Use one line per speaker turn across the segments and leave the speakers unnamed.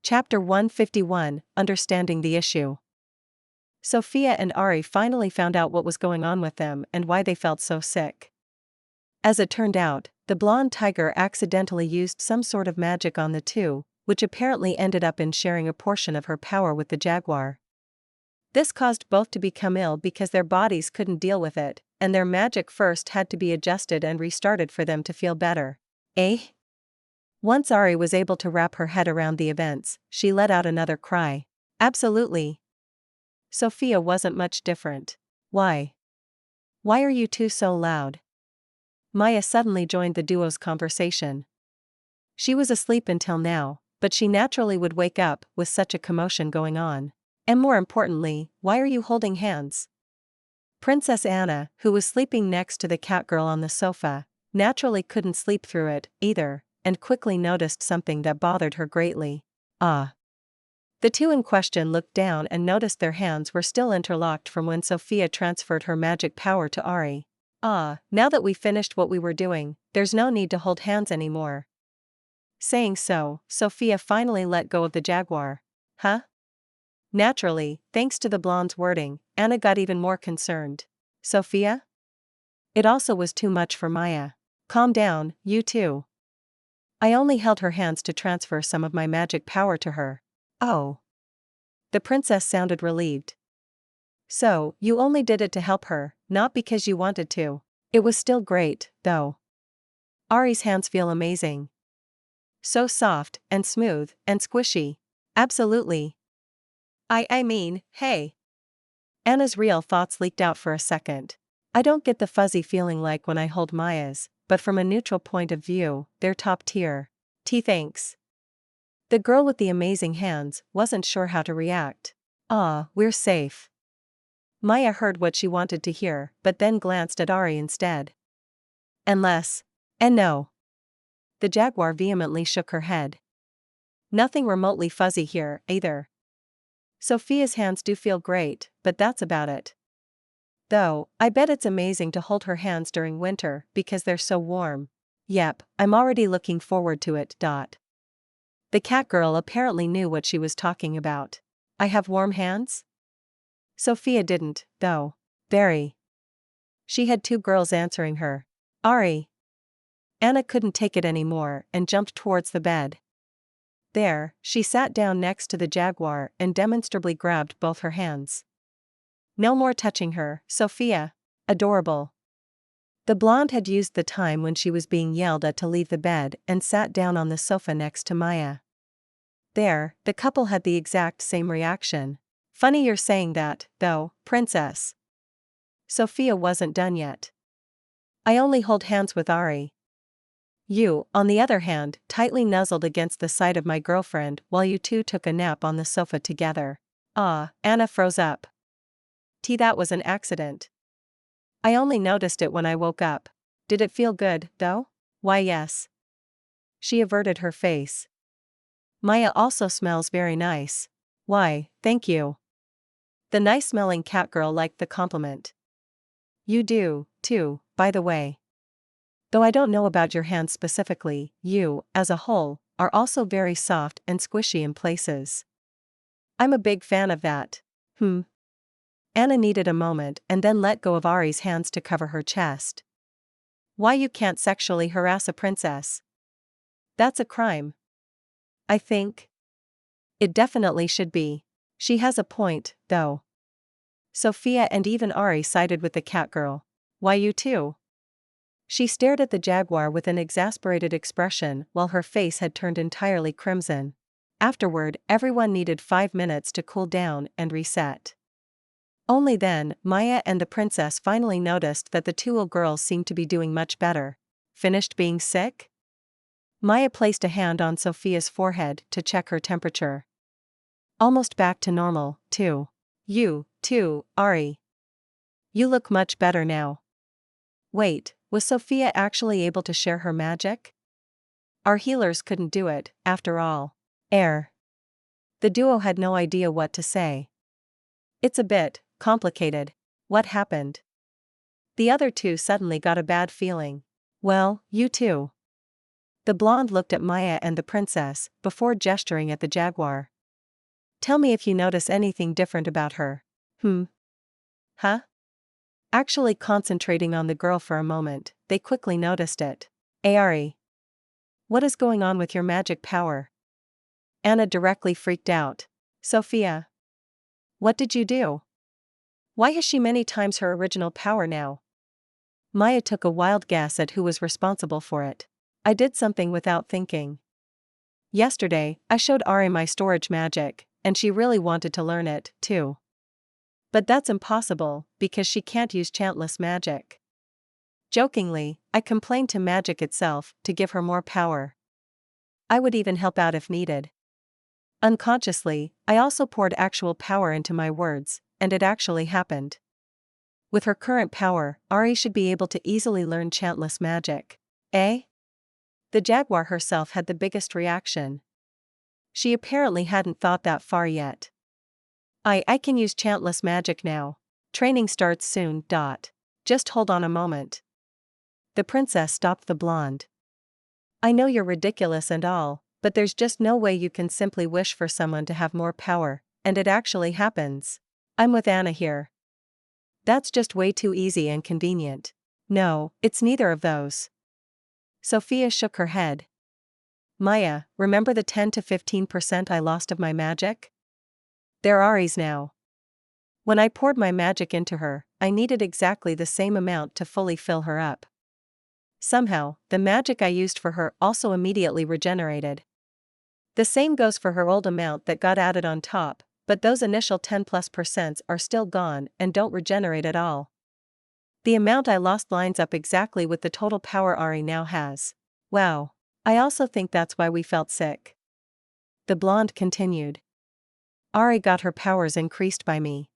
Chapter 151, Understanding the Issue. Sophia and Ari finally found out what was going on with them and why they felt so sick. As it turned out, the blonde tiger accidentally used some sort of magic on the two, which apparently ended up in sharing a portion of her power with the jaguar. This caused both to become ill because their bodies couldn't deal with it, and their magic first had to be adjusted and restarted for them to feel better. Eh? Once Ari was able to wrap her head around the events, she let out another cry. Absolutely. Sophia wasn't much different. Why? Why are you two so loud? Maya suddenly joined the duo's conversation. She was asleep until now, but she naturally would wake up with such a commotion going on. And more importantly, why are you holding hands? Princess Anna, who was sleeping next to the cat girl on the sofa, naturally couldn't sleep through it, either, and quickly noticed something that bothered her greatly. Ah. The two in question looked down and noticed their hands were still interlocked from when Sophia transferred her magic power to Ari. Ah, now that we finished what we were doing, there's no need to hold hands anymore. Saying so, Sophia finally let go of the jaguar. Huh? Naturally, thanks to the blonde's wording, Anna got even more concerned. Sophia? It also was too much for Maya. Calm down, you two. I only held her hands to transfer some of my magic power to her. Oh. The princess sounded relieved. So, you only did it to help her, not because you wanted to. It was still great, though. Ari's hands feel amazing. So soft, and smooth, and squishy. Absolutely. I mean, hey. Anna's real thoughts leaked out for a second. I don't get the fuzzy feeling like when I hold Maya's, but from a neutral point of view, they're top tier. Thanks. The girl with the amazing hands wasn't sure how to react. Ah, we're safe. Maya heard what she wanted to hear, but then glanced at Ari instead. Unless. And no. The jaguar vehemently shook her head. Nothing remotely fuzzy here, either. Sophia's hands do feel great, but that's about it. Though, I bet it's amazing to hold her hands during winter because they're so warm. Yep, I'm already looking forward to it. The cat girl apparently knew what she was talking about. I have warm hands? Sophia didn't, though. Very. She had two girls answering her. Ari. Anna couldn't take it anymore and jumped towards the bed. There, she sat down next to the jaguar and demonstrably grabbed both her hands. No more touching her, Sophia. Adorable. The blonde had used the time when she was being yelled at to leave the bed and sat down on the sofa next to Maya. There, the couple had the exact same reaction. Funny you're saying that, though, princess. Sophia wasn't done yet. I only hold hands with Ari. You, on the other hand, tightly nuzzled against the side of my girlfriend while you two took a nap on the sofa together. Ah, Anna froze up. That was an accident. I only noticed it when I woke up. Did it feel good, though? Why, yes. She averted her face. Maya also smells very nice. Why, thank you. The nice-smelling cat girl liked the compliment. You do, too, by the way. Though I don't know about your hands specifically, you, as a whole, are also very soft and squishy in places. I'm a big fan of that. Anna needed a moment and then let go of Ari's hands to cover her chest. Why you can't sexually harass a princess? That's a crime. I think. It definitely should be. She has a point, though. Sophia and even Ari sided with the cat girl. Why you too? She stared at the jaguar with an exasperated expression while her face had turned entirely crimson. Afterward, everyone needed 5 minutes to cool down and reset. Only then, Maya and the princess finally noticed that the two little girls seemed to be doing much better. Finished being sick? Maya placed a hand on Sophia's forehead to check her temperature. Almost back to normal, too. You, too, Ari. You look much better now. Wait, was Sophia actually able to share her magic? Our healers couldn't do it, after all. The duo had no idea what to say. It's a bit complicated. What happened? The other two suddenly got a bad feeling. Well, you too. The blonde looked at Maya and the princess, before gesturing at the jaguar. Tell me if you notice anything different about her. Huh? Actually concentrating on the girl for a moment, they quickly noticed it. Ari. What is going on with your magic power? Anna directly freaked out. Sophia. What did you do? Why has she many times her original power now? Maya took a wild guess at who was responsible for it. I did something without thinking. Yesterday, I showed Ari my storage magic, and she really wanted to learn it, too. But that's impossible, because she can't use chantless magic. Jokingly, I complained to magic itself to give her more power. I would even help out if needed. Unconsciously, I also poured actual power into my words, and it actually happened. With her current power, Ari should be able to easily learn chantless magic. Eh? The jaguar herself had the biggest reaction. She apparently hadn't thought that far yet. I can use chantless magic now. Training starts soon. Just hold on a moment. The princess stopped the blonde. I know you're ridiculous and all, but there's just no way you can simply wish for someone to have more power, and it actually happens. I'm with Anna here. That's just way too easy and convenient. No, it's neither of those. Sophia shook her head. Maya, remember the 10 to 15% I lost of my magic? They're Ari's now. When I poured my magic into her, I needed exactly the same amount to fully fill her up. Somehow, the magic I used for her also immediately regenerated. The same goes for her old amount that got added on top, but those initial 10+% are still gone and don't regenerate at all. The amount I lost lines up exactly with the total power Ari now has. Wow. I also think that's why we felt sick. The blonde continued. Ari got her powers increased by me.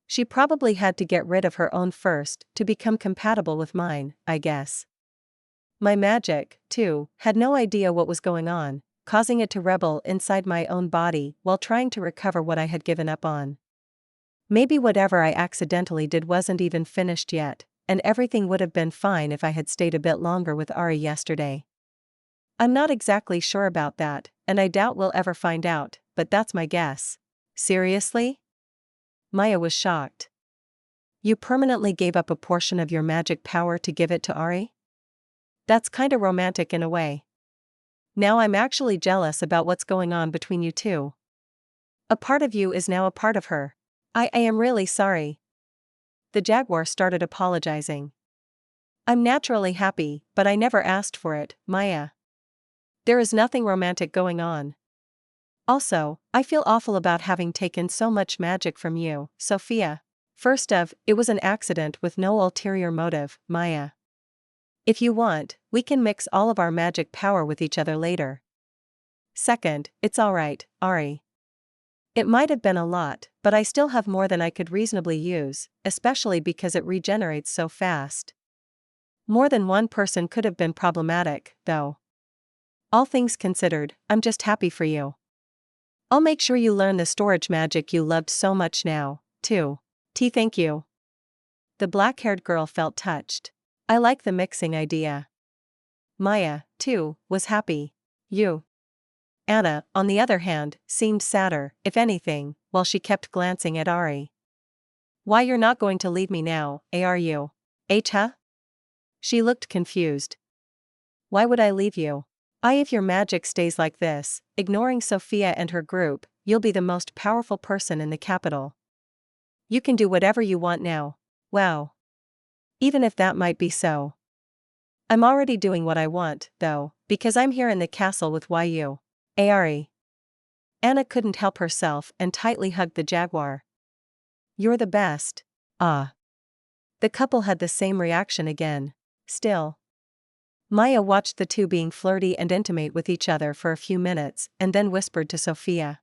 She probably had to get rid of her own first to become compatible with mine, I guess. My magic, too, had no idea what was going on, causing it to rebel inside my own body while trying to recover what I had given up on. Maybe whatever I accidentally did wasn't even finished yet, and everything would have been fine if I had stayed a bit longer with Ari yesterday. I'm not exactly sure about that, and I doubt we'll ever find out, but that's my guess. Seriously? Maya was shocked. You permanently gave up a portion of your magic power to give it to Ari? That's kinda romantic in a way. Now I'm actually jealous about what's going on between you two. A part of you is now a part of her. I am really sorry. The jaguar started apologizing. I'm naturally happy, but I never asked for it, Maya. There is nothing romantic going on. Also, I feel awful about having taken so much magic from you, Sophia. First of, it was an accident with no ulterior motive, Maya. If you want, we can mix all of our magic power with each other later. Second, it's alright, Ari. It might have been a lot, but I still have more than I could reasonably use, especially because it regenerates so fast. More than one person could have been problematic, though. All things considered, I'm just happy for you. I'll make sure you learn the storage magic you loved so much now, too. Thank you. The black-haired girl felt touched. I like the mixing idea. Maya, too, was happy. You. Anna, on the other hand, seemed sadder, if anything, while she kept glancing at Ari. Why you're not going to leave me now, are you? Huh? She looked confused. Why would I leave you? If your magic stays like this, ignoring Sophia and her group, you'll be the most powerful person in the capital. You can do whatever you want now. Wow. Even if that might be so. I'm already doing what I want, though, because I'm here in the castle with YU. Ari. Anna couldn't help herself and tightly hugged the jaguar. You're the best. Ah. The couple had the same reaction again. Still. Maya watched the two being flirty and intimate with each other for a few minutes and then whispered to Sophia.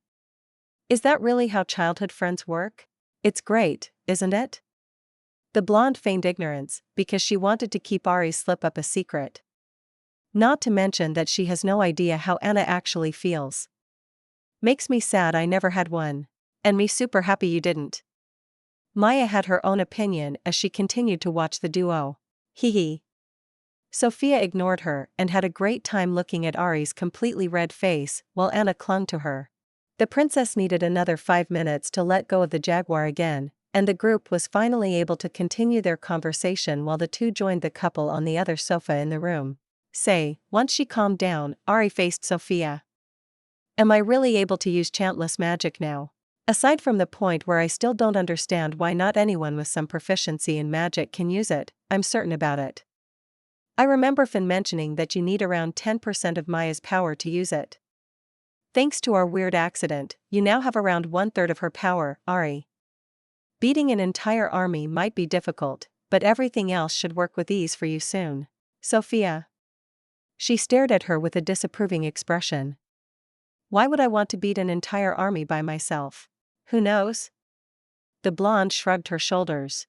Is that really how childhood friends work? It's great, isn't it? The blonde feigned ignorance because she wanted to keep Ari's slip-up a secret. Not to mention that she has no idea how Anna actually feels. Makes me sad I never had one. And me super happy you didn't. Maya had her own opinion as she continued to watch the duo. Hee hee. Sophia ignored her and had a great time looking at Ari's completely red face while Anna clung to her. The princess needed another 5 minutes to let go of the jaguar again, and the group was finally able to continue their conversation while the two joined the couple on the other sofa in the room. Once she calmed down, Ari faced Sophia. Am I really able to use chantless magic now? Aside from the point where I still don't understand why not anyone with some proficiency in magic can use it, I'm certain about it. I remember Finn mentioning that you need around 10% of Maya's power to use it. Thanks to our weird accident, you now have around 1/3 of her power, Ari. Beating an entire army might be difficult, but everything else should work with ease for you soon. Sophia. She stared at her with a disapproving expression. Why would I want to beat an entire army by myself? Who knows? The blonde shrugged her shoulders.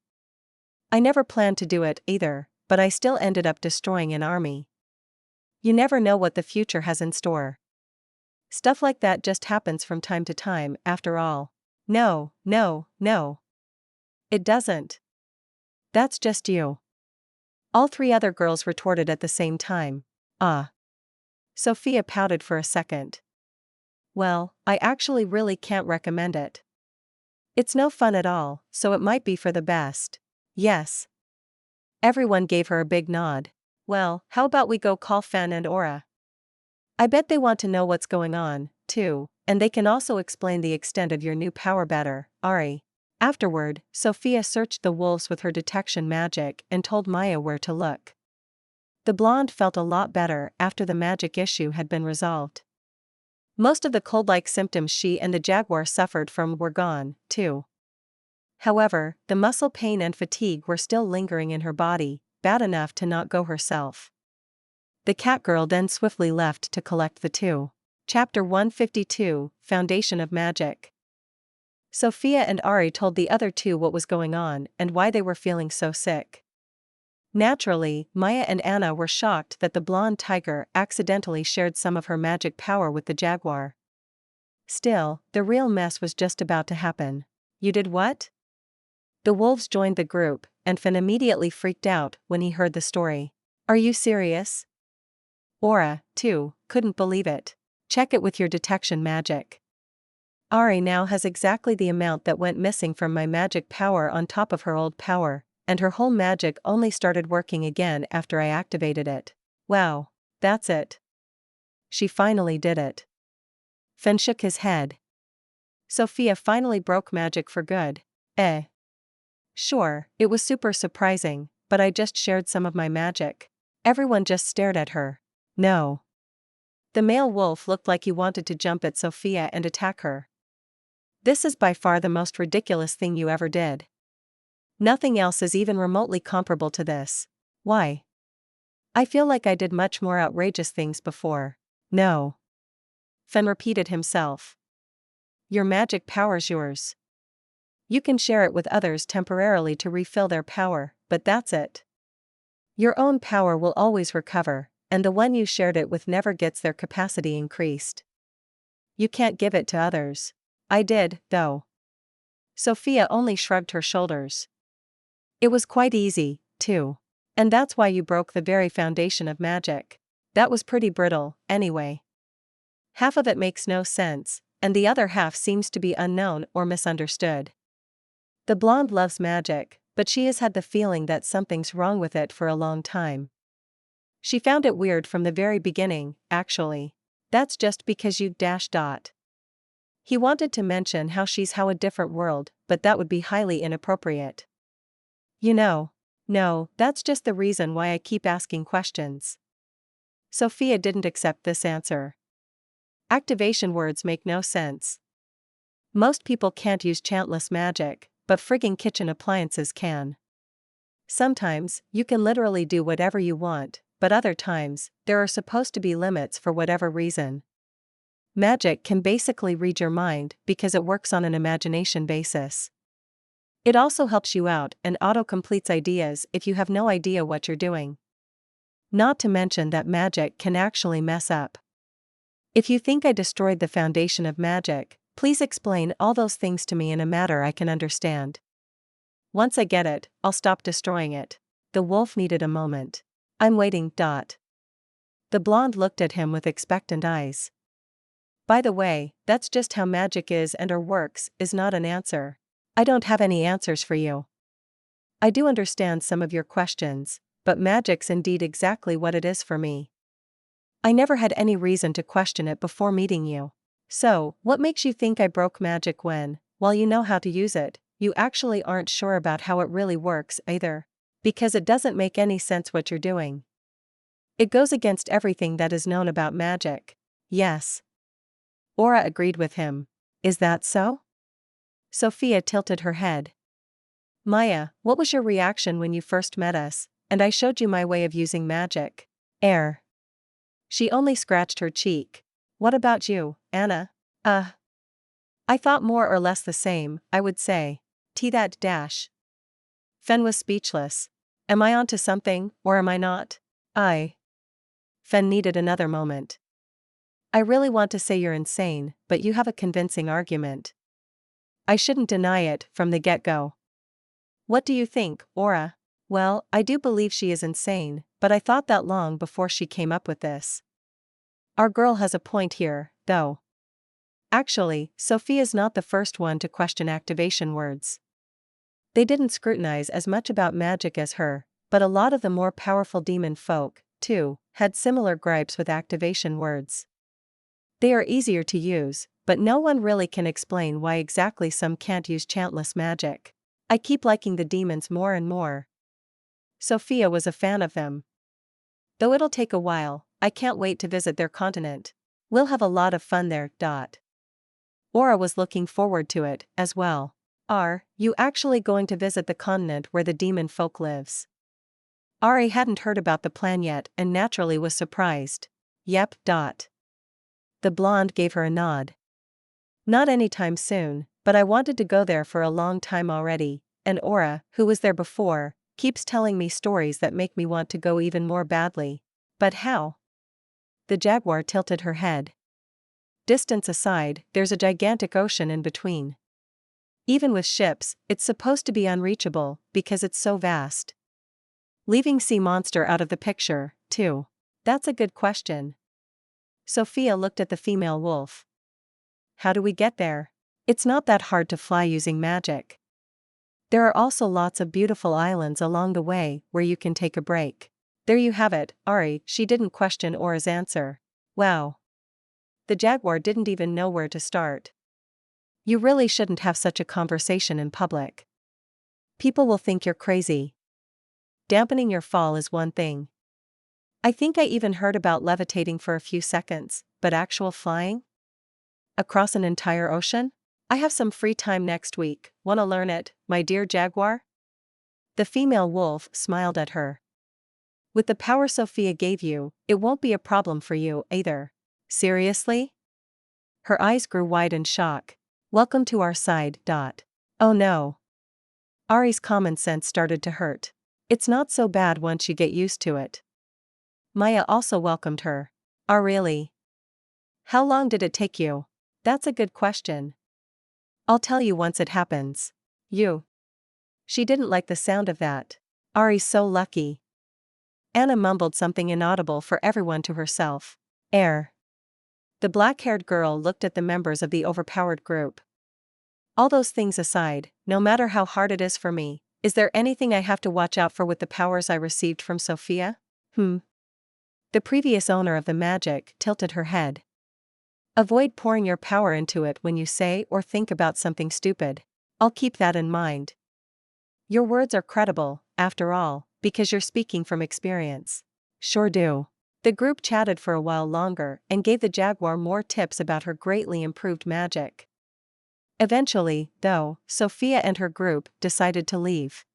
I never planned to do it either, but I still ended up destroying an army. You never know what the future has in store. Stuff like that just happens from time to time, after all. No. It doesn't. That's just you. All three other girls retorted at the same time. Sophia pouted for a second. Well, I actually really can't recommend it. It's no fun at all, so it might be for the best. Yes. Everyone gave her a big nod. Well, how about we go call Fan and Aura? I bet they want to know what's going on, too, and they can also explain the extent of your new power better, Ari. Afterward, Sophia searched the wolves with her detection magic and told Maya where to look. The blonde felt a lot better after the magic issue had been resolved. Most of the cold-like symptoms she and the jaguar suffered from were gone, too. However, the muscle pain and fatigue were still lingering in her body, bad enough to not go herself. The catgirl then swiftly left to collect the two. Chapter 152, Foundation of Magic. Sophia and Ari told the other two what was going on and why they were feeling so sick. Naturally, Maya and Anna were shocked that the blonde tiger accidentally shared some of her magic power with the jaguar. Still, the real mess was just about to happen. You did what? The wolves joined the group, and Finn immediately freaked out when he heard the story. Are you serious? Aura, too, couldn't believe it. Check it with your detection magic. Ari now has exactly the amount that went missing from my magic power on top of her old power, and her whole magic only started working again after I activated it. Wow, that's it. She finally did it. Finn shook his head. Sophia finally broke magic for good. Sure, it was super surprising, but I just shared some of my magic. Everyone just stared at her. No. The male wolf looked like he wanted to jump at Sophia and attack her. This is by far the most ridiculous thing you ever did. Nothing else is even remotely comparable to this. Why? I feel like I did much more outrageous things before. No. Finn repeated himself. Your magic power's yours. You can share it with others temporarily to refill their power, but that's it. Your own power will always recover, and the one you shared it with never gets their capacity increased. You can't give it to others. I did, though. Sophia only shrugged her shoulders. It was quite easy, too. And that's why you broke the very foundation of magic. That was pretty brittle, anyway. Half of it makes no sense, and the other half seems to be unknown or misunderstood. The blonde loves magic, but she has had the feeling that something's wrong with it for a long time. She found it weird from the very beginning, actually. That's just because you ... He wanted to mention how she's a different world, but that would be highly inappropriate. No, that's just the reason why I keep asking questions. Sophia didn't accept this answer. Activation words make no sense. Most people can't use chantless magic, but frigging kitchen appliances can. Sometimes, you can literally do whatever you want, but other times, there are supposed to be limits for whatever reason. Magic can basically read your mind because it works on an imagination basis. It also helps you out and auto-completes ideas if you have no idea what you're doing. Not to mention that magic can actually mess up. If you think I destroyed the foundation of magic, please explain all those things to me in a manner I can understand. Once I get it, I'll stop destroying it. The wolf needed a moment. I'm waiting. The blonde looked at him with expectant eyes. By the way, that's just how magic is and or works, is not an answer. I don't have any answers for you. I do understand some of your questions, but magic's indeed exactly what it is for me. I never had any reason to question it before meeting you. So, what makes you think I broke magic when, while you know how to use it, you actually aren't sure about how it really works either? Because it doesn't make any sense what you're doing. It goes against everything that is known about magic. Yes. Aura agreed with him. Is that so? Sophia tilted her head. Maya, what was your reaction when you first met us, and I showed you my way of using magic? Air. She only scratched her cheek. What about you, Anna? I thought more or less the same, I would say. That dash. Fen was speechless. Am I onto something, or am I not? Fen needed another moment. I really want to say you're insane, but you have a convincing argument. I shouldn't deny it from the get-go. What do you think, Aura? Well, I do believe she is insane, but I thought that long before she came up with this. Our girl has a point here, though. Actually, Sophia's not the first one to question activation words. They didn't scrutinize as much about magic as her, but a lot of the more powerful demon folk, too, had similar gripes with activation words. They are easier to use, but no one really can explain why exactly some can't use chantless magic. I keep liking the demons more and more. Sophia was a fan of them. Though it'll take a while, I can't wait to visit their continent. We'll have a lot of fun there. Aura was looking forward to it, as well. Are you actually going to visit the continent where the demon folk lives? Ari hadn't heard about the plan yet and naturally was surprised. Yep. The blonde gave her a nod. Not anytime soon, but I wanted to go there for a long time already, and Aura, who was there before, keeps telling me stories that make me want to go even more badly. But how? The jaguar tilted her head. Distance aside, there's a gigantic ocean in between. Even with ships, it's supposed to be unreachable, because it's so vast. Leaving sea monster out of the picture, too. That's a good question. Sophia looked at the female wolf. How do we get there? It's not that hard to fly using magic. There are also lots of beautiful islands along the way where you can take a break. There you have it, Ari. She didn't question Aura's answer. Wow. The jaguar didn't even know where to start. You really shouldn't have such a conversation in public. People will think you're crazy. Dampening your fall is one thing. I think I even heard about levitating for a few seconds, but actual flying? Across an entire ocean? I have some free time next week. Wanna learn it, my dear jaguar? The female wolf smiled at her. With the power Sophia gave you, it won't be a problem for you, either. Seriously? Her eyes grew wide in shock. Welcome to our side. Oh no. Ari's common sense started to hurt. It's not so bad once you get used to it. Maya also welcomed her. Oh really? How long did it take you? That's a good question. I'll tell you once it happens. You. She didn't like the sound of that. Ari's so lucky. Anna mumbled something inaudible for everyone to herself. Air. The black-haired girl looked at the members of the overpowered group. All those things aside, no matter how hard it is for me, is there anything I have to watch out for with the powers I received from Sophia? The previous owner of the magic tilted her head. Avoid pouring your power into it when you say or think about something stupid. I'll keep that in mind. Your words are credible, after all, because you're speaking from experience. Sure do. The group chatted for a while longer and gave the jaguar more tips about her greatly improved magic. Eventually, though, Sophia and her group decided to leave.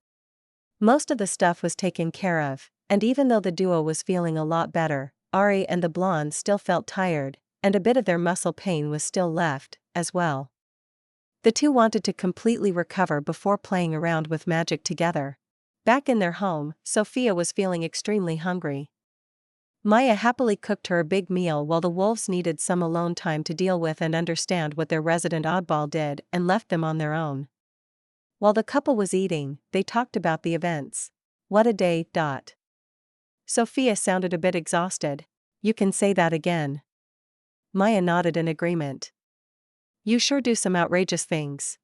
Most of the stuff was taken care of, and even though the duo was feeling a lot better, Ari and the blonde still felt tired, and a bit of their muscle pain was still left, as well. The two wanted to completely recover before playing around with magic together. Back in their home, Sophia was feeling extremely hungry. Maya happily cooked her a big meal while the wolves needed some alone time to deal with and understand what their resident oddball did and left them on their own. While the couple was eating, they talked about the events. What a day. Sophia sounded a bit exhausted. You can say that again. Maya nodded in agreement. You sure do some outrageous things.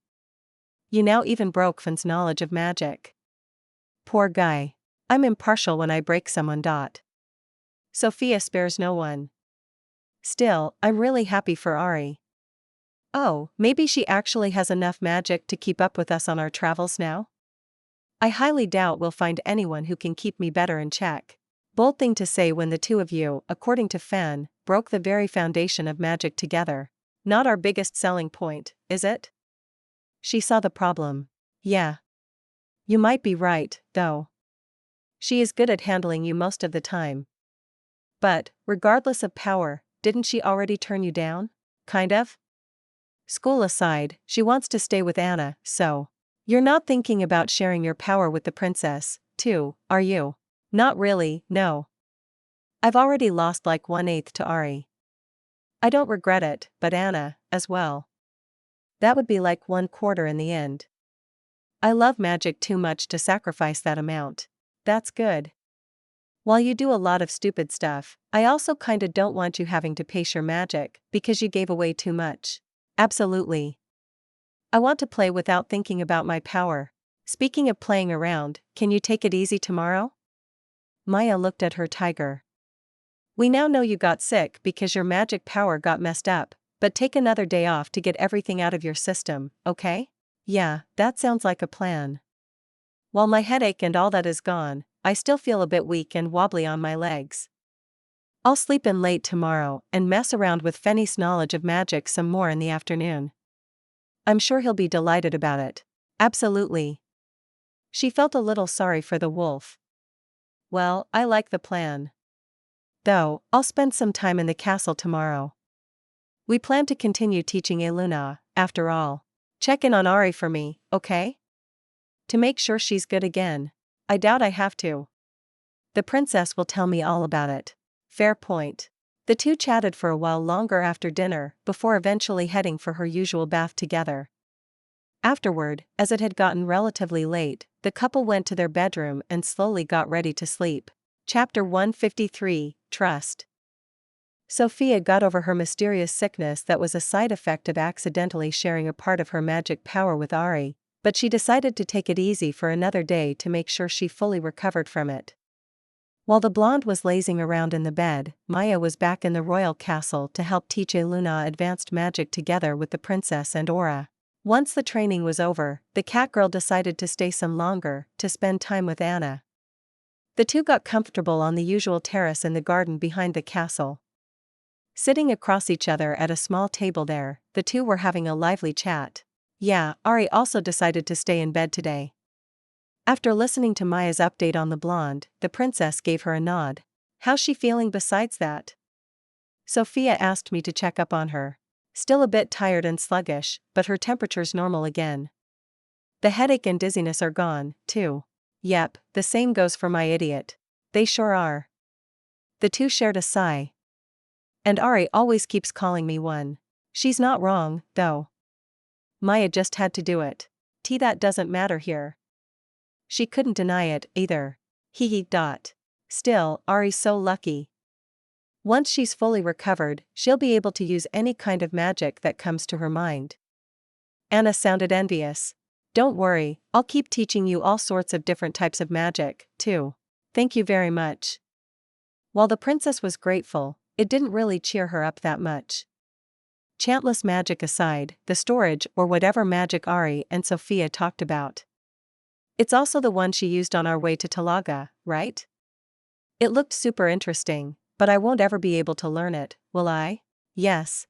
You now even broke Finn's knowledge of magic. Poor guy. I'm impartial when I break someone. Sophia spares no one. Still, I'm really happy for Ari. Oh, maybe she actually has enough magic to keep up with us on our travels now? I highly doubt we'll find anyone who can keep me better in check. Bold thing to say when the two of you, according to Fan, broke the very foundation of magic together. Not our biggest selling point, is it? She saw the problem. Yeah. You might be right, though. She is good at handling you most of the time. But, regardless of power, didn't she already turn you down? Kind of? School aside, she wants to stay with Anna, so. You're not thinking about sharing your power with the princess, too, are you? Not really, no. I've already lost like 1/8 to Ari. I don't regret it, but Anna, as well. That would be like 1/4 in the end. I love magic too much to sacrifice that amount. That's good. While you do a lot of stupid stuff, I also kinda don't want you having to pace your magic, because you gave away too much. Absolutely. I want to play without thinking about my power. Speaking of playing around, can you take it easy tomorrow? Maya looked at her tiger. We now know you got sick because your magic power got messed up, but take another day off to get everything out of your system, okay? Yeah, that sounds like a plan. While my headache and all that is gone, I still feel a bit weak and wobbly on my legs. I'll sleep in late tomorrow and mess around with Fenny's knowledge of magic some more in the afternoon. I'm sure he'll be delighted about it. Absolutely. She felt a little sorry for the wolf. Well, I like the plan. Though, I'll spend some time in the castle tomorrow. We plan to continue teaching Eluna, after all. Check in on Ari for me, okay? To make sure she's good again. I doubt I have to. The princess will tell me all about it. Fair point. The two chatted for a while longer after dinner, before eventually heading for her usual bath together. Afterward, as it had gotten relatively late, the couple went to their bedroom and slowly got ready to sleep. Chapter 153, Trust. Sophia got over her mysterious sickness that was a side effect of accidentally sharing a part of her magic power with Ari, but she decided to take it easy for another day to make sure she fully recovered from it. While the blonde was lazing around in the bed, Maya was back in the royal castle to help teach Eluna advanced magic together with the princess and Aura. Once the training was over, the catgirl decided to stay some longer, to spend time with Anna. The two got comfortable on the usual terrace in the garden behind the castle. Sitting across each other at a small table there, the two were having a lively chat. Yeah, Ari also decided to stay in bed today. After listening to Maya's update on the blonde, the princess gave her a nod. How's she feeling besides that? Sophia asked me to check up on her. Still a bit tired and sluggish, but her temperature's normal again. The headache and dizziness are gone, too. Yep, the same goes for my idiot. They sure are. The two shared a sigh. And Ari always keeps calling me one. She's not wrong, though. Maya just had to do it. That doesn't matter here. She couldn't deny it, either. Hee hee. Still, Ari's so lucky. Once she's fully recovered, she'll be able to use any kind of magic that comes to her mind. Anna sounded envious. Don't worry, I'll keep teaching you all sorts of different types of magic, too. Thank you very much. While the princess was grateful, it didn't really cheer her up that much. Chantless magic aside, the storage or whatever magic Ari and Sophia talked about. It's also the one she used on our way to Talaga, right? It looked super interesting, but I won't ever be able to learn it, will I? Yes.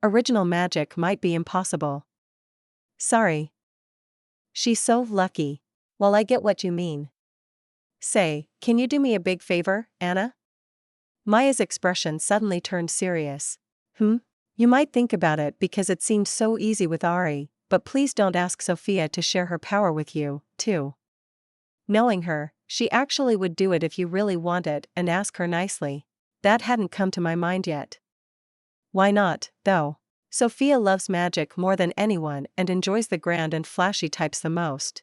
Original magic might be impossible. Sorry. She's so lucky. Well, I get what you mean. Say, can you do me a big favor, Anna? Maya's expression suddenly turned serious. You might think about it because it seemed so easy with Ari, but please don't ask Sophia to share her power with you, too. Knowing her, she actually would do it if you really want it and ask her nicely. That hadn't come to my mind yet. Why not, though? Sophia loves magic more than anyone and enjoys the grand and flashy types the most.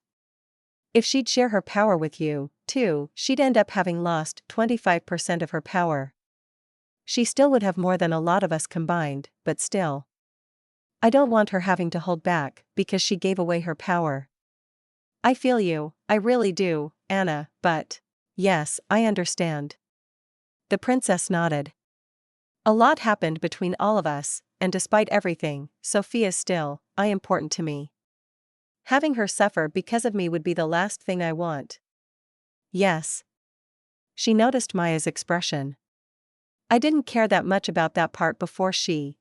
If she'd share her power with you, too, she'd end up having lost 25% of her power. She still would have more than a lot of us combined, but still. I don't want her having to hold back, because she gave away her power. I feel you, I really do, Anna, but. Yes, I understand. The princess nodded. A lot happened between all of us, and despite everything, Sophia's still important to me. Having her suffer because of me would be the last thing I want. Yes. She noticed Maya's expression. I didn't care that much about that part before she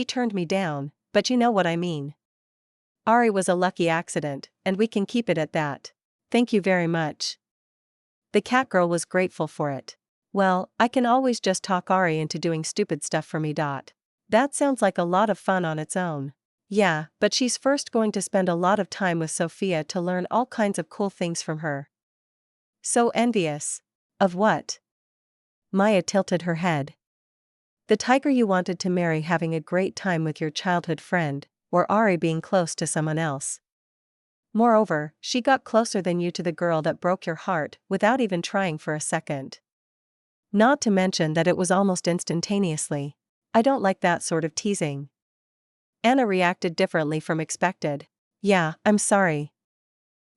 turned me down, but you know what I mean. Ari was a lucky accident, and we can keep it at that. Thank you very much. The cat girl was grateful for it. Well, I can always just talk Ari into doing stupid stuff for me. That sounds like a lot of fun on its own. Yeah, but she's first going to spend a lot of time with Sophia to learn all kinds of cool things from her. So envious. Of what? Maya tilted her head. The tiger you wanted to marry having a great time with your childhood friend, or Ari being close to someone else. Moreover, she got closer than you to the girl that broke your heart without even trying for a second. Not to mention that it was almost instantaneously. I don't like that sort of teasing. Anna reacted differently from expected. Yeah, I'm sorry.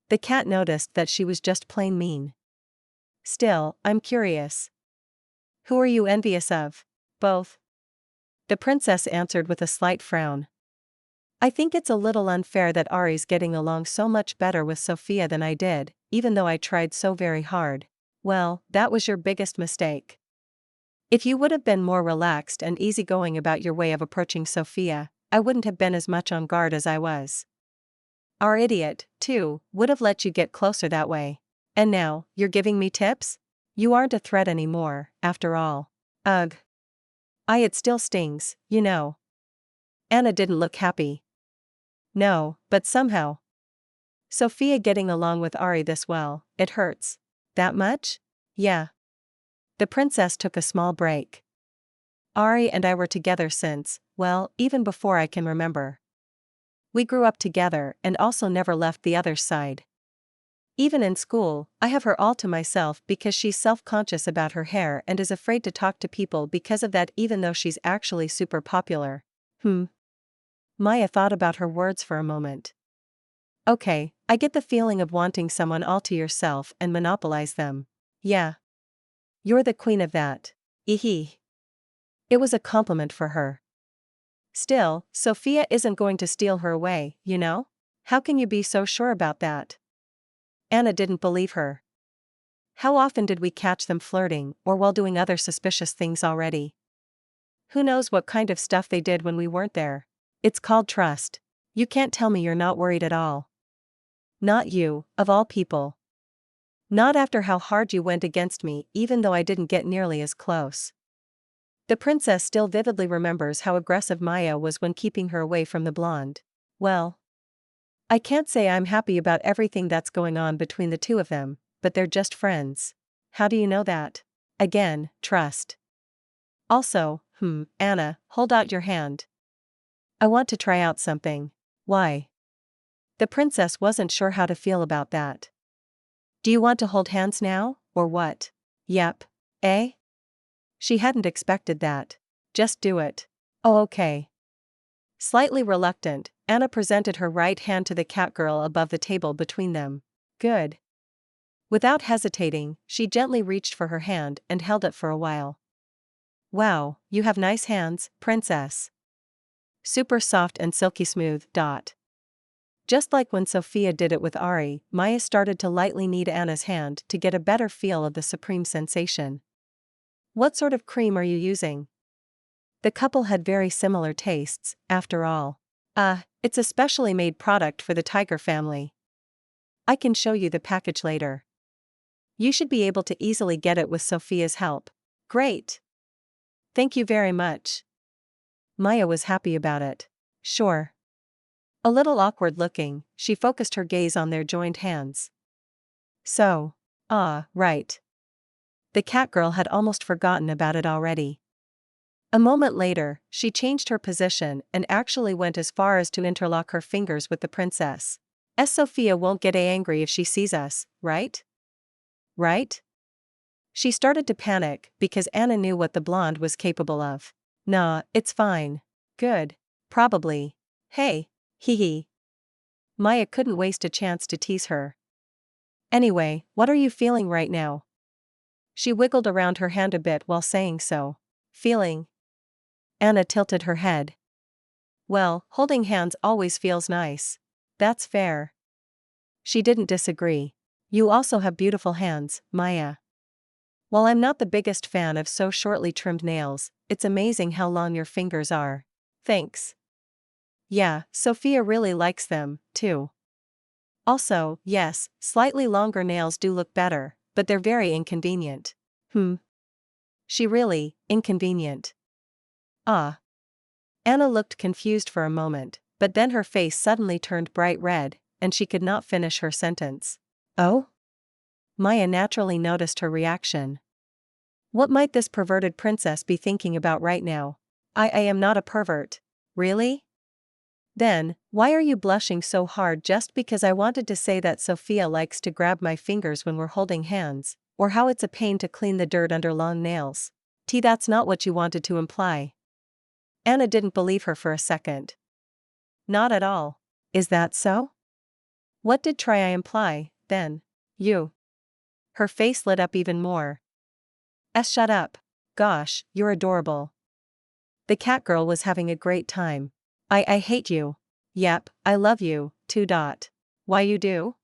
The cat noticed that she was just plain mean. Still, I'm curious. Who are you envious of? Both. The princess answered with a slight frown. I think it's a little unfair that Ari's getting along so much better with Sophia than I did, even though I tried so very hard. Well, that was your biggest mistake. If you would have been more relaxed and easygoing about your way of approaching Sophia, I wouldn't have been as much on guard as I was. Our idiot, too, would have let you get closer that way. And now, you're giving me tips? You aren't a threat anymore, after all. Ugh. It still stings, you know. Anna didn't look happy. No, but somehow. Sophia getting along with Ari this well, it hurts. That much? Yeah. The princess took a small break. Ari and I were together since, well, even before I can remember. We grew up together and also never left the other side. Even in school, I have her all to myself because she's self-conscious about her hair and is afraid to talk to people because of that, even though she's actually super popular. Maya thought about her words for a moment. Okay, I get the feeling of wanting someone all to yourself and monopolize them. Yeah. You're the queen of that. Ehe. It was a compliment for her. Still, Sophia isn't going to steal her away, you know? How can you be so sure about that? Anna didn't believe her. How often did we catch them flirting or while doing other suspicious things already? Who knows what kind of stuff they did when we weren't there? It's called trust. You can't tell me you're not worried at all. Not you, of all people. Not after how hard you went against me, even though I didn't get nearly as close. The princess still vividly remembers how aggressive Maya was when keeping her away from the blonde. Well, I can't say I'm happy about everything that's going on between the two of them, but they're just friends. How do you know that? Again, trust. Also, Anna, hold out your hand. I want to try out something. Why? The princess wasn't sure how to feel about that. Do you want to hold hands now, or what? Yep. Eh? She hadn't expected that. Just do it. Oh, okay. Slightly reluctant, Anna presented her right hand to the cat girl above the table between them. Good. Without hesitating, she gently reached for her hand and held it for a while. Wow, you have nice hands, princess. Super soft and silky smooth. Just like when Sophia did it with Ari, Maya started to lightly knead Anna's hand to get a better feel of the supreme sensation. What sort of cream are you using? The couple had very similar tastes, after all. It's a specially made product for the tiger family. I can show you the package later. You should be able to easily get it with Sophia's help. Great. Thank you very much. Maya was happy about it. Sure. A little awkward looking, she focused her gaze on their joined hands. So. Right. The cat girl had almost forgotten about it already. A moment later, she changed her position and actually went as far as to interlock her fingers with the princess. Sophia won't get angry if she sees us, right? Right? She started to panic because Anna knew what the blonde was capable of. Nah, it's fine. Good. Probably. Hey. Hee hee. Maya couldn't waste a chance to tease her. Anyway, what are you feeling right now? She wiggled around her hand a bit while saying so. Feeling? Anna tilted her head. Well, holding hands always feels nice. That's fair. She didn't disagree. You also have beautiful hands, Maya. While I'm not the biggest fan of so shortly trimmed nails, it's amazing how long your fingers are. Thanks. Yeah, Sophia really likes them, too. Also, yes, slightly longer nails do look better, but they're very inconvenient. She really, inconvenient. Ah. Anna looked confused for a moment, but then her face suddenly turned bright red, and she could not finish her sentence. Oh? Maya naturally noticed her reaction. What might this perverted princess be thinking about right now? I am not a pervert. Really? Then, why are you blushing so hard just because I wanted to say that Sophia likes to grab my fingers when we're holding hands, or how it's a pain to clean the dirt under long nails? That's not what you wanted to imply. Anna didn't believe her for a second. Not at all. Is that so? What did I imply, then? You. Her face lit up even more. Shut up. Gosh, you're adorable. The cat girl was having a great time. I hate you. Yep, I love you, too. Why you do?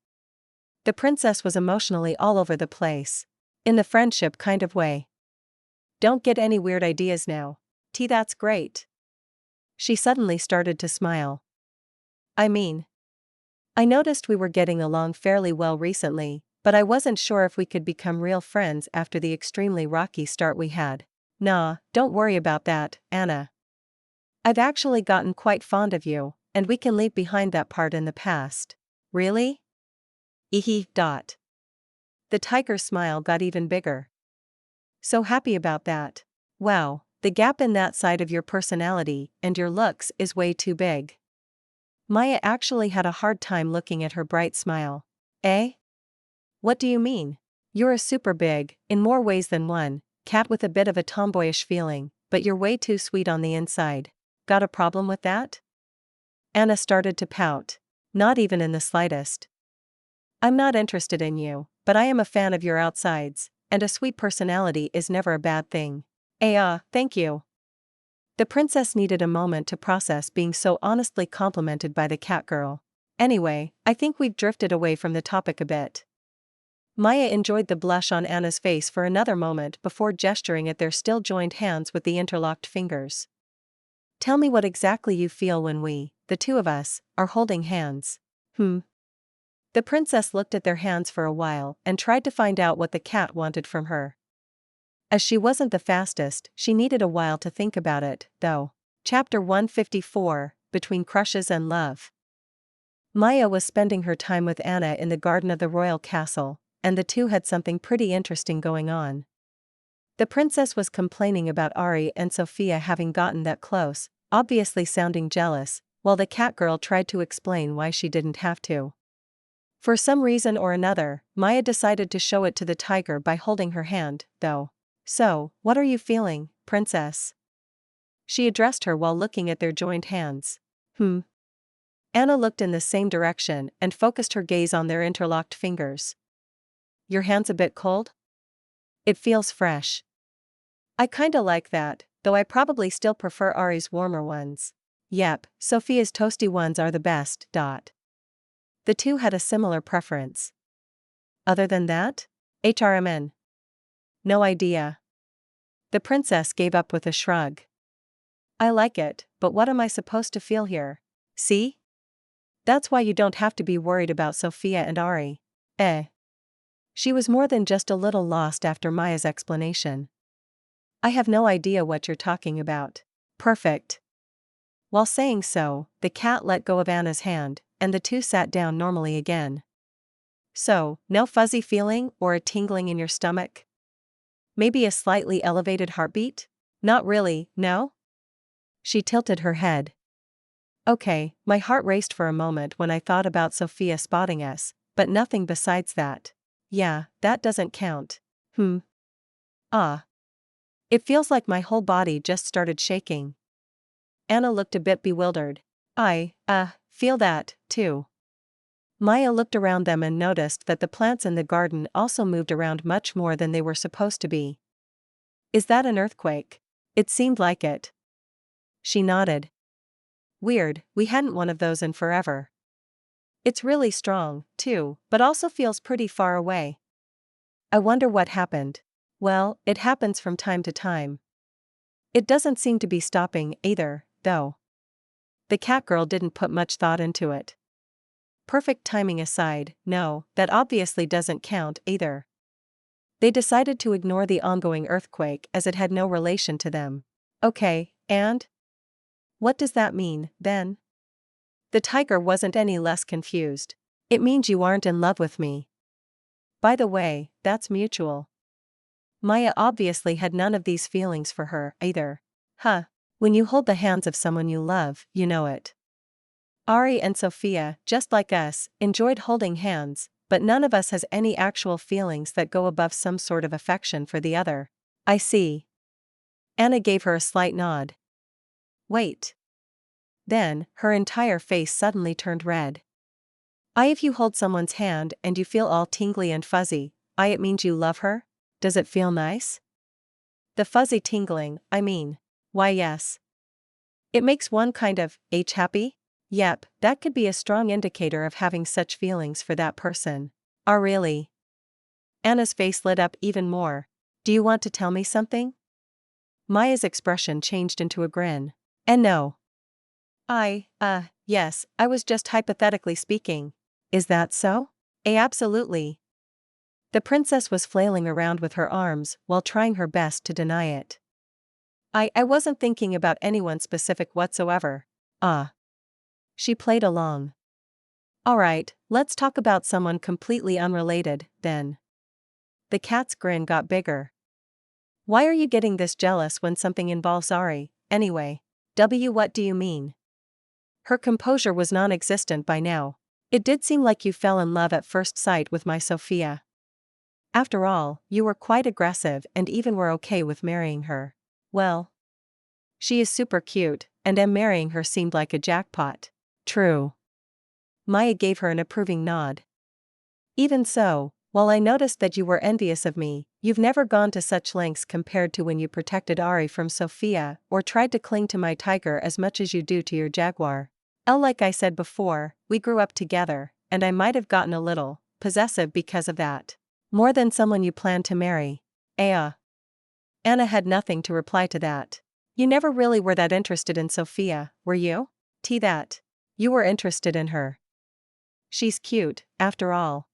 The princess was emotionally all over the place. In the friendship kind of way. Don't get any weird ideas now. That's great. She suddenly started to smile. I mean, I noticed we were getting along fairly well recently, but I wasn't sure if we could become real friends after the extremely rocky start we had. Nah, don't worry about that, Anna. I've actually gotten quite fond of you, and we can leave behind that part in the past. Really? Ehe. The tiger's smile got even bigger. So happy about that. Wow, the gap in that side of your personality and your looks is way too big. Maya actually had a hard time looking at her bright smile. Eh? What do you mean? You're a super big, in more ways than one, cat with a bit of a tomboyish feeling, but you're way too sweet on the inside. Got a problem with that? Anna started to pout. Not even in the slightest. I'm not interested in you, but I am a fan of your outsides, and a sweet personality is never a bad thing. Thank you. The princess needed a moment to process being so honestly complimented by the cat girl. Anyway, I think we've drifted away from the topic a bit. Maya enjoyed the blush on Anna's face for another moment before gesturing at their still joined hands with the interlocked fingers. Tell me what exactly you feel when we, the two of us, are holding hands. The princess looked at their hands for a while and tried to find out what the cat wanted from her. As she wasn't the fastest, she needed a while to think about it, though. Chapter 154, Between Crushes and Love. Maya was spending her time with Anna in the garden of the royal castle, and the two had something pretty interesting going on. The princess was complaining about Ari and Sophia having gotten that close, obviously sounding jealous, while the cat girl tried to explain why she didn't have to. For some reason or another, Maya decided to show it to the tiger by holding her hand, though. So, what are you feeling, princess? She addressed her while looking at their joined hands. Anna looked in the same direction and focused her gaze on their interlocked fingers. Your hand's a bit cold? It feels fresh. I kinda like that, though I probably still prefer Ari's warmer ones. Yep, Sophia's toasty ones are the best. The two had a similar preference. Other than that? HRMN. No idea. The princess gave up with a shrug. I like it, but what am I supposed to feel here? See? That's why you don't have to be worried about Sophia and Ari. She was more than just a little lost after Maya's explanation. I have no idea what you're talking about. Perfect. While saying so, the cat let go of Anna's hand, and the two sat down normally again. So, no fuzzy feeling or a tingling in your stomach? Maybe a slightly elevated heartbeat? Not really, no? She tilted her head. Okay, my heart raced for a moment when I thought about Sophia spotting us, but nothing besides that. Yeah, that doesn't count. Ah. It feels like my whole body just started shaking. Anna looked a bit bewildered. Feel that, too. Maya looked around them and noticed that the plants in the garden also moved around much more than they were supposed to be. Is that an earthquake? It seemed like it. She nodded. Weird, we hadn't one of those in forever. It's really strong, too, but also feels pretty far away. I wonder what happened. Well, it happens from time to time. It doesn't seem to be stopping either, though. The cat girl didn't put much thought into it. Perfect timing aside, no, that obviously doesn't count either. They decided to ignore the ongoing earthquake as it had no relation to them. Okay, and? What does that mean, then? The tiger wasn't any less confused. It means you aren't in love with me. By the way, that's mutual. Maya obviously had none of these feelings for her, either. When you hold the hands of someone you love, you know it. Ari and Sophia, just like us, enjoyed holding hands, but none of us has any actual feelings that go above some sort of affection for the other. I see. Anna gave her a slight nod. Wait. Then, her entire face suddenly turned red. If you hold someone's hand and you feel all tingly and fuzzy, it means you love her? Does it feel nice? The fuzzy tingling, I mean. Why yes. It makes one kind of, happy? Yep, that could be a strong indicator of having such feelings for that person. Oh really? Anna's face lit up even more. Do you want to tell me something? Maya's expression changed into a grin. And no. Yes, I was just hypothetically speaking. Is that so? Absolutely. The princess was flailing around with her arms while trying her best to deny it. I wasn't thinking about anyone specific whatsoever. She played along. Alright, let's talk about someone completely unrelated, then. The cat's grin got bigger. Why are you getting this jealous when something involves Ari, anyway? What do you mean? Her composure was non-existent by now. It did seem like you fell in love at first sight with my Sophia. After all, you were quite aggressive and even were okay with marrying her. Well, she is super cute, and marrying her seemed like a jackpot. True. Maya gave her an approving nod. Even so, while I noticed that you were envious of me, you've never gone to such lengths compared to when you protected Ari from Sophia or tried to cling to my tiger as much as you do to your jaguar. Like I said before, we grew up together, and I might have gotten a little possessive because of that. More than someone you plan to marry. Anna had nothing to reply to that. You never really were that interested in Sophia, were you? That. You were interested in her. She's cute, after all.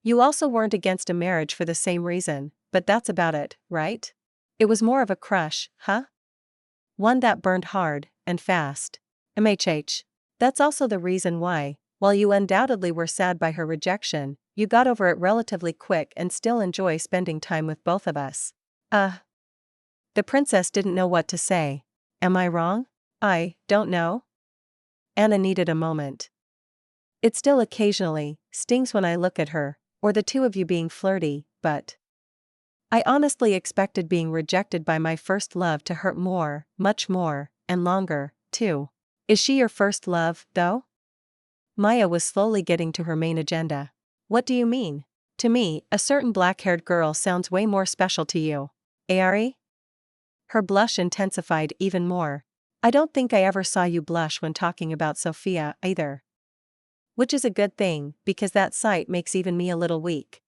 You also weren't against a marriage for the same reason, but that's about it, right? It was more of a crush, huh? One that burned hard, and fast. That's also the reason why, while you undoubtedly were sad by her rejection, you got over it relatively quick and still enjoy spending time with both of us. The princess didn't know what to say. Am I wrong? I don't know. Anna needed a moment. It still occasionally stings when I look at her, or the two of you being flirty, but I honestly expected being rejected by my first love to hurt more, much more, and longer, too. Is she your first love, though? Maya was slowly getting to her main agenda. What do you mean? To me, a certain black-haired girl sounds way more special to you. Ari? Her blush intensified even more. I don't think I ever saw you blush when talking about Sophia, either. Which is a good thing, because that sight makes even me a little weak.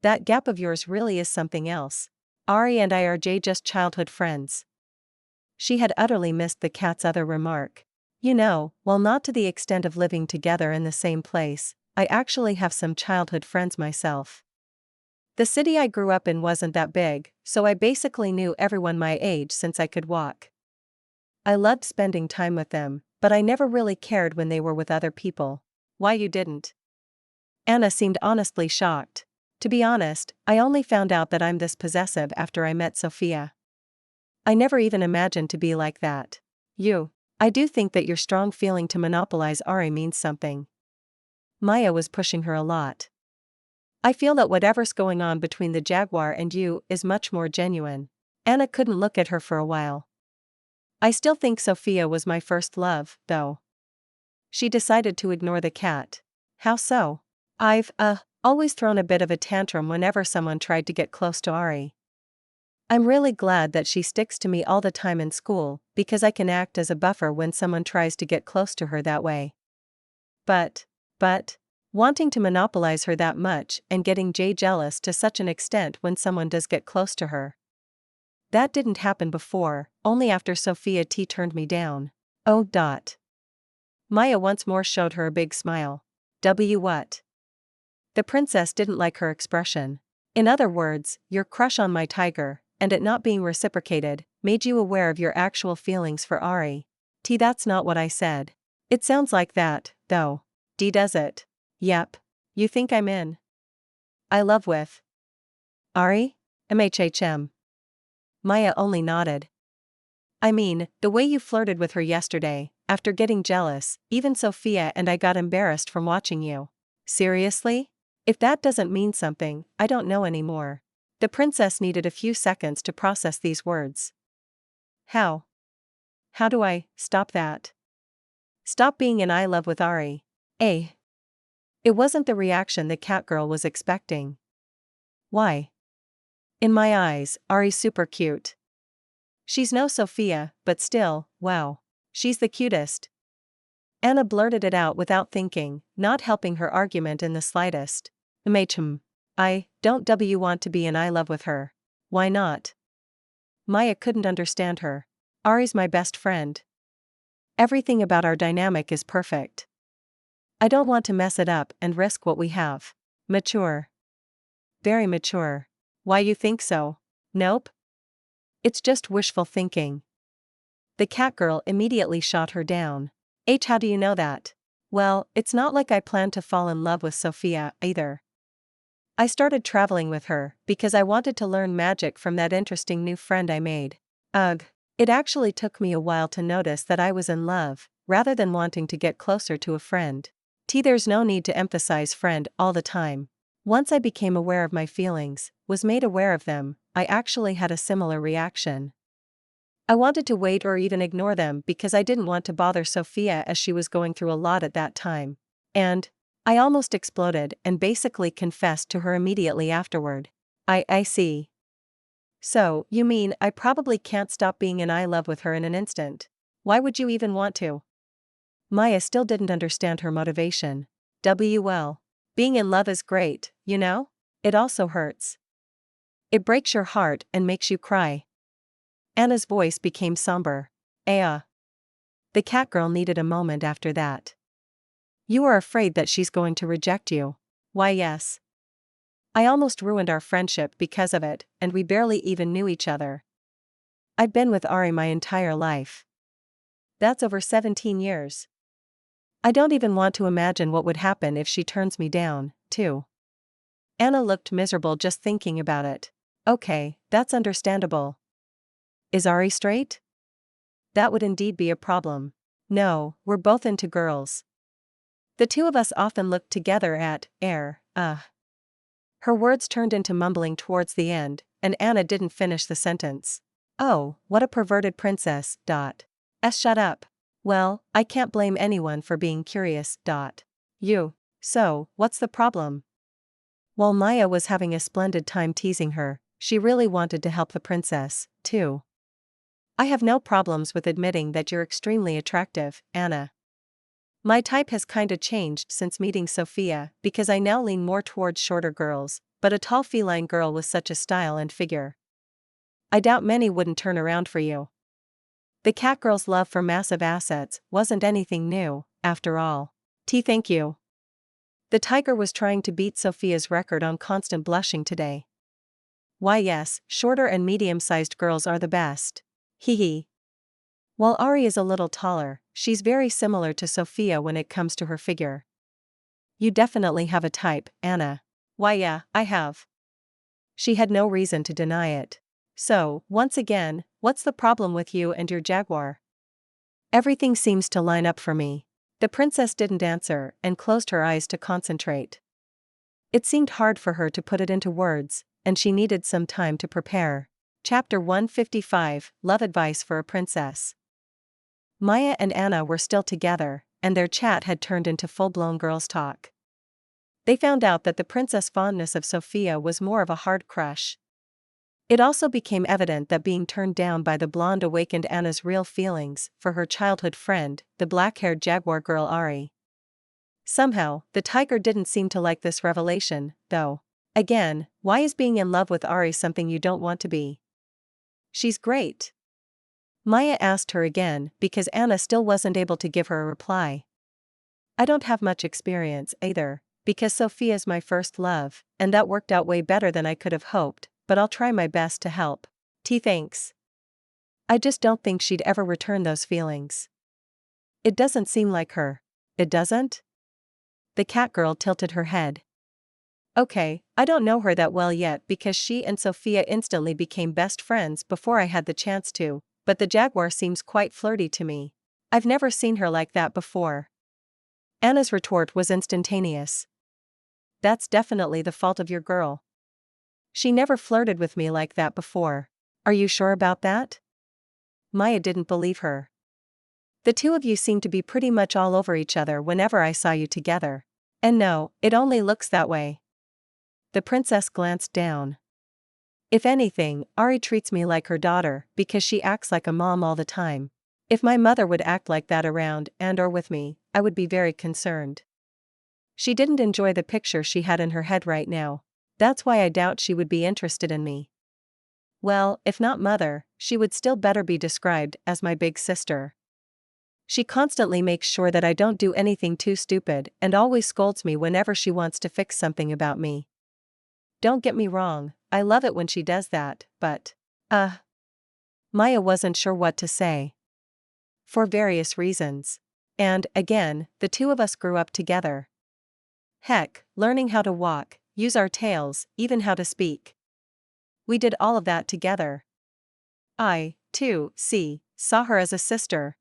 That gap of yours really is something else. Ari and I are just childhood friends. She had utterly missed the cat's other remark. You know, while not to the extent of living together in the same place, I actually have some childhood friends myself. The city I grew up in wasn't that big, so I basically knew everyone my age since I could walk. I loved spending time with them, but I never really cared when they were with other people. Why you didn't? Anna seemed honestly shocked. To be honest, I only found out that I'm this possessive after I met Sophia. I never even imagined to be like that. I do think that your strong feeling to monopolize Ari means something. Maya was pushing her a lot. I feel that whatever's going on between the jaguar and you is much more genuine. Anna couldn't look at her for a while. I still think Sophia was my first love, though. She decided to ignore the cat. How so? I've, always thrown a bit of a tantrum whenever someone tried to get close to Ari. I'm really glad that she sticks to me all the time in school, because I can act as a buffer when someone tries to get close to her that way. But, wanting to monopolize her that much and getting Jay jealous to such an extent when someone does get close to her. That didn't happen before, only after Sophia T turned me down. Oh. Maya once more showed her a big smile. What? The princess didn't like her expression. In other words, your crush on my tiger, and it not being reciprocated, made you aware of your actual feelings for Ari. That's not what I said. It sounds like that, though. Does it? Yep. You think I'm in? I love with Ari? MHHM. Maya only nodded. I mean, the way you flirted with her yesterday, after getting jealous, even Sophia and I got embarrassed from watching you. Seriously? If that doesn't mean something, I don't know anymore. The princess needed a few seconds to process these words. How? How do I stop that? Stop being in I love with Ari. It wasn't the reaction the catgirl was expecting. Why? In my eyes, Ari's super cute. She's no Sophia, but still, wow. She's the cutest. Anna blurted it out without thinking, not helping her argument in the slightest. I don't want to be in I love with her. Why not? Maya couldn't understand her. Ari's my best friend. Everything about our dynamic is perfect. I don't want to mess it up and risk what we have. Mature. Very mature. Why you think so? Nope. It's just wishful thinking. The catgirl immediately shot her down. How do you know that? Well, it's not like I planned to fall in love with Sophia, either. I started traveling with her, because I wanted to learn magic from that interesting new friend I made. Ugh. It actually took me a while to notice that I was in love, rather than wanting to get closer to a friend. There's no need to emphasize friend all the time. Once I became aware of my feelings, was made aware of them, I actually had a similar reaction. I wanted to wait or even ignore them because I didn't want to bother Sophia as she was going through a lot at that time. And I almost exploded and basically confessed to her immediately afterward. I see. So, you mean I probably can't stop being in I love with her in an instant? Why would you even want to? Maya still didn't understand her motivation. Well, being in love is great, you know? It also hurts. It breaks your heart and makes you cry. Anna's voice became somber. The catgirl needed a moment after that. You are afraid that she's going to reject you. Why, yes. I almost ruined our friendship because of it, and we barely even knew each other. I've been with Ari my entire life. That's over 17 years. I don't even want to imagine what would happen if she turns me down, too. Anna looked miserable just thinking about it. Okay, that's understandable. Is Ari straight? That would indeed be a problem. No, we're both into girls. The two of us often look together at air. Her words turned into mumbling towards the end, and Anna didn't finish the sentence. Oh, what a perverted princess. Shut up. Well, I can't blame anyone for being curious. You. So, what's the problem? While Maya was having a splendid time teasing her, she really wanted to help the princess, too. I have no problems with admitting that you're extremely attractive, Anna. My type has kinda changed since meeting Sophia because I now lean more towards shorter girls, but a tall feline girl with such a style and figure. I doubt many wouldn't turn around for you. The catgirl's love for massive assets wasn't anything new, after all. Thank you. The tiger was trying to beat Sophia's record on constant blushing today. Why yes, shorter and medium-sized girls are the best. Hee. While Ari is a little taller, she's very similar to Sophia when it comes to her figure. You definitely have a type, Anna. Why yeah, I have. She had no reason to deny it. So, once again, what's the problem with you and your jaguar? Everything seems to line up for me. The princess didn't answer and closed her eyes to concentrate. It seemed hard for her to put it into words, and she needed some time to prepare. Chapter 155, Love Advice for a Princess. Maya and Anna were still together, and their chat had turned into full-blown girls' talk. They found out that the princess' fondness of Sophia was more of a hard crush. It also became evident that being turned down by the blonde awakened Anna's real feelings for her childhood friend, the black-haired jaguar girl Ari. Somehow, the tiger didn't seem to like this revelation, though. Again, why is being in love with Ari something you don't want to be? She's great. Maya asked her again because Anna still wasn't able to give her a reply. I don't have much experience either, because Sophia's my first love, and that worked out way better than I could have hoped, but I'll try my best to help. Thanks. I just don't think she'd ever return those feelings. It doesn't seem like her. It doesn't? The cat girl tilted her head. Okay, I don't know her that well yet because she and Sophia instantly became best friends before I had the chance to, but the jaguar seems quite flirty to me. I've never seen her like that before. Anna's retort was instantaneous. That's definitely the fault of your girl. She never flirted with me like that before. Are you sure about that? Maya didn't believe her. The two of you seem to be pretty much all over each other whenever I saw you together. And no, it only looks that way. The princess glanced down. If anything, Ari treats me like her daughter because she acts like a mom all the time. If my mother would act like that around and/or with me, I would be very concerned. She didn't enjoy the picture she had in her head right now. That's why I doubt she would be interested in me. Well, if not mother, she would still better be described as my big sister. She constantly makes sure that I don't do anything too stupid and always scolds me whenever she wants to fix something about me. Don't get me wrong, I love it when she does that, but, Maya wasn't sure what to say. For various reasons. And, again, the two of us grew up together. Heck, learning how to walk, use our tails, even how to speak. We did all of that together. I, too, saw her as a sister.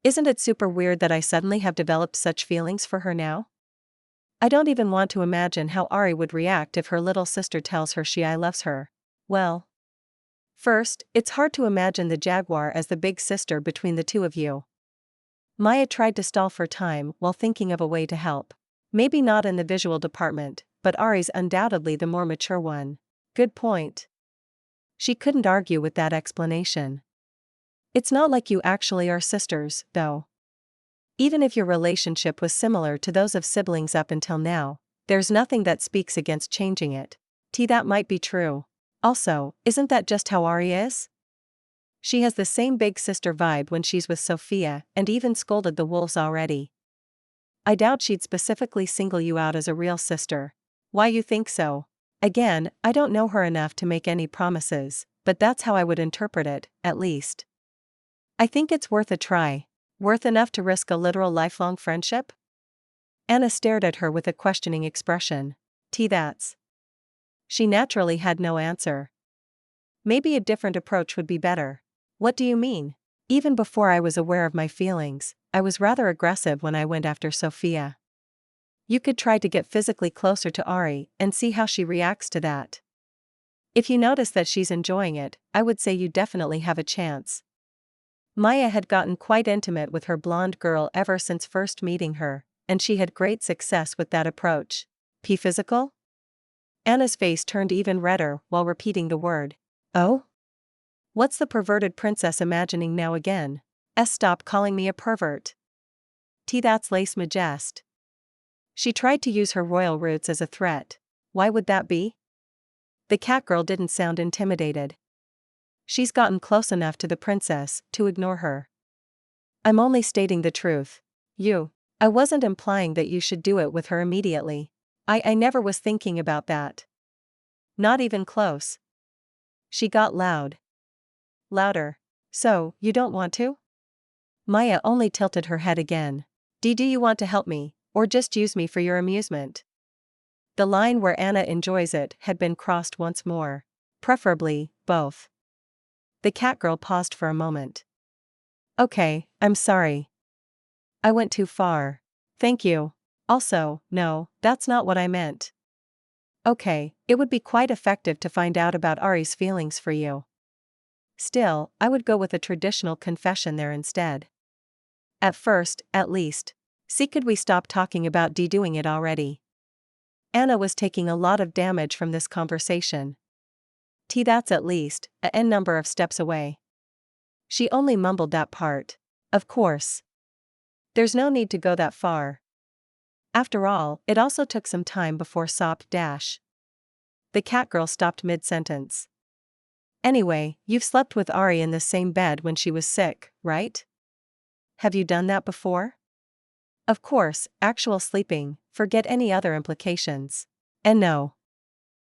Isn't it super weird that I suddenly have developed such feelings for her now? I don't even want to imagine how Ari would react if her little sister tells her I loves her. Well, first, it's hard to imagine the jaguar as the big sister between the two of you. Maya tried to stall for time while thinking of a way to help. Maybe not in the visual department, but Ari's undoubtedly the more mature one. Good point. She couldn't argue with that explanation. It's not like you actually are sisters, though. Even if your relationship was similar to those of siblings up until now, there's nothing that speaks against changing it. That might be true. Also, isn't that just how Ari is? She has the same big sister vibe when she's with Sophia and even scolded the wolves already. I doubt she'd specifically single you out as a real sister. Why you think so? Again, I don't know her enough to make any promises, but that's how I would interpret it, at least. I think it's worth a try. Worth enough to risk a literal lifelong friendship? Anna stared at her with a questioning expression. That's. She naturally had no answer. Maybe a different approach would be better. What do you mean? Even before I was aware of my feelings, I was rather aggressive when I went after Sophia. You could try to get physically closer to Ari and see how she reacts to that. If you notice that she's enjoying it, I would say you definitely have a chance. Maya had gotten quite intimate with her blonde girl ever since first meeting her, and she had great success with that approach. Physical? Anna's face turned even redder while repeating the word. Oh? What's the perverted princess imagining now again? Stop calling me a pervert. That's Lace Majest. She tried to use her royal roots as a threat. Why would that be? The cat girl didn't sound intimidated. She's gotten close enough to the princess to ignore her. I'm only stating the truth. I wasn't implying that you should do it with her immediately. I never was thinking about that. Not even close. She got loud. Louder. So, you don't want to? Maya only tilted her head again. Do you want to help me, or just use me for your amusement? The line where Anna enjoys it had been crossed once more. Preferably, both. The cat girl paused for a moment. Okay, I'm sorry. I went too far. Thank you. Also, no, that's not what I meant. Okay, it would be quite effective to find out about Ari's feelings for you. Still, I would go with a traditional confession there instead. At first, at least. See, could we stop talking about doing it already? Anna was taking a lot of damage from this conversation. That's at least a n number of steps away. She only mumbled that part. Of course. There's no need to go that far. After all, it also took some time before dash. The catgirl stopped mid-sentence. Anyway, you've slept with Ari in the same bed when she was sick, right? Have you done that before? Of course, actual sleeping, forget any other implications. And no.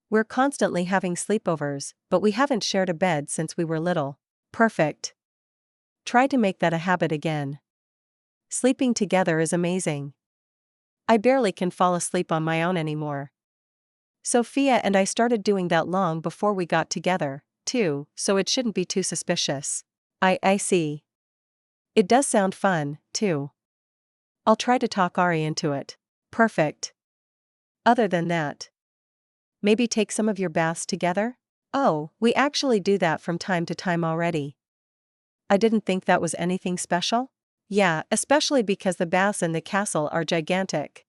We're constantly having sleepovers, but we haven't shared a bed since we were little. Perfect. Try to make that a habit again. Sleeping together is amazing. I barely can fall asleep on my own anymore. Sophia and I started doing that long before we got together, too, so it shouldn't be too suspicious. I see. It does sound fun, too. I'll try to talk Ari into it. Perfect. Other than that, maybe take some of your baths together? Oh, we actually do that from time to time already. I didn't think that was anything special? Yeah, especially because the baths in the castle are gigantic.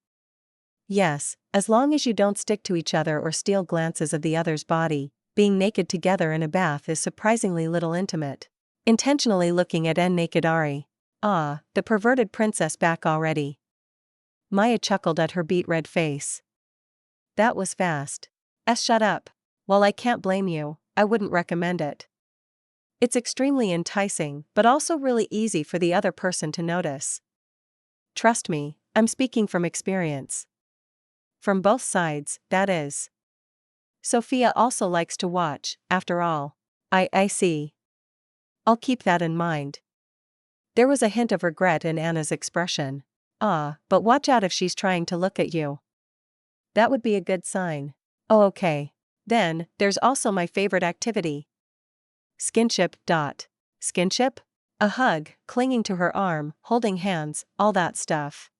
Yes, as long as you don't stick to each other or steal glances of the other's body, being naked together in a bath is surprisingly little intimate. Intentionally looking at naked Ari. Ah, the perverted princess back already. Maya chuckled at her beet red face. That was fast. Shut up. While I can't blame you, I wouldn't recommend it. It's extremely enticing, but also really easy for the other person to notice. Trust me, I'm speaking from experience. From both sides, that is. Sophia also likes to watch, after all. I see. I'll keep that in mind. There was a hint of regret in Anna's expression. Ah, but watch out if she's trying to look at you. That would be a good sign. Oh, okay. Then, there's also my favorite activity. Skinship. Skinship? A hug, clinging to her arm, holding hands, all that stuff.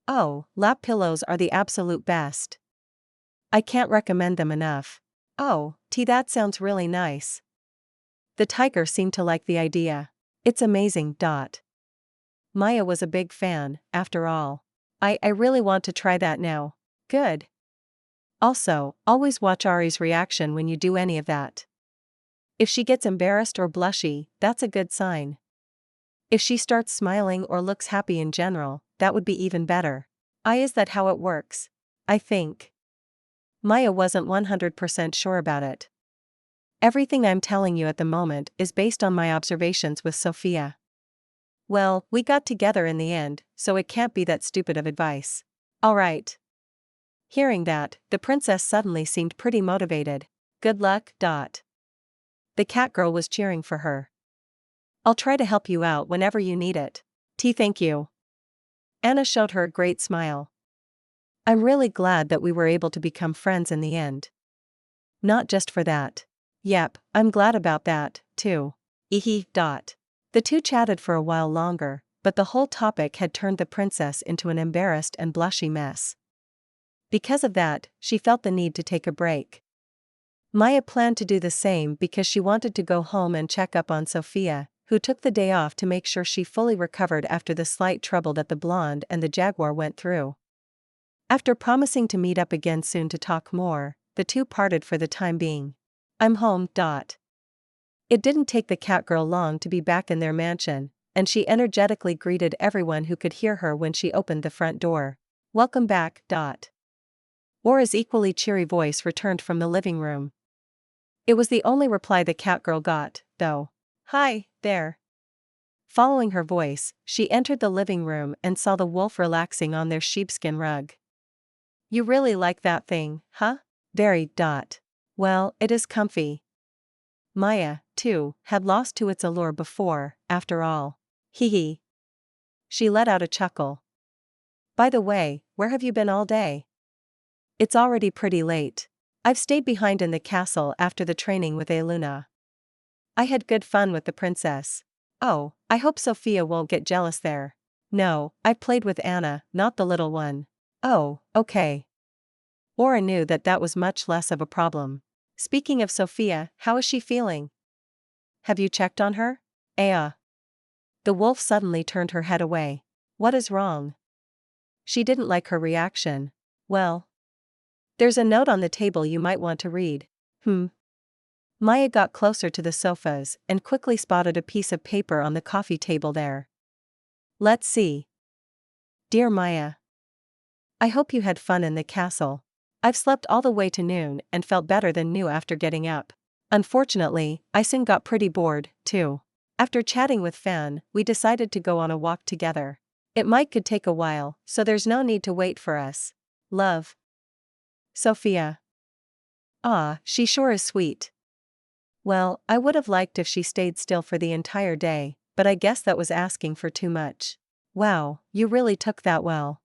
Oh, lap pillows are the absolute best. I can't recommend them enough. Oh, that sounds really nice. The tiger seemed to like the idea. It's amazing. Maya was a big fan, after all. I really want to try that now. Good. Also, always watch Ari's reaction when you do any of that. If she gets embarrassed or blushy, that's a good sign. If she starts smiling or looks happy in general, that would be even better. Is that how it works? I think. Maya wasn't 100% sure about it. Everything I'm telling you at the moment is based on my observations with Sophia. Well, we got together in the end, so it can't be that stupid of advice. Alright. Hearing that, the princess suddenly seemed pretty motivated. Good luck. The catgirl was cheering for her. I'll try to help you out whenever you need it. Thank you. Anna showed her a great smile. I'm really glad that we were able to become friends in the end. Not just for that. Yep, I'm glad about that, too. Ehe. The two chatted for a while longer, but the whole topic had turned the princess into an embarrassed and blushy mess. Because of that, she felt the need to take a break. Maya planned to do the same because she wanted to go home and check up on Sophia, who took the day off to make sure she fully recovered after the slight trouble that the blonde and the jaguar went through. After promising to meet up again soon to talk more, the two parted for the time being. I'm home. It didn't take the catgirl long to be back in their mansion, and she energetically greeted everyone who could hear her when she opened the front door. Welcome back. Aura's equally cheery voice returned from the living room. It was the only reply the catgirl got, though. Hi, there. Following her voice, she entered the living room and saw the wolf relaxing on their sheepskin rug. You really like that thing, huh? Very. Well, it is comfy. Maya, too, had lost to its allure before, after all. Hee hee. She let out a chuckle. By the way, where have you been all day? It's already pretty late. I've stayed behind in the castle after the training with Eluna. I had good fun with the princess. Oh, I hope Sophia won't get jealous there. No, I played with Anna, not the little one. Oh, okay. Aura knew that that was much less of a problem. Speaking of Sophia, how is she feeling? Have you checked on her? Aya. The wolf suddenly turned her head away. What is wrong? She didn't like her reaction. Well, there's a note on the table you might want to read. Maya got closer to the sofas and quickly spotted a piece of paper on the coffee table there. Let's see. Dear Maya, I hope you had fun in the castle. I've slept all the way to noon and felt better than new after getting up. Unfortunately, I soon got pretty bored, too. After chatting with Fan, we decided to go on a walk together. It could take a while, so there's no need to wait for us. Love. Sophia. Ah, she sure is sweet. Well, I would have liked if she stayed still for the entire day, but I guess that was asking for too much. Wow, you really took that well.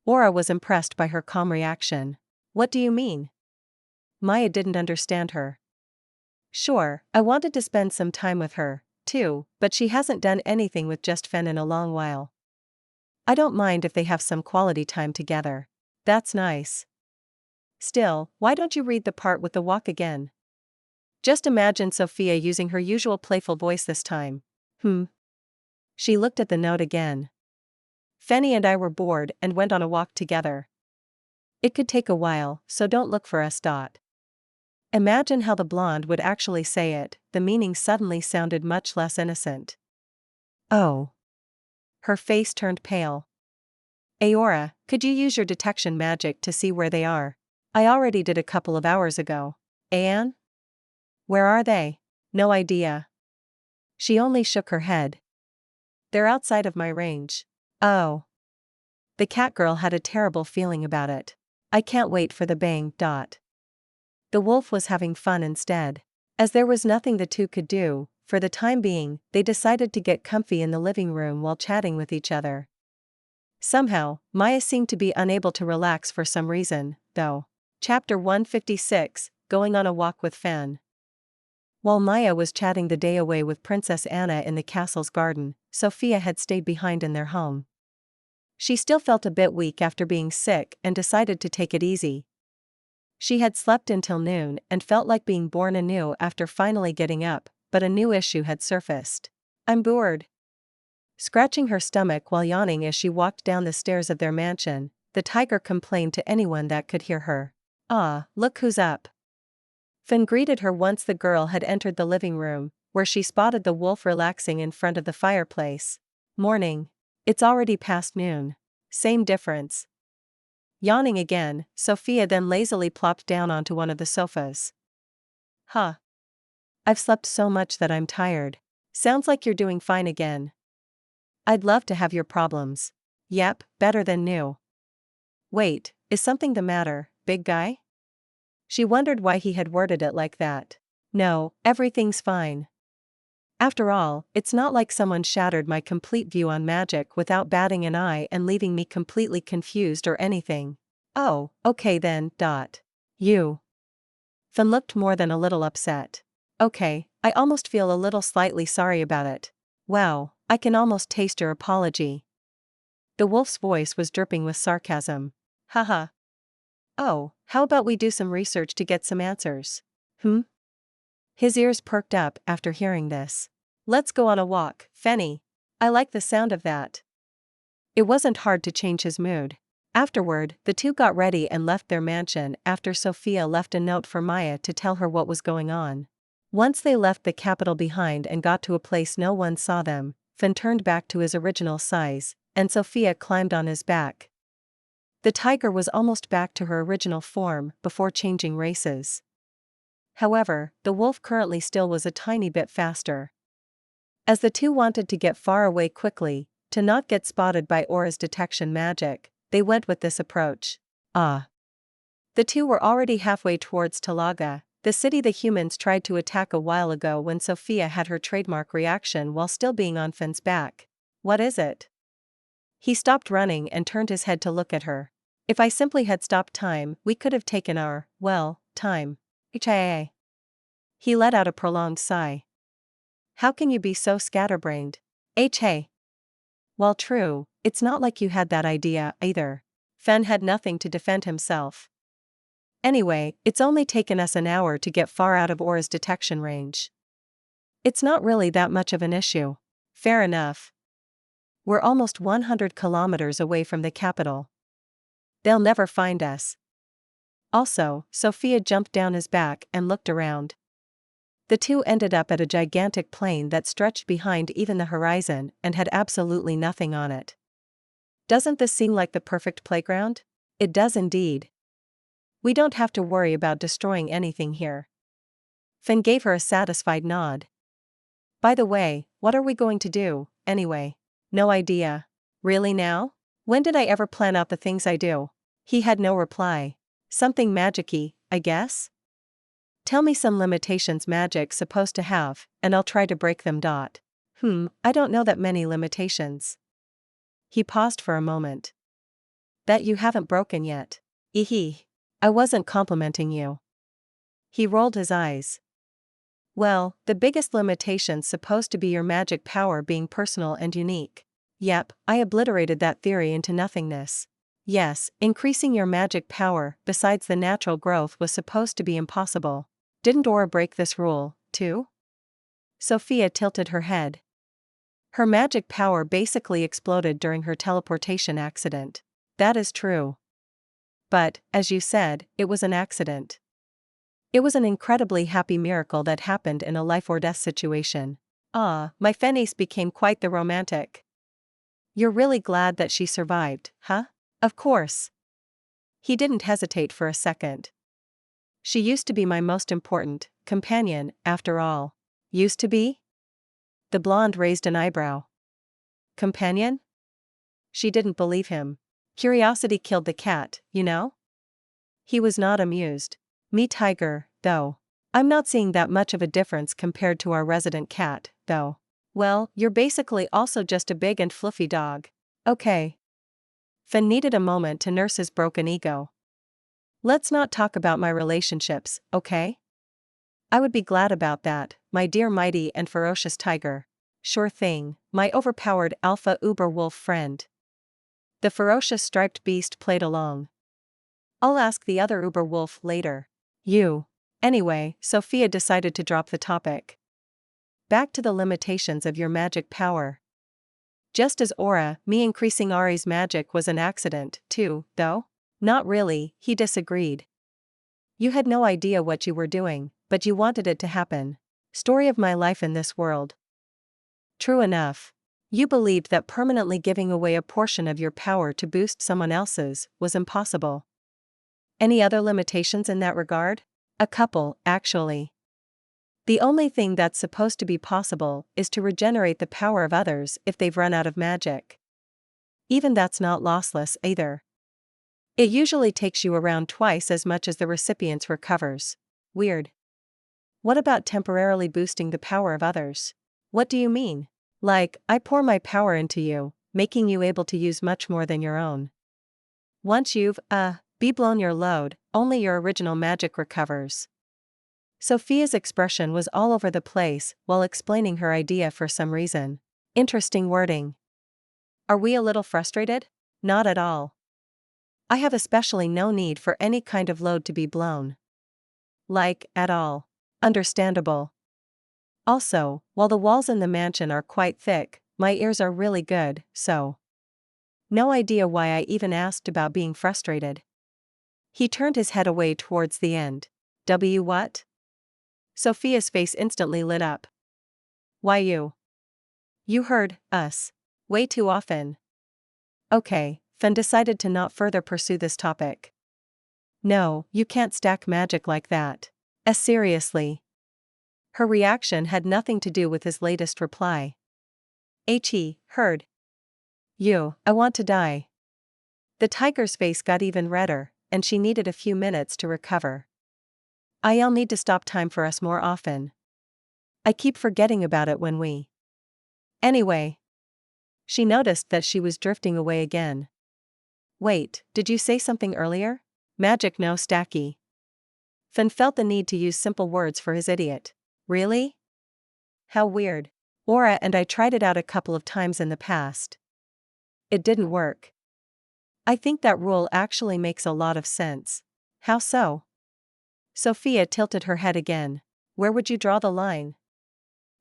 Aura was impressed by her calm reaction. What do you mean? Maya didn't understand her. Sure, I wanted to spend some time with her, too, but she hasn't done anything with just Fen in a long while. I don't mind if they have some quality time together. That's nice. Still, why don't you read the part with the walk again? Just imagine Sophia using her usual playful voice this time. She looked at the note again. Fenny and I were bored and went on a walk together. It could take a while, so don't look for us. Imagine how the blonde would actually say it. The meaning suddenly sounded much less innocent. Oh. Her face turned pale. Aora, could you use your detection magic to see where they are? I already did a couple of hours ago. Anne? Where are they? No idea. She only shook her head. They're outside of my range. Oh. The cat girl had a terrible feeling about it. I can't wait for the bang. The wolf was having fun instead. As there was nothing the two could do, for the time being, they decided to get comfy in the living room while chatting with each other. Somehow, Maya seemed to be unable to relax for some reason, though. Chapter 156, Going on a Walk with Fan. While Maya was chatting the day away with Princess Anna in the castle's garden, Sophia had stayed behind in their home. She still felt a bit weak after being sick and decided to take it easy. She had slept until noon and felt like being born anew after finally getting up, but a new issue had surfaced. I'm bored. Scratching her stomach while yawning as she walked down the stairs of their mansion, the tiger complained to anyone that could hear her. Ah, look who's up. Finn greeted her once the girl had entered the living room, where she spotted the wolf relaxing in front of the fireplace. Morning. It's already past noon. Same difference. Yawning again, Sophia then lazily plopped down onto one of the sofas. Huh. I've slept so much that I'm tired. Sounds like you're doing fine again. I'd love to have your problems. Yep, better than new. Wait, is something the matter, big guy? She wondered why he had worded it like that. No, everything's fine. After all, it's not like someone shattered my complete view on magic without batting an eye and leaving me completely confused or anything. Oh, okay then. You. Finn looked more than a little upset. Okay, I almost feel a little slightly sorry about it. Wow, I can almost taste your apology. The wolf's voice was dripping with sarcasm. Haha. Oh, how about we do some research to get some answers? His ears perked up after hearing this. Let's go on a walk, Fenny. I like the sound of that. It wasn't hard to change his mood. Afterward, the two got ready and left their mansion after Sophia left a note for Maya to tell her what was going on. Once they left the capital behind and got to a place no one saw them, Finn turned back to his original size, and Sophia climbed on his back. The tiger was almost back to her original form before changing races. However, the wolf currently still was a tiny bit faster. As the two wanted to get far away quickly, to not get spotted by Aura's detection magic, they went with this approach. The two were already halfway towards Talaga, the city the humans tried to attack a while ago when Sophia had her trademark reaction while still being on Finn's back. What is it? He stopped running and turned his head to look at her. If I simply had stopped time, we could have taken our, time. HIA. He let out a prolonged sigh. How can you be so scatterbrained? Hey. While true, it's not like you had that idea either. Fen had nothing to defend himself. Anyway, it's only taken us an hour to get far out of Aura's detection range. It's not really that much of an issue. Fair enough. We're almost 100 kilometers away from the capital. They'll never find us. Also, Sophia jumped down his back and looked around. The two ended up at a gigantic plain that stretched behind even the horizon and had absolutely nothing on it. Doesn't this seem like the perfect playground? It does indeed. We don't have to worry about destroying anything here. Finn gave her a satisfied nod. By the way, what are we going to do, anyway? No idea. Really now? When did I ever plan out the things I do? He had no reply. Something magic-y, I guess? Tell me some limitations magic's supposed to have, and I'll try to break them. I don't know that many limitations. He paused for a moment. That you haven't broken yet. I wasn't complimenting you. He rolled his eyes. Well, the biggest limitation's supposed to be your magic power being personal and unique. Yep, I obliterated that theory into nothingness. Yes, increasing your magic power besides the natural growth was supposed to be impossible. Didn't Aura break this rule, too? Sophia tilted her head. Her magic power basically exploded during her teleportation accident. That is true. But, as you said, it was an accident. It was an incredibly happy miracle that happened in a life-or-death situation. Ah, my Fenice became quite the romantic. You're really glad that she survived, huh? Of course. He didn't hesitate for a second. She used to be my most important companion, after all. Used to be? The blonde raised an eyebrow. Companion? She didn't believe him. Curiosity killed the cat, you know? He was not amused. Me tiger, though. I'm not seeing that much of a difference compared to our resident cat, though. Well, you're basically also just a big and fluffy dog. Okay. Finn needed a moment to nurse his broken ego. Let's not talk about my relationships, okay? I would be glad about that, my dear mighty and ferocious tiger. Sure thing, my overpowered alpha uber wolf friend. The ferocious striped beast played along. I'll ask the other uber wolf later. You. Anyway, Sophia decided to drop the topic. Back to the limitations of your magic power. Just as Aura, me increasing Ari's magic was an accident, too, though? Not really, he disagreed. You had no idea what you were doing, but you wanted it to happen. Story of my life in this world. True enough. You believed that permanently giving away a portion of your power to boost someone else's was impossible. Any other limitations in that regard? A couple, actually. The only thing that's supposed to be possible is to regenerate the power of others if they've run out of magic. Even that's not lossless either. It usually takes you around twice as much as the recipient's recovers. Weird. What about temporarily boosting the power of others? What do you mean? Like, I pour my power into you, making you able to use much more than your own. Once you've, be blown your load, only your original magic recovers. Sophia's expression was all over the place while explaining her idea for some reason. Interesting wording. Are we a little frustrated? Not at all. I have especially no need for any kind of load to be blown. Like, at all. Understandable. Also, while the walls in the mansion are quite thick, my ears are really good, so. No idea why I even asked about being frustrated. He turned his head away towards the end. What? Sophia's face instantly lit up. Why you? You heard, us. Way too often. Okay, Fen decided to not further pursue this topic. No, you can't stack magic like that. Seriously. Her reaction had nothing to do with his latest reply. Heard. I want to die. The tiger's face got even redder, and she needed a few minutes to recover. I'll need to stop time for us more often. I keep forgetting about it when we. Anyway. She noticed that she was drifting away again. Wait, did you say something earlier? Magic no stacky. Fen felt the need to use simple words for his idiot. Really? How weird. Aura and I tried it out a couple of times in the past. It didn't work. I think that rule actually makes a lot of sense. How so? Sophia tilted her head again. Where would you draw the line?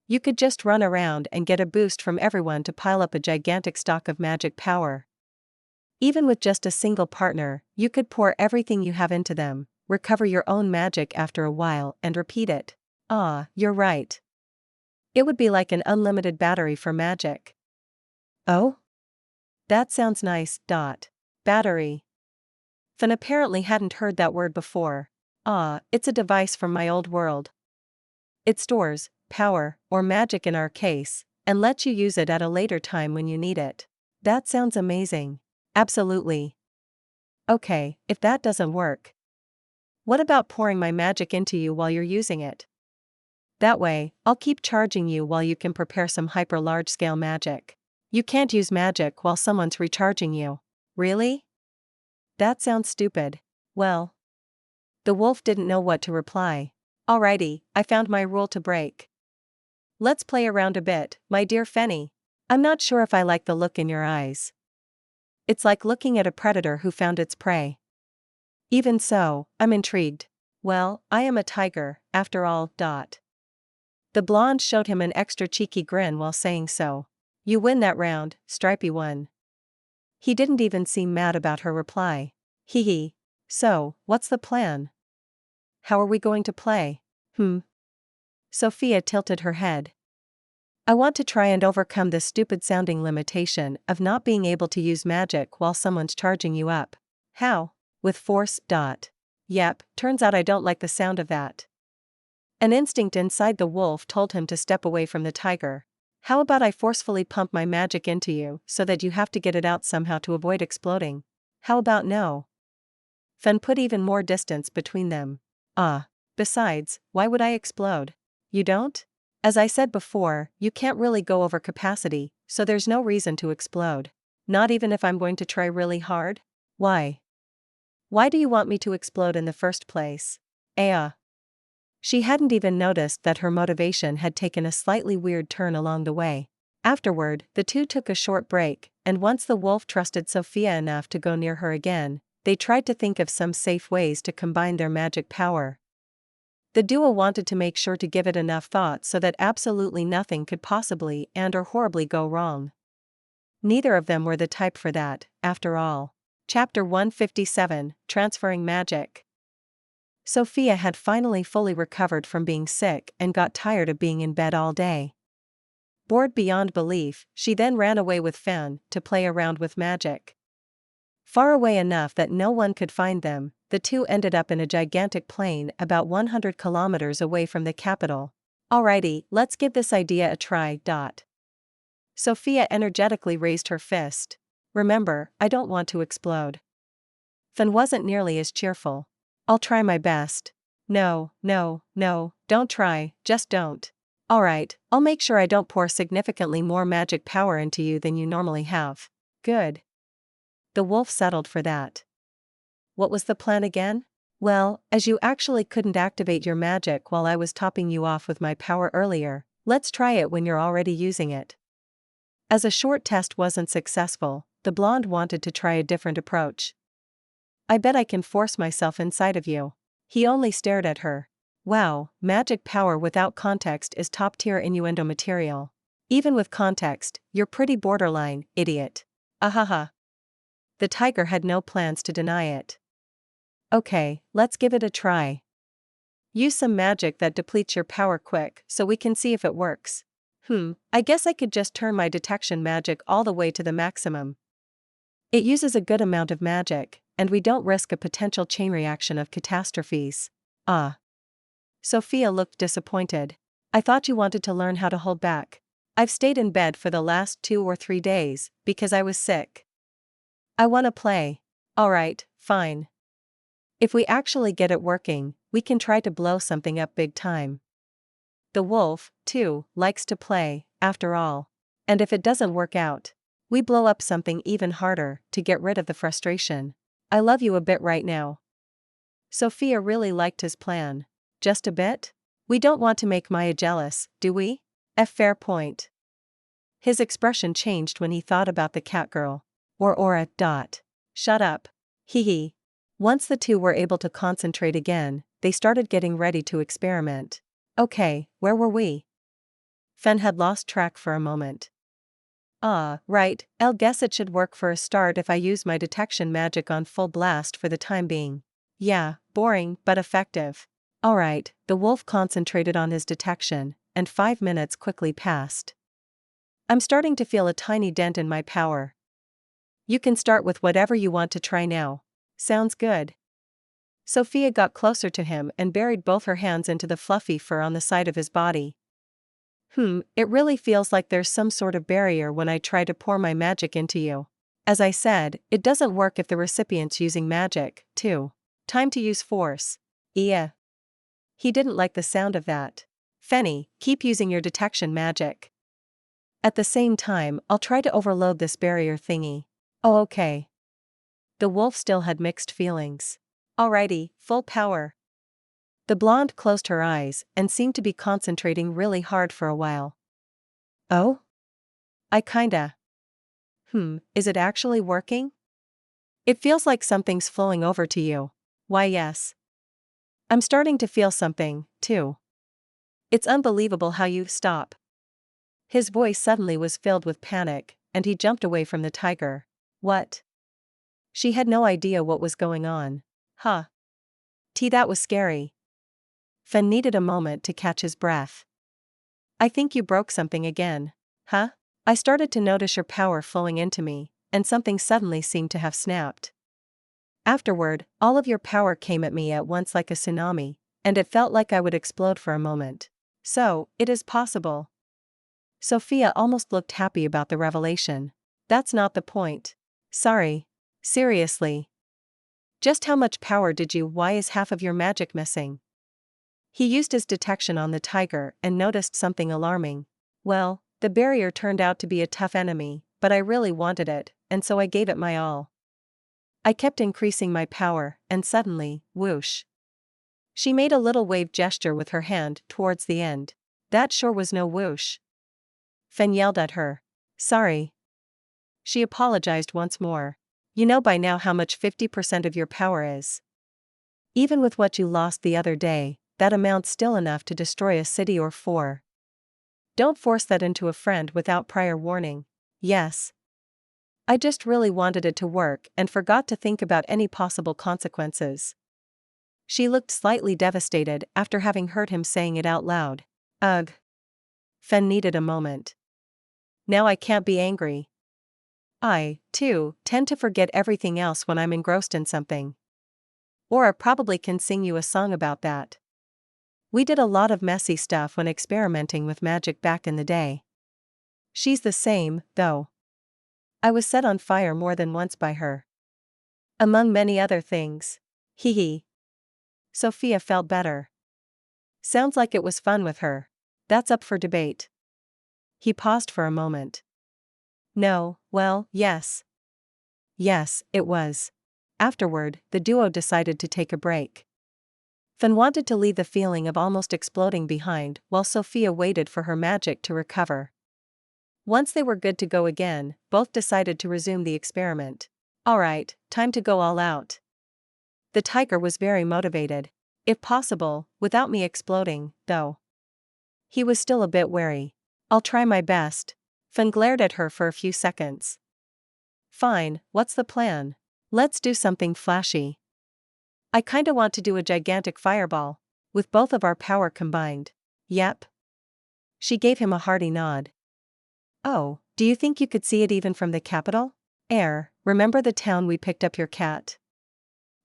You could just run around and get a boost from everyone to pile up a gigantic stock of magic power. Even with just a single partner, you could pour everything you have into them, recover your own magic after a while and repeat it. Ah, you're right. It would be like an unlimited battery for magic. Oh? That sounds nice. Battery. Finn apparently hadn't heard that word before. Ah, it's a device from my old world. It stores power, or magic in our case, and lets you use it at a later time when you need it. That sounds amazing. Absolutely. Okay, if that doesn't work, what about pouring my magic into you while you're using it? That way, I'll keep charging you while you can prepare some hyper large-scale magic. You can't use magic while someone's recharging you. Really? That sounds stupid. Well. The wolf didn't know what to reply. Alrighty, I found my rule to break. Let's play around a bit, my dear Fenny. I'm not sure if I like the look in your eyes. It's like looking at a predator who found its prey. Even so, I'm intrigued. Well, I am a tiger, after all. The blonde showed him an extra cheeky grin while saying so. You win that round, Stripey one. He didn't even seem mad about her reply. Hee hee. So, what's the plan? How are we going to play? Sophia tilted her head. I want to try and overcome this stupid-sounding limitation of not being able to use magic while someone's charging you up. How? With force. Yep, turns out I don't like the sound of that. An instinct inside the wolf told him to step away from the tiger. How about I forcefully pump my magic into you so that you have to get it out somehow to avoid exploding? How about no? Fen put even more distance between them. Besides, why would I explode? You don't? As I said before, you can't really go over capacity, so there's no reason to explode. Not even if I'm going to try really hard? Why? Why do you want me to explode in the first place? She hadn't even noticed that her motivation had taken a slightly weird turn along the way. Afterward, the two took a short break, and once the wolf trusted Sophia enough to go near her again, they tried to think of some safe ways to combine their magic power. The duo wanted to make sure to give it enough thought so that absolutely nothing could possibly and or horribly go wrong. Neither of them were the type for that, after all. Chapter 157, Transferring Magic. Sophia had finally fully recovered from being sick and got tired of being in bed all day. Bored beyond belief, she then ran away with Fan to play around with magic. Far away enough that no one could find them, the two ended up in a gigantic plain about 100 kilometers away from the capital. Alrighty, let's give this idea a try. Sophia energetically raised her fist. Remember, I don't want to explode. Fan wasn't nearly as cheerful. I'll try my best. No, don't try, just don't. Alright, I'll make sure I don't pour significantly more magic power into you than you normally have. Good. The wolf settled for that. What was the plan again? Well, as you actually couldn't activate your magic while I was topping you off with my power earlier, let's try it when you're already using it. As a short test wasn't successful, the blonde wanted to try a different approach. I bet I can force myself inside of you. He only stared at her. Wow, magic power without context is top-tier innuendo material. Even with context, you're pretty borderline, idiot. Ahaha. The tiger had no plans to deny it. Okay, let's give it a try. Use some magic that depletes your power quick so we can see if it works. I guess I could just turn my detection magic all the way to the maximum. It uses a good amount of magic, and we don't risk a potential chain reaction of catastrophes. Sophia looked disappointed. I thought you wanted to learn how to hold back. I've stayed in bed for the last 2 or 3 days, because I was sick. I wanna play. Alright, fine. If we actually get it working, we can try to blow something up big time. The wolf, too, likes to play, after all. And if it doesn't work out, we blow up something even harder, to get rid of the frustration. I love you a bit right now. Sophia really liked his plan. Just a bit? We don't want to make Maya jealous, do we? A fair point. His expression changed when he thought about the cat girl. Or Aura. Shut up. Hee hee. Once the two were able to concentrate again, they started getting ready to experiment. Okay, where were we? Fen had lost track for a moment. Right, I'll guess it should work for a start if I use my detection magic on full blast for the time being. Yeah, boring, but effective. Alright, the wolf concentrated on his detection, and 5 minutes quickly passed. I'm starting to feel a tiny dent in my power. You can start with whatever you want to try now. Sounds good. Sophia got closer to him and buried both her hands into the fluffy fur on the side of his body. It really feels like there's some sort of barrier when I try to pour my magic into you. As I said, it doesn't work if the recipient's using magic, too. Time to use force. Yeah. He didn't like the sound of that. Fenny, keep using your detection magic. At the same time, I'll try to overload this barrier thingy. Oh, okay. The wolf still had mixed feelings. Alrighty, full power. The blonde closed her eyes and seemed to be concentrating really hard for a while. Oh? I kinda. Is it actually working? It feels like something's flowing over to you. Why, yes. I'm starting to feel something, too. It's unbelievable how you stop. His voice suddenly was filled with panic, and he jumped away from the tiger. What? She had no idea what was going on. Huh. That was scary. Fen needed a moment to catch his breath. I think you broke something again. Huh? I started to notice your power flowing into me, and something suddenly seemed to have snapped. Afterward, all of your power came at me at once like a tsunami, and it felt like I would explode for a moment. So, it is possible. Sophia almost looked happy about the revelation. That's not the point. Sorry. Seriously. Just how much power did you? Why is half of your magic missing? He used his detection on the tiger and noticed something alarming. Well, the barrier turned out to be a tough enemy, but I really wanted it, and so I gave it my all. I kept increasing my power, and suddenly, whoosh. She made a little wave gesture with her hand towards the end. That sure was no whoosh. Fen yelled at her. Sorry. She apologized once more. You know by now how much 50% of your power is. Even with what you lost the other day, that amount's still enough to destroy a city or 4. Don't force that into a friend without prior warning. Yes. I just really wanted it to work and forgot to think about any possible consequences. She looked slightly devastated after having heard him saying it out loud. Ugh. Fen needed a moment. Now I can't be angry. I, too, tend to forget everything else when I'm engrossed in something. Aura probably can sing you a song about that. We did a lot of messy stuff when experimenting with magic back in the day. She's the same, though. I was set on fire more than once by her. Among many other things. Hee hee. Sophia felt better. Sounds like it was fun with her. That's up for debate. He paused for a moment. No, well, yes. Yes, it was. Afterward, the duo decided to take a break. Fen wanted to leave the feeling of almost exploding behind while Sophia waited for her magic to recover. Once they were good to go again, both decided to resume the experiment. Alright, time to go all out. The tiger was very motivated. If possible, without me exploding, though. He was still a bit wary. I'll try my best. Fen glared at her for a few seconds. Fine, what's the plan? Let's do something flashy. I kinda want to do a gigantic fireball, with both of our power combined. Yep. She gave him a hearty nod. Oh, do you think you could see it even from the capital? Remember the town we picked up your cat?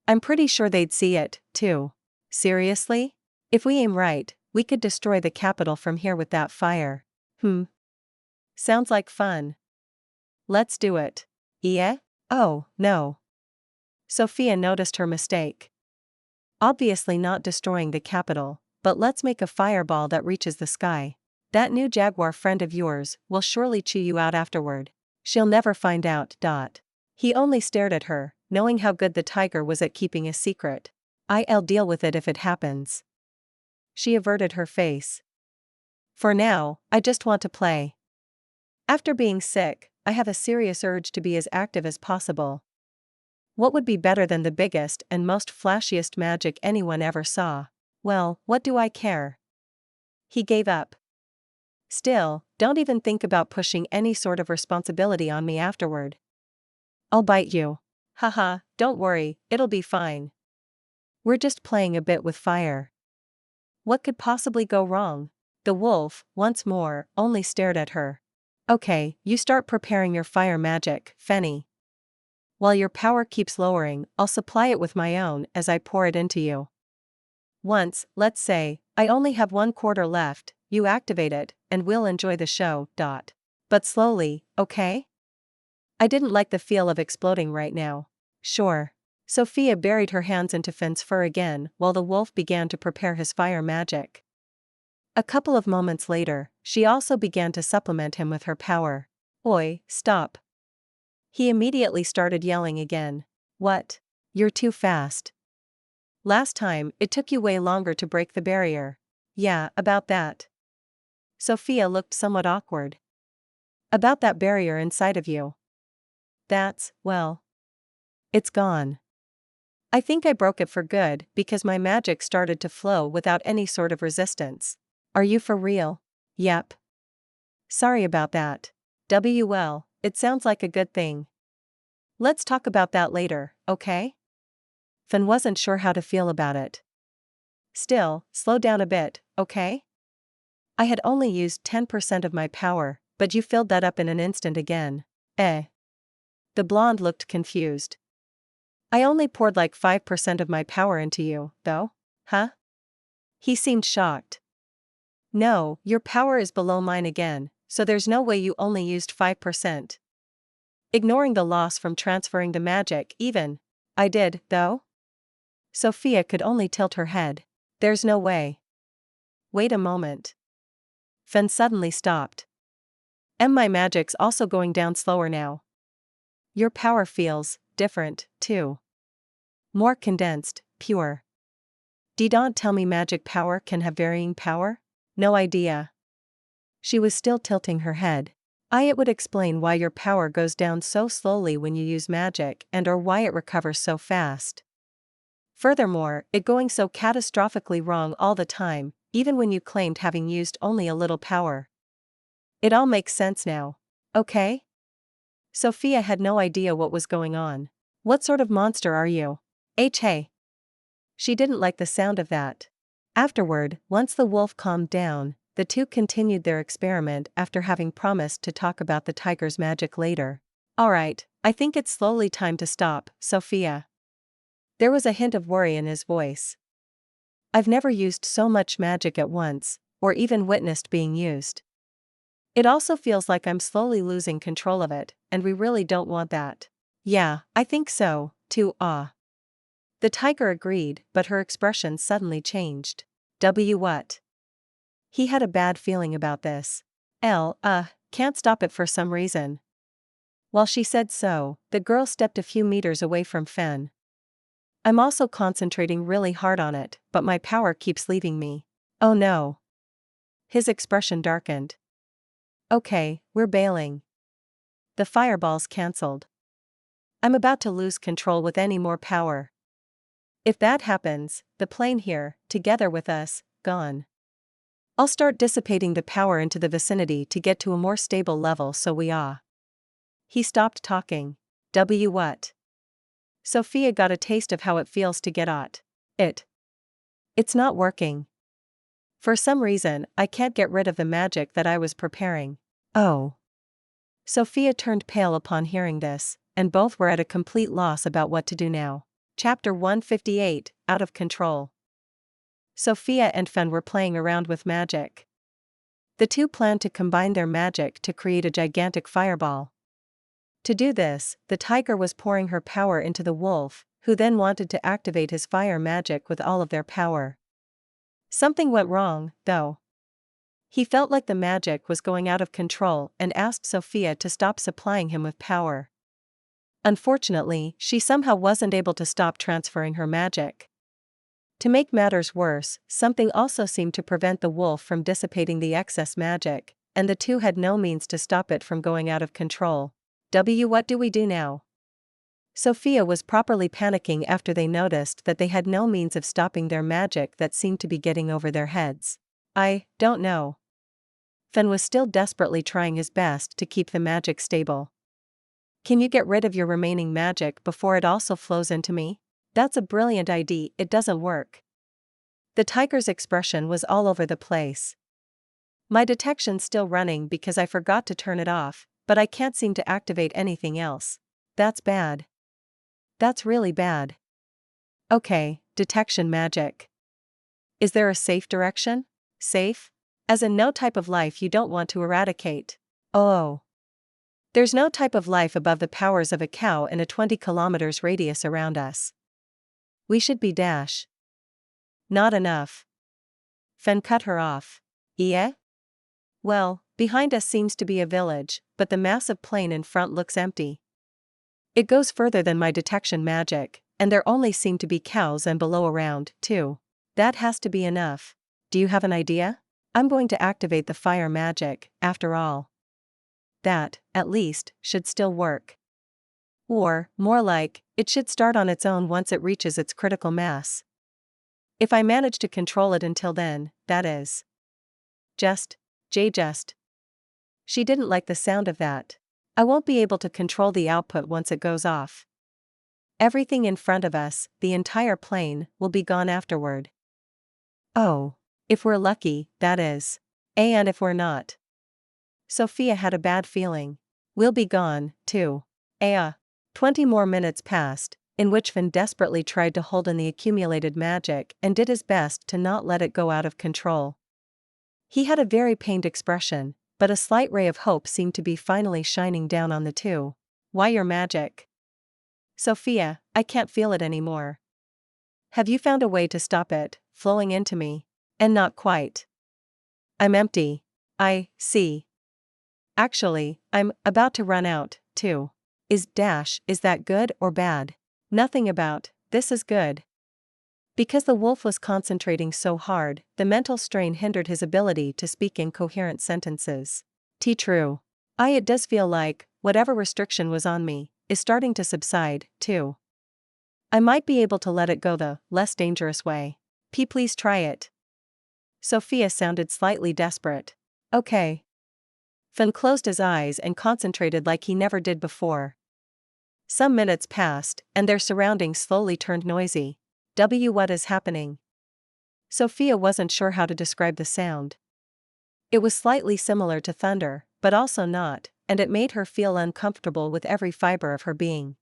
I'm pretty sure they'd see it, too. Seriously? If we aim right, we could destroy the capital from here with that fire. Sounds like fun. Let's do it. Yeah? Oh, no. Sophia noticed her mistake. Obviously not destroying the capital, but let's make a fireball that reaches the sky. That new jaguar friend of yours will surely chew you out afterward. She'll never find out. He only stared at her, knowing how good the tiger was at keeping a secret. I'll deal with it if it happens. She averted her face. For now, I just want to play. After being sick, I have a serious urge to be as active as possible. What would be better than the biggest and most flashiest magic anyone ever saw? Well, what do I care? He gave up. Still, don't even think about pushing any sort of responsibility on me afterward. I'll bite you. Haha, don't worry, it'll be fine. We're just playing a bit with fire. What could possibly go wrong? The wolf, once more, only stared at her. Okay, you start preparing your fire magic, Fenny. While your power keeps lowering, I'll supply it with my own as I pour it into you. Once, let's say, I only have 1/4 left, you activate it, and we'll enjoy the show. But slowly, okay? I didn't like the feel of exploding right now. Sure. Sophia buried her hands into Fenn's fur again while the wolf began to prepare his fire magic. A couple of moments later, she also began to supplement him with her power. Oi, stop. He immediately started yelling again. What? You're too fast. Last time, it took you way longer to break the barrier. Yeah, about that. Sophia looked somewhat awkward. About that barrier inside of you. That's, well. It's gone. I think I broke it for good because my magic started to flow without any sort of resistance. Are you for real? Yep. Sorry about that. Well, it sounds like a good thing. Let's talk about that later, okay? Finn wasn't sure how to feel about it. Still, slow down a bit, okay? I had only used 10% of my power, but you filled that up in an instant again. Eh? The blonde looked confused. I only poured like 5% of my power into you, though. Huh? He seemed shocked. No, your power is below mine again, so there's no way you only used 5%. Ignoring the loss from transferring the magic even. I did, though? Sophia could only tilt her head. There's no way. Wait a moment. Fen suddenly stopped. My magic's also going down slower now. Your power feels different, too. More condensed, pure. Don't tell me magic power can have varying power? No idea. She was still tilting her head. It would explain why your power goes down so slowly when you use magic and/or why it recovers so fast. Furthermore, it going so catastrophically wrong all the time, even when you claimed having used only a little power. It all makes sense now. Okay? Sophia had no idea what was going on. What sort of monster are you? Hey. She didn't like the sound of that. Afterward, once the wolf calmed down, the two continued their experiment after having promised to talk about the tiger's magic later. Alright, I think it's slowly time to stop, Sophia. There was a hint of worry in his voice. I've never used so much magic at once, or even witnessed being used. It also feels like I'm slowly losing control of it, and we really don't want that. Yeah, I think so, too. The tiger agreed, but her expression suddenly changed. What? He had a bad feeling about this. Can't stop it for some reason. While she said so, the girl stepped a few meters away from Fen. I'm also concentrating really hard on it, but my power keeps leaving me. Oh no. His expression darkened. Okay, we're bailing. The fireball's cancelled. I'm about to lose control with any more power. If that happens, the plane here, together with us, gone. I'll start dissipating the power into the vicinity to get to a more stable level so we He stopped talking. What? Sophia got a taste of how it feels to get It's not working. For some reason, I can't get rid of the magic that I was preparing. Oh. Sophia turned pale upon hearing this, and both were at a complete loss about what to do now. Chapter 158, Out of Control. Sophia and Fen were playing around with magic. The two planned to combine their magic to create a gigantic fireball. To do this, the tiger was pouring her power into the wolf, who then wanted to activate his fire magic with all of their power. Something went wrong, though. He felt like the magic was going out of control and asked Sophia to stop supplying him with power. Unfortunately, she somehow wasn't able to stop transferring her magic. To make matters worse, something also seemed to prevent the wolf from dissipating the excess magic, and the two had no means to stop it from going out of control. What do we do now? Sophia was properly panicking after they noticed that they had no means of stopping their magic that seemed to be getting over their heads. I don't know. Fen was still desperately trying his best to keep the magic stable. Can you get rid of your remaining magic before it also flows into me? That's a brilliant idea, it doesn't work. The tiger's expression was all over the place. My detection's still running because I forgot to turn it off, but I can't seem to activate anything else. That's bad. That's really bad. Okay, detection magic. Is there a safe direction? Safe? As in no type of life you don't want to eradicate. Oh. There's no type of life above the powers of a cow in a 20 kilometers radius around us. We should be dash. Not enough. Fen cut her off. Yeah? Well, behind us seems to be a village, but the massive plain in front looks empty. It goes further than my detection magic, and there only seem to be cows and below around, too. That has to be enough. Do you have an idea? I'm going to activate the fire magic, after all. That, at least, should still work. Or, more like, it should start on its own once it reaches its critical mass. If I manage to control it until then, that is. Just. She didn't like the sound of that. I won't be able to control the output once it goes off. Everything in front of us, the entire plane, will be gone afterward. Oh. If we're lucky, that is. And if we're not. Sophia had a bad feeling. We'll be gone, too. 20 more minutes passed, in which Finn desperately tried to hold in the accumulated magic and did his best to not let it go out of control. He had a very pained expression, but a slight ray of hope seemed to be finally shining down on the two. Why your magic? Sophia, I can't feel it anymore. Have you found a way to stop it flowing into me? And not quite. I'm empty. I see. Actually, I'm about to run out, too. Is that good or bad? Nothing about, this is good. Because the wolf was concentrating so hard, the mental strain hindered his ability to speak in coherent sentences. True. It does feel like, whatever restriction was on me, is starting to subside, too. I might be able to let it go the less dangerous way. Please try it. Sophia sounded slightly desperate. Okay. Finn closed his eyes and concentrated like he never did before. Some minutes passed, and their surroundings slowly turned noisy. What is happening? Sophia wasn't sure how to describe the sound. It was slightly similar to thunder, but also not, and it made her feel uncomfortable with every fiber of her being.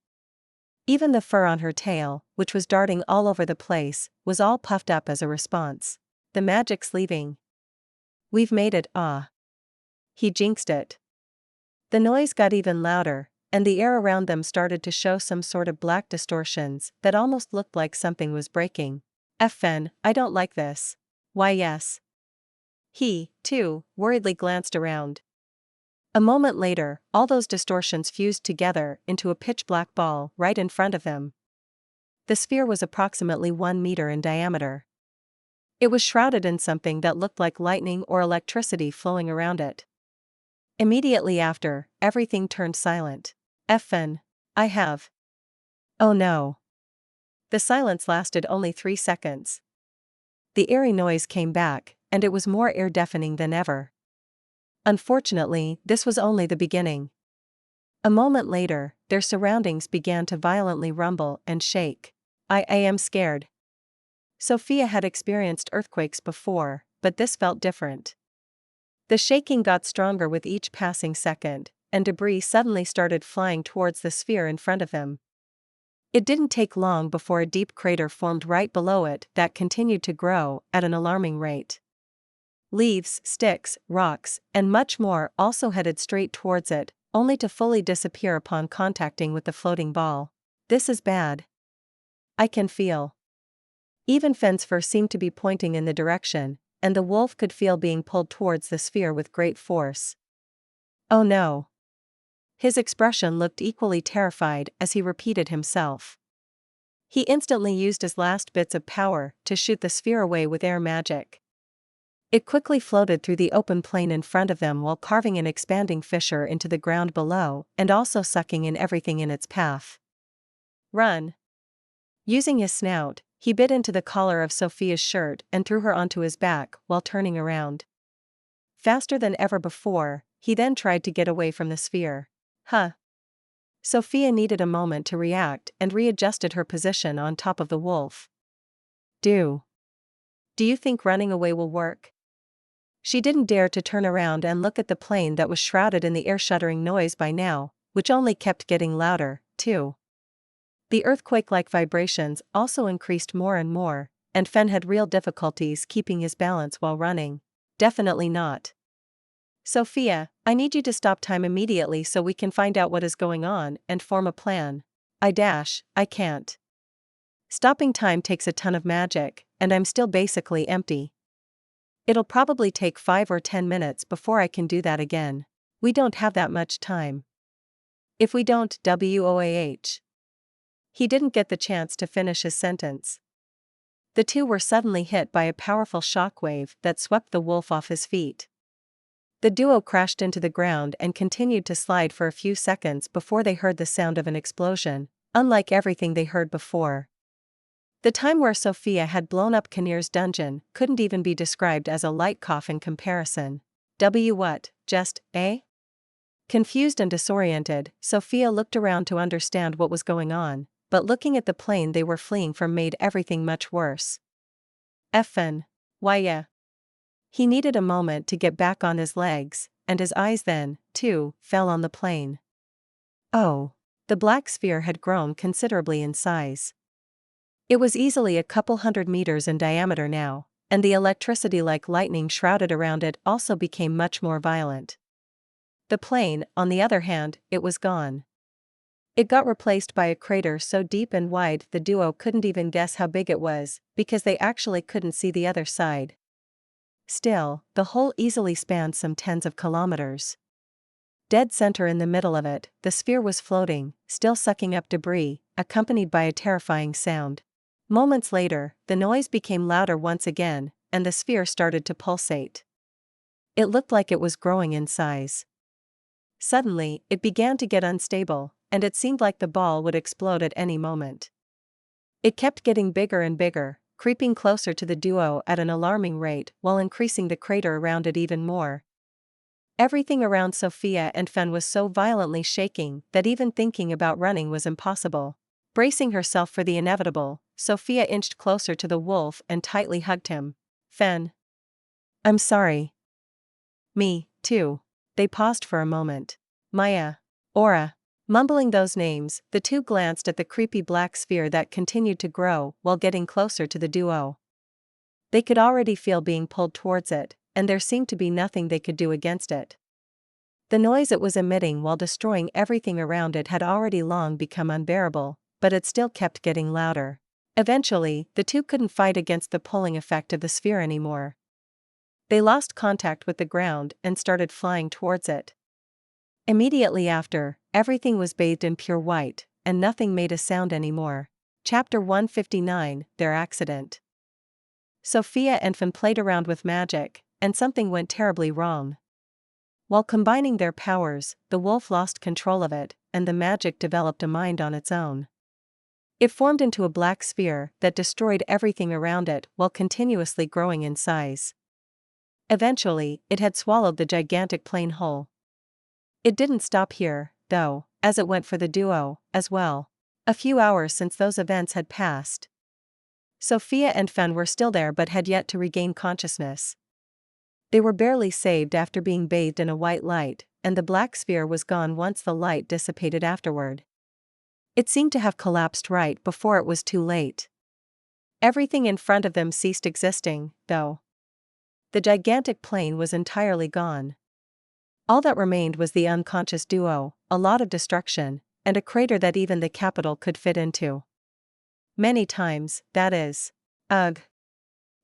Even the fur on her tail, which was darting all over the place, was all puffed up as a response. The magic's leaving. We've made it, He jinxed it. The noise got even louder, and the air around them started to show some sort of black distortions that almost looked like something was breaking. Fen, I don't like this. Why yes. He, too, worriedly glanced around. A moment later, all those distortions fused together into a pitch-black ball right in front of him. The sphere was approximately 1 meter in diameter. It was shrouded in something that looked like lightning or electricity flowing around it. Immediately after, everything turned silent. Fen, I have. Oh no. The silence lasted only 3 seconds. The eerie noise came back, and it was more ear-deafening than ever. Unfortunately, this was only the beginning. A moment later, their surroundings began to violently rumble and shake. I am scared. Sophia had experienced earthquakes before, but this felt different. The shaking got stronger with each passing second, and debris suddenly started flying towards the sphere in front of them. It didn't take long before a deep crater formed right below it that continued to grow at an alarming rate. Leaves, sticks, rocks, and much more also headed straight towards it, only to fully disappear upon contacting with the floating ball. This is bad. I can feel. Even Fen's fur seemed to be pointing in the direction, and the wolf could feel being pulled towards the sphere with great force. Oh no. His expression looked equally terrified as he repeated himself. He instantly used his last bits of power to shoot the sphere away with air magic. It quickly floated through the open plain in front of them while carving an expanding fissure into the ground below and also sucking in everything in its path. Run! Using his snout, he bit into the collar of Sophia's shirt and threw her onto his back while turning around. Faster than ever before, he then tried to get away from the sphere. Huh! Sophia needed a moment to react and readjusted her position on top of the wolf. Do you think running away will work? She didn't dare to turn around and look at the plane that was shrouded in the ear-shuddering noise by now, which only kept getting louder, too. The earthquake-like vibrations also increased more and more, and Fen had real difficulties keeping his balance while running. Definitely not. Sophia, I need you to stop time immediately so we can find out what is going on and form a plan. I can't. Stopping time takes a ton of magic, and I'm still basically empty. It'll probably take 5 or 10 minutes before I can do that again. We don't have that much time. If we don't, WOAH. He didn't get the chance to finish his sentence. The two were suddenly hit by a powerful shockwave that swept the wolf off his feet. The duo crashed into the ground and continued to slide for a few seconds before they heard the sound of an explosion, unlike everything they heard before. The time where Sophia had blown up Kinnear's dungeon couldn't even be described as a light cough in comparison. What, just, eh? Confused and disoriented, Sophia looked around to understand what was going on, but looking at the plane they were fleeing from made everything much worse. Effin. Why yeah. He needed a moment to get back on his legs, and his eyes then, too, fell on the plane. Oh. The black sphere had grown considerably in size. It was easily a couple 100 meters in diameter now, and the electricity like lightning shrouded around it also became much more violent. The plane, on the other hand, it was gone. It got replaced by a crater so deep and wide the duo couldn't even guess how big it was, because they actually couldn't see the other side. Still, the hole easily spanned some tens of kilometers. Dead center in the middle of it, the sphere was floating, still sucking up debris, accompanied by a terrifying sound. Moments later, the noise became louder once again, and the sphere started to pulsate. It looked like it was growing in size. Suddenly, it began to get unstable, and it seemed like the ball would explode at any moment. It kept getting bigger and bigger, creeping closer to the duo at an alarming rate while increasing the crater around it even more. Everything around Sophia and Fen was so violently shaking that even thinking about running was impossible. Bracing herself for the inevitable, Sophia inched closer to the wolf and tightly hugged him. Fen. I'm sorry. Me, too. They paused for a moment. Maya. Aura. Mumbling those names, the two glanced at the creepy black sphere that continued to grow while getting closer to the duo. They could already feel being pulled towards it, and there seemed to be nothing they could do against it. The noise it was emitting while destroying everything around it had already long become unbearable, but it still kept getting louder. Eventually, the two couldn't fight against the pulling effect of the sphere anymore. They lost contact with the ground and started flying towards it. Immediately after, everything was bathed in pure white, and nothing made a sound anymore. Chapter 159, Their Accident. Sophia and Fen played around with magic, and something went terribly wrong. While combining their powers, the wolf lost control of it, and the magic developed a mind on its own. It formed into a black sphere that destroyed everything around it while continuously growing in size. Eventually, it had swallowed the gigantic plane whole. It didn't stop here, though, as it went for the duo, as well. A few hours since those events had passed. Sophia and Fen were still there but had yet to regain consciousness. They were barely saved after being bathed in a white light, and the black sphere was gone once the light dissipated afterward. It seemed to have collapsed right before it was too late. Everything in front of them ceased existing, though. The gigantic plane was entirely gone. All that remained was the unconscious duo, a lot of destruction, and a crater that even the capital could fit into. Many times, that is. Ugh.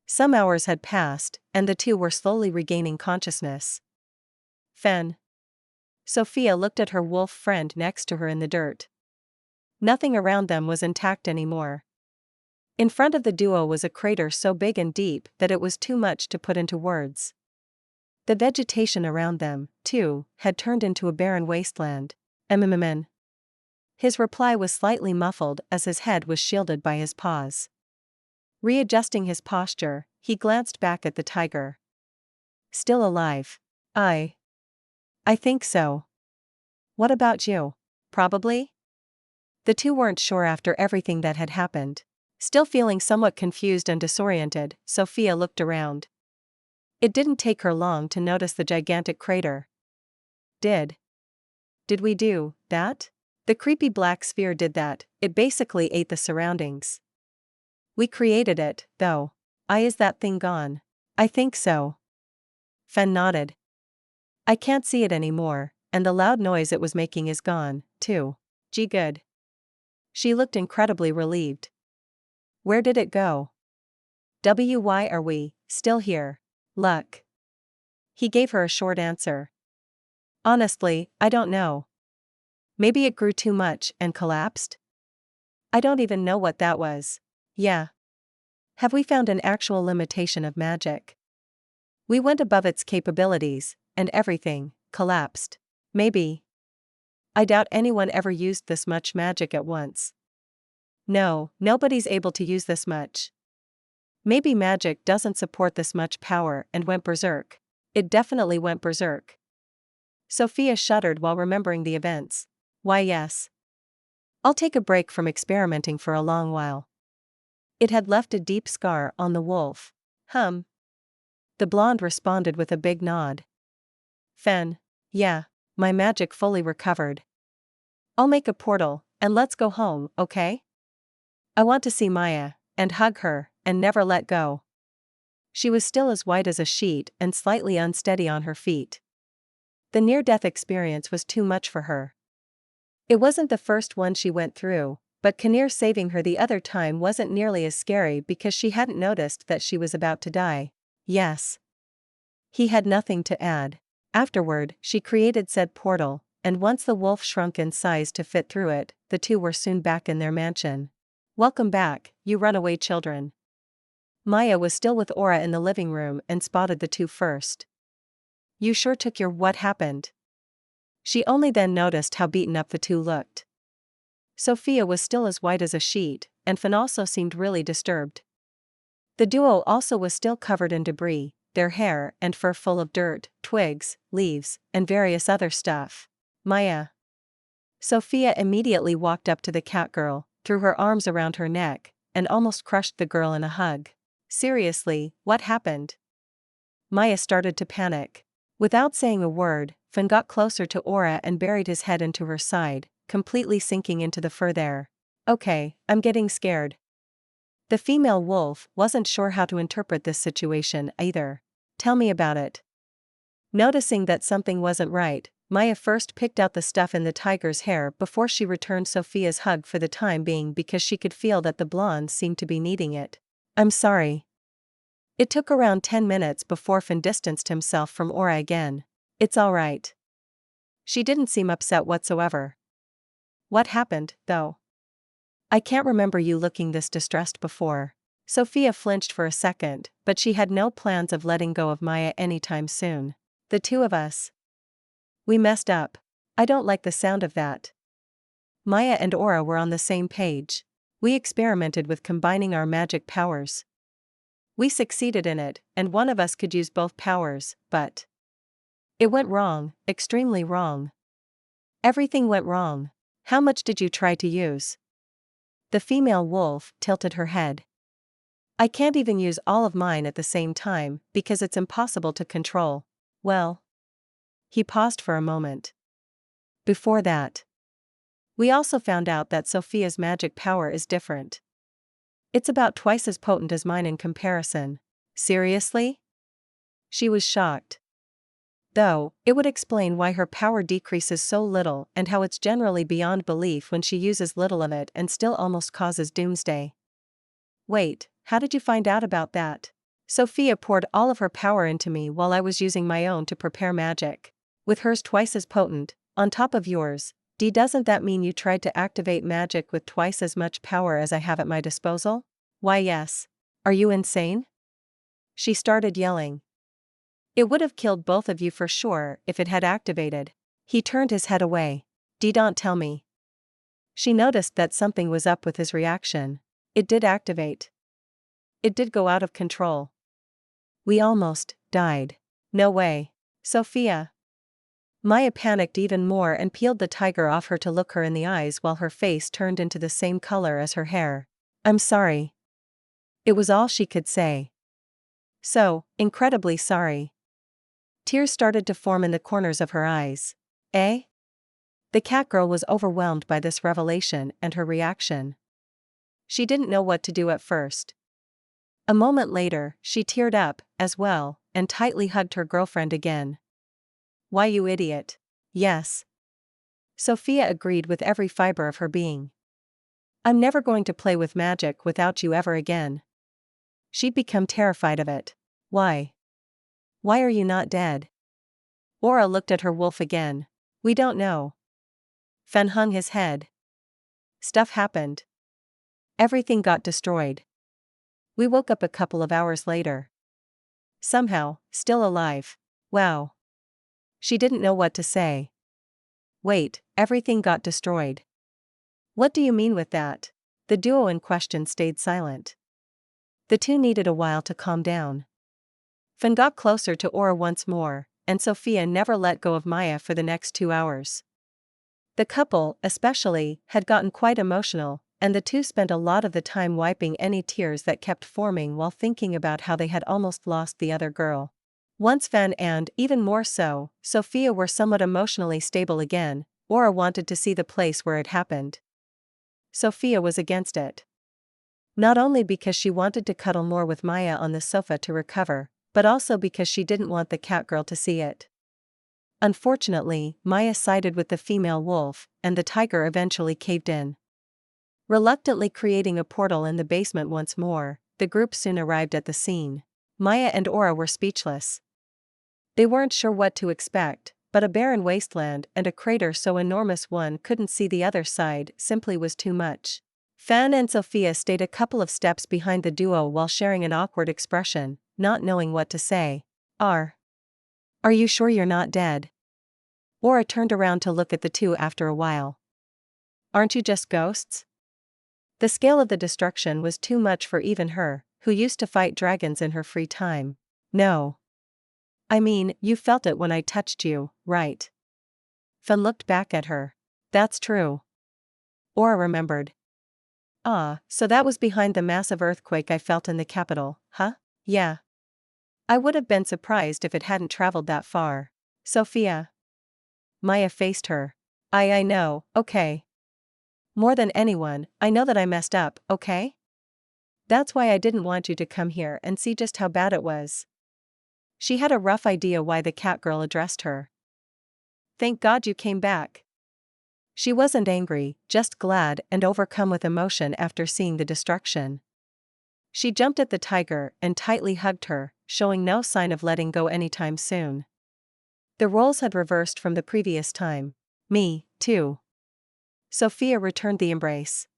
Some hours had passed, and the two were slowly regaining consciousness. Fen. Sophia looked at her wolf friend next to her in the dirt. Nothing around them was intact anymore. In front of the duo was a crater so big and deep that it was too much to put into words. The vegetation around them, too, had turned into a barren wasteland. MMMN. His reply was slightly muffled as his head was shielded by his paws. Readjusting his posture, he glanced back at the tiger. Still alive. I think so. What about you? Probably? The two weren't sure after everything that had happened. Still feeling somewhat confused and disoriented, Sophia looked around. It didn't take her long to notice the gigantic crater. Did we do that? The creepy black sphere did that. It basically ate the surroundings. We created it, though. Is that thing gone? I think so. Fen nodded. I can't see it anymore, and the loud noise it was making is gone, too. Gee, good. She looked incredibly relieved. Where did it go? Why are we still here? Luck. He gave her a short answer. Honestly, I don't know. Maybe it grew too much and collapsed? I don't even know what that was. Yeah. Have we found an actual limitation of magic? We went above its capabilities, and everything collapsed. Maybe. I doubt anyone ever used this much magic at once. No, nobody's able to use this much. Maybe magic doesn't support this much power and went berserk. It definitely went berserk. Sophia shuddered while remembering the events. Why, yes. I'll take a break from experimenting for a long while. It had left a deep scar on the wolf. The blonde responded with a big nod. Fen. Yeah, my magic fully recovered. I'll make a portal, and let's go home, okay? I want to see Maya, and hug her, and never let go. She was still as white as a sheet and slightly unsteady on her feet. The near-death experience was too much for her. It wasn't the first one she went through, but Kinnear saving her the other time wasn't nearly as scary because she hadn't noticed that she was about to die. Yes. He had nothing to add. Afterward, she created said portal, and once the wolf shrunk in size to fit through it, the two were soon back in their mansion. Welcome back, you runaway children. Maya was still with Aura in the living room and spotted the two first. You sure took your what happened? She only then noticed how beaten up the two looked. Sophia was still as white as a sheet, and Fen also seemed really disturbed. The duo also was still covered in debris, their hair and fur full of dirt, twigs, leaves, and various other stuff. Maya. Sophia immediately walked up to the cat girl, threw her arms around her neck, and almost crushed the girl in a hug. Seriously, what happened? Maya started to panic. Without saying a word, Fen got closer to Aura and buried his head into her side, completely sinking into the fur there. Okay, I'm getting scared. The female wolf wasn't sure how to interpret this situation either. Tell me about it. Noticing that something wasn't right, Maya first picked out the stuff in the tiger's hair before she returned Sophia's hug for the time being because she could feel that the blonde seemed to be needing it. I'm sorry. It took around 10 minutes before Fen distanced himself from Aura again. It's alright. She didn't seem upset whatsoever. What happened, though? I can't remember you looking this distressed before. Sophia flinched for a second, but she had no plans of letting go of Maya anytime soon. The two of us. We messed up. I don't like the sound of that. Maya and Aura were on the same page. We experimented with combining our magic powers. We succeeded in it, and one of us could use both powers, but it went wrong, extremely wrong. Everything went wrong. How much did you try to use? The female wolf tilted her head. I can't even use all of mine at the same time because it's impossible to control. Well. He paused for a moment. Before that, we also found out that Sophia's magic power is different. It's about twice as potent as mine in comparison. Seriously? She was shocked. Though, it would explain why her power decreases so little and how it's generally beyond belief when she uses little of it and still almost causes doomsday. Wait, how did you find out about that? Sophia poured all of her power into me while I was using my own to prepare magic. With hers twice as potent, on top of yours, doesn't that mean you tried to activate magic with twice as much power as I have at my disposal? Why yes. Are you insane? She started yelling. It would have killed both of you for sure if it had activated. He turned his head away. Don't tell me. She noticed that something was up with his reaction. It did activate. It did go out of control. We almost died. No way. Sophia. Maya panicked even more and peeled the tiger off her to look her in the eyes while her face turned into the same color as her hair. I'm sorry. It was all she could say. So, incredibly sorry. Tears started to form in the corners of her eyes. Eh? The catgirl was overwhelmed by this revelation and her reaction. She didn't know what to do at first. A moment later, she teared up, as well, and tightly hugged her girlfriend again. Why you idiot. Yes. Sophia agreed with every fiber of her being. I'm never going to play with magic without you ever again. She'd become terrified of it. Why? Why are you not dead? Aura looked at her wolf again. We don't know. Fen hung his head. Stuff happened. Everything got destroyed. We woke up a couple of hours later. Somehow, still alive. Wow. She didn't know what to say. Wait, everything got destroyed. What do you mean with that? The duo in question stayed silent. The two needed a while to calm down. Fen got closer to Aura once more, and Sophia never let go of Maya for the next 2 hours. The couple, especially, had gotten quite emotional, and the two spent a lot of the time wiping any tears that kept forming while thinking about how they had almost lost the other girl. Once Fen and, even more so, Sophia were somewhat emotionally stable again, Aura wanted to see the place where it happened. Sophia was against it. Not only because she wanted to cuddle more with Maya on the sofa to recover, but also because she didn't want the catgirl to see it. Unfortunately, Maya sided with the female wolf, and the tiger eventually caved in. Reluctantly creating a portal in the basement once more, the group soon arrived at the scene. Maya and Aura were speechless. They weren't sure what to expect, but a barren wasteland and a crater so enormous one couldn't see the other side simply was too much. Fan and Sophia stayed a couple of steps behind the duo while sharing an awkward expression, not knowing what to say. Are you sure you're not dead? Aura turned around to look at the two after a while. Aren't you just ghosts? The scale of the destruction was too much for even her, who used to fight dragons in her free time. No. I mean, you felt it when I touched you, right? Fen looked back at her. That's true. Aura remembered. Ah, so that was behind the massive earthquake I felt in the capital, huh? Yeah. I would have been surprised if it hadn't traveled that far. Sophia. Maya faced her. I know, okay. More than anyone, I know that I messed up, okay? That's why I didn't want you to come here and see just how bad it was. She had a rough idea why the catgirl addressed her. Thank God you came back. She wasn't angry, just glad and overcome with emotion after seeing the destruction. She jumped at the tiger and tightly hugged her, showing no sign of letting go anytime soon. The roles had reversed from the previous time. Me, too. Sophia returned the embrace.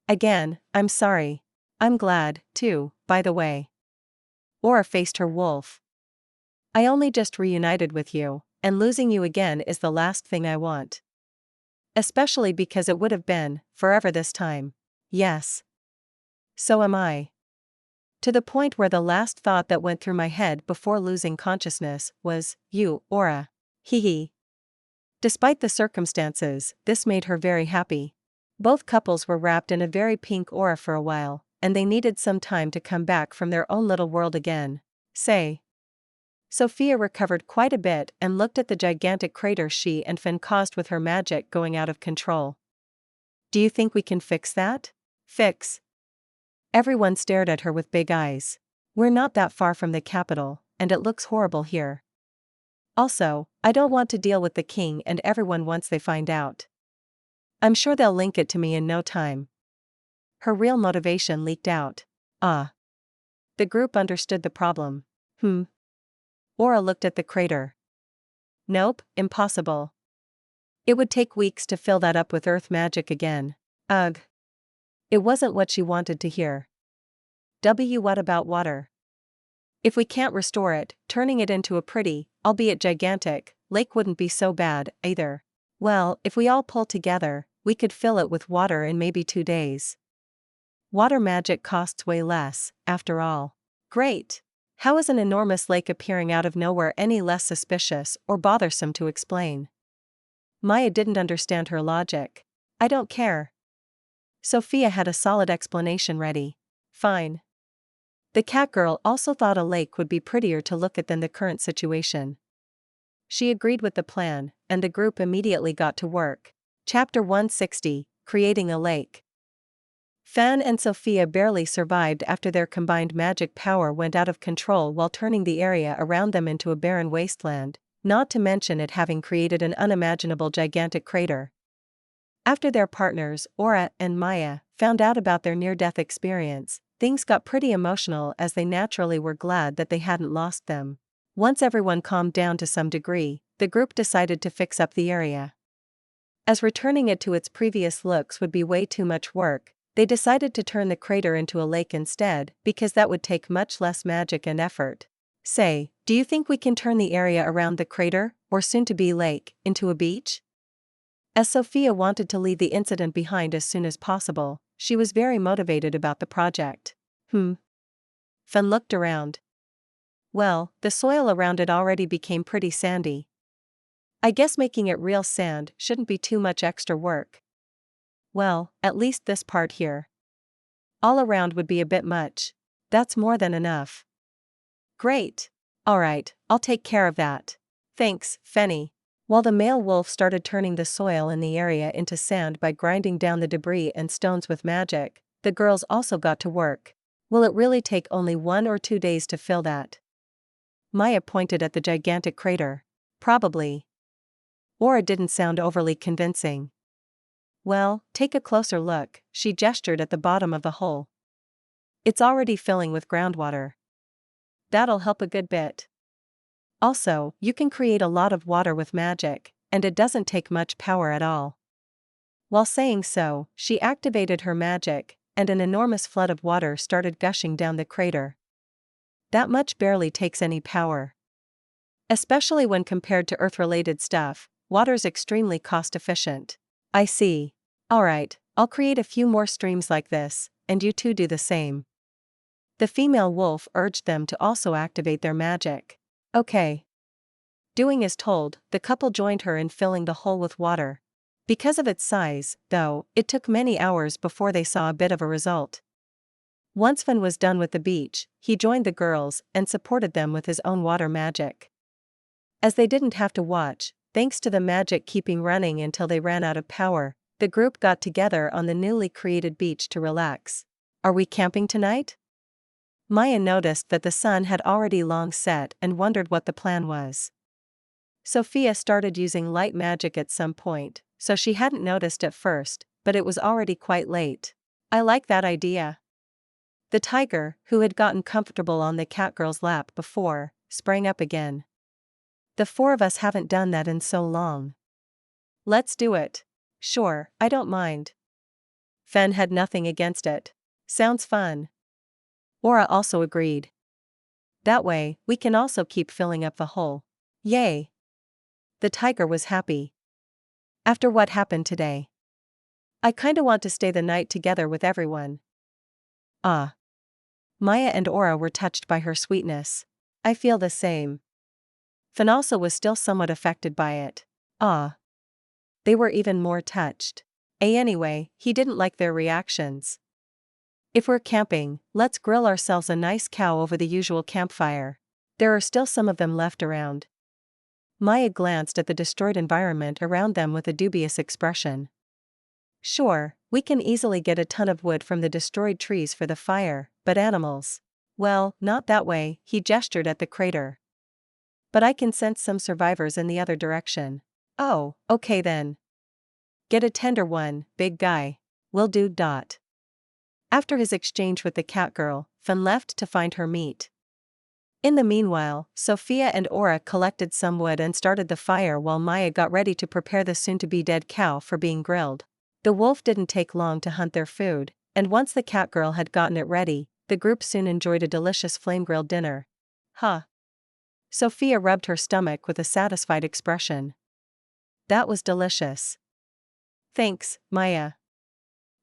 Again, I'm sorry. I'm glad, too, by the way. Aura faced her wolf. I only just reunited with you, and losing you again is the last thing I want. Especially because it would have been, forever this time. Yes. So am I. To the point where the last thought that went through my head before losing consciousness was, you, Aura. Hee hee. Despite the circumstances, this made her very happy. Both couples were wrapped in a very pink aura for a while, and they needed some time to come back from their own little world again. Say. Sophia recovered quite a bit and looked at the gigantic crater she and Fen caused with her magic going out of control. Do you think we can fix that? Fix? Everyone stared at her with big eyes. We're not that far from the capital, and it looks horrible here. Also, I don't want to deal with the king and everyone once they find out. I'm sure they'll link it to me in no time. Her real motivation leaked out. Ah. The group understood the problem. Aura looked at the crater. Nope, impossible. It would take weeks to fill that up with earth magic again. Ugh. It wasn't what she wanted to hear. What about water? If we can't restore it, turning it into a pretty, albeit gigantic, lake wouldn't be so bad, either. Well, if we all pull together, we could fill it with water in maybe 2 days. Water magic costs way less, after all. Great! How is an enormous lake appearing out of nowhere any less suspicious or bothersome to explain? Maya didn't understand her logic. I don't care. Sophia had a solid explanation ready. Fine. The cat girl also thought a lake would be prettier to look at than the current situation. She agreed with the plan, and the group immediately got to work. Chapter 160, Creating a Lake. Fan and Sophia barely survived after their combined magic power went out of control while turning the area around them into a barren wasteland, not to mention it having created an unimaginable gigantic crater. After their partners, Aura and Maya, found out about their near-death experience, things got pretty emotional as they naturally were glad that they hadn't lost them. Once everyone calmed down to some degree, the group decided to fix up the area. As returning it to its previous looks would be way too much work, they decided to turn the crater into a lake instead, because that would take much less magic and effort. Say, do you think we can turn the area around the crater, or soon-to-be lake, into a beach? As Sophia wanted to leave the incident behind as soon as possible, she was very motivated about the project. Fan looked around. Well, the soil around it already became pretty sandy. I guess making it real sand shouldn't be too much extra work. Well, at least this part here. All around would be a bit much. That's more than enough. Great. Alright, I'll take care of that. Thanks, Fenny. While the male wolf started turning the soil in the area into sand by grinding down the debris and stones with magic, the girls also got to work. Will it really take only 1 or 2 days to fill that? Maya pointed at the gigantic crater. Probably. Aura didn't sound overly convincing. Well, take a closer look, she gestured at the bottom of the hole. It's already filling with groundwater. That'll help a good bit. Also, you can create a lot of water with magic, and it doesn't take much power at all. While saying so, she activated her magic, and an enormous flood of water started gushing down the crater. That much barely takes any power. Especially when compared to Earth-related stuff, water's extremely cost-efficient. I see. Alright, I'll create a few more streams like this, and you two do the same. The female wolf urged them to also activate their magic. Okay. Doing as told, the couple joined her in filling the hole with water. Because of its size, though, it took many hours before they saw a bit of a result. Once Fan was done with the beach, he joined the girls and supported them with his own water magic. As they didn't have to watch, thanks to the magic keeping running until they ran out of power, the group got together on the newly created beach to relax. Are we camping tonight? Maya noticed that the sun had already long set and wondered what the plan was. Sophia started using light magic at some point, so she hadn't noticed at first, but it was already quite late. I like that idea. The tiger, who had gotten comfortable on the catgirl's lap before, sprang up again. The 4 of us haven't done that in so long. Let's do it. Sure, I don't mind. Fan had nothing against it. Sounds fun. Aura also agreed. That way, we can also keep filling up the hole. Yay! The tiger was happy. After what happened today, I kinda want to stay the night together with everyone. Ah. Maya and Aura were touched by her sweetness. I feel the same. Fan also was still somewhat affected by it. Ah. They were even more touched. Anyway, he didn't like their reactions. If we're camping, let's grill ourselves a nice cow over the usual campfire. There are still some of them left around. Maya glanced at the destroyed environment around them with a dubious expression. Sure, we can easily get a ton of wood from the destroyed trees for the fire, but animals? Well, not that way, he gestured at the crater. But I can sense some survivors in the other direction. Oh, okay then. Get a tender one, big guy. Will do. After his exchange with the catgirl, Fan left to find her meat. In the meanwhile, Sophia and Aura collected some wood and started the fire while Maya got ready to prepare the soon-to-be dead cow for being grilled. The wolf didn't take long to hunt their food, and once the catgirl had gotten it ready, the group soon enjoyed a delicious flame-grilled dinner. Huh. Sophia rubbed her stomach with a satisfied expression. That was delicious. Thanks, Maya.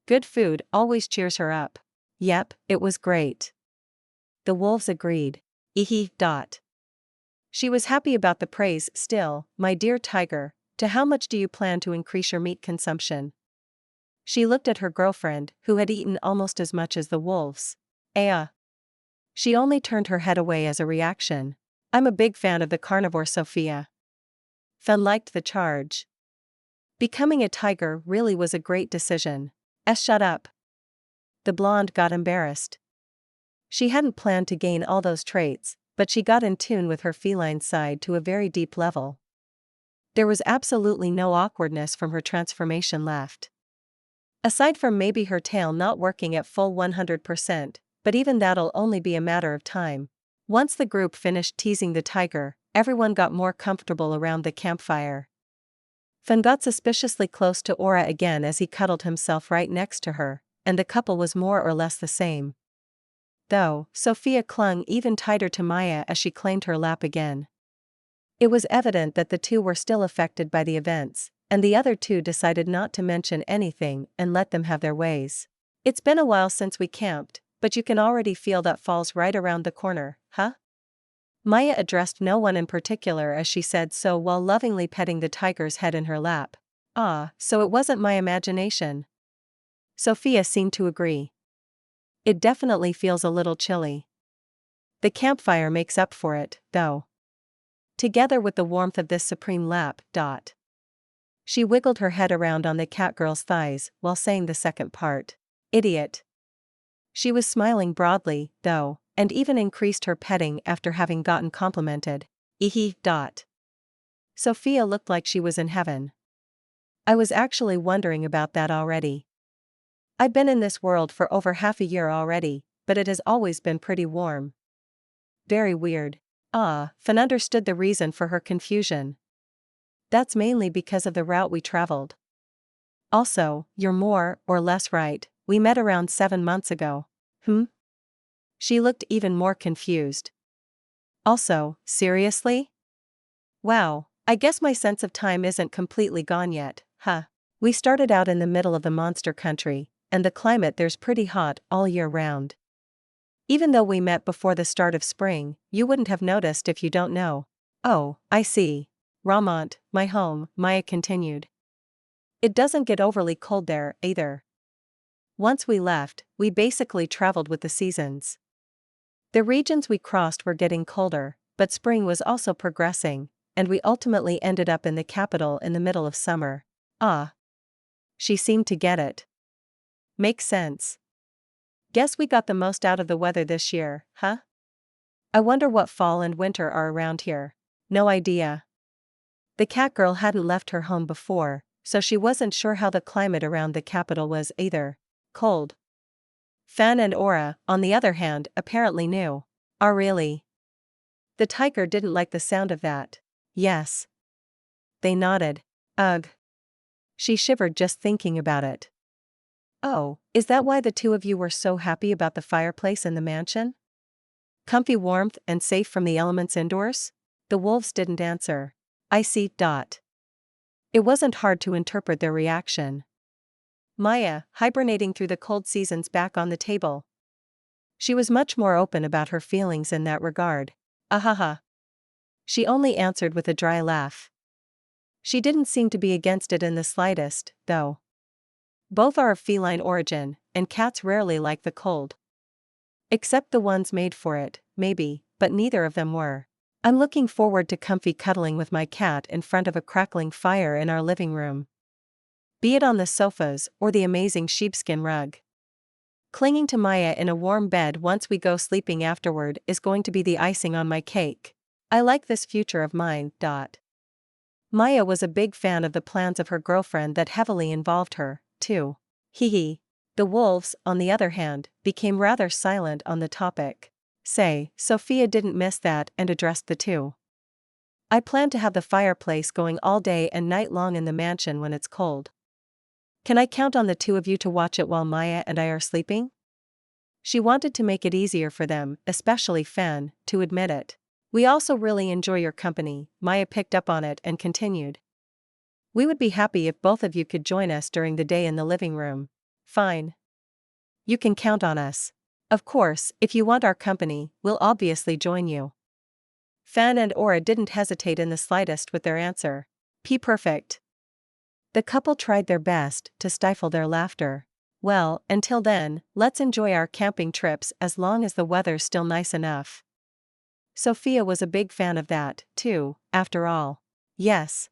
Good food always cheers her up. Yep, it was great. The wolves agreed. Ehe. She was happy about the praise still. My dear tiger, to how much do you plan to increase your meat consumption? She looked at her girlfriend, who had eaten almost as much as the wolves. She only turned her head away as a reaction. I'm a big fan of the carnivore, Sophia. Fen liked the charge. Becoming a tiger really was a great decision. Shut up. The blonde got embarrassed. She hadn't planned to gain all those traits, but she got in tune with her feline side to a very deep level. There was absolutely no awkwardness from her transformation left. Aside from maybe her tail not working at full 100%, but even that'll only be a matter of time. Once the group finished teasing the tiger, everyone got more comfortable around the campfire. Fen got suspiciously close to Aura again as he cuddled himself right next to her, and the couple was more or less the same. Though, Sophia clung even tighter to Maya as she claimed her lap again. It was evident that the two were still affected by the events, and the other two decided not to mention anything and let them have their ways. It's been a while since we camped, but you can already feel that fall's right around the corner, huh? Maya addressed no one in particular as she said so while lovingly petting the tiger's head in her lap. So it wasn't my imagination. Sophia seemed to agree. It definitely feels a little chilly. The campfire makes up for it, though. Together with the warmth of this supreme lap. She wiggled her head around on the catgirl's thighs while saying the second part. Idiot. She was smiling broadly, though, and even increased her petting after having gotten complimented. Ehe. Sophia looked like she was in heaven. I was actually wondering about that already. I've been in this world for over half a year already, but it has always been pretty warm. Very weird. Fen understood the reason for her confusion. That's mainly because of the route we traveled. Also, you're more or less right, we met around 7 months ago. She looked even more confused. Also, seriously? Wow, I guess my sense of time isn't completely gone yet, huh? We started out in the middle of the monster country, and the climate there's pretty hot all year round. Even though we met before the start of spring, you wouldn't have noticed if you don't know. Oh, I see. Ramont, my home, Maya continued. It doesn't get overly cold there, either. Once we left, we basically traveled with the seasons. The regions we crossed were getting colder, but spring was also progressing, and we ultimately ended up in the capital in the middle of summer. She seemed to get it. Makes sense. Guess we got the most out of the weather this year, huh? I wonder what fall and winter are around here. No idea. The catgirl hadn't left her home before, so she wasn't sure how the climate around the capital was either. Cold. Fan and Aura, on the other hand, apparently knew. Really? The tiger didn't like the sound of that. Yes. They nodded. Ugh. She shivered just thinking about it. Oh, is that why the two of you were so happy about the fireplace in the mansion? Comfy warmth and safe from the elements indoors? The wolves didn't answer. I see. It wasn't hard to interpret their reaction. Maya, hibernating through the cold seasons, back on the table. She was much more open about her feelings in that regard. Ahaha. She only answered with a dry laugh. She didn't seem to be against it in the slightest, though. Both are of feline origin, and cats rarely like the cold. Except the ones made for it, maybe, but neither of them were. I'm looking forward to comfy cuddling with my cat in front of a crackling fire in our living room. Be it on the sofas or the amazing sheepskin rug. Clinging to Maya in a warm bed once we go sleeping afterward is going to be the icing on my cake. I like this future of mine. Maya was a big fan of the plans of her girlfriend that heavily involved her, too. Hee. The wolves, on the other hand, became rather silent on the topic. Sophia didn't miss that and addressed the two. I plan to have the fireplace going all day and night long in the mansion when it's cold. Can I count on the two of you to watch it while Maya and I are sleeping? She wanted to make it easier for them, especially Fan, to admit it. We also really enjoy your company, Maya picked up on it and continued. We would be happy if both of you could join us during the day in the living room. Fine. You can count on us. Of course, if you want our company, we'll obviously join you. Fan and Aura didn't hesitate in the slightest with their answer. Perfect. The couple tried their best to stifle their laughter. Well, until then, let's enjoy our camping trips as long as the weather's still nice enough. Sophia was a big fan of that, too, after all. Yes.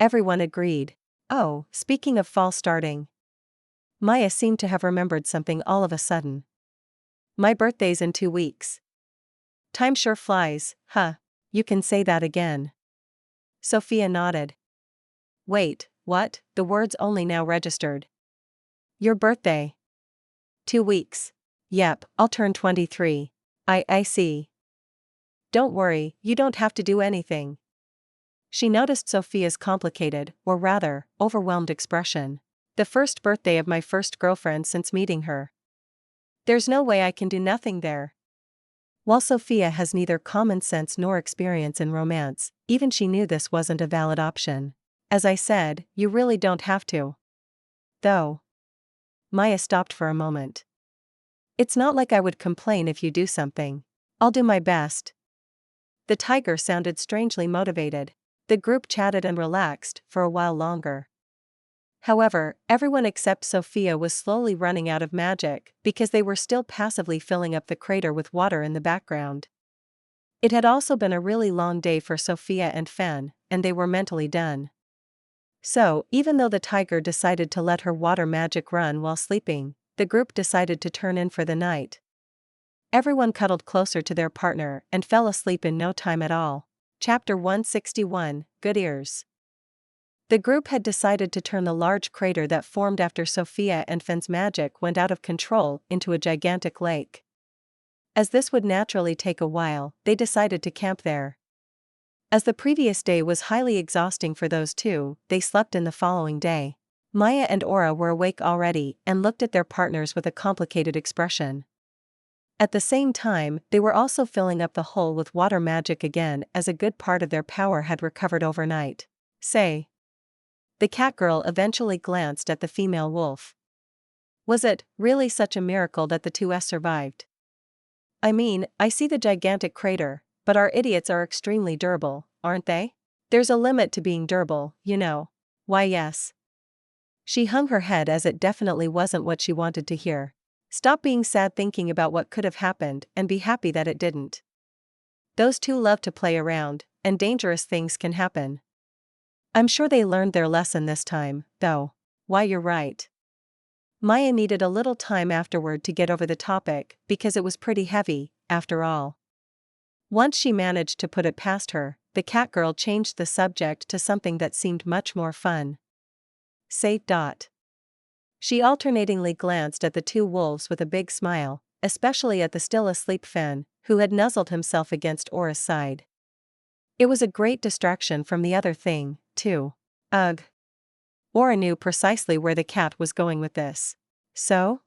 Everyone agreed. Oh, speaking of fall starting. Maya seemed to have remembered something all of a sudden. My birthday's in 2 weeks. Time sure flies, huh? You can say that again. Sophia nodded. Wait, what? The words only now registered. Your birthday. 2 weeks. Yep, I'll turn 23. I see. Don't worry, you don't have to do anything. She noticed Sophia's complicated, or rather, overwhelmed expression. The first birthday of my first girlfriend since meeting her. There's no way I can do nothing there. While Sophia has neither common sense nor experience in romance, even she knew this wasn't a valid option. As I said, you really don't have to. Though. Maya stopped for a moment. It's not like I would complain if you do something. I'll do my best. The tiger sounded strangely motivated. The group chatted and relaxed for a while longer. However, everyone except Sophia was slowly running out of magic because they were still passively filling up the crater with water in the background. It had also been a really long day for Sophia and Fan, and they were mentally done. So, even though the tiger decided to let her water magic run while sleeping, the group decided to turn in for the night. Everyone cuddled closer to their partner and fell asleep in no time at all. Chapter 161, Good Ears. The group had decided to turn the large crater that formed after Sophia and Fan's magic went out of control into a gigantic lake. As this would naturally take a while, they decided to camp there. As the previous day was highly exhausting for those two, they slept in the following day. Maya and Aura were awake already and looked at their partners with a complicated expression. At the same time, they were also filling up the hole with water magic again as a good part of their power had recovered overnight. Say. The cat girl eventually glanced at the female wolf. Was it really such a miracle that the 2s survived? I mean, I see the gigantic crater, but our idiots are extremely durable, aren't they? There's a limit to being durable, you know. Why yes. She hung her head as it definitely wasn't what she wanted to hear. Stop being sad thinking about what could have happened and be happy that it didn't. Those two love to play around, and dangerous things can happen. I'm sure they learned their lesson this time, though. Why, you're right. Maya needed a little time afterward to get over the topic because it was pretty heavy, after all. Once she managed to put it past her, the cat girl changed the subject to something that seemed much more fun. Say. She alternatingly glanced at the two wolves with a big smile, especially at the still asleep Fan, who had nuzzled himself against Aura's side. It was a great distraction from the other thing, too. Ugh. Aura knew precisely where the cat was going with this. So?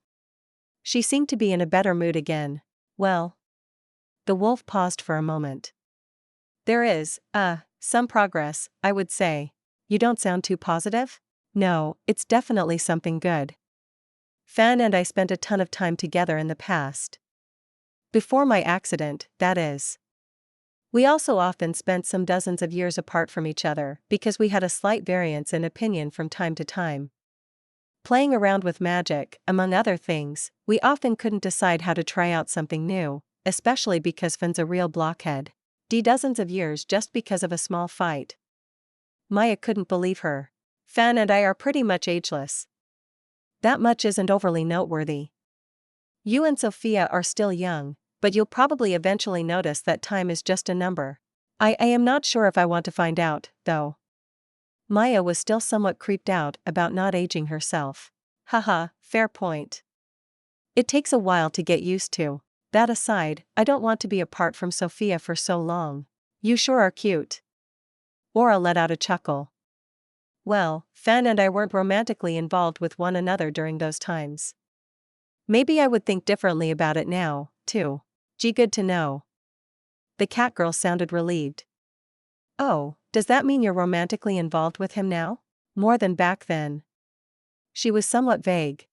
She seemed to be in a better mood again. Well. The wolf paused for a moment. There is, some progress, I would say. You don't sound too positive? No, it's definitely something good. Fan and I spent a ton of time together in the past. Before my accident, that is. We also often spent some dozens of years apart from each other because we had a slight variance in opinion from time to time. Playing around with magic, among other things, we often couldn't decide how to try out something new, especially because Fan's a real blockhead. Dozens of years just because of a small fight. Maya couldn't believe her. Fan and I are pretty much ageless. That much isn't overly noteworthy. You and Sophia are still young, but you'll probably eventually notice that time is just a number. I am not sure if I want to find out, though. Maya was still somewhat creeped out about not aging herself. Haha, fair point. It takes a while to get used to. That aside, I don't want to be apart from Sophia for so long. You sure are cute. Aura let out a chuckle. Well, Fan and I weren't romantically involved with one another during those times. Maybe I would think differently about it now, too. Gee, good to know. The cat girl sounded relieved. Oh, does that mean you're romantically involved with him now? More than back then. She was somewhat vague.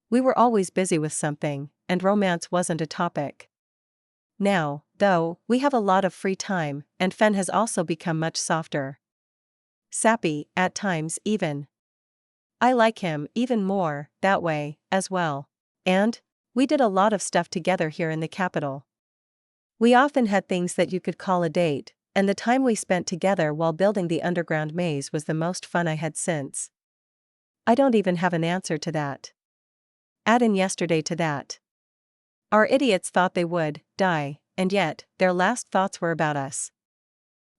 We were always busy with something, and romance wasn't a topic. Now, though, we have a lot of free time, and Fen has also become much softer. Sappy, at times even. I like him even more, that way, as well. And we did a lot of stuff together here in the capital. We often had things that you could call a date, and the time we spent together while building the underground maze was the most fun I had since. I don't even have an answer to that. Add in yesterday to that. Our idiots thought they would die, and yet, their last thoughts were about us.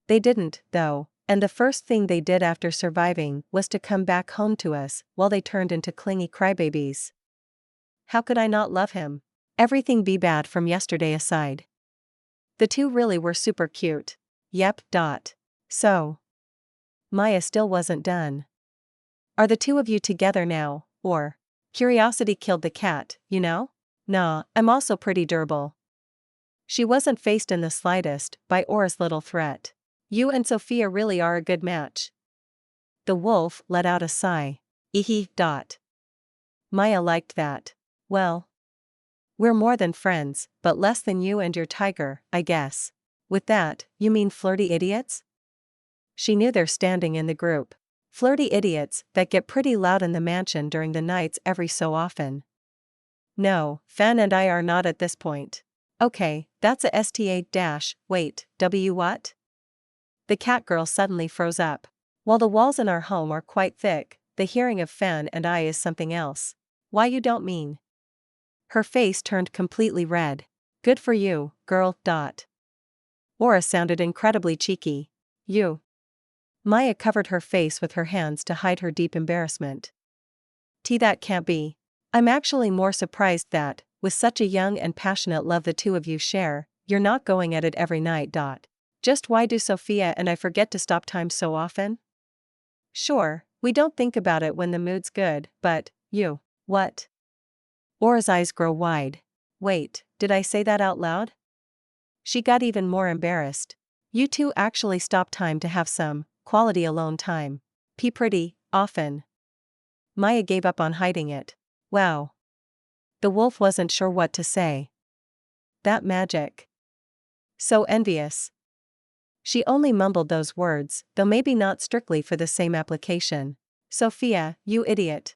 They didn't, though, and the first thing they did after surviving was to come back home to us, while they turned into clingy crybabies. How could I not love him? Everything be bad from yesterday aside. The two really were super cute. Yep. So. Maya still wasn't done. Are the two of you together now, or? Curiosity killed the cat, you know? Nah, I'm also pretty durable. She wasn't fazed in the slightest by Aura's little threat. You and Sophia really are a good match. The wolf let out a sigh. Ehe. Maya liked that. Well. We're more than friends, but less than you and your tiger, I guess. With that, you mean flirty idiots? She knew their standing in the group. Flirty idiots that get pretty loud in the mansion during the nights every so often. No, Fan and I are not at this point. Okay, that's a wait, what? The cat girl suddenly froze up. While the walls in our home are quite thick, the hearing of Fan and I is something else. Why, you don't mean? Her face turned completely red. Good for you, girl. Aura sounded incredibly cheeky. You. Maya covered her face with her hands to hide her deep embarrassment. That can't be. I'm actually more surprised that, with such a young and passionate love the two of you share, you're not going at it every night. Just why do Sophia and I forget to stop time so often? Sure, we don't think about it when the mood's good, but, you. What? Aura's eyes grow wide. Wait, did I say that out loud? She got even more embarrassed. You two actually stop time to have some quality alone time. Pretty often. Maya gave up on hiding it. Wow. The wolf wasn't sure what to say. That magic. So envious. She only mumbled those words, though maybe not strictly for the same application. Sophia, you idiot.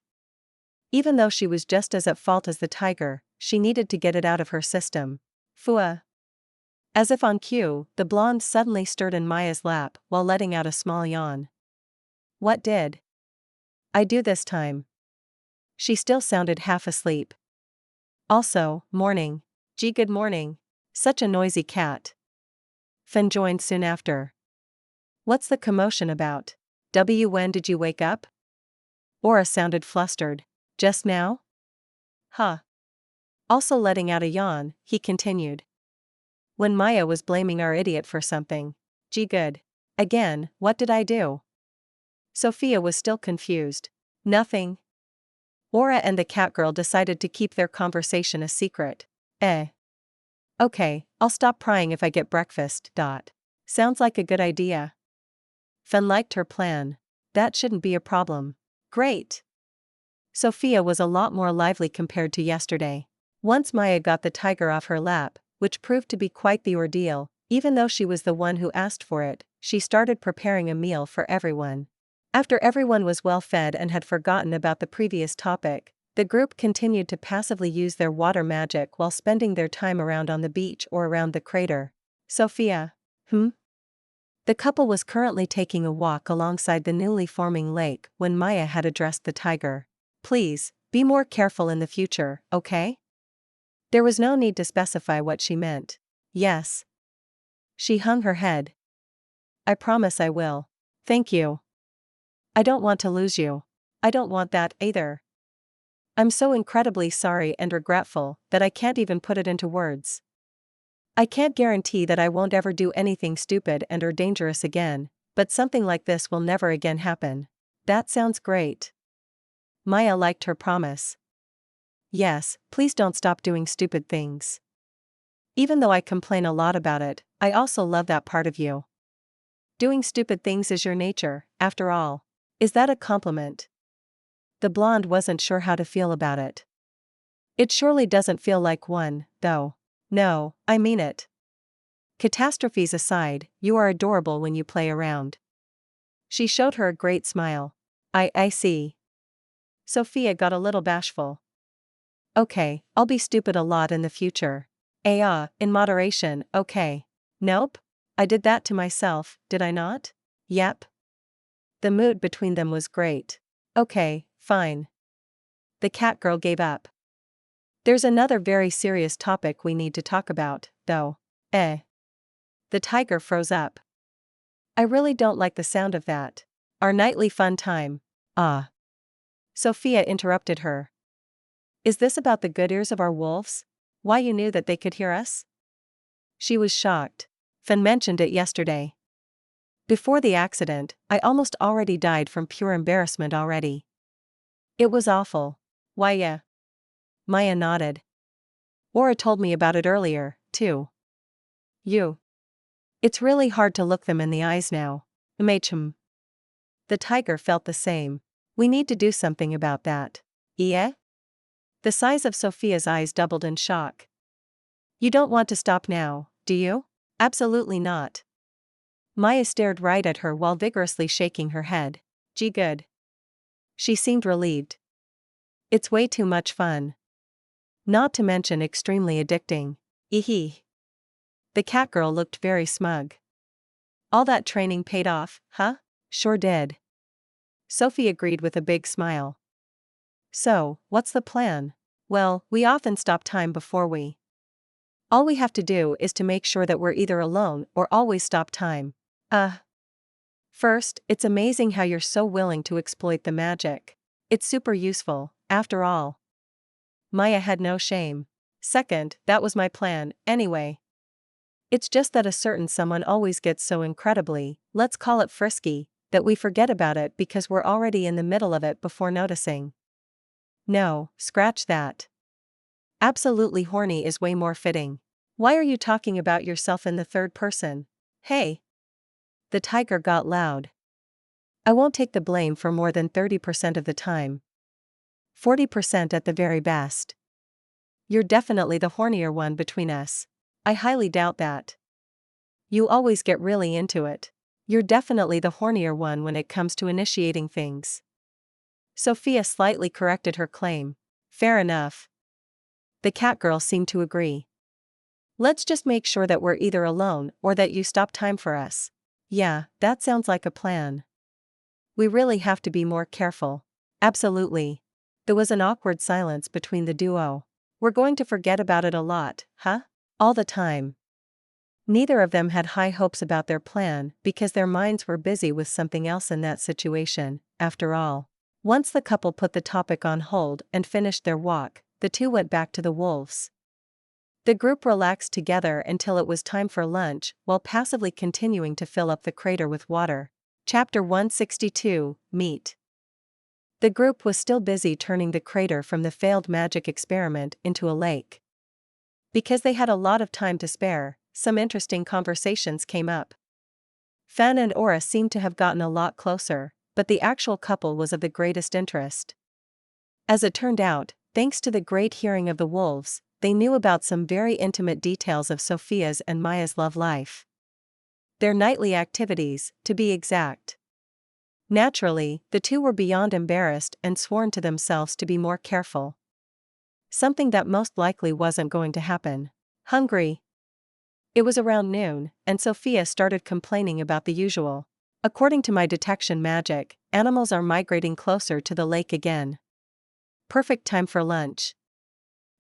Even though she was just as at fault as the tiger, she needed to get it out of her system. Fua. As if on cue, the blonde suddenly stirred in Maya's lap while letting out a small yawn. What did I do this time? She still sounded half asleep. Also, morning. Gee, good morning. Such a noisy cat. Fen joined soon after. What's the commotion about? When did you wake up? Aura sounded flustered. Just now? Huh. Also letting out a yawn, he continued. When Maya was blaming our idiot for something. Gee, good. Again, what did I do? Sophia was still confused. Nothing. Aura and the cat girl decided to keep their conversation a secret. Okay, I'll stop prying if I get breakfast. Sounds like a good idea. Fen liked her plan. That shouldn't be a problem. Great. Sophia was a lot more lively compared to yesterday. Once Maya got the tiger off her lap, which proved to be quite the ordeal, even though she was the one who asked for it, she started preparing a meal for everyone. After everyone was well fed and had forgotten about the previous topic, the group continued to passively use their water magic while spending their time around on the beach or around the crater. Sophia. The couple was currently taking a walk alongside the newly forming lake when Maya had addressed the tiger. Please, be more careful in the future, okay? There was no need to specify what she meant. Yes. She hung her head. I promise I will. Thank you. I don't want to lose you. I don't want that either. I'm so incredibly sorry and regretful that I can't even put it into words. I can't guarantee that I won't ever do anything stupid and or dangerous again, but something like this will never again happen. That sounds great. Maya liked her promise. Yes, please don't stop doing stupid things. Even though I complain a lot about it, I also love that part of you. Doing stupid things is your nature, after all. Is that a compliment? The blonde wasn't sure how to feel about it. It surely doesn't feel like one, though. No, I mean it. Catastrophes aside, you are adorable when you play around. She showed her a great smile. I see. Sophia got a little bashful. Okay, I'll be stupid a lot in the future. In moderation, okay. Nope. I did that to myself, did I not? Yep. The mood between them was great. Okay, fine. The cat girl gave up. There's another very serious topic we need to talk about, though. The tiger froze up. I really don't like the sound of that. Our nightly fun time. Ah. Sophia interrupted her. Is this about the good ears of our wolves? Why you knew that they could hear us? She was shocked. Fen mentioned it yesterday. Before the accident, I almost already died from pure embarrassment already. It was awful. Why yeah. Maya nodded. Aura told me about it earlier, too. You. It's really hard to look them in the eyes now. MHM. The tiger felt the same. We need to do something about that. Yeah? The size of Sophia's eyes doubled in shock. You don't want to stop now, do you? Absolutely not. Maya stared right at her while vigorously shaking her head. Gee good. She seemed relieved. It's way too much fun. Not to mention extremely addicting. Eehee. The cat girl looked very smug. All that training paid off, huh? Sure did. Sophie agreed with a big smile. So, what's the plan? Well, we often stop time before we. All we have to do is to make sure that we're either alone or always stop time. First, it's amazing how you're so willing to exploit the magic. It's super useful, after all. Maya had no shame. Second, that was my plan, anyway. It's just that a certain someone always gets so incredibly, let's call it frisky, that we forget about it because we're already in the middle of it before noticing. No, scratch that. Absolutely horny is way more fitting. Why are you talking about yourself in the third person? Hey! The tiger got loud. I won't take the blame for more than 30% of the time. 40% at the very best. You're definitely the hornier one between us. I highly doubt that. You always get really into it. You're definitely the hornier one when it comes to initiating things. Sophia slightly corrected her claim. Fair enough. The cat girl seemed to agree. Let's just make sure that we're either alone or that you stop time for us. Yeah, that sounds like a plan. We really have to be more careful. Absolutely. There was an awkward silence between the duo. We're going to forget about it a lot, huh? All the time. Neither of them had high hopes about their plan because their minds were busy with something else in that situation, after all. Once the couple put the topic on hold and finished their walk, the two went back to the wolves. The group relaxed together until it was time for lunch while passively continuing to fill up the crater with water. Chapter 162, Meet. The group was still busy turning the crater from the failed magic experiment into a lake. Because they had a lot of time to spare, some interesting conversations came up. Fan and Aura seemed to have gotten a lot closer, but the actual couple was of the greatest interest. As it turned out, thanks to the great hearing of the wolves, they knew about some very intimate details of Sophia's and Maya's love life. Their nightly activities, to be exact. Naturally, the two were beyond embarrassed and sworn to themselves to be more careful. Something that most likely wasn't going to happen. Hungry. It was around noon, and Sophia started complaining about the usual. According to my detection magic, animals are migrating closer to the lake again. Perfect time for lunch.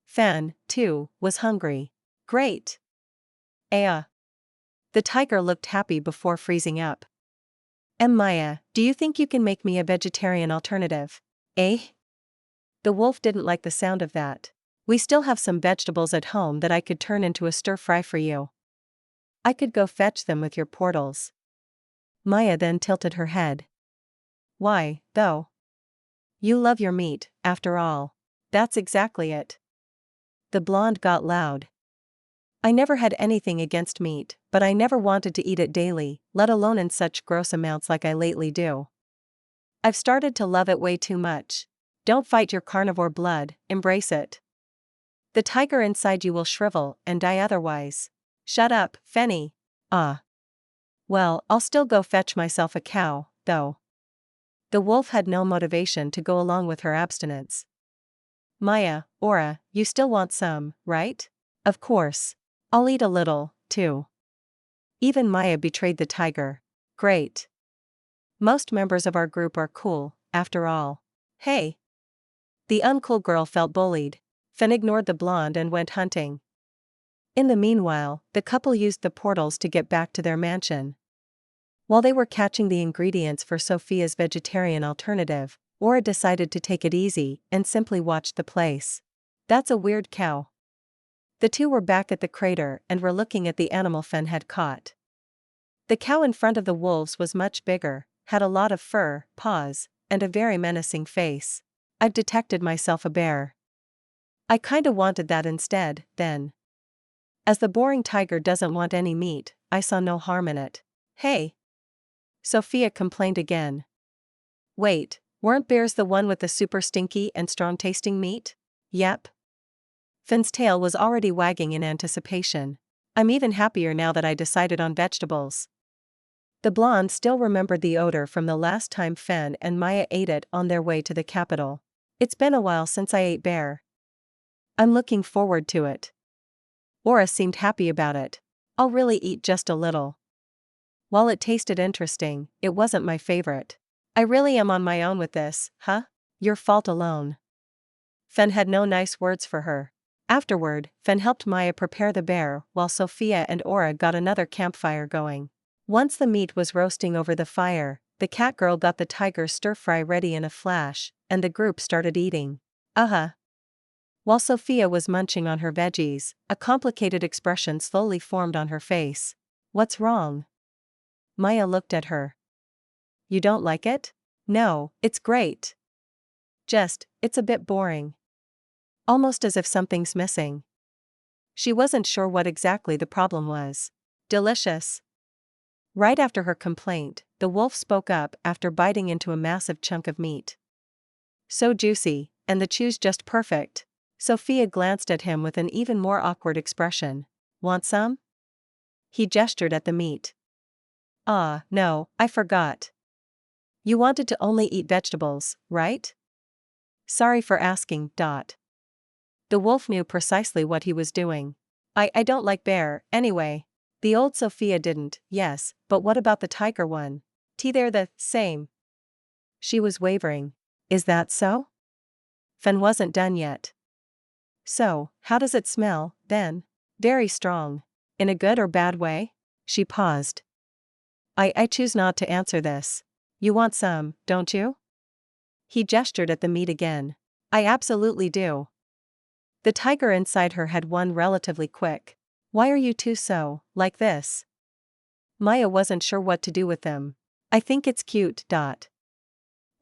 Fan, too, was hungry. Great. The tiger looked happy before freezing up. Maya, do you think you can make me a vegetarian alternative? The wolf didn't like the sound of that. We still have some vegetables at home that I could turn into a stir-fry for you. I could go fetch them with your portals. Maya then tilted her head. Why, though? You love your meat, after all. That's exactly it. The blonde got loud. I never had anything against meat, but I never wanted to eat it daily, let alone in such gross amounts like I lately do. I've started to love it way too much. Don't fight your carnivore blood, embrace it. The tiger inside you will shrivel and die otherwise. Shut up, Fenny. Ah. Well, I'll still go fetch myself a cow, though. The wolf had no motivation to go along with her abstinence. Maya, Aura, you still want some, right? Of course. I'll eat a little, too. Even Maya betrayed the tiger. Great. Most members of our group are cool, after all. Hey. The uncool girl felt bullied. Fen ignored the blonde and went hunting. In the meanwhile, the couple used the portals to get back to their mansion. While they were catching the ingredients for Sophia's vegetarian alternative, Aura decided to take it easy and simply watch the place. That's a weird cow. The two were back at the crater and were looking at the animal Fen had caught. The cow in front of the wolves was much bigger, had a lot of fur, paws, and a very menacing face. I've detected myself a bear. I kinda wanted that instead, then. As the boring tiger doesn't want any meat, I saw no harm in it. Hey! Sophia complained again. Wait, weren't bears the one with the super stinky and strong-tasting meat? Yep. Fenn's tail was already wagging in anticipation. I'm even happier now that I decided on vegetables. The blonde still remembered the odor from the last time Fen and Maya ate it on their way to the capital. It's been a while since I ate bear. I'm looking forward to it. Aura seemed happy about it. I'll really eat just a little. While it tasted interesting, it wasn't my favorite. I really am on my own with this, huh? Your fault alone. Fen had no nice words for her. Afterward, Fen helped Maya prepare the bear while Sophia and Aura got another campfire going. Once the meat was roasting over the fire, the cat girl got the tiger stir-fry ready in a flash, and the group started eating. While Sophia was munching on her veggies, a complicated expression slowly formed on her face. What's wrong? Maya looked at her. You don't like it? No, it's great. It's a bit boring. Almost as if something's missing. She wasn't sure what exactly the problem was. Delicious. Right after her complaint, the wolf spoke up after biting into a massive chunk of meat. So juicy, and the chew's just perfect. Sophia glanced at him with an even more awkward expression. Want some? He gestured at the meat. No, I forgot. You wanted to only eat vegetables, right? Sorry for asking. The wolf knew precisely what he was doing. I don't like bear, anyway. The old Sophia didn't, yes, but what about the tiger one? They're the same. She was wavering. Is that so? Fen wasn't done yet. So, how does it smell, then? Very strong. In a good or bad way? She paused. I choose not to answer this. You want some, don't you? He gestured at the meat again. I absolutely do. The tiger inside her had won relatively quick. Why are you two so, like this? Maya wasn't sure what to do with them. I think it's cute.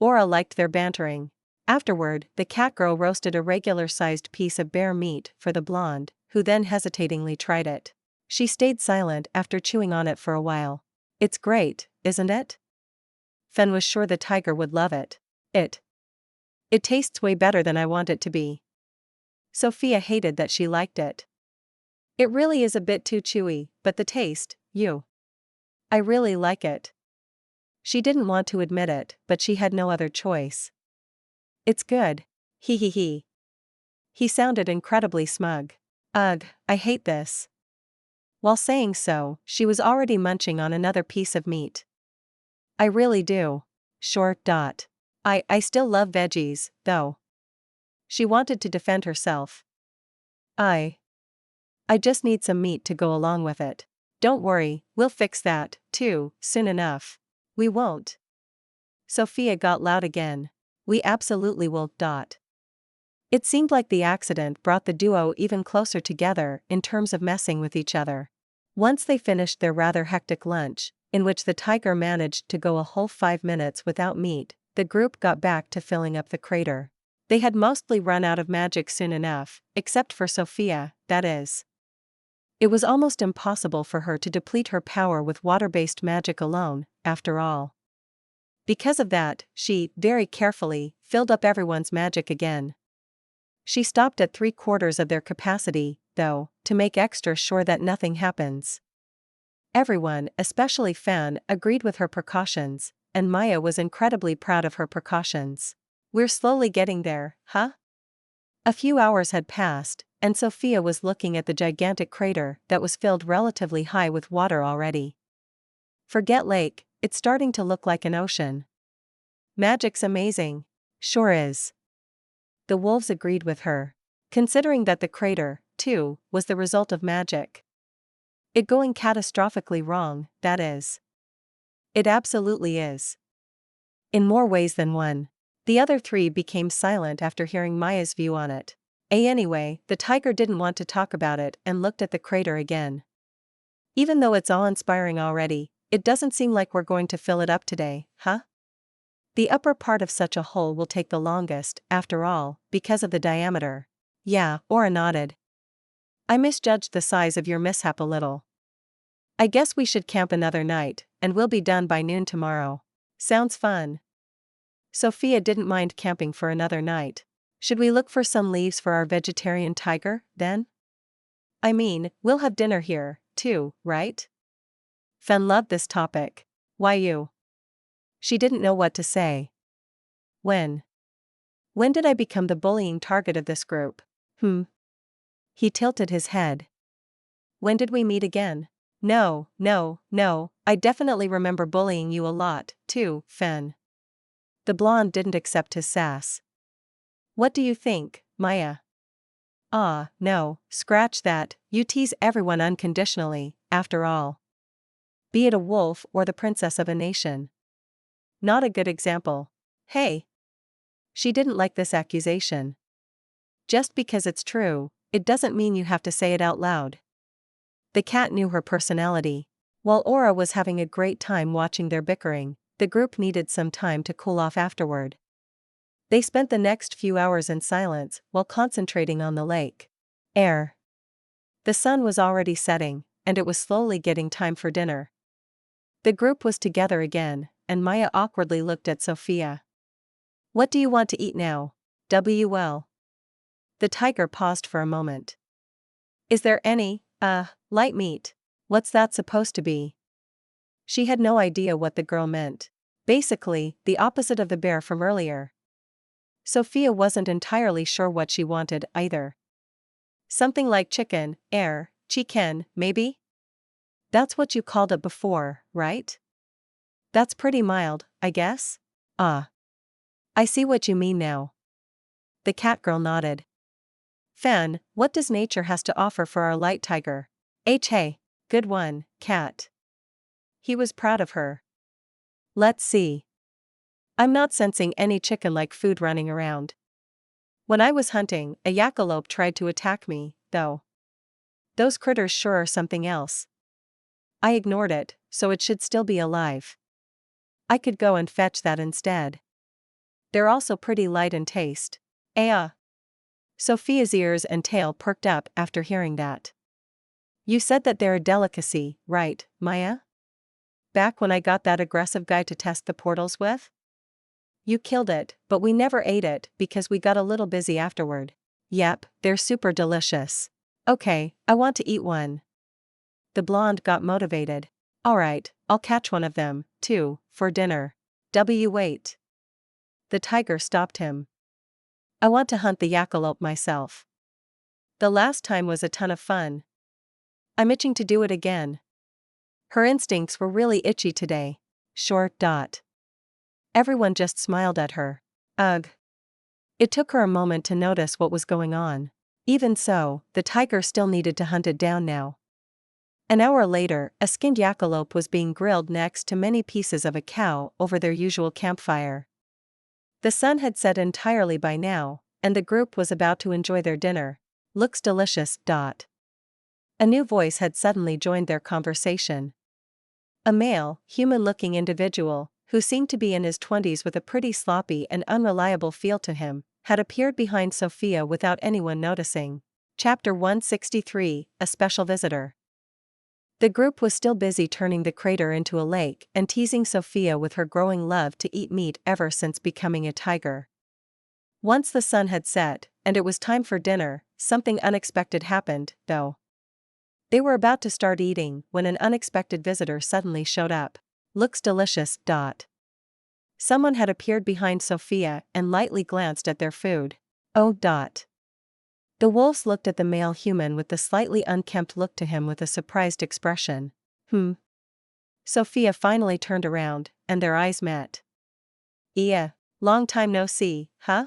Aura liked their bantering. Afterward, the cat girl roasted a regular-sized piece of bear meat for the blonde, who then hesitatingly tried it. She stayed silent after chewing on it for a while. It's great, isn't it? Fen was sure the tiger would love it. It tastes way better than I want it to be. Sophia hated that she liked it. It really is a bit too chewy, but the taste, I really like it. She didn't want to admit it, but she had no other choice. It's good. He. He sounded incredibly smug. Ugh, I hate this. While saying so, she was already munching on another piece of meat. I really do. Sure. I still love veggies, though. She wanted to defend herself. I just need some meat to go along with it. Don't worry, we'll fix that, too, soon enough. We won't. Sophia got loud again. We absolutely will. It seemed like the accident brought the duo even closer together in terms of messing with each other. Once they finished their rather hectic lunch, in which the tiger managed to go a whole 5 minutes without meat, the group got back to filling up the crater. They had mostly run out of magic soon enough, except for Sophia, that is. It was almost impossible for her to deplete her power with water-based magic alone, after all. Because of that, she, very carefully, filled up everyone's magic again. She stopped at 3/4 of their capacity, though, to make extra sure that nothing happens. Everyone, especially Fan, agreed with her precautions, and Maya was incredibly proud of her precautions. We're slowly getting there, huh? A few hours had passed, and Sophia was looking at the gigantic crater that was filled relatively high with water already. Forget lake, it's starting to look like an ocean. Magic's amazing. Sure is. The wolves agreed with her, considering that the crater, too, was the result of magic. It going catastrophically wrong, that is. It absolutely is. In more ways than one. The other three became silent after hearing Maya's view on it. Anyway, the tiger didn't want to talk about it and looked at the crater again. Even though it's awe-inspiring already, it doesn't seem like we're going to fill it up today, huh? The upper part of such a hole will take the longest, after all, because of the diameter. Yeah, Aura nodded. I misjudged the size of your mishap a little. I guess we should camp another night, and we'll be done by noon tomorrow. Sounds fun. Sophia didn't mind camping for another night. Should we look for some leaves for our vegetarian tiger, then? I mean, we'll have dinner here, too, right? Fen loved this topic. Why you? She didn't know what to say. When? When did I become the bullying target of this group? He tilted his head. When did we meet again? No, I definitely remember bullying you a lot, too, Fen. The blonde didn't accept his sass. What do you think, Maya? No, scratch that, you tease everyone unconditionally, after all. Be it a wolf or the princess of a nation. Not a good example. Hey. She didn't like this accusation. Just because it's true, it doesn't mean you have to say it out loud. The cat knew her personality. While Aura was having a great time watching their bickering, the group needed some time to cool off afterward. They spent the next few hours in silence while concentrating on the lake. Air. The sun was already setting, and it was slowly getting time for dinner. The group was together again, and Maya awkwardly looked at Sophia. What do you want to eat now? WL. The tiger paused for a moment. Is there any, light meat? What's that supposed to be? She had no idea what the girl meant. Basically, the opposite of the bear from earlier. Sophia wasn't entirely sure what she wanted either. Something like chicken, chicken, maybe? That's what you called it before, right? That's pretty mild, I guess? I see what you mean now. The cat girl nodded. Fan, what does nature has to offer for our light tiger? Hey, good one, cat. He was proud of her. Let's see. I'm not sensing any chicken-like food running around. When I was hunting, a jackalope tried to attack me, though. Those critters sure are something else. I ignored it, so it should still be alive. I could go and fetch that instead. They're also pretty light in taste. Sophia's ears and tail perked up after hearing that. You said that they're a delicacy, right, Maya? Back when I got that aggressive guy to test the portals with? You killed it, but we never ate it because we got a little busy afterward. Yep, they're super delicious. Okay, I want to eat one. The blonde got motivated. Alright, I'll catch one of them, too, for dinner. Wait. The tiger stopped him. I want to hunt the jackalope myself. The last time was a ton of fun. I'm itching to do it again. Her instincts were really itchy today. Everyone just smiled at her. Ugh. It took her a moment to notice what was going on. Even so, the tiger still needed to hunt it down now. An hour later, a skinned jackalope was being grilled next to many pieces of a cow over their usual campfire. The sun had set entirely by now, and the group was about to enjoy their dinner. Looks delicious. A new voice had suddenly joined their conversation. A male, human-looking individual, who seemed to be in his 20s with a pretty sloppy and unreliable feel to him, had appeared behind Sophia without anyone noticing. Chapter 163, A Special Visitor. The group was still busy turning the crater into a lake and teasing Sophia with her growing love to eat meat ever since becoming a tiger. Once the sun had set, and it was time for dinner, something unexpected happened, though. They were about to start eating when an unexpected visitor suddenly showed up. Looks delicious. Someone had appeared behind Sophia and lightly glanced at their food. Oh. The wolves looked at the male human with the slightly unkempt look to him with a surprised expression. Sophia finally turned around, and their eyes met. Yeah, long time no see, huh?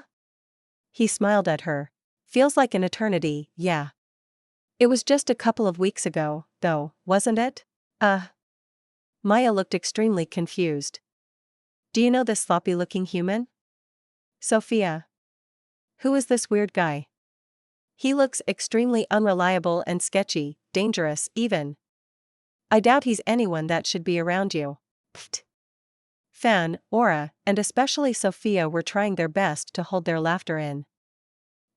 He smiled at her. Feels like an eternity, yeah. It was just a couple of weeks ago, though, wasn't it? Maya looked extremely confused. Do you know this sloppy-looking human? Sophia. Who is this weird guy? He looks extremely unreliable and sketchy, dangerous even. I doubt he's anyone that should be around you. Pfft. Fan, Aura, and especially Sophia were trying their best to hold their laughter in.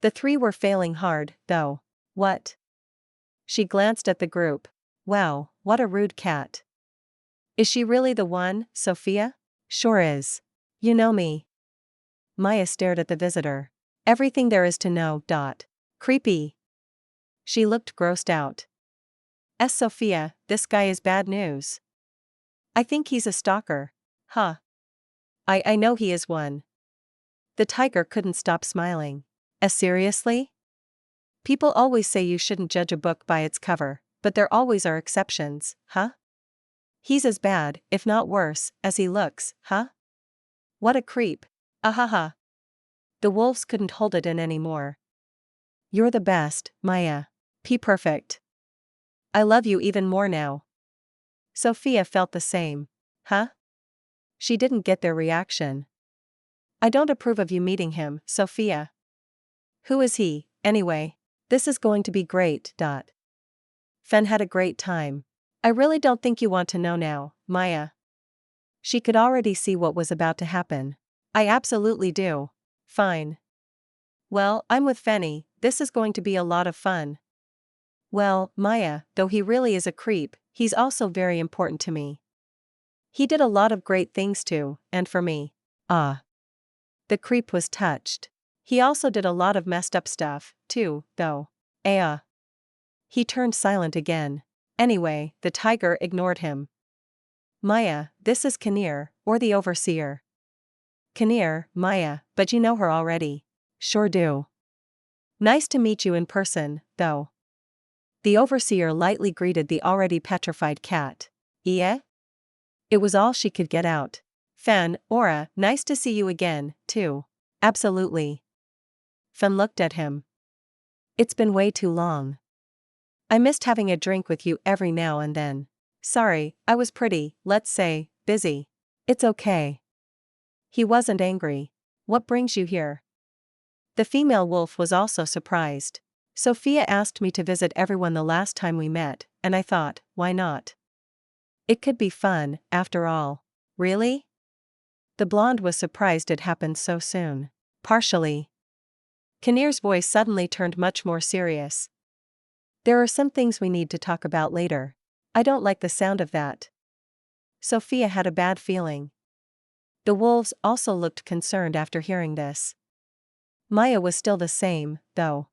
The three were failing hard, though. What? She glanced at the group. Wow, what a rude cat. Is she really the one, Sophia? Sure is. You know me. Maya stared at the visitor. Everything there is to know. Creepy. She looked grossed out. Sophia, this guy is bad news. I think he's a stalker. Huh. I know he is one. The tiger couldn't stop smiling. Seriously? People always say you shouldn't judge a book by its cover, but there always are exceptions, huh? He's as bad, if not worse, as he looks, huh? What a creep. Ahaha. The wolves couldn't hold it in anymore. You're the best, Maya. Perfect. I love you even more now. Sophia felt the same. Huh? She didn't get their reaction. I don't approve of you meeting him, Sophia. Who is he, anyway? This is going to be great. Fen had a great time. I really don't think you want to know now, Maya. She could already see what was about to happen. I absolutely do. Fine. Well, I'm with Fenny, this is going to be a lot of fun. Well, Maya, though he really is a creep, he's also very important to me. He did a lot of great things too, and for me. The creep was touched. He also did a lot of messed up stuff, too, though. He turned silent again. Anyway, the tiger ignored him. Maya, this is Kinnear, or the overseer. Kinnear, Maya, but you know her already. Sure do. Nice to meet you in person, though. The overseer lightly greeted the already petrified cat. Yeah? It was all she could get out. Fen, Aura, nice to see you again, too. Absolutely. Fen looked at him. It's been way too long. I missed having a drink with you every now and then. Sorry, I was pretty, let's say, busy. It's okay. He wasn't angry. What brings you here? The female wolf was also surprised. Sophia asked me to visit everyone the last time we met, and I thought, why not? It could be fun, after all. Really? The blonde was surprised it happened so soon. Partially. Kinnear's voice suddenly turned much more serious. There are some things we need to talk about later. I don't like the sound of that. Sophia had a bad feeling. The wolves also looked concerned after hearing this. Maya was still the same, though.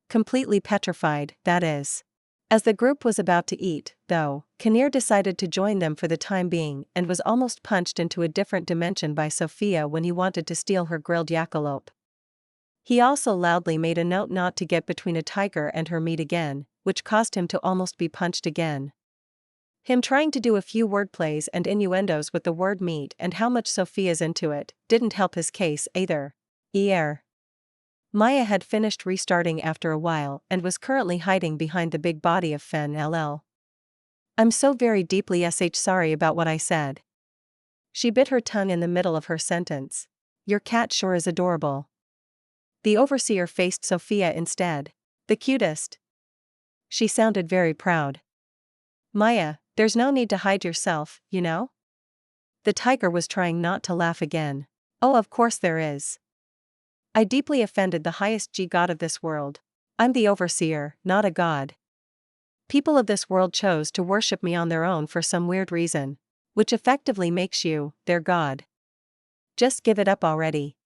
Completely petrified, that is. As the group was about to eat, though, Kinnear decided to join them for the time being and was almost punched into a different dimension by Sophia when he wanted to steal her grilled jackalope. He also loudly made a note not to get between a tiger and her meat again, which caused him to almost be punched again. Him trying to do a few wordplays and innuendos with the word meat and how much Sophia's into it didn't help his case either. Maya had finished restarting after a while and was currently hiding behind the big body of Fen LL. I'm so very deeply sorry about what I said. She bit her tongue in the middle of her sentence. Your cat sure is adorable. The overseer faced Sophia instead. The cutest. She sounded very proud. Maya, there's no need to hide yourself, you know? The tiger was trying not to laugh again. Oh, of course there is. I deeply offended the highest G god of this world. I'm the overseer, not a god. People of this world chose to worship me on their own for some weird reason, which effectively makes you their god. Just give it up already.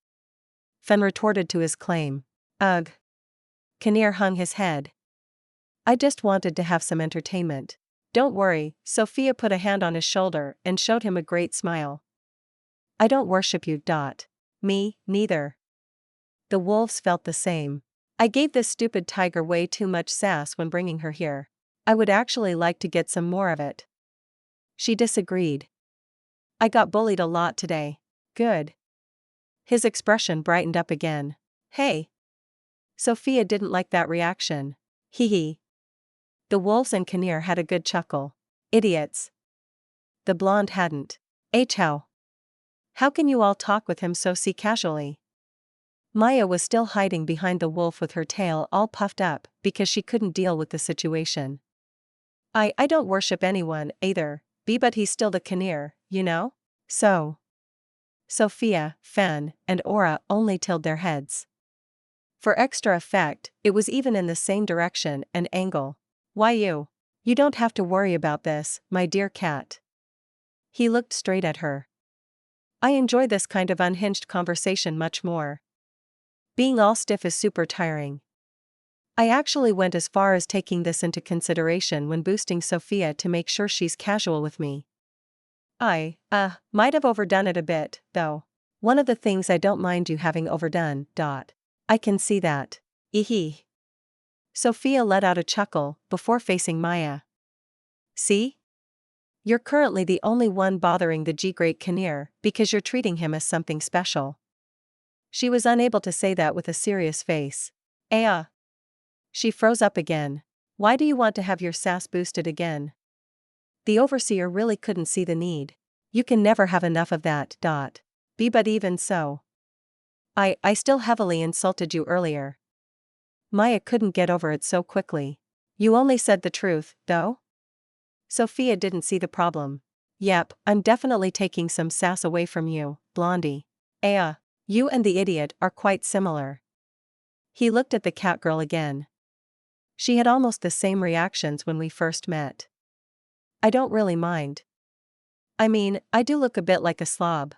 Fen retorted to his claim. Ugh. Kinnear hung his head. I just wanted to have some entertainment. Don't worry, Sophia put a hand on his shoulder and showed him a great smile. I don't worship you. Me, neither. The wolves felt the same. I gave this stupid tiger way too much sass when bringing her here. I would actually like to get some more of it. She disagreed. I got bullied a lot today. Good. His expression brightened up again. Hey. Sophia didn't like that reaction. Hee hee. The wolves and Kinnear had a good chuckle. Idiots. The blonde hadn't. How? How can you all talk with him so casually? Maya was still hiding behind the wolf with her tail all puffed up because she couldn't deal with the situation. I don't worship anyone either, but he's still the Kinnear, you know? So. Sophia, Fen, and Aura only tilted their heads. For extra effect, it was even in the same direction and angle. Why you? You don't have to worry about this, my dear cat. He looked straight at her. I enjoy this kind of unhinged conversation much more. Being all stiff is super tiring. I actually went as far as taking this into consideration when boosting Sophia to make sure she's casual with me. I might have overdone it a bit, though. One of the things I don't mind you having overdone. I can see that. Eehee. Sophia let out a chuckle before facing Maya. See? You're currently the only one bothering the G-Great Kinnear because you're treating him as something special. She was unable to say that with a serious face. She froze up again. Why do you want to have your sass boosted again? The overseer really couldn't see the need. You can never have enough of that. But even so. I still heavily insulted you earlier. Maya couldn't get over it so quickly. You only said the truth, though? Sophia didn't see the problem. Yep, I'm definitely taking some sass away from you, Blondie. You and the idiot are quite similar. He looked at the catgirl again. She had almost the same reactions when we first met. I don't really mind. I mean, I do look a bit like a slob.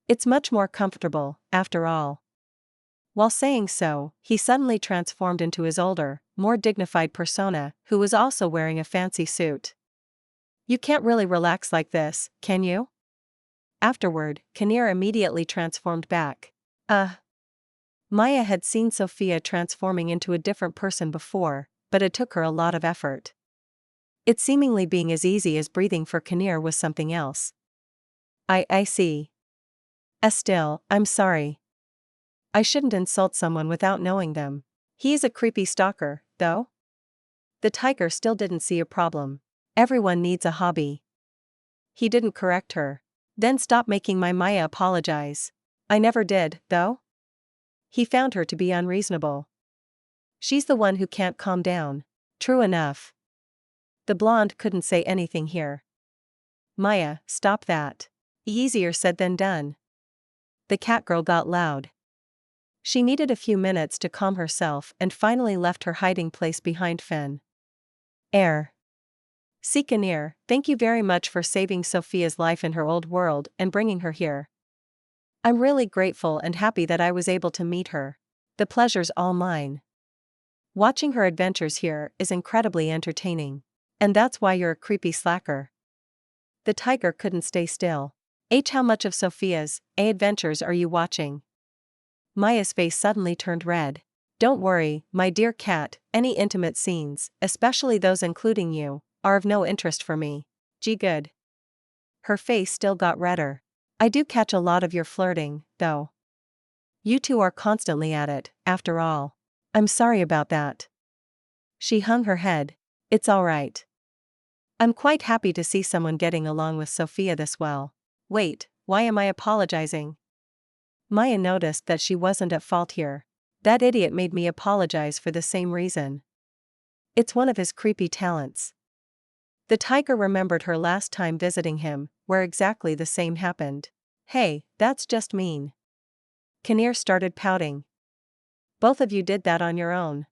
It's much more comfortable, after all. While saying so, he suddenly transformed into his older, more dignified persona, who was also wearing a fancy suit. You can't really relax like this, can you? Afterward, Kinnear immediately transformed back. Maya had seen Sophia transforming into a different person before, but it took her a lot of effort. It seemingly being as easy as breathing for Kinnear was something else. I see. Still, I'm sorry. I shouldn't insult someone without knowing them. He's a creepy stalker, though. The tiger still didn't see a problem. Everyone needs a hobby. He didn't correct her. Then stop making my Maya apologize. I never did, though. He found her to be unreasonable. She's the one who can't calm down. True enough. The blonde couldn't say anything here. Maya, stop that. Easier said than done. The catgirl got loud. She needed a few minutes to calm herself and finally left her hiding place behind Fen. Kinnear, thank you very much for saving Sophia's life in her old world and bringing her here. I'm really grateful and happy that I was able to meet her. The pleasure's all mine. Watching her adventures here is incredibly entertaining. And that's why you're a creepy slacker. The tiger couldn't stay still. How much of Sophia's adventures are you watching? Maya's face suddenly turned red. Don't worry, my dear cat, any intimate scenes, especially those including you, are of no interest for me. Good. Her face still got redder. I do catch a lot of your flirting, though. You two are constantly at it, after all. I'm sorry about that. She hung her head. It's all right. I'm quite happy to see someone getting along with Sophia this well. Wait, why am I apologizing? Maya noticed that she wasn't at fault here. That idiot made me apologize for the same reason. It's one of his creepy talents. The tiger remembered her last time visiting him, where exactly the same happened. Hey, that's just mean. Kinnear started pouting. Both of you did that on your own.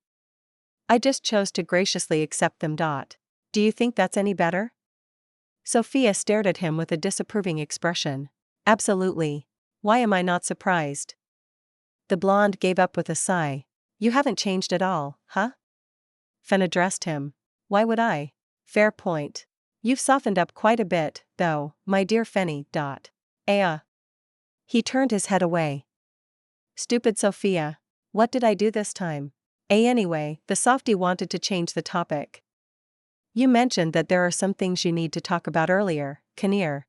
I just chose to graciously accept them. Do you think that's any better? Sophia stared at him with a disapproving expression. Absolutely. Why am I not surprised? The blonde gave up with a sigh. You haven't changed at all, huh? Fen addressed him. Why would I? Fair point. You've softened up quite a bit, though, my dear Fenny. He turned his head away. Stupid Sophia. What did I do this time? Anyway, the softie wanted to change the topic. You mentioned that there are some things you need to talk about earlier, Kinnear.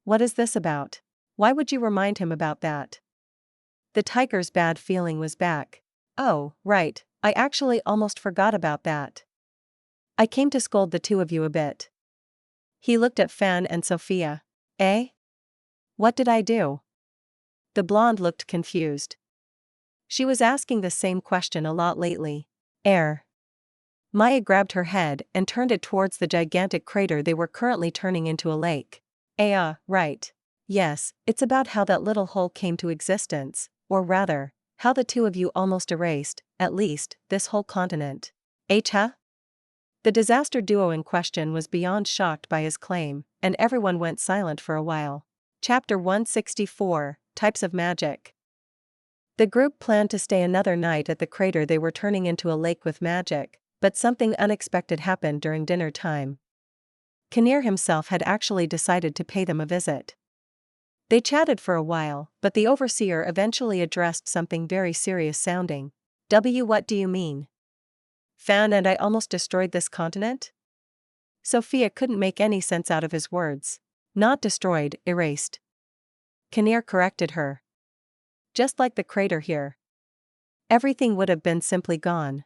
What is this about? Why would you remind him about that? The tiger's bad feeling was back. Oh, right, I actually almost forgot about that. I came to scold the two of you a bit. He looked at Fan and Sophia. What did I do? The blonde looked confused. She was asking the same question a lot lately. Maya grabbed her head and turned it towards the gigantic crater they were currently turning into a lake. Right. Yes, it's about how that little hole came to existence, or rather, how the two of you almost erased, at least, this whole continent. The disaster duo in question was beyond shocked by his claim, and everyone went silent for a while. Chapter 164, Types of Magic. The group planned to stay another night at the crater they were turning into a lake with magic, but something unexpected happened during dinner time. Kinnear himself had actually decided to pay them a visit. They chatted for a while, but the overseer eventually addressed something very serious sounding. What do you mean? Fan and I almost destroyed this continent? Sophia couldn't make any sense out of his words. Not destroyed, erased. Kinnear corrected her. Just like the crater here. Everything would have been simply gone.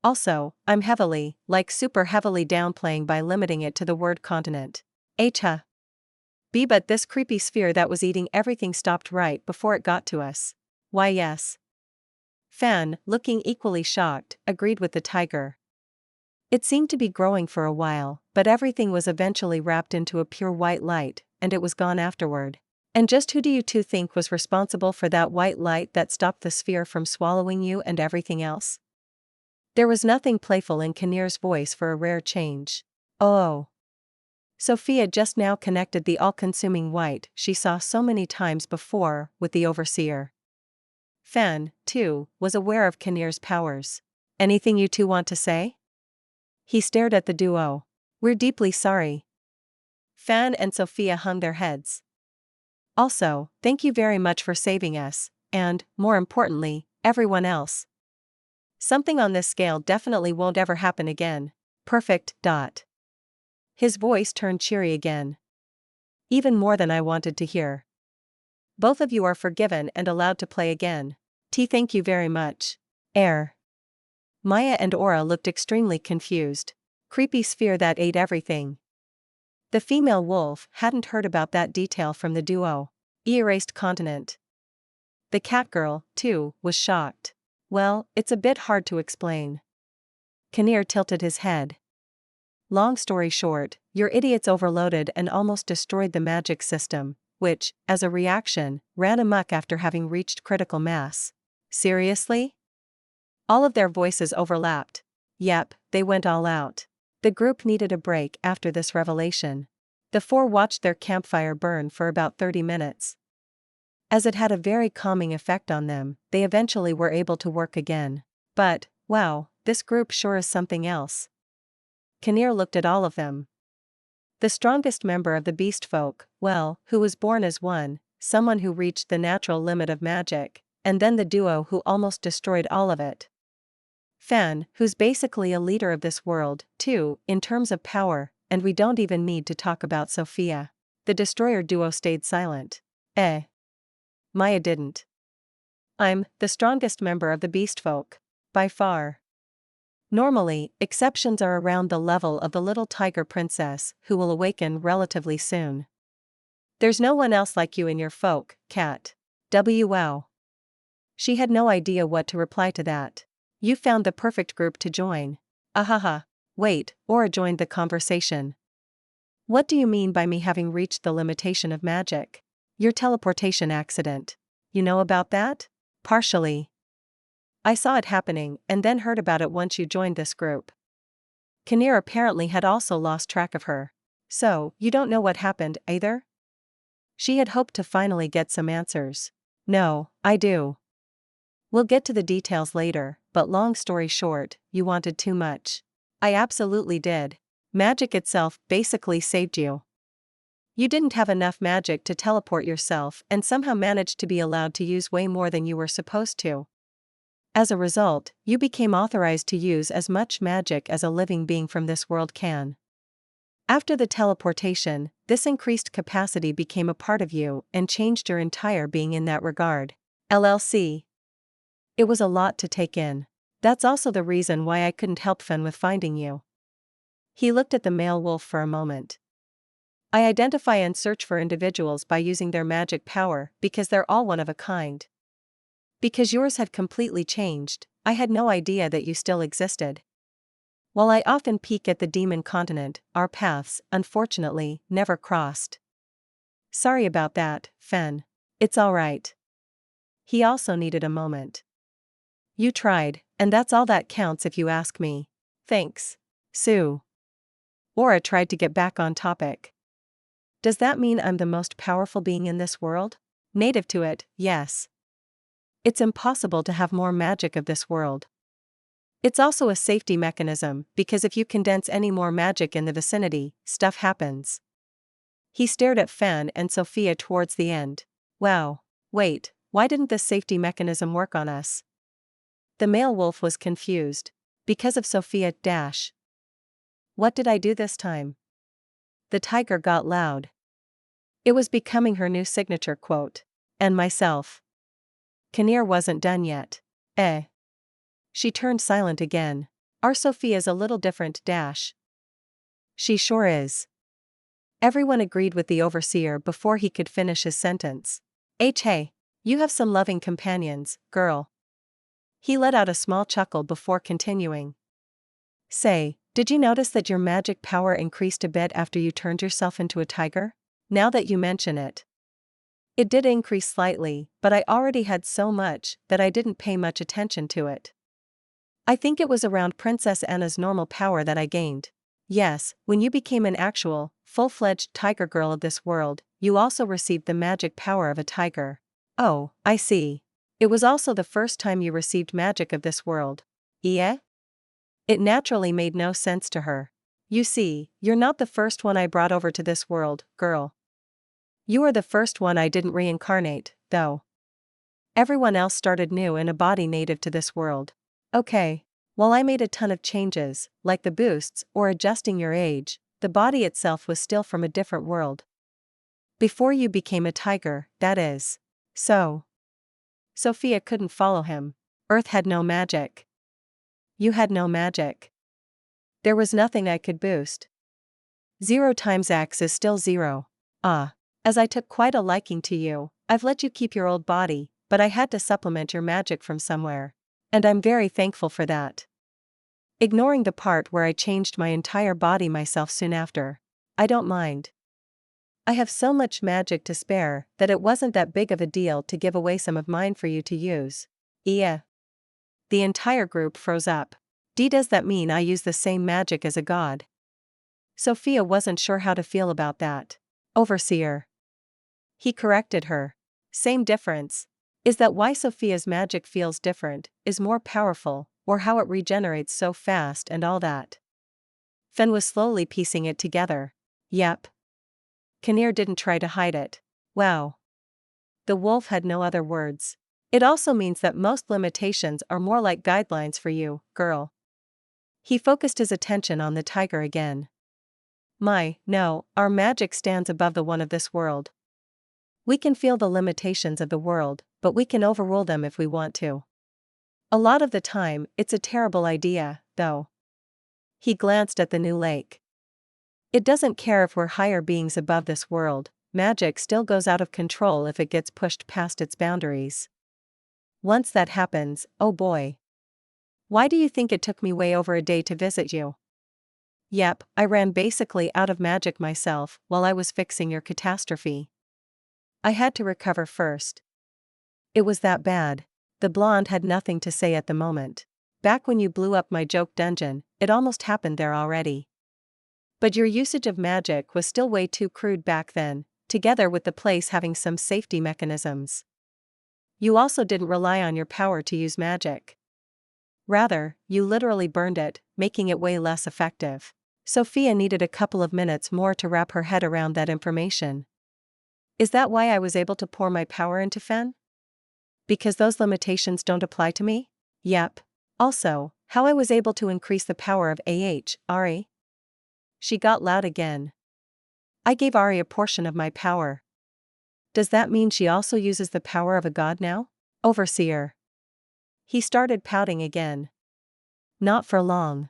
Also, I'm heavily, like super heavily downplaying by limiting it to the word continent. But this creepy sphere that was eating everything stopped right before it got to us. Why yes. Fan, looking equally shocked, agreed with the tiger. It seemed to be growing for a while, but everything was eventually wrapped into a pure white light, and it was gone afterward. And just who do you two think was responsible for that white light that stopped the sphere from swallowing you and everything else? There was nothing playful in Kinnear's voice for a rare change. Oh. Sophia just now connected the all-consuming white she saw so many times before with the overseer. Fan, too, was aware of Kinnear's powers. Anything you two want to say? He stared at the duo. We're deeply sorry. Fan and Sophia hung their heads. Also, thank you very much for saving us, and, more importantly, everyone else. Something on this scale definitely won't ever happen again. Perfect. His voice turned cheery again. Even more than I wanted to hear. Both of you are forgiven and allowed to play again. Thank you very much. Maya and Aura looked extremely confused. Creepy sphere that ate everything. The female wolf hadn't heard about that detail from the duo. Erased continent. The catgirl, too, was shocked. Well, it's a bit hard to explain. Kinnear tilted his head. Long story short, your idiots overloaded and almost destroyed the magic system, which, as a reaction, ran amok after having reached critical mass. Seriously? All of their voices overlapped. Yep, they went all out. The group needed a break after this revelation. The four watched their campfire burn for about 30 minutes. As it had a very calming effect on them, they eventually were able to work again. But, wow, this group sure is something else. Kinnear looked at all of them. The strongest member of the beast folk, well, who was born as one, someone who reached the natural limit of magic, and then the duo who almost destroyed all of it. Fan, who's basically a leader of this world, too, in terms of power, and we don't even need to talk about Sophia. The destroyer duo stayed silent. Maya didn't. I'm the strongest member of the beast folk. By far. Normally, exceptions are around the level of the little tiger princess, who will awaken relatively soon. There's no one else like you in your folk, cat. Wow. She had no idea what to reply to that. You found the perfect group to join. Ahaha. Wait, Aura joined the conversation. What do you mean by me having reached the limitation of magic? Your teleportation accident. You know about that? Partially. I saw it happening and then heard about it once you joined this group. Kinnear apparently had also lost track of her. So, you don't know what happened, either? She had hoped to finally get some answers. No, I do. We'll get to the details later, but long story short, you wanted too much. I absolutely did. Magic itself basically saved you. You didn't have enough magic to teleport yourself and somehow managed to be allowed to use way more than you were supposed to. As a result, you became authorized to use as much magic as a living being from this world can. After the teleportation, this increased capacity became a part of you and changed your entire being in that regard. LLC. It was a lot to take in. That's also the reason why I couldn't help Fen with finding you. He looked at the male wolf for a moment. I identify and search for individuals by using their magic power because they're all one of a kind. Because yours had completely changed, I had no idea that you still existed. While I often peek at the demon continent, our paths, unfortunately, never crossed. Sorry about that, Fen. It's alright. He also needed a moment. You tried, and that's all that counts if you ask me. Thanks. Sue. Aura tried to get back on topic. Does that mean I'm the most powerful being in this world? Native to it, yes. It's impossible to have more magic of this world. It's also a safety mechanism, because if you condense any more magic in the vicinity, stuff happens. He stared at Fen and Sophia towards the end. Wow. Wait, why didn't this safety mechanism work on us? The male wolf was confused. Because of Sophia. What did I do this time? The tiger got loud. It was becoming her new signature quote. And myself. Kinnear wasn't done yet. She turned silent again. Our Sophia's a little different. She sure is. Everyone agreed with the overseer before he could finish his sentence. Hey, you have some loving companions, girl. He let out a small chuckle before continuing. Say, did you notice that your magic power increased a bit after you turned yourself into a tiger? Now that you mention it. It did increase slightly, but I already had so much that I didn't pay much attention to it. I think it was around Princess Anna's normal power that I gained. Yes, when you became an actual, full-fledged tiger girl of this world, you also received the magic power of a tiger. Oh, I see. It was also the first time you received magic of this world. Yeah? It naturally made no sense to her. You see, you're not the first one I brought over to this world, girl. You are the first one I didn't reincarnate, though. Everyone else started new in a body native to this world. Okay. While I made a ton of changes, like the boosts or adjusting your age, the body itself was still from a different world. Before you became a tiger, that is. So. Sophia couldn't follow him. Earth had no magic. You had no magic. There was nothing I could boost. 0 times X is still 0. As I took quite a liking to you, I've let you keep your old body, but I had to supplement your magic from somewhere. And I'm very thankful for that. Ignoring the part where I changed my entire body myself soon after. I don't mind. I have so much magic to spare that it wasn't that big of a deal to give away some of mine for you to use. Yeah. The entire group froze up. Does that mean I use the same magic as a god? Sophia wasn't sure how to feel about that. Overseer. He corrected her. Same difference. Is that why Sophia's magic feels different, is more powerful, or how it regenerates so fast and all that? Fen was slowly piecing it together. Yep. Kinnear didn't try to hide it. Wow. The wolf had no other words. It also means that most limitations are more like guidelines for you, girl. He focused his attention on the tiger again. No, our magic stands above the one of this world. We can feel the limitations of the world, but we can overrule them if we want to. A lot of the time, it's a terrible idea, though. He glanced at the new lake. It doesn't care if we're higher beings above this world, magic still goes out of control if it gets pushed past its boundaries. Once that happens, oh boy. Why do you think it took me way over a day to visit you? Yep, I ran basically out of magic myself while I was fixing your catastrophe. I had to recover first. It was that bad. The blonde had nothing to say at the moment. Back when you blew up my joke dungeon, it almost happened there already. But your usage of magic was still way too crude back then, together with the place having some safety mechanisms. You also didn't rely on your power to use magic. Rather, you literally burned it, making it way less effective. Sophia needed a couple of minutes more to wrap her head around that information. Is that why I was able to pour my power into Fen? Because those limitations don't apply to me? Yep. Also, how I was able to increase the power of Ari? She got loud again. I gave Ari a portion of my power. Does that mean she also uses the power of a god now? Overseer. He started pouting again. Not for long.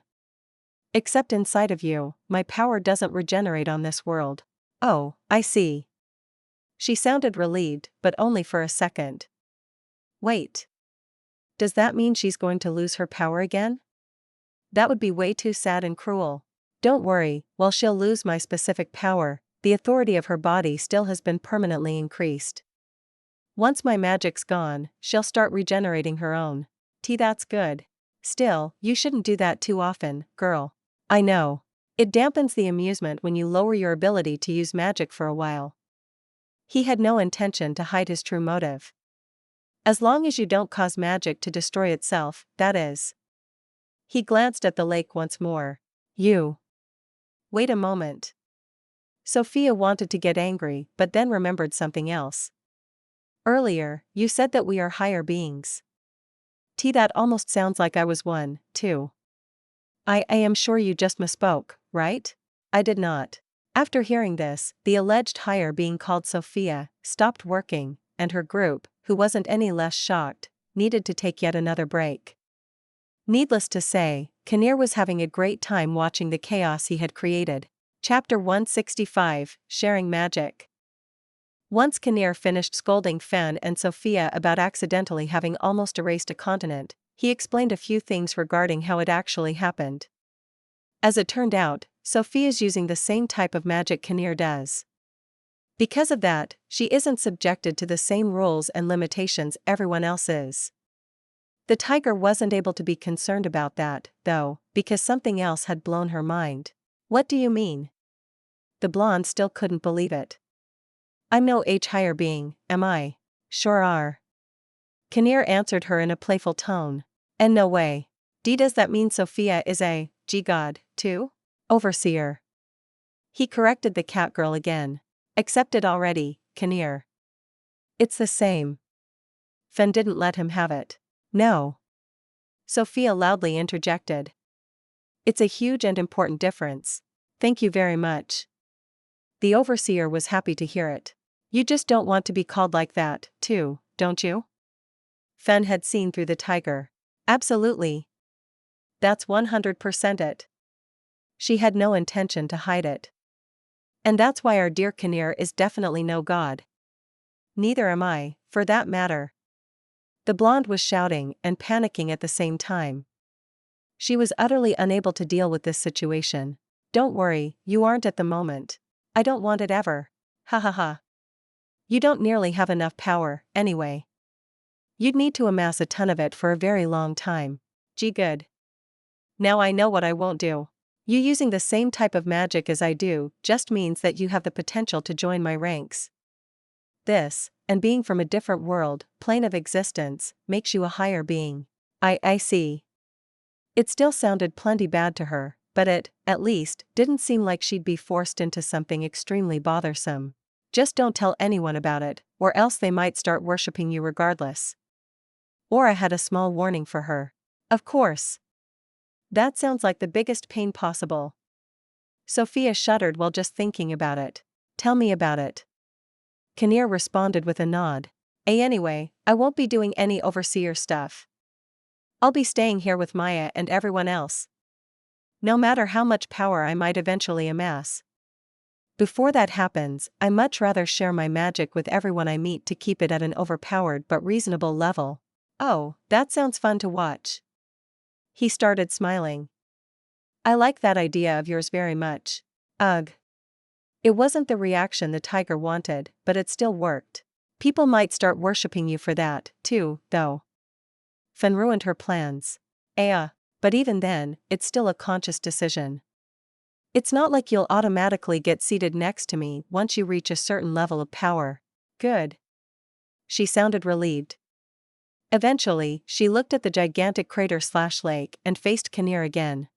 Except inside of you, my power doesn't regenerate on this world. Oh, I see. She sounded relieved, but only for a second. Wait. Does that mean she's going to lose her power again? That would be way too sad and cruel. Don't worry, while she'll lose my specific power, the authority of her body still has been permanently increased. Once my magic's gone, she'll start regenerating her own. That's good. Still, you shouldn't do that too often, girl. I know. It dampens the amusement when you lower your ability to use magic for a while. He had no intention to hide his true motive. As long as you don't cause magic to destroy itself, that is. He glanced at the lake once more. You. Wait a moment. Sophia wanted to get angry but then remembered something else. Earlier, you said that we are higher beings. That almost sounds like I was one, too. I am sure you just misspoke, right? I did not. After hearing this, the alleged higher being called Sophia stopped working, and her group, who wasn't any less shocked, needed to take yet another break. Needless to say, Kinnear was having a great time watching the chaos he had created. Chapter 165, Sharing Magic. Once Kinnear finished scolding Fen and Sophia about accidentally having almost erased a continent, he explained a few things regarding how it actually happened. As it turned out, Sophia's using the same type of magic Kinnear does. Because of that, she isn't subjected to the same rules and limitations everyone else is. The tiger wasn't able to be concerned about that, though, because something else had blown her mind. What do you mean? The blonde still couldn't believe it. I'm no higher being, am I? Sure are. Kinnear answered her in a playful tone. And no way. Does that mean Sophia is a god, too? Overseer. He corrected the catgirl again. Accepted already, Kinnear. It's the same. Fen didn't let him have it. No. Sophia loudly interjected. It's a huge and important difference. Thank you very much. The overseer was happy to hear it. You just don't want to be called like that, too, don't you? Fen had seen through the tiger. Absolutely. That's 100% it. She had no intention to hide it. And that's why our dear Kinnear is definitely no god. Neither am I, for that matter. The blonde was shouting and panicking at the same time. She was utterly unable to deal with this situation. Don't worry, you aren't at the moment. I don't want it ever. Ha ha ha. You don't nearly have enough power, anyway. You'd need to amass a ton of it for a very long time. Gee good. Now I know what I won't do. You using the same type of magic as I do just means that you have the potential to join my ranks. This, and being from a different world, plane of existence, makes you a higher being. I see. It still sounded plenty bad to her, but it, at least, didn't seem like she'd be forced into something extremely bothersome. Just don't tell anyone about it, or else they might start worshipping you regardless. Or I had a small warning for her. Of course. That sounds like the biggest pain possible. Sophia shuddered while just thinking about it. Tell me about it. Kinnear responded with a nod. Anyway, I won't be doing any overseer stuff. I'll be staying here with Maya and everyone else. No matter how much power I might eventually amass. Before that happens, I much rather share my magic with everyone I meet to keep it at an overpowered but reasonable level. Oh, that sounds fun to watch. He started smiling. I like that idea of yours very much. Ugh. It wasn't the reaction the tiger wanted, but it still worked. People might start worshipping you for that, too, though. Fen ruined her plans. But even then, it's still a conscious decision. It's not like you'll automatically get seated next to me once you reach a certain level of power. Good. She sounded relieved. Eventually, she looked at the gigantic crater/lake and faced Kinnear again.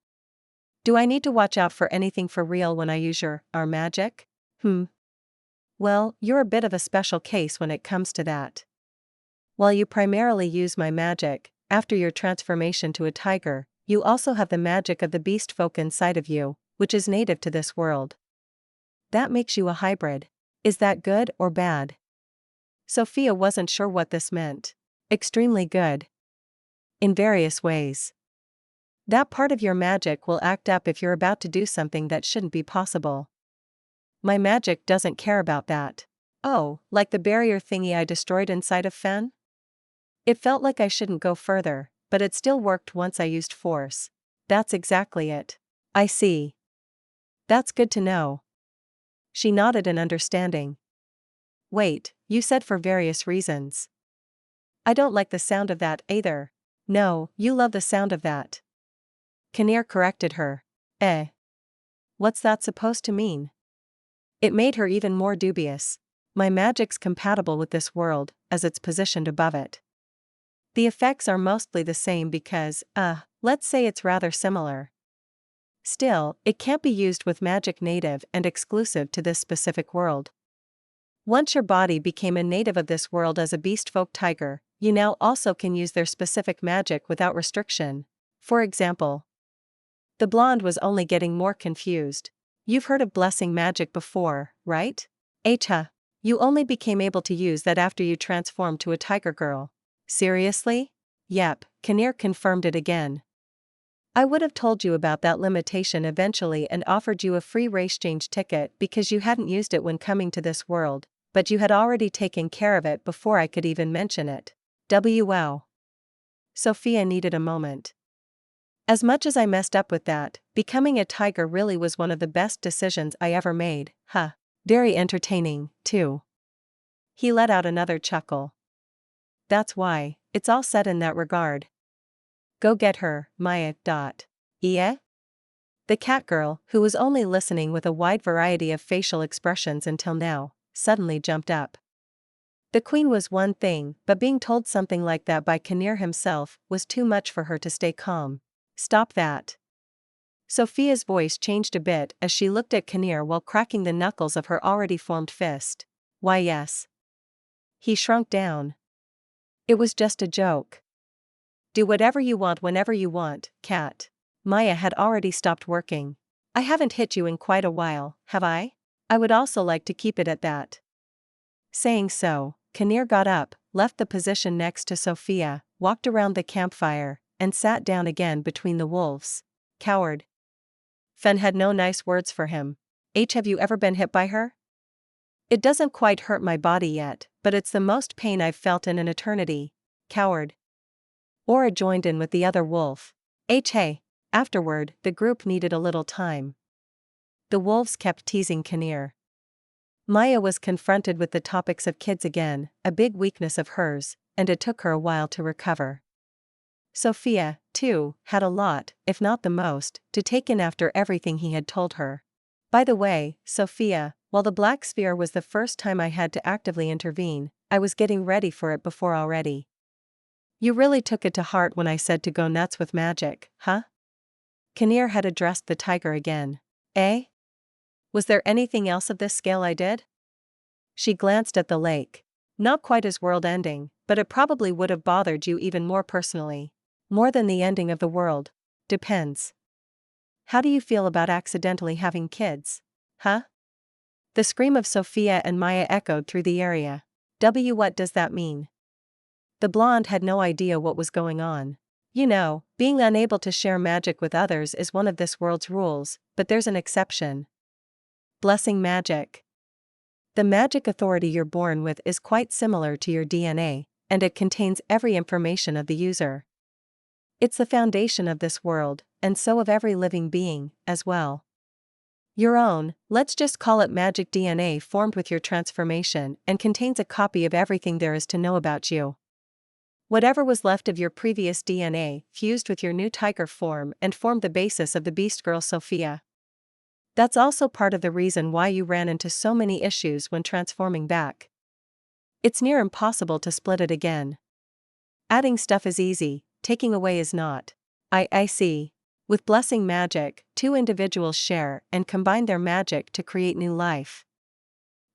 Do I need to watch out for anything for real when I use our magic? Well, you're a bit of a special case when it comes to that. While you primarily use my magic, after your transformation to a tiger, you also have the magic of the beast folk inside of you, which is native to this world. That makes you a hybrid. Is that good or bad? Sophia wasn't sure what this meant. Extremely good. In various ways. That part of your magic will act up if you're about to do something that shouldn't be possible. My magic doesn't care about that. Oh, like the barrier thingy I destroyed inside of Fen? It felt like I shouldn't go further, but it still worked once I used force. That's exactly it. I see. That's good to know. She nodded in understanding. Wait, you said for various reasons. I don't like the sound of that either. No, you love the sound of that. Kinnear corrected her. What's that supposed to mean? It made her even more dubious. My magic's compatible with this world, as it's positioned above it. The effects are mostly the same because, let's say it's rather similar. Still, it can't be used with magic native and exclusive to this specific world. Once your body became a native of this world as a beast folk tiger, you now also can use their specific magic without restriction. For example, the blonde was only getting more confused. You've heard of blessing magic before, right? You only became able to use that after you transformed to a tiger girl. Seriously? Yep, Kinnear confirmed it again. I would have told you about that limitation eventually and offered you a free race change ticket because you hadn't used it when coming to this world, but you had already taken care of it before I could even mention it. Wow. Sophia needed a moment. As much as I messed up with that, becoming a tiger really was one of the best decisions I ever made, Very entertaining, too. He let out another chuckle. That's why, it's all set in that regard. Go get her, Maya. Yeah? The cat girl, who was only listening with a wide variety of facial expressions until now, suddenly jumped up. The queen was one thing, but being told something like that by Kinnear himself was too much for her to stay calm. Stop that. Sophia's voice changed a bit as she looked at Kinnear while cracking the knuckles of her already formed fist. Why yes. He shrunk down. It was just a joke. Do whatever you want whenever you want, cat. Maya had already stopped working. I haven't hit you in quite a while, have I? I would also like to keep it at that. Saying so, Kinnear got up, left the position next to Sophia, walked around the campfire, and sat down again between the wolves. Coward. Fen had no nice words for him. Have you ever been hit by her? It doesn't quite hurt my body yet, but it's the most pain I've felt in an eternity. Coward. Aura joined in with the other wolf. Hey. Afterward, the group needed a little time. The wolves kept teasing Kinnear. Maya was confronted with the topics of kids again, a big weakness of hers, and it took her a while to recover. Sophia, too, had a lot, if not the most, to take in after everything he had told her. By the way, Sophia, while the black sphere was the first time I had to actively intervene, I was getting ready for it before already. You really took it to heart when I said to go nuts with magic, huh? Kinnear had addressed the tiger again. Was there anything else of this scale I did? She glanced at the lake. Not quite as world-ending, but it probably would have bothered you even more personally. More than the ending of the world. Depends. How do you feel about accidentally having kids? The scream of Sophia and Maya echoed through the area. What does that mean? The blonde had no idea what was going on. You know, being unable to share magic with others is one of this world's rules, but there's an exception. Blessing magic. The magic authority you're born with is quite similar to your DNA, and it contains every information of the user. It's the foundation of this world, and so of every living being, as well. Your own, let's just call it magic DNA formed with your transformation and contains a copy of everything there is to know about you. Whatever was left of your previous DNA fused with your new tiger form and formed the basis of the beast girl Sophia. That's also part of the reason why you ran into so many issues when transforming back. It's near impossible to split it again. Adding stuff is easy, taking away is not. I see. With blessing magic, two individuals share and combine their magic to create new life.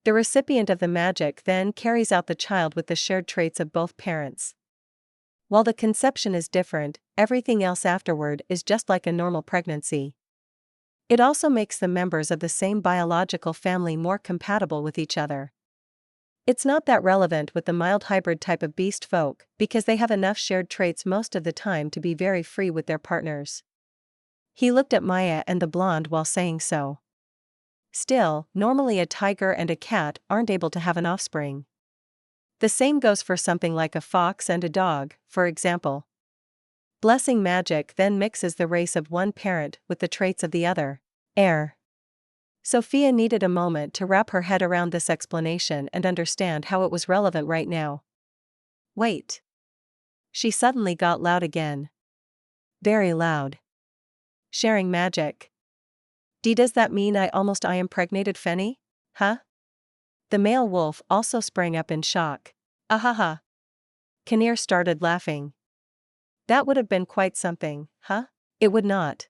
The recipient of the magic then carries out the child with the shared traits of both parents. While the conception is different, everything else afterward is just like a normal pregnancy. It also makes the members of the same biological family more compatible with each other. It's not that relevant with the mild hybrid type of beast folk because they have enough shared traits most of the time to be very free with their partners. He looked at Maya and the blonde while saying so. Still, normally a tiger and a cat aren't able to have an offspring. The same goes for something like a fox and a dog, for example. Blessing magic then mixes the race of one parent with the traits of the other. Heir. Sophia needed a moment to wrap her head around this explanation and understand how it was relevant right now. Wait. She suddenly got loud again. Very loud. Sharing magic. Does that mean I impregnated Fenny? Huh? The male wolf also sprang up in shock. Ahaha. Kinnear started laughing. That would have been quite something, huh? It would not.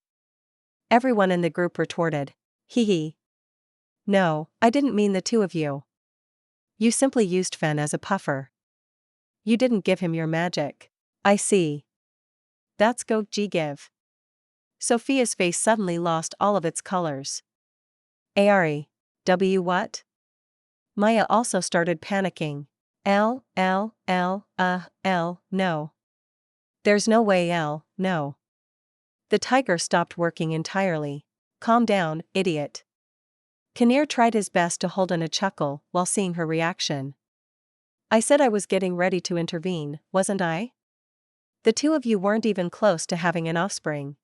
Everyone in the group retorted. Hee hee. No, I didn't mean the two of you. You simply used Fen as a puffer. You didn't give him your magic. I see. That's go give. Sophia's face suddenly lost all of its colors. Ari. What? Maya also started panicking. No. There's no way no. The tiger stopped working entirely. Calm down, idiot. Kinnear tried his best to hold in a chuckle while seeing her reaction. I said I was getting ready to intervene, wasn't I? The two of you weren't even close to having an offspring.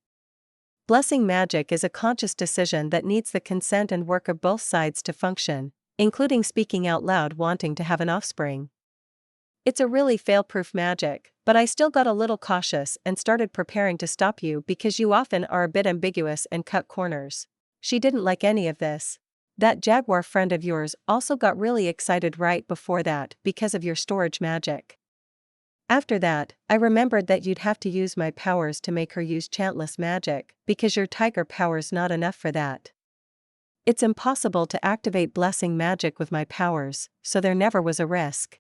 Blessing magic is a conscious decision that needs the consent and work of both sides to function, including speaking out loud wanting to have an offspring. It's a really fail-proof magic, but I still got a little cautious and started preparing to stop you because you often are a bit ambiguous and cut corners. She didn't like any of this. That jaguar friend of yours also got really excited right before that because of your storage magic. After that, I remembered that you'd have to use my powers to make her use chantless magic, because your tiger power's not enough for that. It's impossible to activate blessing magic with my powers, so there never was a risk.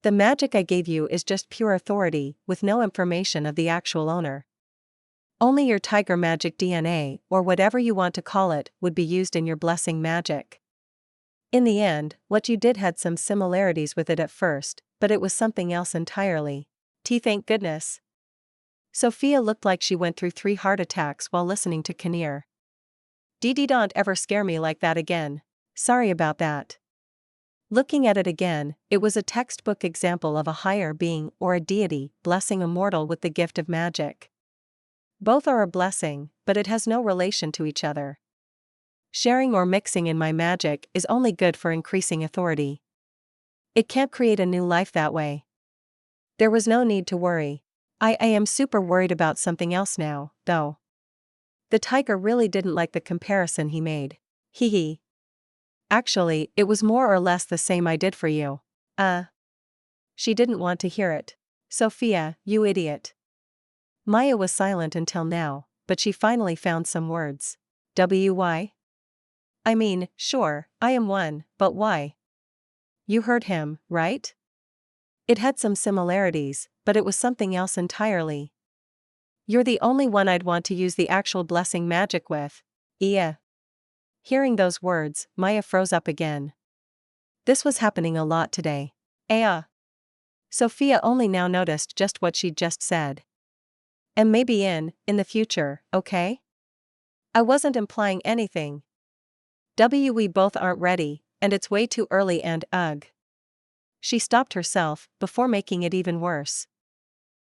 The magic I gave you is just pure authority, with no information of the actual owner. Only your tiger magic DNA, or whatever you want to call it, would be used in your blessing magic. In the end, what you did had some similarities with it at first, but it was something else entirely. Thank goodness. Sophia looked like she went through 3 heart attacks while listening to Kinnear. Don't ever scare me like that again. Sorry about that. Looking at it again, it was a textbook example of a higher being or a deity blessing a mortal with the gift of magic. Both are a blessing, but it has no relation to each other. Sharing or mixing in my magic is only good for increasing authority. It can't create a new life that way. There was no need to worry. I am super worried about something else now, though. The tiger really didn't like the comparison he made. Hee hee. Actually, it was more or less the same I did for you. She didn't want to hear it. Sophia, you idiot. Maya was silent until now, but she finally found some words. Why? I mean, sure, I am one, but why? You heard him, right? It had some similarities, but it was something else entirely. You're the only one I'd want to use the actual blessing magic with. Yeah. Hearing those words, Maya froze up again. This was happening a lot today. Sophia only now noticed just what she'd just said. And maybe in the future, okay? I wasn't implying anything. We both aren't ready, and it's way too early and She stopped herself, before making it even worse.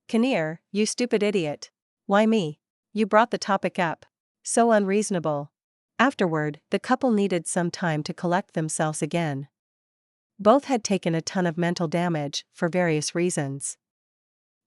Kinnear, you stupid idiot. Why me? You brought the topic up. So unreasonable. Afterward, the couple needed some time to collect themselves again. Both had taken a ton of mental damage, for various reasons.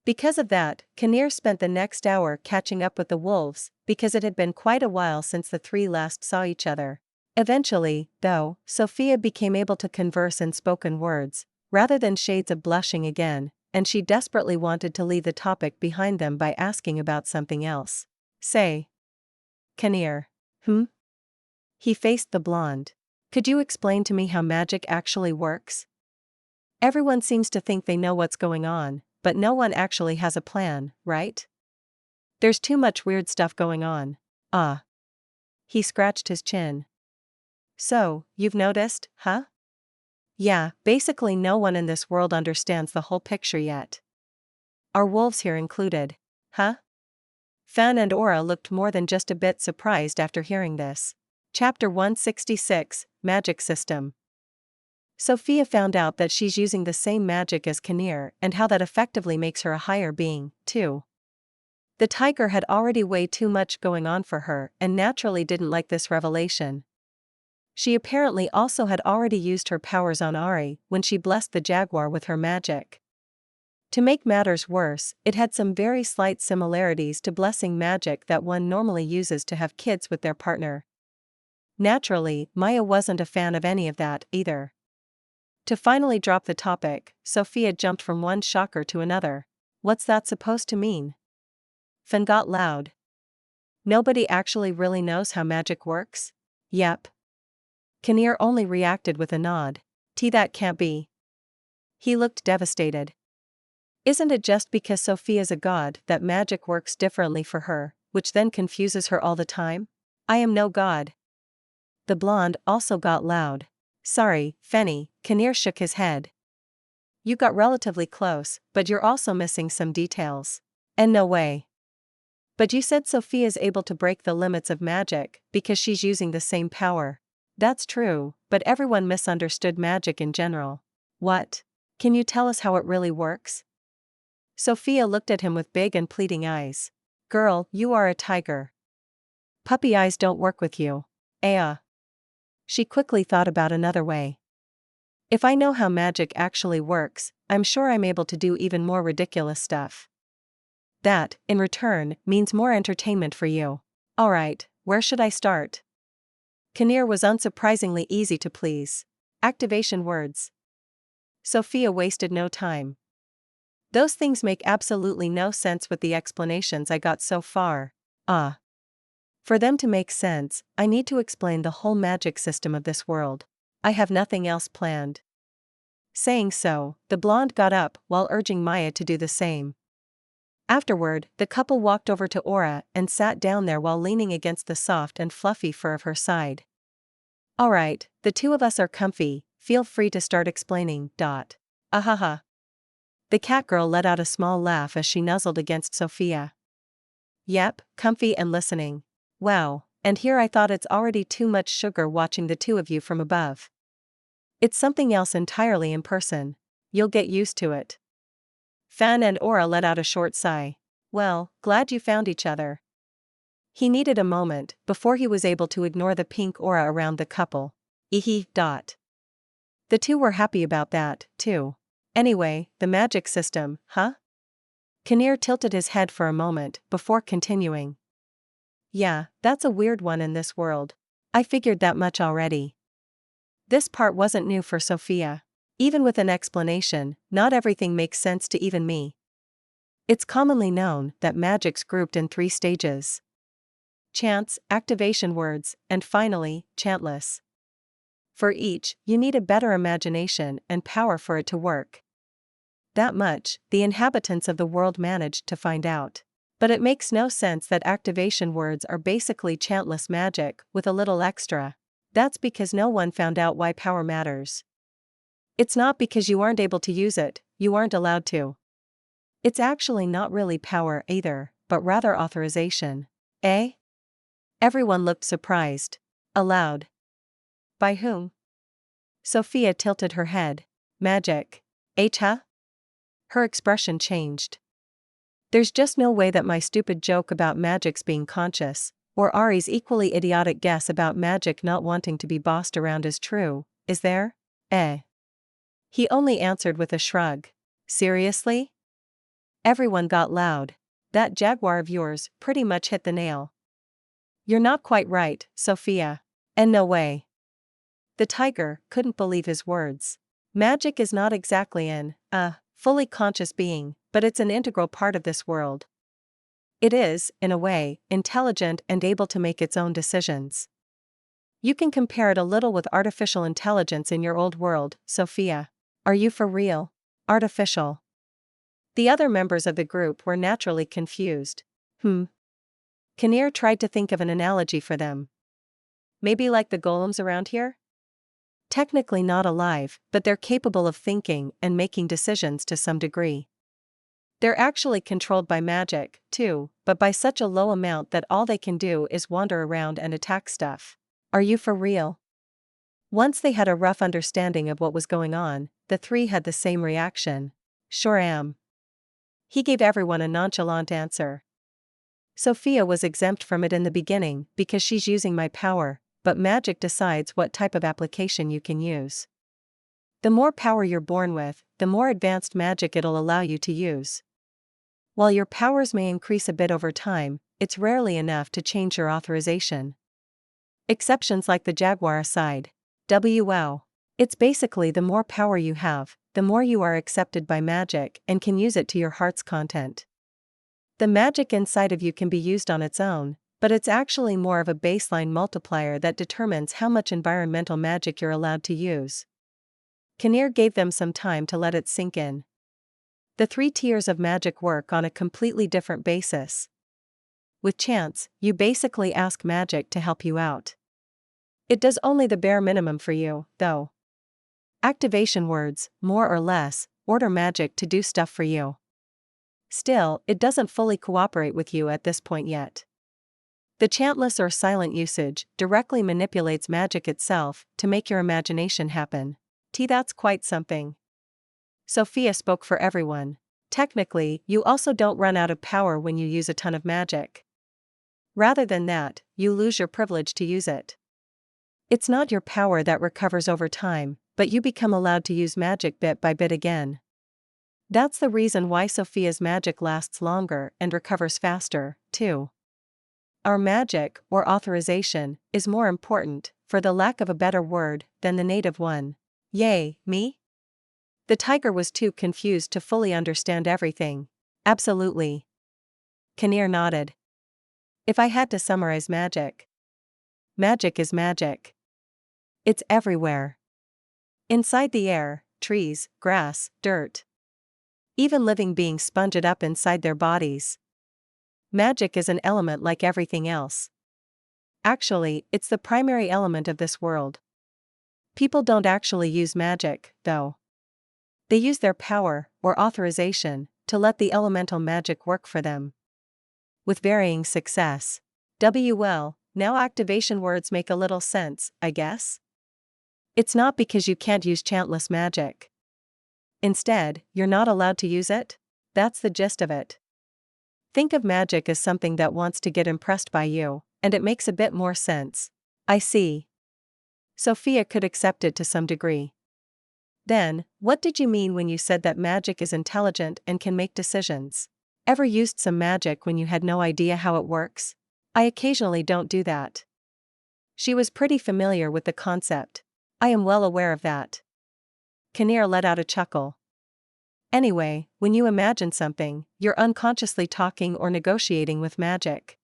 Because of that, Kinnear spent the next hour catching up with the wolves, because it had been quite a while since the three last saw each other. Eventually, though, Sophia became able to converse in spoken words, rather than shades of blushing again, and she desperately wanted to leave the topic behind them by asking about something else. Say. Kinnear. He faced the blonde. Could you explain to me how magic actually works? Everyone seems to think they know what's going on, but no one actually has a plan, right? There's too much weird stuff going on. Ah. He scratched his chin. So, you've noticed, huh? Yeah, basically no one in this world understands the whole picture yet. Our wolves here included. Huh? Fan and Aura looked more than just a bit surprised after hearing this. Chapter 166, Magic System. Sophia found out that she's using the same magic as Kinnear and how that effectively makes her a higher being, too. The tiger had already way too much going on for her and naturally didn't like this revelation. She apparently also had already used her powers on Ari when she blessed the jaguar with her magic. To make matters worse, it had some very slight similarities to blessing magic that one normally uses to have kids with their partner. Naturally, Maya wasn't a fan of any of that, either. To finally drop the topic, Sophia jumped from one shocker to another. What's that supposed to mean? Fan got loud. Nobody actually really knows how magic works? Yep. Kinnear only reacted with a nod. That can't be. He looked devastated. Isn't it just because Sophia's a god that magic works differently for her, which then confuses her all the time? I am no god. The blonde also got loud. Sorry, Fenny, Kinnear shook his head. You got relatively close, but you're also missing some details. And no way. But you said Sophia's able to break the limits of magic because she's using the same power. That's true, but everyone misunderstood magic in general. What? Can you tell us how it really works? Sophia looked at him with big and pleading eyes. Girl, you are a tiger. Puppy eyes don't work with you. She quickly thought about another way. If I know how magic actually works, I'm sure I'm able to do even more ridiculous stuff. That, in return, means more entertainment for you. Alright, where should I start? Kinnear was unsurprisingly easy to please. Activation words. Sophia wasted no time. Those things make absolutely no sense with the explanations I got so far. For them to make sense, I need to explain the whole magic system of this world. I have nothing else planned. Saying so, the blonde got up while urging Maya to do the same. Afterward, the couple walked over to Aura and sat down there while leaning against the soft and fluffy fur of her side. Alright, the two of us are comfy, feel free to start explaining. Ahaha. The catgirl let out a small laugh as she nuzzled against Sophia. Yep, comfy and listening. Wow, and here I thought it's already too much sugar watching the two of you from above. It's something else entirely in person. You'll get used to it. Fan and Aura let out a short sigh. Well, glad you found each other. He needed a moment before he was able to ignore the pink aura around the couple. The two were happy about that, too. Anyway, the magic system, huh? Kinnear tilted his head for a moment before continuing. Yeah, that's a weird one in this world. I figured that much already. This part wasn't new for Sophia. Even with an explanation, not everything makes sense to even me. It's commonly known that magic's grouped in 3 stages. Chants, activation words, and finally, chantless. For each, you need a better imagination and power for it to work. That much, the inhabitants of the world managed to find out. But it makes no sense that activation words are basically chantless magic with a little extra. That's because no one found out why power matters. It's not because you aren't able to use it, you aren't allowed to. It's actually not really power either, but rather authorization. Eh? Everyone looked surprised. Aloud. By whom? Sophia tilted her head. Magic. Huh? Her expression changed. There's just no way that my stupid joke about magic's being conscious, Or Ari's equally idiotic guess about magic not wanting to be bossed around is true, is there? He only answered with a shrug. Seriously? Everyone got loud. That jaguar of yours pretty much hit the nail. You're not quite right, Sophia. And no way. The tiger couldn't believe his words. Magic is not exactly an, fully conscious being, but it's an integral part of this world. It is, in a way, intelligent and able to make its own decisions. You can compare it a little with artificial intelligence in your old world, Sophia. Are you for real? Artificial. The other members of the group were naturally confused. Kinnear tried to think of an analogy for them. Maybe like the golems around here? Technically not alive, but they're capable of thinking and making decisions to some degree. They're actually controlled by magic, too, but by such a low amount that all they can do is wander around and attack stuff. Are you for real? Once they had a rough understanding of what was going on, the three had the same reaction. Sure am. He gave everyone a nonchalant answer. Sophia was exempt from it in the beginning because she's using my power, but magic decides what type of application you can use. The more power you're born with, the more advanced magic it'll allow you to use. While your powers may increase a bit over time, it's rarely enough to change your authorization. Exceptions like the jaguar aside. Wow. It's basically the more power you have, the more you are accepted by magic and can use it to your heart's content. The magic inside of you can be used on its own, but it's actually more of a baseline multiplier that determines how much environmental magic you're allowed to use. Kinnear gave them some time to let it sink in. The 3 tiers of magic work on a completely different basis. With chance, you basically ask magic to help you out. It does only the bare minimum for you, though. Activation words, more or less, order magic to do stuff for you. Still, it doesn't fully cooperate with you at this point yet. The chantless or silent usage directly manipulates magic itself to make your imagination happen. That's quite something. Sophia spoke for everyone. Technically, you also don't run out of power when you use a ton of magic. Rather than that, you lose your privilege to use it. It's not your power that recovers over time, but you become allowed to use magic bit by bit again. That's the reason why Sophia's magic lasts longer and recovers faster, too. Our magic, or authorization, is more important, for the lack of a better word, than the native one. Yay, me? The tiger was too confused to fully understand everything. Absolutely. Kinnear nodded. If I had to summarize magic. Magic is magic. It's everywhere. Inside the air, trees, grass, dirt. Even living beings sponge it up inside their bodies. Magic is an element like everything else. Actually, it's the primary element of this world. People don't actually use magic, though. They use their power, or authorization, to let the elemental magic work for them. With varying success. Well, now activation words make a little sense, I guess? It's not because you can't use chantless magic. Instead, you're not allowed to use it? That's the gist of it. Think of magic as something that wants to get impressed by you, and it makes a bit more sense. I see. Sophia could accept it to some degree. Then, what did you mean when you said that magic is intelligent and can make decisions? Ever used some magic when you had no idea how it works? I occasionally don't do that. She was pretty familiar with the concept. I am well aware of that. Kinnear let out a chuckle. Anyway, when you imagine something, you're unconsciously talking or negotiating with magic.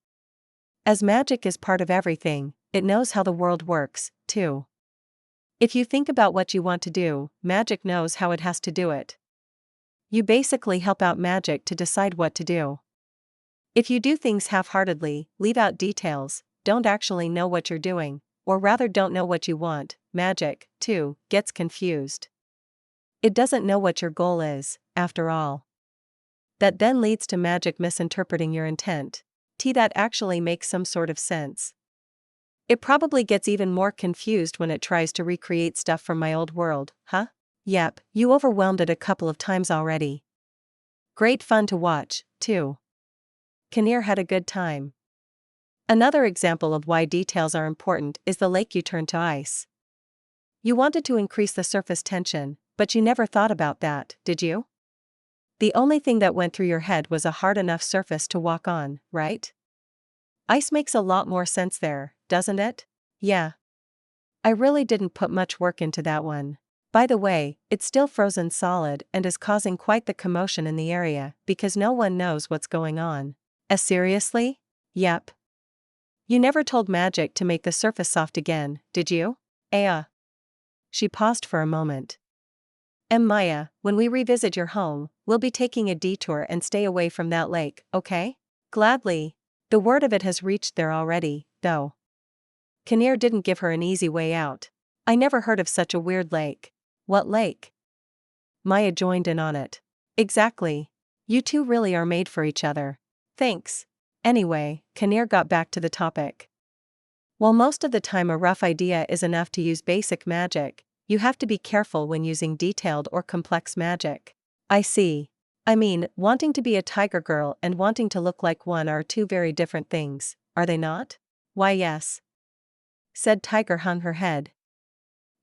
As magic is part of everything, it knows how the world works, too. If you think about what you want to do, magic knows how it has to do it. You basically help out magic to decide what to do. If you do things half-heartedly, leave out details, don't actually know what you're doing, or rather don't know what you want, magic, too, gets confused. It doesn't know what your goal is, after all. That then leads to magic misinterpreting your intent. That actually makes some sort of sense. It probably gets even more confused when it tries to recreate stuff from my old world, huh? Yep, you overwhelmed it a couple of times already. Great fun to watch, too. Kinnear had a good time. Another example of why details are important is the lake you turned to ice. You wanted to increase the surface tension, but you never thought about that, did you? The only thing that went through your head was a hard enough surface to walk on, right? Ice makes a lot more sense there, doesn't it? Yeah. I really didn't put much work into that one. By the way, it's still frozen solid and is causing quite the commotion in the area because no one knows what's going on. Seriously? Yep. You never told Magic to make the surface soft again, did you? She paused for a moment. Maya, when we revisit your home, we'll be taking a detour and stay away from that lake, okay? Gladly. The word of it has reached there already, though. Kinnear didn't give her an easy way out. I never heard of such a weird lake. What lake? Maya joined in on it. Exactly. You two really are made for each other. Thanks. Anyway, Kinnear got back to the topic. While most of the time a rough idea is enough to use basic magic, you have to be careful when using detailed or complex magic. I see. I mean, wanting to be a tiger girl and wanting to look like one are two very different things, are they not? Why yes. Said Tiger hung her head.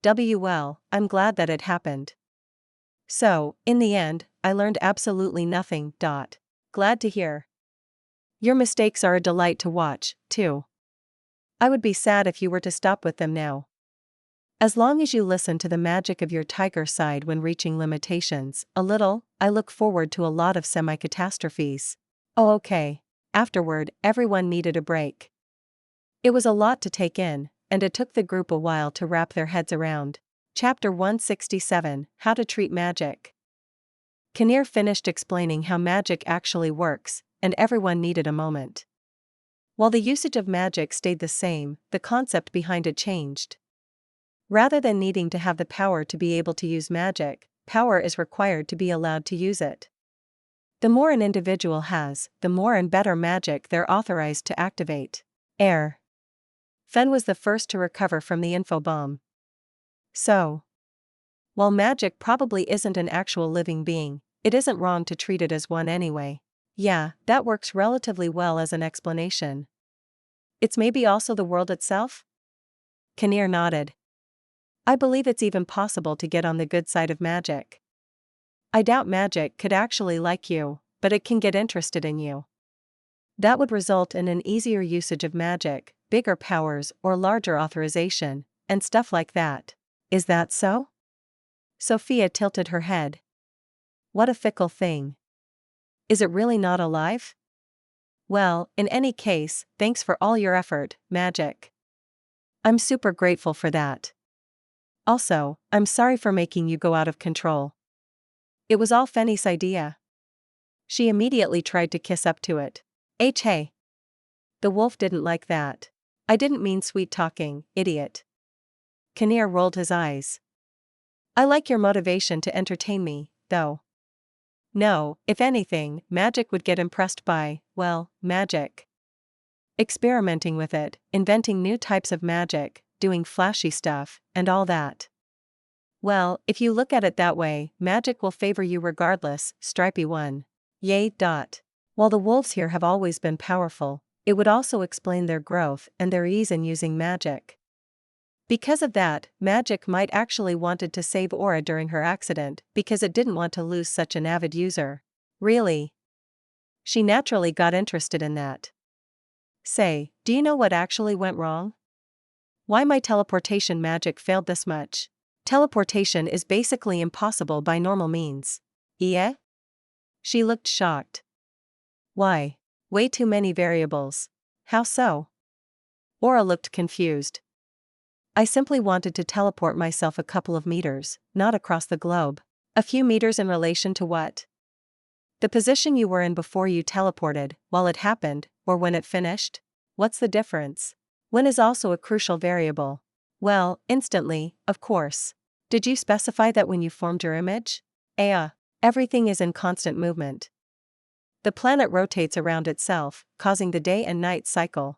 Well, I'm glad that it happened. So, in the end, I learned absolutely nothing. Glad to hear. Your mistakes are a delight to watch, too. I would be sad if you were to stop with them now. As long as you listen to the magic of your tiger side when reaching limitations, a little, I look forward to a lot of semi-catastrophes. Oh okay. Afterward, everyone needed a break. It was a lot to take in, and it took the group a while to wrap their heads around. Chapter 167, How to Treat Magic. Kinnear finished explaining how magic actually works, and everyone needed a moment. While the usage of magic stayed the same, the concept behind it changed. Rather than needing to have the power to be able to use magic, power is required to be allowed to use it. The more an individual has, the more and better magic they're authorized to activate. Fen was the first to recover from the info bomb. So, while magic probably isn't an actual living being, it isn't wrong to treat it as one anyway. Yeah, that works relatively well as an explanation. It's maybe also the world itself? Kinnear nodded. I believe it's even possible to get on the good side of magic. I doubt magic could actually like you, but it can get interested in you. That would result in an easier usage of magic, bigger powers or larger authorization, and stuff like that. Is that so? Sophia tilted her head. What a fickle thing. Is it really not alive? Well, in any case, thanks for all your effort, Magic. I'm super grateful for that. Also, I'm sorry for making you go out of control. It was all Fenny's idea. She immediately tried to kiss up to it. Hey. The wolf didn't like that. I didn't mean sweet talking, idiot. Kinnear rolled his eyes. I like your motivation to entertain me, though. No, if anything, Magic would get impressed by, well, magic. Experimenting with it, inventing new types of magic, doing flashy stuff, and all that. Well, if you look at it that way, magic will favor you regardless, Stripey one. Yay. While the wolves here have always been powerful, it would also explain their growth and their ease in using magic. Because of that, Magic might actually wanted to save Aura during her accident because it didn't want to lose such an avid user. Really? She naturally got interested in that. Say, do you know what actually went wrong? Why my teleportation magic failed this much? Teleportation is basically impossible by normal means. Yeah? She looked shocked. Why? Way too many variables. How so? Aura looked confused. I simply wanted to teleport myself a couple of meters, not across the globe. A few meters in relation to what? The position you were in before you teleported, while it happened, or when it finished? What's the difference? When is also a crucial variable. Well, instantly, of course. Did you specify that when you formed your image? Everything is in constant movement. The planet rotates around itself, causing the day and night cycle.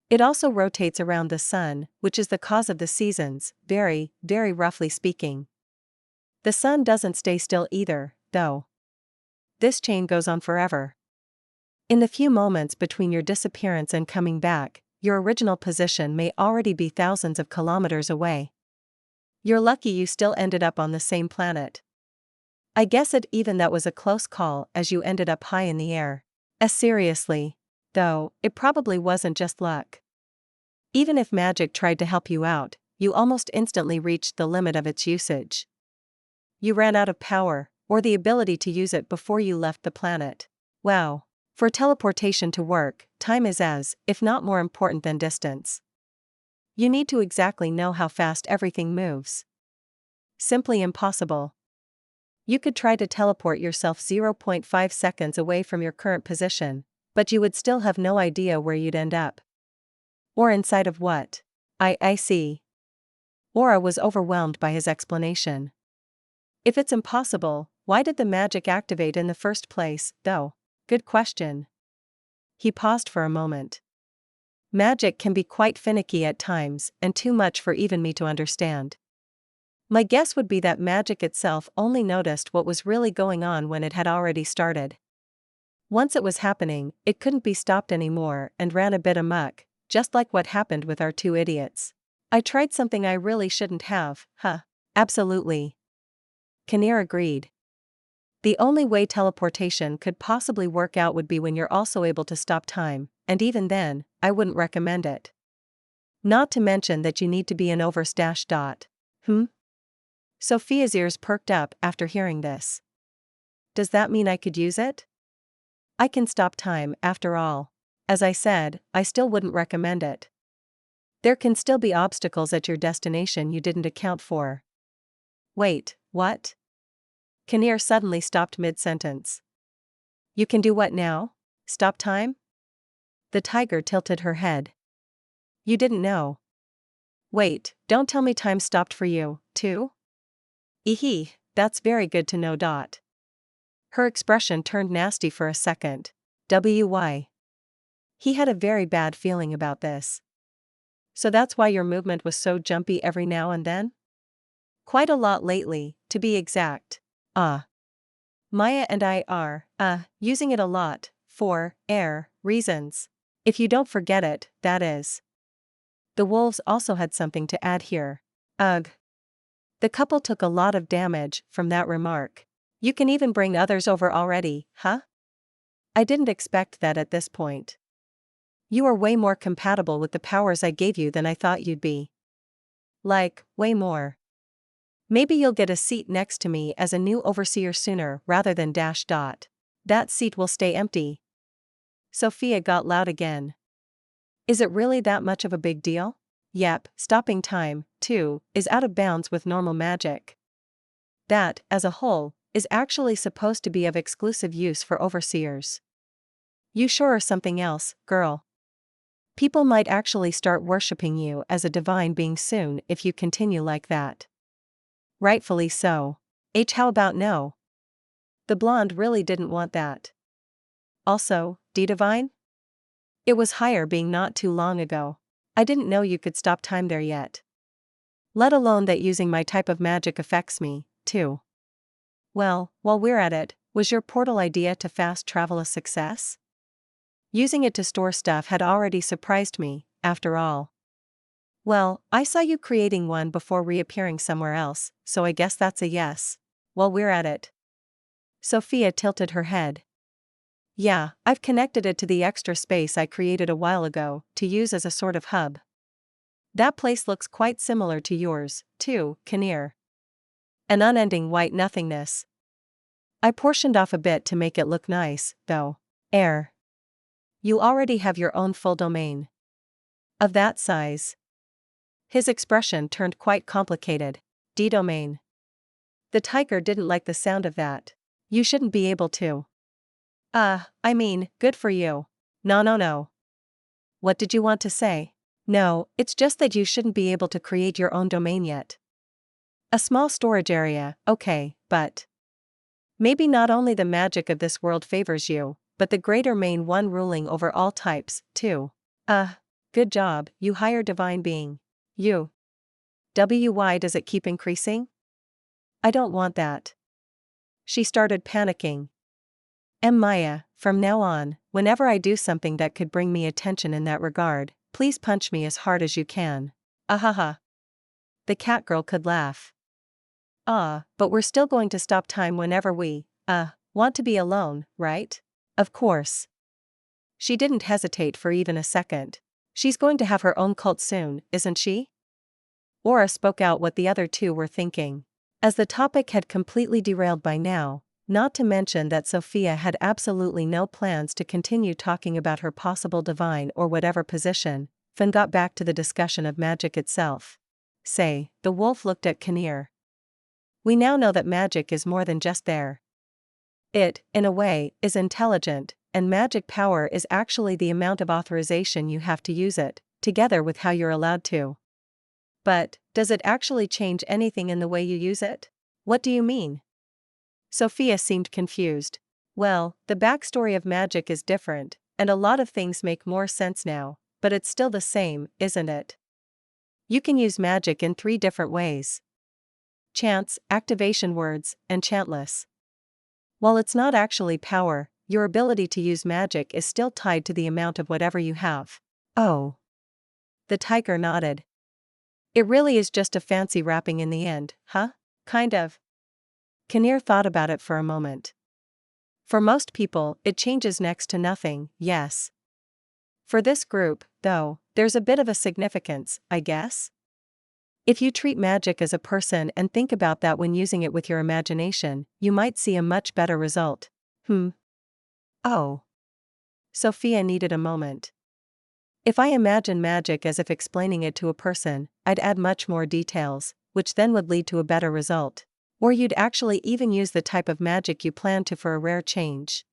It also rotates around the sun, which is the cause of the seasons, very, very roughly speaking. The sun doesn't stay still either, though. This chain goes on forever. In the few moments between your disappearance and coming back, your original position may already be thousands of kilometers away. You're lucky you still ended up on the same planet. I guess even that was a close call as you ended up high in the air. Seriously, though, it probably wasn't just luck. Even if magic tried to help you out, you almost instantly reached the limit of its usage. You ran out of power, or the ability to use it before you left the planet. Wow. For teleportation to work, time is as, if not more important than distance. You need to exactly know how fast everything moves. Simply impossible. You could try to teleport yourself 0.5 seconds away from your current position, but you would still have no idea where you'd end up. Or inside of what? I see. Aura was overwhelmed by his explanation. If it's impossible, why did the magic activate in the first place, though? Good question. He paused for a moment. Magic can be quite finicky at times, and too much for even me to understand. My guess would be that magic itself only noticed what was really going on when it had already started. Once it was happening, it couldn't be stopped anymore and ran a bit amok, just like what happened with our two idiots. I tried something I really shouldn't have, huh? Absolutely. Kinnear agreed. The only way teleportation could possibly work out would be when you're also able to stop time, and even then, I wouldn't recommend it. Not to mention that you need to be an overstash dot. Sophia's ears perked up after hearing this. Does that mean I could use it? I can stop time, after all. As I said, I still wouldn't recommend it. There can still be obstacles at your destination you didn't account for. Wait, what? Kinnear suddenly stopped mid-sentence. You can do what now? Stop time? The tiger tilted her head. You didn't know. Wait, don't tell me time stopped for you, too? Eehee, that's very good to know. Her expression turned nasty for a second. Why? He had a very bad feeling about this. So that's why your movement was so jumpy every now and then? Quite a lot lately, to be exact. Maya and I are, using it a lot, for, reasons. If you don't forget it, that is. The wolves also had something to add here. Ugh. The couple took a lot of damage from that remark. You can even bring others over already, huh? I didn't expect that at this point. You are way more compatible with the powers I gave you than I thought you'd be. Like, way more. Maybe you'll get a seat next to me as a new overseer sooner rather than ... That seat will stay empty. Sophia got loud again. Is it really that much of a big deal? Yep, stopping time, too, is out of bounds with normal magic. That, as a whole, is actually supposed to be of exclusive use for overseers. You sure are something else, girl. People might actually start worshipping you as a divine being soon if you continue like that. Rightfully so. How about no? The blonde really didn't want that. Also, divine? It was higher being not too long ago. I didn't know you could stop time there yet. Let alone that using my type of magic affects me, too. Well, while we're at it, was your portal idea to fast travel a success? Using it to store stuff had already surprised me, after all. Well, I saw you creating one before reappearing somewhere else, so I guess that's a yes. While we're at it. Sophia tilted her head. Yeah, I've connected it to the extra space I created a while ago, to use as a sort of hub. That place looks quite similar to yours, too, Kinnear. An unending white nothingness. I portioned off a bit to make it look nice, though. You already have your own full domain. Of that size. His expression turned quite complicated. D-domain. The tiger didn't like the sound of that. You shouldn't be able to. Good for you. No. What did you want to say? No, it's just that you shouldn't be able to create your own domain yet. A small storage area, okay, but maybe not only the magic of this world favors you, but the greater main one ruling over all types, too. Good job, you higher divine being. Why does it keep increasing? I don't want that. She started panicking. Maya, from now on, whenever I do something that could bring me attention in that regard, please punch me as hard as you can. Ahaha. The catgirl could laugh. But we're still going to stop time whenever we, want to be alone, right? Of course. She didn't hesitate for even a second. She's going to have her own cult soon, isn't she? Aura spoke out what the other two were thinking. As the topic had completely derailed by now, not to mention that Sophia had absolutely no plans to continue talking about her possible divine or whatever position, Finn got back to the discussion of magic itself. The wolf looked at Kinnear. We now know that magic is more than just there. It, in a way, is intelligent, and magic power is actually the amount of authorization you have to use it, together with how you're allowed to. But, does it actually change anything in the way you use it? What do you mean? Sophia seemed confused. Well, the backstory of magic is different, and a lot of things make more sense now, but it's still the same, isn't it? You can use magic in 3 different ways. Chants, activation words, and chantless. While it's not actually power, your ability to use magic is still tied to the amount of whatever you have. Oh. The tiger nodded. It really is just a fancy wrapping in the end, huh? Kind of. Kinnear thought about it for a moment. For most people, it changes next to nothing, yes. For this group, though, there's a bit of a significance, I guess. If you treat magic as a person and think about that when using it with your imagination, you might see a much better result. Oh. Sophia needed a moment. If I imagine magic as if explaining it to a person, I'd add much more details, which then would lead to a better result. Or you'd actually even use the type of magic you plan to for a rare change.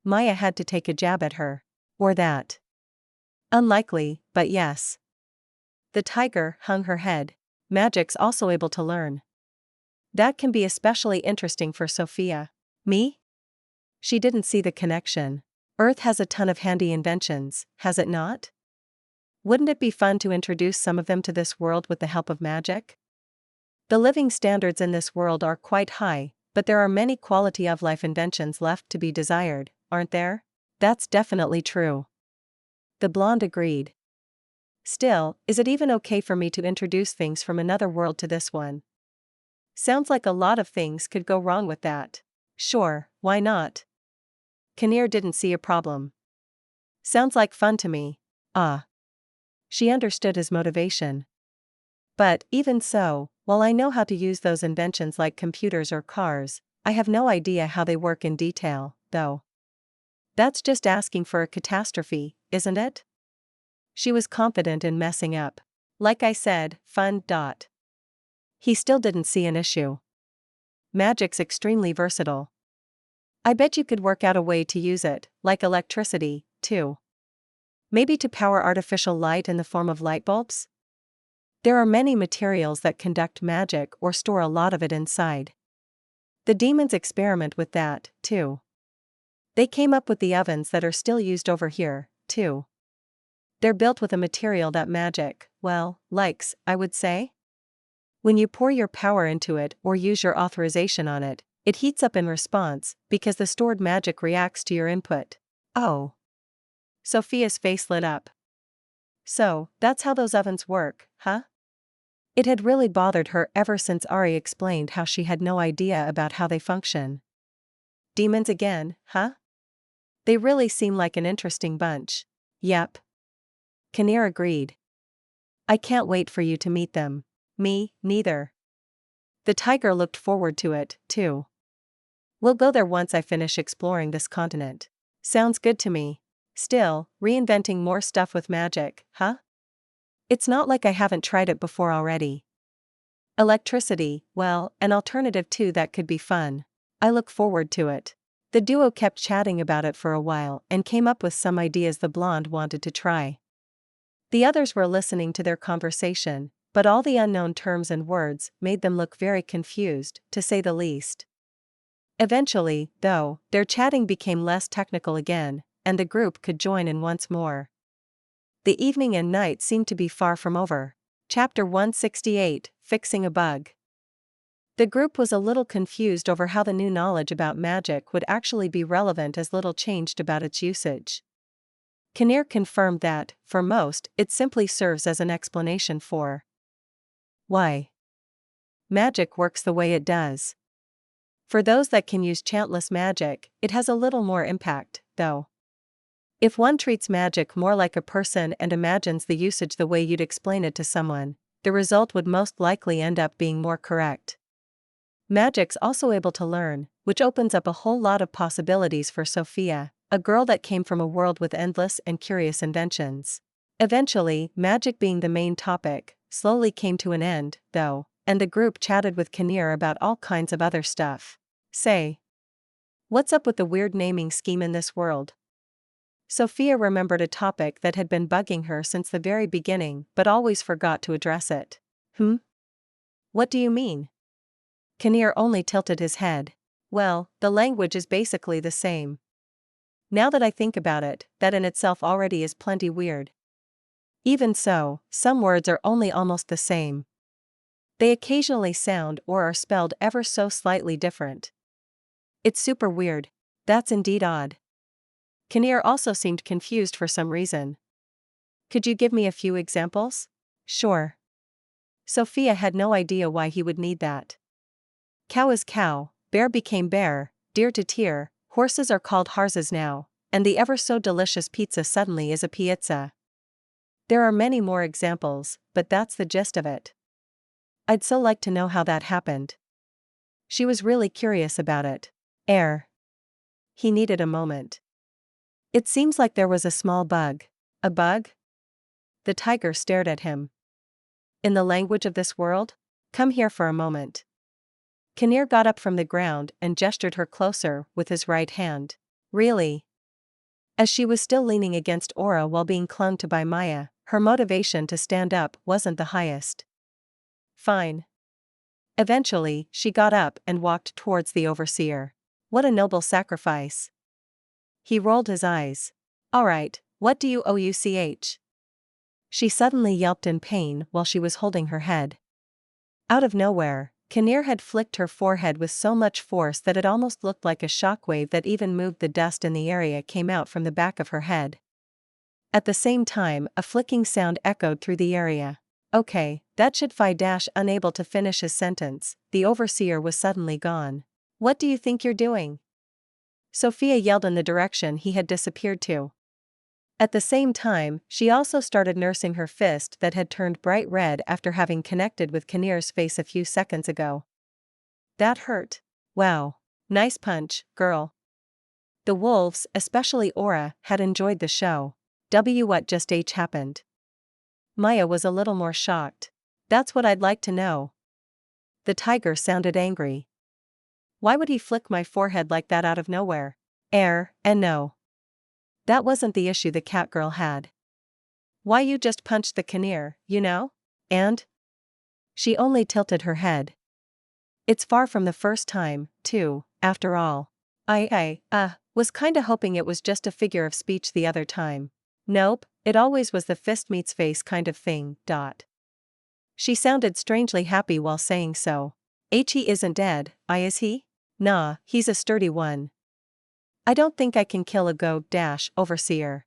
Maya had to take a jab at her. Or that. Unlikely, but yes. The tiger hung her head. Magic's also able to learn. That can be especially interesting for Sophia. Me? She didn't see the connection. Earth has a ton of handy inventions, has it not? Wouldn't it be fun to introduce some of them to this world with the help of magic? The living standards in this world are quite high, but there are many quality of life inventions left to be desired, aren't there? That's definitely true. The blonde agreed. Still, is it even okay for me to introduce things from another world to this one? Sounds like a lot of things could go wrong with that. Sure, why not? Kinnear didn't see a problem. Sounds like fun to me. She understood his motivation. But, even so, while I know how to use those inventions like computers or cars, I have no idea how they work in detail, though. That's just asking for a catastrophe, isn't it? She was confident in messing up. Like I said, fun. He still didn't see an issue. Magic's extremely versatile. I bet you could work out a way to use it, like electricity, too. Maybe to power artificial light in the form of light bulbs? There are many materials that conduct magic or store a lot of it inside. The demons experiment with that, too. They came up with the ovens that are still used over here, too. They're built with a material that magic, likes, I would say. When you pour your power into it or use your authorization on it, it heats up in response, because the stored magic reacts to your input. Oh. Sophia's face lit up. So, that's how those ovens work, huh? It had really bothered her ever since Ari explained how she had no idea about how they function. Demons again, huh? They really seem like an interesting bunch. Yep. Kinnear agreed. I can't wait for you to meet them. Me, neither. The tiger looked forward to it, too. We'll go there once I finish exploring this continent. Sounds good to me. Still, reinventing more stuff with magic, huh? It's not like I haven't tried it before already. Electricity, an alternative too that could be fun. I look forward to it. The duo kept chatting about it for a while and came up with some ideas the blonde wanted to try. The others were listening to their conversation, but all the unknown terms and words made them look very confused, to say the least. Eventually, though, their chatting became less technical again, and the group could join in once more. The evening and night seemed to be far from over. Chapter 168, Fixing a Bug. The group was a little confused over how the new knowledge about magic would actually be relevant as little changed about its usage. Kinnear confirmed that, for most, it simply serves as an explanation for why magic works the way it does. For those that can use chantless magic, it has a little more impact, though. If one treats magic more like a person and imagines the usage the way you'd explain it to someone, the result would most likely end up being more correct. Magic's also able to learn, which opens up a whole lot of possibilities for Sophia, a girl that came from a world with endless and curious inventions. Eventually, magic being the main topic, slowly came to an end, though, and the group chatted with Kinnear about all kinds of other stuff. Say, what's up with the weird naming scheme in this world? Sophia remembered a topic that had been bugging her since the very beginning but always forgot to address it. What do you mean? Kinnear only tilted his head. Well, the language is basically the same. Now that I think about it, that in itself already is plenty weird. Even so, some words are only almost the same. They occasionally sound or are spelled ever so slightly different. It's super weird. That's indeed odd. Kinnear also seemed confused for some reason. Could you give me a few examples? Sure. Sophia had no idea why he would need that. Cow is cow, bear became bear, deer to tear, horses are called harzas now, and the ever so delicious pizza suddenly is a pizza. There are many more examples, but that's the gist of it. I'd so like to know how that happened. She was really curious about it. He needed a moment. It seems like there was a small bug. A bug? The tiger stared at him. In the language of this world? Come here for a moment. Kinnear got up from the ground and gestured her closer with his right hand. Really? As she was still leaning against Aura while being clung to by Maya, her motivation to stand up wasn't the highest. Fine. Eventually, she got up and walked towards the overseer. What a noble sacrifice. He rolled his eyes. All right, what do you OUCH? She suddenly yelped in pain while she was holding her head. Out of nowhere, Kinnear had flicked her forehead with so much force that it almost looked like a shockwave that even moved the dust in the area came out from the back of her head. At the same time, a flicking sound echoed through the area. Okay, that should unable to finish his sentence, the overseer was suddenly gone. What do you think you're doing? Sophia yelled in the direction he had disappeared to. At the same time, she also started nursing her fist that had turned bright red after having connected with Kinnear's face a few seconds ago. That hurt. Wow. Nice punch, girl. The wolves, especially Aura, had enjoyed the show. What just happened? Maya was a little more shocked. That's what I'd like to know. The tiger sounded angry. Why would he flick my forehead like that out of nowhere? And no. That wasn't the issue the cat girl had. Why you just punched the Kinnear, you know? And? She only tilted her head. It's far from the first time, too, after all. I was kinda hoping it was just a figure of speech the other time. Nope, it always was the fist meets face kind of thing. She sounded strangely happy while saying so. He isn't dead, is he? Nah, he's a sturdy one. I don't think I can kill a overseer.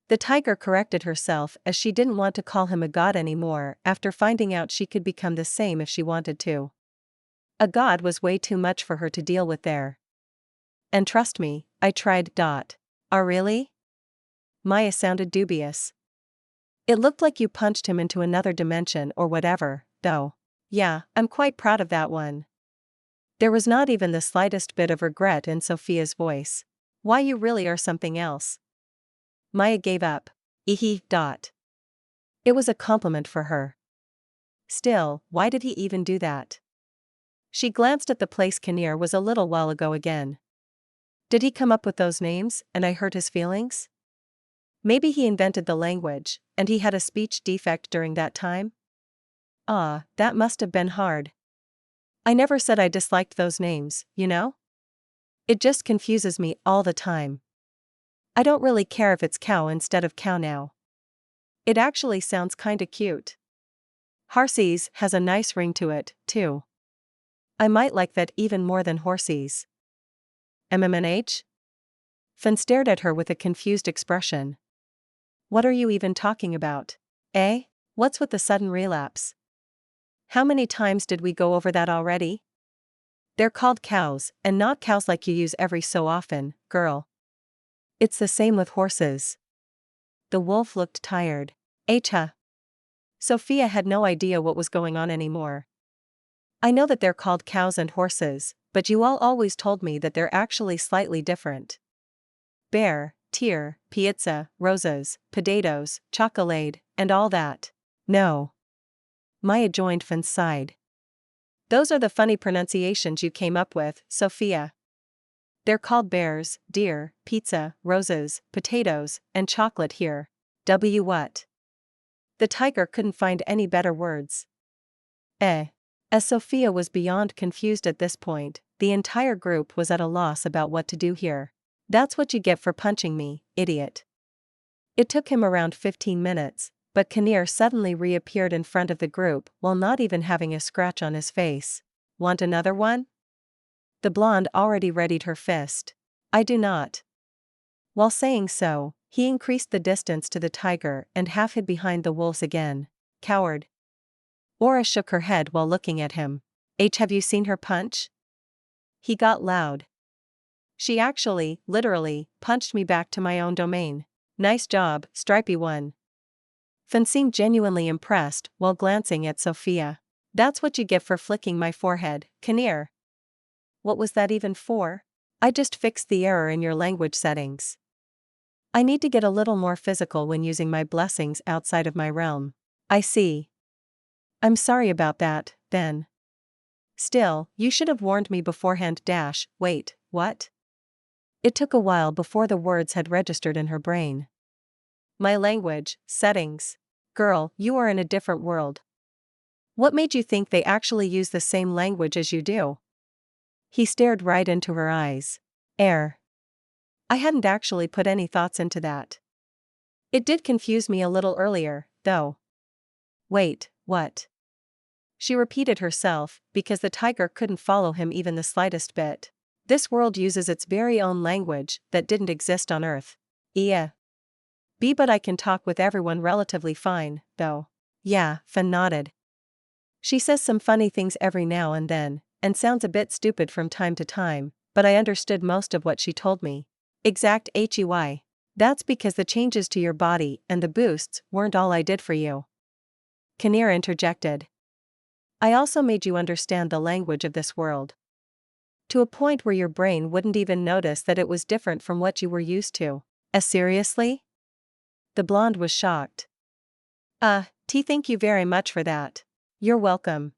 The tiger corrected herself as she didn't want to call him a god anymore after finding out she could become the same if she wanted to. A god was way too much for her to deal with there. And trust me, I tried. Oh really? Maya sounded dubious. It looked like you punched him into another dimension or whatever, though. Yeah, I'm quite proud of that one. There was not even the slightest bit of regret in Sophia's voice. Why you really are something else. Maya gave up. It was a compliment for her. Still, why did he even do that? She glanced at the place Kinnear was a little while ago again. Did he come up with those names, and I hurt his feelings? Maybe he invented the language, and he had a speech defect during that time? That must have been hard. I never said I disliked those names, you know? It just confuses me all the time. I don't really care if it's cow instead of cow now. It actually sounds kinda cute. Harses has a nice ring to it, too. I might like that even more than horsies. MMNH? Fin stared at her with a confused expression. What are you even talking about? Eh? What's with the sudden relapse? How many times did we go over that already? They're called cows, and not cows like you use every so often, girl. It's the same with horses. The wolf looked tired. Acha. Sophia had no idea what was going on anymore. I know that they're called cows and horses, but you all always told me that they're actually slightly different. Bear, tear, pizza, roses, potatoes, chocolate, and all that. No. Maya joined Fin's side. Those are the funny pronunciations you came up with, Sophia. They're called bears, deer, pizza, roses, potatoes, and chocolate here. What? The tiger couldn't find any better words. Eh. As Sophia was beyond confused at this point, the entire group was at a loss about what to do here. That's what you get for punching me, idiot. It took him around 15 minutes, but Kinnear suddenly reappeared in front of the group while not even having a scratch on his face. Want another one? The blonde already readied her fist. I do not. While saying so, he increased the distance to the tiger and half hid behind the wolves again. Coward. Aura shook her head while looking at him. Have you seen her punch? He got loud. She actually, literally, punched me back to my own domain. Nice job, stripy one. Fin seemed genuinely impressed while glancing at Sophia. That's what you get for flicking my forehead, Kinnear. What was that even for? I just fixed the error in your language settings. I need to get a little more physical when using my blessings outside of my realm. I see. I'm sorry about that, then. Still, you should have warned me beforehand. Wait, what? It took a while before the words had registered in her brain. My language, settings. Girl, you are in a different world. What made you think they actually use the same language as you do? He stared right into her eyes. I hadn't actually put any thoughts into that. It did confuse me a little earlier, though. Wait, what? She repeated herself, because the tiger couldn't follow him even the slightest bit. This world uses its very own language that didn't exist on Earth. Yeah. But I can talk with everyone relatively fine, though. Yeah, Fin nodded. She says some funny things every now and then, and sounds a bit stupid from time to time, but I understood most of what she told me. Exact HEY. That's because the changes to your body and the boosts weren't all I did for you. Kinnear interjected. I also made you understand the language of this world. To a point where your brain wouldn't even notice that it was different from what you were used to. Seriously? The blonde was shocked. Thank you very much for that. You're welcome.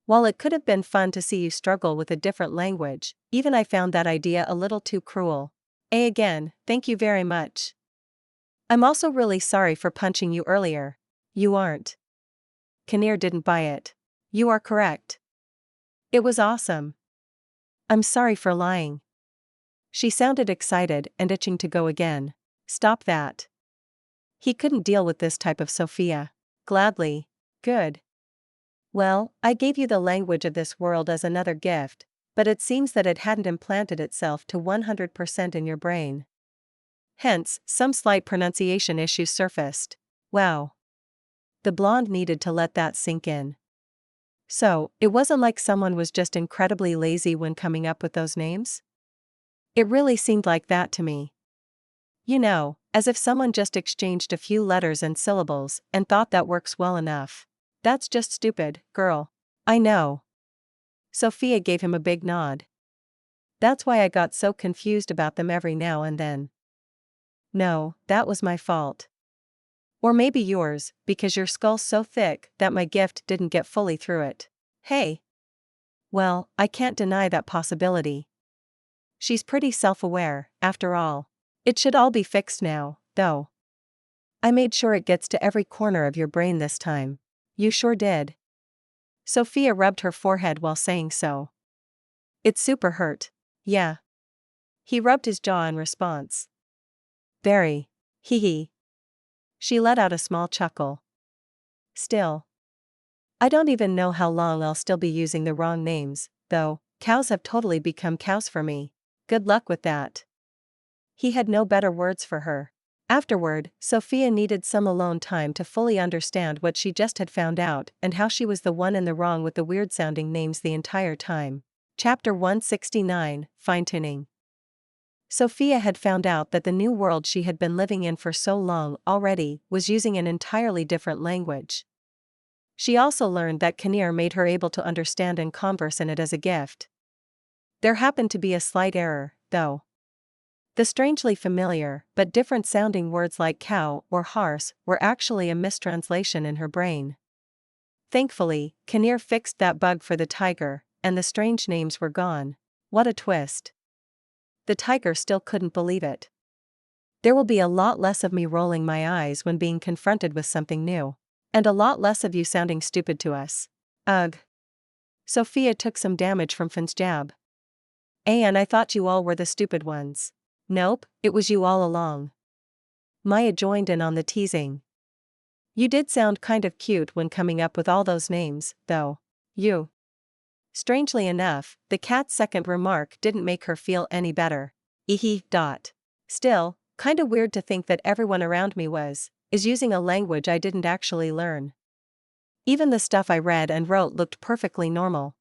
While it could have been fun to see you struggle with a different language, even I found that idea a little too cruel. Again, thank you very much. I'm also really sorry for punching you earlier. You aren't. Kinnear didn't buy it. You are correct. It was awesome. I'm sorry for lying. She sounded excited and itching to go again. Stop that. He couldn't deal with this type of Sophia. Gladly. Good. Well, I gave you the language of this world as another gift, but it seems that it hadn't implanted itself to 100% in your brain. Hence, some slight pronunciation issues surfaced. Wow. The blonde needed to let that sink in. So, it wasn't like someone was just incredibly lazy when coming up with those names? It really seemed like that to me. You know, as if someone just exchanged a few letters and syllables and thought that works well enough. That's just stupid, girl. I know. Sophia gave him a big nod. That's why I got so confused about them every now and then. No, that was my fault. Or maybe yours, because your skull's so thick that my gift didn't get fully through it. Hey. Well, I can't deny that possibility. She's pretty self-aware, after all. It should all be fixed now, though. I made sure it gets to every corner of your brain this time. You sure did. Sophia rubbed her forehead while saying so. It super hurt. Yeah. He rubbed his jaw in response. Very. Hee hee. She let out a small chuckle. Still. I don't even know how long I'll still be using the wrong names, though. Cows have totally become cows for me. Good luck with that. He had no better words for her. Afterward, Sophia needed some alone time to fully understand what she just had found out and how she was the one in the wrong with the weird-sounding names the entire time. Chapter 169, Fine-Tuning. Sophia had found out that the new world she had been living in for so long already was using an entirely different language. She also learned that Kinnear made her able to understand and converse in it as a gift. There happened to be a slight error, though. The strangely familiar but different-sounding words like cow or horse were actually a mistranslation in her brain. Thankfully, Kinnear fixed that bug for the tiger, and the strange names were gone. What a twist. The tiger still couldn't believe it. There will be a lot less of me rolling my eyes when being confronted with something new. And a lot less of you sounding stupid to us. Ugh. Sophia took some damage from Finn's jab. And I thought you all were the stupid ones. Nope, it was you all along. Maya joined in on the teasing. You did sound kind of cute when coming up with all those names, though. You. Strangely enough, the cat's second remark didn't make her feel any better. Dot. Still, kinda weird to think that everyone around me is using a language I didn't actually learn. Even the stuff I read and wrote looked perfectly normal.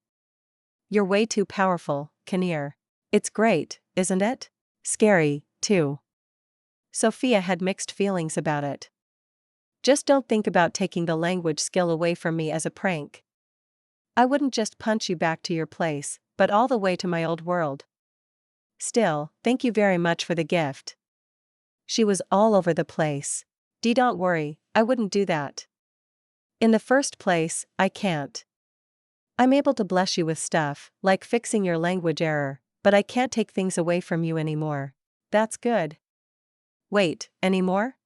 You're way too powerful, Kinnear. It's great, isn't it? Scary, too. Sophia had mixed feelings about it. Just don't think about taking the language skill away from me as a prank. I wouldn't just punch you back to your place, but all the way to my old world. Still, thank you very much for the gift. She was all over the place. Don't worry, I wouldn't do that. In the first place, I can't. I'm able to bless you with stuff, like fixing your language error, but I can't take things away from you anymore. That's good. Wait, anymore?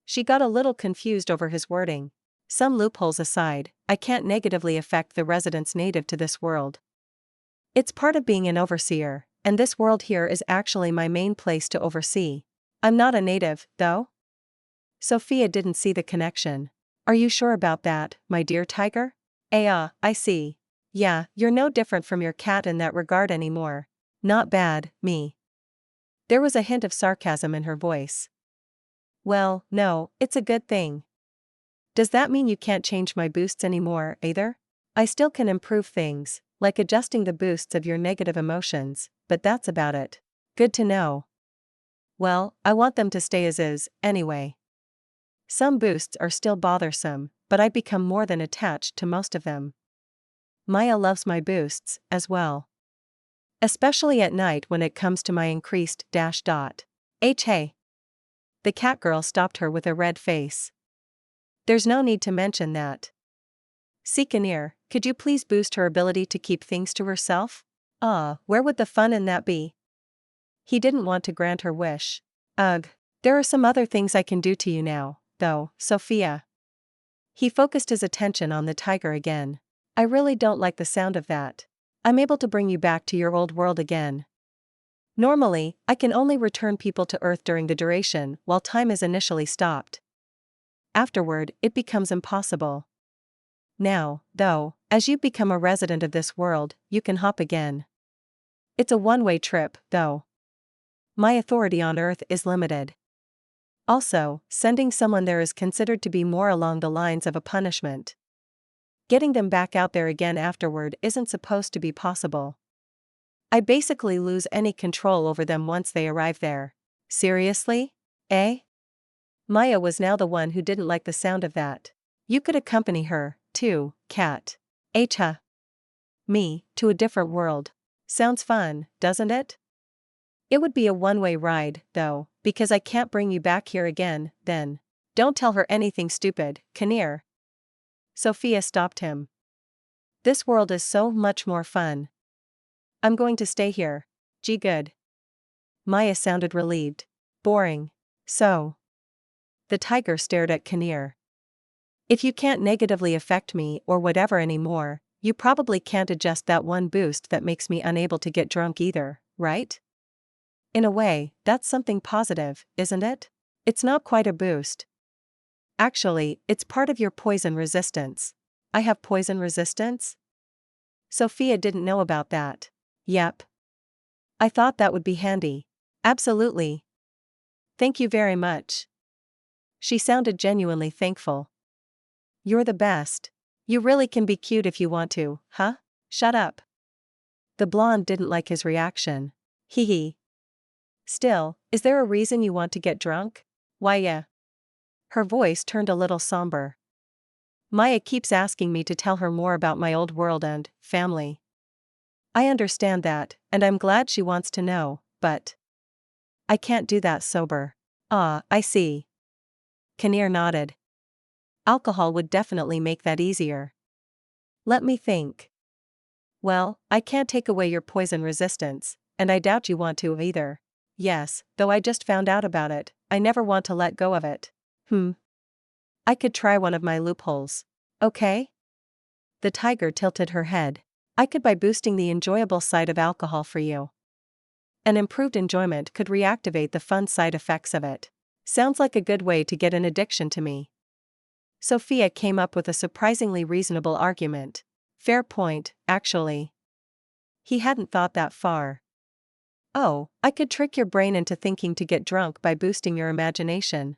She got a little confused over his wording. Some loopholes aside, I can't negatively affect the residents native to this world. It's part of being an overseer, and this world here is actually my main place to oversee. I'm not a native, though? Sophia didn't see the connection. Are you sure about that, my dear tiger? I see. Yeah, you're no different from your cat in that regard anymore. Not bad, me. There was a hint of sarcasm in her voice. Well, no, it's a good thing. Does that mean you can't change my boosts anymore, either? I still can improve things, like adjusting the boosts of your negative emotions, but that's about it. Good to know. Well, I want them to stay as is, anyway. Some boosts are still bothersome, but I've become more than attached to most of them. Maya loves my boosts, as well. Especially at night when it comes to my increased dot. Hey. The cat girl stopped her with a red face. There's no need to mention that. Kinnear, could you please boost her ability to keep things to herself? Where would the fun in that be? He didn't want to grant her wish. Ugh, there are some other things I can do to you now, though, Sophia. He focused his attention on the tiger again. I really don't like the sound of that. I'm able to bring you back to your old world again. Normally, I can only return people to Earth during the duration while time is initially stopped. Afterward, it becomes impossible. Now, though, as you become a resident of this world, you can hop again. It's a one-way trip, though. My authority on Earth is limited. Also, sending someone there is considered to be more along the lines of a punishment. Getting them back out there again afterward isn't supposed to be possible. I basically lose any control over them once they arrive there. Seriously? Maya was now the one who didn't like the sound of that. You could accompany her, too, cat. Me, to a different world. Sounds fun, doesn't it? It would be a one-way ride, though, because I can't bring you back here again, then. Don't tell her anything stupid, Kinnear. Sophia stopped him. This world is so much more fun. I'm going to stay here. Good. Maya sounded relieved. Boring. So. The tiger stared at Kinnear. If you can't negatively affect me or whatever anymore, you probably can't adjust that one boost that makes me unable to get drunk either, right? In a way, that's something positive, isn't it? It's not quite a boost. Actually, it's part of your poison resistance. I have poison resistance? Sophia didn't know about that. Yep. I thought that would be handy. Absolutely. Thank you very much. She sounded genuinely thankful. You're the best. You really can be cute if you want to, huh? Shut up. The blonde didn't like his reaction. Hee hee. Still, is there a reason you want to get drunk? Why yeah. Her voice turned a little somber. Maya keeps asking me to tell her more about my old world and family. I understand that, and I'm glad she wants to know, but I can't do that sober. Ah, I see. Kinnear nodded. Alcohol would definitely make that easier. Let me think. Well, I can't take away your poison resistance, and I doubt you want to either. Yes, though I just found out about it, I never want to let go of it. I could try one of my loopholes. Okay? The tiger tilted her head. I could by boosting the enjoyable side of alcohol for you. An improved enjoyment could reactivate the fun side effects of it. Sounds like a good way to get an addiction to me. Sophia came up with a surprisingly reasonable argument. Fair point, actually. He hadn't thought that far. Oh, I could trick your brain into thinking to get drunk by boosting your imagination.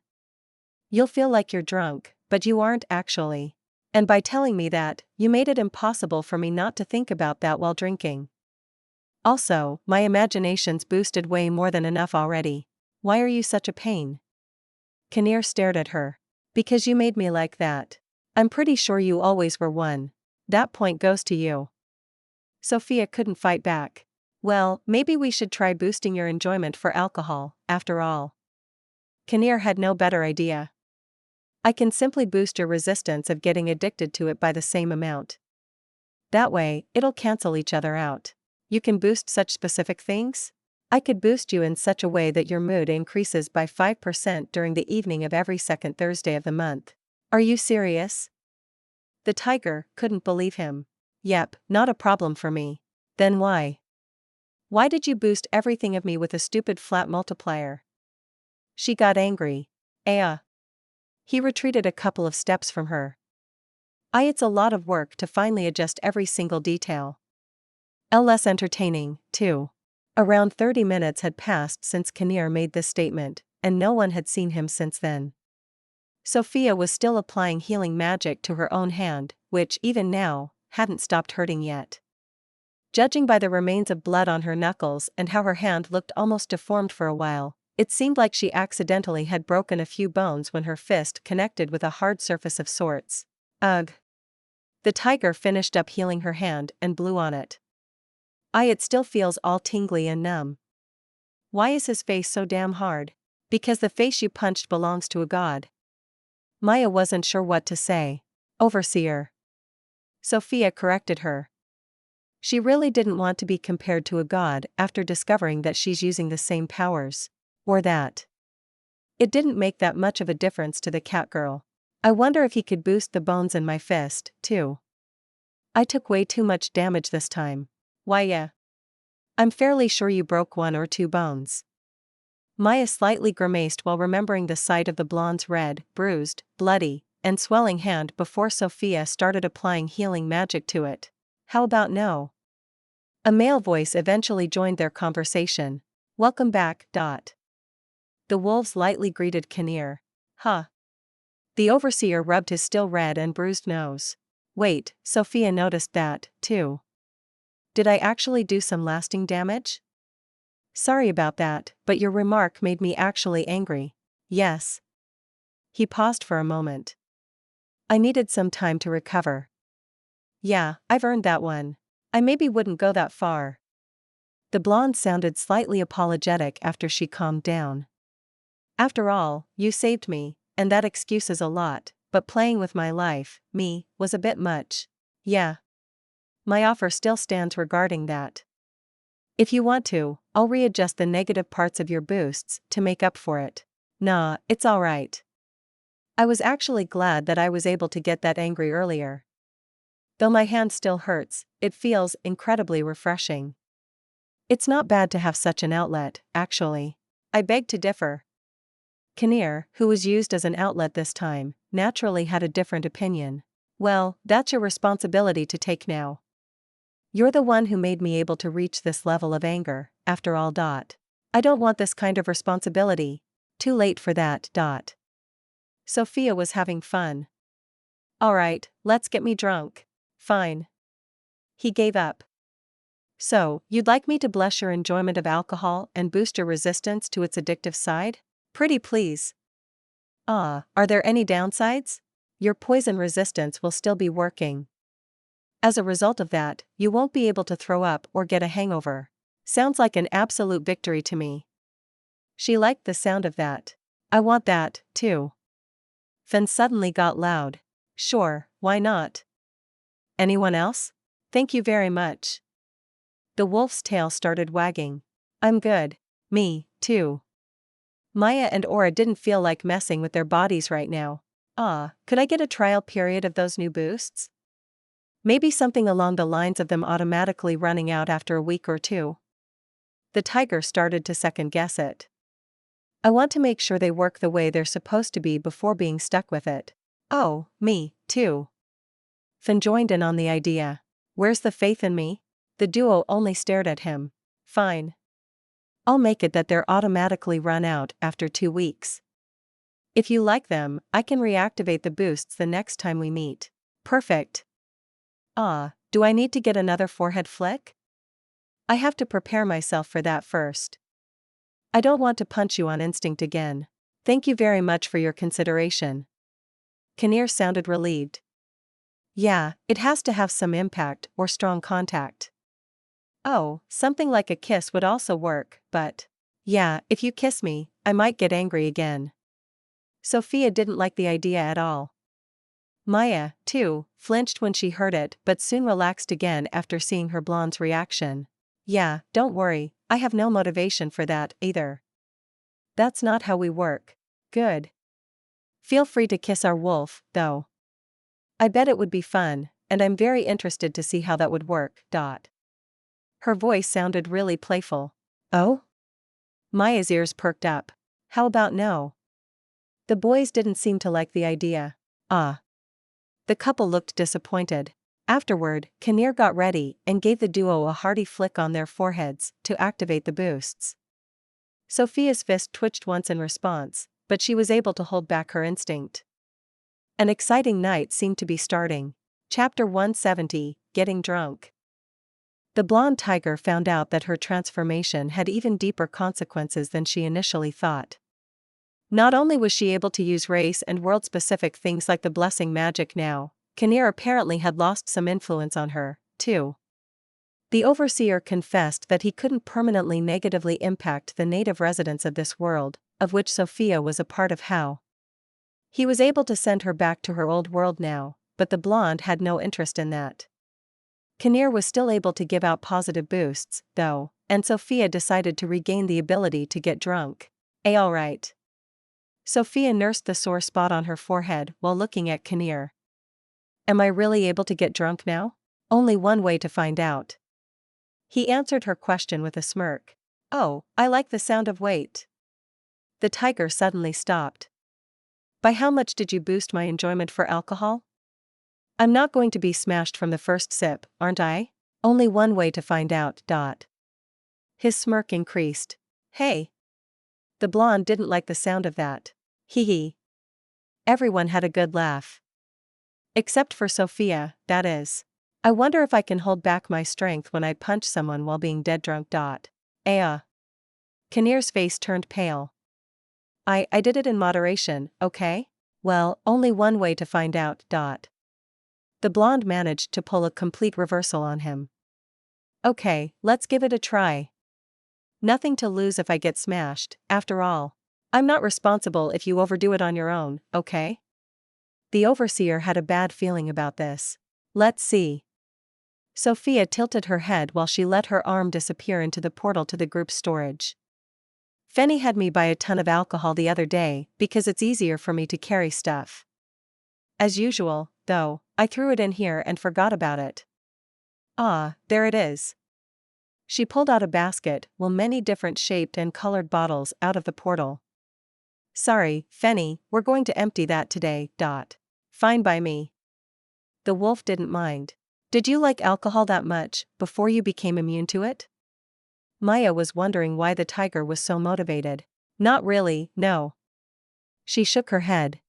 You'll feel like you're drunk, but you aren't actually. And by telling me that, you made it impossible for me not to think about that while drinking. Also, my imagination's boosted way more than enough already. Why are you such a pain? Kinnear stared at her. Because you made me like that. I'm pretty sure you always were one. That point goes to you. Sophia couldn't fight back. Well, maybe we should try boosting your enjoyment for alcohol, after all. Kinnear had no better idea. I can simply boost your resistance of getting addicted to it by the same amount. That way, it'll cancel each other out. You can boost such specific things? I could boost you in such a way that your mood increases by 5% during the evening of every second Thursday of the month. Are you serious? The tiger couldn't believe him. Yep, not a problem for me. Then why? Why did you boost everything of me with a stupid flat multiplier? She got angry. He retreated a couple of steps from her. It's a lot of work to finally adjust every single detail. Less entertaining, too. Around 30 minutes had passed since Kinnear made this statement, and no one had seen him since then. Sophia was still applying healing magic to her own hand, which, even now, hadn't stopped hurting yet. Judging by the remains of blood on her knuckles and how her hand looked almost deformed for a while, it seemed like she accidentally had broken a few bones when her fist connected with a hard surface of sorts. Ugh. The tiger finished up healing her hand and blew on it. It still feels all tingly and numb. Why is his face so damn hard? Because the face you punched belongs to a god. Maya wasn't sure what to say. Overseer. Sophia corrected her. She really didn't want to be compared to a god after discovering that she's using the same powers. Or that. It didn't make that much of a difference to the cat girl. I wonder if he could boost the bones in my fist, too. I took way too much damage this time. Why yeah. I'm fairly sure you broke 1 or 2 bones. Maya slightly grimaced while remembering the sight of the blonde's red, bruised, bloody, and swelling hand before Sophia started applying healing magic to it. How about no? A male voice eventually joined their conversation. Welcome back, Dot. The wolves lightly greeted Kinnear. Huh. The overseer rubbed his still red and bruised nose. Wait, Sophia noticed that, too. Did I actually do some lasting damage? Sorry about that, but your remark made me actually angry. Yes. He paused for a moment. I needed some time to recover. Yeah, I've earned that one. I maybe wouldn't go that far. The blonde sounded slightly apologetic after she calmed down. After all, you saved me, and that excuses a lot, but playing with my life, was a bit much. Yeah. My offer still stands regarding that. If you want to, I'll readjust the negative parts of your boosts to make up for it. Nah, it's alright. I was actually glad that I was able to get that angry earlier. Though my hand still hurts, it feels incredibly refreshing. It's not bad to have such an outlet, actually. I beg to differ. Kinnear, who was used as an outlet this time, naturally had a different opinion. Well, that's your responsibility to take now. You're the one who made me able to reach this level of anger, after all. I don't want this kind of responsibility. Too late for that. Sophia was having fun. Alright, let's get me drunk. Fine. He gave up. So, you'd like me to bless your enjoyment of alcohol and boost your resistance to its addictive side? Pretty please. Are there any downsides? Your poison resistance will still be working. As a result of that, you won't be able to throw up or get a hangover. Sounds like an absolute victory to me. She liked the sound of that. I want that, too. Fen suddenly got loud. Sure, why not? Anyone else? Thank you very much. The wolf's tail started wagging. I'm good. Me, too. Maya and Aura didn't feel like messing with their bodies right now. Could I get a trial period of those new boosts? Maybe something along the lines of them automatically running out after a week or two. The tiger started to second guess it. I want to make sure they work the way they're supposed to be before being stuck with it. Oh, me, too. Fen joined in on the idea. Where's the faith in me? The duo only stared at him. Fine. I'll make it that they're automatically run out after 2 weeks. If you like them, I can reactivate the boosts the next time we meet. Perfect. Do I need to get another forehead flick? I have to prepare myself for that first. I don't want to punch you on instinct again. Thank you very much for your consideration. Kinnear sounded relieved. Yeah, it has to have some impact or strong contact. Oh, something like a kiss would also work, but... Yeah, if you kiss me, I might get angry again. Sophia didn't like the idea at all. Maya, too, flinched when she heard it but soon relaxed again after seeing her blonde's reaction. Yeah, don't worry, I have no motivation for that, either. That's not how we work. Good. Feel free to kiss our wolf, though. I bet it would be fun, and I'm very interested to see how that would work. Her voice sounded really playful. Oh? Maya's ears perked up. How about no? The boys didn't seem to like the idea. The couple looked disappointed. Afterward, Kinnear got ready and gave the duo a hearty flick on their foreheads to activate the boosts. Sophia's fist twitched once in response, but she was able to hold back her instinct. An exciting night seemed to be starting. Chapter 170, Getting Drunk. The blonde tiger found out that her transformation had even deeper consequences than she initially thought. Not only was she able to use race and world-specific things like the blessing magic now, Kinnear apparently had lost some influence on her, too. The overseer confessed that he couldn't permanently negatively impact the native residents of this world, of which Sophia was a part of. How? He was able to send her back to her old world now, but the blonde had no interest in that. Kinnear was still able to give out positive boosts, though, and Sophia decided to regain the ability to get drunk. Alright. Sophia nursed the sore spot on her forehead while looking at Kinnear. Am I really able to get drunk now? Only one way to find out. He answered her question with a smirk. Oh, I like the sound of weight. The tiger suddenly stopped. By how much did you boost my enjoyment for alcohol? I'm not going to be smashed from the first sip, aren't I? Only one way to find out. His smirk increased. Hey. The blonde didn't like the sound of that. Hee hee. Everyone had a good laugh. Except for Sophia, that is. I wonder if I can hold back my strength when I punch someone while being dead drunk. Kinnear's face turned pale. I did it in moderation, okay? Well, only one way to find out. The blonde managed to pull a complete reversal on him. Okay, let's give it a try. Nothing to lose if I get smashed, after all. I'm not responsible if you overdo it on your own, okay? The overseer had a bad feeling about this. Let's see. Sophia tilted her head while she let her arm disappear into the portal to the group's storage. Fenny had me buy a ton of alcohol the other day because it's easier for me to carry stuff. As usual, though, I threw it in here and forgot about it. There it is. She pulled out a basket while many different shaped and colored bottles out of the portal. Sorry, Fenny, we're going to empty that today. Fine by me. the wolf didn't mind. Did you like alcohol that much before you became immune to it? Maya was wondering why the tiger was so motivated. Not really, no. She shook her head.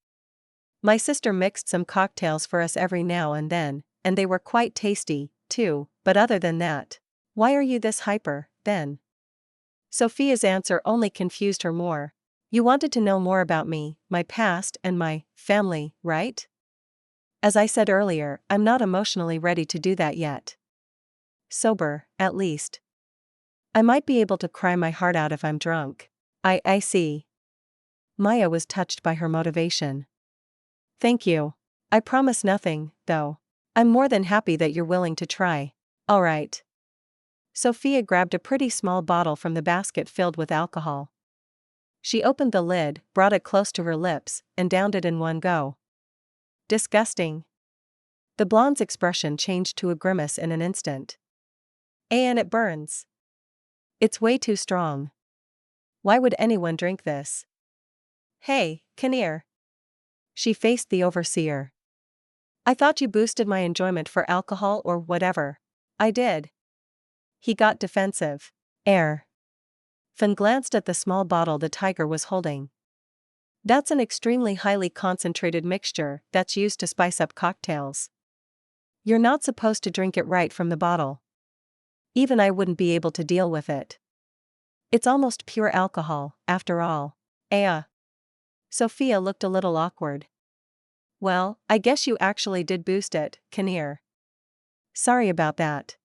My sister mixed some cocktails for us every now and then, and they were quite tasty, too, but other than that. Why are you this hyper, then? Sophia's answer only confused her more. You wanted to know more about me, my past and my family, right? As I said earlier, I'm not emotionally ready to do that yet. Sober, at least. I might be able to cry my heart out if I'm drunk. I see. Maya was touched by her motivation. Thank you. I promise nothing, though. I'm more than happy that you're willing to try. All right. Sophia grabbed a pretty small bottle from the basket filled with alcohol. She opened the lid, brought it close to her lips, and downed it in one go. Disgusting. The blonde's expression changed to a grimace in an instant. And it burns. It's way too strong. Why would anyone drink this? Hey, Kinnear. She faced the overseer. I thought you boosted my enjoyment for alcohol or whatever. I did. He got defensive. Air. Finn glanced at the small bottle the tiger was holding. That's an extremely highly concentrated mixture that's used to spice up cocktails. You're not supposed to drink it right from the bottle. Even I wouldn't be able to deal with it. It's almost pure alcohol, after all. Sophia looked a little awkward. Well, I guess you actually did boost it, Kinnear. Sorry about that.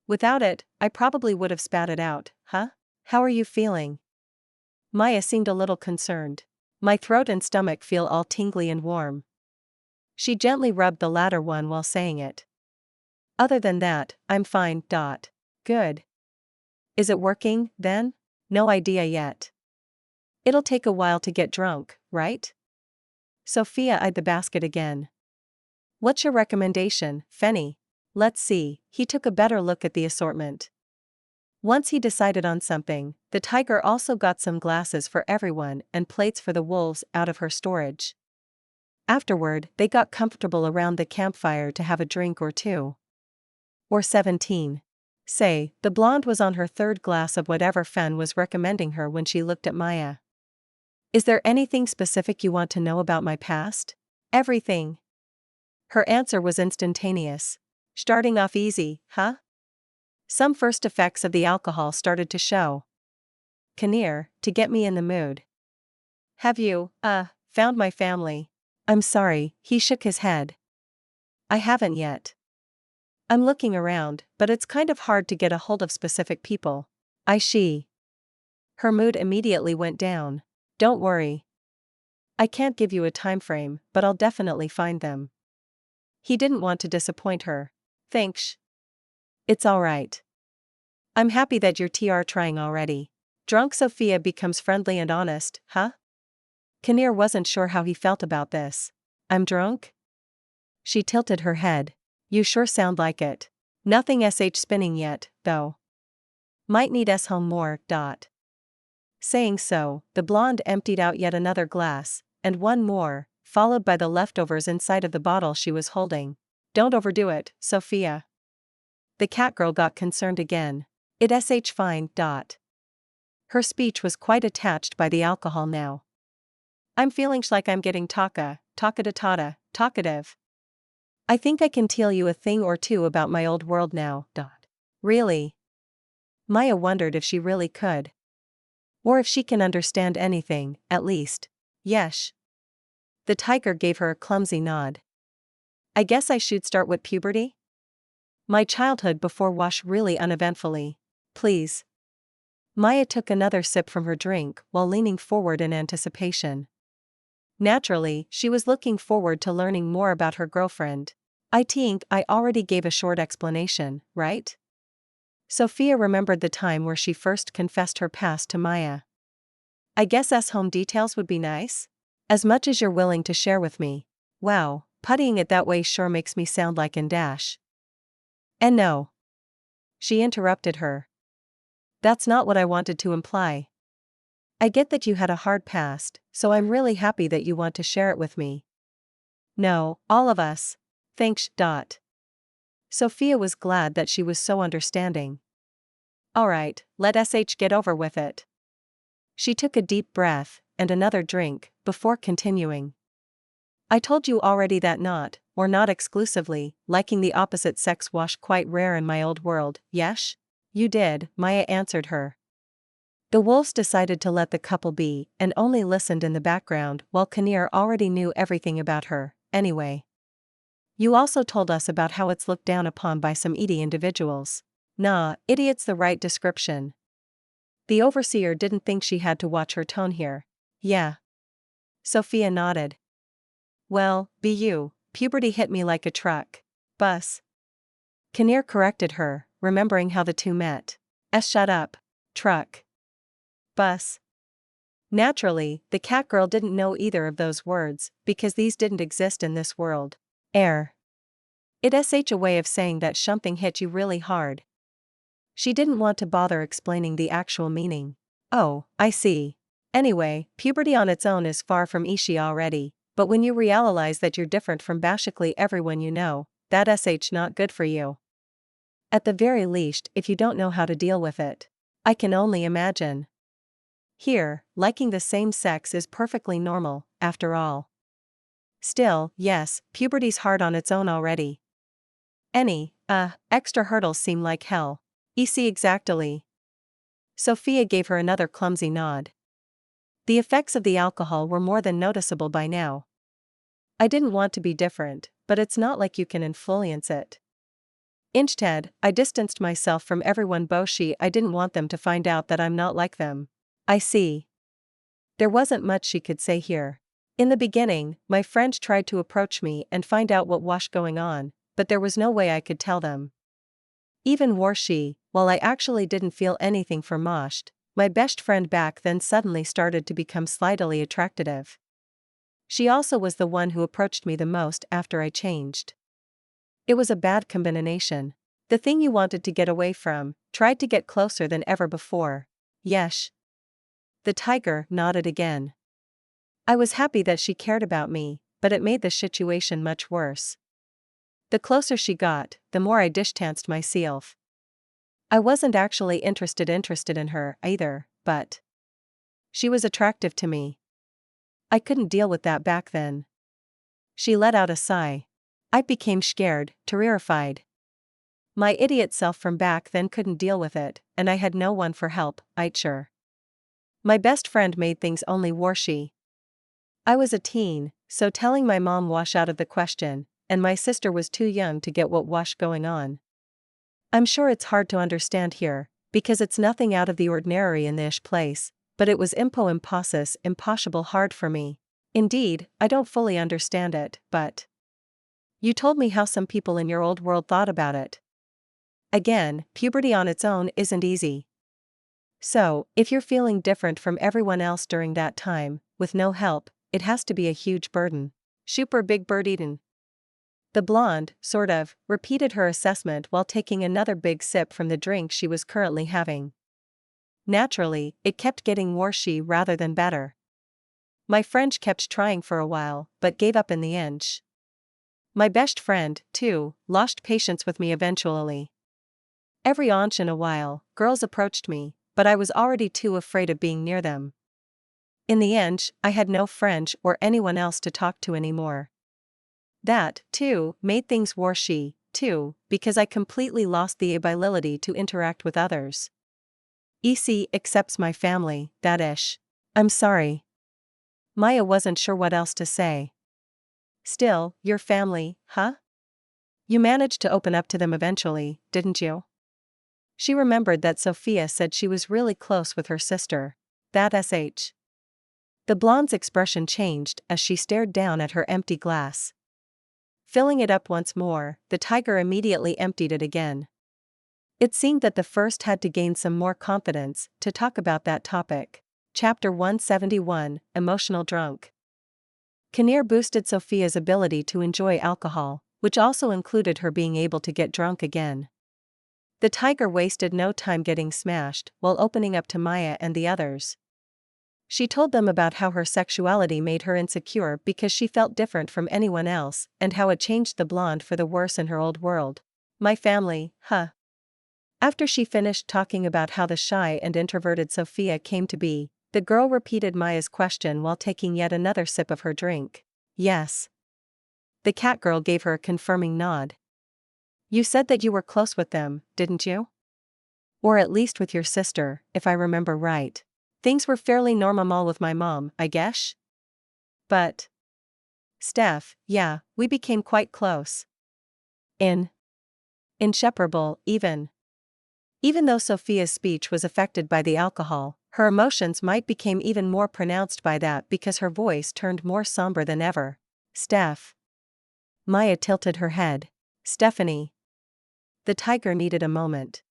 Without it, I probably would have spat it out, huh? How are you feeling? Maya seemed a little concerned. My throat and stomach feel all tingly and warm. She gently rubbed the latter one while saying it. Other than that, I'm fine. Good. Is it working, then? No idea yet. It'll take a while to get drunk, right? Sophia eyed the basket again. What's your recommendation, Fenny? Let's see. He took a better look at the assortment. Once he decided on something, the tiger also got some glasses for everyone and plates for the wolves out of her storage. Afterward, they got comfortable around the campfire to have a drink or two. Or 17. Say, the blonde was on her third glass of whatever Fen was recommending her when she looked at Maya. Is there anything specific you want to know about my past? Everything. Her answer was instantaneous. Starting off easy, huh? Some first effects of the alcohol started to show. Kinnear, to get me in the mood. Have you, found my family? I'm sorry, he shook his head. I haven't yet. I'm looking around, but it's kind of hard to get a hold of specific people. She. Her mood immediately went down. Don't worry. I can't give you a time frame, but I'll definitely find them. He didn't want to disappoint her. Thanks. It's all right. I'm happy that you're trying already. Drunk Sophia becomes friendly and honest, huh? Kinnear wasn't sure how he felt about this. I'm drunk? She tilted her head. You sure sound like it. Nothing spinning yet, though. Might need home more. Saying so, the blonde emptied out yet another glass, and one more, followed by the leftovers inside of the bottle she was holding. Don't overdo it, Sophia. The catgirl got concerned again. It's fine. Her speech was quite attached by the alcohol now. I'm feeling like I'm getting talkative. I think I can tell you a thing or two about my old world now. Really? Maya wondered if she really could. Or if she can understand anything, at least. Yes. The tiger gave her a clumsy nod. I guess I should start with puberty? My childhood before wash really uneventfully. Please. Maya took another sip from her drink while leaning forward in anticipation. Naturally, she was looking forward to learning more about her girlfriend. I think I already gave a short explanation, right? Sophia remembered the time where she first confessed her past to Maya. I guess home details would be nice? As much as you're willing to share with me. Wow, putting it that way sure makes me sound like in dash. And no. She interrupted her. That's not what I wanted to imply. I get that you had a hard past, so I'm really happy that you want to share it with me. No, all of us. Thanks. Sophia was glad that she was so understanding. Alright, let SH get over with it. She took a deep breath, and another drink, before continuing. I told you already that not, or not exclusively, liking the opposite sex wash quite rare in my old world, yesh? You did, Maya answered her. The wolves decided to let the couple be, and only listened in the background while Kinnear already knew everything about her, anyway. You also told us about how it's looked down upon by some idiot individuals. Nah, idiot's the right description. The overseer didn't think she had to watch her tone here. Yeah. Sophia nodded. Well, puberty hit me like a truck. Bus. Kinnear corrected her, remembering how the two met. Shut up. Truck. Bus. Naturally, the cat girl didn't know either of those words, because these didn't exist in this world. Air. It's a way of saying that something hit you really hard. She didn't want to bother explaining the actual meaning. Oh, I see. Anyway, puberty on its own is far from ishi already, but when you realize that you're different from basically everyone you know, that's not good for you. At the very least, if you don't know how to deal with it. I can only imagine. Here, liking the same sex is perfectly normal, after all. Still, yes, puberty's hard on its own already. Extra hurdles seem like hell. See exactly. Sophia gave her another clumsy nod. The effects of the alcohol were more than noticeable by now. I didn't want to be different, but it's not like you can influence it. Instead, I distanced myself from everyone Boshi. I didn't want them to find out that I'm not like them. I see. There wasn't much she could say here. In the beginning, my friend tried to approach me and find out what was going on, but there was no way I could tell them. Even Warshi, while I actually didn't feel anything for Mosht, my best friend back then suddenly started to become slightly attractive. She also was the one who approached me the most after I changed. It was a bad combination. The thing you wanted to get away from, tried to get closer than ever before. Yesh. The tiger nodded again. I was happy that she cared about me, but it made the situation much worse. The closer she got, the more I distanced myself. I wasn't actually interested in her either, but she was attractive to me. I couldn't deal with that back then. She let out a sigh. I became scared, terrified. My idiot self from back then couldn't deal with it, and I had no one for help, sure. My best friend made things only worse. I was a teen, so telling my mom was out of the question, and my sister was too young to get what was going on. I'm sure it's hard to understand here, because it's nothing out of the ordinary in this place, but it was impossible hard for me. Indeed, I don't fully understand it, but you told me how some people in your old world thought about it. Again, puberty on its own isn't easy. So, if you're feeling different from everyone else during that time, with no help, it has to be a huge burden. Super big burden. The blonde, repeated her assessment while taking another big sip from the drink she was currently having. Naturally, it kept getting worse rather than better. My French kept trying for a while, but gave up in the end. My best friend, too, lost patience with me eventually. Every once in a while, girls approached me, but I was already too afraid of being near them. In the end, I had no French or anyone else to talk to anymore. That, too, made things worse, too, because I completely lost the ability to interact with others. EC accepts my family, that ish. I'm sorry. Maya wasn't sure what else to say. Still, your family, huh? You managed to open up to them eventually, didn't you? She remembered that Sophia said she was really close with her sister. That sh. The blonde's expression changed as she stared down at her empty glass. Filling it up once more, the tiger immediately emptied it again. It seemed that the first had to gain some more confidence to talk about that topic. Chapter 171, Emotional Drunk. Kinnear boosted Sophia's ability to enjoy alcohol, which also included her being able to get drunk again. The tiger wasted no time getting smashed while opening up to Maya and the others. She told them about how her sexuality made her insecure because she felt different from anyone else, and how it changed the blonde for the worse in her old world. My family, huh? After she finished talking about how the shy and introverted Sophia came to be, the girl repeated Maya's question while taking yet another sip of her drink. Yes. The cat girl gave her a confirming nod. You said that you were close with them, didn't you? Or at least with your sister, if I remember right. Things were fairly normal with my mom, I guess? But Steph, yeah, we became quite close. Inseparable, even. Even though Sophia's speech was affected by the alcohol, her emotions might become even more pronounced by that because her voice turned more somber than ever. Steph. Maya tilted her head. Stephanie. The tiger needed a moment.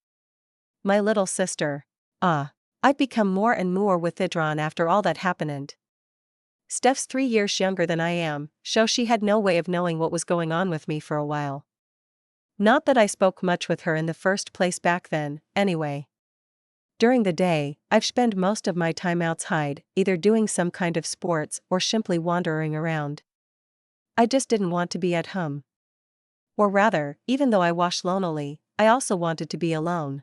My little sister. I'd become more and more withdrawn after all that happened. Steph's 3 years younger than I am, so she had no way of knowing what was going on with me for a while. Not that I spoke much with her in the first place back then, anyway. During the day, I've spent most of my time outside, either doing some kind of sports or simply wandering around. I just didn't want to be at home. Or rather, even though I was lonely, I also wanted to be alone.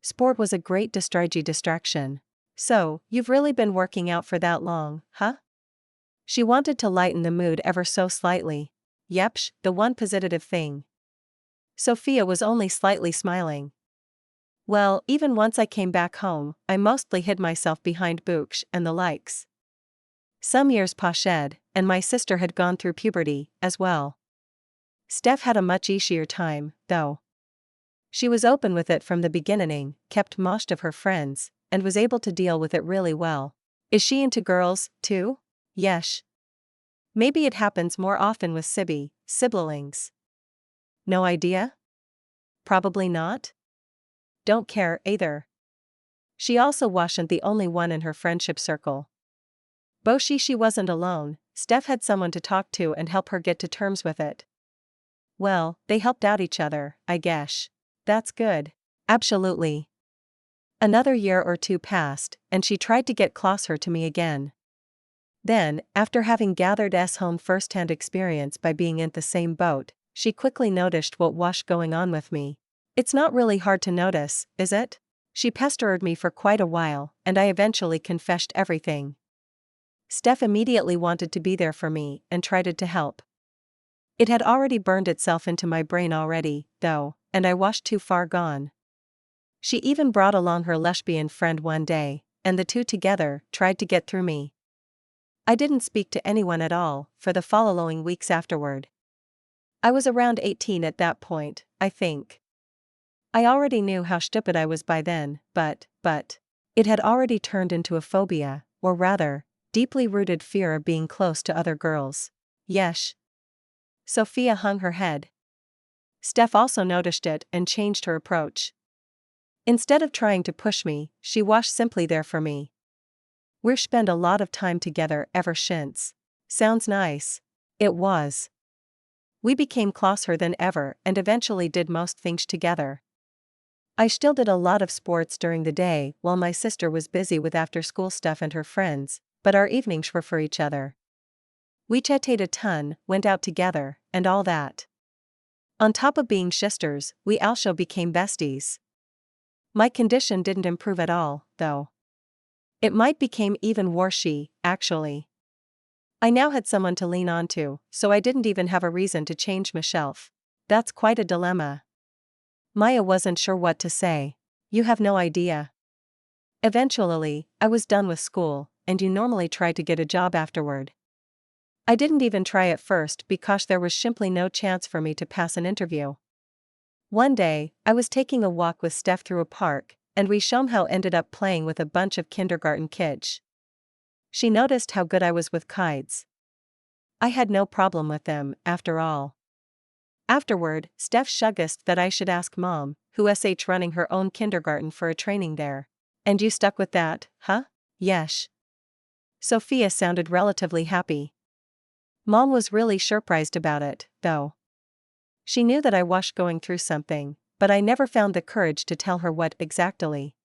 Sport was a great distraction. So, you've really been working out for that long, huh? She wanted to lighten the mood ever so slightly. Yepsh, the one positive thing. Sophia was only slightly smiling. Well, even once I came back home, I mostly hid myself behind books and the likes. Some years passed, and my sister had gone through puberty, as well. Steph had a much easier time, though. She was open with it from the beginning, kept most of her friends, and was able to deal with it really well. Is she into girls, too? Yes. Maybe it happens more often with siblings. No idea? Probably not? Don't care, either. She also wasn't the only one in her friendship circle. She wasn't alone, Steph had someone to talk to and help her get to terms with it. Well, they helped out each other, I guess. That's good. Absolutely. Another year or two passed, and she tried to get closer to me again. Then, after having gathered home first-hand experience by being in the same boat, she quickly noticed what was going on with me. It's not really hard to notice, is it? She pestered me for quite a while, and I eventually confessed everything. Steph immediately wanted to be there for me and tried to help. It had already burned itself into my brain already, though, and I was too far gone. She even brought along her lesbian friend one day, and the two together tried to get through me. I didn't speak to anyone at all for the following weeks afterward. I was around 18 at that point, I think. I already knew how stupid I was by then, but it had already turned into a phobia, or rather, deeply rooted fear of being close to other girls. Yes. Sophia hung her head. Steph also noticed it and changed her approach. Instead of trying to push me, she was simply there for me. We've spent a lot of time together ever since. Sounds nice. It was. We became closer than ever and eventually did most things together. I still did a lot of sports during the day while my sister was busy with after-school stuff and her friends, but our evenings were for each other. We chatted a ton, went out together, and all that. On top of being sisters, we also became besties. My condition didn't improve at all, though. It might became even worse, actually. I now had someone to lean on to, so I didn't even have a reason to change myself. That's quite a dilemma. Maya wasn't sure what to say. You have no idea. Eventually, I was done with school, and you normally try to get a job afterward. I didn't even try at first because there was simply no chance for me to pass an interview. One day, I was taking a walk with Steph through a park, and we somehow ended up playing with a bunch of kindergarten kids. She noticed how good I was with kites. I had no problem with them, after all. Afterward, Steph suggested that I should ask Mom, who's running her own kindergarten, for a training there. And you stuck with that, huh? Yes. Sophia sounded relatively happy. Mom was really surprised about it, though. She knew that I was going through something, but I never found the courage to tell her what exactly.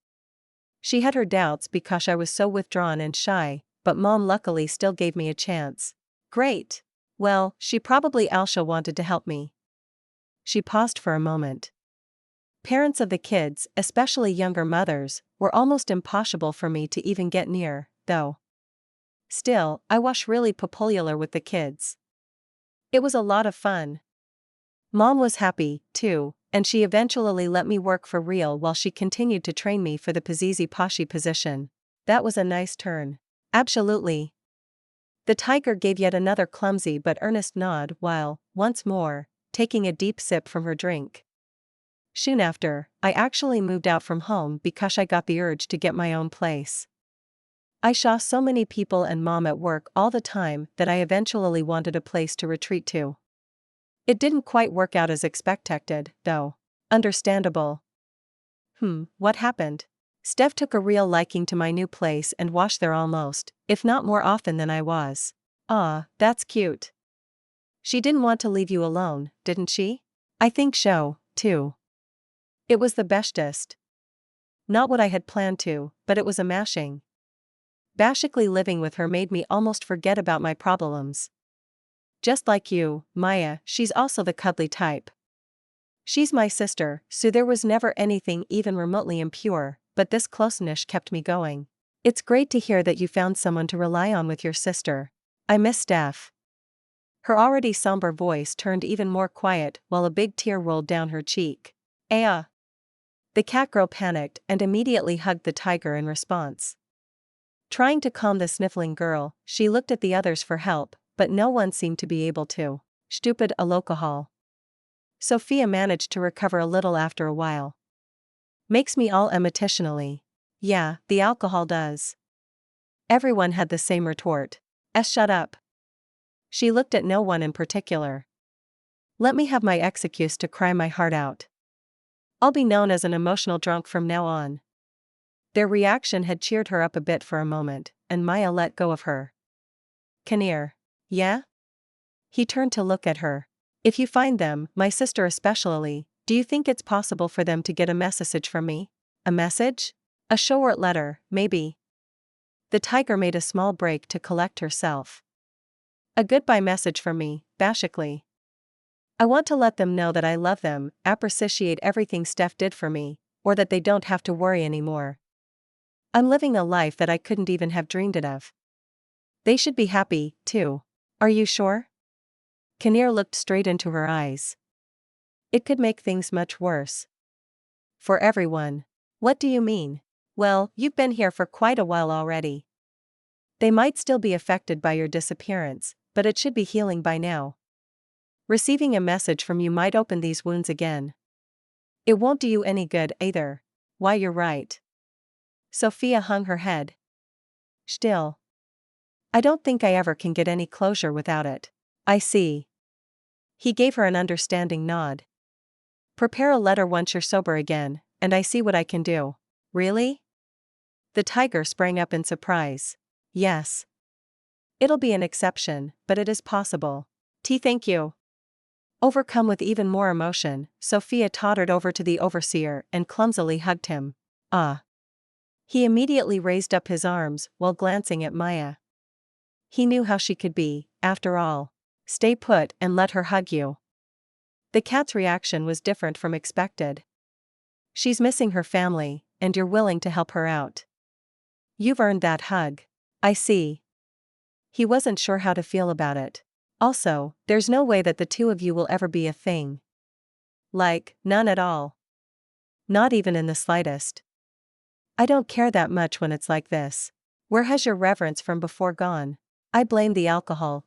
She had her doubts because I was so withdrawn and shy, but Mom luckily still gave me a chance. Great. Well, she probably also wanted to help me. She paused for a moment. Parents of the kids, especially younger mothers, were almost impossible for me to even get near, though. Still, I was really popular with the kids. It was a lot of fun. Mom was happy, too, and she eventually let me work for real while she continued to train me for the Pazizi Pashi position. That was a nice turn. Absolutely. The tiger gave yet another clumsy but earnest nod while, once more, taking a deep sip from her drink. Soon after, I actually moved out from home because I got the urge to get my own place. I saw so many people and Mom at work all the time that I eventually wanted a place to retreat to. It didn't quite work out as expected, though. Understandable. What happened? Steph took a real liking to my new place and washed there almost, if not more often than I was. Ah, that's cute. She didn't want to leave you alone, didn't she? I think so, too. It was the bestest. Not what I had planned to, but it was a mashing. Basically living with her made me almost forget about my problems. Just like you, Maya, she's also the cuddly type. She's my sister, so there was never anything even remotely impure, but this closeness kept me going. It's great to hear that you found someone to rely on with your sister. I miss Steph. Her already somber voice turned even more quiet while a big tear rolled down her cheek. Aya. The cat girl panicked and immediately hugged the tiger in response. Trying to calm the sniffling girl, she looked at the others for help, but no one seemed to be able to. Stupid alcohol. Sophia managed to recover a little after a while. Makes me all emotionally. Yeah, the alcohol does. Everyone had the same retort. Shut up. She looked at no one in particular. Let me have my excuse to cry my heart out. I'll be known as an emotional drunk from now on. Their reaction had cheered her up a bit for a moment, and Maya let go of her. Kinnear. Yeah? He turned to look at her. If you find them, my sister especially, do you think it's possible for them to get a message from me? A message? A short letter, maybe. The tiger made a small break to collect herself. A goodbye message from me, basically. I want to let them know that I love them, appreciate everything Steph did for me, or that they don't have to worry anymore. I'm living a life that I couldn't even have dreamed it of. They should be happy, too. Are you sure? Kinnear looked straight into her eyes. It could make things much worse. For everyone. What do you mean? Well, you've been here for quite a while already. They might still be affected by your disappearance, but it should be healing by now. Receiving a message from you might open these wounds again. It won't do you any good either. Why, you're right. Sophia hung her head. Still. I don't think I ever can get any closure without it. I see. He gave her an understanding nod. Prepare a letter once you're sober again, and I see what I can do. Really? The tiger sprang up in surprise. Yes. It'll be an exception, but it is possible. Thank you. Overcome with even more emotion, Sophia tottered over to the overseer and clumsily hugged him. Ah. He immediately raised up his arms while glancing at Maya. He knew how she could be, after all. Stay put and let her hug you. The cat's reaction was different from expected. She's missing her family, and you're willing to help her out. You've earned that hug. I see. He wasn't sure how to feel about it. Also, there's no way that the two of you will ever be a thing. Like, none at all. Not even in the slightest. I don't care that much when it's like this. Where has your reverence from before gone? I blame the alcohol.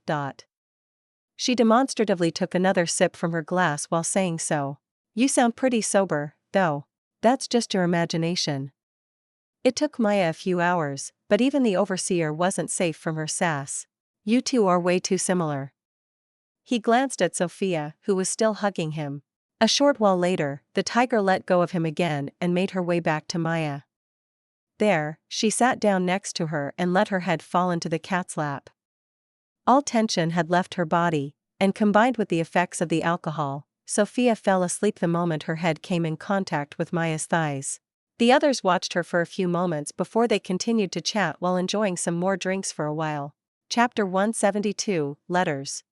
She demonstratively took another sip from her glass while saying so. You sound pretty sober, though. That's just your imagination. It took Maya a few hours, but even the overseer wasn't safe from her sass. You two are way too similar. He glanced at Sophia, who was still hugging him. A short while later, the tiger let go of him again and made her way back to Maya. There, she sat down next to her and let her head fall into the cat's lap. All tension had left her body, and combined with the effects of the alcohol, Sophia fell asleep the moment her head came in contact with Maya's thighs. The others watched her for a few moments before they continued to chat while enjoying some more drinks for a while. Chapter 172, Letters.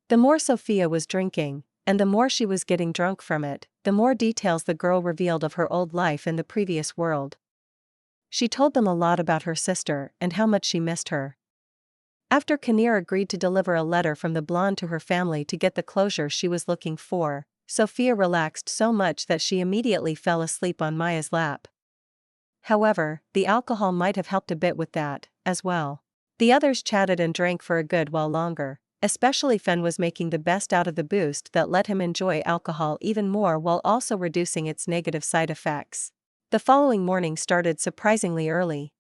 The more Sophia was drinking, and the more she was getting drunk from it, the more details the girl revealed of her old life in the previous world. She told them a lot about her sister and how much she missed her. After Kinnear agreed to deliver a letter from the blonde to her family to get the closure she was looking for, Sophia relaxed so much that she immediately fell asleep on Maya's lap. However, the alcohol might have helped a bit with that, as well. The others chatted and drank for a good while longer, especially Fen was making the best out of the boost that let him enjoy alcohol even more while also reducing its negative side effects. The following morning started surprisingly early.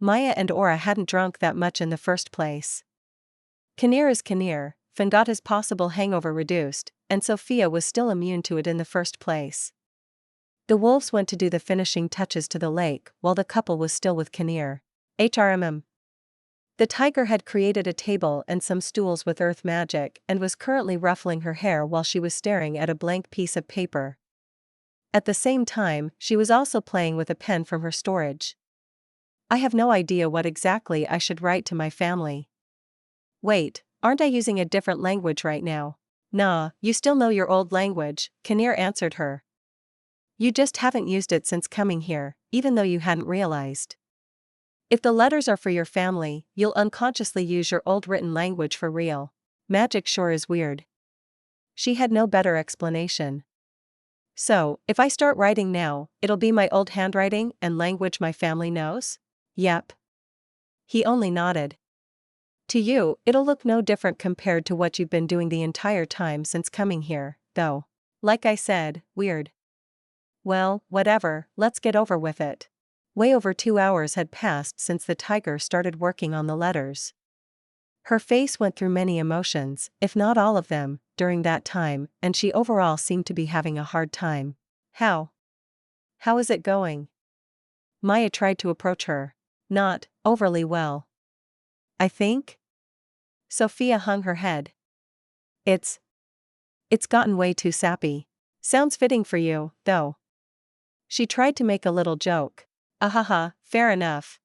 Maya and Aura hadn't drunk that much in the first place. Kinnear is Kinnear, Fen got his possible hangover reduced, and Sophia was still immune to it in the first place. The wolves went to do the finishing touches to the lake while the couple was still with Kinnear. HRMM. The tiger had created a table and some stools with earth magic and was currently ruffling her hair while she was staring at a blank piece of paper. At the same time, she was also playing with a pen from her storage. I have no idea what exactly I should write to my family. Wait, aren't I using a different language right now? Nah, you still know your old language, Kinnear answered her. You just haven't used it since coming here, even though you hadn't realized. If the letters are for your family, you'll unconsciously use your old written language for real. Magic sure is weird. She had no better explanation. So, if I start writing now, it'll be my old handwriting and language my family knows? Yep. He only nodded. To you, it'll look no different compared to what you've been doing the entire time since coming here, though. Like I said, weird. Well, whatever, let's get over with it. Way over 2 hours had passed since the tiger started working on the letters. Her face went through many emotions, if not all of them, during that time, and she overall seemed to be having a hard time. How is it going? Maya tried to approach her. Not overly well. I think? Sophia hung her head. It's gotten way too sappy. Sounds fitting for you, though. She tried to make a little joke. Ahaha, fair enough.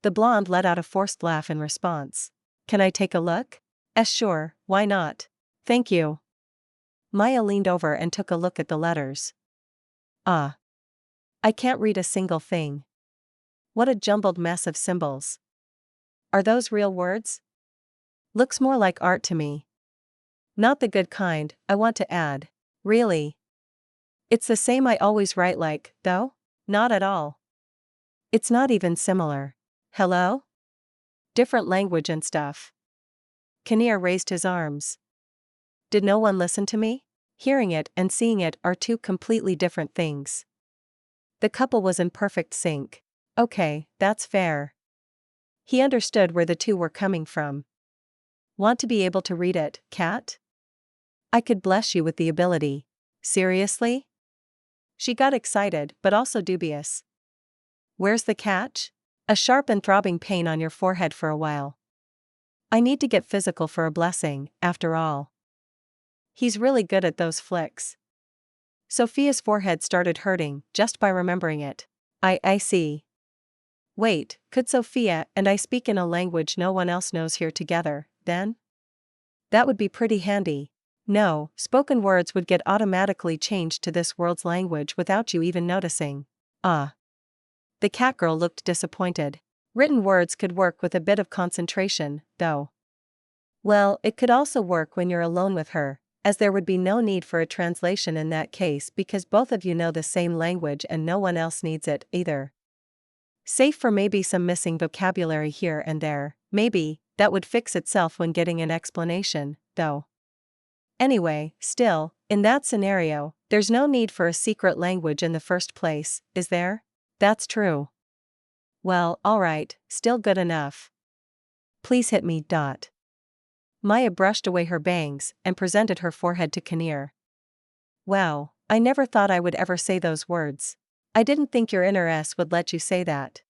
The blonde let out a forced laugh in response. Can I take a look? Sure, why not? Thank you. Maya leaned over and took a look at the letters. I can't read a single thing. What a jumbled mess of symbols. Are those real words? Looks more like art to me. Not the good kind, I want to add. Really? It's the same I always write like, though? Not at all. It's not even similar. Hello? Different language and stuff. Kinnear raised his arms. Did no one listen to me? Hearing it and seeing it are two completely different things. The couple was in perfect sync. Okay, that's fair. He understood where the two were coming from. Want to be able to read it, cat? I could bless you with the ability. Seriously? She got excited but also dubious. Where's the catch? A sharp and throbbing pain on your forehead for a while. I need to get physical for a blessing, after all. He's really good at those flicks. Sophia's forehead started hurting just by remembering it. I see. Wait, could Sophia and I speak in a language no one else knows here together, then? That would be pretty handy. No, spoken words would get automatically changed to this world's language without you even noticing. The catgirl looked disappointed. Written words could work with a bit of concentration, though. Well, it could also work when you're alone with her, as there would be no need for a translation in that case because both of you know the same language and no one else needs it, either. Save for maybe some missing vocabulary here and there, maybe, that would fix itself when getting an explanation, though. Anyway, still, in that scenario, there's no need for a secret language in the first place, is there? That's true. Well, alright, still good enough. Please hit me. Maya brushed away her bangs and presented her forehead to Kinnear. Wow, I never thought I would ever say those words. I didn't think your inner S would let you say that.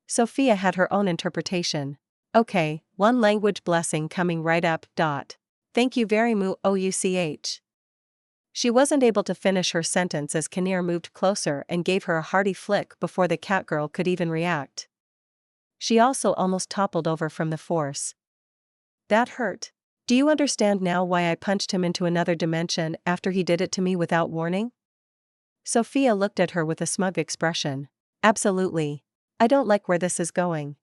Sophia had her own interpretation. Okay, one language blessing coming right up. Thank you very much. She wasn't able to finish her sentence as Kinnear moved closer and gave her a hearty flick before the catgirl could even react. She also almost toppled over from the force. That hurt. Do you understand now why I punched him into another dimension after he did it to me without warning? Sophia looked at her with a smug expression. Absolutely. I don't like where this is going.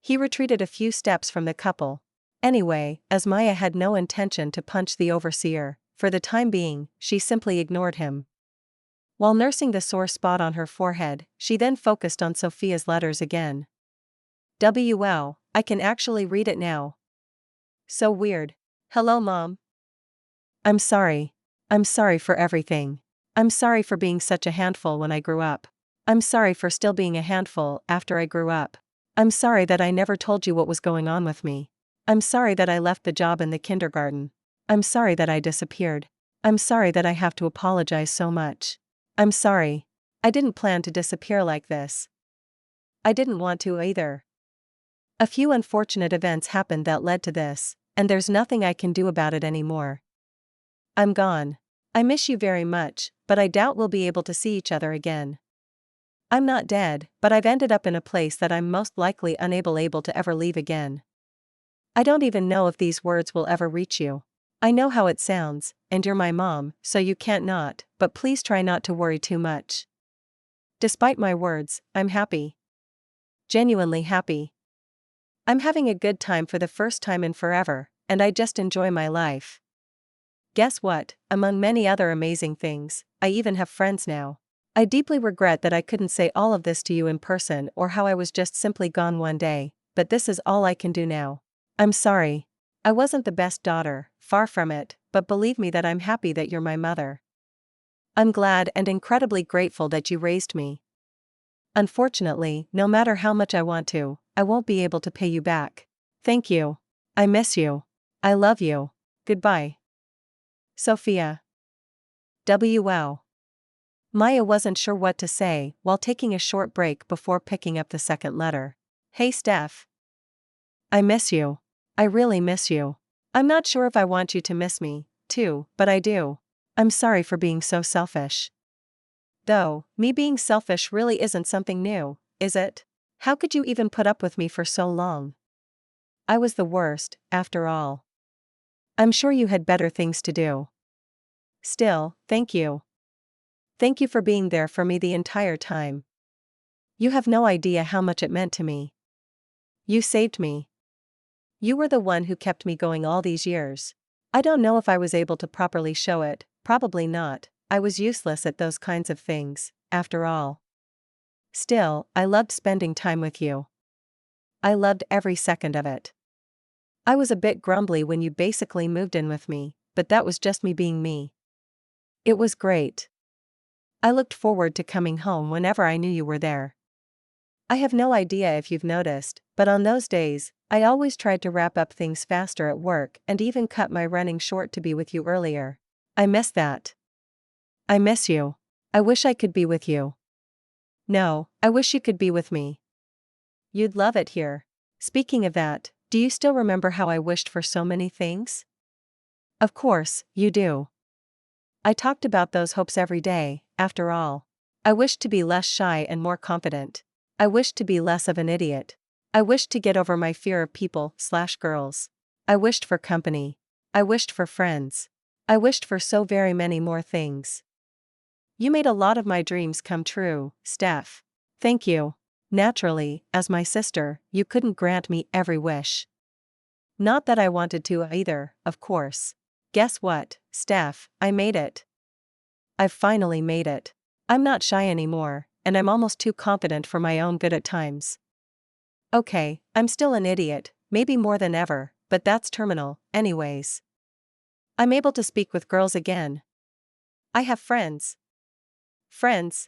He retreated a few steps from the couple. Anyway, as Maya had no intention to punch the overseer, for the time being, she simply ignored him. While nursing the sore spot on her forehead, she then focused on Sophia's letters again. Wow, I can actually read it now. So weird. Hello, Mom. I'm sorry. I'm sorry for everything. I'm sorry for being such a handful when I grew up. I'm sorry for still being a handful after I grew up. I'm sorry that I never told you what was going on with me. I'm sorry that I left the job in the kindergarten. I'm sorry that I disappeared. I'm sorry that I have to apologize so much. I'm sorry. I didn't plan to disappear like this. I didn't want to either. A few unfortunate events happened that led to this, and there's nothing I can do about it anymore. I'm gone. I miss you very much, but I doubt we'll be able to see each other again. I'm not dead, but I've ended up in a place that I'm most likely unable to ever leave again. I don't even know if these words will ever reach you. I know how it sounds, and you're my mom, so you can't not, but please try not to worry too much. Despite my words, I'm happy. Genuinely happy. I'm having a good time for the first time in forever, and I just enjoy my life. Guess what? Among many other amazing things, I even have friends now. I deeply regret that I couldn't say all of this to you in person or how I was just simply gone one day, but this is all I can do now. I'm sorry. I wasn't the best daughter, far from it, but believe me that I'm happy that you're my mother. I'm glad and incredibly grateful that you raised me. Unfortunately, no matter how much I want to, I won't be able to pay you back. Thank you. I miss you. I love you. Goodbye. Sophia. Wow. Maya wasn't sure what to say while taking a short break before picking up the second letter. Hey Steph. I miss you. I really miss you. I'm not sure if I want you to miss me, too, but I do. I'm sorry for being so selfish. Though, me being selfish really isn't something new, is it? How could you even put up with me for so long? I was the worst, after all. I'm sure you had better things to do. Still, thank you. Thank you for being there for me the entire time. You have no idea how much it meant to me. You saved me. You were the one who kept me going all these years. I don't know if I was able to properly show it, probably not. I was useless at those kinds of things, after all. Still, I loved spending time with you. I loved every second of it. I was a bit grumbly when you basically moved in with me, but that was just me being me. It was great. I looked forward to coming home whenever I knew you were there. I have no idea if you've noticed, but on those days, I always tried to wrap up things faster at work and even cut my running short to be with you earlier. I miss that. I miss you. I wish I could be with you. No, I wish you could be with me. You'd love it here. Speaking of that, do you still remember how I wished for so many things? Of course, you do. I talked about those hopes every day, after all. I wished to be less shy and more confident. I wished to be less of an idiot. I wished to get over my fear of people/girls. I wished for company. I wished for friends. I wished for so very many more things. You made a lot of my dreams come true, Steph. Thank you. Naturally, as my sister, you couldn't grant me every wish. Not that I wanted to either, of course. Guess what, Steph, I made it. I've finally made it. I'm not shy anymore, and I'm almost too confident for my own good at times. Okay, I'm still an idiot, maybe more than ever, but that's terminal, anyways. I'm able to speak with girls again. I have friends. Friends.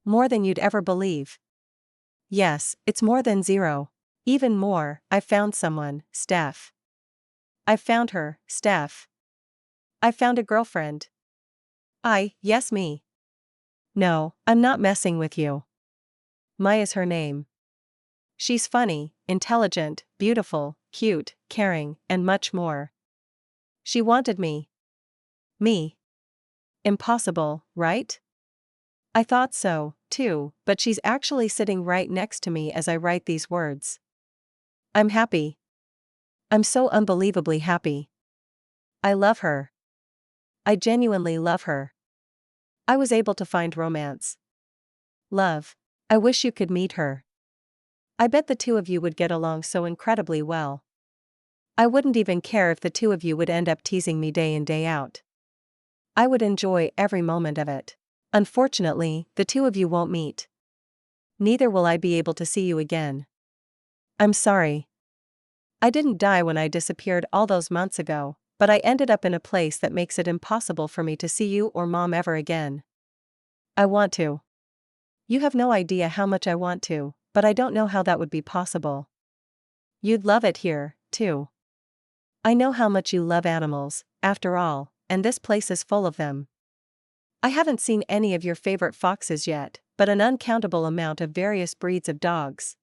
More than you'd ever believe. Yes, it's more than zero. Even more, I found someone, Steph. I found her, Steph. I found a girlfriend. Yes, me. No, I'm not messing with you. Maya's her name. She's funny, intelligent, beautiful, cute, caring, and much more. She wanted me. Me. Impossible, right? I thought so, too, but she's actually sitting right next to me as I write these words. I'm happy. I'm so unbelievably happy. I love her. I genuinely love her. I was able to find romance. Love. I wish you could meet her. I bet the two of you would get along so incredibly well. I wouldn't even care if the two of you would end up teasing me day in day out. I would enjoy every moment of it. Unfortunately, the two of you won't meet. Neither will I be able to see you again. I'm sorry. I didn't die when I disappeared all those months ago, but I ended up in a place that makes it impossible for me to see you or Mom ever again. I want to. You have no idea how much I want to, but I don't know how that would be possible. You'd love it here, too. I know how much you love animals, after all, and this place is full of them. I haven't seen any of your favorite foxes yet, but an uncountable amount of various breeds of dogs.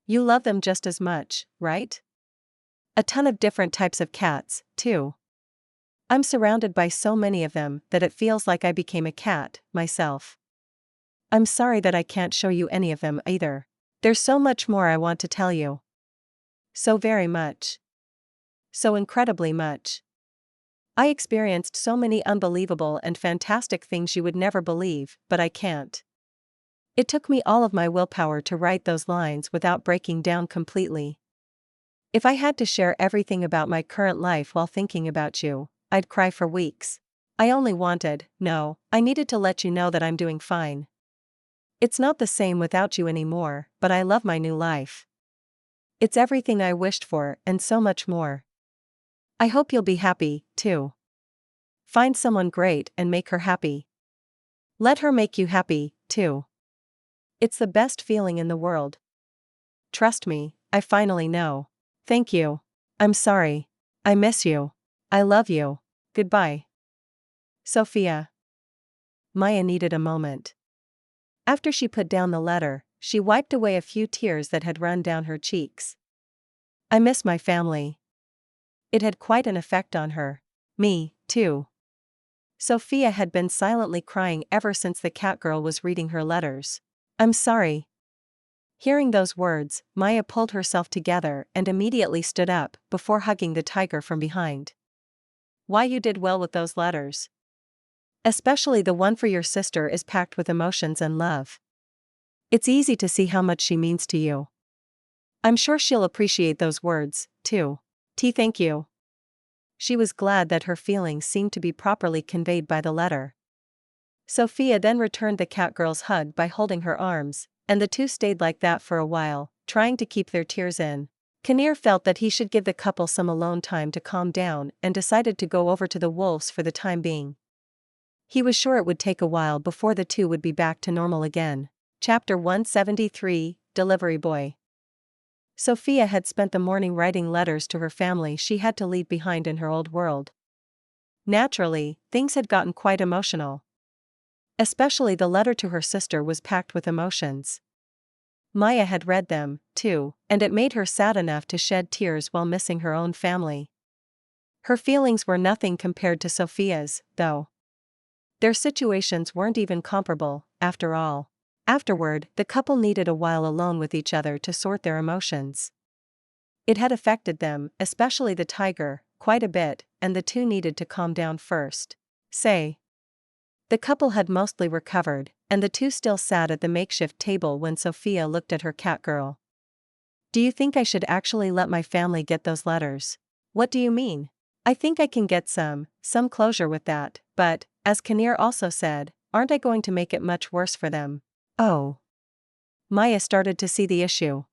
You love them just as much, right? A ton of different types of cats, too. I'm surrounded by so many of them that it feels like I became a cat, myself. I'm sorry that I can't show you any of them either. There's so much more I want to tell you. So very much. So incredibly much. I experienced so many unbelievable and fantastic things you would never believe, but I can't. It took me all of my willpower to write those lines without breaking down completely. If I had to share everything about my current life while thinking about you, I'd cry for weeks. I needed to let you know that I'm doing fine. It's not the same without you anymore, but I love my new life. It's everything I wished for and so much more. I hope you'll be happy, too. Find someone great and make her happy. Let her make you happy, too. It's the best feeling in the world. Trust me, I finally know. Thank you. I'm sorry. I miss you. I love you. Goodbye. Sophia. Maya needed a moment. After she put down the letter, she wiped away a few tears that had run down her cheeks. I miss my family. It had quite an effect on her. Me, too. Sophia had been silently crying ever since the cat girl was reading her letters. I'm sorry. Hearing those words, Maya pulled herself together and immediately stood up, before hugging the tiger from behind. Why, you did well with those letters. Especially the one for your sister is packed with emotions and love. It's easy to see how much she means to you. I'm sure she'll appreciate those words, too. Thank you. She was glad that her feelings seemed to be properly conveyed by the letter. Sophia then returned the cat girl's hug by holding her arms, and the two stayed like that for a while, trying to keep their tears in. Kinnear felt that he should give the couple some alone time to calm down and decided to go over to the wolves for the time being. He was sure it would take a while before the two would be back to normal again. Chapter 173, Delivery Boy. Sophia had spent the morning writing letters to her family she had to leave behind in her old world. Naturally, things had gotten quite emotional. Especially the letter to her sister was packed with emotions. Maya had read them, too, and it made her sad enough to shed tears while missing her own family. Her feelings were nothing compared to Sophia's, though. Their situations weren't even comparable, after all. Afterward, the couple needed a while alone with each other to sort their emotions. It had affected them, especially the tiger, quite a bit, and the two needed to calm down first. The couple had mostly recovered, and the two still sat at the makeshift table when Sophia looked at her cat girl. Do you think I should actually let my family get those letters? What do you mean? I think I can get some closure with that, but, as Kinnear also said, aren't I going to make it much worse for them? Oh. Maya started to see the issue.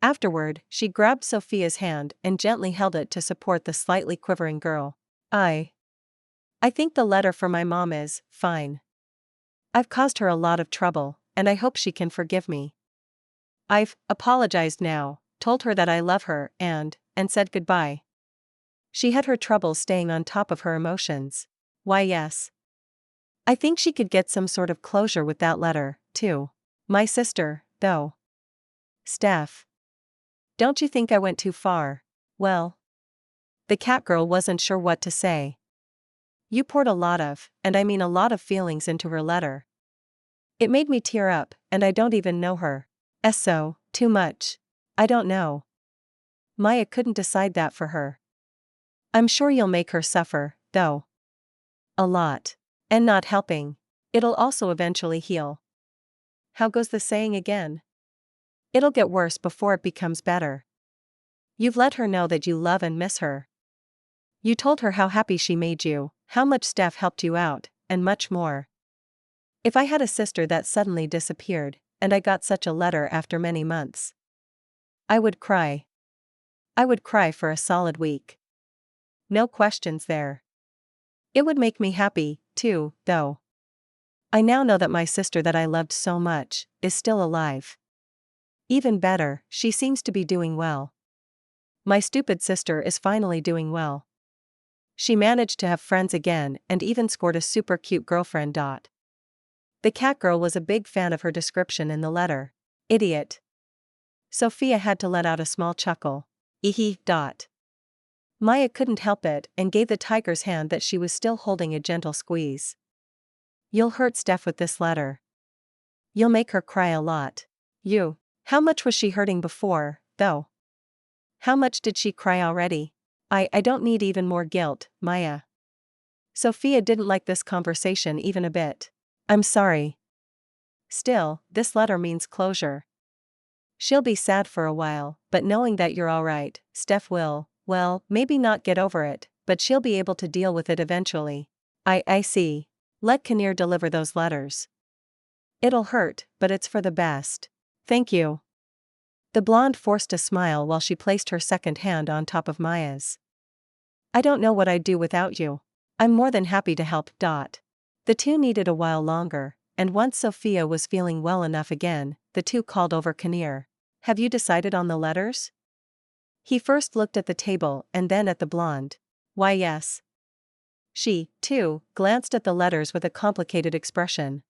Afterward, she grabbed Sophia's hand and gently held it to support the slightly quivering girl. I think the letter for my mom is fine. I've caused her a lot of trouble, and I hope she can forgive me. I've apologized now, told her that I love her and said goodbye. She had her trouble staying on top of her emotions. Why, yes. I think she could get some sort of closure with that letter, too. My sister, though. Steph. Don't you think I went too far? Well. The cat girl wasn't sure what to say. You poured a lot of, and I mean a lot of feelings into her letter. It made me tear up, and I don't even know her. So, too much. I don't know. Maya couldn't decide that for her. I'm sure you'll make her suffer, though. A lot. And not helping. It'll also eventually heal. How goes the saying again? It'll get worse before it becomes better. You've let her know that you love and miss her. You told her how happy she made you, how much Steph helped you out, and much more. If I had a sister that suddenly disappeared, and I got such a letter after many months, I would cry. I would cry for a solid week. No questions there. It would make me happy, too, though. I now know that my sister that I loved so much is still alive. Even better, she seems to be doing well. My stupid sister is finally doing well. She managed to have friends again and even scored a super cute girlfriend. The cat girl was a big fan of her description in the letter. Idiot. Sophia had to let out a small chuckle. Ehe. Maya couldn't help it and gave the tiger's hand that she was still holding a gentle squeeze. You'll hurt Steph with this letter. You'll make her cry a lot. You. How much was she hurting before, though? How much did she cry already? I don't need even more guilt, Maya. Sophia didn't like this conversation even a bit. I'm sorry. Still, this letter means closure. She'll be sad for a while, but knowing that you're alright, Steph will, well, maybe not get over it, but she'll be able to deal with it eventually. I see. Let Kinnear deliver those letters. It'll hurt, but it's for the best. Thank you. The blonde forced a smile while she placed her second hand on top of Maya's. I don't know what I'd do without you. I'm more than happy to help. The two needed a while longer, and once Sophia was feeling well enough again, the two called over Kinnear. Have you decided on the letters? He first looked at the table and then at the blonde. Why, yes. She, too, glanced at the letters with a complicated expression.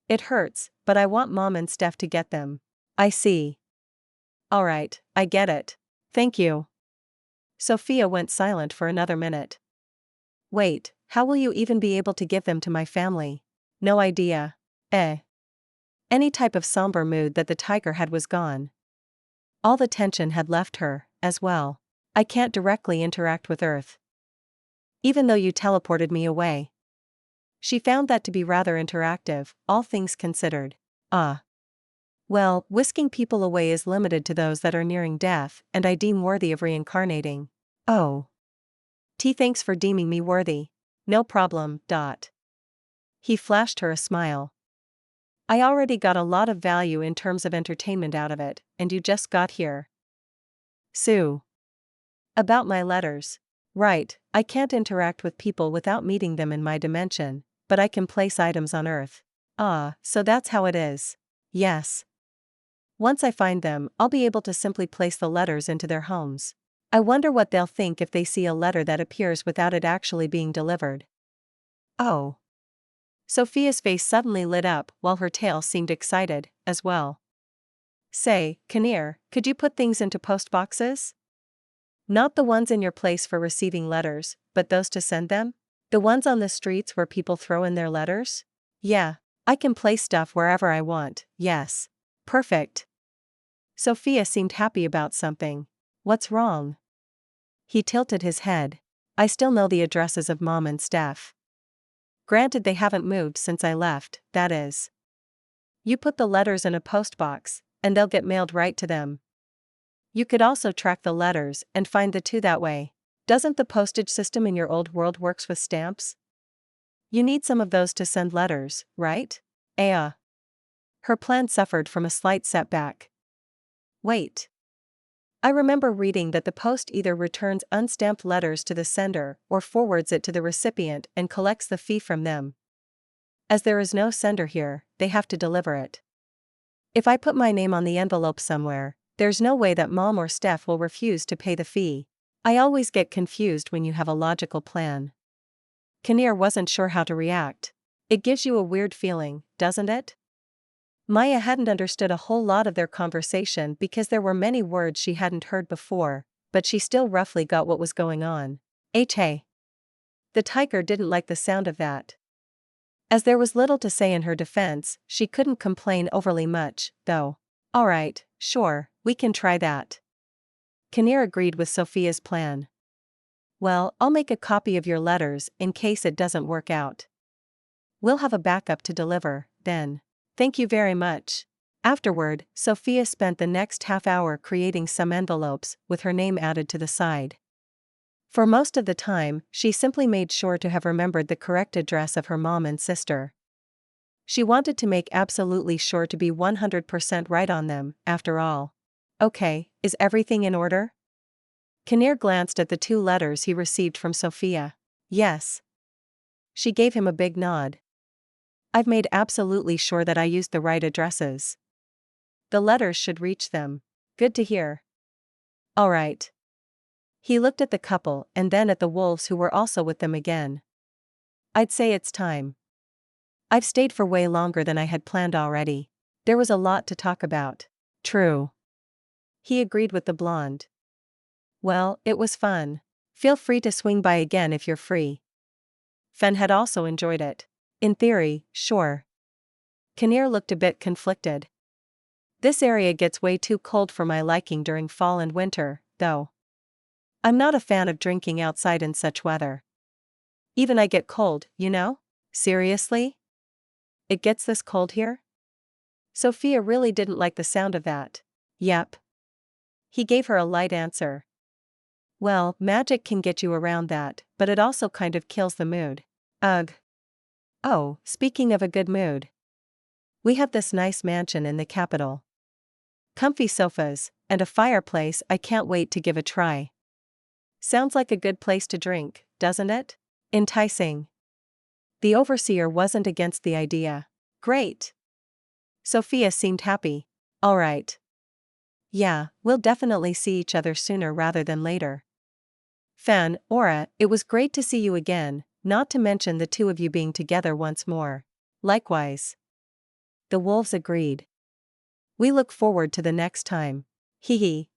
It hurts, but I want Mom and Steph to get them. I see. Alright, I get it. Thank you. Sophia went silent for another minute. Wait, how will you even be able to give them to my family? No idea. Any type of somber mood that the tiger had was gone. All the tension had left her, as well. I can't directly interact with Earth. Even though you teleported me away. She found that to be rather interactive, all things considered. Well, whisking people away is limited to those that are nearing death, and I deem worthy of reincarnating. Oh. Thanks for deeming me worthy. No problem. He flashed her a smile. I already got a lot of value in terms of entertainment out of it, and you just got here. Sue. About my letters. Right, I can't interact with people without meeting them in my dimension, but I can place items on Earth. So that's how it is. Yes. Once I find them, I'll be able to simply place the letters into their homes. I wonder what they'll think if they see a letter that appears without it actually being delivered. Oh. Sophia's face suddenly lit up while her tail seemed excited, as well. Say, Kinnear, could you put things into post boxes? Not the ones in your place for receiving letters, but those to send them? The ones on the streets where people throw in their letters? Yeah, I can place stuff wherever I want, yes. Perfect. Sophia seemed happy about something. What's wrong? He tilted his head. I still know the addresses of Mom and Steph. Granted they haven't moved since I left, that is. You put the letters in a post box, and they'll get mailed right to them. You could also track the letters and find the two that way. Doesn't the postage system in your old world works with stamps? You need some of those to send letters, right? Her plan suffered from a slight setback. Wait. I remember reading that the post either returns unstamped letters to the sender or forwards it to the recipient and collects the fee from them. As there is no sender here, they have to deliver it. If I put my name on the envelope somewhere, there's no way that Mom or Steph will refuse to pay the fee. I always get confused when you have a logical plan. Kinnear wasn't sure how to react. It gives you a weird feeling, doesn't it? Maya hadn't understood a whole lot of their conversation because there were many words she hadn't heard before, but she still roughly got what was going on. Hey. The tiger didn't like the sound of that. As there was little to say in her defense, she couldn't complain overly much, though. Alright, sure, we can try that. Kinnear agreed with Sophia's plan. Well, I'll make a copy of your letters in case it doesn't work out. We'll have a backup to deliver, then. Thank you very much. Afterward, Sophia spent the next half hour creating some envelopes with her name added to the side. For most of the time, she simply made sure to have remembered the correct address of her mom and sister. She wanted to make absolutely sure to be 100% right on them, after all. Okay, is everything in order? Kinnear glanced at the 2 letters he received from Sophia. Yes. She gave him a big nod. I've made absolutely sure that I used the right addresses. The letters should reach them. Good to hear. All right. He looked at the couple and then at the wolves who were also with them again. I'd say it's time. I've stayed for way longer than I had planned already. There was a lot to talk about. True. He agreed with the blonde. Well, it was fun. Feel free to swing by again if you're free. Fen had also enjoyed it. In theory, sure. Kinnear looked a bit conflicted. This area gets way too cold for my liking during fall and winter, though. I'm not a fan of drinking outside in such weather. Even I get cold, you know? Seriously? It gets this cold here? Sophia really didn't like the sound of that. Yep. He gave her a light answer. Well, magic can get you around that, but it also kind of kills the mood. Ugh. Oh, speaking of a good mood. We have this nice mansion in the capital. Comfy sofas, and a fireplace I can't wait to give a try. Sounds like a good place to drink, doesn't it? Enticing. The overseer wasn't against the idea. Great. Sophia seemed happy. All right. Yeah, we'll definitely see each other sooner rather than later. Fan, Aura, it was great to see you again, not to mention the 2 of you being together once more. Likewise. The wolves agreed. We look forward to the next time. Hee hee.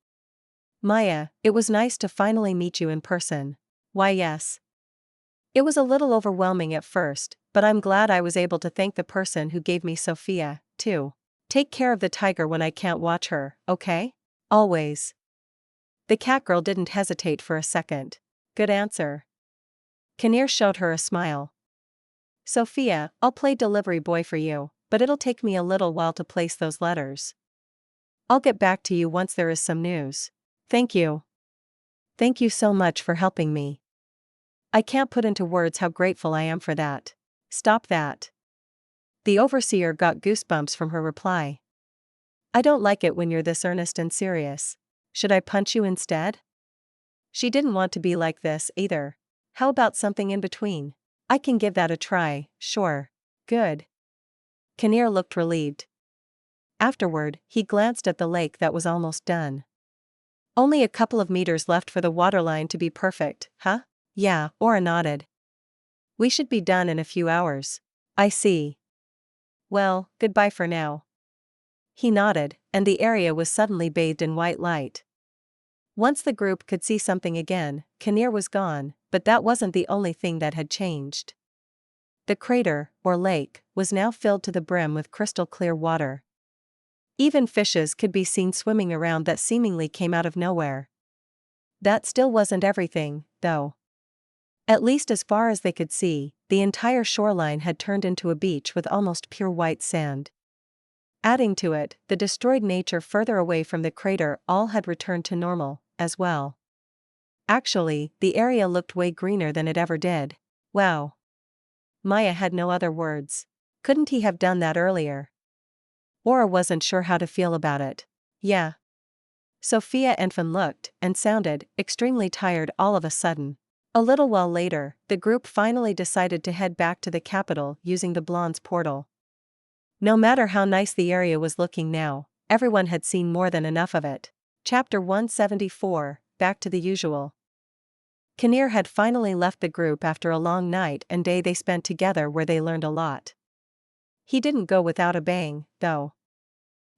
Maya, it was nice to finally meet you in person. Why yes. It was a little overwhelming at first, but I'm glad I was able to thank the person who gave me Sophia, too. Take care of the tiger when I can't watch her, okay? Always. The catgirl didn't hesitate for a second. Good answer. Kinnear showed her a smile. Sophia, I'll play delivery boy for you, but it'll take me a little while to place those letters. I'll get back to you once there is some news. Thank you. Thank you so much for helping me. I can't put into words how grateful I am for that. Stop that. The overseer got goosebumps from her reply. I don't like it when you're this earnest and serious. Should I punch you instead? She didn't want to be like this either. How about something in between? I can give that a try, sure. Good. Kinnear looked relieved. Afterward, he glanced at the lake that was almost done. Only a couple of meters left for the waterline to be perfect, huh? Yeah, Aura nodded. We should be done in a few hours. I see. Well, goodbye for now. He nodded, and the area was suddenly bathed in white light. Once the group could see something again, Kinnear was gone, but that wasn't the only thing that had changed. The crater, or lake, was now filled to the brim with crystal clear water. Even fishes could be seen swimming around that seemingly came out of nowhere. That still wasn't everything, though. At least as far as they could see, the entire shoreline had turned into a beach with almost pure white sand. Adding to it, the destroyed nature further away from the crater all had returned to normal, as well. Actually, the area looked way greener than it ever did. Wow. Maya had no other words. Couldn't he have done that earlier? Aura wasn't sure how to feel about it. Yeah. Sophia and Fen looked and sounded extremely tired all of a sudden. A little while later, the group finally decided to head back to the capital using the blonde's portal. No matter how nice the area was looking now, everyone had seen more than enough of it. Chapter 174, Back to the Usual. Kinnear had finally left the group after a long night and day they spent together where they learned a lot. He didn't go without a bang, though.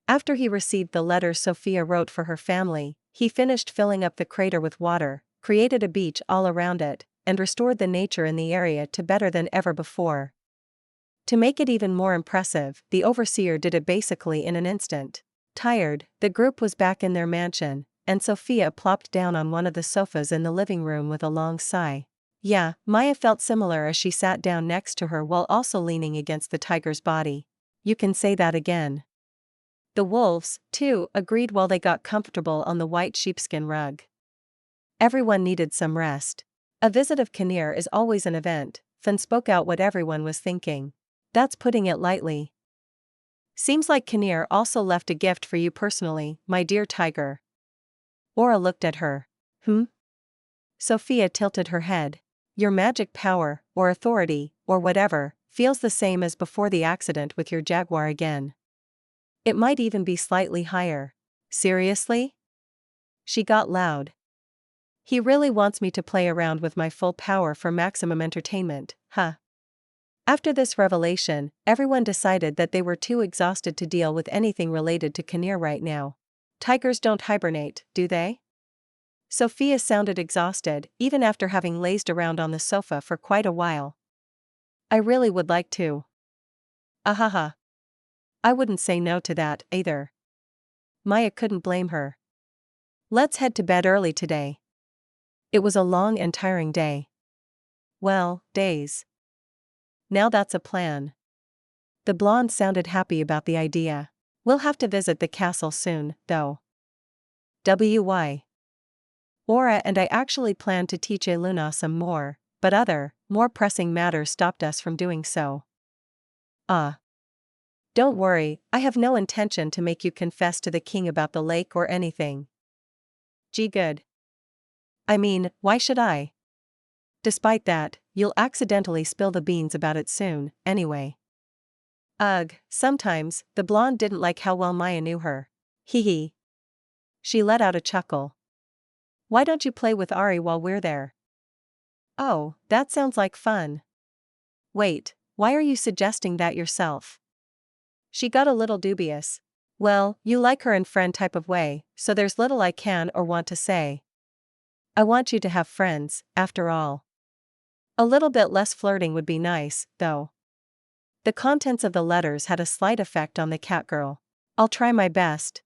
After he received the letters Sophia wrote for her family, he finished filling up the crater with water, created a beach all around it, and restored the nature in the area to better than ever before. To make it even more impressive, the overseer did it basically in an instant. Tired, the group was back in their mansion, and Sophia plopped down on one of the sofas in the living room with a long sigh. Yeah, Maya felt similar as she sat down next to her while also leaning against the tiger's body. You can say that again. The wolves, too, agreed while they got comfortable on the white sheepskin rug. Everyone needed some rest. A visit of Kinnear is always an event. Finn spoke out what everyone was thinking. That's putting it lightly. Seems like Kinnear also left a gift for you personally, my dear tiger. Aura looked at her. Sophia tilted her head. Your magic power, or authority, or whatever, feels the same as before the accident with your jaguar again. It might even be slightly higher. Seriously? She got loud. He really wants me to play around with my full power for maximum entertainment, huh? After this revelation, everyone decided that they were too exhausted to deal with anything related to Kinnear right now. Tigers don't hibernate, do they? Sophia sounded exhausted, even after having lazed around on the sofa for quite a while. I really would like to. Ahaha. I wouldn't say no to that, either. Maya couldn't blame her. Let's head to bed early today. It was a long and tiring day. Well, days. Now that's a plan. The blonde sounded happy about the idea. We'll have to visit the castle soon, though. WY. Aura and I actually planned to teach Eluna some more, but other, more pressing matters stopped us from doing so. Don't worry, I have no intention to make you confess to the king about the lake or anything. Gee good. I mean, why should I? Despite that, you'll accidentally spill the beans about it soon, anyway. Ugh, sometimes, the blonde didn't like how well Maya knew her. Hee hee. She let out a chuckle. Why don't you play with Ari while we're there? Oh, that sounds like fun. Wait, why are you suggesting that yourself? She got a little dubious. Well, you like her in friend type of way, so there's little I can or want to say. I want you to have friends, after all. A little bit less flirting would be nice, though. The contents of the letters had a slight effect on the catgirl. I'll try my best.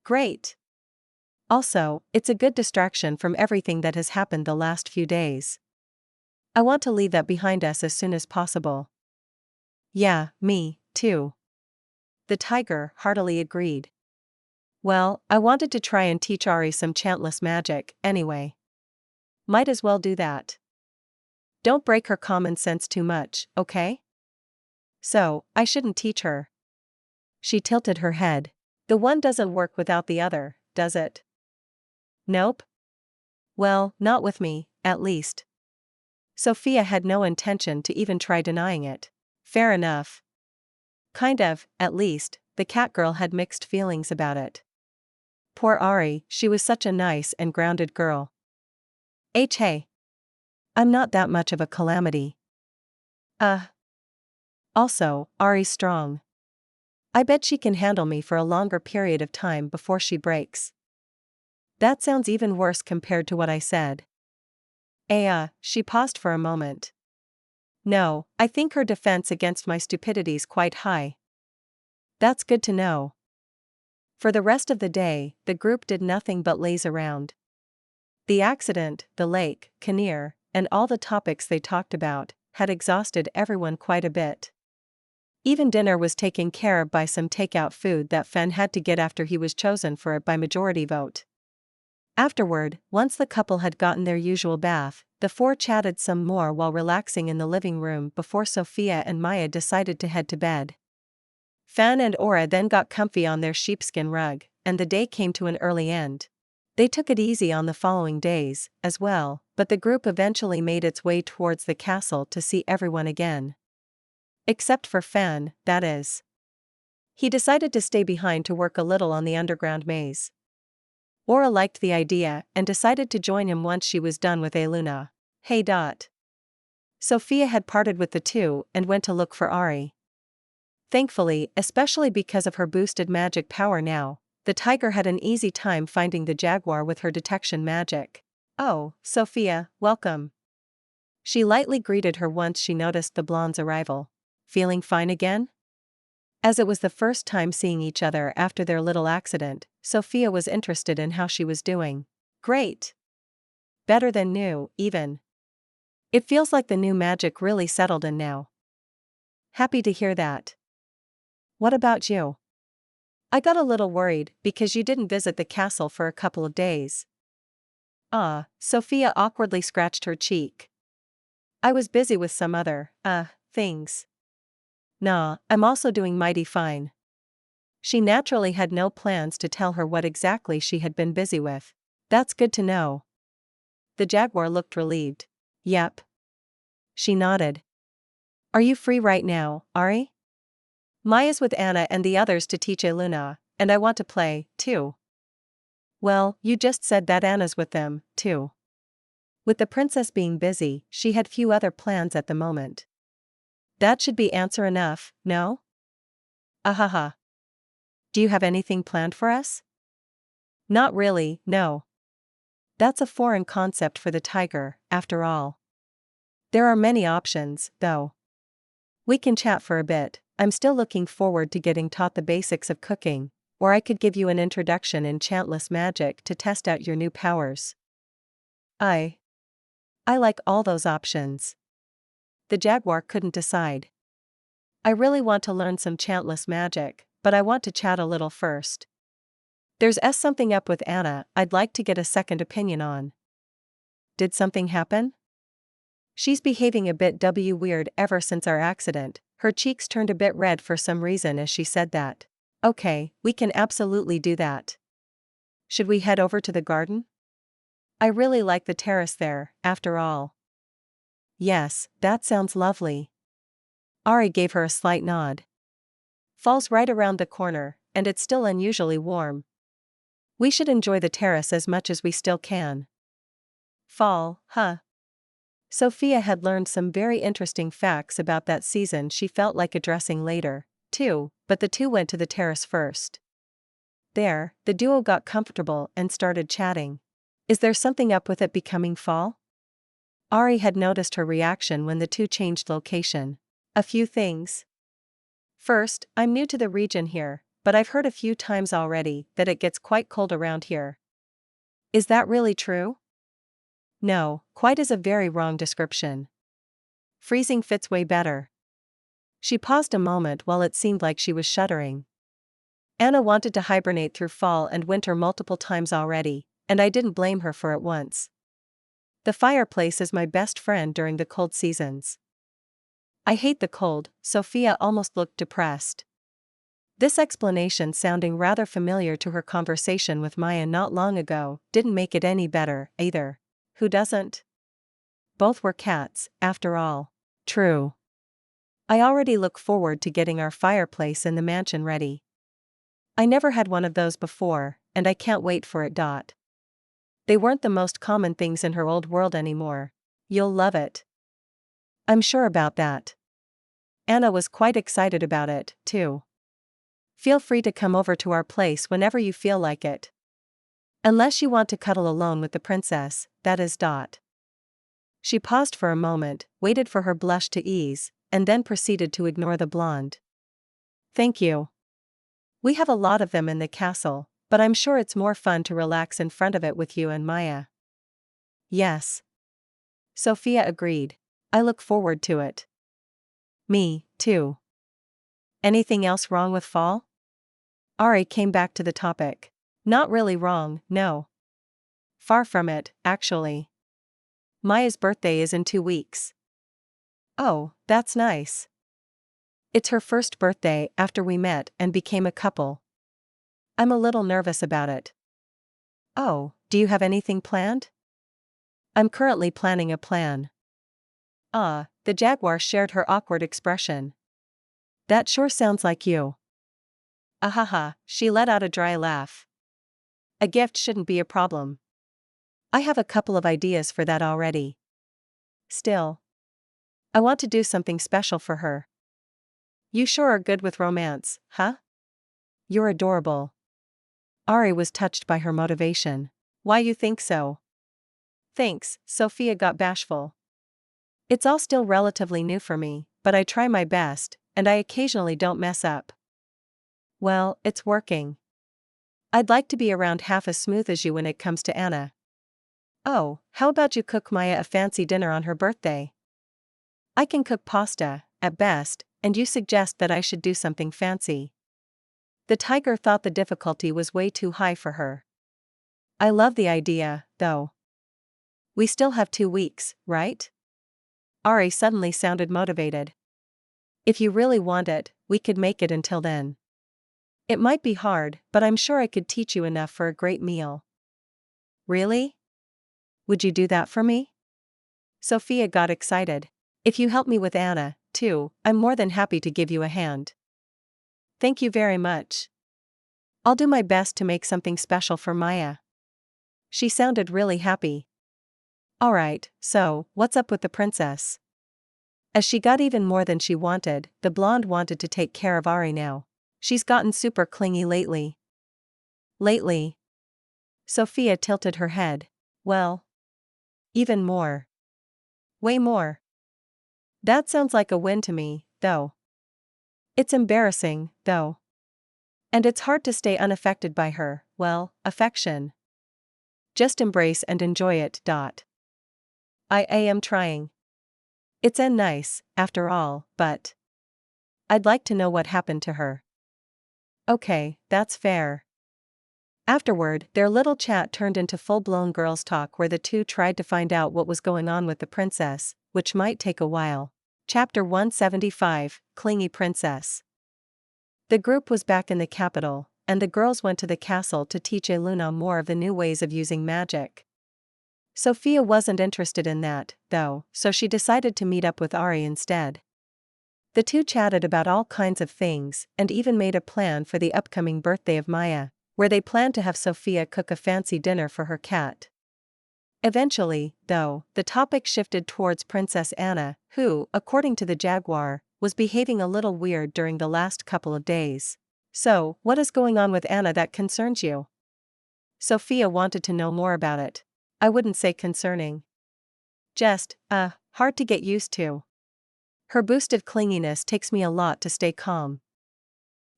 Great. Also, it's a good distraction from everything that has happened the last few days. I want to leave that behind us as soon as possible. Yeah, me, too. The tiger heartily agreed. Well, I wanted to try and teach Ari some chantless magic, anyway. Might as well do that. Don't break her common sense too much, okay? So, I shouldn't teach her. She tilted her head. The one doesn't work without the other, does it? Nope. Well, not with me, at least. Sophia had no intention to even try denying it. Fair enough. Kind of, at least, the catgirl had mixed feelings about it. Poor Ari, she was such a nice and grounded girl. Hey. I'm not that much of a calamity. Also, Ari's strong. I bet she can handle me for a longer period of time before she breaks. That sounds even worse compared to what I said. She paused for a moment. No, I think her defense against my stupidity's quite high. That's good to know. For the rest of the day, the group did nothing but laze around. The accident, the lake, Kinnear, and all the topics they talked about, had exhausted everyone quite a bit. Even dinner was taken care of by some takeout food that Fen had to get after he was chosen for it by majority vote. Afterward, once the couple had gotten their usual bath, the four chatted some more while relaxing in the living room before Sophia and Maya decided to head to bed. Fan and Aura then got comfy on their sheepskin rug, and the day came to an early end. They took it easy on the following days, as well, but the group eventually made its way towards the castle to see everyone again. Except for Fan, that is. He decided to stay behind to work a little on the underground maze. Aura liked the idea and decided to join him once she was done with Eluna. Hey. Sophia had parted with the two and went to look for Ari. Thankfully, especially because of her boosted magic power now, the tiger had an easy time finding the jaguar with her detection magic. Oh, Sophia, welcome. She lightly greeted her once she noticed the blonde's arrival. Feeling fine again? As it was the first time seeing each other after their little accident, Sophia was interested in how she was doing. Great. Better than new, even. It feels like the new magic really settled in now. Happy to hear that. What about you? I got a little worried because you didn't visit the castle for a couple of days. Sophia awkwardly scratched her cheek. I was busy with some other, things. Nah, I'm also doing mighty fine. She naturally had no plans to tell her what exactly she had been busy with. That's good to know. The jaguar looked relieved. Yep. She nodded. Are you free right now, Ari? Maya's with Anna and the others to teach Eluna, and I want to play, too. Well, you just said that Anna's with them, too. With the princess being busy, she had few other plans at the moment. That should be answer enough, no? Ahaha. Do you have anything planned for us? Not really, no. That's a foreign concept for the tiger, after all. There are many options, though. We can chat for a bit. I'm still looking forward to getting taught the basics of cooking, or I could give you an introduction in chantless magic to test out your new powers. I like all those options. The jaguar couldn't decide. I really want to learn some chantless magic, but I want to chat a little first. There's something up with Anna I'd like to get a second opinion on. Did something happen? She's behaving a bit weird ever since our accident. Her cheeks turned a bit red for some reason as she said that. Okay, we can absolutely do that. Should we head over to the garden? I really like the terrace there, after all. Yes, that sounds lovely. Ari gave her a slight nod. Fall's right around the corner, and it's still unusually warm. We should enjoy the terrace as much as we still can. Fall, huh? Sophia had learned some very interesting facts about that season she felt like addressing later, too, but the two went to the terrace first. There, the duo got comfortable and started chatting. Is there something up with it becoming fall? Ari had noticed her reaction when the two changed location. A few things. First, I'm new to the region here, but I've heard a few times already that it gets quite cold around here. Is that really true? No, quite is a very wrong description. Freezing fits way better. She paused a moment while it seemed like she was shuddering. Anna wanted to hibernate through fall and winter multiple times already, and I didn't blame her for it once. The fireplace is my best friend during the cold seasons. I hate the cold. Sophia almost looked depressed. This explanation, sounding rather familiar to her conversation with Maya not long ago, didn't make it any better, either. Who doesn't? Both were cats, after all. True. I already look forward to getting our fireplace in the mansion ready. I never had one of those before, and I can't wait for it. They weren't the most common things in her old world anymore. You'll love it. I'm sure about that. Anna was quite excited about it, too. Feel free to come over to our place whenever you feel like it. Unless you want to cuddle alone with the princess, that is. She paused for a moment, waited for her blush to ease, and then proceeded to ignore the blonde. Thank you. We have a lot of them in the castle, but I'm sure it's more fun to relax in front of it with you and Maya. Yes. Sophia agreed. I look forward to it. Me, too. Anything else wrong with fall? Ari came back to the topic. Not really wrong, no. Far from it, actually. Maya's birthday is in 2 weeks. Oh, that's nice. It's her first birthday after we met and became a couple. I'm a little nervous about it. Oh, do you have anything planned? I'm currently planning a plan. The jaguar shared her awkward expression. That sure sounds like you. Ahaha, she let out a dry laugh. A gift shouldn't be a problem. I have a couple of ideas for that already. Still, I want to do something special for her. You sure are good with romance, huh? You're adorable. Ari was touched by her motivation. Why you think so? Thanks, Sophia got bashful. It's all still relatively new for me, but I try my best, and I occasionally don't mess up. Well, it's working. I'd like to be around half as smooth as you when it comes to Anna. Oh, how about you cook Maya a fancy dinner on her birthday? I can cook pasta, at best, and you suggest that I should do something fancy. The tiger thought the difficulty was way too high for her. I love the idea, though. We still have 2 weeks, right? Ari suddenly sounded motivated. If you really want it, we could make it until then. It might be hard, but I'm sure I could teach you enough for a great meal. Really? Would you do that for me? Sophia got excited. If you help me with Anna, too, I'm more than happy to give you a hand. Thank you very much. I'll do my best to make something special for Maya. She sounded really happy. Alright, so, what's up with the princess? As she got even more than she wanted, the blonde wanted to take care of Ari now. She's gotten super clingy lately. Lately? Sophia tilted her head. Well, even more. Way more. That sounds like a win to me, though. It's embarrassing, though. And it's hard to stay unaffected by her, well, affection. Just embrace and enjoy it. I am trying. It's nice, after all, but I'd like to know what happened to her. Okay, that's fair. Afterward, their little chat turned into full-blown girls' talk where the two tried to find out what was going on with the princess, which might take a while. Chapter 175, Clingy Princess. The group was back in the capital, and the girls went to the castle to teach Eluna more of the new ways of using magic. Sophia wasn't interested in that, though, so she decided to meet up with Ari instead. The two chatted about all kinds of things, and even made a plan for the upcoming birthday of Maya, where they planned to have Sophia cook a fancy dinner for her cat. Eventually, though, the topic shifted towards Princess Anna, who, according to the jaguar, was behaving a little weird during the last couple of days. So, what is going on with Anna that concerns you? Sophia wanted to know more about it. I wouldn't say concerning. Just, hard to get used to. Her boosted clinginess takes me a lot to stay calm.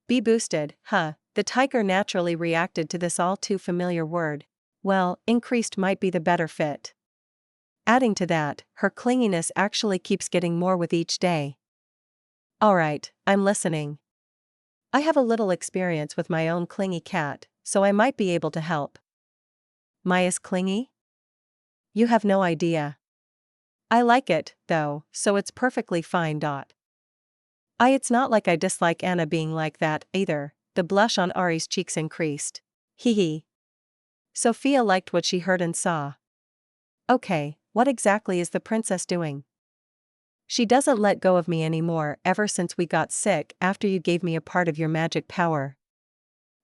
Be boosted, huh? The tiger naturally reacted to this all too familiar word. Well, increased might be the better fit. Adding to that, her clinginess actually keeps getting more with each day. Alright, I'm listening. I have a little experience with my own clingy cat, so I might be able to help. Maya's clingy? You have no idea. I like it, though, so it's perfectly fine. It's not like I dislike Anna being like that, either. The blush on Ari's cheeks increased. Hee hee. Sophia liked what she heard and saw. Okay, what exactly is the princess doing? She doesn't let go of me anymore ever since we got sick after you gave me a part of your magic power.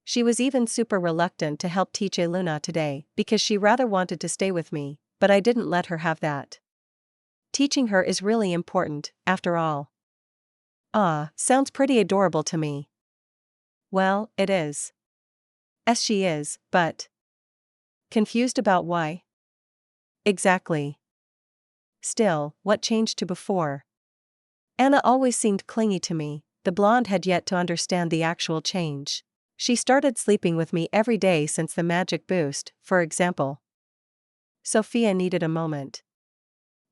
She was even super reluctant to help teach Eluna today because she rather wanted to stay with me, but I didn't let her have that. Teaching her is really important, after all. Sounds pretty adorable to me. Well, it is. She is, but confused about why? Exactly. Still, what changed to before? Anna always seemed clingy to me. The blonde had yet to understand the actual change. She started sleeping with me every day since the magic boost, for example. Sophia needed a moment.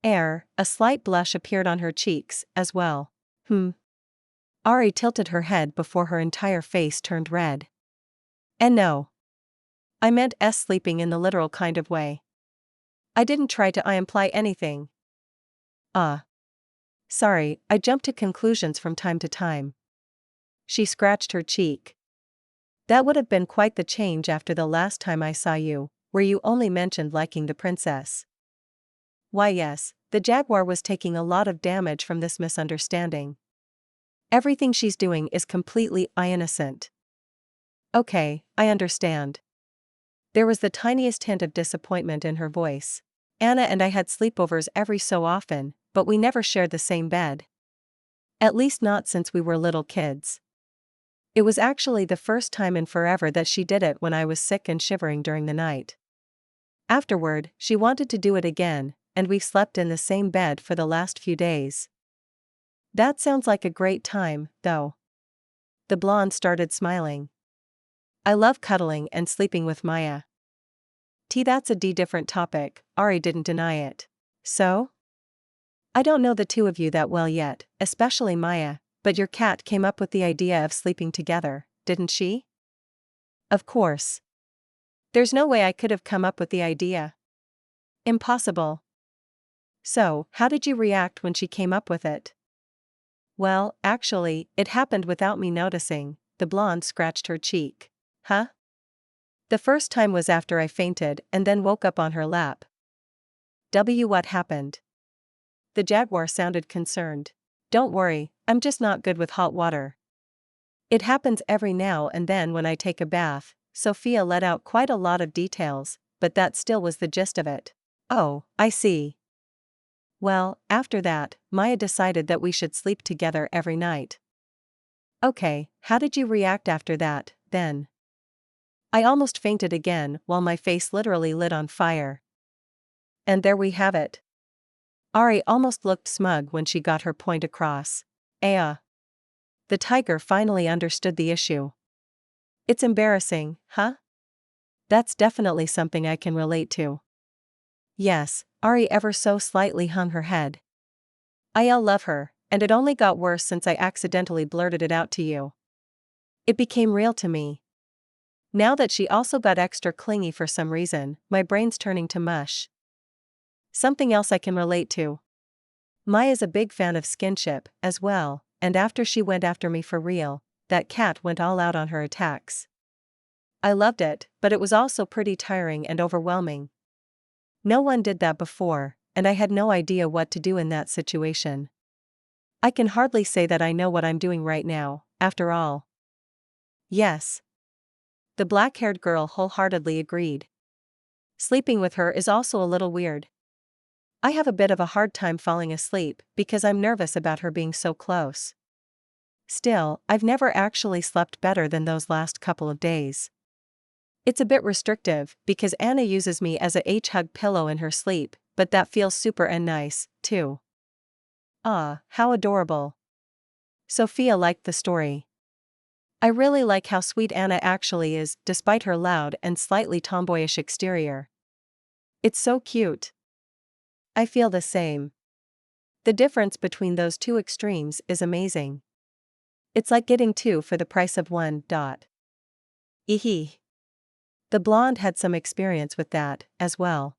A slight blush appeared on her cheeks, as well. Ari tilted her head before her entire face turned red. And no. I meant sleeping in the literal kind of way. I didn't try to imply anything. Sorry, I jump to conclusions from time to time. She scratched her cheek. That would have been quite the change after the last time I saw you, where you only mentioned liking the princess. Why yes, the jaguar was taking a lot of damage from this misunderstanding. Everything she's doing is completely innocent. Okay, I understand. There was the tiniest hint of disappointment in her voice. Anna and I had sleepovers every so often, but we never shared the same bed. At least not since we were little kids. It was actually the first time in forever that she did it when I was sick and shivering during the night. Afterward, she wanted to do it again, and we've slept in the same bed for the last few days. That sounds like a great time, though. The blonde started smiling. I love cuddling and sleeping with Maya. That's a different topic, Ari didn't deny it. So? I don't know the two of you that well yet, especially Maya, but your cat came up with the idea of sleeping together, didn't she? Of course. There's no way I could have come up with the idea. Impossible. So, how did you react when she came up with it? Well, actually, it happened without me noticing. The blonde scratched her cheek. Huh? The first time was after I fainted and then woke up on her lap. What happened? The jaguar sounded concerned. Don't worry, I'm just not good with hot water. It happens every now and then when I take a bath. Sophia let out quite a lot of details, but that still was the gist of it. Oh, I see. Well, after that, Maya decided that we should sleep together every night. Okay, how did you react after that, then? I almost fainted again while my face literally lit on fire. And there we have it. Ari almost looked smug when she got her point across. The tiger finally understood the issue. It's embarrassing, huh? That's definitely something I can relate to. Yes, Ari ever so slightly hung her head. I love her, and it only got worse since I accidentally blurted it out to you. It became real to me. Now that she also got extra clingy for some reason, my brain's turning to mush. Something else I can relate to. Maya's a big fan of skinship, as well, and after she went after me for real, that cat went all out on her attacks. I loved it, but it was also pretty tiring and overwhelming. No one did that before, and I had no idea what to do in that situation. I can hardly say that I know what I'm doing right now, after all. Yes. The black-haired girl wholeheartedly agreed. Sleeping with her is also a little weird. I have a bit of a hard time falling asleep because I'm nervous about her being so close. Still, I've never actually slept better than those last couple of days. It's a bit restrictive because Anna uses me as a hug pillow in her sleep, but that feels super and nice, too. How adorable. Sophia liked the story. I really like how sweet Anna actually is, despite her loud and slightly tomboyish exterior. It's so cute. I feel the same. The difference between those two extremes is amazing. It's like getting two for the price of one. Ehe. The blonde had some experience with that, as well.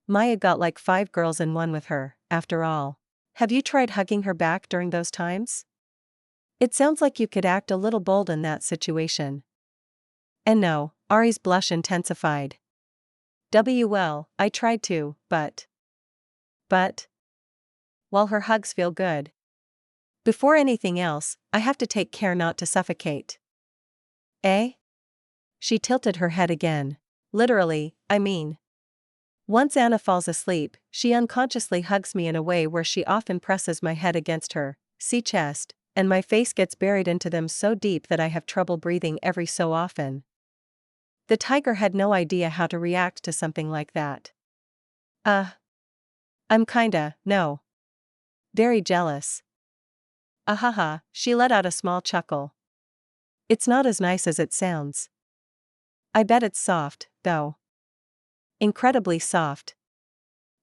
Maya got like 5 girls in one with her, after all. Have you tried hugging her back during those times? It sounds like you could act a little bold in that situation. And no, Ari's blush intensified. I tried to, but. While her hugs feel good. Before anything else, I have to take care not to suffocate. Eh? She tilted her head again. Literally, I mean. Once Anna falls asleep, she unconsciously hugs me in a way where she often presses my head against her chest, and my face gets buried into them so deep that I have trouble breathing every so often. The tiger had no idea how to react to something like that. I'm no. Very jealous. Ahaha, she let out a small chuckle. It's not as nice as it sounds. I bet it's soft, though. Incredibly soft.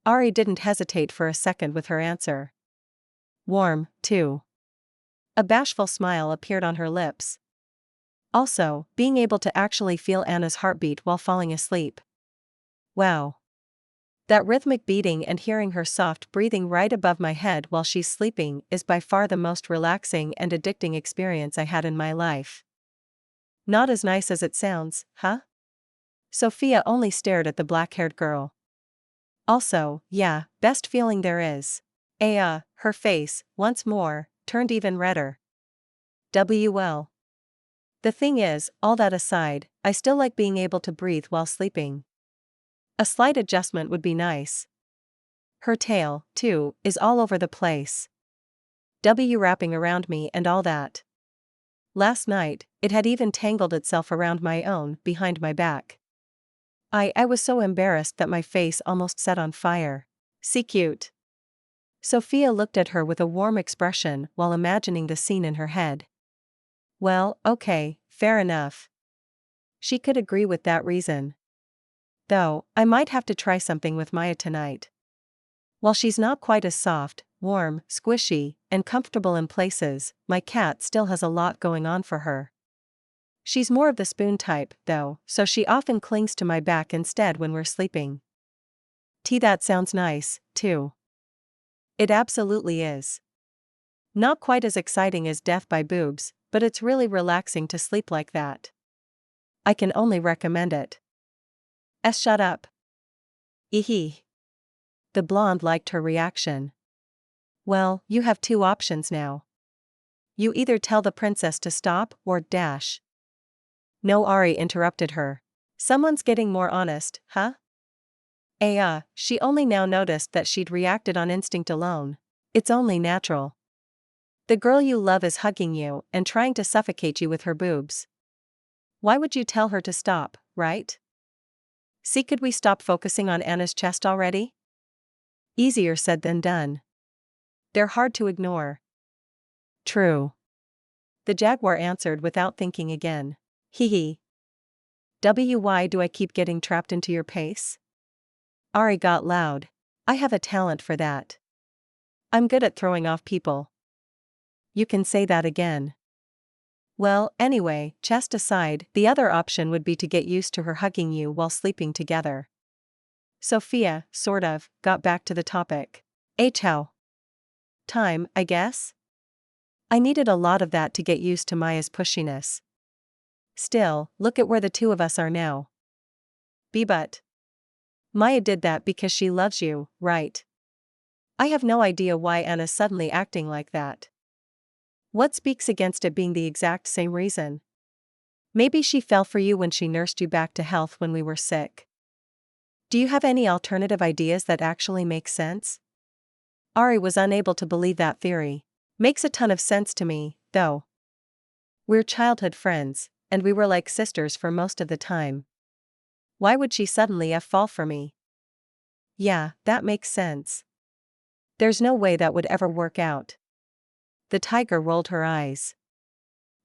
Ari didn't hesitate for a second with her answer. Warm, too. A bashful smile appeared on her lips. Also, being able to actually feel Anna's heartbeat while falling asleep. Wow. That rhythmic beating and hearing her soft breathing right above my head while she's sleeping is by far the most relaxing and addicting experience I had in my life. Not as nice as it sounds, huh? Sophia only stared at the black-haired girl. Also, yeah, best feeling there is. Her face, once more, turned even redder. The thing is, all that aside, I still like being able to breathe while sleeping. A slight adjustment would be nice. Her tail, too, is all over the place. Wrapping around me and all that. Last night, it had even tangled itself around my own, behind my back. I was so embarrassed that my face almost set on fire. See cute. Sophia looked at her with a warm expression while imagining the scene in her head. Well, okay, fair enough. She could agree with that reason. Though, I might have to try something with Maya tonight. While she's not quite as soft, warm, squishy, and comfortable in places, my cat still has a lot going on for her. She's more of the spoon type, though, so she often clings to my back instead when we're sleeping. That sounds nice, too. It absolutely is. Not quite as exciting as death by boobs, but it's really relaxing to sleep like that. I can only recommend it. Shut up. Eehee. The blonde liked her reaction. Well, you have two options now. You either tell the princess to stop or dash. No, Ari interrupted her. Someone's getting more honest, huh? She only now noticed that she'd reacted on instinct alone. It's only natural. The girl you love is hugging you and trying to suffocate you with her boobs. Why would you tell her to stop, right? See, could we stop focusing on Anna's chest already? Easier said than done. They're hard to ignore. True. The jaguar answered without thinking again. Hee. Why do I keep getting trapped into your pace? Ari got loud. I have a talent for that. I'm good at throwing off people. You can say that again. Well, anyway, chest aside, the other option would be to get used to her hugging you while sleeping together. Sophia, sort of, got back to the topic. How? Time, I guess? I needed a lot of that to get used to Maya's pushiness. Still, look at where the two of us are now. But Maya did that because she loves you, right? I have no idea why Anna's suddenly acting like that. What speaks against it being the exact same reason? Maybe she fell for you when she nursed you back to health when we were sick. Do you have any alternative ideas that actually make sense? Ari was unable to believe that theory. Makes a ton of sense to me, though. We're childhood friends, and we were like sisters for most of the time. Why would she suddenly fall for me? Yeah, that makes sense. There's no way that would ever work out. The tiger rolled her eyes.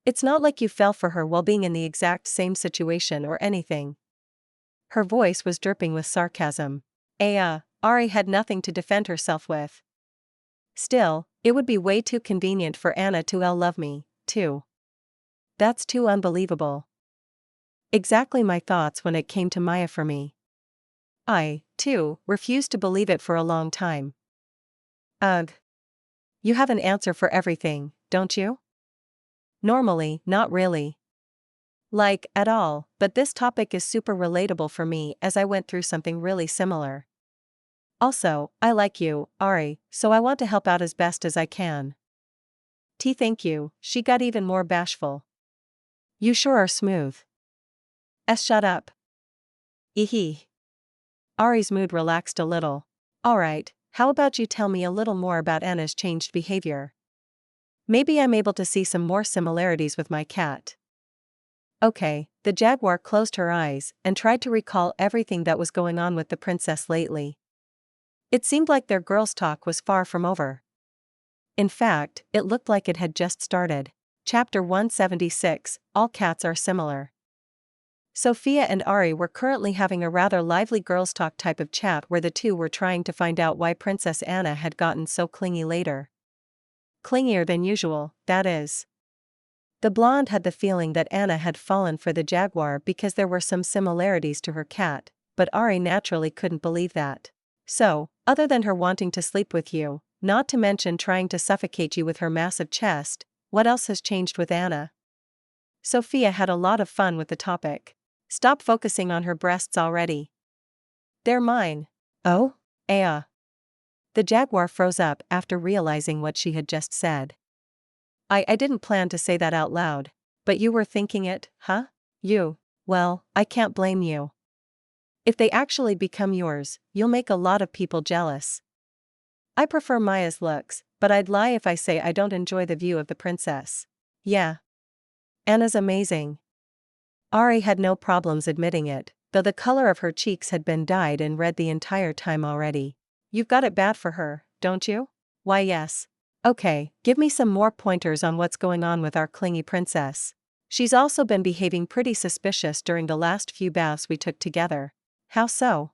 It's not like you fell for her while being in the exact same situation or anything. Her voice was dripping with sarcasm. Ari had nothing to defend herself with. Still, it would be way too convenient for Anna to love me, too. That's too unbelievable. Exactly my thoughts when it came to Maya for me. I, too, refused to believe it for a long time. Ugh. You have an answer for everything, don't you? Normally, not really. Like, at all, but this topic is super relatable for me as I went through something really similar. Also, I like you, Ari, so I want to help out as best as I can. Thank you, she got even more bashful. You sure are smooth. Shut up. Eehee. Ari's mood relaxed a little. Alright, how about you tell me a little more about Anna's changed behavior? Maybe I'm able to see some more similarities with my cat. Okay, the jaguar closed her eyes and tried to recall everything that was going on with the princess lately. It seemed like their girls' talk was far from over. In fact, it looked like it had just started. Chapter 176, All Cats Are Similar. Sophia and Ari were currently having a rather lively girls' talk type of chat where the two were trying to find out why Princess Anna had gotten so clingy later. Clingier than usual, that is. The blonde had the feeling that Anna had fallen for the jaguar because there were some similarities to her cat, but Ari naturally couldn't believe that. So, other than her wanting to sleep with you, not to mention trying to suffocate you with her massive chest, what else has changed with Anna? Sophia had a lot of fun with the topic. Stop focusing on her breasts already. They're mine. Oh? The jaguar froze up after realizing what she had just said. I didn't plan to say that out loud, but you were thinking it, huh? Well, I can't blame you. If they actually become yours, you'll make a lot of people jealous. I prefer Maya's looks, but I'd lie if I say I don't enjoy the view of the princess. Yeah. Anna's amazing. Ari had no problems admitting it, though the color of her cheeks had been dyed in red the entire time already. You've got it bad for her, don't you? Why yes. Okay, give me some more pointers on what's going on with our clingy princess. She's also been behaving pretty suspicious during the last few baths we took together. How so?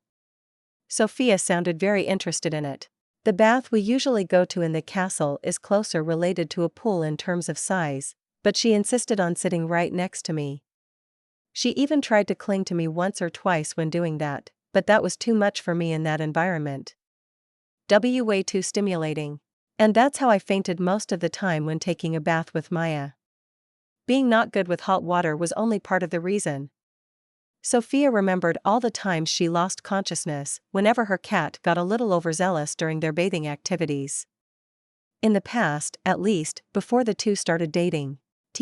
Sophia sounded very interested in it. The bath we usually go to in the castle is closer related to a pool in terms of size, but she insisted on sitting right next to me. She even tried to cling to me once or twice when doing that, but that was too much for me in that environment. Way too stimulating. And that's how I fainted most of the time when taking a bath with Maya. Being not good with hot water was only part of the reason. Sophia remembered all the times she lost consciousness whenever her cat got a little overzealous during their bathing activities. In the past, at least, before the two started dating.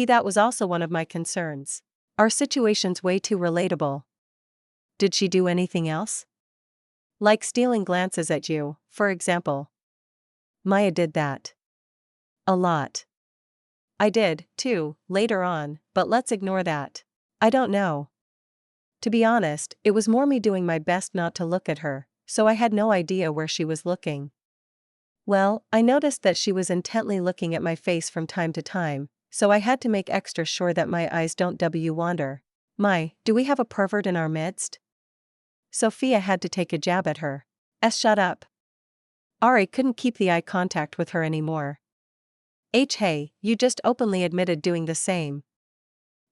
That was also one of my concerns. Our situation's way too relatable. Did she do anything else? Like stealing glances at you, for example. Maya did that. A lot. I did, too, later on, but let's ignore that. I don't know. To be honest, it was more me doing my best not to look at her, so I had no idea where she was looking. Well, I noticed that she was intently looking at my face from time to time, so I had to make extra sure that my eyes don't wander. Do we have a pervert in our midst? Sophia had to take a jab at her. Shut up. Ari couldn't keep the eye contact with her anymore. Hey, you just openly admitted doing the same.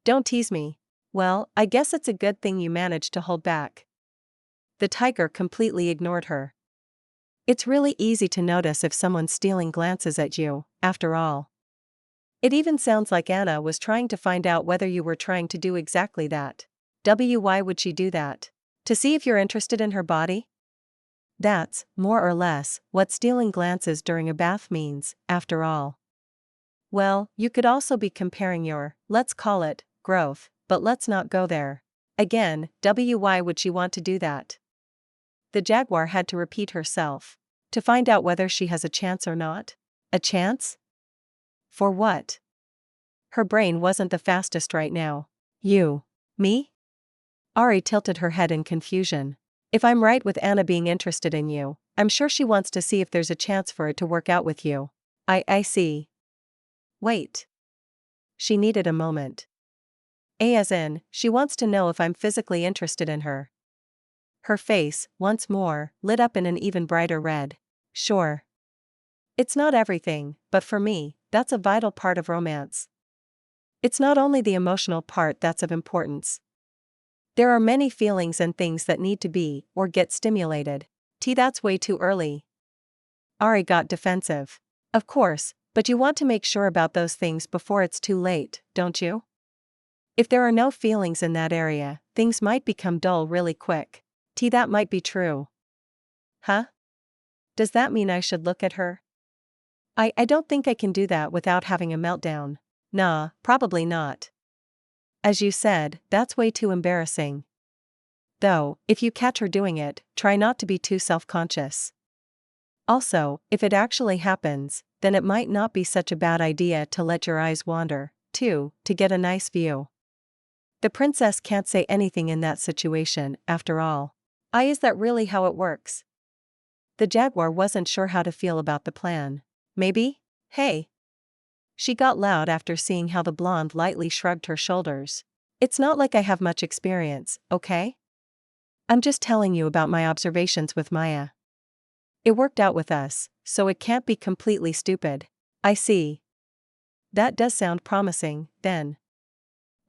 Don't tease me. Well, I guess it's a good thing you managed to hold back. The tiger completely ignored her. It's really easy to notice if someone's stealing glances at you, after all. It even sounds like Anna was trying to find out whether you were trying to do exactly that. Why would she do that? To see if you're interested in her body? That's, more or less, what stealing glances during a bath means, after all. Well, you could also be comparing your, let's call it, growth, but let's not go there. Again, why would she want to do that? The jaguar had to repeat herself. To find out whether she has a chance or not? A chance? For what? Her brain wasn't the fastest right now. You. Me? Ari tilted her head in confusion. If I'm right with Anna being interested in you, I'm sure she wants to see if there's a chance for it to work out with you. I see. Wait. She needed a moment. As in, she wants to know if I'm physically interested in her. Her face, once more, lit up in an even brighter red. Sure. It's not everything, but for me, that's a vital part of romance. It's not only the emotional part that's of importance. There are many feelings and things that need to be, or get stimulated. That's way too early. Ari got defensive. Of course, but you want to make sure about those things before it's too late, don't you? If there are no feelings in that area, things might become dull really quick. That might be true. Huh? Does that mean I should look at her? I don't think I can do that without having a meltdown. Nah, probably not. As you said, that's way too embarrassing. Though, if you catch her doing it, try not to be too self-conscious. Also, if it actually happens, then it might not be such a bad idea to let your eyes wander, too, to get a nice view. The princess can't say anything in that situation, after all. Is that really how it works? The jaguar wasn't sure how to feel about the plan. Maybe? Hey. She got loud after seeing how the blonde lightly shrugged her shoulders. It's not like I have much experience, okay? I'm just telling you about my observations with Maya. It worked out with us, so it can't be completely stupid. I see. That does sound promising, then.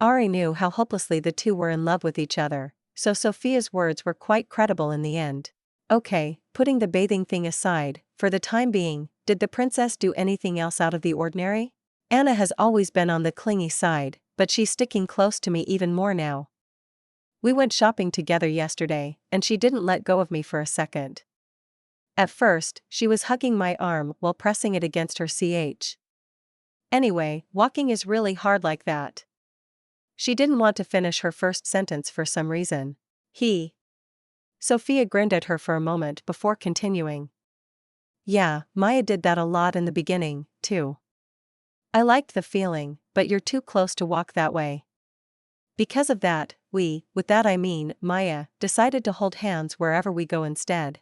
Ari knew how hopelessly the two were in love with each other, so Sophia's words were quite credible in the end. Okay, putting the bathing thing aside, for the time being, did the princess do anything else out of the ordinary? Anna has always been on the clingy side, but she's sticking close to me even more now. We went shopping together yesterday, and she didn't let go of me for a second. At first, she was hugging my arm while pressing it against her ch. Anyway, walking is really hard like that. She didn't want to finish her first sentence for some reason. Sophia grinned at her for a moment before continuing. Yeah, Maya did that a lot in the beginning, too. I liked the feeling, but you're too close to walk that way. Because of that, with that I mean, Maya, decided to hold hands wherever we go instead.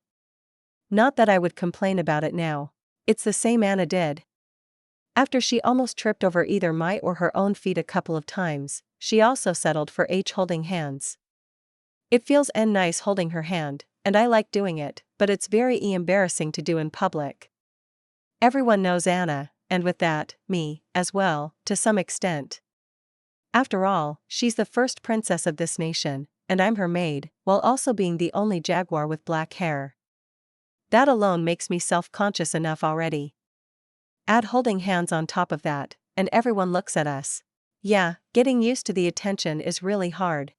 Not that I would complain about it now. It's the same Anna did. After she almost tripped over either my or her own feet a couple of times, she also settled for H holding hands. It feels nice holding her hand, and I like doing it, but it's very embarrassing to do in public. Everyone knows Anna, and with that, me, as well, to some extent. After all, she's the first princess of this nation, and I'm her maid, while also being the only jaguar with black hair. That alone makes me self-conscious enough already. Add holding hands on top of that, and everyone looks at us. Yeah, getting used to the attention is really hard.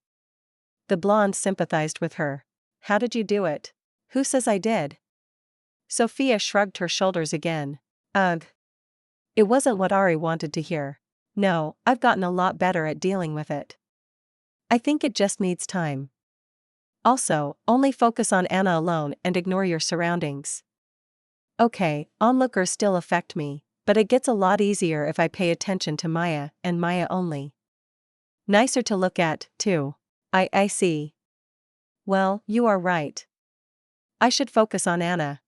The blonde sympathized with her. How did you do it? Who says I did? Sophia shrugged her shoulders again. Ugh. It wasn't what Ari wanted to hear. No, I've gotten a lot better at dealing with it. I think it just needs time. Also, only focus on Anna alone and ignore your surroundings. Okay, onlookers still affect me, but it gets a lot easier if I pay attention to Maya and Maya only. Nicer to look at, too. I see. Well, you are right. I should focus on Anna.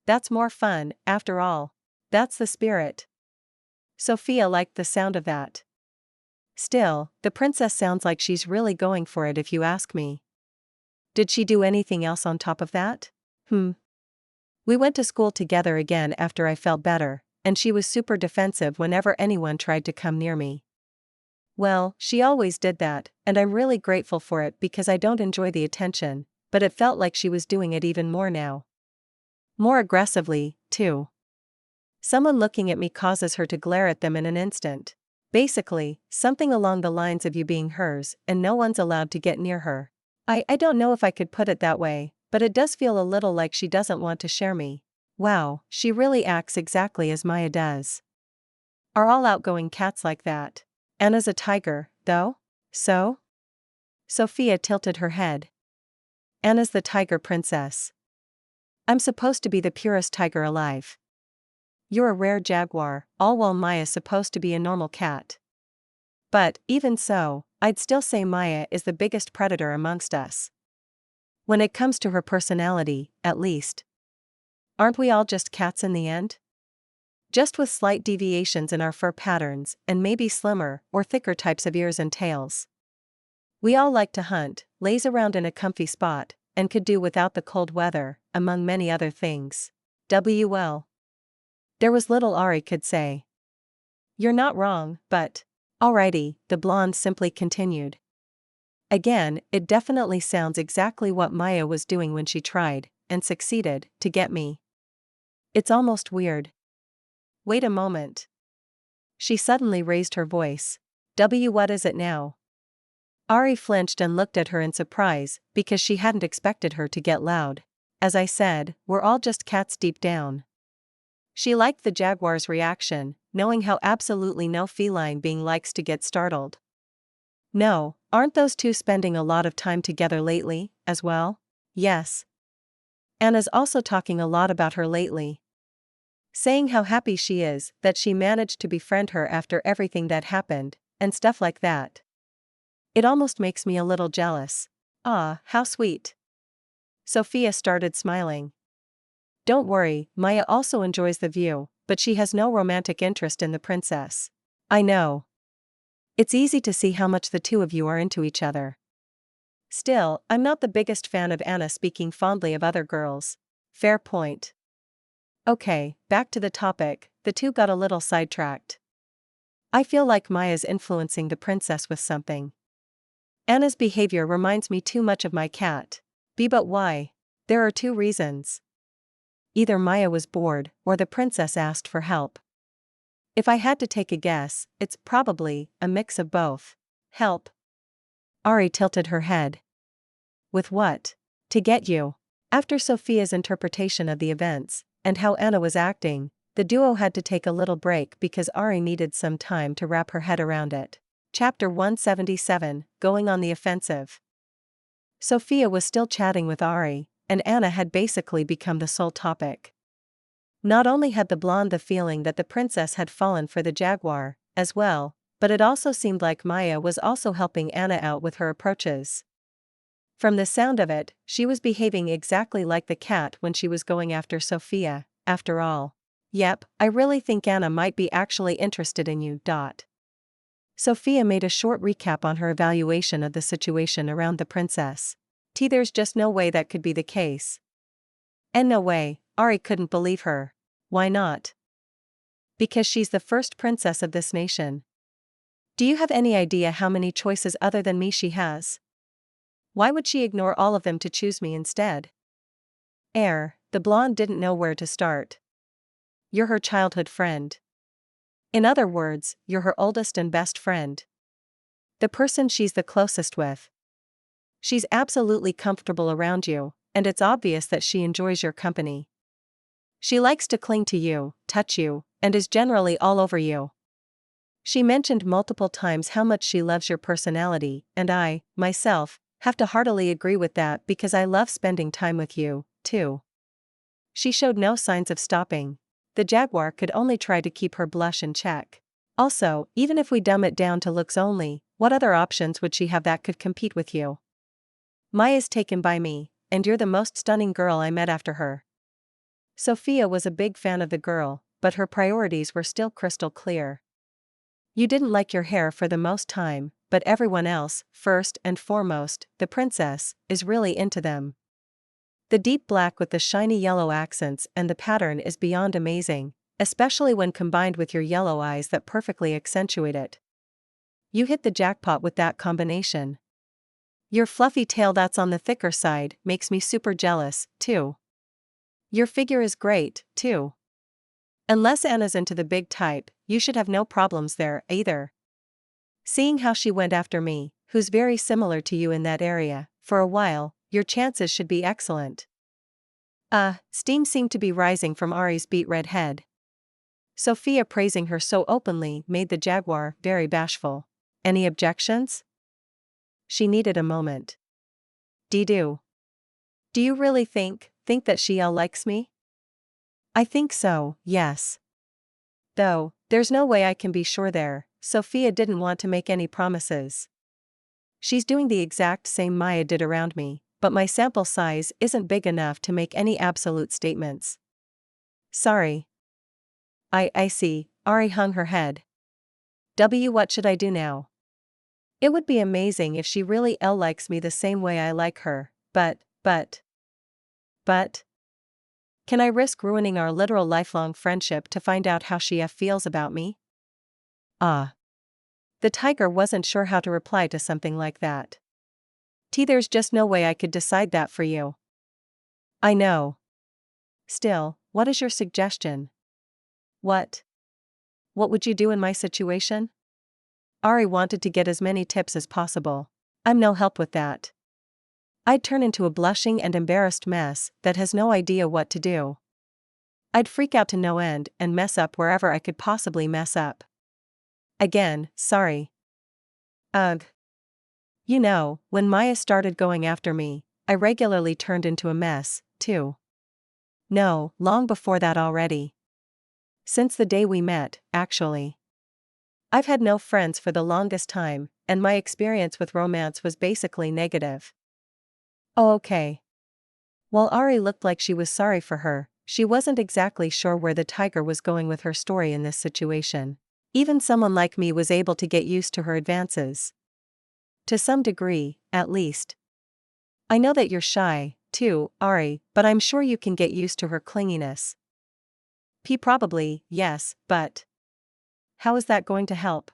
That's more fun, after all. That's the spirit. Sophia liked the sound of that. Still, the princess sounds like she's really going for it if you ask me. Did she do anything else on top of that? We went to school together again after I felt better, and she was super defensive whenever anyone tried to come near me. Well, she always did that, and I'm really grateful for it because I don't enjoy the attention, but it felt like she was doing it even more now. More aggressively, too. Someone looking at me causes her to glare at them in an instant. Basically, something along the lines of you being hers, and no one's allowed to get near her. I don't know if I could put it that way, but it does feel a little like she doesn't want to share me. Wow, she really acts exactly as Maya does. Are all outgoing cats like that? Anna's a tiger, though? So? Sophia tilted her head. Anna's the tiger princess. I'm supposed to be the purest tiger alive. You're a rare jaguar, all while Maya's supposed to be a normal cat. But, even so, I'd still say Maya is the biggest predator amongst us. When it comes to her personality, at least. Aren't we all just cats in the end? Just with slight deviations in our fur patterns, and maybe slimmer or thicker types of ears and tails. We all like to hunt, laze around in a comfy spot, and could do without the cold weather, among many other things. Well. There was little Ari could say. You're not wrong, but... Alrighty, the blonde simply continued. Again, it definitely sounds exactly what Maya was doing when she tried, and succeeded, to get me. It's almost weird. Wait a moment. She suddenly raised her voice. What is it now? Ari flinched and looked at her in surprise, because she hadn't expected her to get loud. As I said, we're all just cats deep down. She liked the jaguar's reaction, knowing how absolutely no feline being likes to get startled. No, aren't those two spending a lot of time together lately, as well? Yes. Anna's also talking a lot about her lately. Saying how happy she is that she managed to befriend her after everything that happened, and stuff like that. It almost makes me a little jealous. Ah, how sweet. Sophia started smiling. Don't worry, Maya also enjoys the view, but she has no romantic interest in the princess. I know. It's easy to see how much the two of you are into each other. Still, I'm not the biggest fan of Anna speaking fondly of other girls. Fair point. Okay, back to the topic, the two got a little sidetracked. I feel like Maya's influencing the princess with something. Anna's behavior reminds me too much of my cat. But why? There are two reasons. Either Maya was bored, or the princess asked for help. If I had to take a guess, it's probably a mix of both. Help. Ari tilted her head. With what? To get you. After Sophia's interpretation of the events, and how Anna was acting, the duo had to take a little break because Ari needed some time to wrap her head around it. Chapter 177, Going on the Offensive. Sophia was still chatting with Ari, and Anna had basically become the sole topic. Not only had the blonde the feeling that the princess had fallen for the jaguar, as well, but it also seemed like Maya was also helping Anna out with her approaches. From the sound of it, she was behaving exactly like the cat when she was going after Sophia, after all. Yep, I really think Anna might be actually interested in you. Sophia made a short recap on her evaluation of the situation around the princess. There's just no way that could be the case. And no way, Ari couldn't believe her. Why not? Because she's the first princess of this nation. Do you have any idea how many choices other than me she has? Why would she ignore all of them to choose me instead? The blonde didn't know where to start. You're her childhood friend. In other words, you're her oldest and best friend. The person she's the closest with. She's absolutely comfortable around you, and it's obvious that she enjoys your company. She likes to cling to you, touch you, and is generally all over you. She mentioned multiple times how much she loves your personality, and I, myself, have to heartily agree with that because I love spending time with you, too. She showed no signs of stopping. The jaguar could only try to keep her blush in check. Also, even if we dumb it down to looks only, what other options would she have that could compete with you? Maya's taken by me, and you're the most stunning girl I met after her. Sophia was a big fan of the girl, but her priorities were still crystal clear. You didn't like your hair for the most time, but everyone else, first and foremost, the princess, is really into them. The deep black with the shiny yellow accents and the pattern is beyond amazing, especially when combined with your yellow eyes that perfectly accentuate it. You hit the jackpot with that combination. Your fluffy tail that's on the thicker side makes me super jealous, too. Your figure is great, too. Unless Anna's into the big type, you should have no problems there, either. Seeing how she went after me, who's very similar to you in that area, for a while, your chances should be excellent. Steam seemed to be rising from Ari's beet red head. Sophia praising her so openly made the jaguar very bashful. Any objections? She needed a moment. Do you really think that she likes me? I think so, yes. Though, there's no way I can be sure there. Sophia didn't want to make any promises. She's doing the exact same Maya did around me, but my sample size isn't big enough to make any absolute statements. Sorry. I see, Ari hung her head. What should I do now? It would be amazing if she really likes me the same way I like her, but. Can I risk ruining our literal lifelong friendship to find out how she feels about me? The tiger wasn't sure how to reply to something like that. There's just no way I could decide that for you. I know. Still, what is your suggestion? What would you do in my situation? Ari wanted to get as many tips as possible. I'm no help with that. I'd turn into a blushing and embarrassed mess that has no idea what to do. I'd freak out to no end and mess up wherever I could possibly mess up. Again, sorry. Ugh. You know, when Maya started going after me, I regularly turned into a mess, too. No, long before that already. Since the day we met, actually. I've had no friends for the longest time, and my experience with romance was basically negative. Oh, okay. While Ari looked like she was sorry for her, she wasn't exactly sure where the tiger was going with her story in this situation. Even someone like me was able to get used to her advances. To some degree, at least. I know that you're shy, too, Ari, but I'm sure you can get used to her clinginess. Probably, yes, but how is that going to help?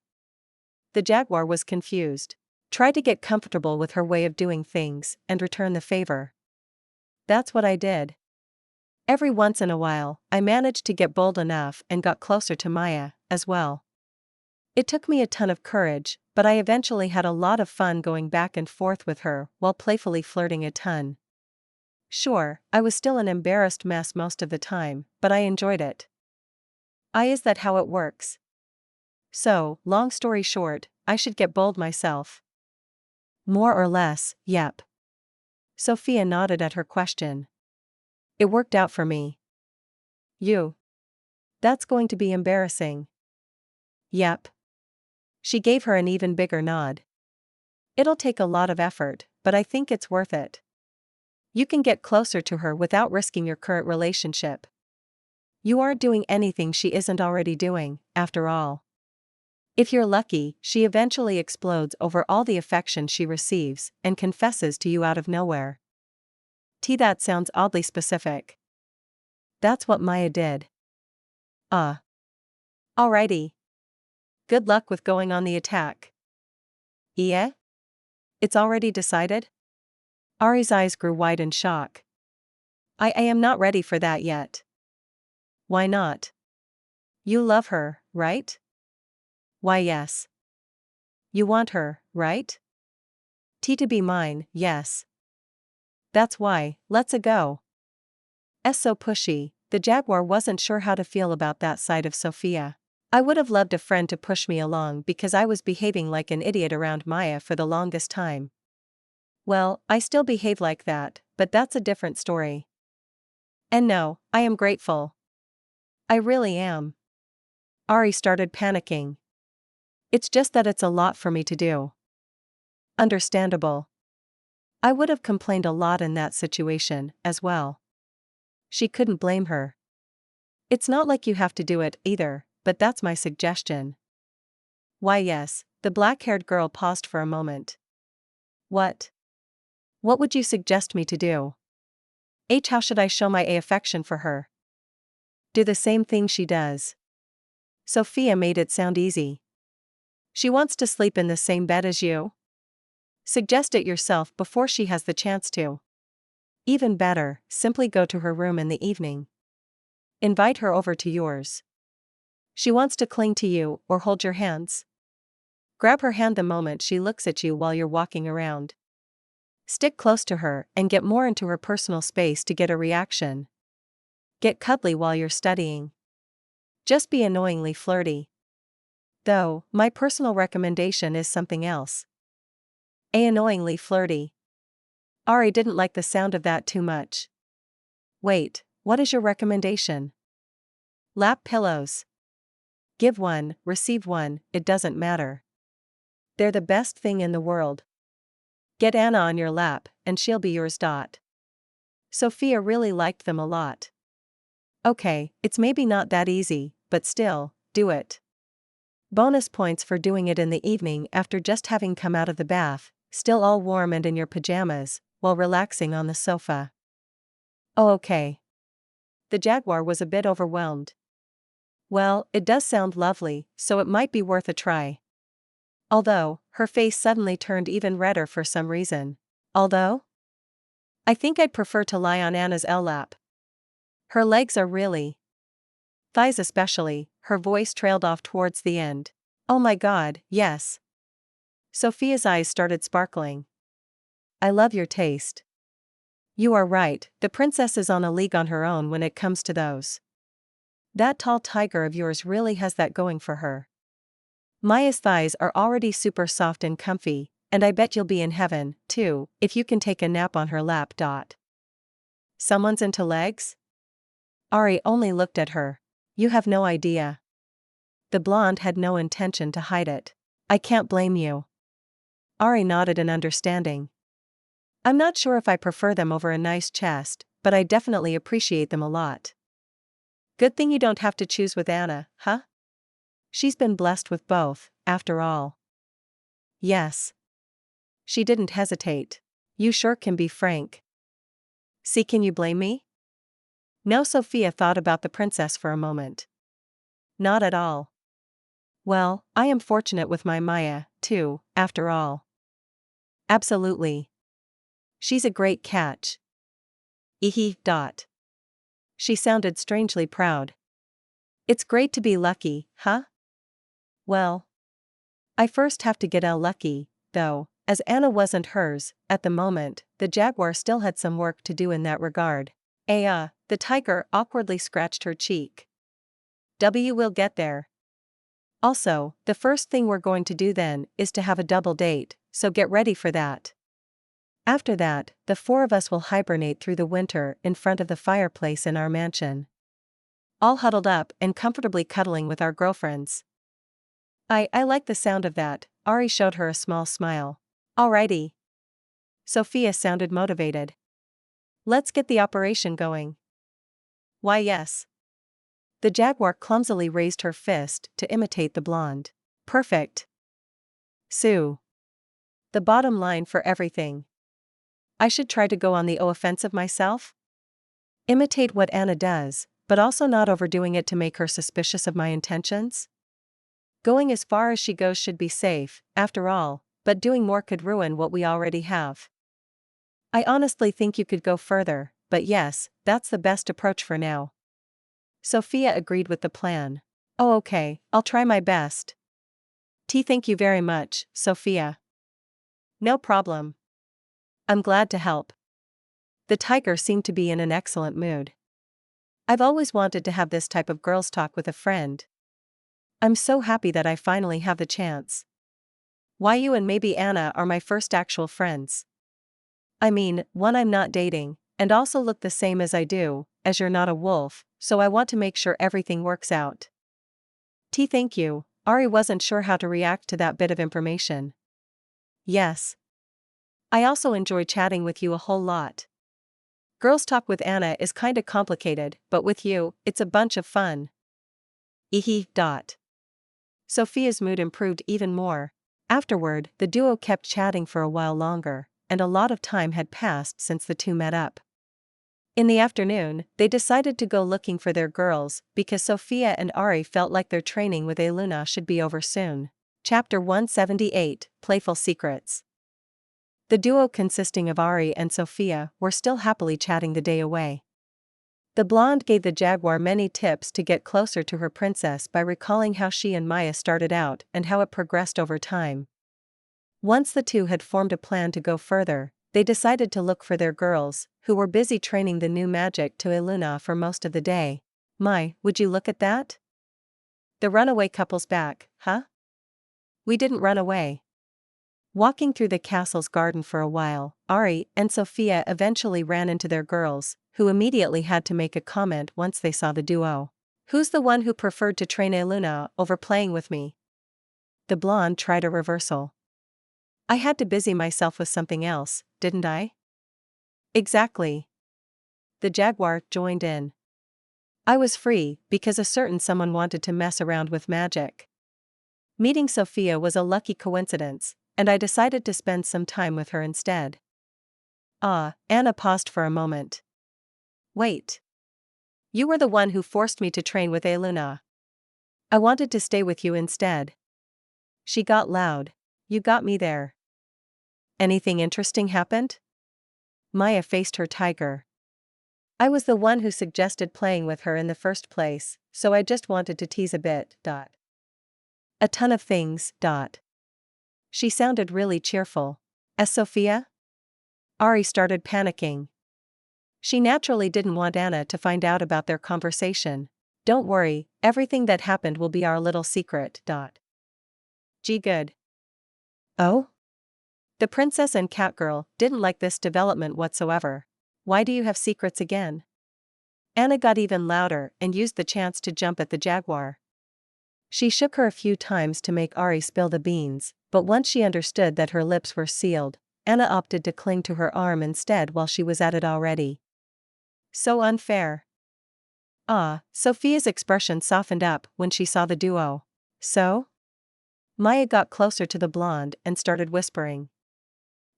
The jaguar was confused. Try to get comfortable with her way of doing things and return the favor. That's what I did. Every once in a while, I managed to get bold enough and got closer to Maya, as well. It took me a ton of courage, but I eventually had a lot of fun going back and forth with her while playfully flirting a ton. Sure, I was still an embarrassed mess most of the time, but I enjoyed it. Is that how it works? So, long story short, I should get bold myself. More or less, yep. Sophia nodded at her question. It worked out for me. You. That's going to be embarrassing. Yep. She gave her an even bigger nod. It'll take a lot of effort, but I think it's worth it. You can get closer to her without risking your current relationship. You aren't doing anything she isn't already doing, after all. If you're lucky, she eventually explodes over all the affection she receives and confesses to you out of nowhere. That sounds oddly specific. That's what Maya did. Alrighty. Good luck with going on the attack. Yeah? It's already decided? Ari's eyes grew wide in shock. I am not ready for that yet. Why not? You love her, right? Why yes. You want her, right? To be mine, yes. That's why, let's-a go. So pushy, the jaguar wasn't sure how to feel about that side of Sophia. I would have loved a friend to push me along because I was behaving like an idiot around Maya for the longest time. Well, I still behave like that, but that's a different story. And no, I am grateful. I really am. Ari started panicking. It's just that it's a lot for me to do. Understandable. I would have complained a lot in that situation, as well. She couldn't blame her. It's not like you have to do it, either, but that's my suggestion. Why yes, the black-haired girl paused for a moment. What? What would you suggest me to do? How should I show my affection for her? Do the same thing she does. Sophia made it sound easy. She wants to sleep in the same bed as you? Suggest it yourself before she has the chance to. Even better, simply go to her room in the evening. Invite her over to yours. She wants to cling to you or hold your hands. Grab her hand the moment she looks at you while you're walking around. Stick close to her and get more into her personal space to get a reaction. Get cuddly while you're studying. Just be annoyingly flirty. Though, my personal recommendation is something else. Annoyingly flirty. Ari didn't like the sound of that too much. Wait, what is your recommendation? Lap pillows. Give one, receive one, it doesn't matter. They're the best thing in the world. Get Anna on your lap, and she'll be yours. Sophia really liked them a lot. Okay, it's maybe not that easy, but still, do it. Bonus points for doing it in the evening after just having come out of the bath, still all warm and in your pajamas, while relaxing on the sofa. Oh, okay. The jaguar was a bit overwhelmed. Well, it does sound lovely, so it might be worth a try. Although, her face suddenly turned even redder for some reason. Although? I think I'd prefer to lie on Anna's lap. Her legs are really. Thighs especially, her voice trailed off towards the end. Oh my god, yes. Sophia's eyes started sparkling. I love your taste. You are right, the princess is on a league on her own when it comes to those. That tall tiger of yours really has that going for her. Maya's thighs are already super soft and comfy, and I bet you'll be in heaven, too, if you can take a nap on her lap. Someone's into legs? Ari only looked at her. You have no idea. The blonde had no intention to hide it. I can't blame you. Ari nodded in understanding. I'm not sure if I prefer them over a nice chest, but I definitely appreciate them a lot. Good thing you don't have to choose with Anna, huh? She's been blessed with both, after all. Yes. She didn't hesitate. You sure can be frank. See, can you blame me? No. Sophia thought about the princess for a moment. Not at all. Well, I am fortunate with my Maya, too, after all. Absolutely. She's a great catch. Ehe. She sounded strangely proud. It's great to be lucky, huh? Well, I first have to get lucky, though, as Anna wasn't hers. At the moment, the jaguar still had some work to do in that regard. The tiger awkwardly scratched her cheek. We'll get there. Also, the first thing we're going to do then is to have a double date, so get ready for that. After that, the four of us will hibernate through the winter in front of the fireplace in our mansion. All huddled up and comfortably cuddling with our girlfriends. I like the sound of that. Ari showed her a small smile. Alrighty. Sophia sounded motivated. Let's get the operation going. Why yes. The jaguar clumsily raised her fist to imitate the blonde. Perfect. Sue. The bottom line for everything. I should try to go on the offensive myself? Imitate what Anna does, but also not overdoing it to make her suspicious of my intentions? Going as far as she goes should be safe, after all, but doing more could ruin what we already have. I honestly think you could go further, but yes, that's the best approach for now. Sophia agreed with the plan. Oh okay, I'll try my best. Thank you very much, Sophia. No problem. I'm glad to help. The tiger seemed to be in an excellent mood. I've always wanted to have this type of girls' talk with a friend. I'm so happy that I finally have the chance. Why you and maybe Anna are my first actual friends. I mean, one I'm not dating, and also look the same as I do, as you're not a wolf, so I want to make sure everything works out. Thank you. Ari wasn't sure how to react to that bit of information. Yes. I also enjoy chatting with you a whole lot. Girls talk with Anna is kinda complicated, but with you, it's a bunch of fun. Dot. Sophia's mood improved even more. Afterward, the duo kept chatting for a while longer, and a lot of time had passed since the two met up. In the afternoon, they decided to go looking for their girls, because Sophia and Ari felt like their training with Eluna should be over soon. Chapter 178, Playful Secrets. The duo consisting of Ari and Sophia were still happily chatting the day away. The blonde gave the jaguar many tips to get closer to her princess by recalling how she and Maya started out and how it progressed over time. Once the two had formed a plan to go further, they decided to look for their girls, who were busy training the new magic to Eluna for most of the day. Would you look at that? The runaway couple's back, huh? We didn't run away. Walking through the castle's garden for a while, Ari and Sophia eventually ran into their girls, who immediately had to make a comment once they saw the duo. Who's the one who preferred to train Eluna over playing with me? The blonde tried a reversal. I had to busy myself with something else, didn't I? Exactly. The jaguar joined in. I was free because a certain someone wanted to mess around with magic. Meeting Sophia was a lucky coincidence, and I decided to spend some time with her instead. Anna paused for a moment. Wait. You were the one who forced me to train with Eluna. I wanted to stay with you instead. She got loud. You got me there. Anything interesting happened? Maya faced her tiger. I was the one who suggested playing with her in the first place, so I just wanted to tease a bit. A ton of things. She sounded really cheerful. As Sophia? Ari started panicking. She naturally didn't want Anna to find out about their conversation. Don't worry, everything that happened will be our little secret. Gee good. Oh? The princess and catgirl didn't like this development whatsoever. Why do you have secrets again? Anna got even louder and used the chance to jump at the jaguar. She shook her a few times to make Ari spill the beans, but once she understood that her lips were sealed, Anna opted to cling to her arm instead while she was at it already. So unfair. Sophia's expression softened up when she saw the duo. So? Maya got closer to the blonde and started whispering.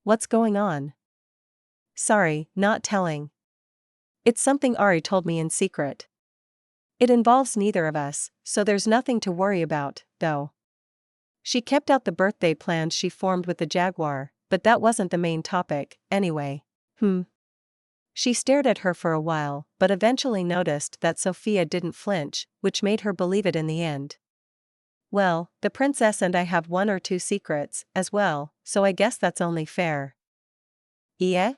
What's going on? Sorry, not telling. It's something Ari told me in secret. It involves neither of us, so there's nothing to worry about, though. She kept out the birthday plans she formed with the jaguar, but that wasn't the main topic, anyway. She stared at her for a while, but eventually noticed that Sophia didn't flinch, which made her believe it in the end. Well, the princess and I have one or two secrets, as well, so I guess that's only fair. Yeah?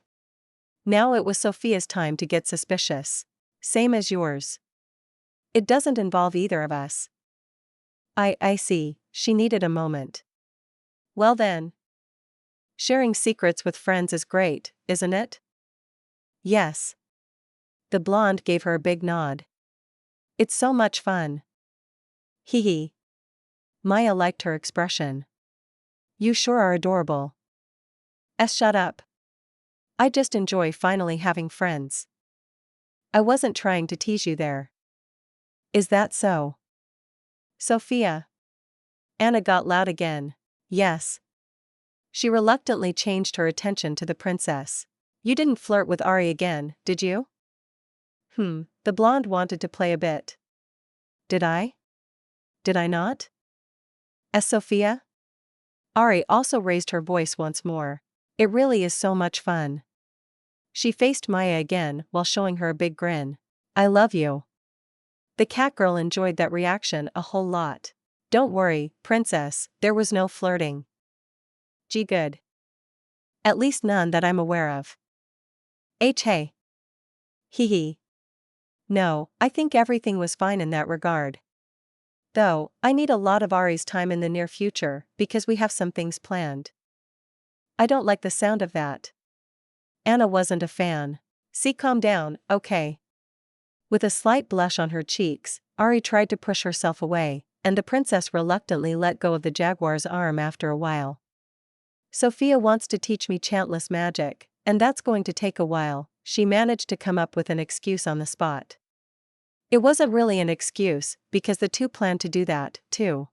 Now it was Sophia's time to get suspicious. Same as yours. It doesn't involve either of us. I see, she needed a moment. Well then. Sharing secrets with friends is great, isn't it? Yes. The blonde gave her a big nod. It's so much fun. Hee hee. Maya liked her expression. You sure are adorable. Shut up. I just enjoy finally having friends. I wasn't trying to tease you there. Is that so? Sophia. Anna got loud again. Yes. She reluctantly changed her attention to the princess. You didn't flirt with Ari again, did you? The blonde wanted to play a bit. Did I? Did I not? Sophia? Ari also raised her voice once more. It really is so much fun. She faced Maya again while showing her a big grin. I love you. The cat girl enjoyed that reaction a whole lot. Don't worry, princess, there was no flirting. Gee, good. At least none that I'm aware of. Hey. Hee hee. No, I think everything was fine in that regard. Though, I need a lot of Ari's time in the near future, because we have some things planned. I don't like the sound of that. Anna wasn't a fan. See, calm down, okay. With a slight blush on her cheeks, Ari tried to push herself away, and the princess reluctantly let go of the jaguar's arm after a while. Sophia wants to teach me chantless magic, and that's going to take a while, she managed to come up with an excuse on the spot. It wasn't really an excuse, because the two planned to do that, too.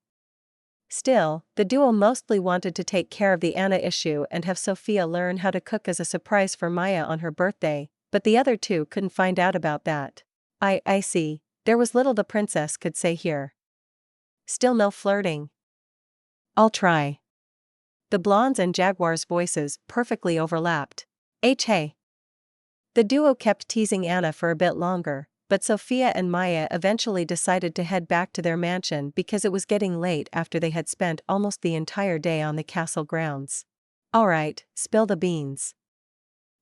Still, the duo mostly wanted to take care of the Anna issue and have Sophia learn how to cook as a surprise for Maya on her birthday, but the other two couldn't find out about that. I see, there was little the princess could say here. Still no flirting. I'll try. The blondes and jaguars' voices perfectly overlapped. Hey. The duo kept teasing Anna for a bit longer, but Sophia and Maya eventually decided to head back to their mansion because it was getting late after they had spent almost the entire day on the castle grounds. Alright, spill the beans.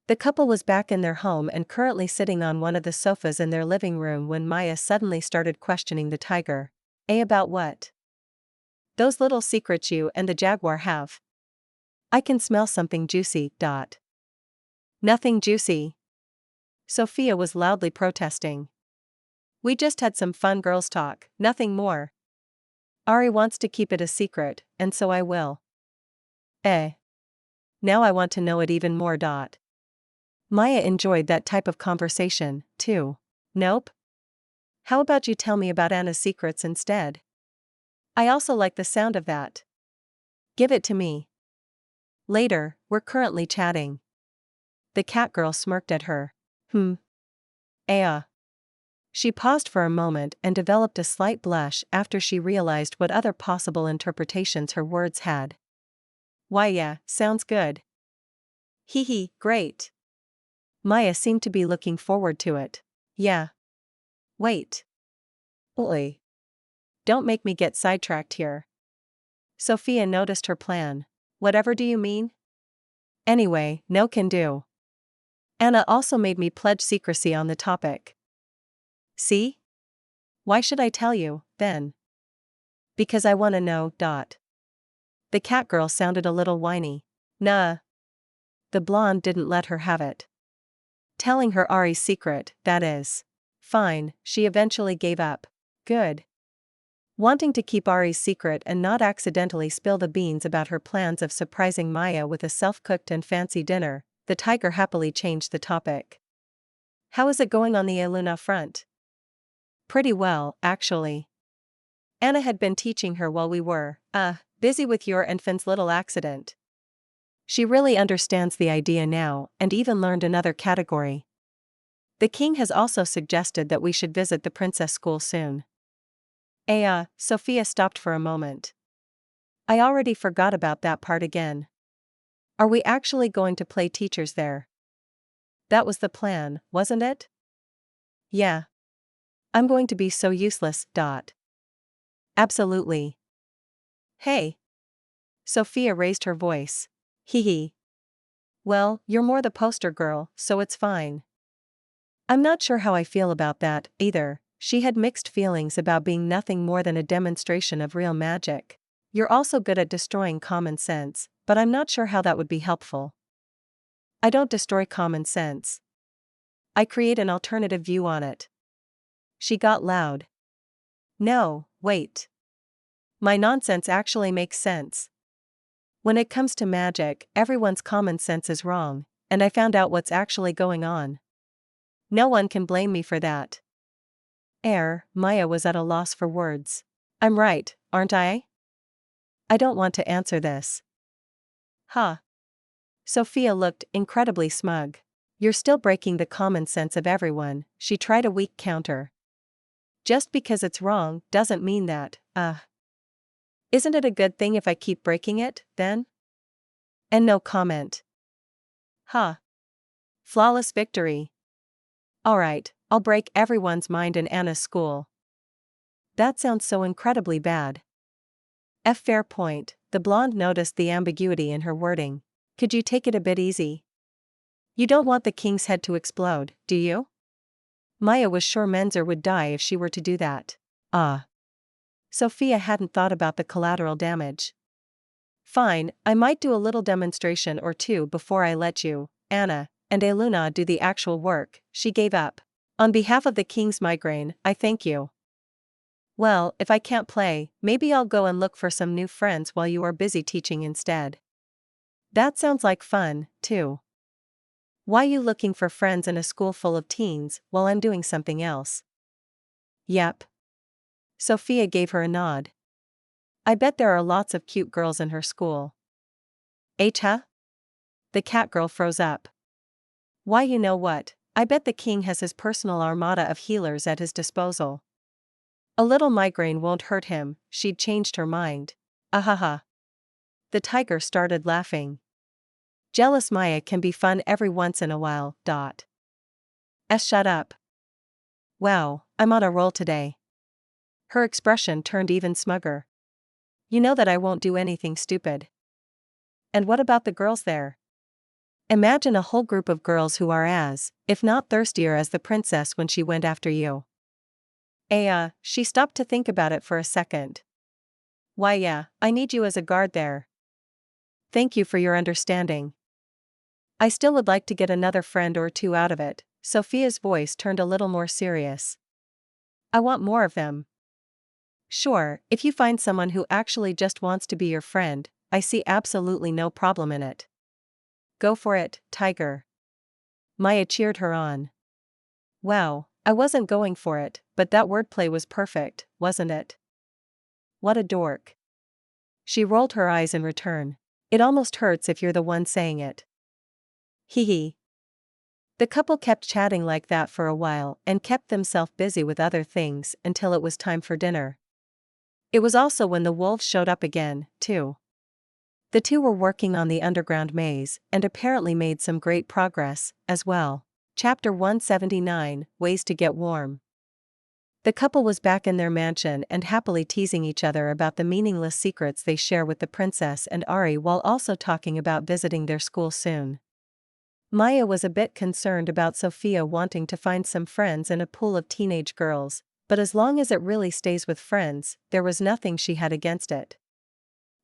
The couple was back in their home and currently sitting on one of the sofas in their living room when Maya suddenly started questioning the tiger. About what? Those little secrets you and the jaguar have. I can smell something juicy. Nothing juicy. Sophia was loudly protesting. We just had some fun girls talk, nothing more. Ari wants to keep it a secret, and so I will. Now I want to know it even more. Maya enjoyed that type of conversation, too. Nope. How about you tell me about Anna's secrets instead? I also like the sound of that. Give it to me. Later, we're currently chatting. The cat girl smirked at her. She paused for a moment and developed a slight blush after she realized what other possible interpretations her words had. Why, yeah, sounds good. Hee, great. Maya seemed to be looking forward to it. Yeah. Wait. Oi. Don't make me get sidetracked here. Sophia noticed her plan. Whatever do you mean? Anyway, no can do. Anna also made me pledge secrecy on the topic. See? Why should I tell you, then? Because I want to know. The cat girl sounded a little whiny. Nah. The blonde didn't let her have it. Telling her Ari's secret, that is. Fine, she eventually gave up. Good. Wanting to keep Ari's secret and not accidentally spill the beans about her plans of surprising Maya with a self-cooked and fancy dinner, the tiger happily changed the topic. How is it going on the Eluna front? Pretty well, actually. Anna had been teaching her while we were, busy with your and Finn's little accident. She really understands the idea now and even learned another category. The king has also suggested that we should visit the princess school soon. Sophia stopped for a moment. I already forgot about that part again. Are we actually going to play teachers there? That was the plan, wasn't it? Yeah. I'm going to be so useless. Absolutely. Hey. Sophia raised her voice. Hee. Well, you're more the poster girl, so it's fine. I'm not sure how I feel about that, either. She had mixed feelings about being nothing more than a demonstration of real magic. You're also good at destroying common sense, but I'm not sure how that would be helpful. I don't destroy common sense. I create an alternative view on it. She got loud. No, wait. My nonsense actually makes sense. When it comes to magic, everyone's common sense is wrong, and I found out what's actually going on. No one can blame me for that. Maya was at a loss for words. I'm right, aren't I? I don't want to answer this. Huh. Sophia looked incredibly smug. You're still breaking the common sense of everyone, she tried a weak counter. Just because it's wrong doesn't mean that, Isn't it a good thing if I keep breaking it, then? And no comment. Huh. Flawless victory. Alright, I'll break everyone's mind in Anna's school. That sounds so incredibly bad. Fair point, the blonde noticed the ambiguity in her wording. Could you take it a bit easy? You don't want the king's head to explode, do you? Maya was sure Menzer would die if she were to do that. Sophia hadn't thought about the collateral damage. Fine, I might do a little demonstration or two before I let you, Anna, and Eluna do the actual work, she gave up. On behalf of the king's migraine, I thank you. Well, if I can't play, maybe I'll go and look for some new friends while you are busy teaching instead. That sounds like fun, too. Why you looking for friends in a school full of teens while I'm doing something else? Yep. Sophia gave her a nod. I bet there are lots of cute girls in her school. Huh? The cat girl froze up. Why, you know what, I bet the king has his personal armada of healers at his disposal. A little migraine won't hurt him, she'd changed her mind. Ahaha. The tiger started laughing. Jealous Maya can be fun every once in a while, . Shut up. Wow, I'm on a roll today. Her expression turned even smugger. You know that I won't do anything stupid. And what about the girls there? Imagine a whole group of girls who are as, if not thirstier as the princess when she went after you. She stopped to think about it for a second. Why yeah, I need you as a guard there. Thank you for your understanding. I still would like to get another friend or two out of it. Sophia's voice turned a little more serious. I want more of them. Sure, if you find someone who actually just wants to be your friend, I see absolutely no problem in it. Go for it, tiger. Maya cheered her on. Wow, I wasn't going for it, but that wordplay was perfect, wasn't it? What a dork. She rolled her eyes in return. It almost hurts if you're the one saying it. Hee hee. The couple kept chatting like that for a while and kept themselves busy with other things until it was time for dinner. It was also when the wolves showed up again, too. The two were working on the underground maze and apparently made some great progress, as well. Chapter 179, Ways to Get Warm. The couple was back in their mansion and happily teasing each other about the meaningless secrets they share with the princess and Ari while also talking about visiting their school soon. Maya was a bit concerned about Sophia wanting to find some friends in a pool of teenage girls, but as long as it really stays with friends, there was nothing she had against it.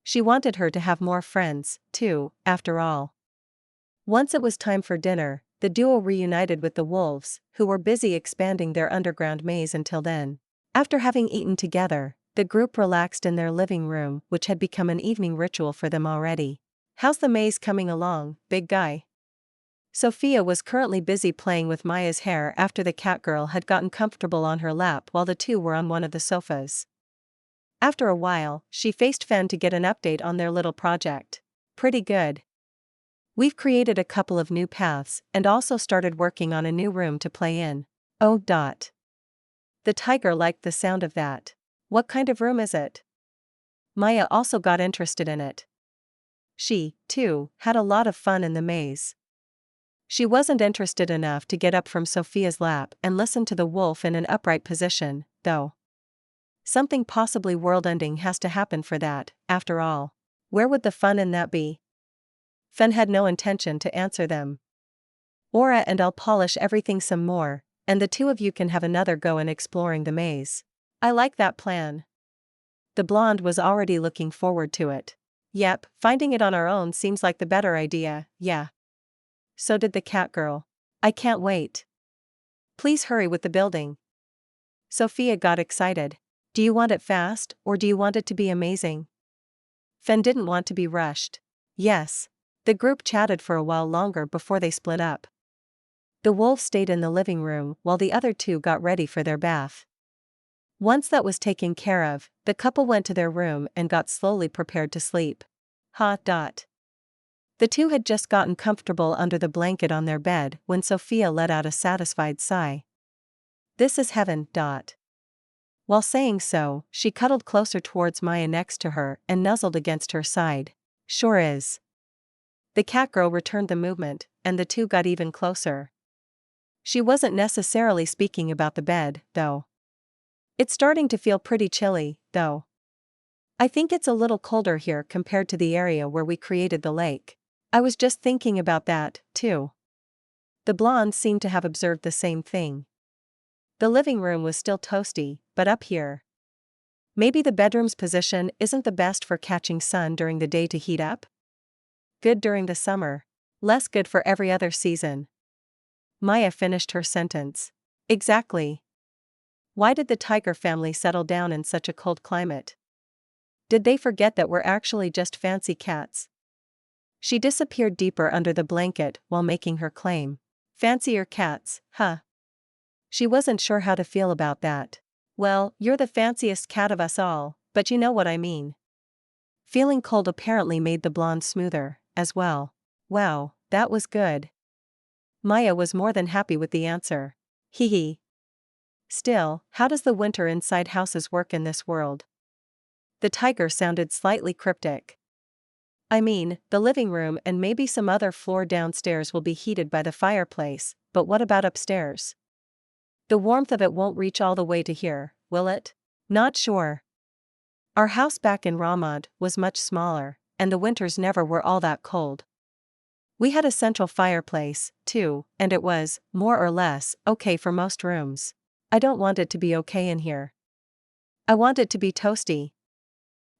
She wanted her to have more friends, too, after all. Once it was time for dinner, the duo reunited with the wolves, who were busy expanding their underground maze until then. After having eaten together, the group relaxed in their living room, which had become an evening ritual for them already. How's the maze coming along, big guy? Sophia was currently busy playing with Maya's hair after the cat girl had gotten comfortable on her lap while the two were on one of the sofas. After a while, she faced Fen to get an update on their little project. Pretty good. We've created a couple of new paths and also started working on a new room to play in. The tiger liked the sound of that. What kind of room is it? Maya also got interested in it. She, too, had a lot of fun in the maze. She wasn't interested enough to get up from Sophia's lap and listen to the wolf in an upright position, though. Something possibly world-ending has to happen for that, after all. Where would the fun in that be? Fen had no intention to answer them. Aura and I'll polish everything some more, and the two of you can have another go in exploring the maze. I like that plan. The blonde was already looking forward to it. Yep, finding it on our own seems like the better idea, yeah. So did the cat girl. I can't wait. Please hurry with the building. Sophia got excited. Do you want it fast, or do you want it to be amazing? Fen didn't want to be rushed. Yes. The group chatted for a while longer before they split up. The wolf stayed in the living room while the other two got ready for their bath. Once that was taken care of, the couple went to their room and got slowly prepared to sleep. The two had just gotten comfortable under the blanket on their bed when Sophia let out a satisfied sigh. This is heaven. While saying so, she cuddled closer towards Maya next to her and nuzzled against her side. Sure is. The catgirl returned the movement, and the two got even closer. She wasn't necessarily speaking about the bed, though. It's starting to feel pretty chilly, though. I think it's a little colder here compared to the area where we created the lake. I was just thinking about that, too. The blonde seemed to have observed the same thing. The living room was still toasty, but up here. Maybe the bedroom's position isn't the best for catching sun during the day to heat up? Good during the summer. Less good for every other season. Maya finished her sentence. Exactly. Why did the tiger family settle down in such a cold climate? Did they forget that we're actually just fancy cats? She disappeared deeper under the blanket while making her claim. Fancier cats, huh? She wasn't sure how to feel about that. Well, you're the fanciest cat of us all, but you know what I mean. Feeling cold apparently made the blonde smoother, as well. Wow, that was good. Maya was more than happy with the answer. Hee. Still, how does the winter inside houses work in this world? The tiger sounded slightly cryptic. I mean, the living room and maybe some other floor downstairs will be heated by the fireplace, but what about upstairs? The warmth of it won't reach all the way to here, will it? Not sure. Our house back in Ramad was much smaller, and the winters never were all that cold. We had a central fireplace, too, and it was, more or less, okay for most rooms. I don't want it to be okay in here. I want it to be toasty.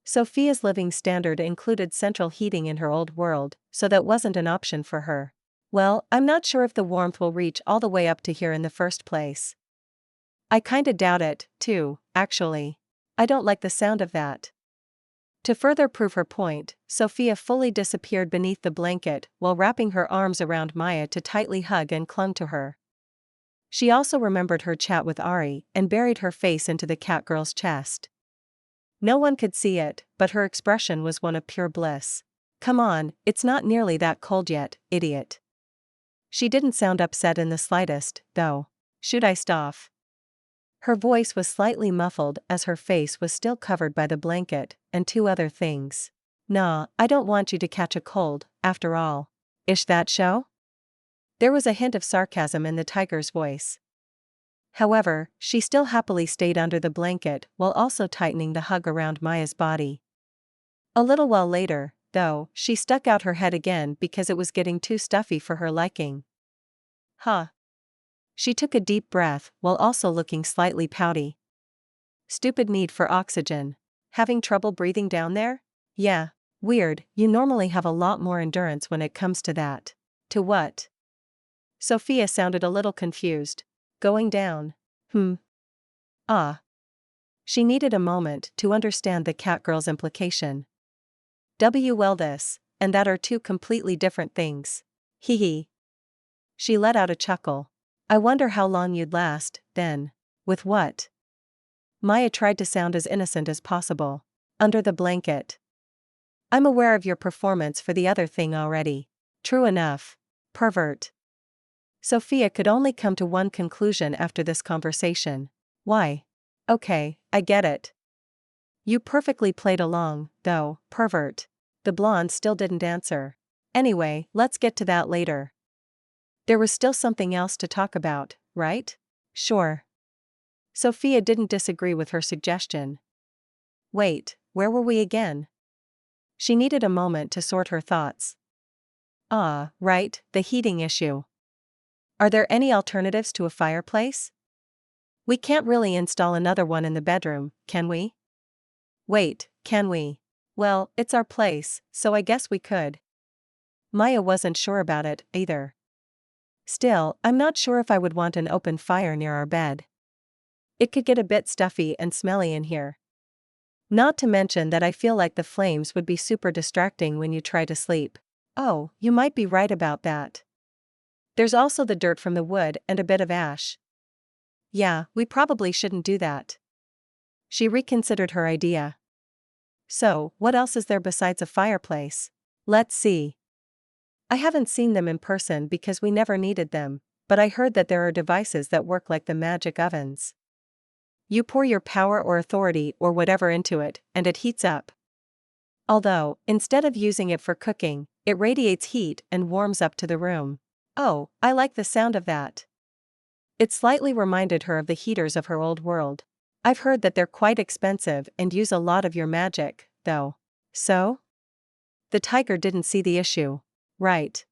Sophia's living standard included central heating in her old world, so that wasn't an option for her. Well, I'm not sure if the warmth will reach all the way up to here in the first place. I kinda doubt it, too, actually. I don't like the sound of that. To further prove her point, Sophia fully disappeared beneath the blanket while wrapping her arms around Maya to tightly hug and clung to her. She also remembered her chat with Ari and buried her face into the catgirl's chest. No one could see it, but her expression was one of pure bliss. Come on, it's not nearly that cold yet, idiot. She didn't sound upset in the slightest, though. Should I stop? Her voice was slightly muffled as her face was still covered by the blanket, and two other things. Nah, I don't want you to catch a cold, after all. Ish that show? There was a hint of sarcasm in the tiger's voice. However, she still happily stayed under the blanket while also tightening the hug around Maya's body. A little while later, though, she stuck out her head again because it was getting too stuffy for her liking. Huh. She took a deep breath while also looking slightly pouty. Stupid need for oxygen. Having trouble breathing down there? Yeah. Weird, you normally have a lot more endurance when it comes to that. To what? Sophia sounded a little confused. Going down. Ah. She needed a moment to understand the catgirl's implication. Well, this and that are two completely different things. Hee. She let out a chuckle. I wonder how long you'd last, then. With what? Maya tried to sound as innocent as possible. Under the blanket. I'm aware of your performance for the other thing already. True enough. Pervert. Sophia could only come to one conclusion after this conversation. Why? Okay, I get it. You perfectly played along, though, pervert. The blonde still didn't answer. Anyway, let's get to that later. There was still something else to talk about, right? Sure. Sophia didn't disagree with her suggestion. Wait, where were we again? She needed a moment to sort her thoughts. Ah, right, the heating issue. Are there any alternatives to a fireplace? We can't really install another one in the bedroom, can we? Wait, can we? Well, it's our place, so I guess we could. Maya wasn't sure about it, either. Still, I'm not sure if I would want an open fire near our bed. It could get a bit stuffy and smelly in here. Not to mention that I feel like the flames would be super distracting when you try to sleep. Oh, you might be right about that. There's also the dirt from the wood and a bit of ash. Yeah, we probably shouldn't do that. She reconsidered her idea. So, what else is there besides a fireplace? Let's see. I haven't seen them in person because we never needed them, but I heard that there are devices that work like the magic ovens. You pour your power or authority or whatever into it, and it heats up. Although, instead of using it for cooking, it radiates heat and warms up to the room. Oh, I like the sound of that. It slightly reminded her of the heaters of her old world. I've heard that they're quite expensive and use a lot of your magic, though. So? The tiger didn't see the issue. Right.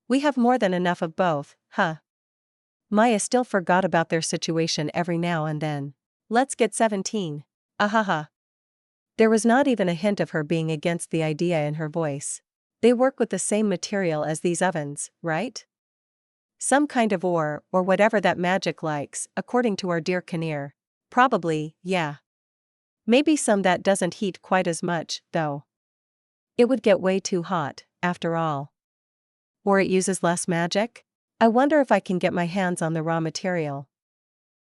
We have more than enough of both, huh? Maya still forgot about their situation every now and then. Let's get 17. Ahaha. There was not even a hint of her being against the idea in her voice. They work with the same material as these ovens, right? Some kind of ore, or whatever that magic likes, according to our dear Kinnear. Probably, yeah. Maybe some that doesn't heat quite as much, though. It would get way too hot, after all. Or it uses less magic? I wonder if I can get my hands on the raw material.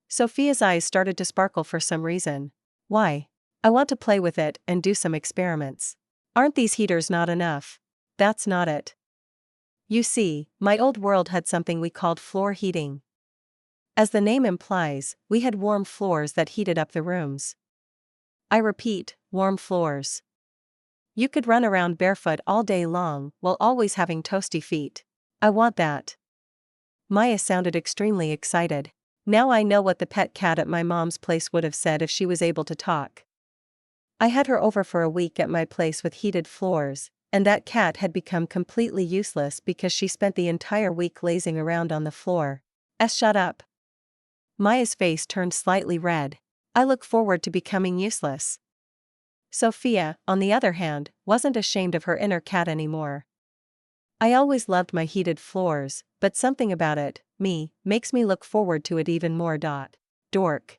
Sophia's eyes started to sparkle for some reason. Why? I want to play with it and do some experiments. Aren't these heaters not enough? That's not it. You see, my old world had something we called floor heating. As the name implies, we had warm floors that heated up the rooms. I repeat, warm floors. You could run around barefoot all day long while always having toasty feet. I want that. Maya sounded extremely excited. Now I know what the pet cat at my mom's place would have said if she was able to talk. I had her over for a week at my place with heated floors, and that cat had become completely useless because she spent the entire week lazing around on the floor. Shut up. Maya's face turned slightly red. I look forward to becoming useless. Sophia, on the other hand, wasn't ashamed of her inner cat anymore. I always loved my heated floors, but something about it, makes me look forward to it even more. Dork.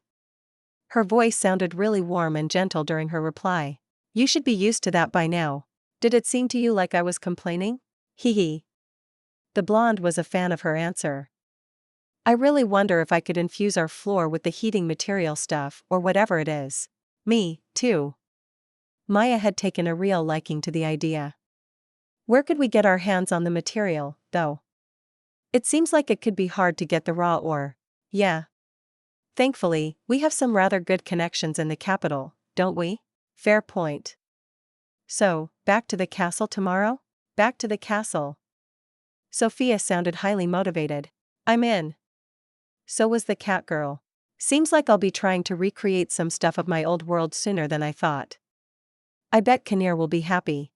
Her voice sounded really warm and gentle during her reply. You should be used to that by now. Did it seem to you like I was complaining? Hee hee. The blonde was a fan of her answer. I really wonder if I could infuse our floor with the heating material stuff or whatever it is. Me, too. Maya had taken a real liking to the idea. Where could we get our hands on the material, though? It seems like it could be hard to get the raw ore. Yeah. Thankfully, we have some rather good connections in the capital, don't we? Fair point. So, back to the castle tomorrow? Back to the castle. Sophia sounded highly motivated. I'm in. So was the cat girl. Seems like I'll be trying to recreate some stuff of my old world sooner than I thought. I bet Kinnear will be happy.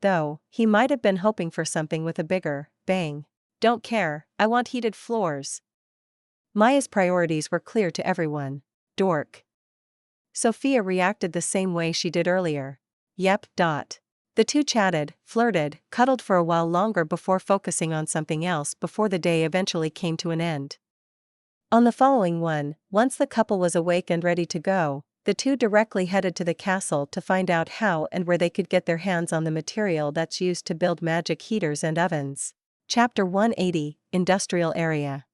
Though, he might have been hoping for something with a bigger bang. Don't care, I want heated floors. Maya's priorities were clear to everyone. Dork. Sophia reacted the same way she did earlier. Yep. The two chatted, flirted, cuddled for a while longer before focusing on something else before the day eventually came to an end. On the following one, once the couple was awake and ready to go, the two directly headed to the castle to find out how and where they could get their hands on the material that's used to build magic heaters and ovens. Chapter 180, Industrial Area.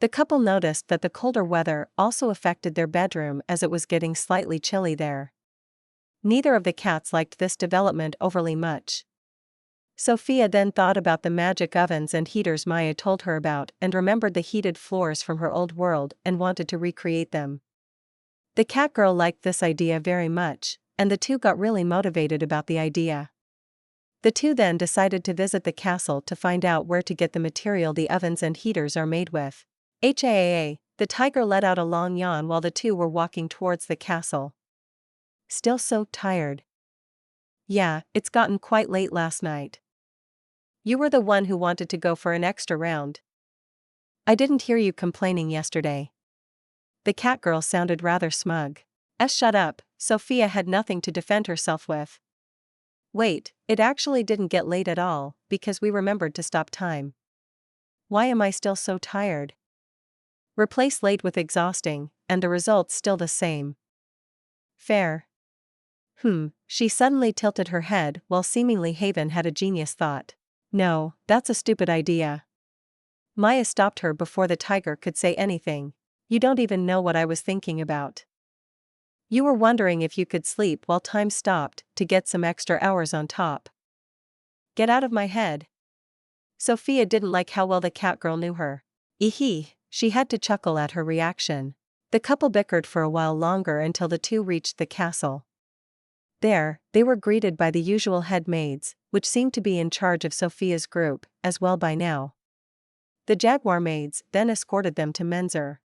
The couple noticed that the colder weather also affected their bedroom as it was getting slightly chilly there. Neither of the cats liked this development overly much. Sophia then thought about the magic ovens and heaters Maya told her about and remembered the heated floors from her old world and wanted to recreate them. The cat girl liked this idea very much, and the two got really motivated about the idea. The two then decided to visit the castle to find out where to get the material the ovens and heaters are made with. The tiger let out a long yawn while the two were walking towards the castle. Still so tired. Yeah, it's gotten quite late last night. You were the one who wanted to go for an extra round. I didn't hear you complaining yesterday. The cat girl sounded rather smug. Shut up, Sophia had nothing to defend herself with. Wait, it actually didn't get late at all, because we remembered to stop time. Why am I still so tired? Replace late with exhausting, and the result's still the same. Fair. She suddenly tilted her head while seemingly Haven had a genius thought. No, that's a stupid idea. Maya stopped her before the tiger could say anything. You don't even know what I was thinking about. You were wondering if you could sleep while time stopped to get some extra hours on top. Get out of my head. Sophia didn't like how well the cat girl knew her. She had to chuckle at her reaction. The couple bickered for a while longer until the two reached the castle. There, they were greeted by the usual head maids, which seemed to be in charge of Sophia's group, as well by now. The jaguar maids then escorted them to Menzer.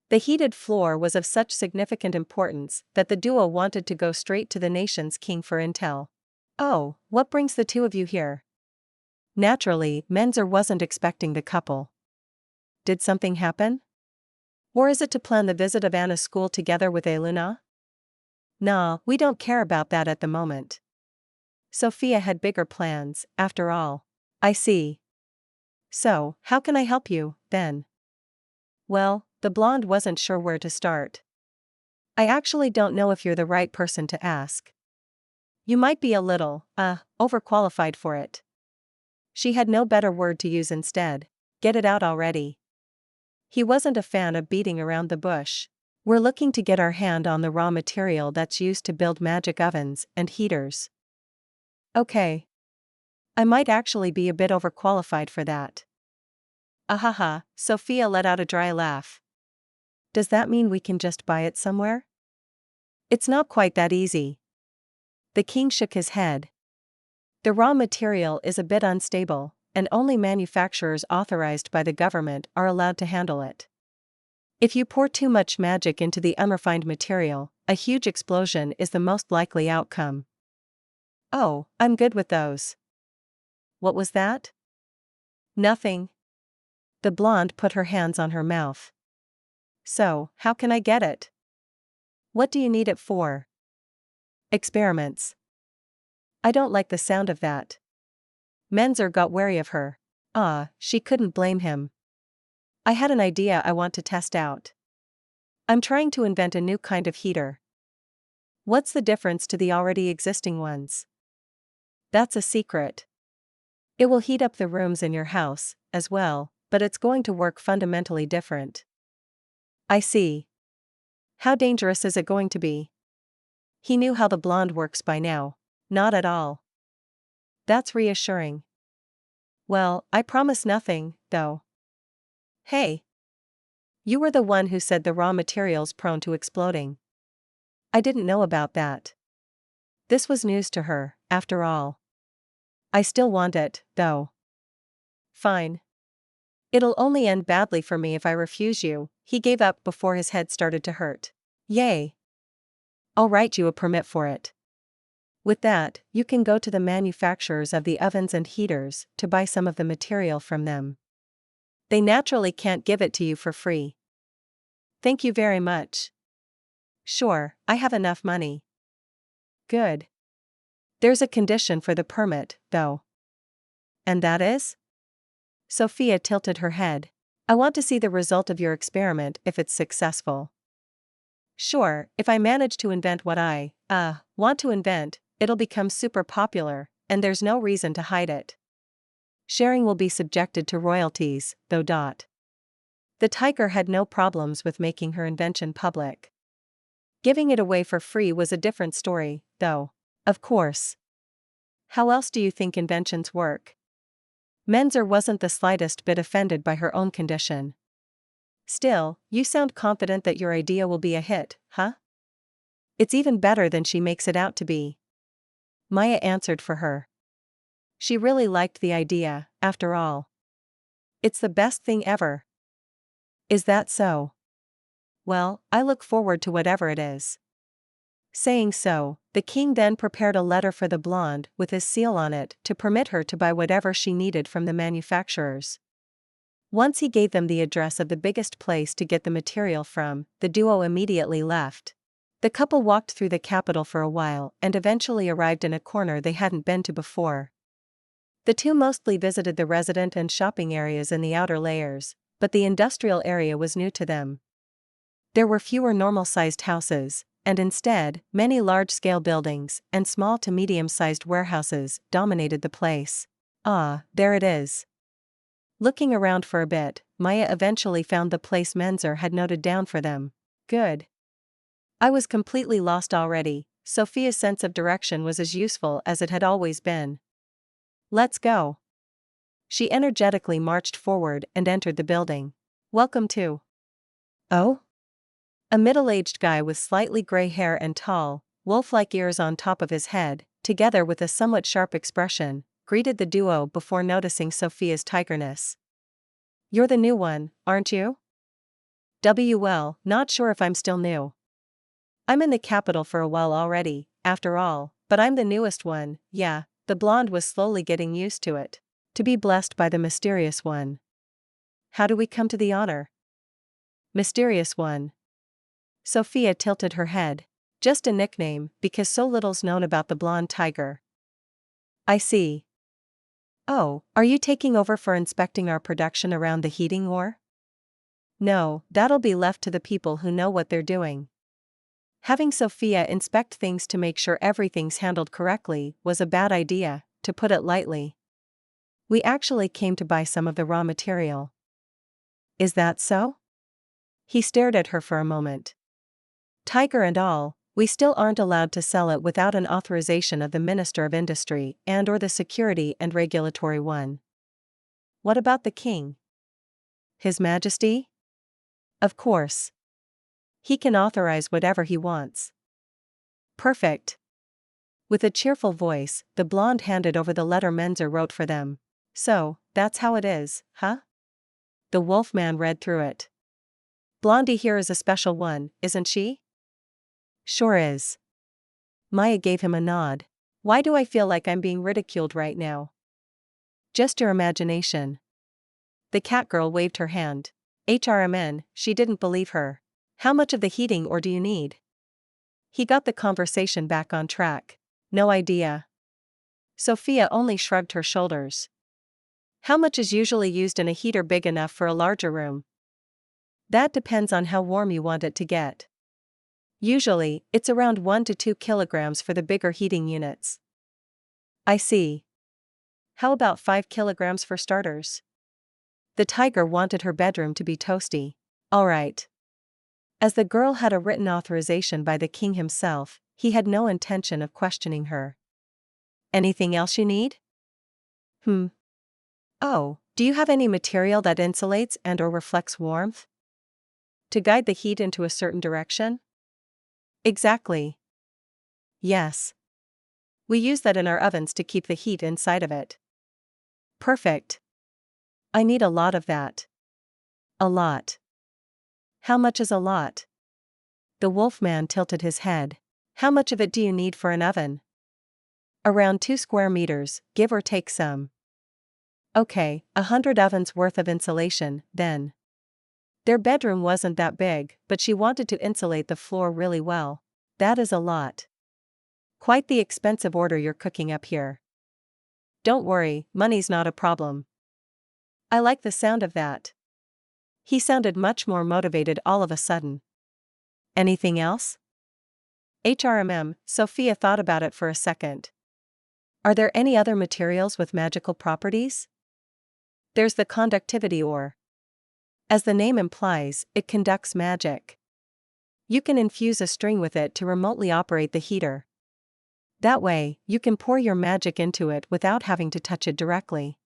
The heated floor was of such significant importance that the duo wanted to go straight to the nation's king for intel. Oh, what brings the two of you here? Naturally, Menzer wasn't expecting the couple. Did something happen? Or is it to plan the visit of Anna's school together with Eluna? Nah, we don't care about that at the moment. Sophia had bigger plans, after all. I see. So, how can I help you, then? Well, the blonde wasn't sure where to start. I actually don't know if you're the right person to ask. You might be a little, overqualified for it. She had no better word to use instead. Get it out already. He wasn't a fan of beating around the bush. We're looking to get our hand on the raw material that's used to build magic ovens and heaters. Okay. I might actually be a bit overqualified for that. Ahaha, Sophia let out a dry laugh. Does that mean we can just buy it somewhere? It's not quite that easy. The king shook his head. The raw material is a bit unstable, and only manufacturers authorized by the government are allowed to handle it. If you pour too much magic into the unrefined material, a huge explosion is the most likely outcome. Oh, I'm good with those. What was that? Nothing. The blonde put her hands on her mouth. So, how can I get it? What do you need it for? Experiments. I don't like the sound of that. Menzer got wary of her. She couldn't blame him. I had an idea I want to test out. I'm trying to invent a new kind of heater. What's the difference to the already existing ones? That's a secret. It will heat up the rooms in your house, as well, but it's going to work fundamentally different. I see. How dangerous is it going to be? He knew how the blonde works by now. Not at all. That's reassuring. Well, I promise nothing, though. Hey. You were the one who said the raw material's prone to exploding. I didn't know about that. This was news to her, after all. I still want it, though. Fine. It'll only end badly for me if I refuse you. He gave up before his head started to hurt. Yay. I'll write you a permit for it. With that, you can go to the manufacturers of the ovens and heaters to buy some of the material from them. They naturally can't give it to you for free. Thank you very much. Sure, I have enough money. Good. There's a condition for the permit, though. And that is? Sophia tilted her head. I want to see the result of your experiment if it's successful. Sure, if I manage to invent what I, want to invent, it'll become super popular, and there's no reason to hide it. Sharing will be subjected to royalties, though. The tiger had no problems with making her invention public. Giving it away for free was a different story, though. Of course. How else do you think inventions work? Menzer wasn't the slightest bit offended by her own condition. Still, you sound confident that your idea will be a hit, huh? It's even better than she makes it out to be. Maya answered for her. She really liked the idea, after all. It's the best thing ever. Is that so? Well, I look forward to whatever it is. Saying so, the king then prepared a letter for the blonde with his seal on it to permit her to buy whatever she needed from the manufacturers. Once he gave them the address of the biggest place to get the material from, the duo immediately left. The couple walked through the capital for a while and eventually arrived in a corner they hadn't been to before. The two mostly visited the resident and shopping areas in the outer layers, but the industrial area was new to them. There were fewer normal-sized houses, and instead, many large-scale buildings and small to medium-sized warehouses dominated the place. Ah, there it is. Looking around for a bit, Maya eventually found the place Menzer had noted down for them. Good. I was completely lost already. Sophia's sense of direction was as useful as it had always been. Let's go. She energetically marched forward and entered the building. Welcome to. Oh? A middle-aged guy with slightly gray hair and tall, wolf-like ears on top of his head, together with a somewhat sharp expression, greeted the duo before noticing Sophia's tigerness. You're the new one, aren't you? Well, not sure if I'm still new. I'm in the capital for a while already, after all, but I'm the newest one. Yeah, the blonde was slowly getting used to it. To be blessed by the mysterious one. How do we come to the honor? Mysterious one. Sophia tilted her head. Just a nickname, because so little's known about the blonde tiger. I see. Oh, are you taking over for inspecting our production around the heating war? No, that'll be left to the people who know what they're doing. Having Sophia inspect things to make sure everything's handled correctly was a bad idea, to put it lightly. We actually came to buy some of the raw material. Is that so? He stared at her for a moment. Tiger and all, we still aren't allowed to sell it without an authorization of the Minister of Industry and/or the Security and Regulatory one. What about the king? His Majesty? Of course. He can authorize whatever he wants. Perfect. With a cheerful voice, the blonde handed over the letter Menzer wrote for them. So, that's how it is, huh? The wolfman read through it. Blondie here is a special one, isn't she? Sure is. Maya gave him a nod. Why do I feel like I'm being ridiculed right now? Just your imagination. The cat girl waved her hand. HRMN, she didn't believe her. How much of the heating or do you need? He got the conversation back on track. No idea. Sophia only shrugged her shoulders. How much is usually used in a heater big enough for a larger room? That depends on how warm you want it to get. Usually, it's around 1 to 2 kilograms for the bigger heating units. I see. How about 5 kilograms for starters? The tiger wanted her bedroom to be toasty. All right. As the girl had a written authorization by the king himself, he had no intention of questioning her. Anything else you need? Oh, do you have any material that insulates and/or reflects warmth? To guide the heat into a certain direction? Exactly. Yes. We use that in our ovens to keep the heat inside of it. Perfect. I need a lot of that. A lot. How much is a lot? The wolfman tilted his head. How much of it do you need for an oven? Around 2 square meters, give or take some. Okay, 100 ovens worth of insulation, then. Their bedroom wasn't that big, but she wanted to insulate the floor really well. That is a lot. Quite the expensive order you're cooking up here. Don't worry, money's not a problem. I like the sound of that. He sounded much more motivated all of a sudden. Anything else? HRMM, Sophia thought about it for a second. Are there any other materials with magical properties? There's the conductivity ore. As the name implies, it conducts magic. You can infuse a string with it to remotely operate the heater. That way, you can pour your magic into it without having to touch it directly.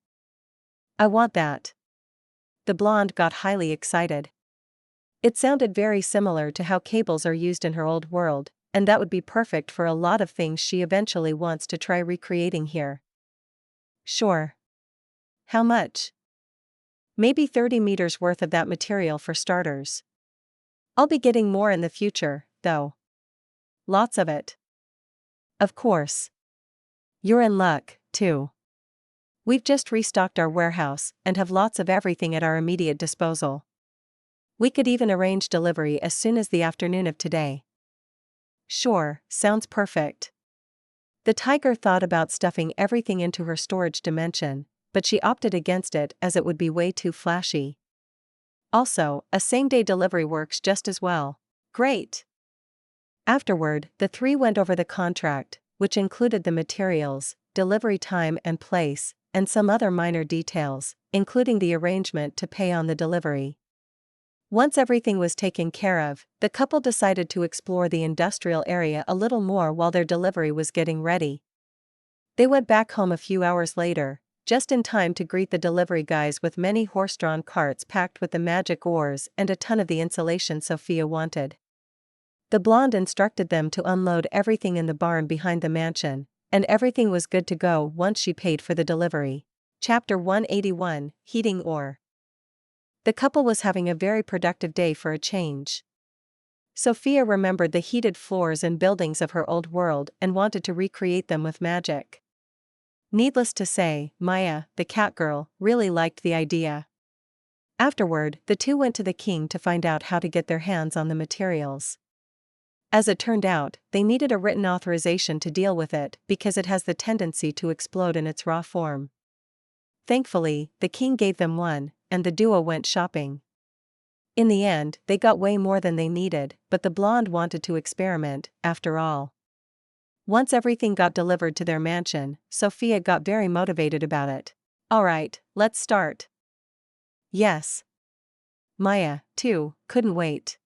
I want that. The blonde got highly excited. It sounded very similar to how cables are used in her old world, and that would be perfect for a lot of things she eventually wants to try recreating here. Sure. How much? Maybe 30 meters worth of that material for starters. I'll be getting more in the future, though. Lots of it. Of course. You're in luck, too. We've just restocked our warehouse and have lots of everything at our immediate disposal. We could even arrange delivery as soon as the afternoon of today. Sure, sounds perfect. The tiger thought about stuffing everything into her storage dimension, but she opted against it as it would be way too flashy. Also, a same-day delivery works just as well. Great. Afterward, the three went over the contract, which included the materials, delivery time and place, and some other minor details, including the arrangement to pay on the delivery. Once everything was taken care of, the couple decided to explore the industrial area a little more while their delivery was getting ready. They went back home a few hours later, just in time to greet the delivery guys with many horse-drawn carts packed with the magic ores and a ton of the insulation Sophia wanted. The blonde instructed them to unload everything in the barn behind the mansion, and everything was good to go once she paid for the delivery. Chapter 181, Heating Ore. The couple was having a very productive day for a change. Sophia remembered the heated floors and buildings of her old world and wanted to recreate them with magic. Needless to say, Maya, the cat girl, really liked the idea. Afterward, the two went to the king to find out how to get their hands on the materials. As it turned out, they needed a written authorization to deal with it because it has the tendency to explode in its raw form. Thankfully, the king gave them one, and the duo went shopping. In the end, they got way more than they needed, but the blonde wanted to experiment, after all. Once everything got delivered to their mansion, Sophia got very motivated about it. Alright, let's start. Yes. Maya, too, couldn't wait.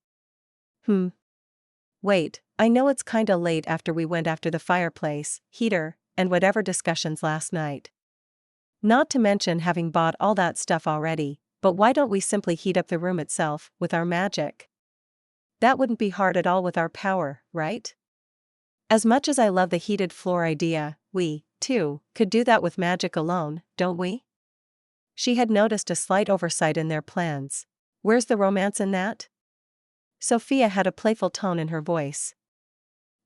Wait, I know it's kinda late after we went after the fireplace, heater, and whatever discussions last night. Not to mention having bought all that stuff already, but why don't we simply heat up the room itself, with our magic? That wouldn't be hard at all with our power, right? As much as I love the heated floor idea, we, too, could do that with magic alone, don't we? She had noticed a slight oversight in their plans. Where's the romance in that? Sophia had a playful tone in her voice.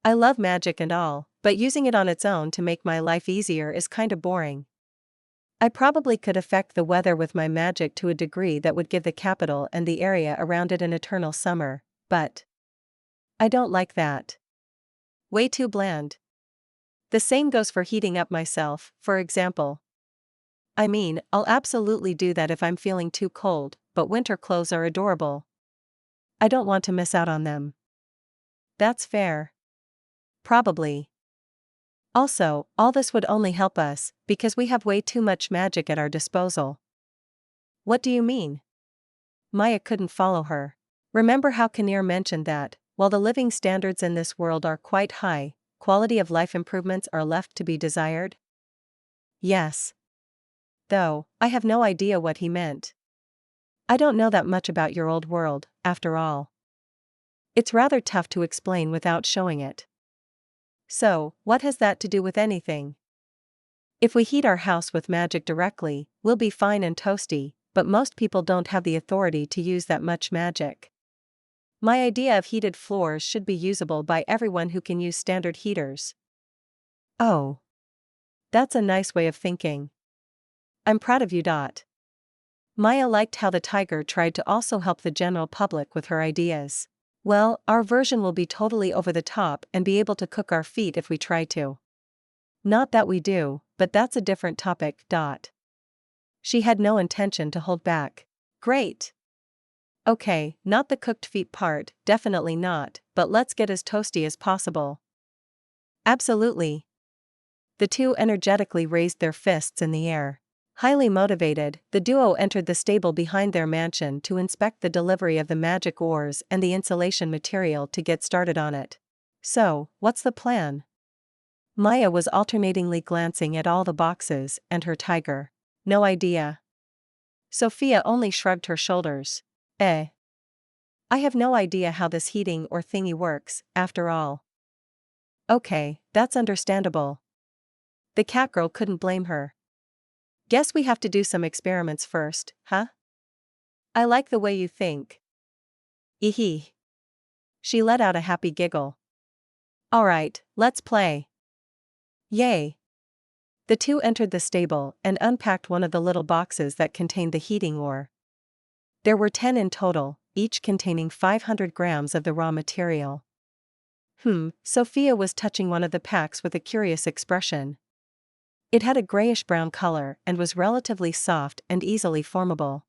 I love magic and all, but using it on its own to make my life easier is kinda boring. I probably could affect the weather with my magic to a degree that would give the capital and the area around it an eternal summer, but I don't like that. Way too bland. The same goes for heating up myself, for example. I mean, I'll absolutely do that if I'm feeling too cold, but winter clothes are adorable. I don't want to miss out on them. That's fair. Probably. Also, all this would only help us, because we have way too much magic at our disposal. What do you mean? Maya couldn't follow her. Remember how Kinnear mentioned that, while the living standards in this world are quite high, quality of life improvements are left to be desired? Yes. Though, I have no idea what he meant. I don't know that much about your old world, after all. It's rather tough to explain without showing it. So, what has that to do with anything? If we heat our house with magic directly, we'll be fine and toasty, but most people don't have the authority to use that much magic. My idea of heated floors should be usable by everyone who can use standard heaters. Oh. That's a nice way of thinking. I'm proud of you. Maya liked how the tiger tried to also help the general public with her ideas. Well, our version will be totally over the top and be able to cook our feet if we try to. Not that we do, but that's a different topic. She had no intention to hold back. Great. Okay, not the cooked feet part, definitely not, but let's get as toasty as possible. Absolutely. The two energetically raised their fists in the air. Highly motivated, the duo entered the stable behind their mansion to inspect the delivery of the magic ores and the insulation material to get started on it. So, what's the plan? Maya was alternatingly glancing at all the boxes and her tiger. No idea. Sophia only shrugged her shoulders. I have no idea how this heating or thingy works, after all. Okay, that's understandable. The cat girl couldn't blame her. Guess we have to do some experiments first, huh? I like the way you think. Eehee. She let out a happy giggle. Alright, let's play. Yay. The two entered the stable and unpacked one of the little boxes that contained the heating ore. There were 10 in total, each containing 500 grams of the raw material. Sophia was touching one of the packs with a curious expression. It had a grayish-brown color and was relatively soft and easily formable.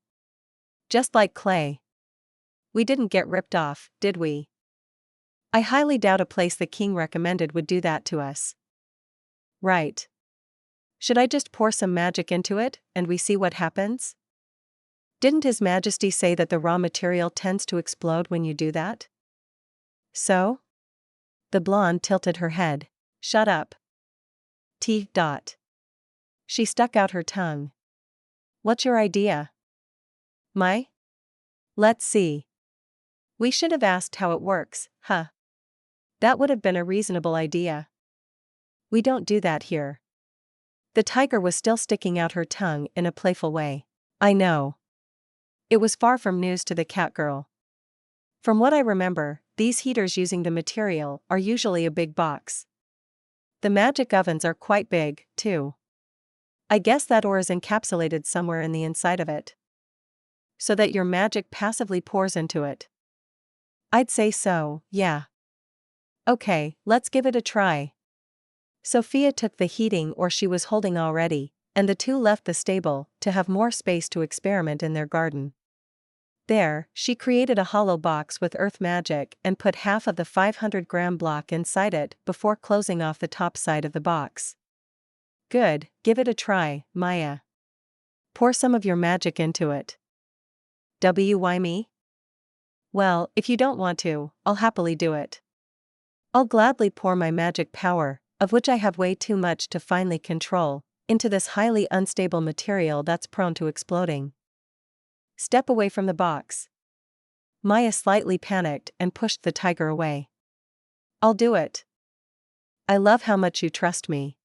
Just like clay. We didn't get ripped off, did we? I highly doubt a place the king recommended would do that to us. Right. Should I just pour some magic into it, and we see what happens? Didn't His Majesty say that the raw material tends to explode when you do that? So? The blonde tilted her head. Shut up. T. Dot. She stuck out her tongue. What's your idea? My? Let's see. We should have asked how it works, huh? That would have been a reasonable idea. We don't do that here. The tiger was still sticking out her tongue in a playful way. I know. It was far from news to the cat girl. From what I remember, these heaters using the material are usually a big box. The magic ovens are quite big, too. I guess that ore is encapsulated somewhere in the inside of it. So that your magic passively pours into it. I'd say so, yeah. Okay, let's give it a try. Sophia took the heating ore she was holding already, and the two left the stable to have more space to experiment in their garden. There, she created a hollow box with earth magic and put half of the 500-gram block inside it before closing off the top side of the box. Good, give it a try, Maya. Pour some of your magic into it. Why me? Well, if you don't want to, I'll happily do it. I'll gladly pour my magic power, of which I have way too much to finally control, into this highly unstable material that's prone to exploding. Step away from the box. Maya slightly panicked and pushed the tiger away. I'll do it. I love how much you trust me.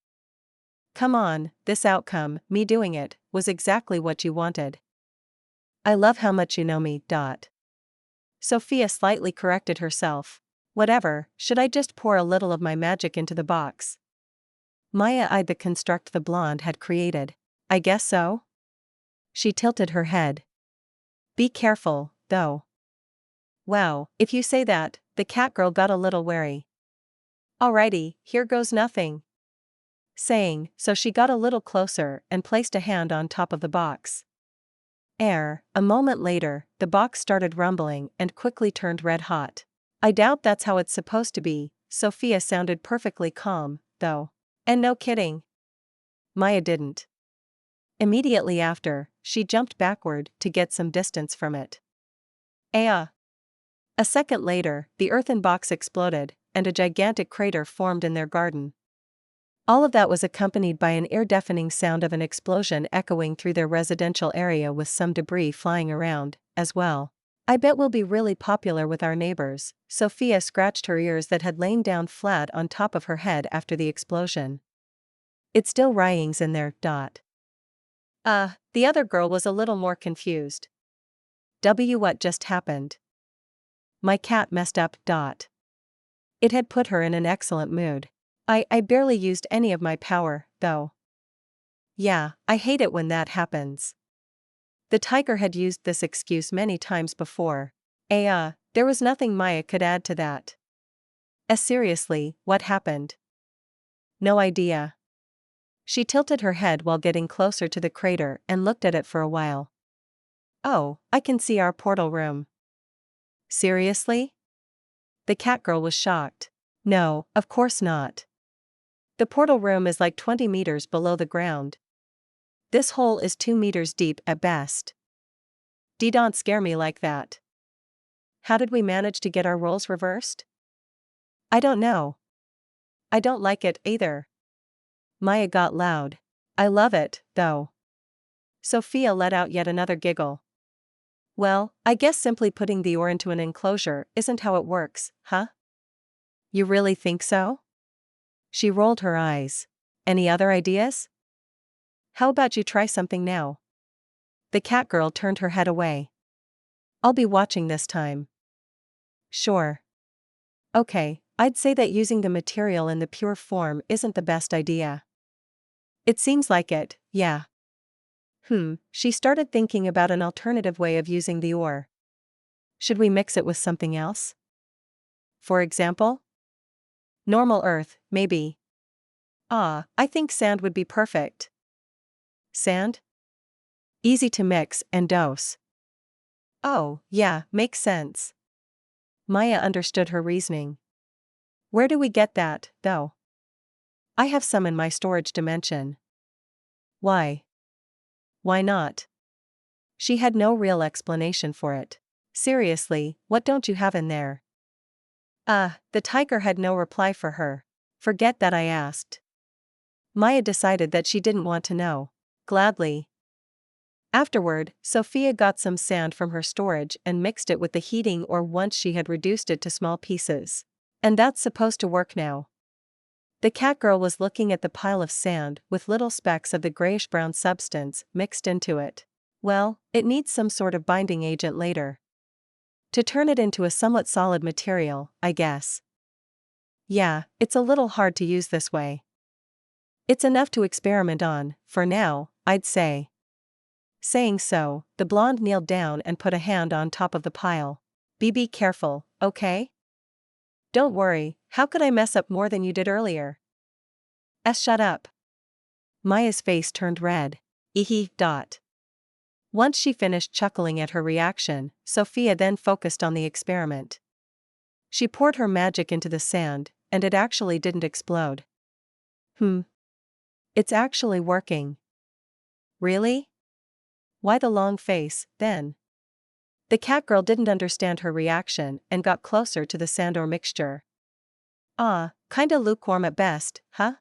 Come on, this outcome, me doing it, was exactly what you wanted. I love how much you know me. Sophia slightly corrected herself. Whatever, should I just pour a little of my magic into the box? Maya eyed the construct the blonde had created. I guess so? She tilted her head. Be careful, though. Wow, if you say that, the cat girl got a little wary. Alrighty, here goes nothing. Saying, so she got a little closer and placed a hand on top of the box. A moment later, the box started rumbling and quickly turned red hot. I doubt that's how it's supposed to be. Sophia sounded perfectly calm, though. And no kidding. Maya didn't. Immediately after, she jumped backward to get some distance from it. A second later, the earthen box exploded, and a gigantic crater formed in their garden. All of that was accompanied by an ear-deafening sound of an explosion echoing through their residential area with some debris flying around, as well. I bet we'll be really popular with our neighbors. Sophia scratched her ears that had lain down flat on top of her head after the explosion. It still rings in there. The other girl was a little more confused. What just happened? My cat messed up. It had put her in an excellent mood. I barely used any of my power, though. Yeah, I hate it when that happens. The tiger had used this excuse many times before. There was nothing Maya could add to that. Seriously, what happened? No idea. She tilted her head while getting closer to the crater and looked at it for a while. Oh, I can see our portal room. Seriously? The cat girl was shocked. No, of course not. The portal room is like 20 meters below the ground. This hole is 2 meters deep at best. Don't scare me like that. How did we manage to get our roles reversed? I don't know. I don't like it either. Maya got loud. I love it, though. Sophia let out yet another giggle. Well, I guess simply putting the ore into an enclosure isn't how it works, huh? You really think so? She rolled her eyes. Any other ideas? How about you try something now? The cat girl turned her head away. I'll be watching this time. Sure. Okay, I'd say that using the material in the pure form isn't the best idea. It seems like it, yeah. She started thinking about an alternative way of using the ore. Should we mix it with something else? For example? Normal earth, maybe. I think sand would be perfect. Sand? Easy to mix and dose. Oh, yeah, makes sense. Maya understood her reasoning. Where do we get that, though? I have some in my storage dimension. Why? Why not? She had no real explanation for it. Seriously, what don't you have in there? The tiger had no reply for her. Forget that I asked. Maya decided that she didn't want to know. Gladly. Afterward, Sophia got some sand from her storage and mixed it with the heating ore once she had reduced it to small pieces. And that's supposed to work now. The cat girl was looking at the pile of sand with little specks of the grayish-brown substance mixed into it. Well, it needs some sort of binding agent later. To turn it into a somewhat solid material, I guess. Yeah, it's a little hard to use this way. It's enough to experiment on, for now, I'd say. Saying so, the blonde kneeled down and put a hand on top of the pile. Be careful, okay? Don't worry, how could I mess up more than you did earlier? Shut up. Maya's face turned red. Dot. Once she finished chuckling at her reaction, Sophia then focused on the experiment. She poured her magic into the sand, and it actually didn't explode. It's actually working. Really? Why the long face, then? The cat girl didn't understand her reaction and got closer to the sand ore mixture. Kinda lukewarm at best, huh?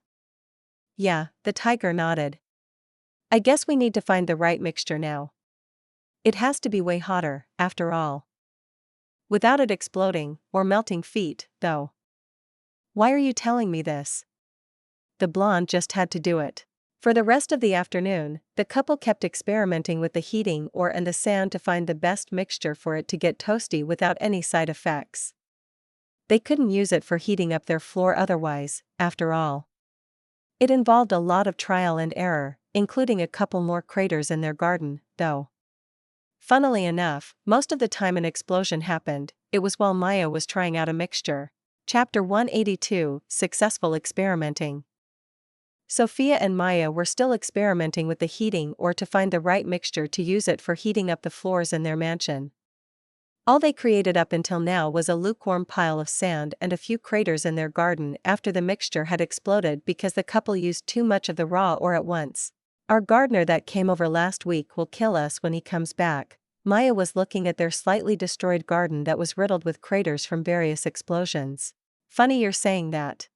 Yeah, the tiger nodded. I guess we need to find the right mixture now. It has to be way hotter, after all. Without it exploding, or melting feet, though. Why are you telling me this? The blonde just had to do it. For the rest of the afternoon, the couple kept experimenting with the heating ore and the sand to find the best mixture for it to get toasty without any side effects. They couldn't use it for heating up their floor otherwise, after all. It involved a lot of trial and error, including a couple more craters in their garden, though. Funnily enough, most of the time an explosion happened, it was while Maya was trying out a mixture. Chapter 182, Successful Experimenting. Sophia and Maya were still experimenting with the heating ore to find the right mixture to use it for heating up the floors in their mansion. All they created up until now was a lukewarm pile of sand and a few craters in their garden after the mixture had exploded because the couple used too much of the raw ore at once. Our gardener that came over last week will kill us when he comes back. Maya was looking at their slightly destroyed garden that was riddled with craters from various explosions. Funny you're saying that.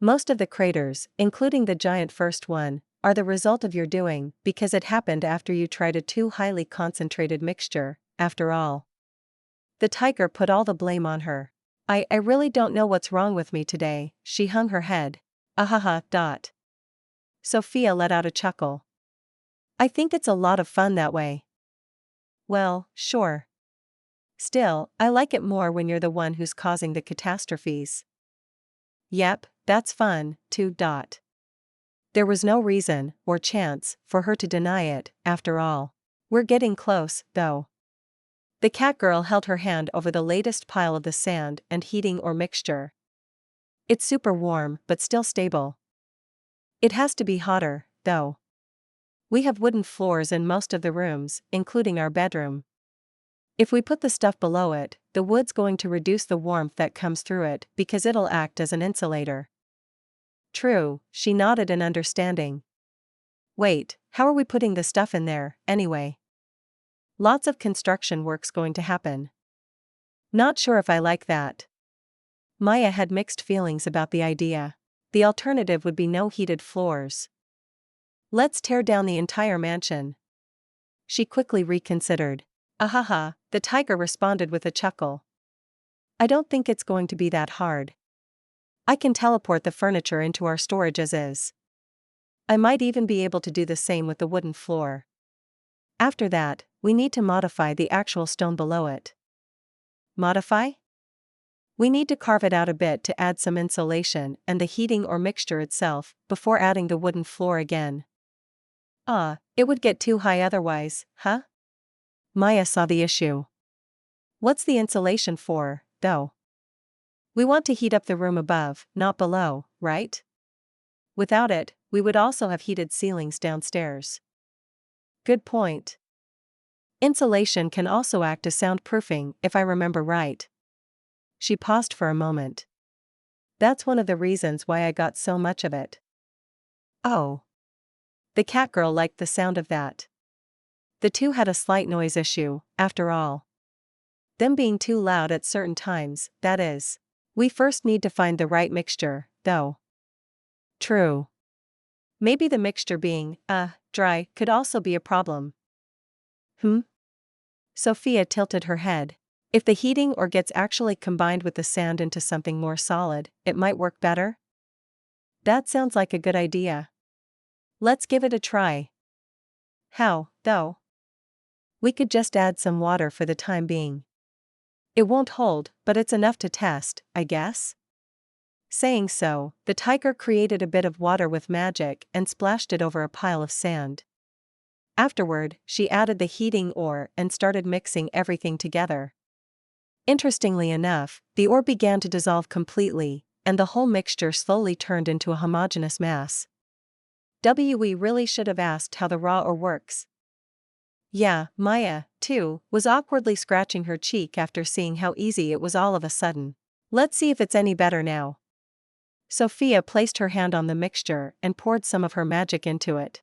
Most of the craters, including the giant first one, are the result of your doing because it happened after you tried a too highly concentrated mixture, after all. The tiger put all the blame on her. I really don't know what's wrong with me today, she hung her head. Dot. Sophia let out a chuckle. I think it's a lot of fun that way. Well, sure. Still, I like it more when you're the one who's causing the catastrophes. Yep, that's fun, too. Dot. There was no reason, or chance, for her to deny it, after all. We're getting close, though. The cat girl held her hand over the latest pile of the sand and heating ore mixture. It's super warm, but still stable. It has to be hotter, though. We have wooden floors in most of the rooms, including our bedroom. If we put the stuff below it, the wood's going to reduce the warmth that comes through it because it'll act as an insulator. True, she nodded in understanding. Wait, how are we putting the stuff in there, anyway? Lots of construction work's going to happen. Not sure if I like that. Maya had mixed feelings about the idea. The alternative would be no heated floors. Let's tear down the entire mansion. She quickly reconsidered. The tiger responded with a chuckle. I don't think it's going to be that hard. I can teleport the furniture into our storage as is. I might even be able to do the same with the wooden floor. After that, we need to modify the actual stone below it. Modify? We need to carve it out a bit to add some insulation and the heating ore mixture itself, before adding the wooden floor again. It would get too high otherwise, huh? Maya saw the issue. What's the insulation for, though? We want to heat up the room above, not below, right? Without it, we would also have heated ceilings downstairs. Good point. Insulation can also act as soundproofing, if I remember right. She paused for a moment. That's one of the reasons why I got so much of it. Oh. The cat girl liked the sound of that. The two had a slight noise issue, after all. Them being too loud at certain times, that is. We first need to find the right mixture, though. True. Maybe the mixture being, dry, could also be a problem. Sophia tilted her head. If the heating ore gets actually combined with the sand into something more solid, it might work better? That sounds like a good idea. Let's give it a try. How, though? We could just add some water for the time being. It won't hold, but it's enough to test, I guess? Saying so, the tiger created a bit of water with magic and splashed it over a pile of sand. Afterward, she added the heating ore and started mixing everything together. Interestingly enough, the ore began to dissolve completely, and the whole mixture slowly turned into a homogeneous mass. We really should have asked how the raw ore works. Yeah, Maya, too, was awkwardly scratching her cheek after seeing how easy it was all of a sudden. Let's see if it's any better now. Sophia placed her hand on the mixture and poured some of her magic into it.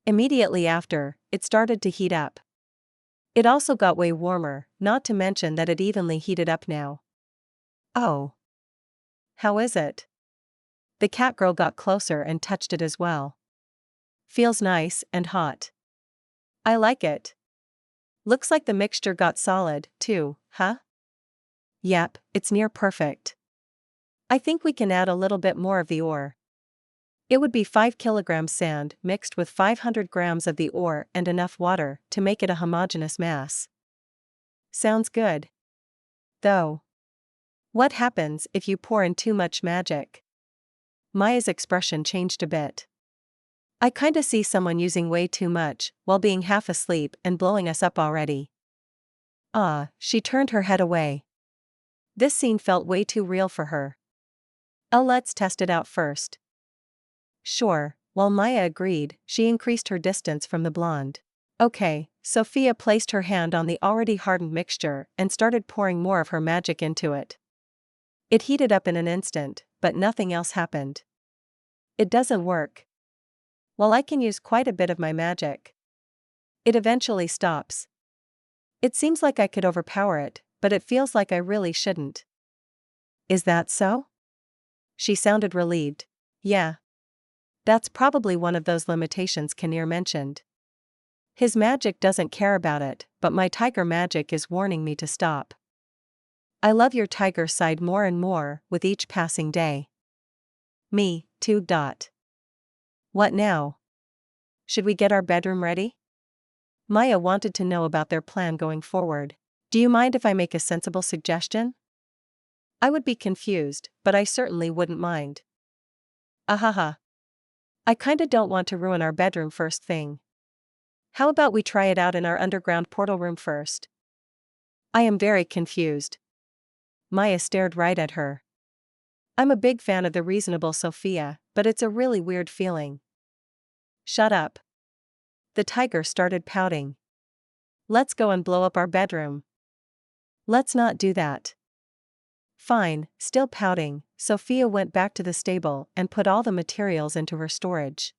Immediately after, it started to heat up. It also got way warmer, not to mention that it evenly heated up now. Oh. How is it? The cat girl got closer and touched it as well. Feels nice and hot. I like it. Looks like the mixture got solid, too, huh? Yep, it's near perfect. I think we can add a little bit more of the ore. It would be 5 kilograms sand mixed with 500 grams of the ore and enough water to make it a homogeneous mass. Sounds good. Though. What happens if you pour in too much magic? Maya's expression changed a bit. I kinda see someone using way too much, while being half asleep and blowing us up already. She turned her head away. This scene felt way too real for her. Let's test it out first. Sure, while Maya agreed, she increased her distance from the blonde. Okay, Sophia placed her hand on the already hardened mixture and started pouring more of her magic into it. It heated up in an instant, but nothing else happened. It doesn't work. While I can use quite a bit of my magic, it eventually stops. It seems like I could overpower it, but it feels like I really shouldn't. Is that so? She sounded relieved. Yeah. That's probably one of those limitations Kinnear mentioned. His magic doesn't care about it, but my tiger magic is warning me to stop. I love your tiger side more and more with each passing day. Me, too. What now? Should we get our bedroom ready? Maya wanted to know about their plan going forward. Do you mind if I make a sensible suggestion? I would be confused, but I certainly wouldn't mind. Ahaha. I kinda don't want to ruin our bedroom first thing. How about we try it out in our underground portal room first? I am very confused. Maya stared right at her. I'm a big fan of the reasonable Sophia, but it's a really weird feeling. Shut up. The tiger started pouting. Let's go and blow up our bedroom. Let's not do that. Fine, still pouting, Sophia went back to the stable and put all the materials into her storage.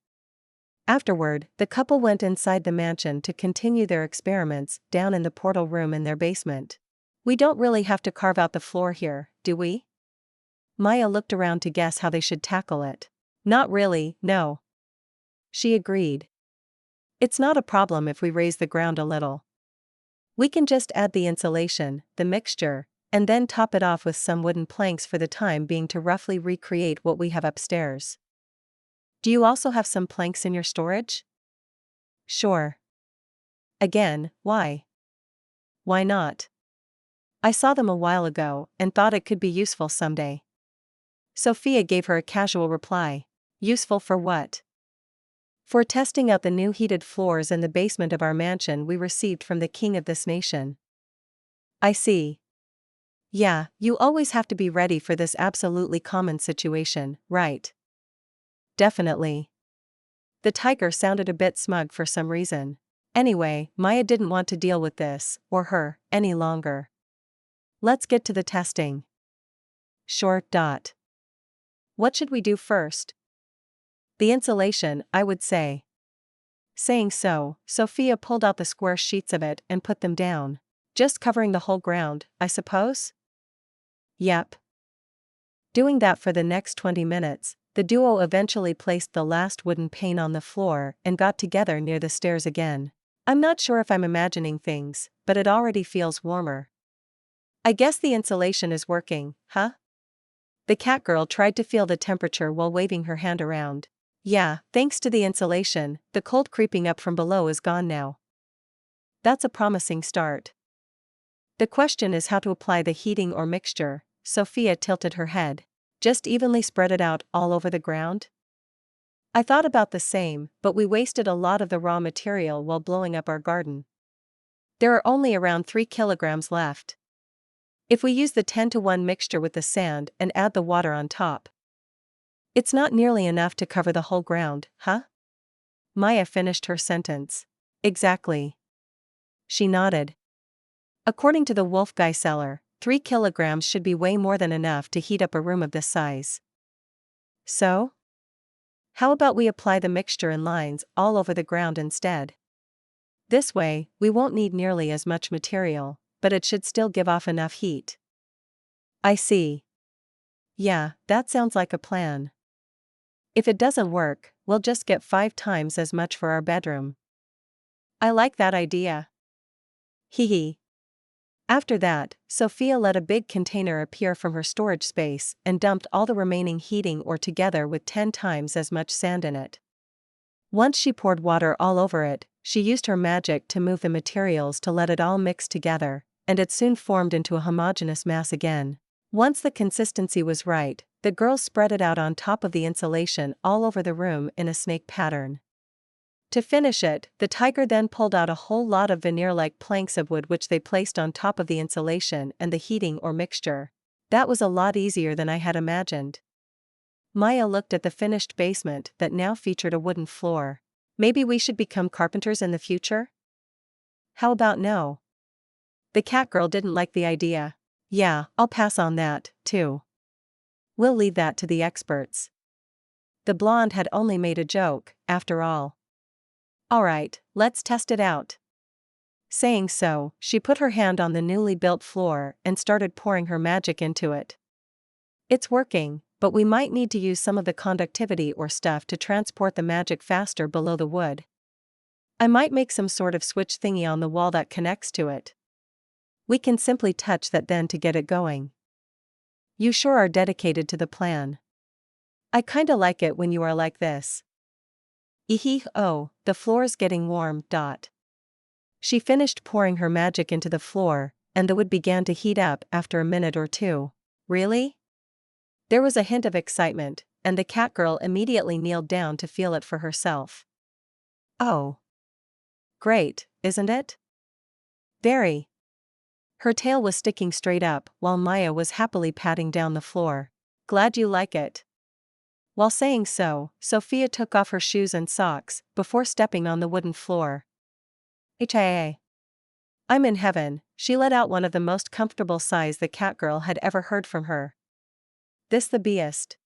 Afterward, the couple went inside the mansion to continue their experiments down in the portal room in their basement. We don't really have to carve out the floor here, do we? Maya looked around to guess how they should tackle it. Not really, no. She agreed. It's not a problem if we raise the ground a little. We can just add the insulation, the mixture, and then top it off with some wooden planks for the time being to roughly recreate what we have upstairs. Do you also have some planks in your storage? Sure. Again, why? Why not? I saw them a while ago and thought it could be useful someday. Sophia gave her a casual reply. Useful for what? For testing out the new heated floors in the basement of our mansion we received from the king of this nation. I see. Yeah, you always have to be ready for this absolutely common situation, right? Definitely. The tiger sounded a bit smug for some reason. Anyway, Maya didn't want to deal with this, or her, any longer. Let's get to the testing. Sure. What should we do first? The insulation, I would say. Saying so, Sophia pulled out the square sheets of it and put them down. Just covering the whole ground, I suppose? Yep. Doing that for the next 20 minutes, the duo eventually placed the last wooden pane on the floor and got together near the stairs again. I'm not sure if I'm imagining things, but it already feels warmer. I guess the insulation is working, huh? The cat girl tried to feel the temperature while waving her hand around. Yeah, thanks to the insulation, the cold creeping up from below is gone now. That's a promising start. The question is how to apply the heating or mixture. Sophia tilted her head. Just evenly spread it out all over the ground? I thought about the same, but we wasted a lot of the raw material while blowing up our garden. There are only around 3 kilograms left. If we use the 10-to-1 mixture with the sand and add the water on top, it's not nearly enough to cover the whole ground, huh? Maya finished her sentence. Exactly. She nodded. According to the Wolf Guy seller, 3 kilograms should be way more than enough to heat up a room of this size. So? How about we apply the mixture in lines all over the ground instead? This way, we won't need nearly as much material, but it should still give off enough heat. I see. Yeah, that sounds like a plan. If it doesn't work, we'll just get 5 times as much for our bedroom. I like that idea. Hee hee. After that, Sophia let a big container appear from her storage space and dumped all the remaining heating ore together with 10 times as much sand in it. Once she poured water all over it, she used her magic to move the materials to let it all mix together, and it soon formed into a homogeneous mass again. Once the consistency was right, the girls spread it out on top of the insulation all over the room in a snake pattern. To finish it, the tiger then pulled out a whole lot of veneer-like planks of wood which they placed on top of the insulation and the heating or mixture. That was a lot easier than I had imagined. Maya looked at the finished basement that now featured a wooden floor. Maybe we should become carpenters in the future? How about no? The cat girl didn't like the idea. Yeah, I'll pass on that, too. We'll leave that to the experts. The blonde had only made a joke, after all. Alright, let's test it out. Saying so, she put her hand on the newly built floor and started pouring her magic into it. It's working, but we might need to use some of the conductivity or stuff to transport the magic faster below the wood. I might make some sort of switch thingy on the wall that connects to it. We can simply touch that then to get it going. You sure are dedicated to the plan. I kinda like it when you are like this. Oh, the floor's getting warm. She finished pouring her magic into the floor, and the wood began to heat up after a minute or two. Really? There was a hint of excitement, and the cat girl immediately kneeled down to feel it for herself. Oh. Great, isn't it? Very. Her tail was sticking straight up while Maya was happily patting down the floor. Glad you like it. While saying so, Sophia took off her shoes and socks before stepping on the wooden floor. HIA. I'm in heaven. She let out one of the most comfortable sighs the cat girl had ever heard from her. This the beast.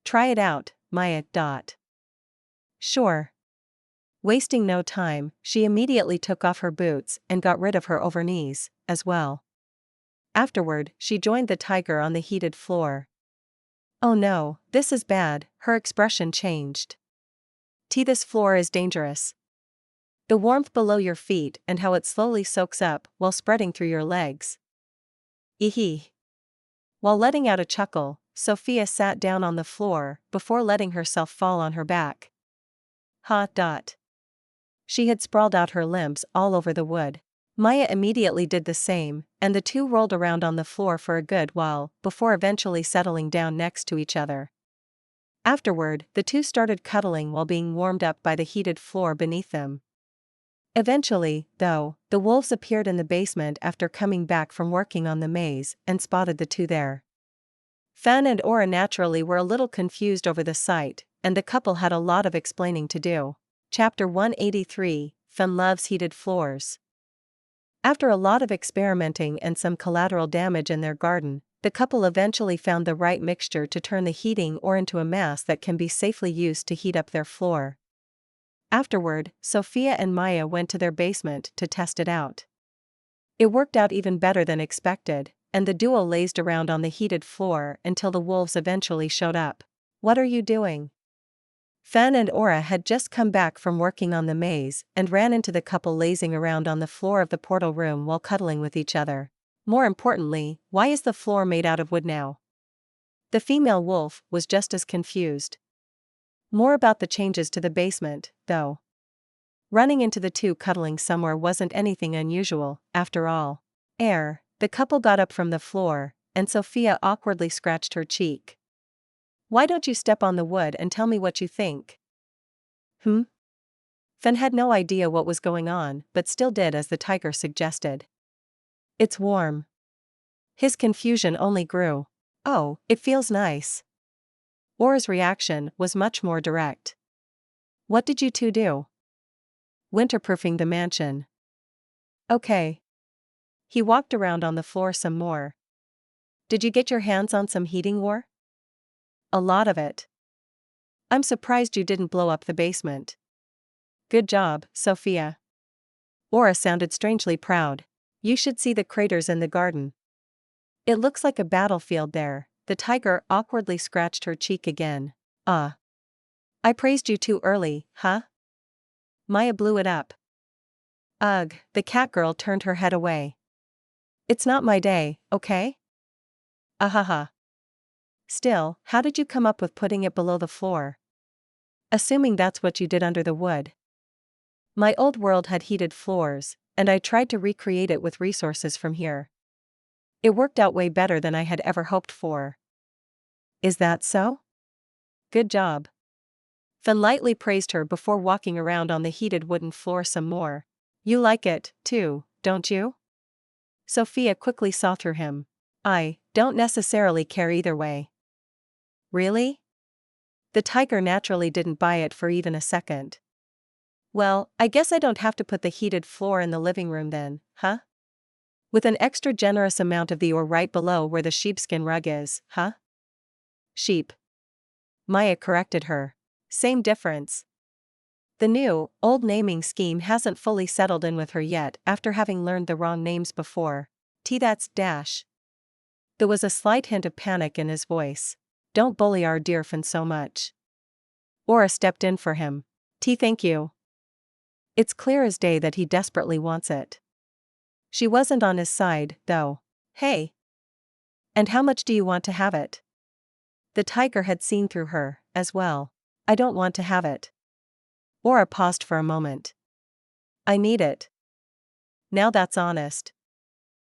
Try it out, Maya. Sure. Wasting no time, she immediately took off her boots and got rid of her overknees, as well. Afterward, she joined the tiger on the heated floor. Oh no, this is bad, her expression changed. This floor is dangerous. The warmth below your feet and how it slowly soaks up while spreading through your legs. While letting out a chuckle, Sophia sat down on the floor before letting herself fall on her back. She had sprawled out her limbs all over the wood. Maya immediately did the same, and the two rolled around on the floor for a good while before eventually settling down next to each other. Afterward, the two started cuddling while being warmed up by the heated floor beneath them. Eventually, though, the wolves appeared in the basement after coming back from working on the maze and spotted the two there. Fan and Aura naturally were a little confused over the sight, and the couple had a lot of explaining to do. Chapter 183, Fan loves heated floors. After a lot of experimenting and some collateral damage in their garden, The couple eventually found the right mixture to turn the heating ore into a mass that can be safely used to heat up their floor. Afterward, Sophia and Maya went to their basement to test it out. It worked out even better than expected, and the duo lazed around on the heated floor until the wolves eventually showed up. "What are you doing?" Fan and Aura had just come back from working on the maze and ran into the couple lazing around on the floor of the portal room while cuddling with each other. More importantly, why is the floor made out of wood now? The female wolf was just as confused. More about the changes to the basement, though. Running into the two cuddling somewhere wasn't anything unusual, after all. The couple got up from the floor, and Sophia awkwardly scratched her cheek. "Why don't you step on the wood and tell me what you think?" Fen had no idea what was going on but still did as the tiger suggested. "It's warm." His confusion only grew. "Oh, it feels nice." Aura's reaction was much more direct. "What did you two do?" "Winterproofing the mansion." "Okay." He walked around on the floor some more. "Did you get your hands on some heating ore?" "A lot of it." "I'm surprised you didn't blow up the basement." "Good job, Sophia." Aura sounded strangely proud. "You should see the craters in the garden. It looks like a battlefield there." The tiger awkwardly scratched her cheek again. I praised you too early, huh?" Maya blew it up. "Ugh," the cat girl turned her head away. "It's not my day, okay?" "Ahaha. Still, how did you come up with putting it below the floor?" "Assuming that's what you did under the wood. My old world had heated floors, and I tried to recreate it with resources from here. It worked out way better than I had ever hoped for." "Is that so? Good job." Fen lightly praised her before walking around on the heated wooden floor some more. "You like it, too, don't you?" Sophia quickly saw through him. "I don't necessarily care either way." "Really?" The tiger naturally didn't buy it for even a second. "Well, I guess I don't have to put the heated floor in the living room then, huh? With an extra generous amount of the ore right below where the sheepskin rug is, huh?" "Sheep." Maya corrected her. "Same difference." The new, old naming scheme hasn't fully settled in with her yet after having learned the wrong names before. That's dash. There was a slight hint of panic in his voice. "Don't bully our dear Fin so much." Aura stepped in for him. Thank you." It's clear as day that he desperately wants it. She wasn't on his side, though. "Hey. And how much do you want to have it?" The tiger had seen through her, as well. "I don't want to have it." Aura paused for a moment. "I need it." Now that's honest.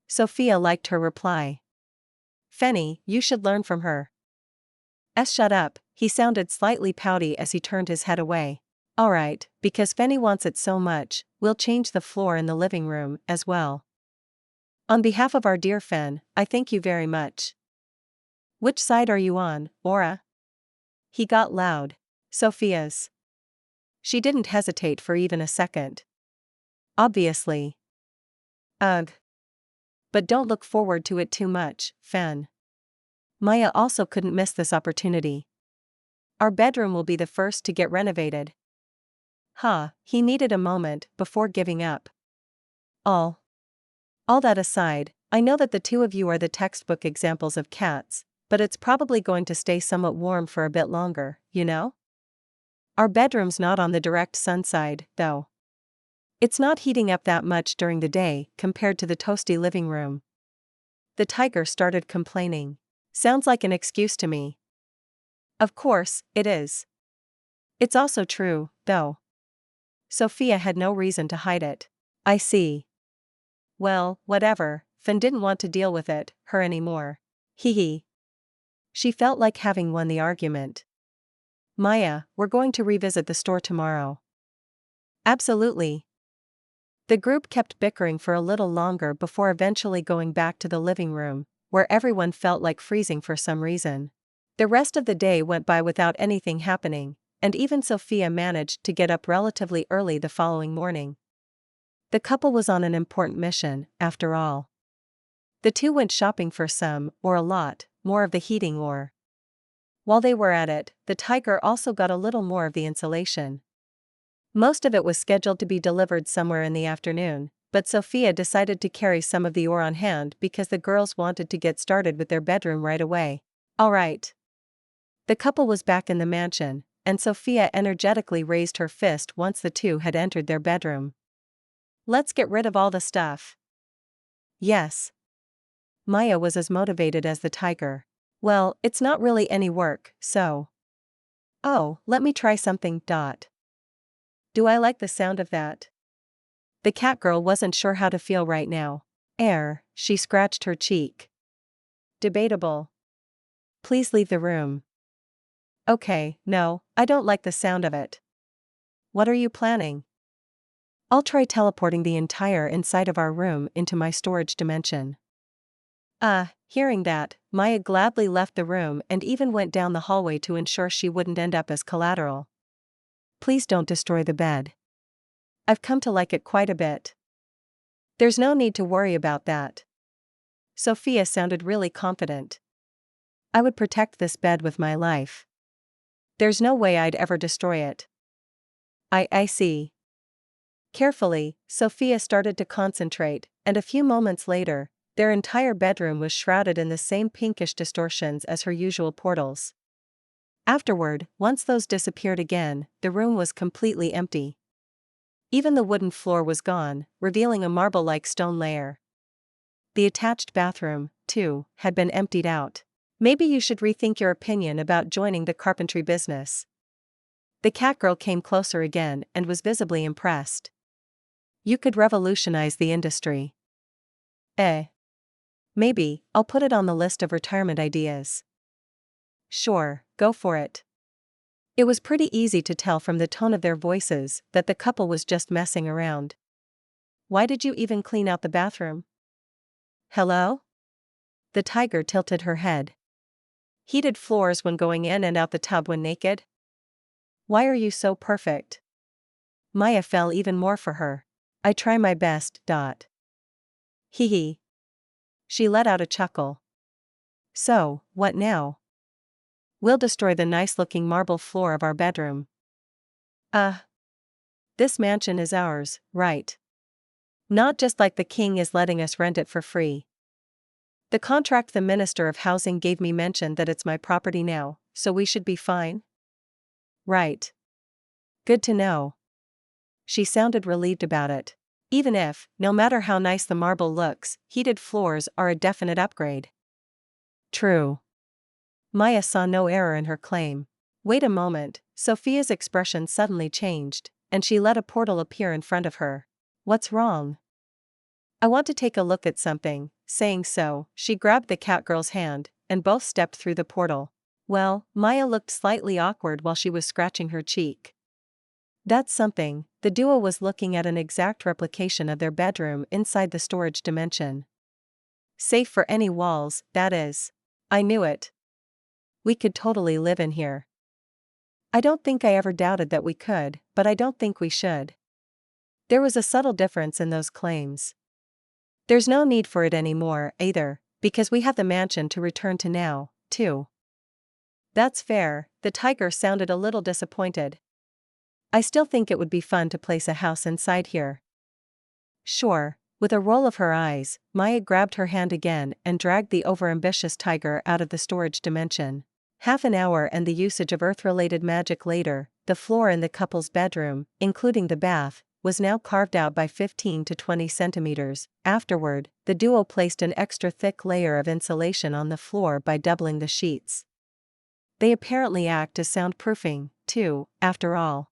Sophia liked her reply. "Fenny, you should learn from her." Shut up, he sounded slightly pouty as he turned his head away. "Alright, because Fenny wants it so much, we'll change the floor in the living room, as well. On behalf of our dear Fen, I thank you very much." "Which side are you on, Aura?" He got loud. "Sophia's." She didn't hesitate for even a second. "Obviously." "Ugh. But don't look forward to it too much, Fen." Maya also couldn't miss this opportunity. "Our bedroom will be the first to get renovated." He needed a moment before giving up. All that aside, I know that the two of you are the textbook examples of cats, but it's probably going to stay somewhat warm for a bit longer, you know? Our bedroom's not on the direct sun side, though. It's not heating up that much during the day compared to the toasty living room." The tiger started complaining. "Sounds like an excuse to me." "Of course, it is. It's also true, though." Sophia had no reason to hide it. "I see. Well, whatever." Fen didn't want to deal with her anymore. Hee. She felt like having won the argument. "Maya, we're going to revisit the store tomorrow." "Absolutely." The group kept bickering for a little longer before eventually going back to the living room, where everyone felt like freezing for some reason. The rest of the day went by without anything happening, and even Sophia managed to get up relatively early the following morning. The couple was on an important mission, after all. The two went shopping for some, or a lot, more of the heating ore. While they were at it, the tiger also got a little more of the insulation. Most of it was scheduled to be delivered somewhere in the afternoon, but Sophia decided to carry some of the ore on hand because the girls wanted to get started with their bedroom right away. All right. The couple was back in the mansion, and Sophia energetically raised her fist once the two had entered their bedroom. Let's get rid of all the stuff. Yes. Maya was as motivated as the tiger. Well, it's not really any work, so. Oh, let me try something. Do I like the sound of that? The cat girl wasn't sure how to feel right now. She scratched her cheek. Debatable. Please leave the room. Okay, no, I don't like the sound of it. What are you planning? I'll try teleporting the entire inside of our room into my storage dimension. Hearing that, Maya gladly left the room and even went down the hallway to ensure she wouldn't end up as collateral. Please don't destroy the bed. I've come to like it quite a bit. There's no need to worry about that. Sophia sounded really confident. I would protect this bed with my life. There's no way I'd ever destroy it. I see. Carefully, Sophia started to concentrate, and a few moments later, their entire bedroom was shrouded in the same pinkish distortions as her usual portals. Afterward, once those disappeared again, the room was completely empty. Even the wooden floor was gone, revealing a marble-like stone layer. The attached bathroom, too, had been emptied out. Maybe you should rethink your opinion about joining the carpentry business. The cat girl came closer again and was visibly impressed. You could revolutionize the industry. Maybe, I'll put it on the list of retirement ideas. Sure, go for it. It was pretty easy to tell from the tone of their voices that the couple was just messing around. Why did you even clean out the bathroom? Hello? The tiger tilted her head. Heated floors when going in and out the tub when naked? Why are you so perfect? Maya fell even more for her. I try my best. Hee hee. She let out a chuckle. So, what now? We'll destroy the nice-looking marble floor of our bedroom. This mansion is ours, right? Not just like the king is letting us rent it for free. The contract the Minister of Housing gave me mentioned that it's my property now, so we should be fine? Right. Good to know. She sounded relieved about it. Even if, no matter how nice the marble looks, heated floors are a definite upgrade. True. Maya saw no error in her claim. Wait a moment, Sophia's expression suddenly changed, and she let a portal appear in front of her. What's wrong? I want to take a look at something. Saying so, she grabbed the cat girl's hand, and both stepped through the portal. Well, Maya looked slightly awkward while she was scratching her cheek. That's something. The duo was looking at an exact replication of their bedroom inside the storage dimension. Safe for any walls, that is. I knew it. We could totally live in here. I don't think I ever doubted that we could, but I don't think we should. There was a subtle difference in those claims. There's no need for it anymore, either, because we have the mansion to return to now, too. That's fair. The tiger sounded a little disappointed. I still think it would be fun to place a house inside here. Sure. With a roll of her eyes, Maya grabbed her hand again and dragged the overambitious tiger out of the storage dimension. Half an hour and the usage of Earth-related magic later, the floor in the couple's bedroom, including the bath, was now carved out by 15 to 20 centimeters. Afterward, the duo placed an extra thick layer of insulation on the floor by doubling the sheets. They apparently act as soundproofing, too, after all.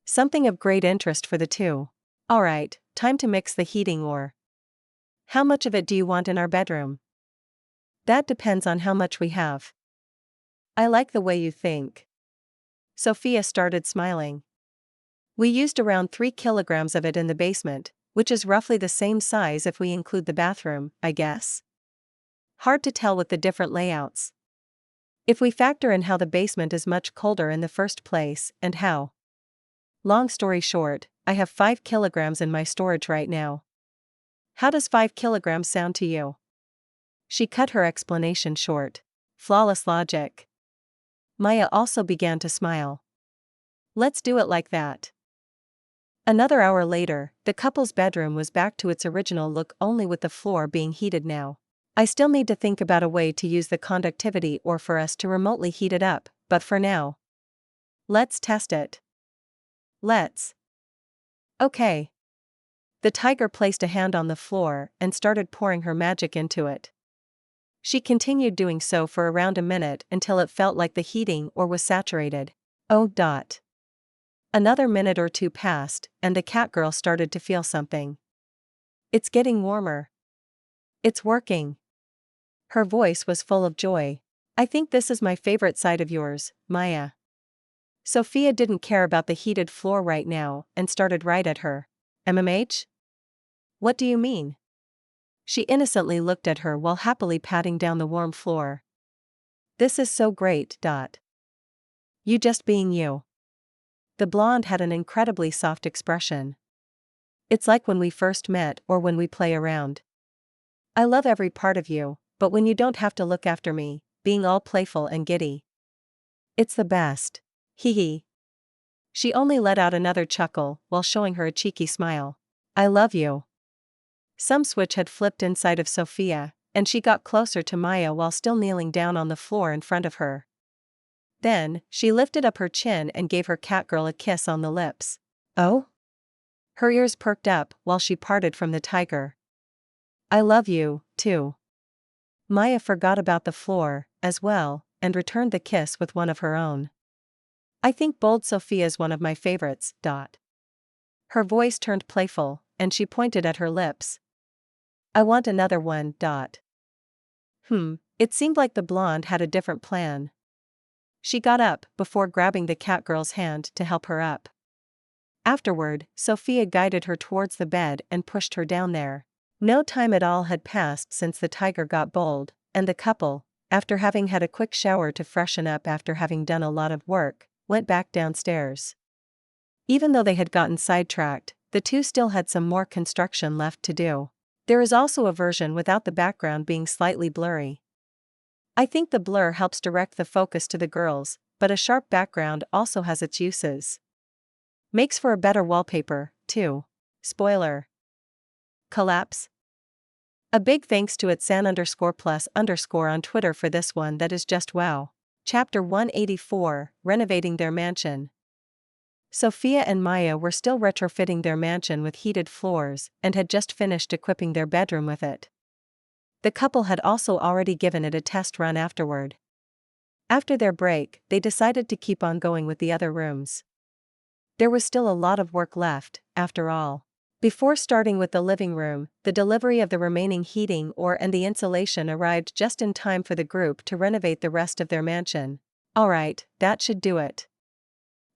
Something of great interest for the two. Alright, time to mix the heating ore. How much of it do you want in our bedroom? That depends on how much we have. I like the way you think. Sophia started smiling. We used around 3 kilograms of it in the basement, which is roughly the same size if we include the bathroom, I guess. Hard to tell with the different layouts. If we factor in how the basement is much colder in the first place, and how. Long story short, I have 5 kilograms in my storage right now. How does 5 kilograms sound to you? She cut her explanation short. Flawless logic. Maya also began to smile. Let's do it like that. Another hour later, the couple's bedroom was back to its original look, only with the floor being heated now. I still need to think about a way to use the conductivity or for us to remotely heat it up, but for now, let's test it. Let's. Okay. The tiger placed a hand on the floor and started pouring her magic into it. She continued doing so for around a minute until it felt like the heating or was saturated. Oh. Another minute or two passed, and the catgirl started to feel something. It's getting warmer. It's working. Her voice was full of joy. I think this is my favorite side of yours, Maya. Sophia didn't care about the heated floor right now and started right at her. MMH? What do you mean? She innocently looked at her while happily patting down the warm floor. This is so great. You just being you. The blonde had an incredibly soft expression. It's like when we first met or when we play around. I love every part of you, but when you don't have to look after me, being all playful and giddy. It's the best. Hee hee. She only let out another chuckle while showing her a cheeky smile. I love you. Some switch had flipped inside of Sophia, and she got closer to Maya while still kneeling down on the floor in front of her. Then, she lifted up her chin and gave her catgirl a kiss on the lips. Oh? Her ears perked up while she parted from the tiger. I love you, too. Maya forgot about the floor, as well, and returned the kiss with one of her own. I think bold Sophia's one of my favorites. Her voice turned playful, and she pointed at her lips. I want another one. It seemed like the blonde had a different plan. She got up before grabbing the catgirl's hand to help her up. Afterward, Sophia guided her towards the bed and pushed her down there. No time at all had passed since the tiger got bold, and the couple, after having had a quick shower to freshen up after having done a lot of work, went back downstairs. Even though they had gotten sidetracked, the two still had some more construction left to do. There is also a version without the background being slightly blurry. I think the blur helps direct the focus to the girls, but a sharp background also has its uses. Makes for a better wallpaper, too. Spoiler. Collapse. A big thanks to @san_plus_ on Twitter for this one that is just wow. Chapter 184, Renovating Their Mansion. Sophia and Maya were still retrofitting their mansion with heated floors and had just finished equipping their bedroom with it. The couple had also already given it a test run afterward. After their break, they decided to keep on going with the other rooms. There was still a lot of work left, after all. Before starting with the living room, the delivery of the remaining heating and the insulation arrived just in time for the group to renovate the rest of their mansion. Alright, that should do it.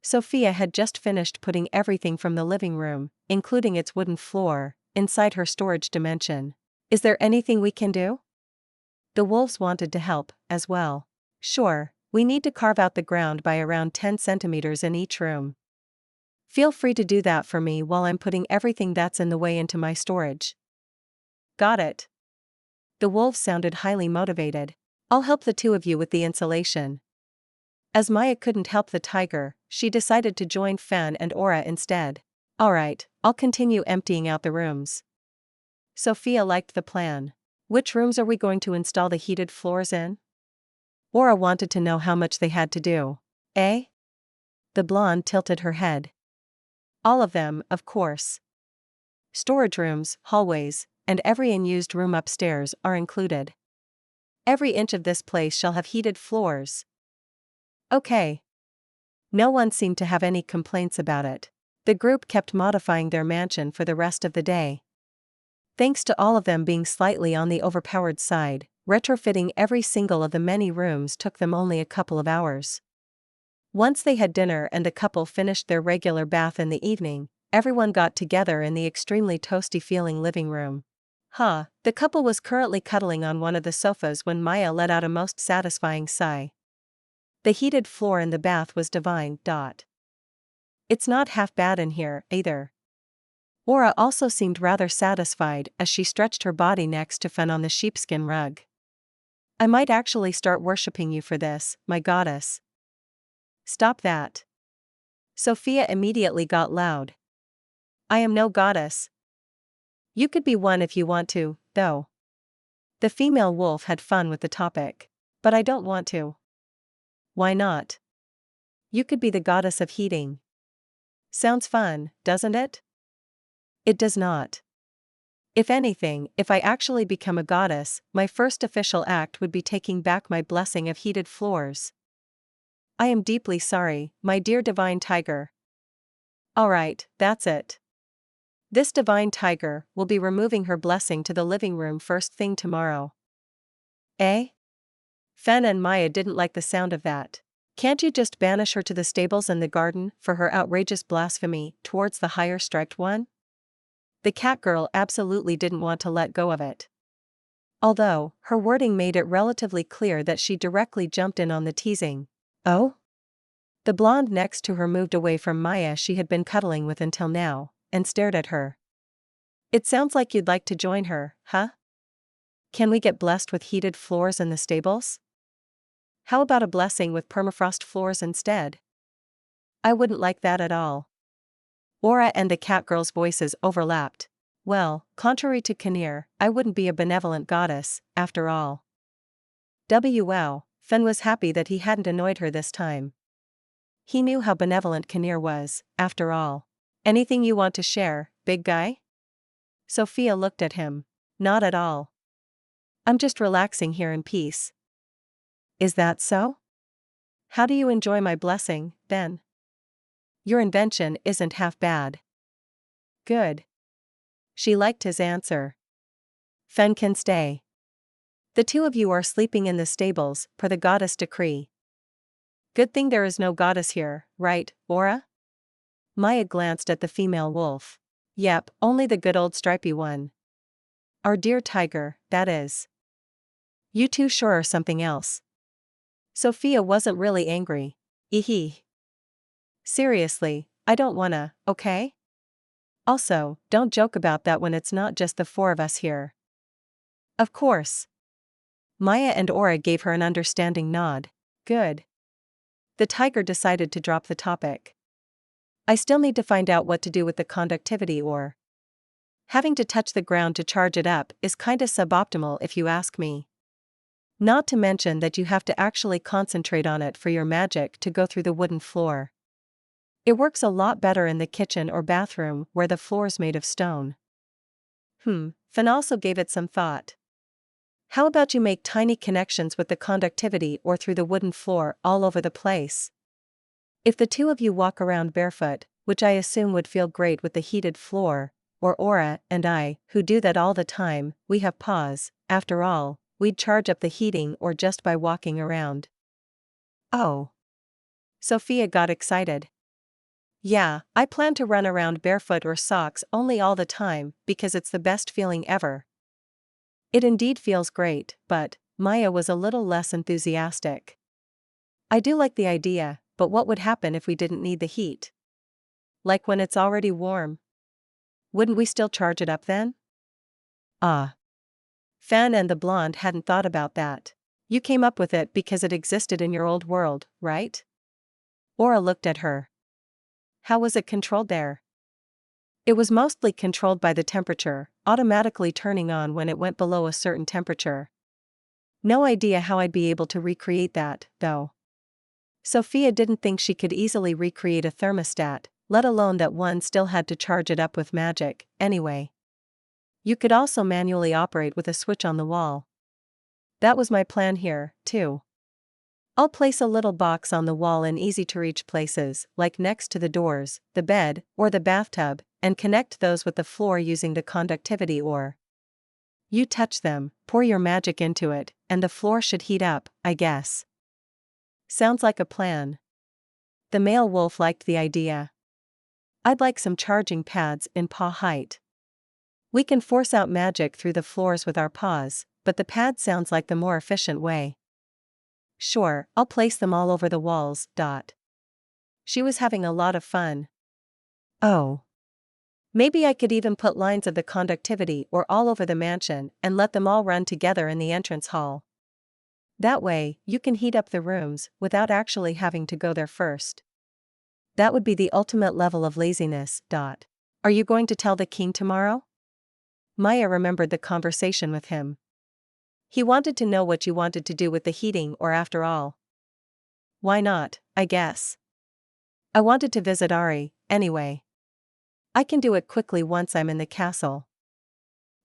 Sophia had just finished putting everything from the living room, including its wooden floor, inside her storage dimension. Is there anything we can do? The wolves wanted to help, as well. Sure, we need to carve out the ground by around 10 centimeters in each room. Feel free to do that for me while I'm putting everything that's in the way into my storage. Got it. The wolves sounded highly motivated. I'll help the two of you with the insulation. As Maya couldn't help the tiger, she decided to join Fan and Aura instead. Alright, I'll continue emptying out the rooms. Sophia liked the plan. Which rooms are we going to install the heated floors in? Aura wanted to know how much they had to do. Eh? The blonde tilted her head. All of them, of course. Storage rooms, hallways, and every unused room upstairs are included. Every inch of this place shall have heated floors. Okay. No one seemed to have any complaints about it. The group kept modifying their mansion for the rest of the day. Thanks to all of them being slightly on the overpowered side, retrofitting every single of the many rooms took them only a couple of hours. Once they had dinner and the couple finished their regular bath in the evening, everyone got together in the extremely toasty-feeling living room. The couple was currently cuddling on one of the sofas when Maya let out a most satisfying sigh. The heated floor in the bath was divine. It's not half bad in here, either. Aura also seemed rather satisfied as she stretched her body next to Fen on the sheepskin rug. I might actually start worshipping you for this, my goddess. Stop that. Sophia immediately got loud. I am no goddess. You could be one if you want to, though. The female wolf had fun with the topic. But I don't want to. Why not? You could be the goddess of heating. Sounds fun, doesn't it? It does not. If anything, if I actually become a goddess, my first official act would be taking back my blessing of heated floors. I am deeply sorry, my dear divine tiger. Alright, that's it. This divine tiger will be removing her blessing to the living room first thing tomorrow. Eh? Fen and Maya didn't like the sound of that. Can't you just banish her to the stables and the garden for her outrageous blasphemy towards the higher striped one? The cat girl absolutely didn't want to let go of it. Although, her wording made it relatively clear that she directly jumped in on the teasing. Oh? The blonde next to her moved away from Maya she had been cuddling with until now, and stared at her. It sounds like you'd like to join her, huh? Can we get blessed with heated floors in the stables? How about a blessing with permafrost floors instead? I wouldn't like that at all. Aura and the cat girl's voices overlapped. Well, contrary to Kinnear, I wouldn't be a benevolent goddess, after all. Wow, Fen was happy that he hadn't annoyed her this time. He knew how benevolent Kinnear was, after all. Anything you want to share, big guy? Sophia looked at him. Not at all. I'm just relaxing here in peace. Is that so? How do you enjoy my blessing, then? Your invention isn't half bad. Good. She liked his answer. Fen can stay. The two of you are sleeping in the stables, per the goddess decree. Good thing there is no goddess here, right, Aura? Maya glanced at the female wolf. Yep, only the good old stripy one. Our dear tiger, that is. You two sure are something else. Sophia wasn't really angry. Eehee. Seriously, I don't wanna, okay? Also, don't joke about that when it's not just the four of us here. Of course. Maya and Aura gave her an understanding nod. Good. The tiger decided to drop the topic. I still need to find out what to do with the conductivity ore. Having to touch the ground to charge it up is kinda suboptimal if you ask me. Not to mention that you have to actually concentrate on it for your magic to go through the wooden floor. It works a lot better in the kitchen or bathroom where the floor's made of stone. Fen also gave it some thought. How about you make tiny connections with the conductivity or through the wooden floor all over the place? If the two of you walk around barefoot, which I assume would feel great with the heated floor, or Aura and I, who do that all the time, we have paws, after all, we'd charge up the heating or just by walking around. Oh. Sophia got excited. Yeah, I plan to run around barefoot or socks only all the time because it's the best feeling ever. It indeed feels great, but Maya was a little less enthusiastic. I do like the idea, but what would happen if we didn't need the heat? Like when it's already warm? Wouldn't we still charge it up then? Ah. Fan and the blonde hadn't thought about that. You came up with it because it existed in your old world, right? Aura looked at her. How was it controlled there? It was mostly controlled by the temperature, automatically turning on when it went below a certain temperature. No idea how I'd be able to recreate that, though. Sophia didn't think she could easily recreate a thermostat, let alone that one still had to charge it up with magic, anyway. You could also manually operate with a switch on the wall. That was my plan here, too. I'll place a little box on the wall in easy-to-reach places, like next to the doors, the bed, or the bathtub, and connect those with the floor using the conductivity ore. You touch them, pour your magic into it, and the floor should heat up, I guess. Sounds like a plan. The male wolf liked the idea. I'd like some charging pads in paw height. We can force out magic through the floors with our paws, but the pad sounds like the more efficient way. Sure, I'll place them all over the walls. She was having a lot of fun. Oh. Maybe I could even put lines of the conductivity or all over the mansion and let them all run together in the entrance hall. That way, you can heat up the rooms without actually having to go there first. That would be the ultimate level of laziness. Are you going to tell the king tomorrow? Maya remembered the conversation with him. He wanted to know what you wanted to do with the heating, or after all. Why not, I guess. I wanted to visit Ari, anyway. I can do it quickly once I'm in the castle.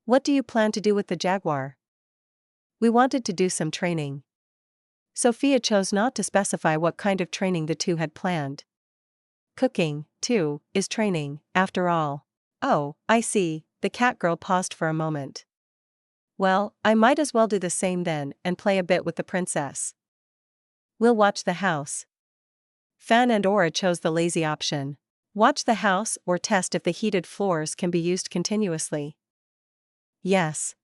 What do you plan to do with the jaguar? We wanted to do some training. Sophia chose not to specify what kind of training the two had planned. Cooking, too, is training, after all. Oh, I see, the cat girl paused for a moment. Well, I might as well do the same then and play a bit with the princess. We'll watch the house. Fan and Aura chose the lazy option. Watch the house or test if the heated floors can be used continuously. Yes.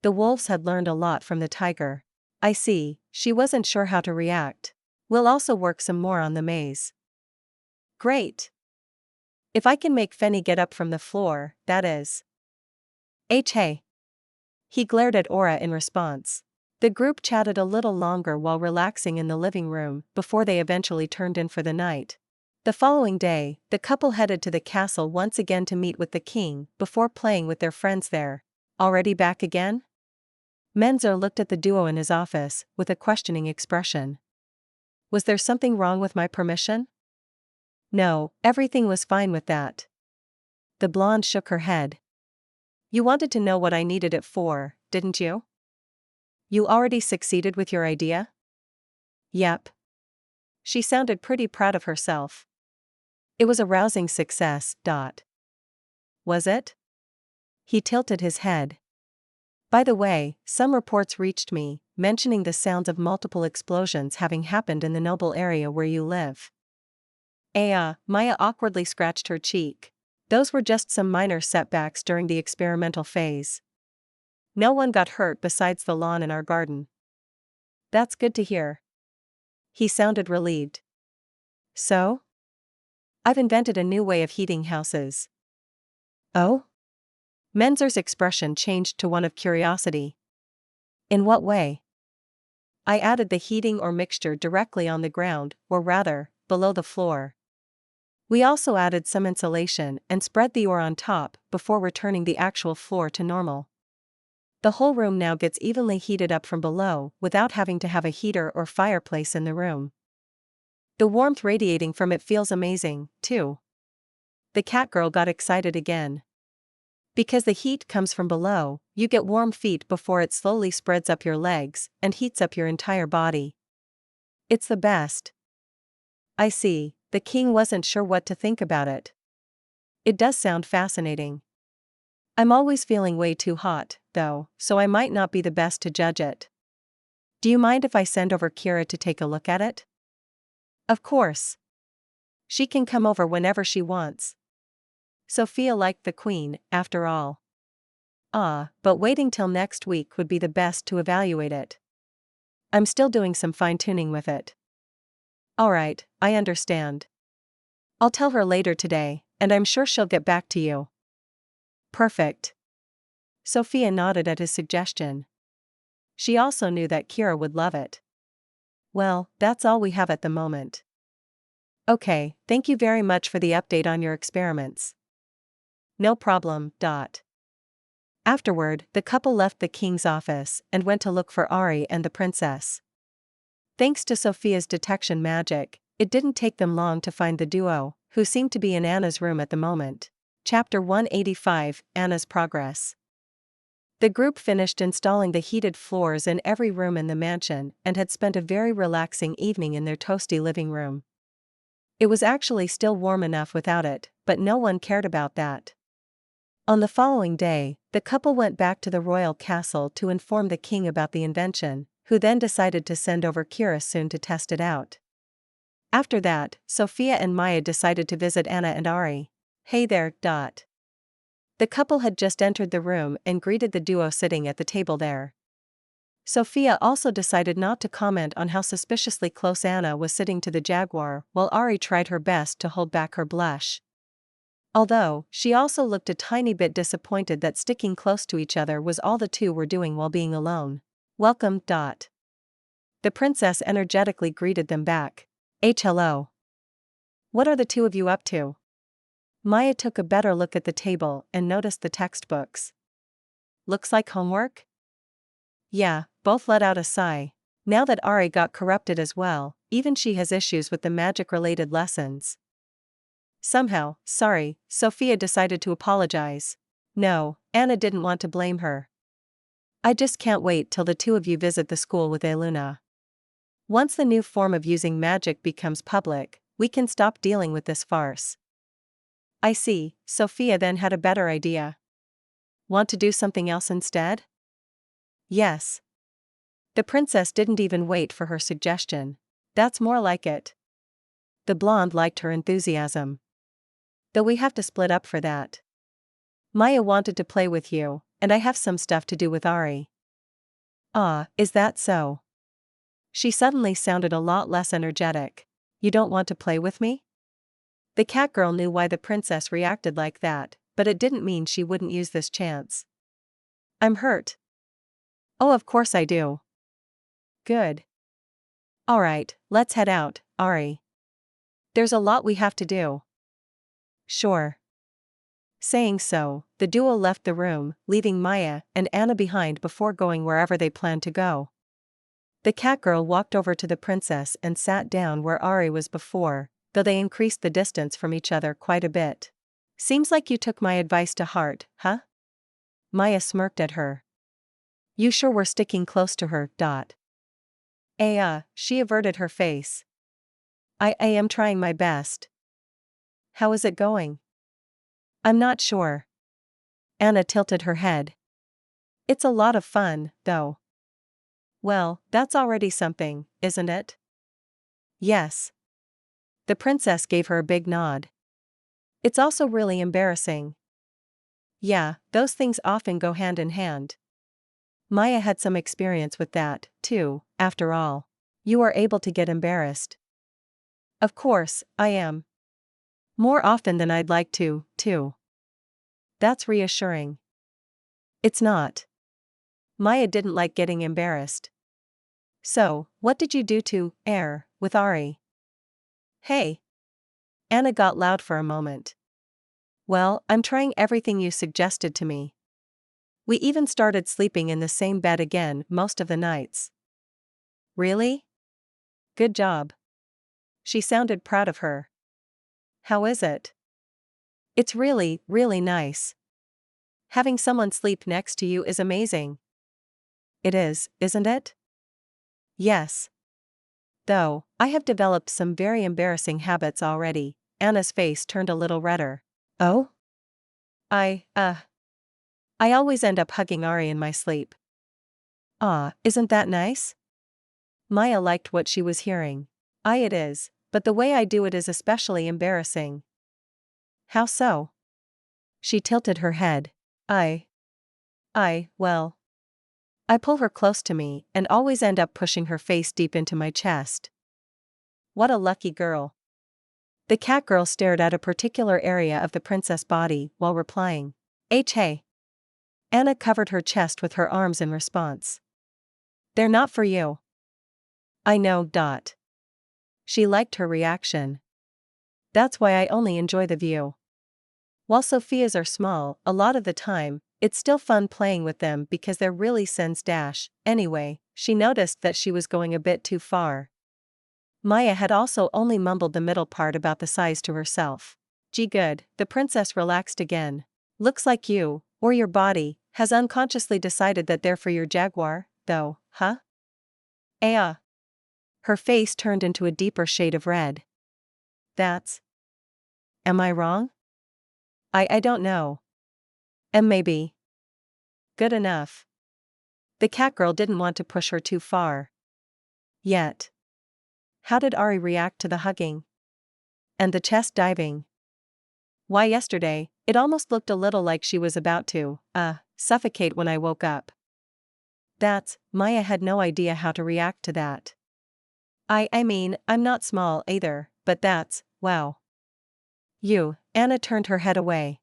The wolves had learned a lot from the tiger. I see, she wasn't sure how to react. We'll also work some more on the maze. Great. If I can make Fenny get up from the floor, that is. Hey. He glared at Aura in response. The group chatted a little longer while relaxing in the living room before they eventually turned in for the night. The following day, the couple headed to the castle once again to meet with the king before playing with their friends there. Already back again? Menzer looked at the duo in his office with a questioning expression. Was there something wrong with my permission? No, everything was fine with that. The blonde shook her head. You wanted to know what I needed it for, didn't you? You already succeeded with your idea? Yep. She sounded pretty proud of herself. It was a rousing success. Was it? He tilted his head. By the way, some reports reached me, mentioning the sounds of multiple explosions having happened in the noble area where you live. Maya awkwardly scratched her cheek. Those were just some minor setbacks during the experimental phase. No one got hurt besides the lawn in our garden. That's good to hear. He sounded relieved. So? I've invented a new way of heating houses. Oh? Menzer's expression changed to one of curiosity. In what way? I added the heating or mixture directly on the ground, or rather, below the floor. We also added some insulation and spread the ore on top before returning the actual floor to normal. The whole room now gets evenly heated up from below without having to have a heater or fireplace in the room. The warmth radiating from it feels amazing, too. The cat girl got excited again. Because the heat comes from below, you get warm feet before it slowly spreads up your legs and heats up your entire body. It's the best. I see, the king wasn't sure what to think about it. It does sound fascinating. I'm always feeling way too hot, though, so I might not be the best to judge it. Do you mind if I send over Kira to take a look at it? Of course. She can come over whenever she wants. Sophia liked the queen, after all. But waiting till next week would be the best to evaluate it. I'm still doing some fine-tuning with it. Alright, I understand. I'll tell her later today, and I'm sure she'll get back to you. Perfect. Sophia nodded at his suggestion. She also knew that Kira would love it. Well, that's all we have at the moment. Okay, thank you very much for the update on your experiments. No problem. Afterward, the couple left the king's office and went to look for Ari and the princess. Thanks to Sophia's detection magic, it didn't take them long to find the duo, who seemed to be in Anna's room at the moment. Chapter 185, Anna's Progress. The group finished installing the heated floors in every room in the mansion and had spent a very relaxing evening in their toasty living room. It was actually still warm enough without it, but no one cared about that. On the following day, the couple went back to the royal castle to inform the king about the invention, who then decided to send over Kira soon to test it out. After that, Sophia and Maya decided to visit Anna and Ari. Hey there. The couple had just entered the room and greeted the duo sitting at the table there. Sophia also decided not to comment on how suspiciously close Anna was sitting to the jaguar, while Ari tried her best to hold back her blush. Although, she also looked a tiny bit disappointed that sticking close to each other was all the two were doing while being alone. Welcome. The princess energetically greeted them back. Hello. What are the two of you up to? Maya took a better look at the table and noticed the textbooks. Looks like homework? Yeah, both let out a sigh. Now that Ari got corrupted as well, even she has issues with the magic-related lessons. Somehow, sorry, Sophia decided to apologize. No, Anna didn't want to blame her. I just can't wait till the two of you visit the school with Eluna. Once the new form of using magic becomes public, we can stop dealing with this farce. I see, Sophia then had a better idea. Want to do something else instead? Yes. The princess didn't even wait for her suggestion. That's more like it. The blonde liked her enthusiasm. Though we have to split up for that. Maya wanted to play with you, and I have some stuff to do with Ari. Ah, is that so? She suddenly sounded a lot less energetic. You don't want to play with me? The cat girl knew why the princess reacted like that, but it didn't mean she wouldn't use this chance. I'm hurt. Oh, of course I do. Good. Alright, let's head out, Ari. There's a lot we have to do. Sure. Saying so, the duo left the room, leaving Maya and Anna behind before going wherever they planned to go. The cat girl walked over to the princess and sat down where Ari was before, though they increased the distance from each other quite a bit. Seems like you took my advice to heart, huh? Maya smirked at her. You sure were sticking close to her, dot. She averted her face. I am trying my best. How is it going? I'm not sure. Anna tilted her head. It's a lot of fun, though. Well, that's already something, isn't it? Yes. The princess gave her a big nod. It's also really embarrassing. Yeah, those things often go hand in hand. Maya had some experience with that, too, after all. You are able to get embarrassed. Of course, I am. More often than I'd like to, too. That's reassuring. It's not. Maya didn't like getting embarrassed. So, what did you do to air with Ari? Hey. Anna got loud for a moment. Well, I'm trying everything you suggested to me. We even started sleeping in the same bed again most of the nights. Really? Good job. She sounded proud of her. How is it? It's really, really nice. Having someone sleep next to you is amazing. It is, isn't it? Yes. Though, I have developed some very embarrassing habits already. Anna's face turned a little redder. Oh? I always end up hugging Ari in my sleep. Isn't that nice? Maya liked what she was hearing. It is, but the way I do it is especially embarrassing. How so? She tilted her head. Well. I pull her close to me and always end up pushing her face deep into my chest. What a lucky girl. The cat girl stared at a particular area of the princess body while replying. Hey. Anna covered her chest with her arms in response. They're not for you. I know, dot. She liked her reaction. That's why I only enjoy the view. While Sophia's are small, a lot of the time, it's still fun playing with them because they're really sense dash. Anyway, she noticed that she was going a bit too far. Maya had also only mumbled the middle part about the size to herself. Gee good, the princess relaxed again. Looks like you, or your body, has unconsciously decided that they're for your jaguar, though, huh? Her face turned into a deeper shade of red. That's. Am I wrong? I don't know. And maybe. Good enough. The cat girl didn't want to push her too far. Yet. How did Ari react to the hugging? And the chest diving? Why, yesterday, it almost looked a little like she was about to, suffocate when I woke up. Maya had no idea how to react to that. I mean, I'm not small either, but wow. Anna turned her head away.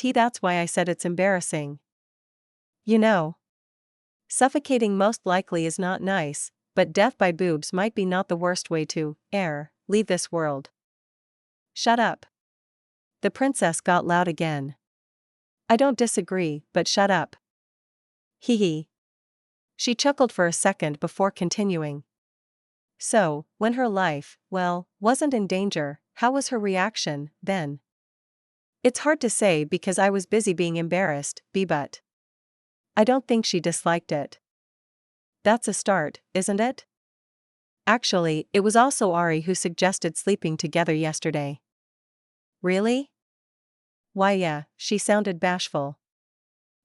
That's why I said it's embarrassing. You know. Suffocating most likely is not nice, but death by boobs might be not the worst way to leave this world. Shut up. The princess got loud again. I don't disagree, but shut up. Hee hee. She chuckled for a second before continuing. So, when her life, wasn't in danger, how was her reaction, then? It's hard to say because I was busy being embarrassed, but I don't think she disliked it. That's a start, isn't it? Actually, it was also Ari who suggested sleeping together yesterday. Really? Why yeah, she sounded bashful.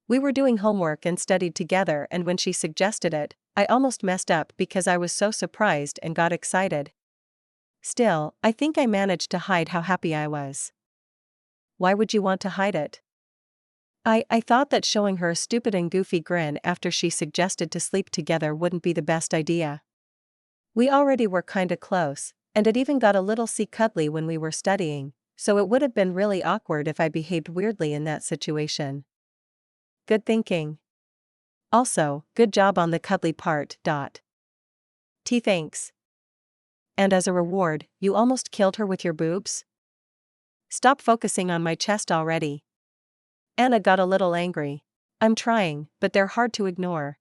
We were doing homework and studied together, and when she suggested it, I almost messed up because I was so surprised and got excited. Still, I think I managed to hide how happy I was. Why would you want to hide it? I thought that showing her a stupid and goofy grin after she suggested to sleep together wouldn't be the best idea. We already were kinda close, and it even got a little cuddly when we were studying, so it would have been really awkward if I behaved weirdly in that situation. Good thinking. Also, good job on the cuddly part. Thanks. And as a reward, you almost killed her with your boobs? Stop focusing on my chest already. Anna got a little angry. I'm trying, but they're hard to ignore.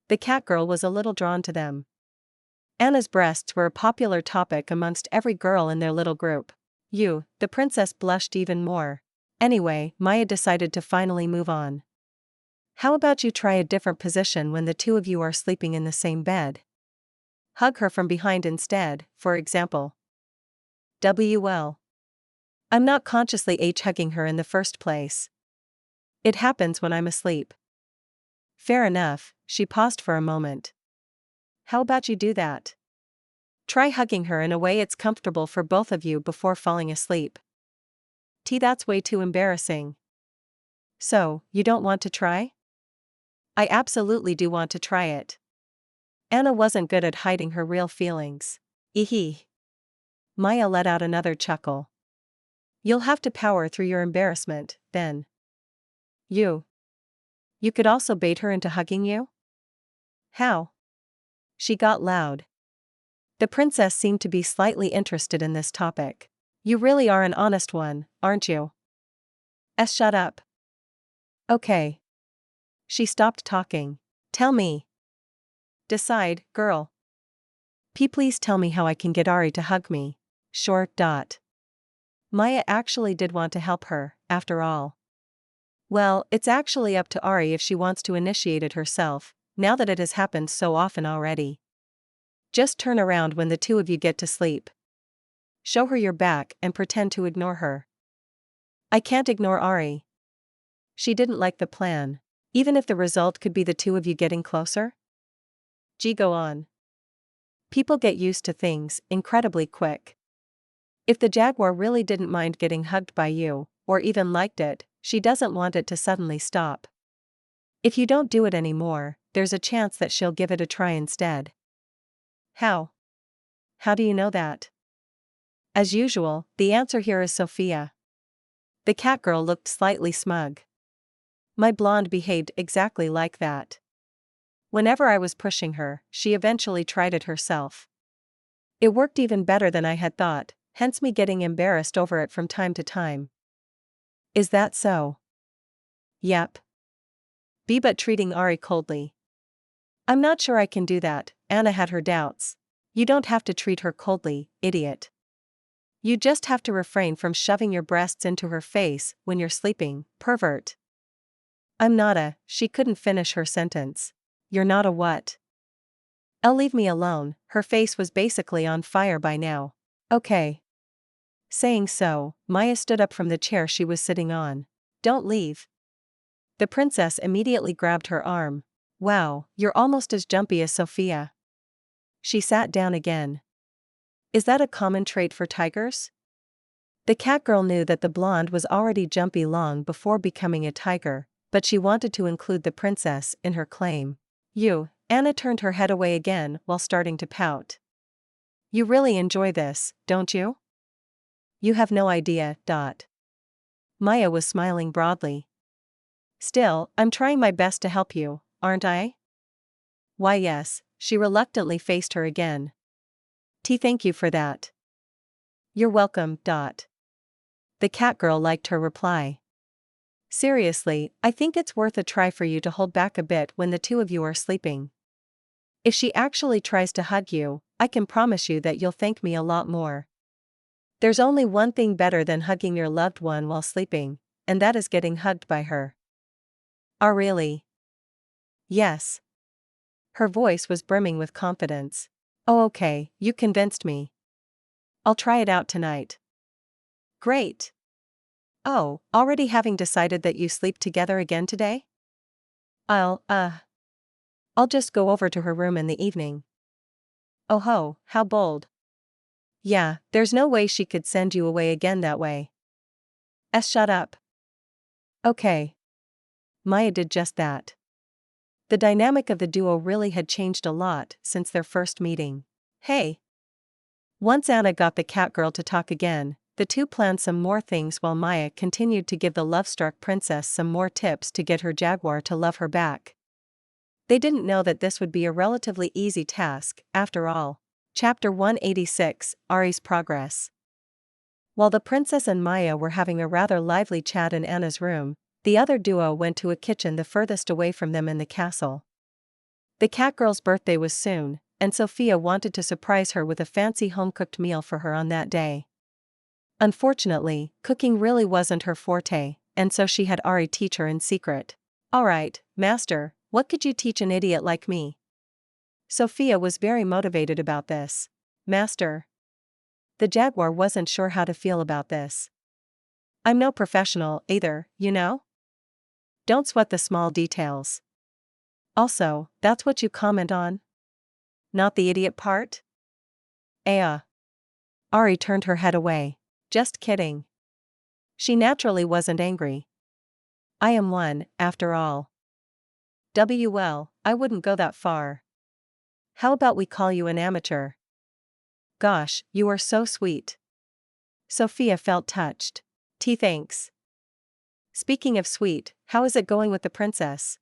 The cat girl was a little drawn to them. Anna's breasts were a popular topic amongst every girl in their little group. The princess blushed even more. Anyway, Maya decided to finally move on. How about you try a different position when the two of you are sleeping in the same bed? Hug her from behind instead, for example. I'm not consciously hugging her in the first place. It happens when I'm asleep. Fair enough, she paused for a moment. How about you do that? Try hugging her in a way it's comfortable for both of you before falling asleep. That's way too embarrassing. So, you don't want to try? I absolutely do want to try it. Anna wasn't good at hiding her real feelings. Eehee. Maya let out another chuckle. You'll have to power through your embarrassment, then. You could also bait her into hugging you? How? She got loud. The princess seemed to be slightly interested in this topic. You really are an honest one, aren't you? Shut up. Okay. She stopped talking. Tell me. Decide, girl. Please tell me how I can get Ari to hug me. Sure. Maya actually did want to help her, after all. Well, it's actually up to Ari if she wants to initiate it herself, now that it has happened so often already. Just turn around when the two of you get to sleep. Show her your back and pretend to ignore her. I can't ignore Ari. She didn't like the plan, even if the result could be the two of you getting closer. Go on. People get used to things incredibly quick. If the jaguar really didn't mind getting hugged by you, or even liked it, she doesn't want it to suddenly stop. If you don't do it anymore, there's a chance that she'll give it a try instead. How? How do you know that? As usual, the answer here is Sophia. The cat girl looked slightly smug. My blonde behaved exactly like that. Whenever I was pushing her, she eventually tried it herself. It worked even better than I had thought, hence me getting embarrassed over it from time to time. Is that so? Yep. But treating Ari coldly. I'm not sure I can do that, Anna had her doubts. You don't have to treat her coldly, idiot. You just have to refrain from shoving your breasts into her face when you're sleeping, pervert. I'm not a, she couldn't finish her sentence. You're not a what? Leave me alone, her face was basically on fire by now. Okay. Saying so, Maya stood up from the chair she was sitting on. Don't leave. The princess immediately grabbed her arm. Wow, you're almost as jumpy as Sophia. She sat down again. Is that a common trait for tigers? The cat girl knew that the blonde was already jumpy long before becoming a tiger, but she wanted to include the princess in her claim. Anna turned her head away again while starting to pout. You really enjoy this, don't you? You have no idea. Maya was smiling broadly. Still, I'm trying my best to help you, aren't I? Why yes, she reluctantly faced her again. Thank you for that. You're welcome. The cat girl liked her reply. Seriously, I think it's worth a try for you to hold back a bit when the two of you are sleeping. If she actually tries to hug you, I can promise you that you'll thank me a lot more. There's only one thing better than hugging your loved one while sleeping, and that is getting hugged by her. Oh, really? Yes. Her voice was brimming with confidence. Oh, okay, you convinced me. I'll try it out tonight. Great. Oh, already having decided that you sleep together again today? I'll just go over to her room in the evening. Oh ho, how bold. Yeah, there's no way she could send you away again that way. Shut up. Okay. Maya did just that. The dynamic of the duo really had changed a lot since their first meeting. Hey. Once Anna got the cat girl to talk again, the two planned some more things while Maya continued to give the love-struck princess some more tips to get her jaguar to love her back. They didn't know that this would be a relatively easy task, after all. Chapter 186, Ari's Progress. While the princess and Maya were having a rather lively chat in Anna's room, the other duo went to a kitchen the furthest away from them in the castle. The cat girl's birthday was soon, and Sophia wanted to surprise her with a fancy home-cooked meal for her on that day. Unfortunately, cooking really wasn't her forte, and so she had Ari teach her in secret. Alright, master, what could you teach an idiot like me? Sophia was very motivated about this. Master. The jaguar wasn't sure how to feel about this. I'm no professional, either, you know? Don't sweat the small details. Also, that's what you comment on? Not the idiot part? Ari turned her head away. Just kidding. She naturally wasn't angry. I am one, after all. Well, I wouldn't go that far. How about we call you an amateur? Gosh, you are so sweet. Sophia felt touched. Thanks. Speaking of sweet, how is it going with the princess?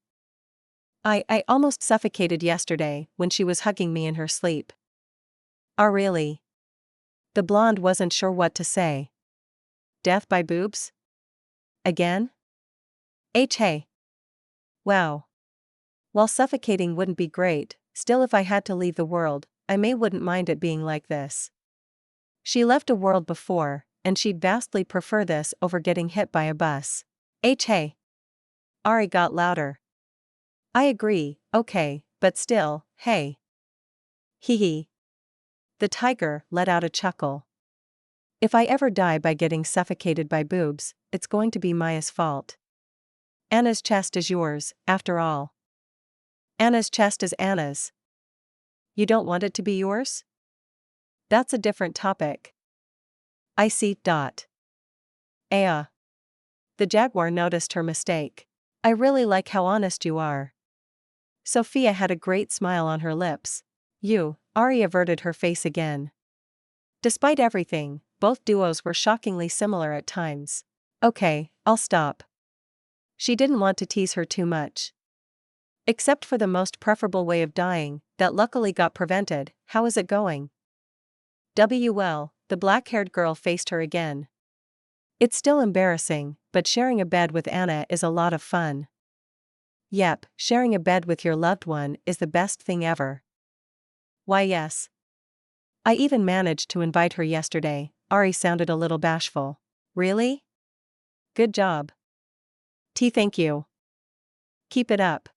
I almost suffocated yesterday when she was hugging me in her sleep. Oh, really? The blonde wasn't sure what to say. Death by boobs? Again? Hey. Wow. While suffocating wouldn't be great, still if I had to leave the world, I wouldn't mind it being like this. She left a world before, and she'd vastly prefer this over getting hit by a bus. Hey. Ari got louder. I agree, okay, but still, hey. Hee hee. The tiger let out a chuckle. If I ever die by getting suffocated by boobs, it's going to be Maya's fault. Anna's chest is yours, after all. Anna's chest is Anna's. You don't want it to be yours? That's a different topic. I see. The jaguar noticed her mistake. I really like how honest you are. Sophia had a great smile on her lips. Ari averted her face again. Despite everything, both duos were shockingly similar at times. Okay, I'll stop. She didn't want to tease her too much. Except for the most preferable way of dying, that luckily got prevented. How is it going? Well, the black-haired girl faced her again. It's still embarrassing, but sharing a bed with Anna is a lot of fun. Yep, sharing a bed with your loved one is the best thing ever. Why yes. I even managed to invite her yesterday. Ari sounded a little bashful. Really? Good job. Thank you. Keep it up.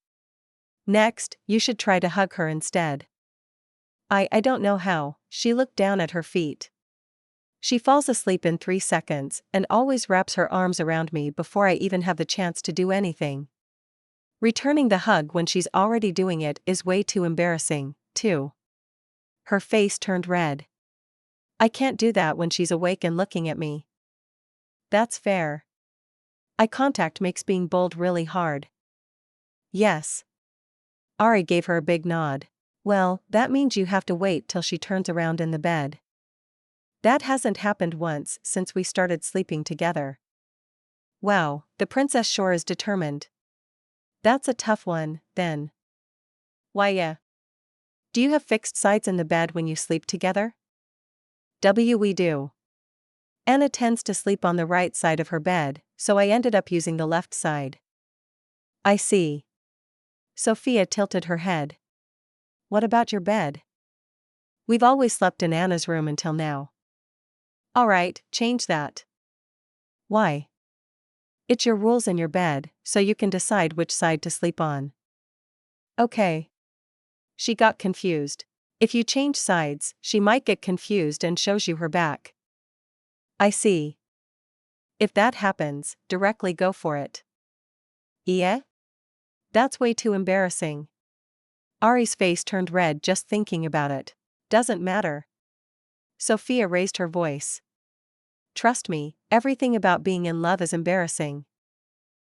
Next, you should try to hug her instead. I don't know how. She looked down at her feet. She falls asleep in 3 seconds and always wraps her arms around me before I even have the chance to do anything. Returning the hug when she's already doing it is way too embarrassing, too. Her face turned red. I can't do that when she's awake and looking at me. That's fair. Eye contact makes being bold really hard. Yes. Ari gave her a big nod. Well, that means you have to wait till she turns around in the bed. That hasn't happened once since we started sleeping together. Wow, the princess sure is determined. That's a tough one, then. Why yeah. Do you have fixed sides in the bed when you sleep together? We do. Anna tends to sleep on the right side of her bed, so I ended up using the left side. I see. Sophia tilted her head. What about your bed? We've always slept in Anna's room until now. Alright, change that. Why? It's your rules in your bed, so you can decide which side to sleep on. Okay. She got confused. If you change sides, she might get confused and shows you her back. I see. If that happens, directly go for it. Yeah? That's way too embarrassing. Ari's face turned red just thinking about it. Doesn't matter. Sophia raised her voice. Trust me, everything about being in love is embarrassing.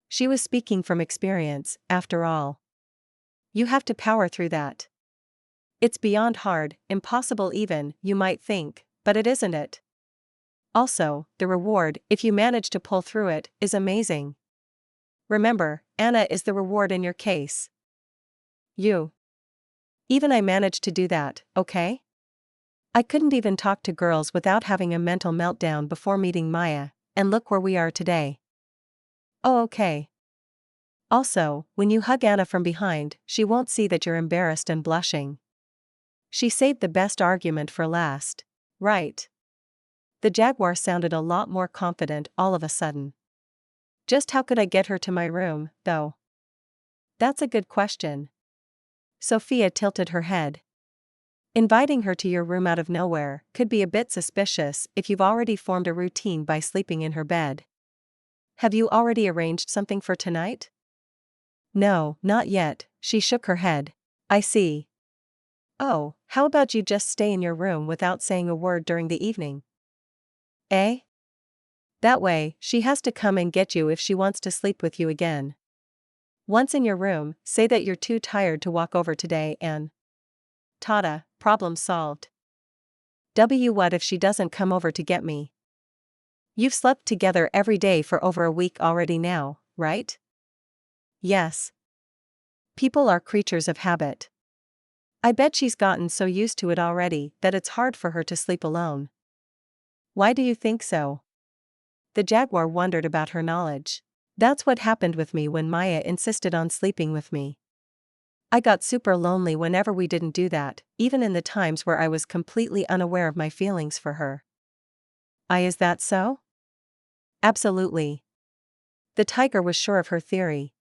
She was speaking from experience, after all. You have to power through that. It's beyond hard, impossible even, you might think, but it isn't it. Also, the reward, if you manage to pull through it, is amazing. Remember, Anna is the reward in your case. You. Even I managed to do that, okay? I couldn't even talk to girls without having a mental meltdown before meeting Maya, and look where we are today. Oh, okay. Also, when you hug Anna from behind, she won't see that you're embarrassed and blushing. She saved the best argument for last. Right. The jaguar sounded a lot more confident all of a sudden. Just how could I get her to my room, though? That's a good question. Sophia tilted her head. Inviting her to your room out of nowhere could be a bit suspicious if you've already formed a routine by sleeping in her bed. Have you already arranged something for tonight? No, not yet, she shook her head. I see. Oh, how about you just stay in your room without saying a word during the evening? Eh? That way, she has to come and get you if she wants to sleep with you again. Once in your room, say that you're too tired to walk over today and… Tada, problem solved. What if she doesn't come over to get me? You've slept together every day for over a week already now, right? Yes. People are creatures of habit. I bet she's gotten so used to it already that it's hard for her to sleep alone. Why do you think so? The jaguar wondered about her knowledge. That's what happened with me when Maya insisted on sleeping with me. I got super lonely whenever we didn't do that, even in the times where I was completely unaware of my feelings for her. Is that so? Absolutely. The tiger was sure of her theory.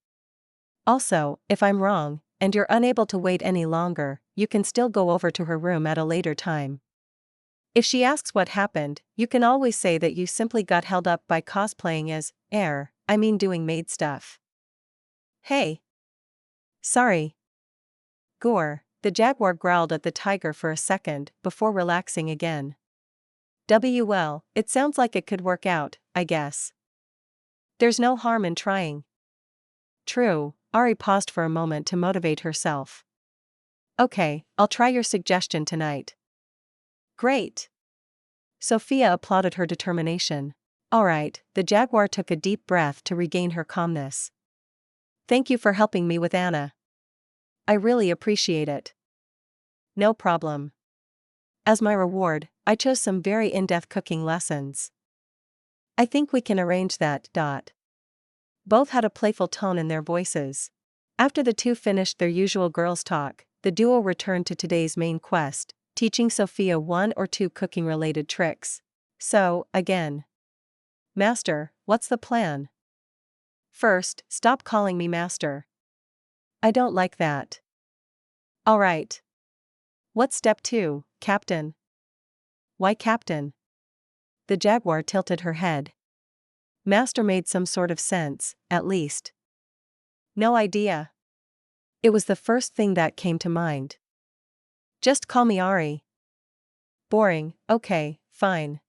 Also, if I'm wrong, and you're unable to wait any longer, you can still go over to her room at a later time. If she asks what happened, you can always say that you simply got held up by cosplaying as doing maid stuff. Hey. Sorry. Gore, the jaguar growled at the tiger for a second before relaxing again. Well, it sounds like it could work out, I guess. There's no harm in trying. True, Ari paused for a moment to motivate herself. Okay, I'll try your suggestion tonight. Great. Sophia applauded her determination. Alright, the jaguar took a deep breath to regain her calmness. Thank you for helping me with Anna. I really appreciate it. No problem. As my reward, I chose some very in-depth cooking lessons. I think we can arrange that. Both had a playful tone in their voices. After the two finished their usual girls' talk, the duo returned to today's main quest, teaching Sophia one or two cooking-related tricks. So, again. Master, what's the plan? First, stop calling me master. I don't like that. Alright. What's step 2, Captain? Why Captain? The jaguar tilted her head. Master made some sort of sense, at least. No idea. It was the first thing that came to mind. Just call me Ari. Boring, okay, fine.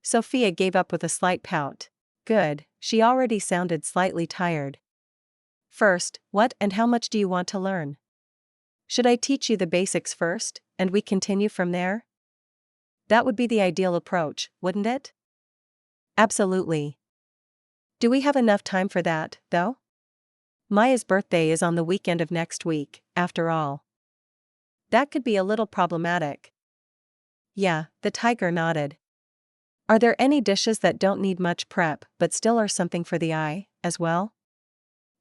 Sophia gave up with a slight pout. Good, she already sounded slightly tired. First, what and how much do you want to learn? Should I teach you the basics first, and we continue from there? That would be the ideal approach, wouldn't it? Absolutely. Do we have enough time for that, though? Maya's birthday is on the weekend of next week, after all. That could be a little problematic. Yeah, the tiger nodded. Are there any dishes that don't need much prep but still are something for the eye, as well?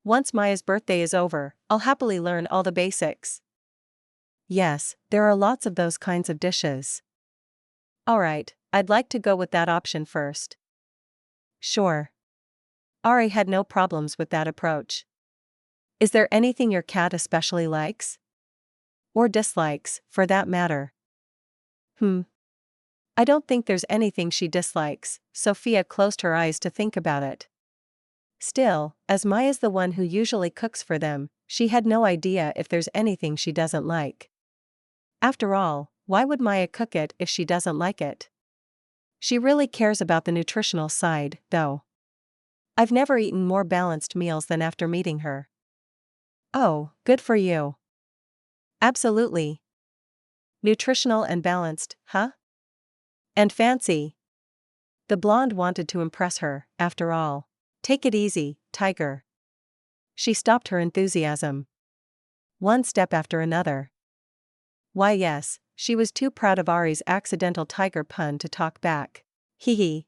Once Maya's birthday is over, I'll happily learn all the basics. Yes, there are lots of those kinds of dishes. Alright, I'd like to go with that option first. Sure. Ari had no problems with that approach. Is there anything your cat especially likes? Or dislikes, for that matter? I don't think there's anything she dislikes. Sophia closed her eyes to think about it. Still, as Maya's the one who usually cooks for them, she had no idea if there's anything she doesn't like. After all, why would Maya cook it if she doesn't like it? She really cares about the nutritional side, though. I've never eaten more balanced meals than after meeting her. Oh, good for you. Absolutely. Nutritional and balanced, huh? And fancy. The blonde wanted to impress her, after all. Take it easy, tiger. She stopped her enthusiasm. One step after another. Why yes, she was too proud of Ari's accidental tiger pun to talk back. Hee hee.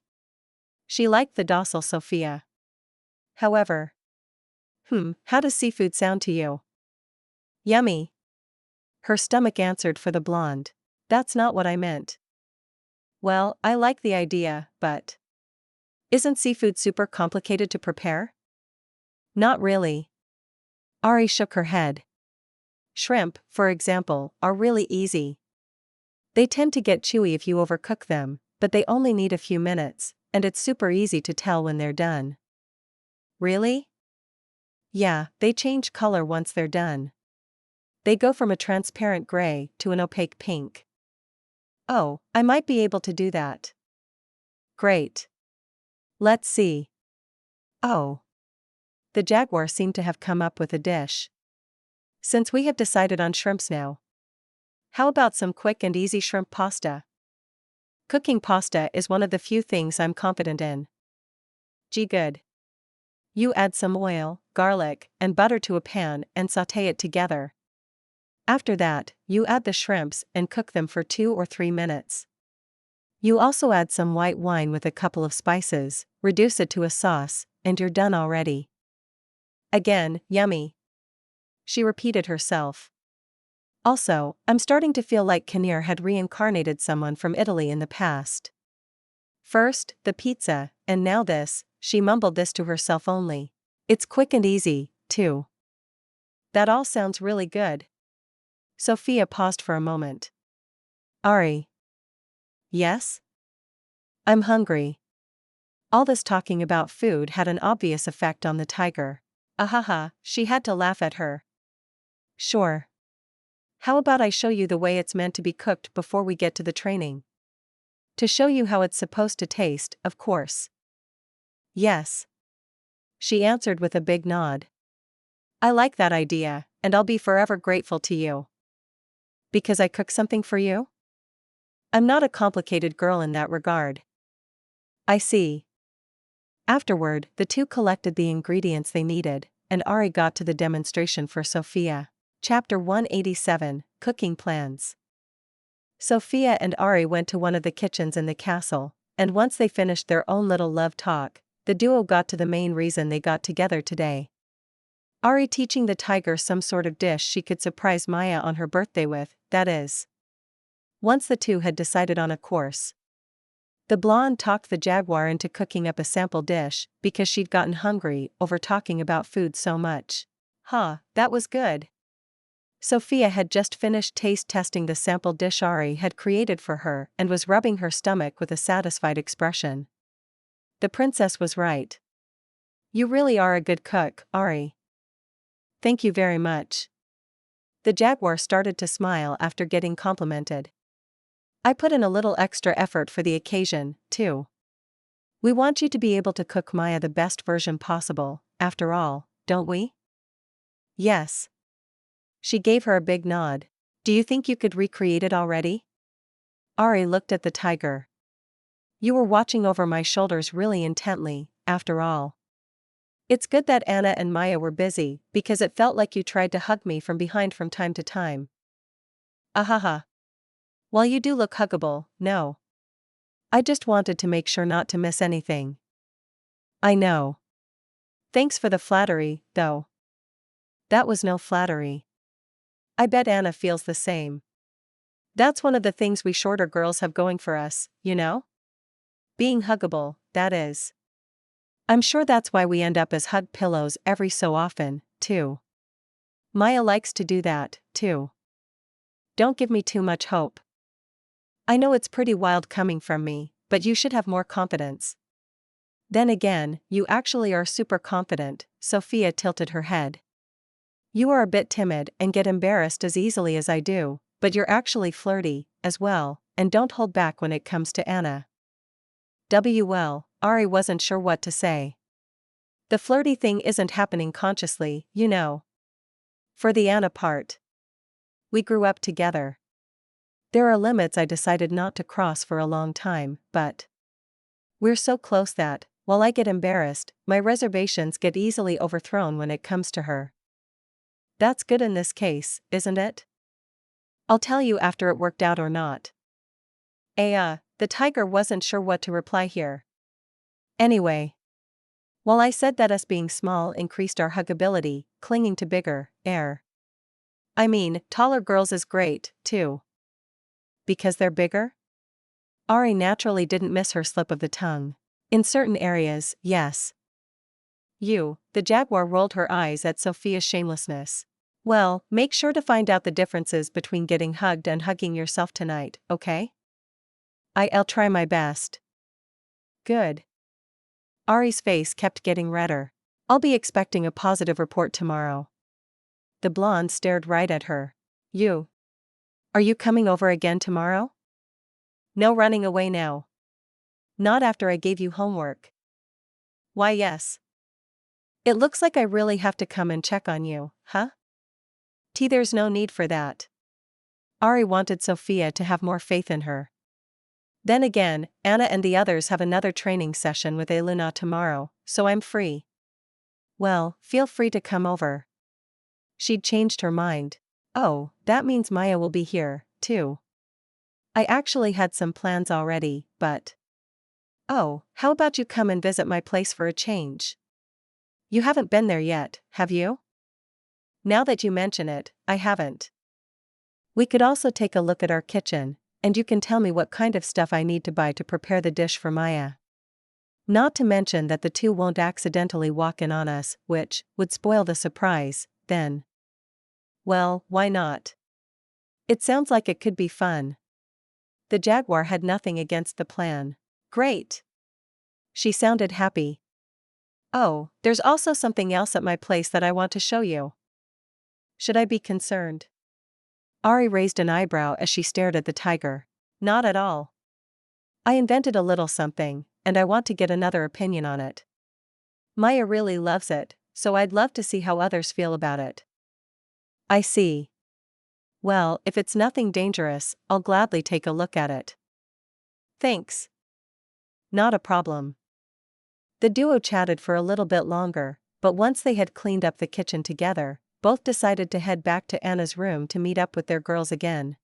She liked the docile Sophia. However. How does seafood sound to you? Yummy. Her stomach answered for the blonde. That's not what I meant. Well, I like the idea, but. Isn't seafood super complicated to prepare? Not really. Ari shook her head. Shrimp, for example, are really easy. They tend to get chewy if you overcook them, but they only need a few minutes, and it's super easy to tell when they're done. Really? Yeah, they change color once they're done. They go from a transparent gray to an opaque pink. Oh, I might be able to do that. Great. Let's see. Oh. The jaguar seemed to have come up with a dish. Since we have decided on shrimps now, how about some quick and easy shrimp pasta? Cooking pasta is one of the few things I'm confident in. Gee good. You add some oil, garlic, and butter to a pan and sauté it together. After that, you add the shrimps and cook them for 2 or 3 minutes. You also add some white wine with a couple of spices, reduce it to a sauce, and you're done already. Again, yummy. She repeated herself. Also, I'm starting to feel like Kinnear had reincarnated someone from Italy in the past. First, the pizza, and now this, she mumbled this to herself only. It's quick and easy, too. That all sounds really good. Sophia paused for a moment. Ari. Yes? I'm hungry. All this talking about food had an obvious effect on the tiger. Ahaha, she had to laugh at her. Sure. How about I show you the way it's meant to be cooked before we get to the training? To show you how it's supposed to taste, of course. Yes. She answered with a big nod. I like that idea, and I'll be forever grateful to you. Because I cook something for you? I'm not a complicated girl in that regard. I see. Afterward, the two collected the ingredients they needed, and Ari got to the demonstration for Sophia. Chapter 187, Cooking Plans. Sophia and Ari went to one of the kitchens in the castle, and once they finished their own little love talk, the duo got to the main reason they got together today. Ari teaching the tiger some sort of dish she could surprise Maya on her birthday with, that is. Once the two had decided on a course. The blonde talked the jaguar into cooking up a sample dish because she'd gotten hungry over talking about food so much. That was good. Sophia had just finished taste testing the sample dish Ari had created for her and was rubbing her stomach with a satisfied expression. The princess was right. You really are a good cook, Ari. Thank you very much. The jaguar started to smile after getting complimented. I put in a little extra effort for the occasion, too. We want you to be able to cook Maya the best version possible, after all, don't we? Yes. She gave her a big nod. Do you think you could recreate it already? Ari looked at the tiger. You were watching over my shoulders really intently, after all. It's good that Anna and Maya were busy, because it felt like you tried to hug me from behind from time to time. Ahaha. Well, you do look huggable, no. I just wanted to make sure not to miss anything. I know. Thanks for the flattery, though. That was no flattery. I bet Anna feels the same. That's one of the things we shorter girls have going for us, you know? Being huggable, that is. I'm sure that's why we end up as hug pillows every so often, too. Maya likes to do that, too. Don't give me too much hope. I know it's pretty wild coming from me, but you should have more confidence. Then again, you actually are super confident, Sophia tilted her head. You are a bit timid and get embarrassed as easily as I do, but you're actually flirty, as well, and don't hold back when it comes to Anna. Well, Ari wasn't sure what to say. The flirty thing isn't happening consciously, you know. For the Anna part. We grew up together. There are limits I decided not to cross for a long time, but we're so close that, while I get embarrassed, my reservations get easily overthrown when it comes to her. That's good in this case, isn't it? I'll tell you after it worked out or not. The tiger wasn't sure what to reply here. Anyway. While I said that us being small increased our huggability, clinging to bigger, taller girls is great, too. Because they're bigger? Ari naturally didn't miss her slip of the tongue. In certain areas, yes. The jaguar rolled her eyes at Sophia's shamelessness. Well, make sure to find out the differences between getting hugged and hugging yourself tonight, okay? I'll try my best. Good. Ari's face kept getting redder. I'll be expecting a positive report tomorrow. The blonde stared right at her. Are you coming over again tomorrow? No running away now. Not after I gave you homework. Why yes. It looks like I really have to come and check on you, huh? There's no need for that. Ari wanted Sophia to have more faith in her. Then again, Anna and the others have another training session with Eluna tomorrow, so I'm free. Well, feel free to come over. She'd changed her mind. Oh, that means Maya will be here, too. I actually had some plans already, but... Oh, how about you come and visit my place for a change? You haven't been there yet, have you? Now that you mention it, I haven't. We could also take a look at our kitchen, and you can tell me what kind of stuff I need to buy to prepare the dish for Maya. Not to mention that the two won't accidentally walk in on us, which would spoil the surprise, then. Well, why not? It sounds like it could be fun. The jaguar had nothing against the plan. Great. She sounded happy. Oh, there's also something else at my place that I want to show you. Should I be concerned? Ari raised an eyebrow as she stared at the tiger. Not at all. I invented a little something, and I want to get another opinion on it. Maya really loves it, so I'd love to see how others feel about it. I see. Well, if it's nothing dangerous, I'll gladly take a look at it. Thanks. Not a problem. The duo chatted for a little bit longer, but once they had cleaned up the kitchen together, both decided to head back to Anna's room to meet up with their girls again.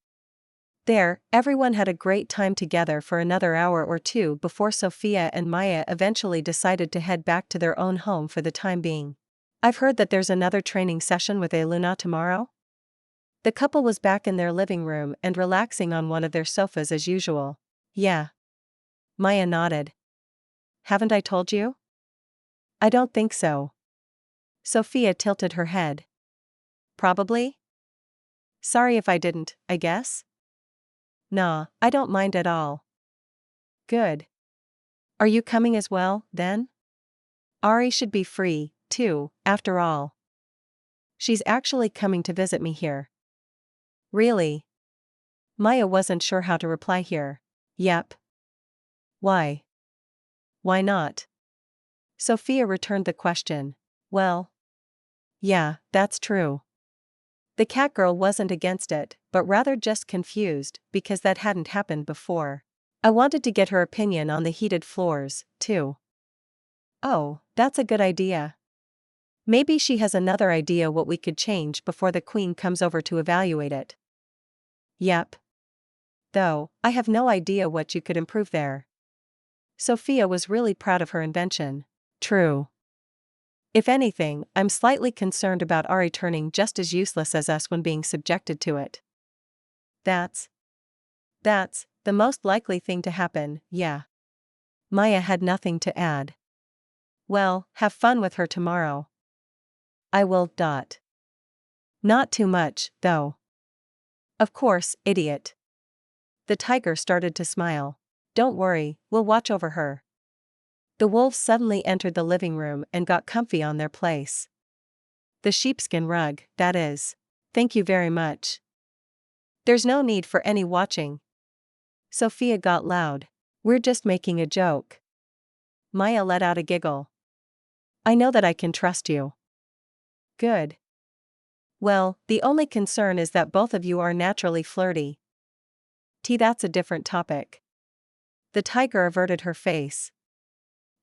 There, everyone had a great time together for another hour or two before Sophia and Maya eventually decided to head back to their own home for the time being. I've heard that there's another training session with Eluna tomorrow? The couple was back in their living room and relaxing on one of their sofas as usual. Yeah. Maya nodded. Haven't I told you? I don't think so. Sophia tilted her head. Probably? Sorry if I didn't, I guess? Nah, I don't mind at all. Good. Are you coming as well, then? Ari should be free, too, after all. She's actually coming to visit me here. Really? Maya wasn't sure how to reply here. Yep. Why? Why not? Sophia returned the question. Well. Yeah, that's true. The cat girl wasn't against it, but rather just confused, because that hadn't happened before. I wanted to get her opinion on the heated floors, too. Oh, that's a good idea. Maybe she has another idea what we could change before the queen comes over to evaluate it. Yep. Though, I have no idea what you could improve there. Sophia was really proud of her invention. True. If anything, I'm slightly concerned about Ari turning just as useless as us when being subjected to it. That's the most likely thing to happen, yeah. Maya had nothing to add. Well, have fun with her tomorrow. I will. Not too much, though. Of course, idiot. The tiger started to smile. Don't worry, we'll watch over her. The wolves suddenly entered the living room and got comfy on their place. The sheepskin rug, that is. Thank you very much. There's no need for any watching. Sophia got loud. We're just making a joke. Maya let out a giggle. I know that I can trust you. Good. Well, the only concern is that both of you are naturally flirty. That's a different topic. The tiger averted her face.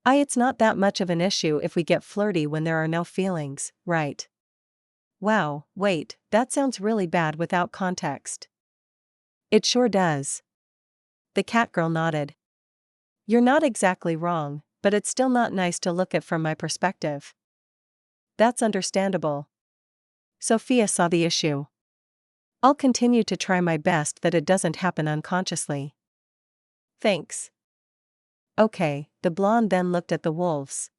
It's not that much of an issue if we get flirty when there are no feelings, right? Wow, wait, that sounds really bad without context. It sure does. The catgirl nodded. You're not exactly wrong, but it's still not nice to look at from my perspective. That's understandable. Sophia saw the issue. I'll continue to try my best that it doesn't happen unconsciously. Thanks. Okay, the blonde then looked at the wolves.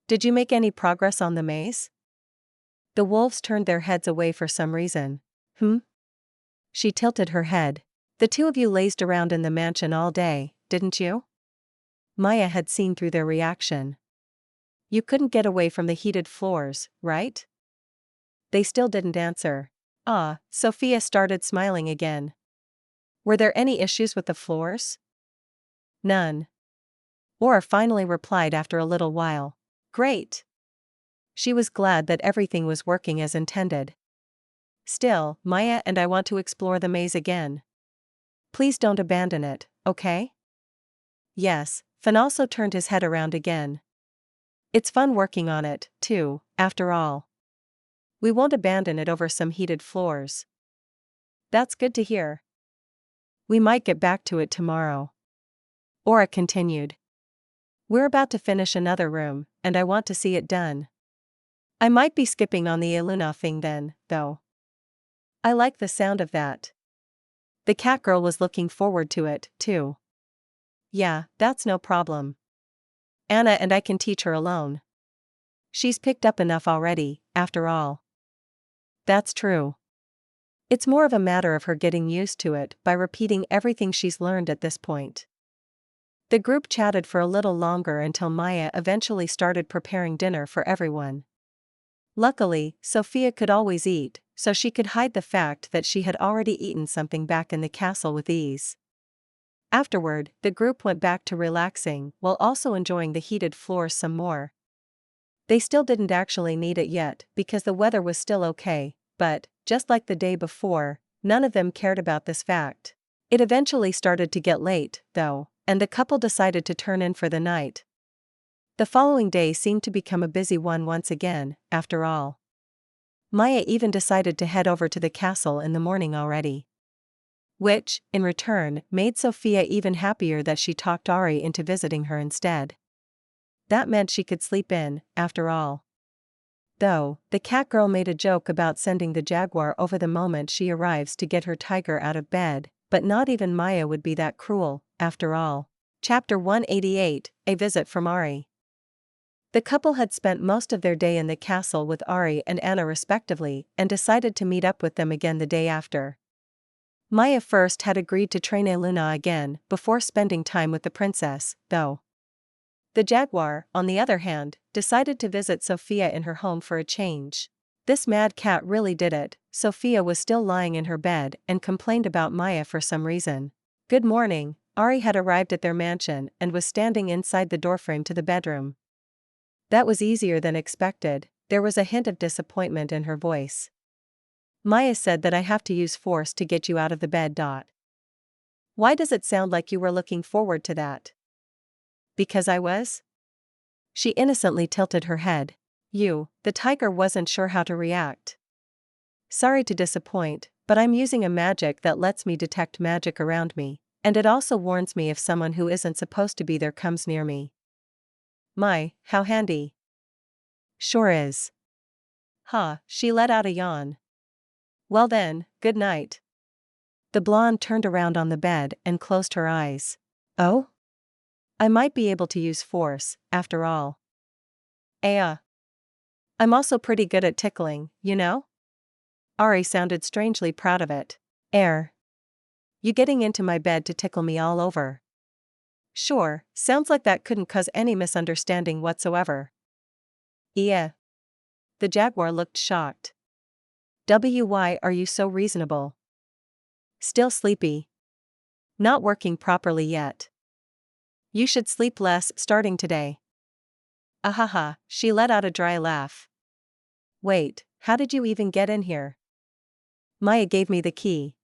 Did you make any progress on the maze? The wolves turned their heads away for some reason. She tilted her head. The two of you lazed around in the mansion all day, didn't you? Maya had seen through their reaction. You couldn't get away from the heated floors, right? They still didn't answer. Sophia started smiling again. Were there any issues with the floors? None. Aura finally replied after a little while. Great. She was glad that everything was working as intended. Still, Maya and I want to explore the maze again. Please don't abandon it, okay? Yes, Fin also turned his head around again. It's fun working on it, too, after all. We won't abandon it over some heated floors. That's good to hear. We might get back to it tomorrow. Aura continued. We're about to finish another room, and I want to see it done. I might be skipping on the Iluna thing then, though. I like the sound of that. The catgirl was looking forward to it, too. Yeah, that's no problem. Anna and I can teach her alone. She's picked up enough already, after all. That's true. It's more of a matter of her getting used to it by repeating everything she's learned at this point. The group chatted for a little longer until Maya eventually started preparing dinner for everyone. Luckily, Sophia could always eat, so she could hide the fact that she had already eaten something back in the castle with ease. Afterward, the group went back to relaxing while also enjoying the heated floors some more. They still didn't actually need it yet because the weather was still okay, but, just like the day before, none of them cared about this fact. It eventually started to get late, though, and the couple decided to turn in for the night. The following day seemed to become a busy one once again, after all. Maya even decided to head over to the castle in the morning already. Which, in return, made Sophia even happier that she talked Ari into visiting her instead. That meant she could sleep in, after all. Though, the catgirl made a joke about sending the jaguar over the moment she arrives to get her tiger out of bed, but not even Maya would be that cruel, after all. Chapter 188, A Visit from Ari. The couple had spent most of their day in the castle with Ari and Anna respectively and decided to meet up with them again the day after. Maya first had agreed to train Eluna again before spending time with the princess, though. The jaguar, on the other hand, decided to visit Sophia in her home for a change. This mad cat really did it. Sophia was still lying in her bed and complained about Maya for some reason. Good morning. Ari had arrived at their mansion and was standing inside the doorframe to the bedroom. That was easier than expected. There was a hint of disappointment in her voice. Maya said that I have to use force to get you out of the bed. Why does it sound like you were looking forward to that? Because I was? She innocently tilted her head. The tiger wasn't sure how to react. Sorry to disappoint, But I'm using a magic that lets me detect magic around me, and it also warns me if someone who isn't supposed to be there comes near me. My, how handy. Sure is. Huh, she let out a yawn. Well then, good night. The blonde turned around on the bed and closed her eyes. Oh? I might be able to use force, after all. I'm also pretty good at tickling, you know? Ari sounded strangely proud of it. You getting into my bed to tickle me all over? Sure, sounds like that couldn't cause any misunderstanding whatsoever. Yeah. The jaguar looked shocked. Why are you so reasonable? Still sleepy. Not working properly yet. You should sleep less starting today. Ahaha, she let out a dry laugh. Wait, how did you even get in here? Maya gave me the key.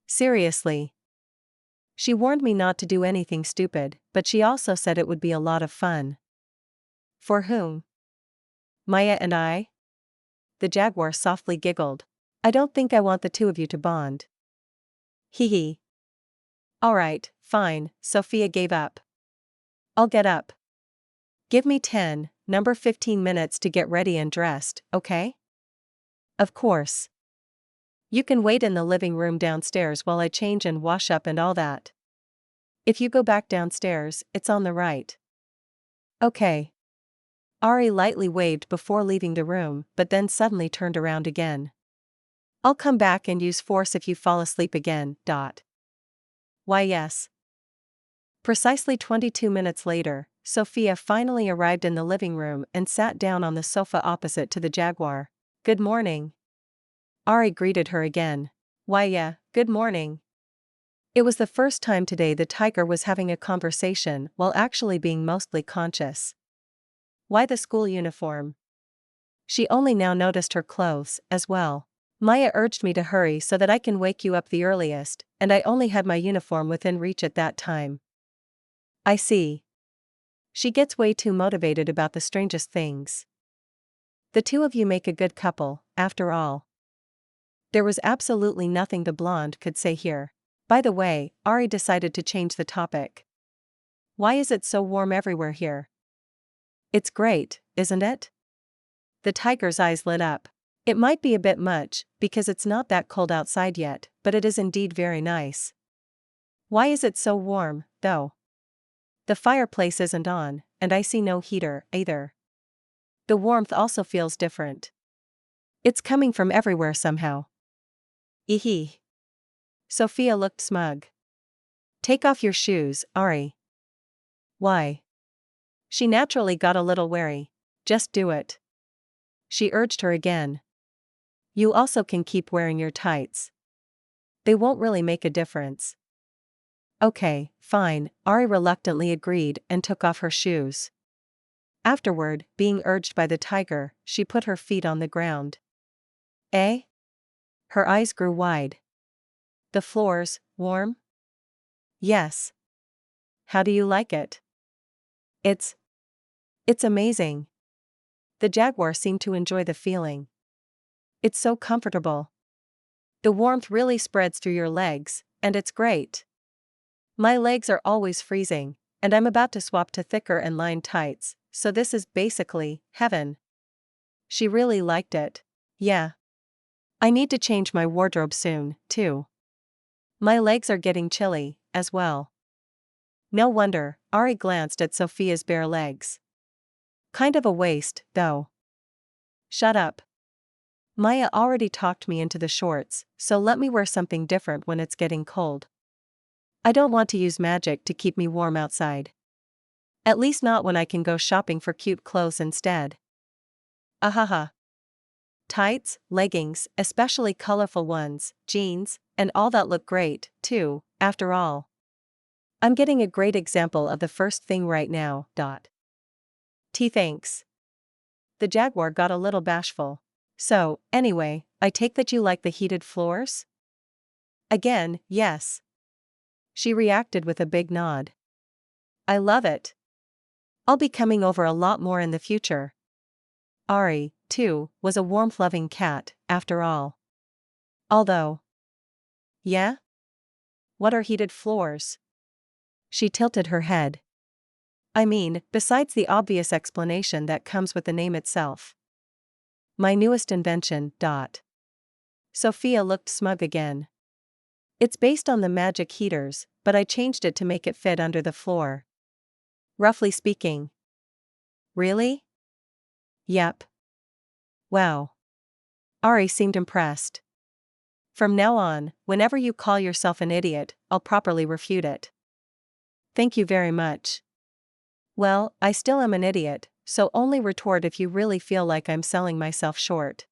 Seriously. She warned me not to do anything stupid, but she also said it would be a lot of fun. For whom? Maya and I? The jaguar softly giggled. I don't think I want the two of you to bond. Hee hee. Alright, fine, Sophia gave up. I'll get up. Give me 10, number 15 minutes to get ready and dressed, okay? Of course. You can wait in the living room downstairs while I change and wash up and all that. If you go back downstairs, it's on the right. Okay. Ari lightly waved before leaving the room, but then suddenly turned around again. I'll come back and use force if you fall asleep again. Why yes. Precisely 22 minutes later, Sophia finally arrived in the living room and sat down on the sofa opposite to the jaguar. Good morning. Ari greeted her again. Why yeah, good morning. It was the first time today the tiger was having a conversation while actually being mostly conscious. Why the school uniform? She only now noticed her clothes, as well. Maya urged me to hurry so that I can wake you up the earliest, and I only had my uniform within reach at that time. I see. She gets way too motivated about the strangest things. The two of you make a good couple, after all. There was absolutely nothing the blonde could say here. By the way, Ari decided to change the topic. Why is it so warm everywhere here? It's great, isn't it? The tiger's eyes lit up. It might be a bit much, because it's not that cold outside yet, but it is indeed very nice. Why is it so warm, though? The fireplace isn't on, and I see no heater, either. The warmth also feels different. It's coming from everywhere somehow. Eehee. Sophia looked smug. Take off your shoes, Ari. Why? She naturally got a little wary. Just do it. She urged her again. You also can keep wearing your tights. They won't really make a difference. Okay, fine, Ari reluctantly agreed and took off her shoes. Afterward, being urged by the tiger, she put her feet on the ground. Eh? Her eyes grew wide. The floor's warm? Yes. How do you like it? It's amazing. The jaguar seemed to enjoy the feeling. It's so comfortable. The warmth really spreads through your legs, and it's great. My legs are always freezing, and I'm about to swap to thicker and lined tights, so this is basically heaven. She really liked it. Yeah. I need to change my wardrobe soon, too. My legs are getting chilly, as well. No wonder, Ari glanced at Sophia's bare legs. Kind of a waste, though. Shut up. Maya already talked me into the shorts, so let me wear something different when it's getting cold. I don't want to use magic to keep me warm outside. At least not when I can go shopping for cute clothes instead. Ahaha. Tights, leggings, especially colorful ones, jeans, and all that look great, too, after all. I'm getting a great example of the first thing right now. Thanks. The jaguar got a little bashful. So, anyway, I take that you like the heated floors? Again, yes. She reacted with a big nod. I love it. I'll be coming over a lot more in the future. Ari, too, was a warmth-loving cat, after all. Although. Yeah? What are heated floors? She tilted her head. I mean, besides the obvious explanation that comes with the name itself. My newest invention. Sophia looked smug again. It's based on the magic heaters, but I changed it to make it fit under the floor. Roughly speaking. Really? Yep. Wow. Ari seemed impressed. From now on, whenever you call yourself an idiot, I'll properly refute it. Thank you very much. Well, I still am an idiot, so only retort if you really feel like I'm selling myself short.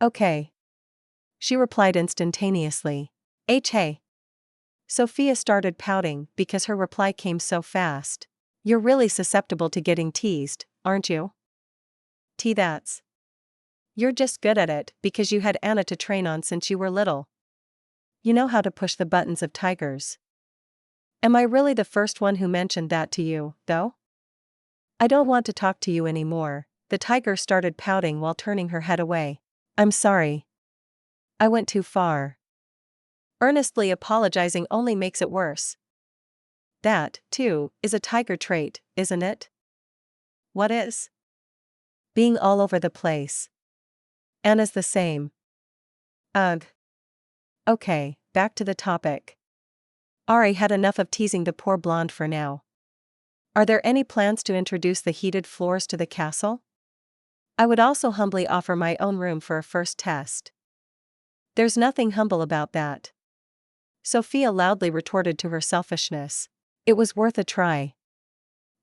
Okay. She replied instantaneously. Hey. Sophia started pouting because her reply came so fast. You're really susceptible to getting teased, aren't you? That's. You're just good at it because you had Anna to train on since you were little. You know how to push the buttons of tigers. Am I really the first one who mentioned that to you, though? I don't want to talk to you anymore. The tiger started pouting while turning her head away. I'm sorry. I went too far. Earnestly apologizing only makes it worse. That, too, is a tiger trait, isn't it? What is? Being all over the place. Anna's the same. Ugh. Okay, back to the topic. Ari had enough of teasing the poor blonde for now. Are there any plans to introduce the heated floors to the castle? I would also humbly offer my own room for a first test. There's nothing humble about that. Sophia loudly retorted to her selfishness. It was worth a try.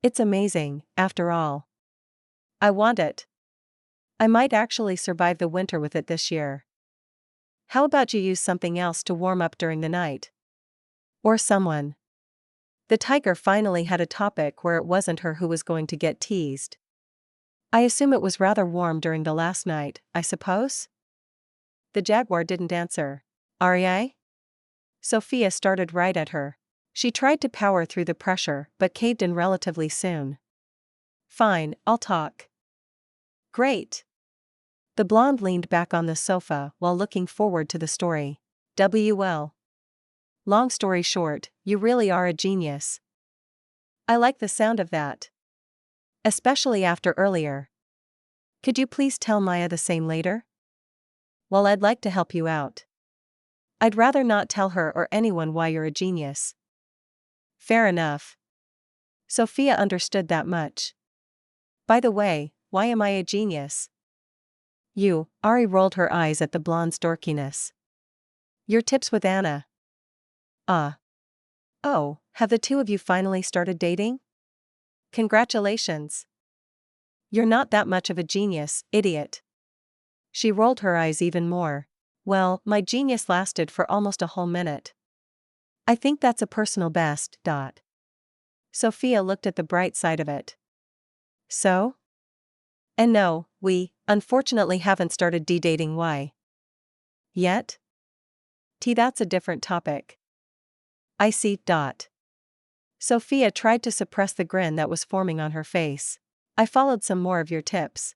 It's amazing, after all. I want it. I might actually survive the winter with it this year. How about you use something else to warm up during the night? Or someone. The tiger finally had a topic where it wasn't her who was going to get teased. I assume it was rather warm during the last night, I suppose? The jaguar didn't answer. Ari? Sophia started right at her. She tried to power through the pressure but caved in relatively soon. Fine, I'll talk. Great. The blonde leaned back on the sofa while looking forward to the story. Well. Long story short, you really are a genius. I like the sound of that. Especially after earlier. Could you please tell Maya the same later? Well, I'd like to help you out. I'd rather not tell her or anyone why you're a genius. Fair enough. Sophia understood that much. By the way, why am I a genius? Ari rolled her eyes at the blonde's dorkiness. Your tips with Anna. Oh, have the two of you finally started dating? Congratulations. You're not that much of a genius, idiot. She rolled her eyes even more. Well, my genius lasted for almost a whole minute. I think that's a personal best. Sophia looked at the bright side of it. So? And no, we, unfortunately, haven't started dating. Why? Yet? That's a different topic. I see. Sophia tried to suppress the grin that was forming on her face. I followed some more of your tips.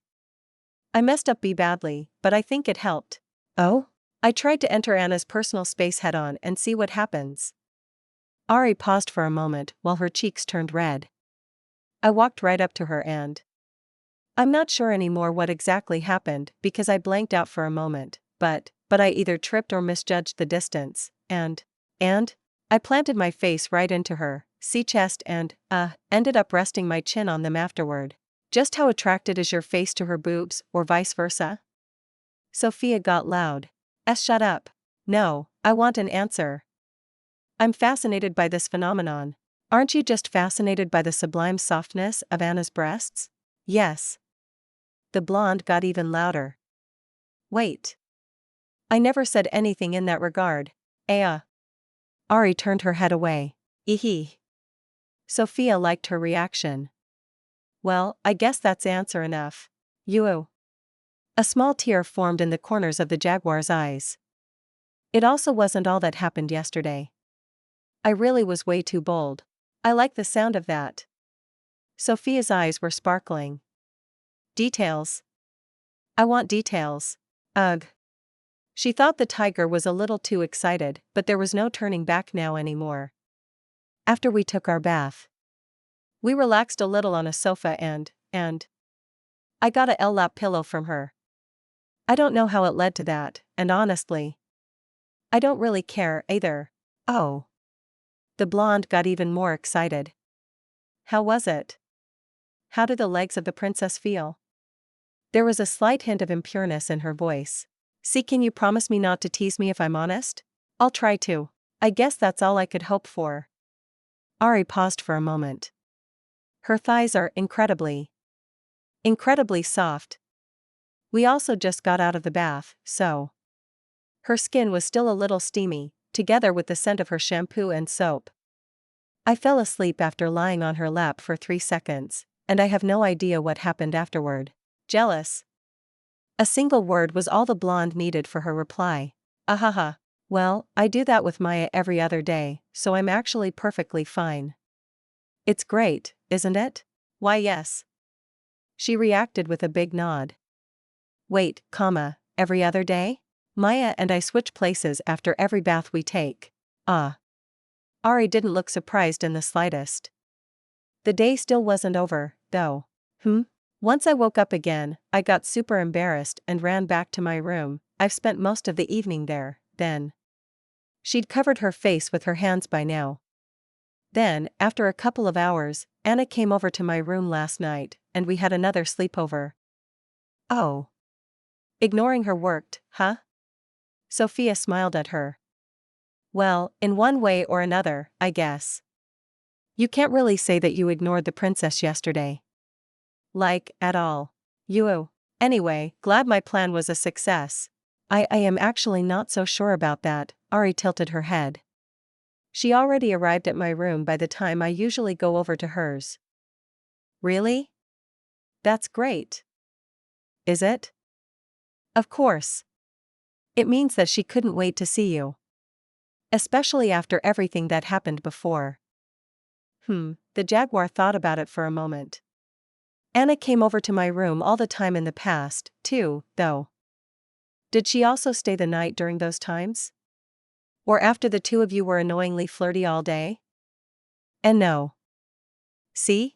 I messed up badly, but I think it helped. Oh? I tried to enter Anna's personal space head-on and see what happens. Ari paused for a moment while her cheeks turned red. I walked right up to her and... I'm not sure anymore what exactly happened because I blanked out for a moment, but I either tripped or misjudged the distance, and I planted my face right into her chest and, ended up resting my chin on them afterward. Just how attracted is your face to her boobs, or vice versa? Sophia got loud. Shut up. No, I want an answer. I'm fascinated by this phenomenon. Aren't you just fascinated by the sublime softness of Anna's breasts? Yes. The blonde got even louder. Wait. I never said anything in that regard. Ari turned her head away. Sophia liked her reaction. Well, I guess that's answer enough. A small tear formed in the corners of the jaguar's eyes. It also wasn't all that happened yesterday. I really was way too bold. I like the sound of that. Sophia's eyes were sparkling. Details. I want details. Ugh. She thought the tiger was a little too excited, but there was no turning back now anymore. After we took our bath, we relaxed a little on a sofa and I got a lap pillow from her. I don't know how it led to that, and honestly, I don't really care either. Oh. The blonde got even more excited. How was it? How did the legs of the princess feel? There was a slight hint of impureness in her voice. See, can you promise me not to tease me if I'm honest? I'll try to. I guess that's all I could hope for. Ari paused for a moment. Her thighs are incredibly soft. We also just got out of the bath, so. Her skin was still a little steamy, together with the scent of her shampoo and soap. I fell asleep after lying on her lap for 3 seconds, and I have no idea what happened afterward. Jealous. A single word was all the blonde needed for her reply. Ahaha. Well, I do that with Maya every other day, so I'm actually perfectly fine. It's great, isn't it? Why yes. She reacted with a big nod. Wait, every other day? Maya and I switch places after every bath we take. Ah. Ari didn't look surprised in the slightest. The day still wasn't over, though. Once I woke up again, I got super embarrassed and ran back to my room. I've spent most of the evening there, then. She'd covered her face with her hands by now. Then, after a couple of hours, Anna came over to my room last night, and we had another sleepover. Oh. Ignoring her worked, huh? Sophia smiled at her. Well, in one way or another, I guess. You can't really say that you ignored the princess yesterday. Like, at all. Anyway, glad my plan was a success. I am actually not so sure about that. Ari tilted her head. She already arrived at my room by the time I usually go over to hers. Really? That's great. Is it? Of course. It means that she couldn't wait to see you. Especially after everything that happened before. The jaguar thought about it for a moment. Anna came over to my room all the time in the past, too, though. Did she also stay the night during those times? Or after the two of you were annoyingly flirty all day? And no. See?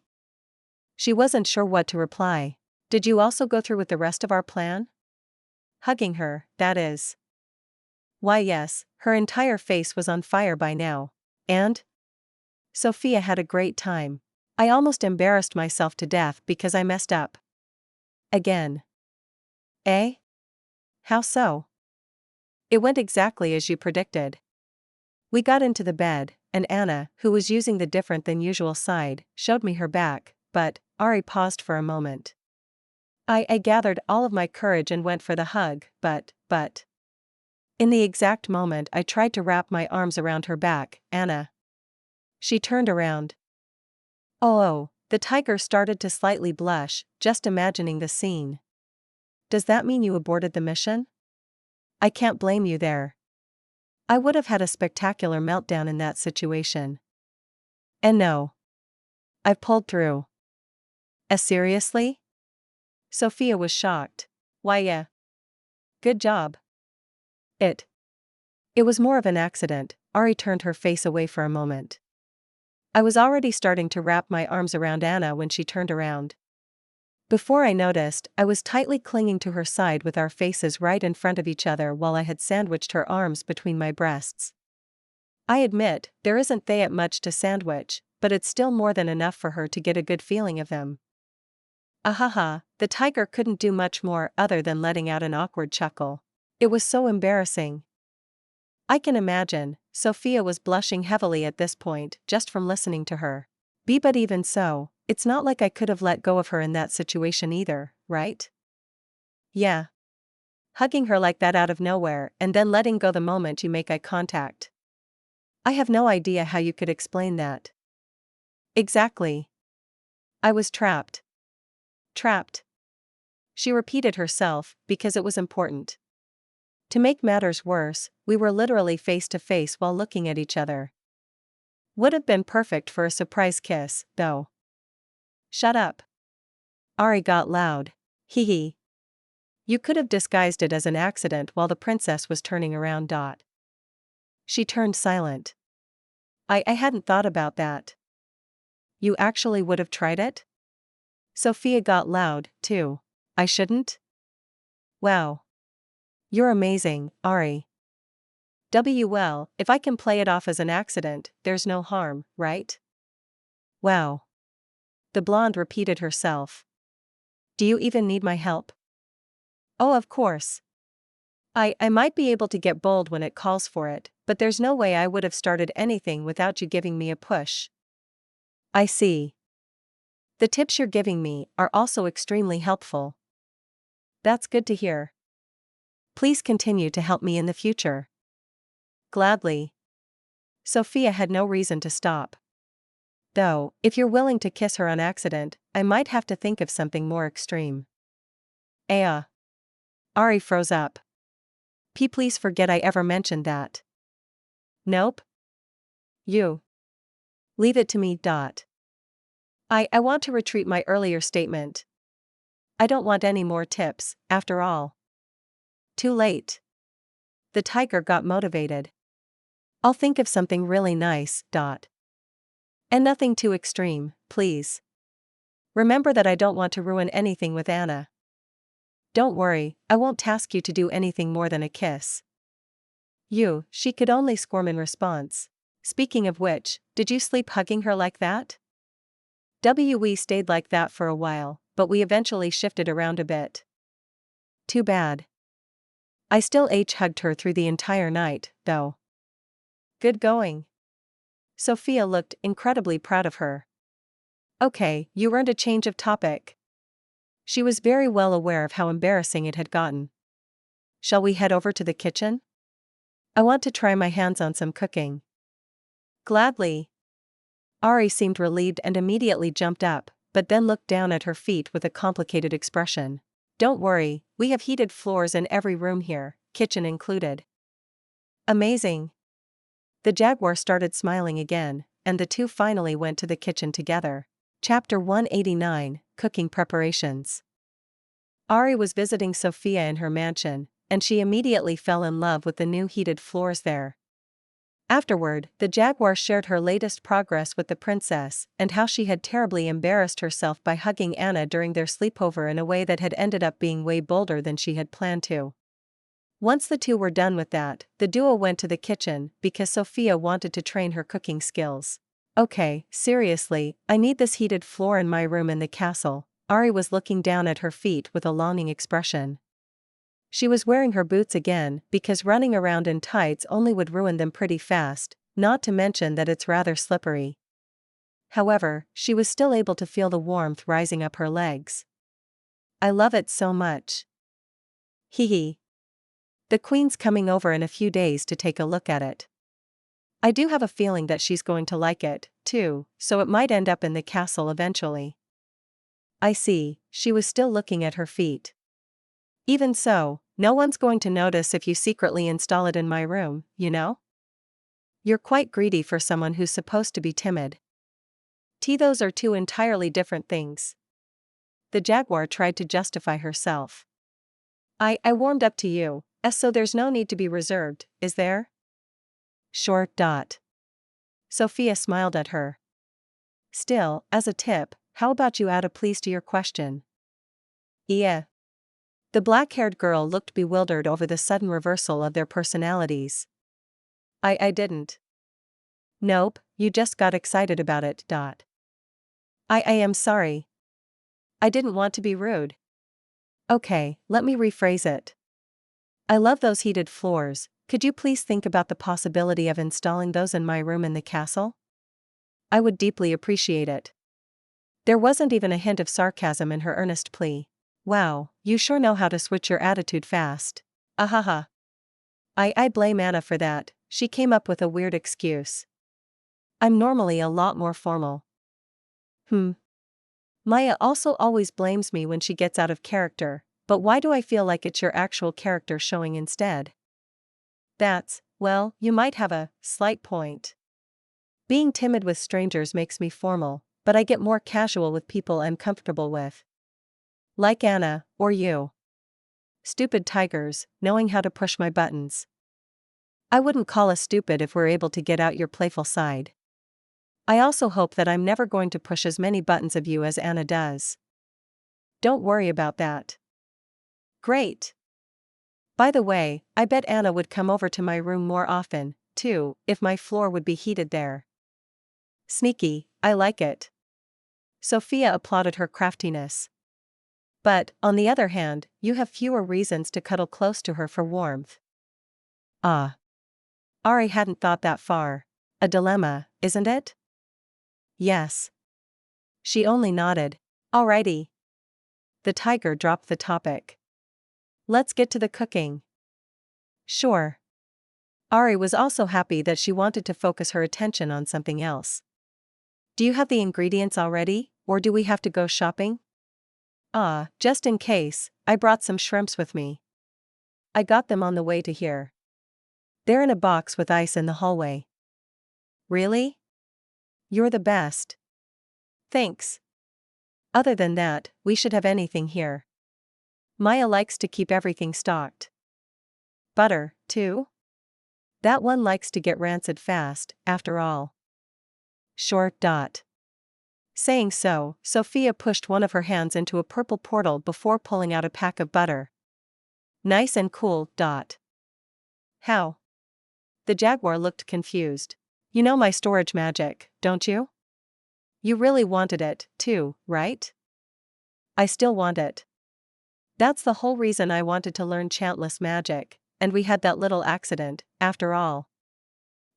She wasn't sure what to reply. Did you also go through with the rest of our plan? Hugging her, that is. Why yes, her entire face was on fire by now. And? Sophia had a great time. I almost embarrassed myself to death because I messed up. Again. Eh? How so? It went exactly as you predicted. We got into the bed, and Anna, who was using the different than usual side, showed me her back, but, Ari paused for a moment. I gathered all of my courage and went for the hug, but. In the exact moment I tried to wrap my arms around her back, Anna. She turned around. Oh, the tiger started to slightly blush, just imagining the scene. Does that mean you aborted the mission? I can't blame you there. I would have had a spectacular meltdown in that situation. And no. I've pulled through. Seriously? Sophia was shocked. Why yeah. Good job. It was more of an accident. Ari turned her face away for a moment. I was already starting to wrap my arms around Anna when she turned around. Before I noticed, I was tightly clinging to her side with our faces right in front of each other while I had sandwiched her arms between my breasts. I admit, there isn't that much to sandwich, but it's still more than enough for her to get a good feeling of them. Ahaha, the tiger couldn't do much more other than letting out an awkward chuckle. It was so embarrassing. I can imagine. Sophia was blushing heavily at this point, just from listening to her. But even so, it's not like I could have let go of her in that situation either, right? Yeah. Hugging her like that out of nowhere and then letting go the moment you make eye contact. I have no idea how you could explain that. Exactly. I was trapped. Trapped. She repeated herself, because it was important. To make matters worse, we were literally face to face while looking at each other. Would have been perfect for a surprise kiss, though. Shut up. Ari got loud. Hee hee. You could have disguised it as an accident while the princess was turning around. She turned silent. I hadn't thought about that. You actually would have tried it? Sophia got loud, too. I shouldn't? Wow. You're amazing, Ari. Well, if I can play it off as an accident, there's no harm, right? Wow. The blonde repeated herself. Do you even need my help? Oh, of course. I might be able to get bold when it calls for it, but there's no way I would have started anything without you giving me a push. I see. The tips you're giving me are also extremely helpful. That's good to hear. Please continue to help me in the future. Gladly. Sophia had no reason to stop. Though, if you're willing to kiss her on accident, I might have to think of something more extreme. Ari froze up. Please forget I ever mentioned that. Nope. You. Leave it to me. I want to retreat my earlier statement. I don't want any more tips, after all. Too late. The tiger got motivated. I'll think of something really nice. And nothing too extreme, please. Remember that I don't want to ruin anything with Anna. Don't worry, I won't task you to do anything more than a kiss. She could only squirm in response. Speaking of which, did you sleep hugging her like that? We stayed like that for a while, but we eventually shifted around a bit. Too bad. I still hugged her through the entire night, though. Good going. Sophia looked incredibly proud of her. Okay, you earned a change of topic. She was very well aware of how embarrassing it had gotten. Shall we head over to the kitchen? I want to try my hands on some cooking. Gladly. Ari seemed relieved and immediately jumped up, but then looked down at her feet with a complicated expression. Don't worry, we have heated floors in every room here, kitchen included. Amazing. The jaguar started smiling again, and the two finally went to the kitchen together. Chapter 189, Cooking Preparations. Ari was visiting Sophia in her mansion, and she immediately fell in love with the new heated floors there. Afterward, the jaguar shared her latest progress with the princess and how she had terribly embarrassed herself by hugging Anna during their sleepover in a way that had ended up being way bolder than she had planned to. Once the two were done with that, the duo went to the kitchen because Sophia wanted to train her cooking skills. Okay, seriously, I need this heated floor in my room in the castle. Ari was looking down at her feet with a longing expression. She was wearing her boots again because running around in tights only would ruin them pretty fast, not to mention that it's rather slippery. However, she was still able to feel the warmth rising up her legs. I love it so much. Hee. The queen's coming over in a few days to take a look at it. I do have a feeling that she's going to like it, too, so it might end up in the castle eventually. I see, she was still looking at her feet. Even so, no one's going to notice if you secretly install it in my room, you know? You're quite greedy for someone who's supposed to be timid. Those are two entirely different things. The jaguar tried to justify herself. I warmed up to you, so there's no need to be reserved, is there? Sure. Sophia smiled at her. Still, as a tip, how about you add a please to your question? Yeah. The black-haired girl looked bewildered over the sudden reversal of their personalities. I didn't. Nope, you just got excited about it. I am sorry. I didn't want to be rude. Okay, let me rephrase it. I love those heated floors. Could you please think about the possibility of installing those in my room in the castle? I would deeply appreciate it. There wasn't even a hint of sarcasm in her earnest plea. Wow, you sure know how to switch your attitude fast. Ahaha. I blame Anna for that, she came up with a weird excuse. I'm normally a lot more formal. Maya also always blames me when she gets out of character, but why do I feel like it's your actual character showing instead? Well, you might have a slight point. Being timid with strangers makes me formal, but I get more casual with people I'm comfortable with. Like Anna, or you. stupid tigers, knowing how to push my buttons. I wouldn't call us stupid if we're able to get out your playful side. I also hope that I'm never going to push as many buttons of you as Anna does. Don't worry about that. Great. By the way, I bet Anna would come over to my room more often, too, if my floor would be heated there. Sneaky, I like it. Sophia applauded her craftiness. But, on the other hand, you have fewer reasons to cuddle close to her for warmth. Ah. Ari hadn't thought that far. A dilemma, isn't it? Yes. She only nodded. Alrighty. The tiger dropped the topic. Let's get to the cooking. Sure. Ari was also happy that she wanted to focus her attention on something else. Do you have the ingredients already, or do we have to go shopping? Just in case, I brought some shrimps with me. I got them on the way to here. They're in a box with ice in the hallway. Really? You're the best. Thanks. Other than that, we should have anything here. Maya likes to keep everything stocked. Butter, too? That one likes to get rancid fast, after all. Sure. Saying so, Sophia pushed one of her hands into a purple portal before pulling out a pack of butter. Nice and cool. How? The jaguar looked confused. You know my storage magic, don't you? You really wanted it, too, right? I still want it. That's the whole reason I wanted to learn chantless magic, and we had that little accident, after all.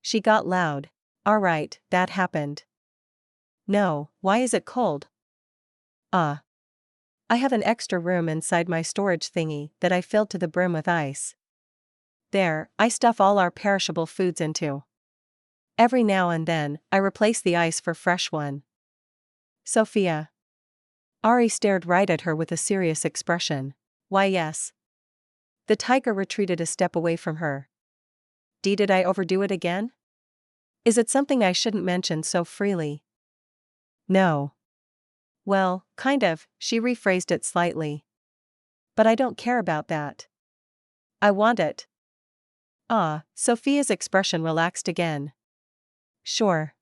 She got loud. Alright, that happened. No, why is it cold? I have an extra room inside my storage thingy that I filled to the brim with ice. There, I stuff all our perishable foods into. Every now and then, I replace the ice for fresh one. Sophia. Ari stared right at her with a serious expression. Why yes. The tiger retreated a step away from her. Did I overdo it again? Is it something I shouldn't mention so freely? No. Well, kind of, she rephrased it slightly. But I don't care about that. I want it. Sophia's expression relaxed again. Sure.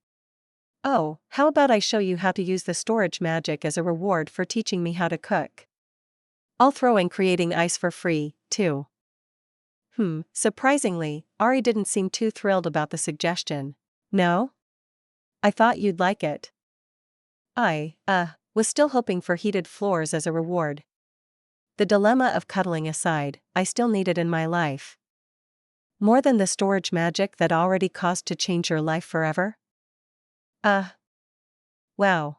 Oh, how about I show you how to use the storage magic as a reward for teaching me how to cook? I'll throw in creating ice for free, too. Surprisingly, Ari didn't seem too thrilled about the suggestion. No? I thought you'd like it. I was still hoping for heated floors as a reward. The dilemma of cuddling aside, I still need it in my life. More than the storage magic that already caused to change your life forever? Wow.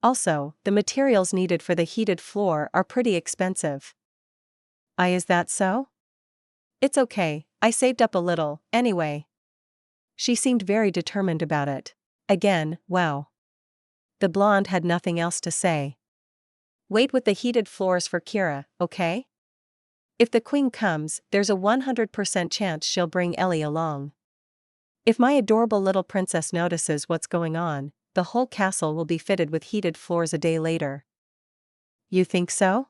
Also, the materials needed for the heated floor are pretty expensive. Is that so? It's okay, I saved up a little, anyway. She seemed very determined about it. Again, wow. The blonde had nothing else to say. Wait with the heated floors for Kira, okay? If the queen comes, there's a 100% chance she'll bring Ellie along. If my adorable little princess notices what's going on, the whole castle will be fitted with heated floors a day later. You think so?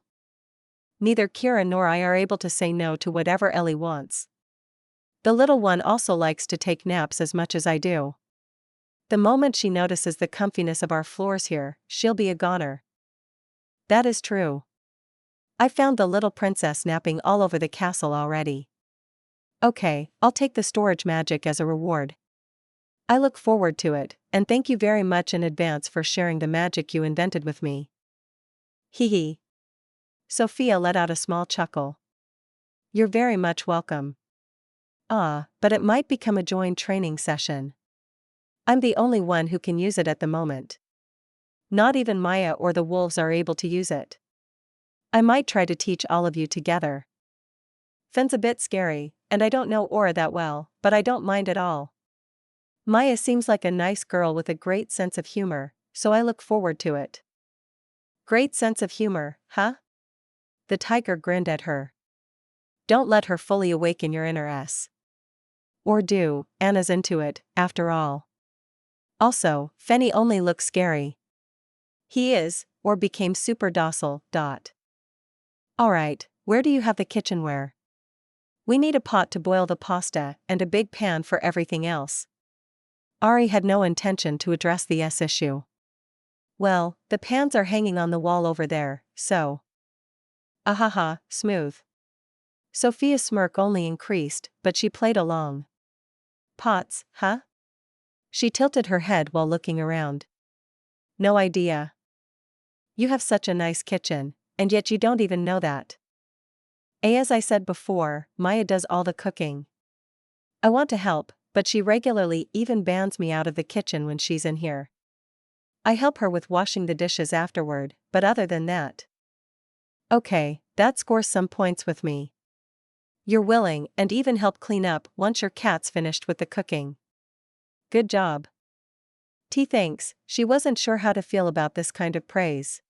Neither Kira nor I are able to say no to whatever Ellie wants. The little one also likes to take naps as much as I do. The moment she notices the comfiness of our floors here, she'll be a goner. That is true. I found the little princess napping all over the castle already. Okay, I'll take the storage magic as a reward. I look forward to it, and thank you very much in advance for sharing the magic you invented with me. Hee hee. Sophia let out a small chuckle. You're very much welcome. But it might become a joint training session. I'm the only one who can use it at the moment. Not even Maya or the wolves are able to use it. I might try to teach all of you together. Fen's a bit scary, and I don't know Aura that well, but I don't mind at all. Maya seems like a nice girl with a great sense of humor, so I look forward to it. Great sense of humor, huh? The tiger grinned at her. Don't let her fully awaken your inner S. Or do, Anna's into it, after all. Also, Fenny only looks scary. He is, or became super docile. Alright, Where do you have the kitchenware? We need a pot to boil the pasta and a big pan for everything else. Ari had no intention to address the issue. Well, the pans are hanging on the wall over there, so. Ahaha, smooth. Sophia's smirk only increased, but she played along. Pots, huh? She tilted her head while looking around. No idea. You have such a nice kitchen, and yet you don't even know that. As I said before, Maya does all the cooking. I want to help, but she regularly even bans me out of the kitchen when she's in here. I help her with washing the dishes afterward, but other than that. Okay, that scores some points with me. You're willing and even help clean up once your cat's finished with the cooking. Good job. Thanks, she wasn't sure how to feel about this kind of praise.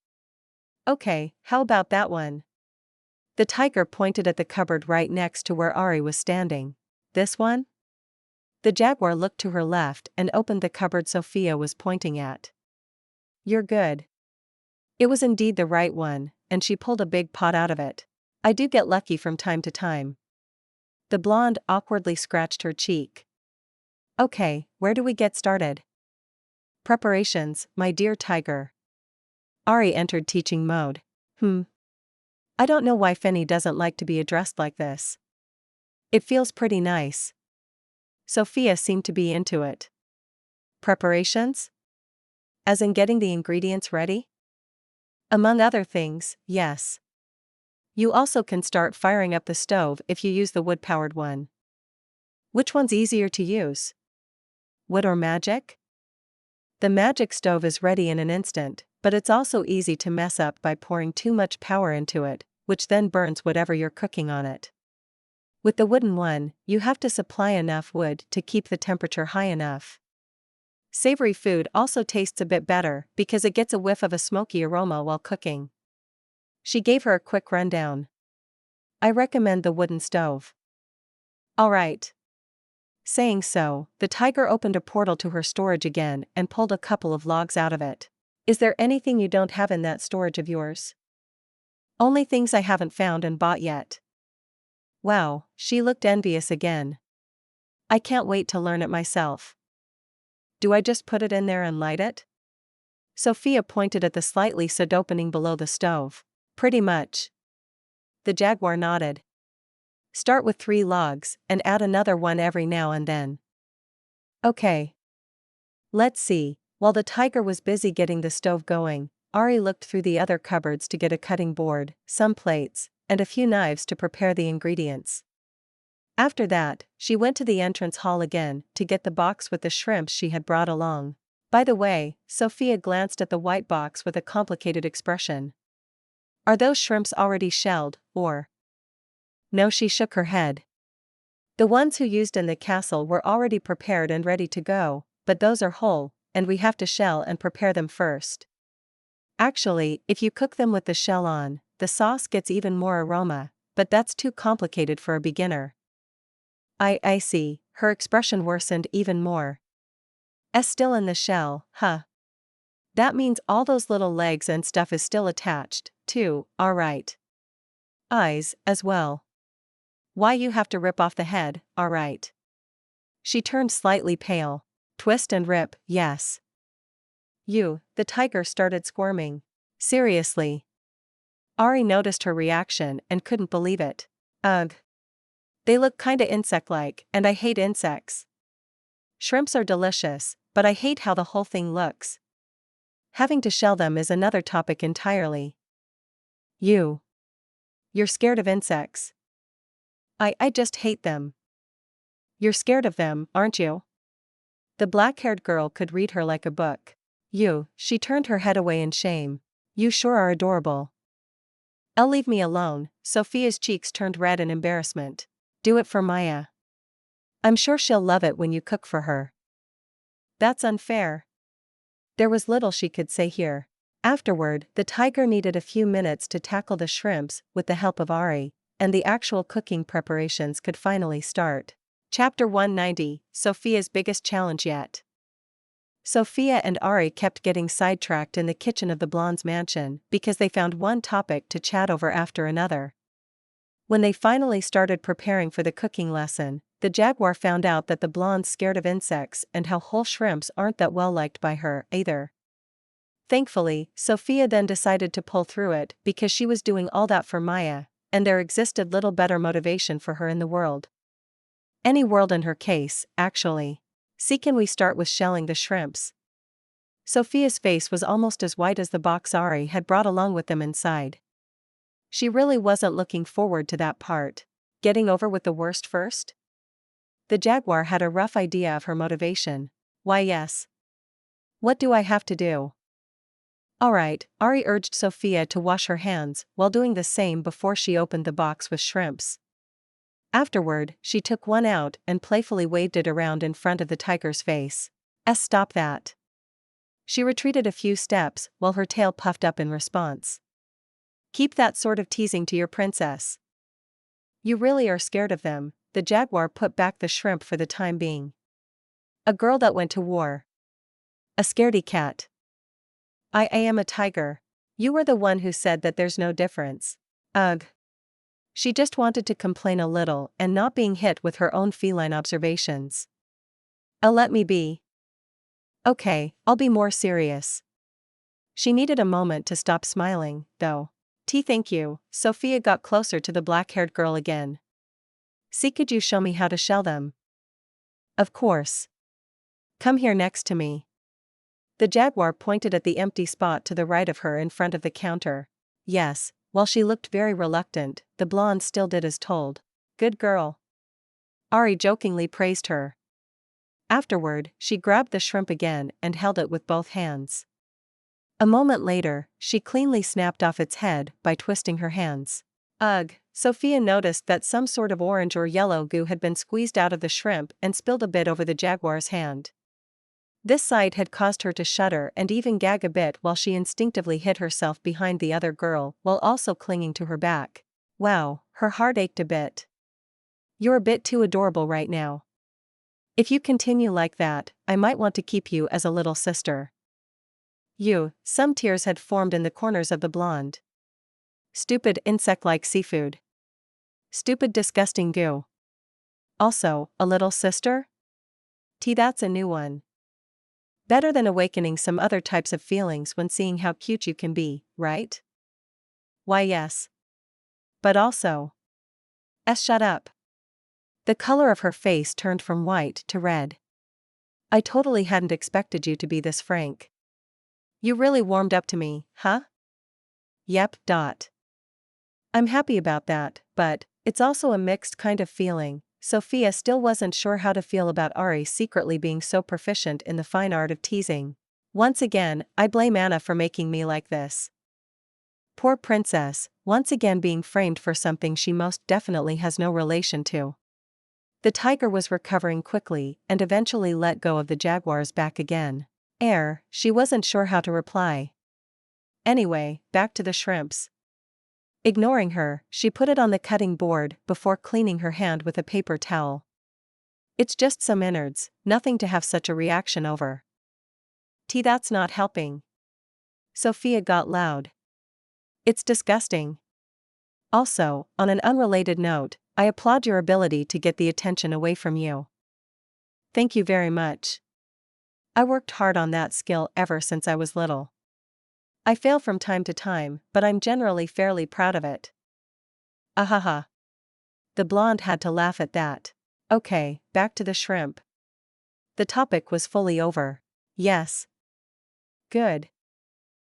Okay, how about that one? The tiger pointed at the cupboard right next to where Ari was standing. This one? The jaguar looked to her left and opened the cupboard Sophia was pointing at. You're good. It was indeed the right one, and she pulled a big pot out of it. I do get lucky from time to time. The blonde awkwardly scratched her cheek. Okay, where do we get started? Preparations, my dear tiger. Ari entered teaching mode. I don't know why Finny doesn't like to be addressed like this. It feels pretty nice. Sophia seemed to be into it. Preparations? As in getting the ingredients ready? Among other things, yes. You also can start firing up the stove if you use the wood-powered one. Which one's easier to use? Wood or magic? The magic stove is ready in an instant, but it's also easy to mess up by pouring too much power into it, which then burns whatever you're cooking on it. With the wooden one, you have to supply enough wood to keep the temperature high enough. Savory food also tastes a bit better because it gets a whiff of a smoky aroma while cooking. She gave her a quick rundown. I recommend the wooden stove. All right. Saying so, the tiger opened a portal to her storage again and pulled a couple of logs out of it. Is there anything you don't have in that storage of yours? Only things I haven't found and bought yet. Wow, she looked envious again. I can't wait to learn it myself. Do I just put it in there and light it? Sophia pointed at the slightly slit opening below the stove. Pretty much. The jaguar nodded. Start with 3 logs, and add another one every now and then. Okay. Let's see. While the tiger was busy getting the stove going, Ari looked through the other cupboards to get a cutting board, some plates, and a few knives to prepare the ingredients. After that, she went to the entrance hall again to get the box with the shrimps she had brought along. By the way, Sophia glanced at the white box with a complicated expression. Are those shrimps already shelled, or? No, she shook her head. The ones who used in the castle were already prepared and ready to go, but those are whole, and we have to shell and prepare them first. Actually, if you cook them with the shell on, the sauce gets even more aroma, but that's too complicated for a beginner. I see, her expression worsened even more. Still in the shell, huh? That means all those little legs and stuff is still attached, too, alright. Eyes, as well. Why you have to rip off the head, alright. She turned slightly pale. Twist and rip, yes. The tiger started squirming. Seriously. Ari noticed her reaction and couldn't believe it. Ugh. They look kinda insect-like, and I hate insects. Shrimps are delicious, but I hate how the whole thing looks. Having to shell them is another topic entirely. You're scared of insects. I just hate them. You're scared of them, aren't you? The black-haired girl could read her like a book. She turned her head away in shame. You sure are adorable. Leave me alone. Sophia's cheeks turned red in embarrassment. Do it for Maya. I'm sure she'll love it when you cook for her. That's unfair. There was little she could say here. Afterward, the tiger needed a few minutes to tackle the shrimps with the help of Ari, and the actual cooking preparations could finally start. Chapter 190, Sophia's biggest challenge yet. Sophia and Ari kept getting sidetracked in the kitchen of the blonde's mansion because they found one topic to chat over after another. When they finally started preparing for the cooking lesson, the jaguar found out that the blonde's scared of insects and how whole shrimps aren't that well liked by her either. Thankfully, Sophia then decided to pull through it because she was doing all that for Maya, and there existed little better motivation for her in the world. Any world in her case, actually. See, can we start with shelling the shrimps? Sophia's face was almost as white as the box Ari had brought along with them inside. She really wasn't looking forward to that part. Getting over with the worst first? The jaguar had a rough idea of her motivation. Why, yes. What do I have to do? Alright, Ari urged Sophia to wash her hands while doing the same before she opened the box with shrimps. Afterward, she took one out and playfully waved it around in front of the tiger's face. Stop that. She retreated a few steps while her tail puffed up in response. Keep that sort of teasing to your princess. You really are scared of them. The jaguar put back the shrimp for the time being. A girl that went to war. A scaredy cat. I am a tiger. You were the one who said that there's no difference. Ugh. She just wanted to complain a little and not being hit with her own feline observations. Let me be. Okay, I'll be more serious. She needed a moment to stop smiling, though. Thank you. Sophia got closer to the black-haired girl again. See, could you show me how to shell them? Of course. Come here next to me. The jaguar pointed at the empty spot to the right of her in front of the counter. Yes, while she looked very reluctant, the blonde still did as told. Good girl. Ari jokingly praised her. Afterward, she grabbed the shrimp again and held it with both hands. A moment later, she cleanly snapped off its head by twisting her hands. Ugh, Sophia noticed that some sort of orange or yellow goo had been squeezed out of the shrimp and spilled a bit over the jaguar's hand. This sight had caused her to shudder and even gag a bit while she instinctively hid herself behind the other girl while also clinging to her back. Wow, her heart ached a bit. You're a bit too adorable right now. If you continue like that, I might want to keep you as a little sister. Some tears had formed in the corners of the blonde. Stupid insect-like seafood. Stupid disgusting goo. Also, a little sister? That's a new one. Better than awakening some other types of feelings when seeing how cute you can be, right? Why, yes. But also. Shut up. The color of her face turned from white to red. I totally hadn't expected you to be this frank. You really warmed up to me, huh? Yep. I'm happy about that, but it's also a mixed kind of feeling. Sophia still wasn't sure how to feel about Ari secretly being so proficient in the fine art of teasing. Once again, I blame Anna for making me like this. Poor princess, once again being framed for something she most definitely has no relation to. The tiger was recovering quickly and eventually let go of the jaguar's back again. She wasn't sure how to reply. Anyway, back to the shrimps. Ignoring her, she put it on the cutting board before cleaning her hand with a paper towel. It's just some innards, nothing to have such a reaction over. That's not helping. Sophia got loud. It's disgusting. Also, on an unrelated note, I applaud your ability to get the attention away from you. Thank you very much. I worked hard on that skill ever since I was little. I fail from time to time, but I'm generally fairly proud of it. Ahaha. The blonde had to laugh at that. Okay, back to the shrimp. The topic was fully over. Yes. Good.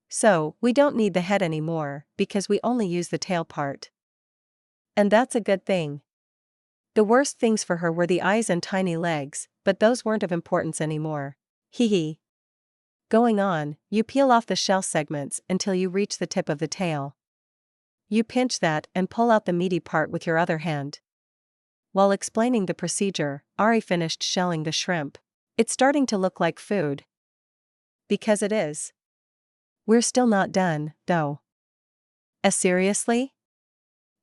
So, we don't need the head anymore, because we only use the tail part. And that's a good thing. The worst things for her were the eyes and tiny legs, but those weren't of importance anymore. Hee. Going on, you peel off the shell segments until you reach the tip of the tail. You pinch that and pull out the meaty part with your other hand. While explaining the procedure, Ari finished shelling the shrimp. It's starting to look like food. Because it is. We're still not done, though. Seriously?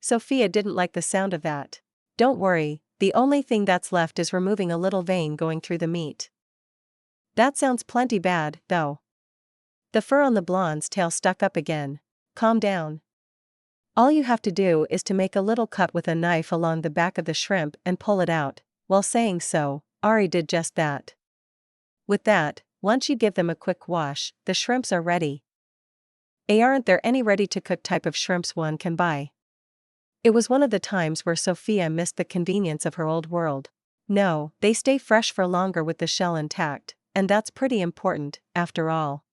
Sophia didn't like the sound of that. Don't worry, the only thing that's left is removing a little vein going through the meat. That sounds plenty bad, though. The fur on the blonde's tail stuck up again. Calm down. All you have to do is to make a little cut with a knife along the back of the shrimp and pull it out. While saying so, Ari did just that. With that, once you give them a quick wash, the shrimps are ready. Aren't there any ready-to-cook type of shrimps one can buy? It was one of the times where Sophia missed the convenience of her old world. No, they stay fresh for longer with the shell intact, and that's pretty important, after all.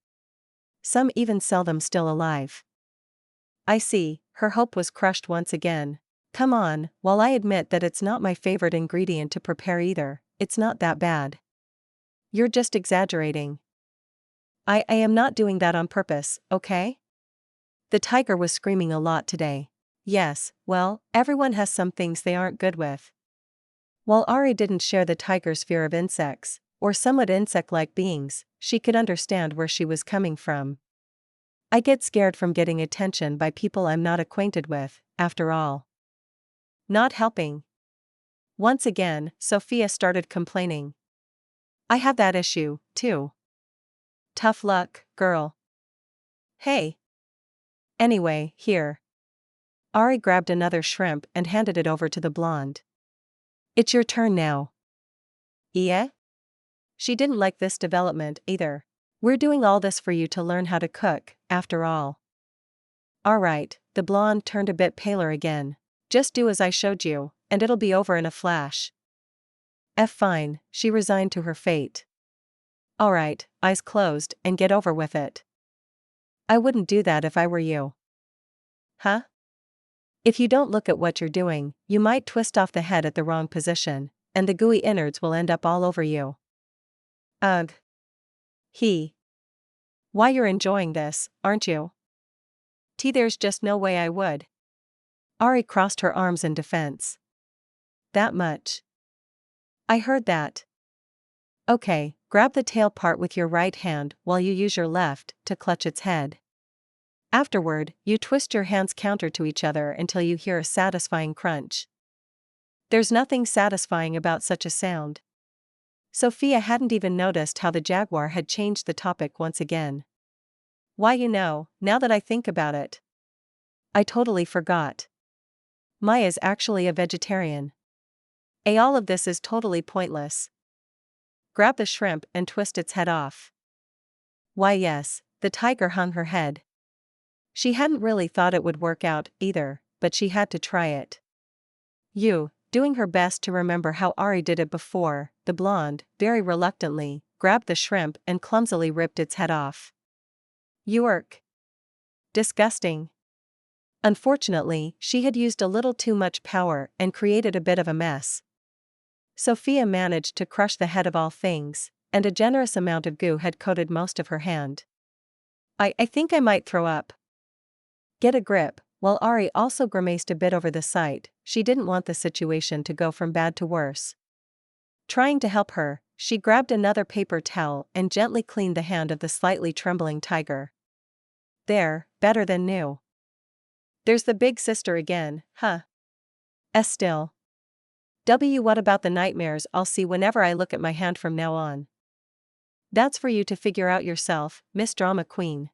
Some even sell them still alive. I see, her hope was crushed once again. Come on, while I admit that it's not my favorite ingredient to prepare either, it's not that bad. You're just exaggerating. I am not doing that on purpose, okay? The tiger was screaming a lot today. Yes, well, everyone has some things they aren't good with. While Ari didn't share the tiger's fear of insects, or somewhat insect-like beings, she could understand where she was coming from. I get scared from getting attention by people I'm not acquainted with, after all. Not helping. Once again, Sophia started complaining. I have that issue, too. Tough luck, girl. Hey. Anyway, here. Ari grabbed another shrimp and handed it over to the blonde. It's your turn now. Yeah? She didn't like this development either. We're doing all this for you to learn how to cook, after all. Alright, the blonde turned a bit paler again. Just do as I showed you, and it'll be over in a flash. Fine, she resigned to her fate. Alright, eyes closed, and get over with it. I wouldn't do that if I were you. Huh? If you don't look at what you're doing, you might twist off the head at the wrong position, and the gooey innards will end up all over you. Ugh. Why you're enjoying this, aren't you? There's just no way I would. Ari crossed her arms in defense. That much. I heard that. Okay, grab the tail part with your right hand while you use your left to clutch its head. Afterward, you twist your hands counter to each other until you hear a satisfying crunch. There's nothing satisfying about such a sound. Sophia hadn't even noticed how the jaguar had changed the topic once again. Why, now that I think about it, I totally forgot. Maya's actually a vegetarian. All of this is totally pointless. Grab the shrimp and twist its head off. Why yes, the tiger hung her head. She hadn't really thought it would work out either, but she had to try it. Doing her best to remember how Ari did it before, the blonde, very reluctantly, grabbed the shrimp and clumsily ripped its head off. Yuck. Disgusting. Unfortunately, she had used a little too much power and created a bit of a mess. Sophia managed to crush the head of all things, and a generous amount of goo had coated most of her hand. I think I might throw up. Get a grip. While Ari also grimaced a bit over the sight, she didn't want the situation to go from bad to worse. Trying to help her, she grabbed another paper towel and gently cleaned the hand of the slightly trembling tiger. There, better than new. There's the big sister again, huh? Still. What about the nightmares I'll see whenever I look at my hand from now on? That's for you to figure out yourself, Miss Drama Queen.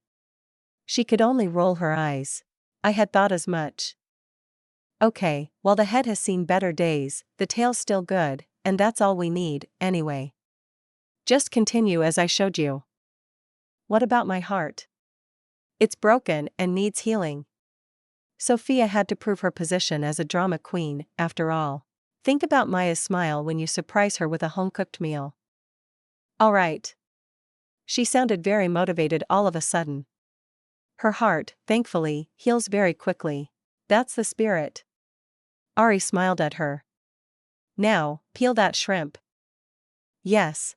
She could only roll her eyes. I had thought as much. Okay, while the head has seen better days, the tail's still good, and that's all we need, anyway. Just continue as I showed you. What about my heart? It's broken and needs healing. Sophia had to prove her position as a drama queen, after all. Think about Maya's smile when you surprise her with a home-cooked meal. Alright. She sounded very motivated all of a sudden. Her heart, thankfully, heals very quickly. That's the spirit. Ari smiled at her. Now, peel that shrimp. Yes.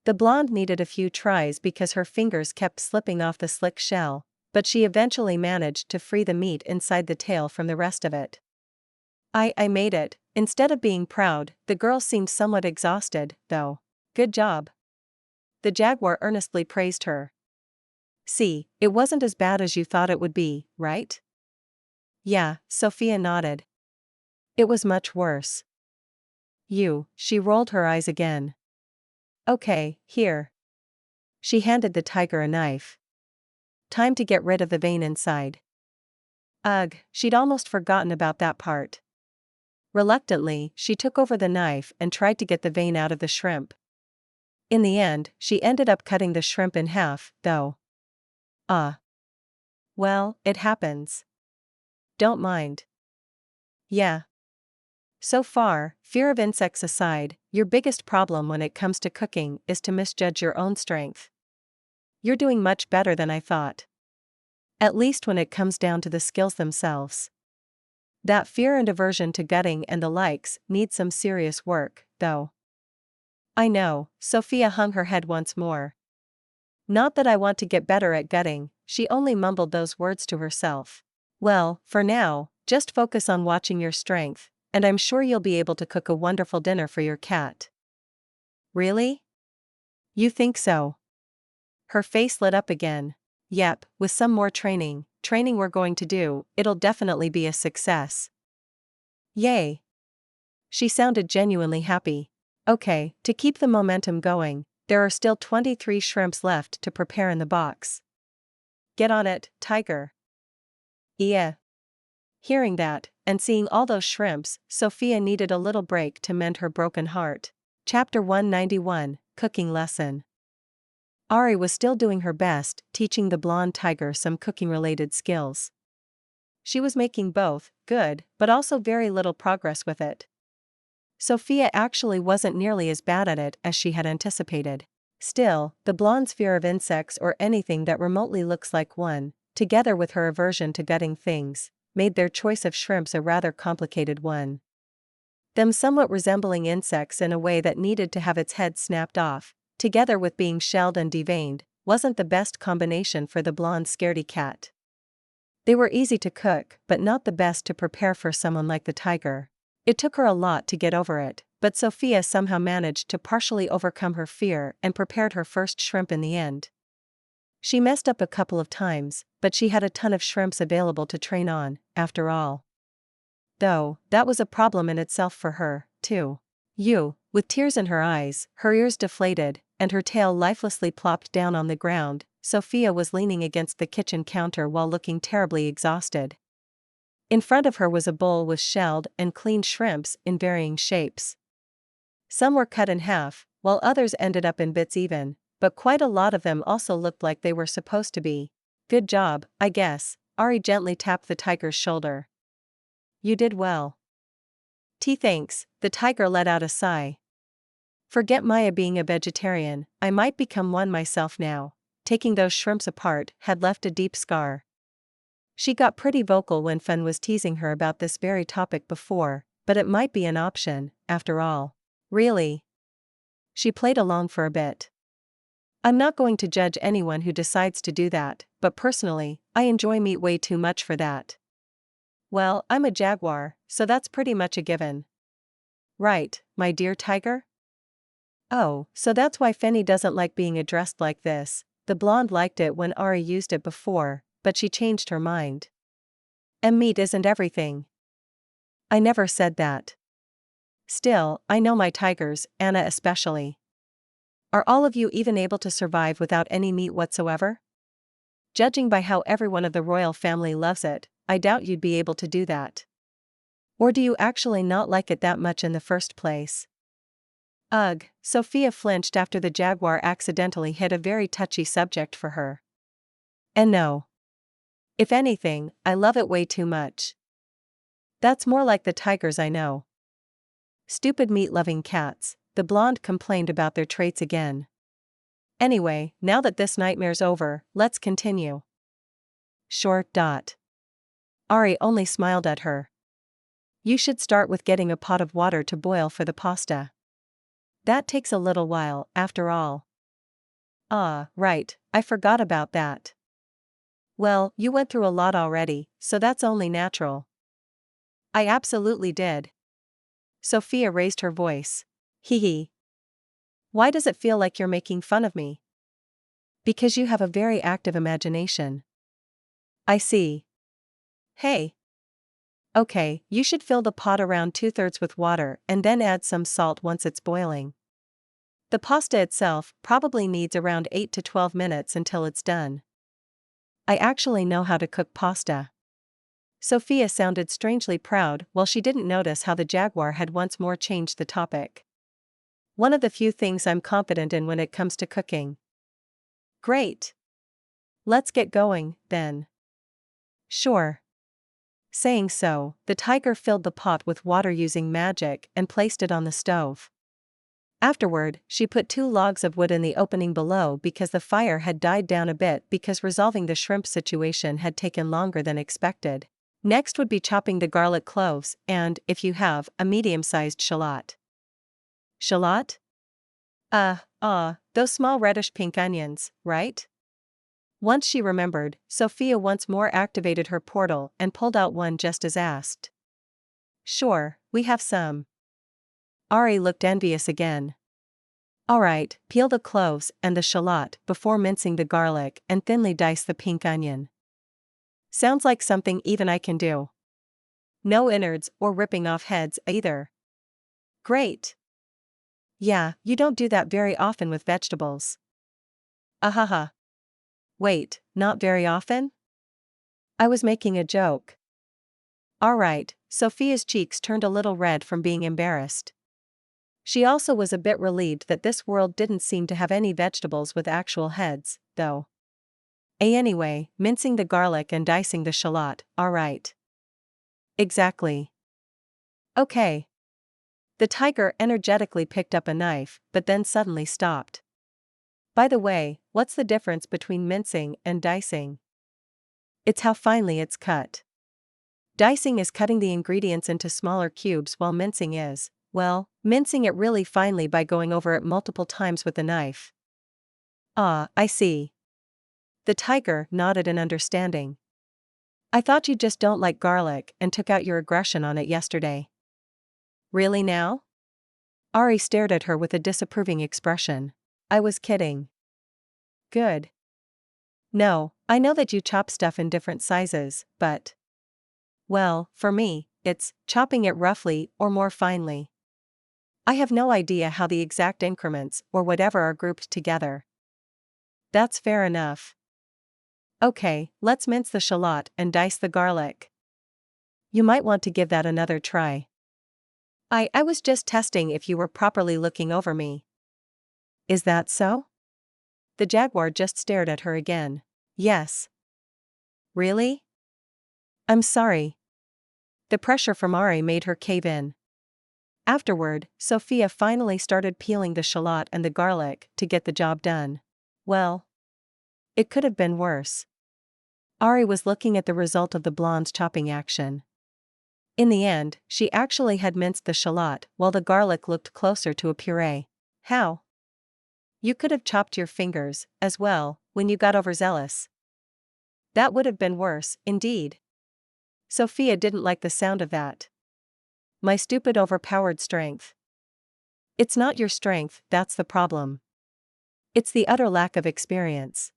The blonde needed a few tries because her fingers kept slipping off the slick shell, but she eventually managed to free the meat inside the tail from the rest of it. I made it. Instead of being proud, the girl seemed somewhat exhausted, though. Good job. The jaguar earnestly praised her. See, it wasn't as bad as you thought it would be, right? Yeah, Sophia nodded. It was much worse. She rolled her eyes again. Okay, here. She handed the tiger a knife. Time to get rid of the vein inside. Ugh, she'd almost forgotten about that part. Reluctantly, she took over the knife and tried to get the vein out of the shrimp. In the end, she ended up cutting the shrimp in half, though. Well, it happens. Don't mind. Yeah. So far, fear of insects aside, your biggest problem when it comes to cooking is to misjudge your own strength. You're doing much better than I thought. At least when it comes down to the skills themselves. That fear and aversion to gutting and the likes need some serious work, though. I know, Sophia hung her head once more. Not that I want to get better at gutting, she only mumbled those words to herself. Well, for now, just focus on watching your strength, and I'm sure you'll be able to cook a wonderful dinner for your cat. Really? You think so? Her face lit up again. Yep, with some more training we're going to do, it'll definitely be a success. Yay! She sounded genuinely happy. Okay, to keep the momentum going, there are still 23 shrimps left to prepare in the box. Get on it, Tiger. Yeah. Hearing that, and seeing all those shrimps, Sophia needed a little break to mend her broken heart. Chapter 191, Cooking Lesson. Ari was still doing her best, teaching the blonde tiger some cooking-related skills. She was making both good, but also very little progress with it. Sophia actually wasn't nearly as bad at it as she had anticipated. Still, the blonde's fear of insects or anything that remotely looks like one, together with her aversion to gutting things, made their choice of shrimps a rather complicated one. Them somewhat resembling insects in a way that needed to have its head snapped off, together with being shelled and deveined, wasn't the best combination for the blonde scaredy cat. They were easy to cook, but not the best to prepare for someone like the tiger. It took her a lot to get over it, but Sophia somehow managed to partially overcome her fear and prepared her first shrimp in the end. She messed up a couple of times, but she had a ton of shrimps available to train on, after all. Though, that was a problem in itself for her, too. With tears in her eyes, her ears deflated, and her tail lifelessly plopped down on the ground, Sophia was leaning against the kitchen counter while looking terribly exhausted. In front of her was a bowl with shelled and cleaned shrimps in varying shapes. Some were cut in half, while others ended up in bits even, but quite a lot of them also looked like they were supposed to be. Good job, I guess, Ari gently tapped the tiger's shoulder. You did well. Thanks, the tiger let out a sigh. Forget Maya being a vegetarian, I might become one myself now. Taking those shrimps apart had left a deep scar. She got pretty vocal when Fen was teasing her about this very topic before, but it might be an option, after all. Really? She played along for a bit. I'm not going to judge anyone who decides to do that, but personally, I enjoy meat way too much for that. Well, I'm a jaguar, so that's pretty much a given. Right, my dear tiger? Oh, so that's why Fenny doesn't like being addressed like this. The blonde liked it when Ari used it before, but she changed her mind. And meat isn't everything. I never said that. Still, I know my tigers, Anna especially. Are all of you even able to survive without any meat whatsoever? Judging by how everyone of the royal family loves it, I doubt you'd be able to do that. Or do you actually not like it that much in the first place? Ugh, Sophia flinched after the jaguar accidentally hit a very touchy subject for her. And no. If anything, I love it way too much. That's more like the tigers I know. Stupid meat-loving cats, the blonde complained about their traits again. Anyway, now that this nightmare's over, let's continue. Sure. Ari only smiled at her. You should start with getting a pot of water to boil for the pasta. That takes a little while, after all. Ah, right, I forgot about that. Well, you went through a lot already, so that's only natural. I absolutely did. Sophia raised her voice. Hee hee. Why does it feel like you're making fun of me? Because you have a very active imagination. I see. Hey. Okay, you should fill the pot around 2/3 with water and then add some salt once it's boiling. The pasta itself probably needs around 8 to 12 minutes until it's done. I actually know how to cook pasta. Sophia sounded strangely proud while she didn't notice how the jaguar had once more changed the topic. One of the few things I'm confident in when it comes to cooking. Great. Let's get going, then. Sure. Saying so, the tiger filled the pot with water using magic and placed it on the stove. Afterward, she put 2 logs of wood in the opening below because the fire had died down a bit because resolving the shrimp situation had taken longer than expected. Next would be chopping the garlic cloves and, if you have, a medium-sized shallot. Shallot? Those small reddish-pink onions, right? Once she remembered, Sophia once more activated her portal and pulled out one just as asked. Sure, we have some. Ari looked envious again. Alright, peel the cloves and the shallot before mincing the garlic and thinly dice the pink onion. Sounds like something even I can do. No innards or ripping off heads either. Great. Yeah, you don't do that very often with vegetables. Ahaha. Wait, not very often? I was making a joke. Alright, Sophia's cheeks turned a little red from being embarrassed. She also was a bit relieved that this world didn't seem to have any vegetables with actual heads, though. Anyway, mincing the garlic and dicing the shallot, alright. Exactly. Okay. The tiger energetically picked up a knife, but then suddenly stopped. By the way, what's the difference between mincing and dicing? It's how finely it's cut. Dicing is cutting the ingredients into smaller cubes while mincing is, well, mincing it really finely by going over it multiple times with a knife. Ah, I see. The tiger nodded in understanding. I thought you just don't like garlic and took out your aggression on it yesterday. Really now? Ari stared at her with a disapproving expression. I was kidding. Good. No, I know that you chop stuff in different sizes, but... Well, for me, it's chopping it roughly or more finely. I have no idea how the exact increments or whatever are grouped together. That's fair enough. Okay, let's mince the shallot and dice the garlic. You might want to give that another try. I was just testing if you were properly looking over me. Is that so? The jaguar just stared at her again. Yes. Really? I'm sorry. The pressure from Ari made her cave in. Afterward, Sophia finally started peeling the shallot and the garlic to get the job done. Well, it could have been worse. Ari was looking at the result of the blonde's chopping action. In the end, she actually had minced the shallot while the garlic looked closer to a puree. How? You could have chopped your fingers, as well, when you got overzealous. That would have been worse, indeed. Sophia didn't like the sound of that. My stupid overpowered strength. It's not your strength, that's the problem. It's the utter lack of experience.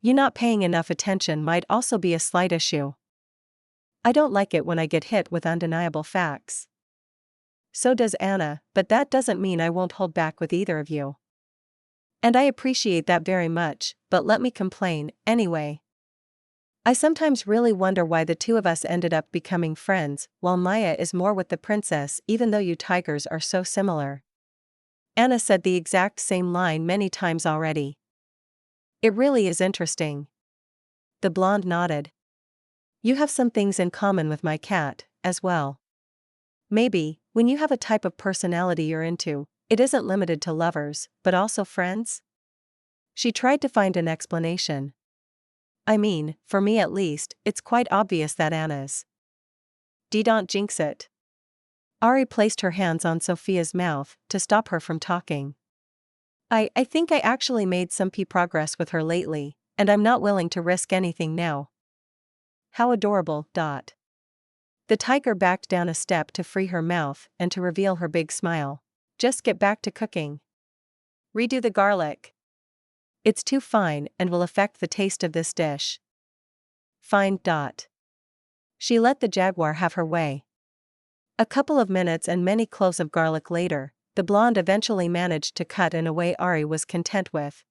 You not paying enough attention might also be a slight issue. I don't like it when I get hit with undeniable facts. So does Anna, but that doesn't mean I won't hold back with either of you. And I appreciate that very much, but let me complain, anyway. I sometimes really wonder why the two of us ended up becoming friends, while Maya is more with the princess even though you tigers are so similar. Anna said the exact same line many times already. It really is interesting. The blonde nodded. You have some things in common with my cat, as well. Maybe, when you have a type of personality you're into, it isn't limited to lovers, but also friends? She tried to find an explanation. I mean, for me at least, it's quite obvious that Anna's. Don't jinx it. Ari placed her hands on Sophia's mouth to stop her from talking. I think I actually made some progress with her lately, and I'm not willing to risk anything now. How adorable. The tiger backed down a step to free her mouth and to reveal her big smile. Just get back to cooking. Redo the garlic. It's too fine and will affect the taste of this dish. Fine. She let the jaguar have her way. A couple of minutes and many cloves of garlic later, the blonde eventually managed to cut in a way Ari was content with.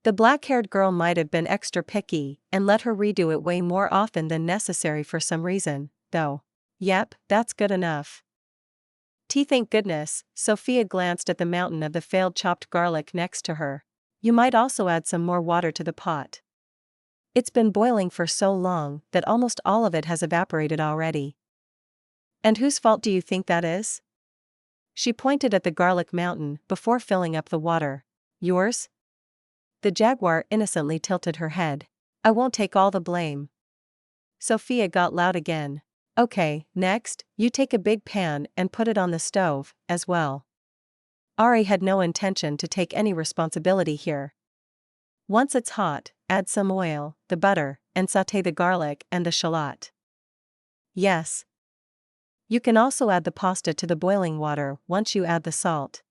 The black-haired girl might have been extra picky and let her redo it way more often than necessary for some reason, though. Yep, that's good enough. Thank goodness. Sophia glanced at the mountain of the failed chopped garlic next to her. You might also add some more water to the pot. It's been boiling for so long that almost all of it has evaporated already. And whose fault do you think that is? She pointed at the garlic mountain before filling up the water. Yours? The jaguar innocently tilted her head. I won't take all the blame. Sophia got loud again. Okay, next, you take a big pan and put it on the stove, as well. Ari had no intention to take any responsibility here. Once it's hot, add some oil, the butter, and sauté the garlic and the shallot. Yes. You can also add the pasta to the boiling water once you add the salt.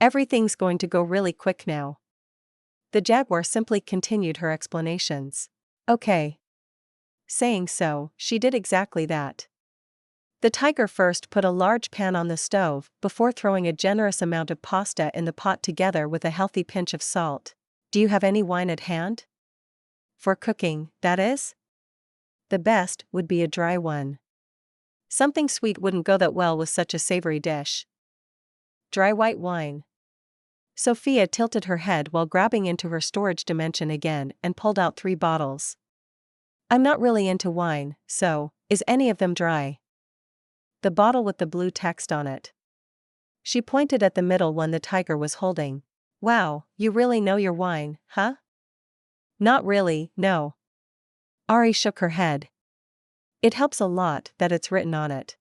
Everything's going to go really quick now. The jaguar simply continued her explanations. Okay. Saying so, she did exactly that. The tiger first put a large pan on the stove before throwing a generous amount of pasta in the pot together with a healthy pinch of salt. Do you have any wine at hand? For cooking, that is? The best would be a dry one. Something sweet wouldn't go that well with such a savory dish. Dry white wine. Sophia tilted her head while grabbing into her storage dimension again and pulled out 3 bottles. I'm not really into wine, so, is any of them dry? The bottle with the blue text on it. She pointed at the middle one the tiger was holding. Wow, you really know your wine, huh? Not really, no. Ari shook her head. It helps a lot that it's written on it.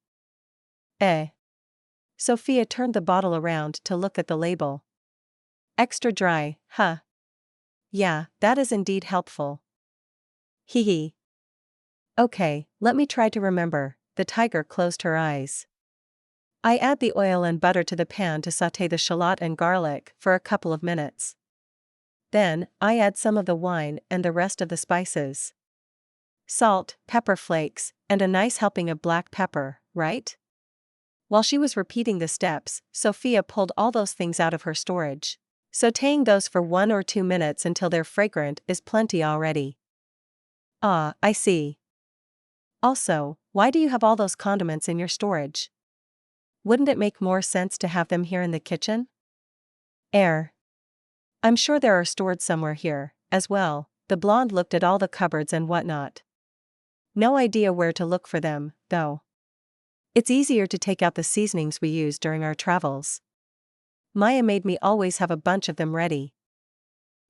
Sophia turned the bottle around to look at the label. Extra dry, huh? Yeah, that is indeed helpful. Hee hee. Okay, let me try to remember. The tiger closed her eyes. I add the oil and butter to the pan to sauté the shallot and garlic for a couple of minutes. Then, I add some of the wine and the rest of the spices. Salt, pepper flakes, and a nice helping of black pepper, right? While she was repeating the steps, Sophia pulled all those things out of her storage. Sautéing those for 1 or 2 minutes until they're fragrant is plenty already. Ah, I see. Also, why do you have all those condiments in your storage? Wouldn't it make more sense to have them here in the kitchen? I'm sure there are stored somewhere here, as well. The blonde looked at all the cupboards and whatnot. No idea where to look for them, though. It's easier to take out the seasonings we use during our travels. Maya made me always have a bunch of them ready.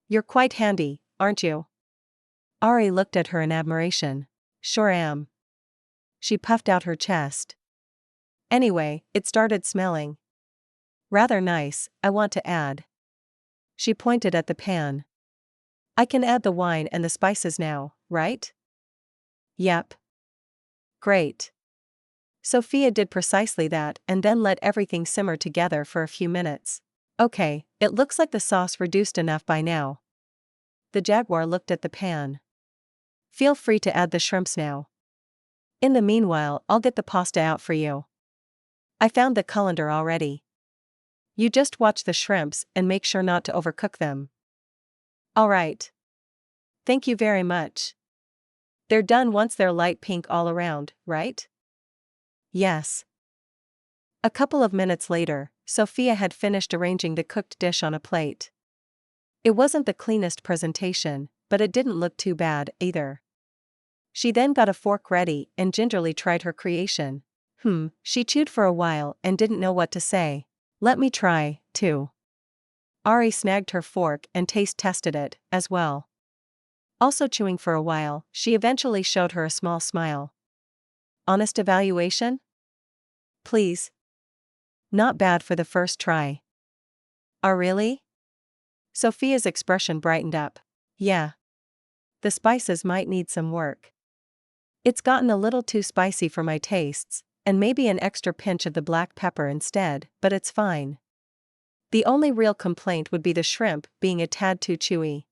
You're quite handy, aren't you? Ari looked at her in admiration. Sure am. She puffed out her chest. Anyway, it started smelling rather nice, I want to add. She pointed at the pan. I can add the wine and the spices now, right? Yep. Great. Sophia did precisely that and then let everything simmer together for a few minutes. Okay, it looks like the sauce reduced enough by now. The jaguar looked at the pan. Feel free to add the shrimps now. In the meanwhile, I'll get the pasta out for you. I found the colander already. You just watch the shrimps and make sure not to overcook them. All right. Thank you very much. They're done once they're light pink all around, right? Yes. A couple of minutes later, Sophia had finished arranging the cooked dish on a plate. It wasn't the cleanest presentation, but it didn't look too bad, either. She then got a fork ready and gingerly tried her creation. She chewed for a while and didn't know what to say. Let me try, too. Ari snagged her fork and taste-tested it, as well. Also chewing for a while, she eventually showed her a small smile. Honest evaluation? Please. Not bad for the first try. Oh really? Sophia's expression brightened up. Yeah. The spices might need some work. It's gotten a little too spicy for my tastes, and maybe an extra pinch of the black pepper instead, but it's fine. The only real complaint would be the shrimp being a tad too chewy.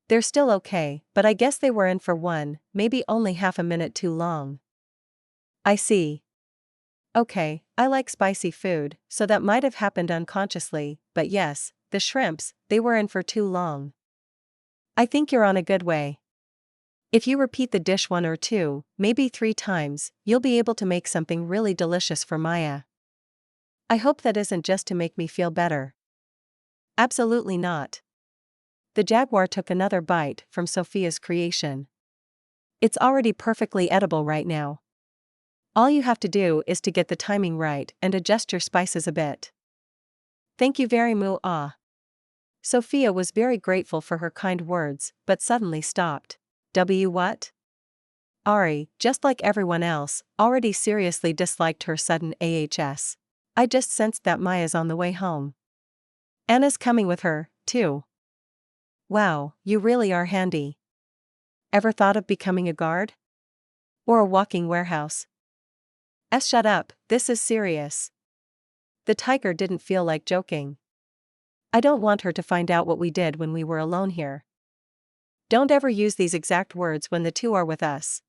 They're still okay, but I guess they were in for maybe only half a minute too long. I see. Okay, I like spicy food, so that might have happened unconsciously, but yes, the shrimps, they were in for too long. I think you're on a good way. If you repeat the dish 1 or 2, maybe 3 times, you'll be able to make something really delicious for Maya. I hope that isn't just to make me feel better. Absolutely not. The jaguar took another bite from Sophia's creation. It's already perfectly edible right now. All you have to do is to get the timing right and adjust your spices a bit. Thank you very much. Sophia was very grateful for her kind words, but suddenly stopped. What? Ari, just like everyone else, already seriously disliked her sudden ahs. I just sensed that Maya's on the way home. Anna's coming with her, too. Wow, you really are handy. Ever thought of becoming a guard? Or a walking warehouse? Shut up, this is serious. The tiger didn't feel like joking. I don't want her to find out what we did when we were alone here. Don't ever use these exact words when the two are with us.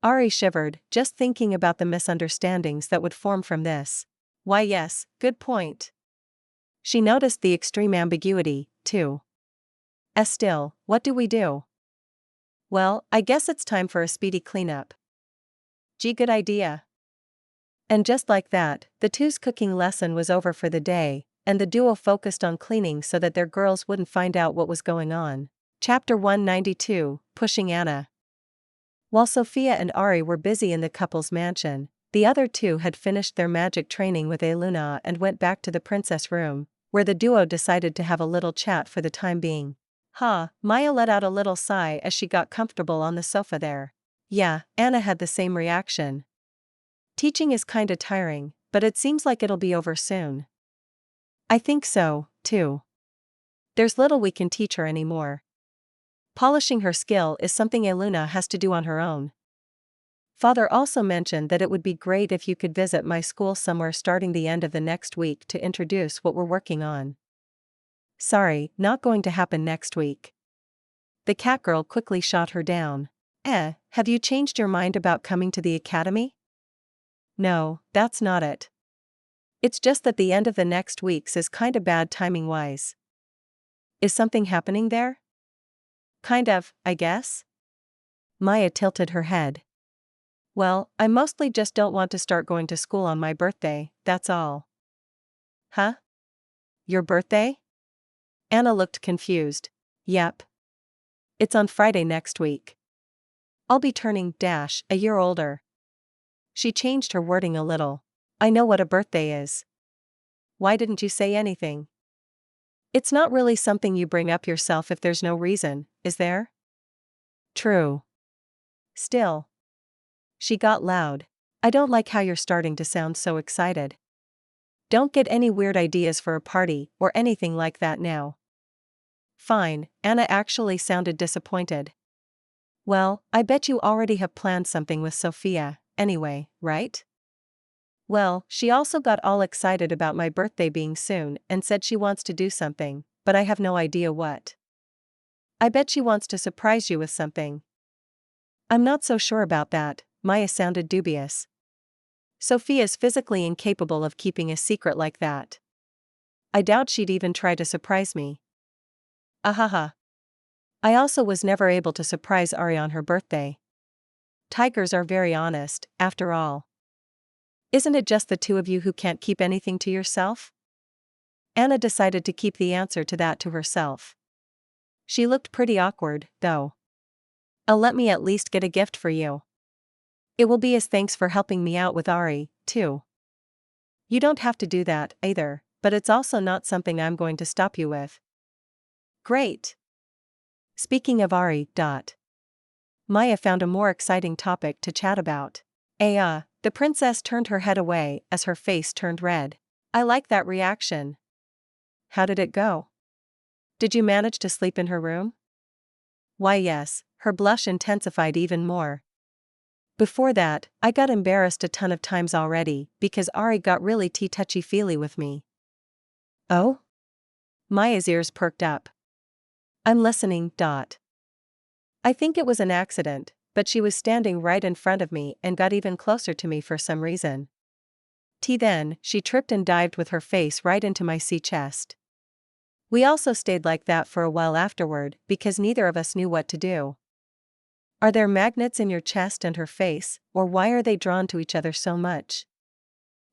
Ari shivered, just thinking about the misunderstandings that would form from this. Why yes, good point. She noticed the extreme ambiguity, too. Still, what do we do? Well, I guess it's time for a speedy cleanup. Gee, good idea. And just like that, the two's cooking lesson was over for the day, and the duo focused on cleaning so that their girls wouldn't find out what was going on. Chapter 192, Pushing Anna. While Sophia and Ari were busy in the couple's mansion, the other two had finished their magic training with Eluna and went back to the princess room, where the duo decided to have a little chat for the time being. Maya let out a little sigh as she got comfortable on the sofa there. Yeah, Anna had the same reaction. Teaching is kinda tiring, but it seems like it'll be over soon. I think so, too. There's little we can teach her anymore. Polishing her skill is something Eluna has to do on her own. Father also mentioned that it would be great if you could visit my school somewhere starting the end of the next week to introduce what we're working on. Sorry, not going to happen next week. The cat girl quickly shot her down. Have you changed your mind about coming to the academy? No, that's not it. It's just that the end of the next week's is kinda bad timing-wise. Is something happening there? Kind of, I guess. Maya tilted her head. Well, I mostly just don't want to start going to school on my birthday, that's all. Huh? Your birthday? Anna looked confused. Yep. It's on Friday next week. I'll be turning a year older. She changed her wording a little. I know what a birthday is. Why didn't you say anything? It's not really something you bring up yourself if there's no reason, is there? True. Still. She got loud. I don't like how you're starting to sound so excited. Don't get any weird ideas for a party or anything like that now. Fine, Anna actually sounded disappointed. Well, I bet you already have planned something with Sophia, anyway, right? Well, she also got all excited about my birthday being soon and said she wants to do something, but I have no idea what. I bet she wants to surprise you with something. I'm not so sure about that, Maya sounded dubious. Sophia's physically incapable of keeping a secret like that. I doubt she'd even try to surprise me. Ahaha. I also was never able to surprise Ari on her birthday. Tigers are very honest, after all. Isn't it just the two of you who can't keep anything to yourself? Anna decided to keep the answer to that to herself. She looked pretty awkward, though. Let me at least get a gift for you. It will be as thanks for helping me out with Ari, too. You don't have to do that, either, but it's also not something I'm going to stop you with. Great. Speaking of Ari, Maya found a more exciting topic to chat about. The princess turned her head away as her face turned red. I like that reaction. How did it go? Did you manage to sleep in her room? Why yes, her blush intensified even more. Before that, I got embarrassed a ton of times already because Ari got really touchy-feely with me. Oh? Maya's ears perked up. I'm listening. I think it was an accident, but she was standing right in front of me and got even closer to me for some reason. Then, she tripped and dived with her face right into my sea chest. We also stayed like that for a while afterward because neither of us knew what to do. Are there magnets in your chest and her face, or why are they drawn to each other so much?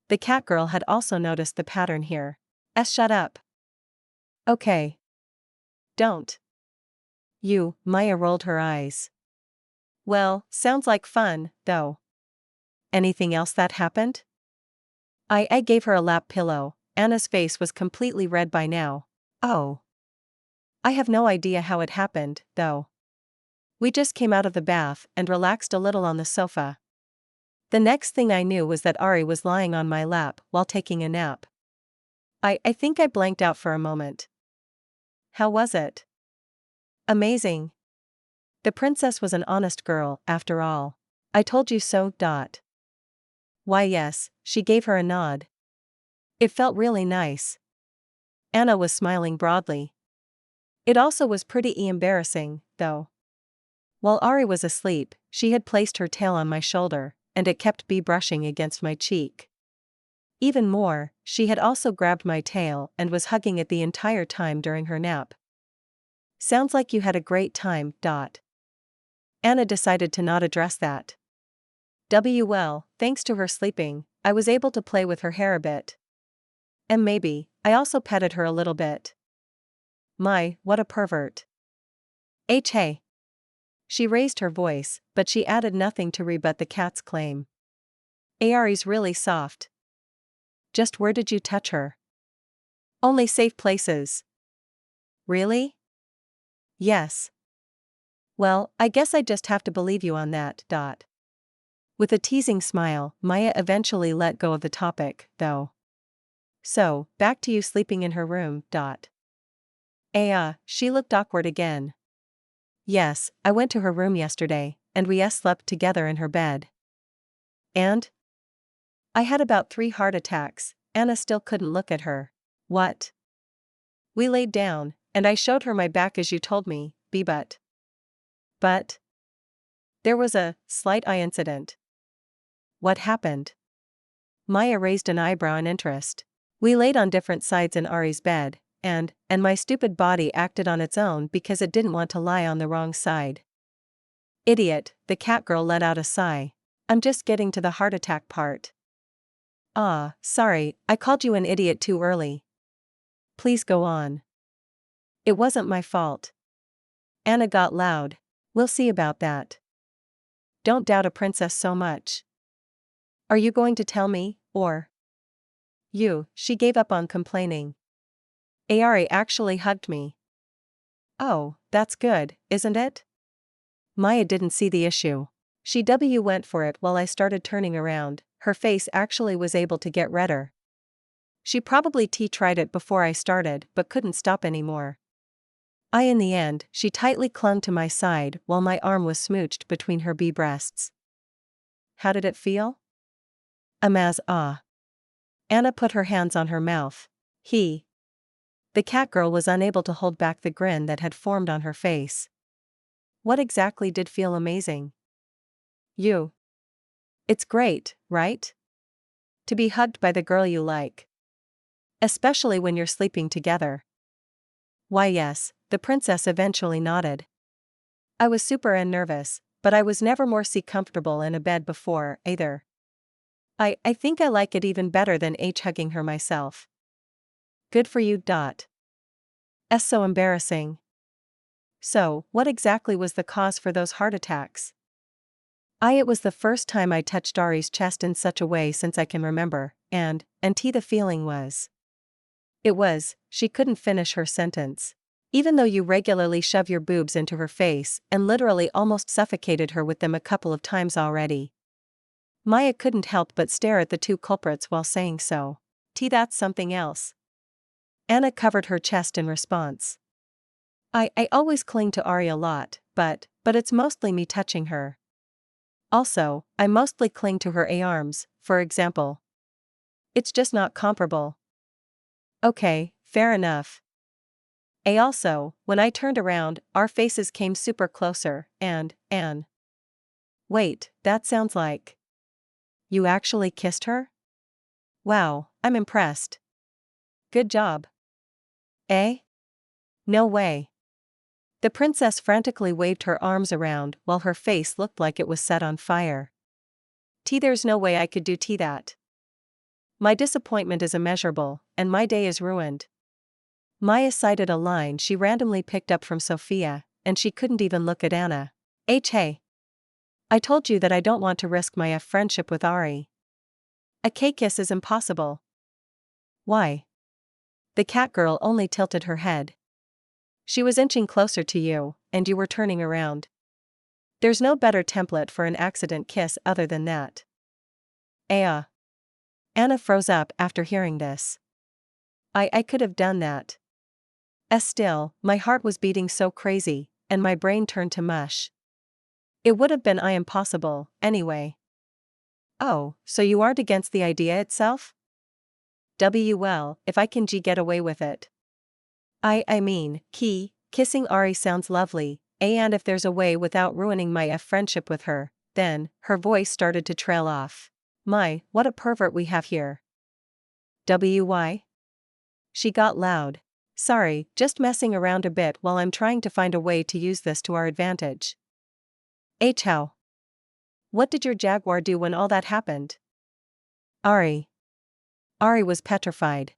The cat girl had also noticed the pattern here. Shut up. Okay. Don't. Maya rolled her eyes. Well, sounds like fun, though. Anything else that happened? I gave her a lap pillow. Anna's face was completely red by now. Oh. I have no idea how it happened, though. We just came out of the bath and relaxed a little on the sofa. The next thing I knew was that Ari was lying on my lap while taking a nap. I think I blanked out for a moment. How was it? Amazing. The princess was an honest girl, after all. I told you so. Why yes, she gave her a nod. It felt really nice. Anna was smiling broadly. It also was pretty embarrassing, though. While Ari was asleep, she had placed her tail on my shoulder, and it kept brushing against my cheek. Even more, she had also grabbed my tail and was hugging it the entire time during her nap. Sounds like you had a great time. Anna decided to not address that. Well, thanks to her sleeping, I was able to play with her hair a bit. And maybe, I also petted her a little bit. My, what a pervert. Hey. She raised her voice, but she added nothing to rebut the cat's claim. Ari's really soft. Just where did you touch her? Only safe places. Really? Yes. Well, I guess I just have to believe you on that. With a teasing smile, Maya eventually let go of the topic, though. So, back to you sleeping in her room. She looked awkward again. Yes, I went to her room yesterday, and we slept together in her bed. And? I had about 3 heart attacks. Anna still couldn't look at her. What? We laid down, and I showed her my back as you told me, But? There was a slight eye incident. What happened? Maya raised an eyebrow in interest. We laid on different sides in Ari's bed, and my stupid body acted on its own because it didn't want to lie on the wrong side. Idiot, the cat girl let out a sigh. I'm just getting to the heart attack part. Sorry, I called you an idiot too early. Please go on. It wasn't my fault. Anna got loud. We'll see about that. Don't doubt a princess so much. Are you going to tell me, or? She gave up on complaining. Ari actually hugged me. Oh, that's good, isn't it? Maya didn't see the issue. She went for it while I started turning around. Her face actually was able to get redder. She probably tried it before I started but couldn't stop anymore. In the end, she tightly clung to my side while my arm was smooched between her breasts. How did it feel? Anna put her hands on her mouth. The cat girl was unable to hold back the grin that had formed on her face. What exactly did feel amazing? It's great, right? To be hugged by the girl you like. Especially when you're sleeping together. Why yes, the princess eventually nodded. I was super nervous, but I was never more comfortable in a bed before, either. I think I like it even better than hugging her myself. Good for you. So embarrassing. So, what exactly was the cause for those heart attacks? It was the first time I touched Ari's chest in such a way since I can remember, and the feeling was. She couldn't finish her sentence. Even though you regularly shove your boobs into her face and literally almost suffocated her with them a couple of times already. Maya couldn't help but stare at the two culprits while saying so. That's something else. Anna covered her chest in response. I always cling to Ari a lot, but it's mostly me touching her. Also, I mostly cling to her arms, for example. It's just not comparable. Okay, fair enough. Also, when I turned around, our faces came super closer, and. Wait, that sounds like. You actually kissed her? Wow, I'm impressed. Good job. Eh? No way. The princess frantically waved her arms around while her face looked like it was set on fire. There's no way I could do that. My disappointment is immeasurable, and my day is ruined. Maya cited a line she randomly picked up from Sophia, and she couldn't even look at Anna. Hey. I told you that I don't want to risk my friendship with Ari. A K-kiss is impossible. Why? The cat girl only tilted her head. She was inching closer to you, and you were turning around. There's no better template for an accident kiss other than that. Anna froze up after hearing this. I could have done that. Still, my heart was beating so crazy, and my brain turned to mush. It would have been impossible, anyway. Oh, so you aren't against the idea itself? Well, if I can get away with it. I mean, kissing Ari sounds lovely, and if there's a way without ruining my friendship with her, then, her voice started to trail off. My, what a pervert we have here. Why? She got loud. Sorry, just messing around a bit while I'm trying to find a way to use this to our advantage. How? What did your jaguar do when all that happened? Ari was petrified.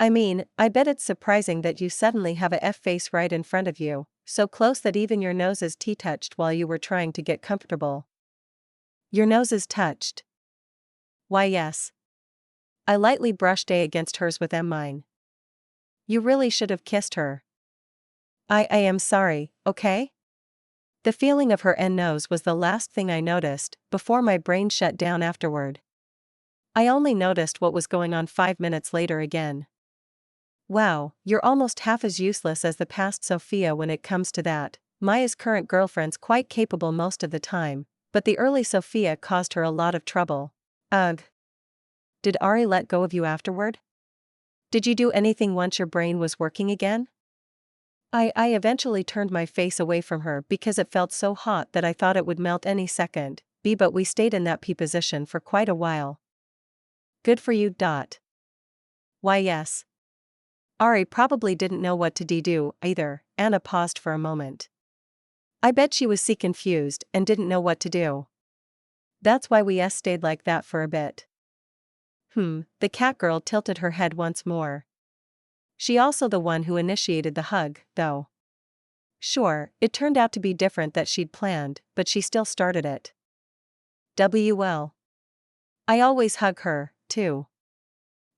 I mean, I bet it's surprising that you suddenly have a face right in front of you, so close that even your noses touched while you were trying to get comfortable. Your noses touched? Why yes. I lightly brushed against hers with mine. You really should have kissed her. I am sorry, okay? The feeling of her nose was the last thing I noticed, before my brain shut down afterward. I only noticed what was going on 5 minutes later again. Wow, you're almost half as useless as the past Sophia when it comes to that. Maya's current girlfriend's quite capable most of the time, but the early Sophia caused her a lot of trouble. Ugh. Did Ari let go of you afterward? Did you do anything once your brain was working again? I eventually turned my face away from her because it felt so hot that I thought it would melt any second, but we stayed in that position for quite a while. Good for you. Why yes. Ari probably didn't know what to do either. Anna paused for a moment. I bet she was confused and didn't know what to do. That's why we stayed like that for a bit. The cat girl tilted her head once more. She also the one who initiated the hug, though. Sure, it turned out to be different that she'd planned, but she still started it. Well. I always hug her, too.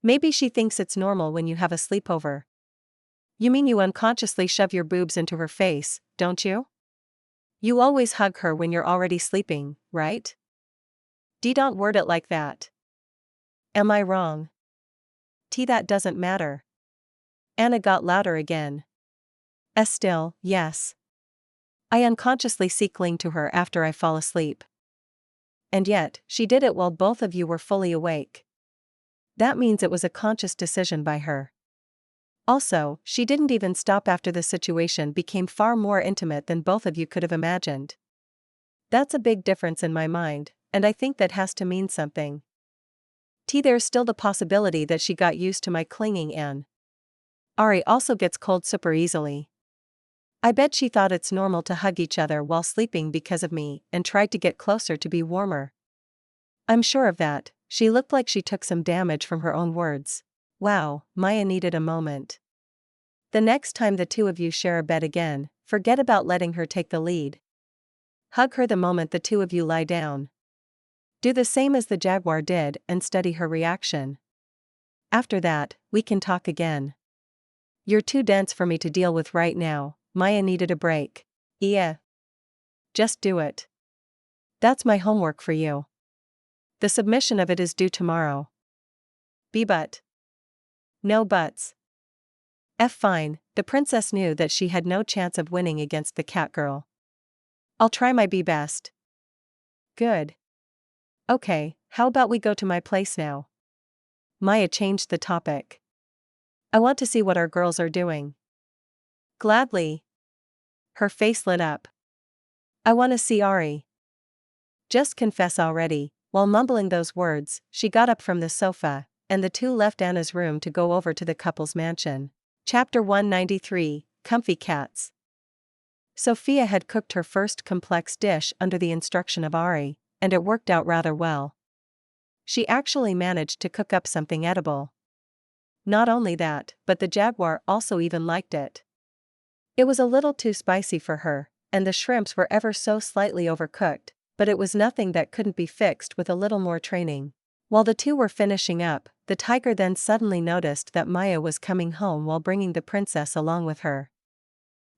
Maybe she thinks it's normal when you have a sleepover. You mean you unconsciously shove your boobs into her face, don't you? You always hug her when you're already sleeping, right? Don't word it like that. Am I wrong? That doesn't matter. Anna got louder again. Still, yes. I unconsciously cling to her after I fall asleep. And yet, she did it while both of you were fully awake. That means it was a conscious decision by her. Also, she didn't even stop after the situation became far more intimate than both of you could have imagined. That's a big difference in my mind, and I think that has to mean something. There's still the possibility that she got used to my clinging and Ari also gets cold super easily. I bet she thought it's normal to hug each other while sleeping because of me and tried to get closer to be warmer. I'm sure of that. She looked like she took some damage from her own words. Wow, Maya needed a moment. The next time the two of you share a bed again, forget about letting her take the lead. Hug her the moment the two of you lie down. Do the same as the jaguar did and study her reaction. After that, we can talk again. You're too dense for me to deal with right now. Maya needed a break. Yeah. Just do it. That's my homework for you. The submission of it is due tomorrow. But. No buts. Fine, the princess knew that she had no chance of winning against the cat girl. I'll try my best. Good. Okay, how about we go to my place now? Maya changed the topic. I want to see what our girls are doing. Gladly. Her face lit up. I want to see Ari. Just confess already. While mumbling those words, she got up from the sofa, and the two left Anna's room to go over to the couple's mansion. Chapter 193, comfy cats. Sophia had cooked her first complex dish under the instruction of Ari, and it worked out rather well. She actually managed to cook up something edible. Not only that, but the jaguar also even liked it. It was a little too spicy for her, and the shrimps were ever so slightly overcooked, but it was nothing that couldn't be fixed with a little more training. While the two were finishing up, the tiger then suddenly noticed that Maya was coming home while bringing the princess along with her.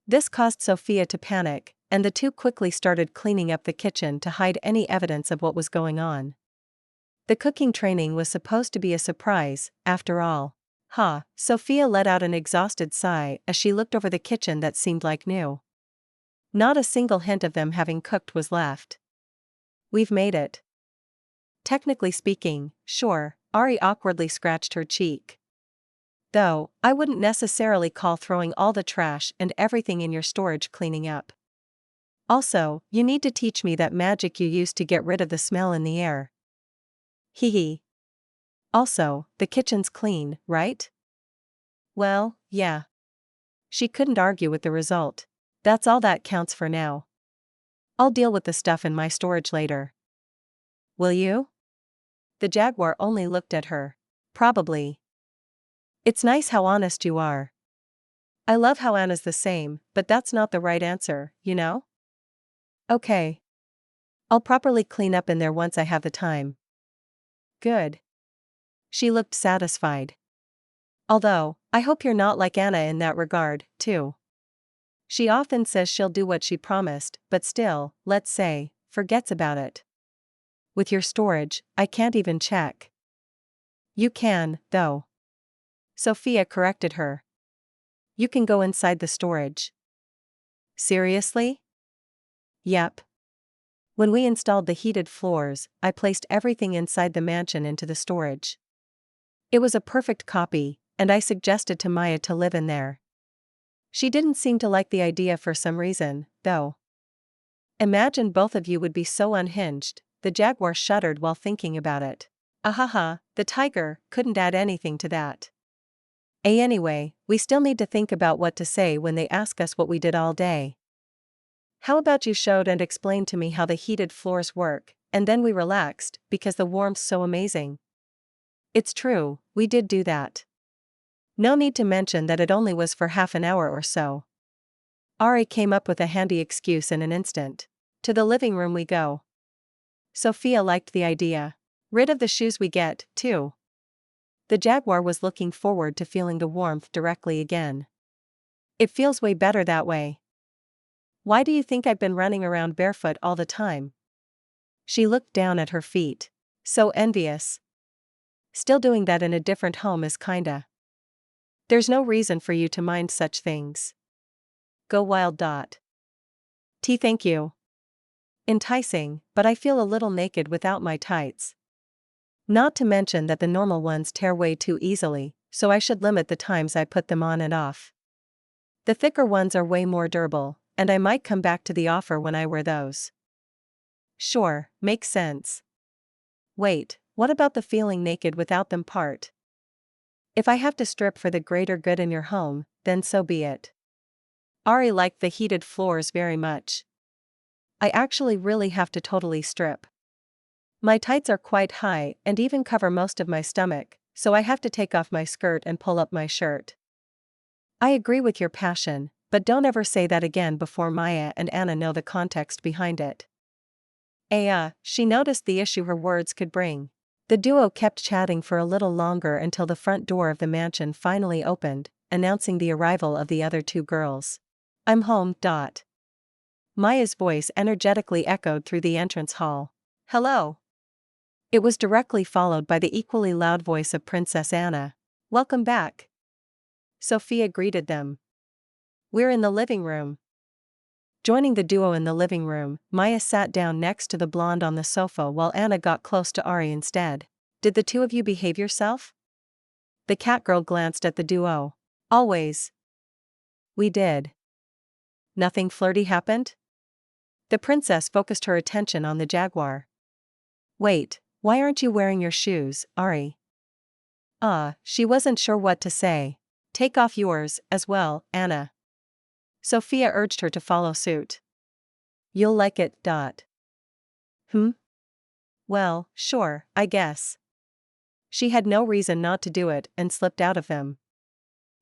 This caused Sophia to panic, and the two quickly started cleaning up the kitchen to hide any evidence of what was going on. The cooking training was supposed to be a surprise, after all. Sophia let out an exhausted sigh as she looked over the kitchen that seemed like new. Not a single hint of them having cooked was left. We've made it. Technically speaking, sure, Ari awkwardly scratched her cheek. Though, I wouldn't necessarily call throwing all the trash and everything in your storage cleaning up. Also, you need to teach me that magic you use to get rid of the smell in the air. Hee. Also, the kitchen's clean, right? Well, yeah. She couldn't argue with the result. That's all that counts for now. I'll deal with the stuff in my storage later. Will you? The jaguar only looked at her. Probably. It's nice how honest you are. I love how Anna's the same, but that's not the right answer, you know? Okay. I'll properly clean up in there once I have the time. Good. She looked satisfied. Although, I hope you're not like Anna in that regard, too. She often says she'll do what she promised, but still, let's say, forgets about it. With your storage, I can't even check. You can, though. Sophia corrected her. You can go inside the storage. Seriously? Yep. When we installed the heated floors, I placed everything inside the mansion into the storage. It was a perfect copy, and I suggested to Maya to live in there. She didn't seem to like the idea for some reason, though. Imagine both of you would be so unhinged. The jaguar shuddered while thinking about it. Ahaha, the tiger couldn't add anything to that. Anyway, we still need to think about what to say when they ask us what we did all day. How about you showed and explained to me how the heated floors work, and then we relaxed, because the warmth's so amazing. It's true, we did do that. No need to mention that it only was for half an hour or so. Ari came up with a handy excuse in an instant. To the living room we go. Sophia liked the idea. Rid of the shoes we get, too. The jaguar was looking forward to feeling the warmth directly again. It feels way better that way. Why do you think I've been running around barefoot all the time? She looked down at her feet. So envious. Still doing that in a different home is kinda. There's no reason for you to mind such things. Go wild. Thank you. Enticing, but I feel a little naked without my tights. Not to mention that the normal ones tear way too easily, so I should limit the times I put them on and off. The thicker ones are way more durable, and I might come back to the offer when I wear those. Sure, makes sense. Wait, what about the feeling naked without them part? If I have to strip for the greater good in your home, then so be it. Ari liked the heated floors very much. I actually really have to totally strip. My tights are quite high and even cover most of my stomach, so I have to take off my skirt and pull up my shirt. I agree with your passion, but don't ever say that again before Maya and Anna know the context behind it. She noticed the issue her words could bring. The duo kept chatting for a little longer until the front door of the mansion finally opened, announcing the arrival of the other two girls. I'm home. Maya's voice energetically echoed through the entrance hall. Hello. It was directly followed by the equally loud voice of Princess Anna. Welcome back. Sophia greeted them. We're in the living room. Joining the duo in the living room, Maya sat down next to the blonde on the sofa while Anna got close to Ari instead. Did the two of you behave yourself? The catgirl glanced at the duo. Always. We did. Nothing flirty happened? The princess focused her attention on the jaguar. Wait, why aren't you wearing your shoes, Ari? She wasn't sure what to say. Take off yours, as well, Anna. Sophia urged her to follow suit. You'll like it. Well, sure, I guess. She had no reason not to do it and slipped out of them.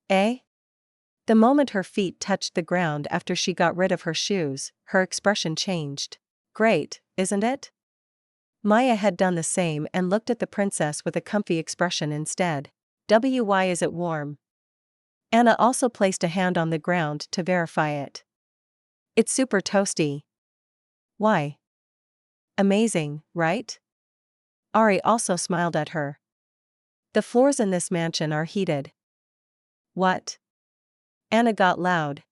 Eh? The moment her feet touched the ground after she got rid of her shoes, her expression changed. Great, isn't it? Maya had done the same and looked at the princess with a comfy expression instead. Why is it warm? Anna also placed a hand on the ground to verify it. It's super toasty. Why? Amazing, right? Ari also smiled at her. The floors in this mansion are heated. What? Anna got loud.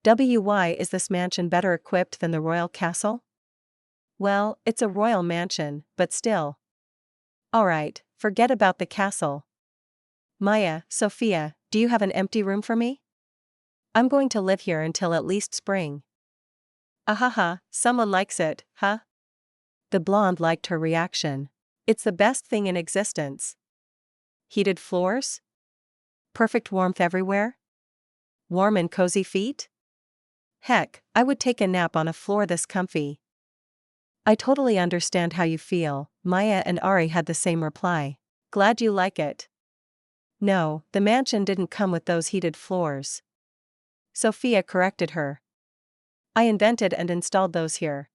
Why is this mansion better equipped than the royal castle? Well, it's a royal mansion, but still. Alright, forget about the castle. Maya, Sophia, do you have an empty room for me? I'm going to live here until at least spring. Ahaha, someone likes it, huh? The blonde liked her reaction. It's the best thing in existence. Heated floors? Perfect warmth everywhere? Warm and cozy feet? Heck, I would take a nap on a floor this comfy. I totally understand how you feel. Maya and Ari had the same reply. Glad you like it. No, the mansion didn't come with those heated floors. Sophia corrected her. I invented and installed those here.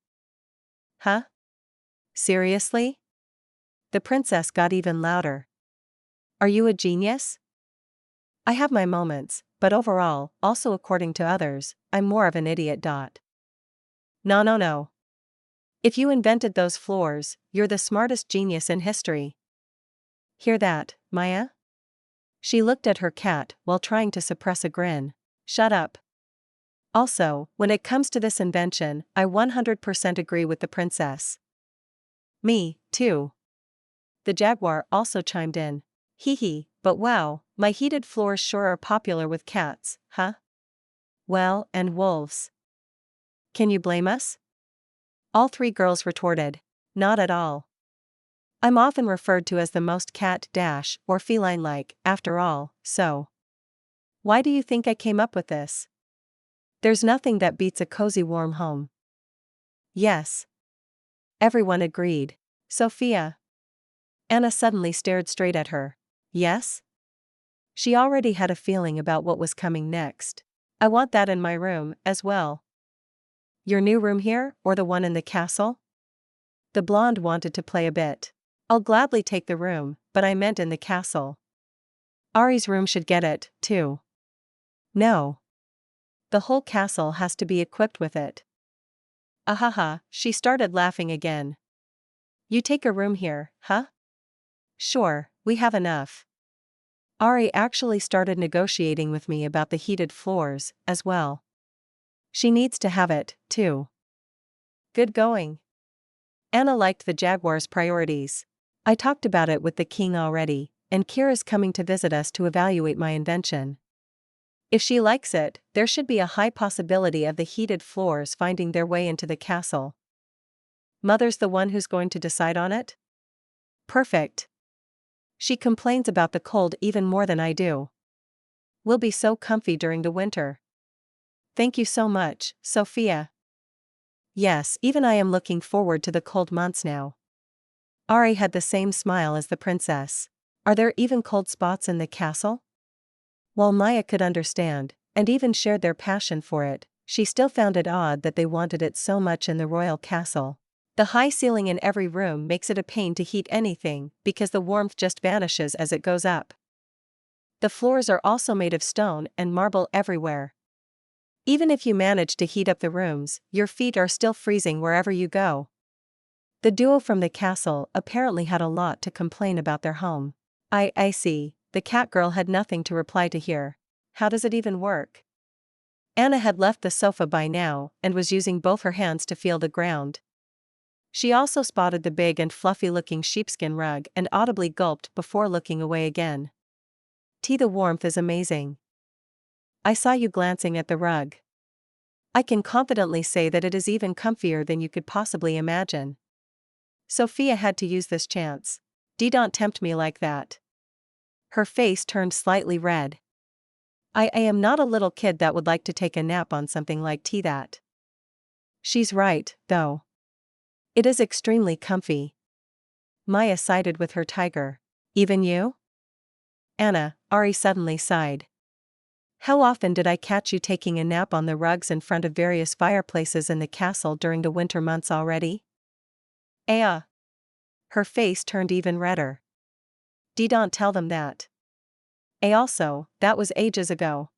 Huh? Seriously? The princess got even louder. Are you a genius? I have my moments, but overall, also according to others, I'm more of an idiot. No. If you invented those floors, you're the smartest genius in history. Hear that, Maya? She looked at her cat while trying to suppress a grin. Shut up. Also, when it comes to this invention, I 100% agree with the princess. Me, too. The jaguar also chimed in. Hee, but wow, my heated floors sure are popular with cats, huh? Well, and wolves. Can you blame us? All three girls retorted. Not at all. I'm often referred to as the most cat- or feline-like, after all, so. Why do you think I came up with this? There's nothing that beats a cozy warm home. Yes. Everyone agreed. Sophia. Anna suddenly stared straight at her. Yes? She already had a feeling about what was coming next. I want that in my room, as well. Your new room here, or the one in the castle? The blonde wanted to play a bit. I'll gladly take the room, but I meant in the castle. Ari's room should get it, too. No. The whole castle has to be equipped with it. Ahaha, she started laughing again. You take a room here, huh? Sure, we have enough. Ari actually started negotiating with me about the heated floors, as well. She needs to have it, too. Good going. Anna liked the jaguar's priorities. I talked about it with the king already, and Kira's coming to visit us to evaluate my invention. If she likes it, there should be a high possibility of the heated floors finding their way into the castle. Mother's the one who's going to decide on it? Perfect. She complains about the cold even more than I do. We'll be so comfy during the winter. Thank you so much, Sophia. Yes, even I am looking forward to the cold months now. Ari had the same smile as the princess. Are there even cold spots in the castle? While Maya could understand, and even shared their passion for it, she still found it odd that they wanted it so much in the royal castle. The high ceiling in every room makes it a pain to heat anything, because the warmth just vanishes as it goes up. The floors are also made of stone and marble everywhere. Even if you manage to heat up the rooms, your feet are still freezing wherever you go. The duo from the castle apparently had a lot to complain about their home. I see, the cat girl had nothing to reply to here. How does it even work? Anna had left the sofa by now, and was using both her hands to feel the ground. She also spotted the big and fluffy-looking sheepskin rug and audibly gulped before looking away again. The warmth is amazing. I saw you glancing at the rug. I can confidently say that it is even comfier than you could possibly imagine. Sophia had to use this chance. Don't tempt me like that. Her face turned slightly red. I am not a little kid that would like to take a nap on something like tea that. She's right, though. It is extremely comfy. Maya sided with her tiger. Even you? Ari suddenly sighed. How often did I catch you taking a nap on the rugs in front of various fireplaces in the castle during the winter months already? Her face turned even redder. Don't tell them that. Also, that was ages ago.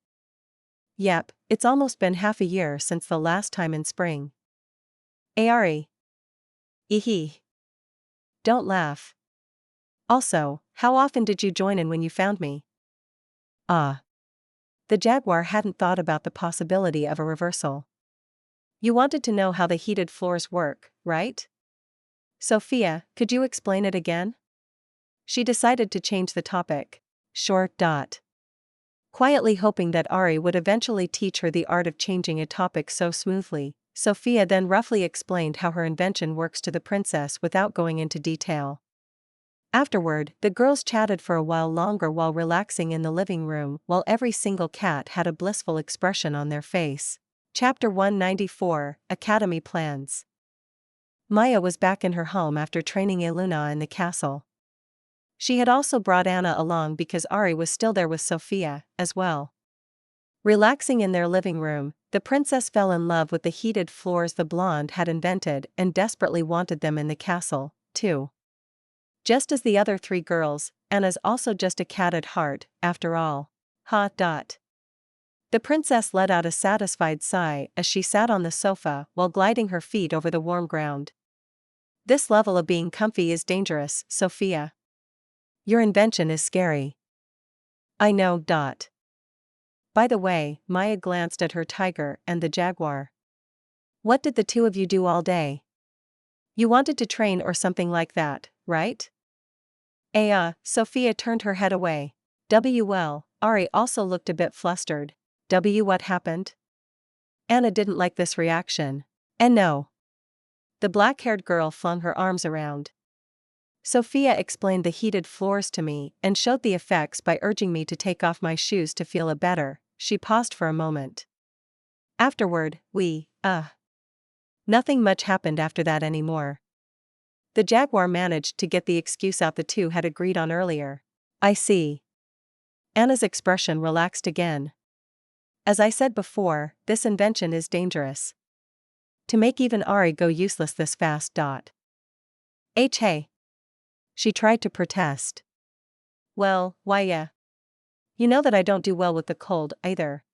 Yep, it's almost been half a year since the last time in spring. Ari. Ehe. Don't laugh. Also, how often did you join in when you found me? The jaguar hadn't thought about the possibility of a reversal. You wanted to know how the heated floors work, right? Sophia, could you explain it again? She decided to change the topic. Sure. Quietly hoping that Ari would eventually teach her the art of changing a topic so smoothly, Sophia then roughly explained how her invention works to the princess without going into detail. Afterward, the girls chatted for a while longer while relaxing in the living room, while every single cat had a blissful expression on their face. Chapter 194, Academy Plans. Maya was back in her home after training Eluna in the castle. She had also brought Anna along because Ari was still there with Sophia, as well. Relaxing in their living room, the princess fell in love with the heated floors the blonde had invented and desperately wanted them in the castle, too. Just as the other three girls, Anna's also just a cat at heart, after all. The princess let out a satisfied sigh as she sat on the sofa while gliding her feet over the warm ground. This level of being comfy is dangerous, Sophia. Your invention is scary. I know. By the way, Maya glanced at her tiger and the jaguar. What did the two of you do all day? You wanted to train or something like that, right? Sophia turned her head away. Well, Ari also looked a bit flustered. What happened? Anna didn't like this reaction. And no. The black-haired girl flung her arms around. Sophia explained the heated floors to me and showed the effects by urging me to take off my shoes to feel it better. She paused for a moment. Afterward, Nothing much happened after that anymore. The jaguar managed to get the excuse out the two had agreed on earlier. I see. Anna's expression relaxed again. As I said before, this invention is dangerous. To make even Ari go useless this fast. Hey. She tried to protest. Well, why yeah. You know that I don't do well with the cold either.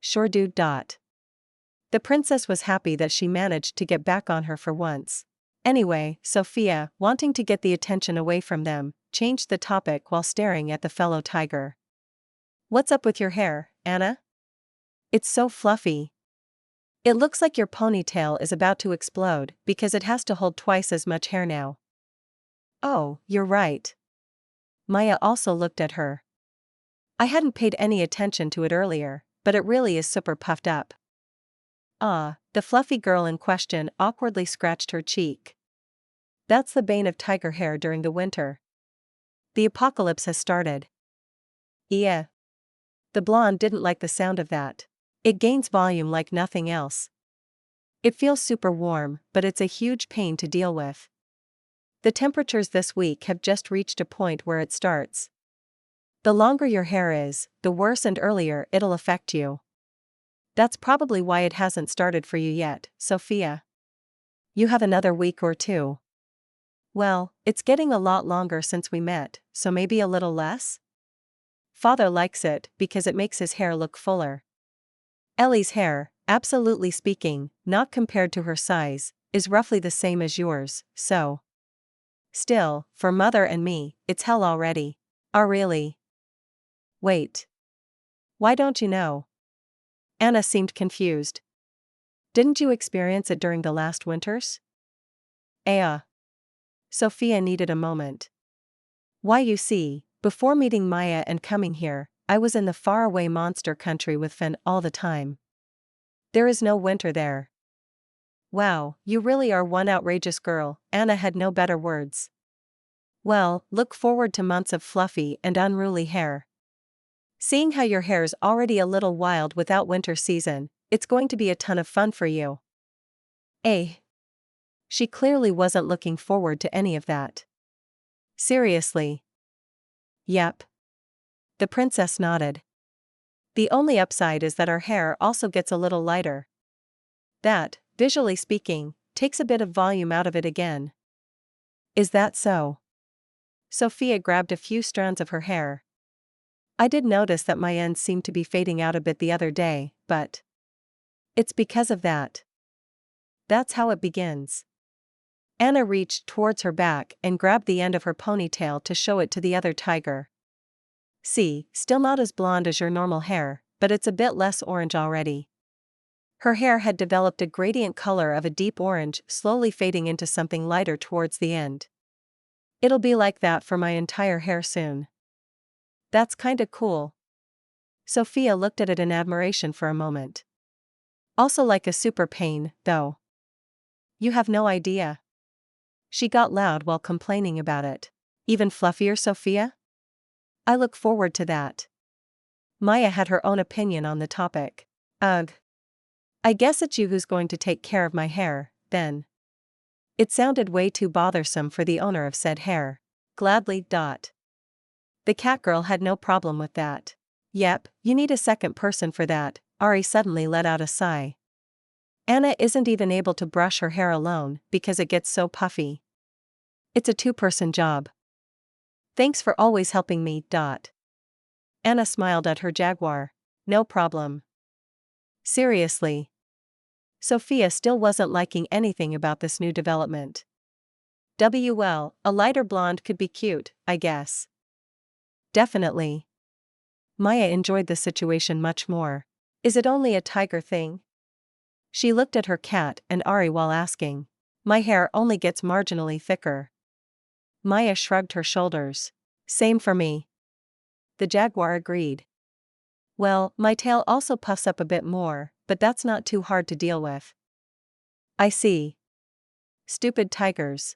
Sure do. The princess was happy that she managed to get back on her for once. Anyway, Sophia, wanting to get the attention away from them, changed the topic while staring at the fellow tiger. What's up with your hair, Anna? It's so fluffy. It looks like your ponytail is about to explode because it has to hold twice as much hair now. Oh, you're right. Maya also looked at her. I hadn't paid any attention to it earlier, but it really is super puffed up. The fluffy girl in question awkwardly scratched her cheek. That's the bane of tiger hair during the winter. The apocalypse has started. Yeah. The blonde didn't like the sound of that. It gains volume like nothing else. It feels super warm, but it's a huge pain to deal with. The temperatures this week have just reached a point where it starts. The longer your hair is, the worse and earlier it'll affect you. That's probably why it hasn't started for you yet, Sophia. You have another week or two. Well, it's getting a lot longer since we met, so maybe a little less? Father likes it because it makes his hair look fuller. Ellie's hair, absolutely speaking, not compared to her size, is roughly the same as yours, so. Still, for mother and me, it's hell already. Oh really? Wait. Why don't you know? Anna seemed confused. Didn't you experience it during the last winters? Sophia needed a moment. Why, you see, before meeting Maya and coming here, I was in the faraway monster country with Finn all the time. There is no winter there. Wow, you really are one outrageous girl. Anna had no better words. Well, look forward to months of fluffy and unruly hair. Seeing how your hair's already a little wild without winter season, it's going to be a ton of fun for you. Eh? She clearly wasn't looking forward to any of that. Seriously? Yep. The princess nodded. The only upside is that our hair also gets a little lighter. That, visually speaking, takes a bit of volume out of it again. Is that so? Sophia grabbed a few strands of her hair. I did notice that my ends seemed to be fading out a bit the other day, but it's because of that. That's how it begins. Anna reached towards her back and grabbed the end of her ponytail to show it to the other tiger. See, still not as blonde as your normal hair, but it's a bit less orange already. Her hair had developed a gradient color of a deep orange, slowly fading into something lighter towards the end. It'll be like that for my entire hair soon. That's kinda cool. Sophia looked at it in admiration for a moment. Also like a super pain, though. You have no idea. She got loud while complaining about it. Even fluffier, Sophia? I look forward to that. Maya had her own opinion on the topic. Ugh. I guess it's you who's going to take care of my hair, then. It sounded way too bothersome for the owner of said hair. Gladly. The cat girl had no problem with that. Yep, you need a second person for that. Ari suddenly let out a sigh. Anna isn't even able to brush her hair alone because it gets so puffy. It's a two-person job. Thanks for always helping me. Anna smiled at her jaguar. No problem. Seriously. Sophia still wasn't liking anything about this new development. Well, a lighter blonde could be cute, I guess. Definitely. Maya enjoyed the situation much more. Is it only a tiger thing? She looked at her cat and Ari while asking. My hair only gets marginally thicker. Maya shrugged her shoulders. Same for me. The jaguar agreed. Well, my tail also puffs up a bit more, but that's not too hard to deal with. I see. Stupid tigers.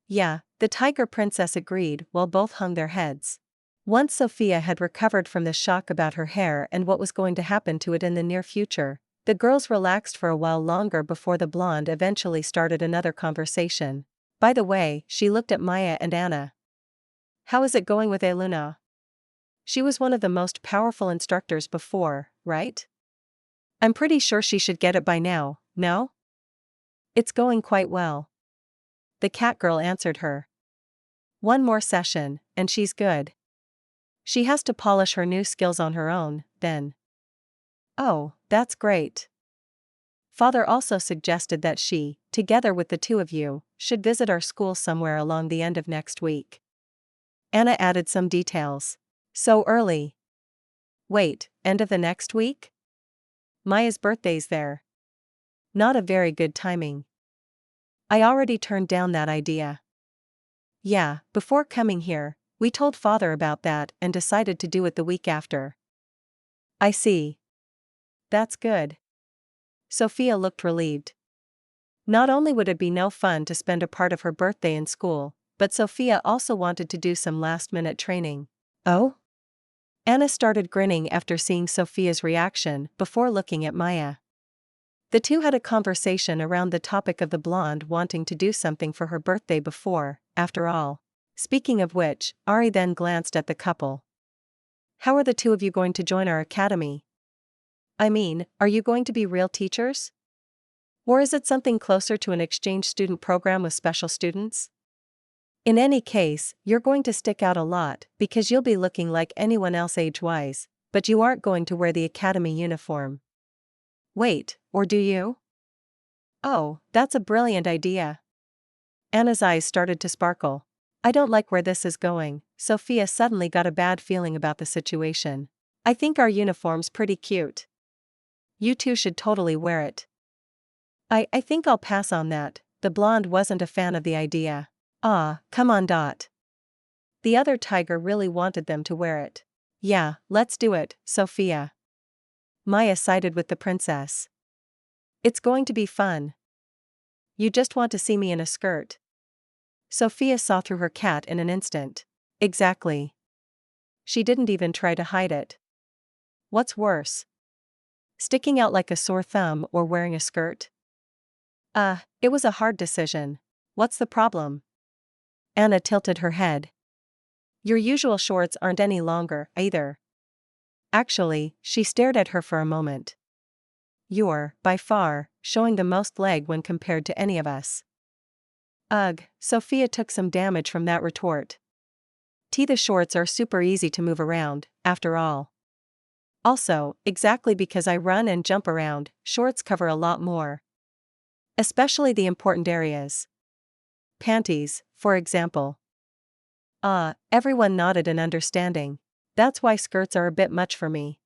Yeah, the tiger princess agreed while both hung their heads. Once Sophia had recovered from the shock about her hair and what was going to happen to it in the near future, the girls relaxed for a while longer before the blonde eventually started another conversation. By the way, she looked at Maya and Anna. How is it going with Eluna? She was one of the most powerful instructors before, right? I'm pretty sure she should get it by now, no? It's going quite well. The cat girl answered her. One more session, and she's good. She has to polish her new skills on her own, then. Oh, that's great. Father also suggested that she, together with the two of you, should visit our school somewhere along the end of next week. Anna added some details. So early. Wait, end of the next week? Maya's birthday's there. Not a very good timing. I already turned down that idea. Yeah, before coming here, we told Father about that and decided to do it the week after. I see. That's good. Sophia looked relieved. Not only would it be no fun to spend a part of her birthday in school, but Sophia also wanted to do some last-minute training. Oh? Anna started grinning after seeing Sophia's reaction before looking at Maya. The two had a conversation around the topic of the blonde wanting to do something for her birthday before, after all. Speaking of which, Ari then glanced at the couple. How are the two of you going to join our academy? I mean, are you going to be real teachers? Or is it something closer to an exchange student program with special students? In any case, you're going to stick out a lot because you'll be looking like anyone else age-wise, but you aren't going to wear the academy uniform. Wait, or do you? Oh, that's a brilliant idea. Anna's eyes started to sparkle. I don't like where this is going. Sophia suddenly got a bad feeling about the situation. I think our uniform's pretty cute. You two should totally wear it. I think I'll pass on that. The blonde wasn't a fan of the idea. Ah, come on. The other tiger really wanted them to wear it. Yeah, let's do it, Sophia. Maya sided with the princess. It's going to be fun. You just want to see me in a skirt. Sophia saw through her cat in an instant. Exactly. She didn't even try to hide it. What's worse? Sticking out like a sore thumb or wearing a skirt? It was a hard decision. What's the problem? Anna tilted her head. Your usual shorts aren't any longer, either. Actually, she stared at her for a moment. You're, by far, showing the most leg when compared to any of us. Ugh, Sophia took some damage from that retort. The shorts are super easy to move around, after all. Also, exactly because I run and jump around, shorts cover a lot more. Especially the important areas. Panties, for example. Everyone nodded in understanding. That's why skirts are a bit much for me.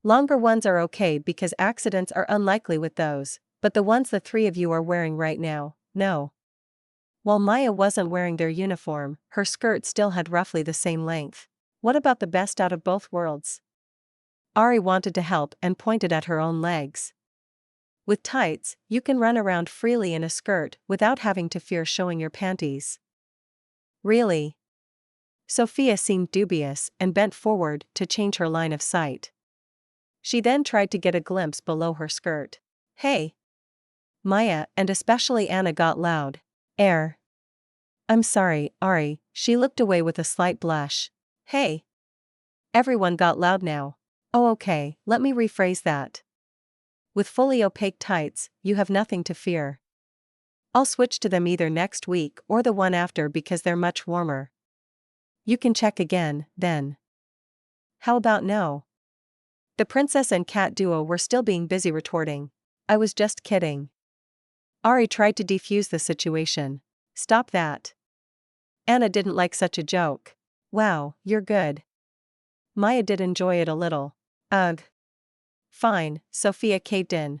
Longer ones are okay because accidents are unlikely with those, but the ones the three of you are wearing right now, no. While Maya wasn't wearing their uniform, her skirt still had roughly the same length. What about the best out of both worlds? Ari wanted to help and pointed at her own legs. With tights, you can run around freely in a skirt without having to fear showing your panties. Really? Sophia seemed dubious and bent forward to change her line of sight. She then tried to get a glimpse below her skirt. Hey! Maya and especially Anna got loud. I'm sorry, Ari, she looked away with a slight blush. Hey! Everyone got loud now. Oh okay, let me rephrase that. With fully opaque tights, you have nothing to fear. I'll switch to them either next week or the one after because they're much warmer. You can check again, then. How about no? The princess and cat duo were still being busy retorting. I was just kidding. Ari tried to defuse the situation. Stop that. Anna didn't like such a joke. Wow, you're good. Maya did enjoy it a little. Ugh. Fine, Sophia caved in.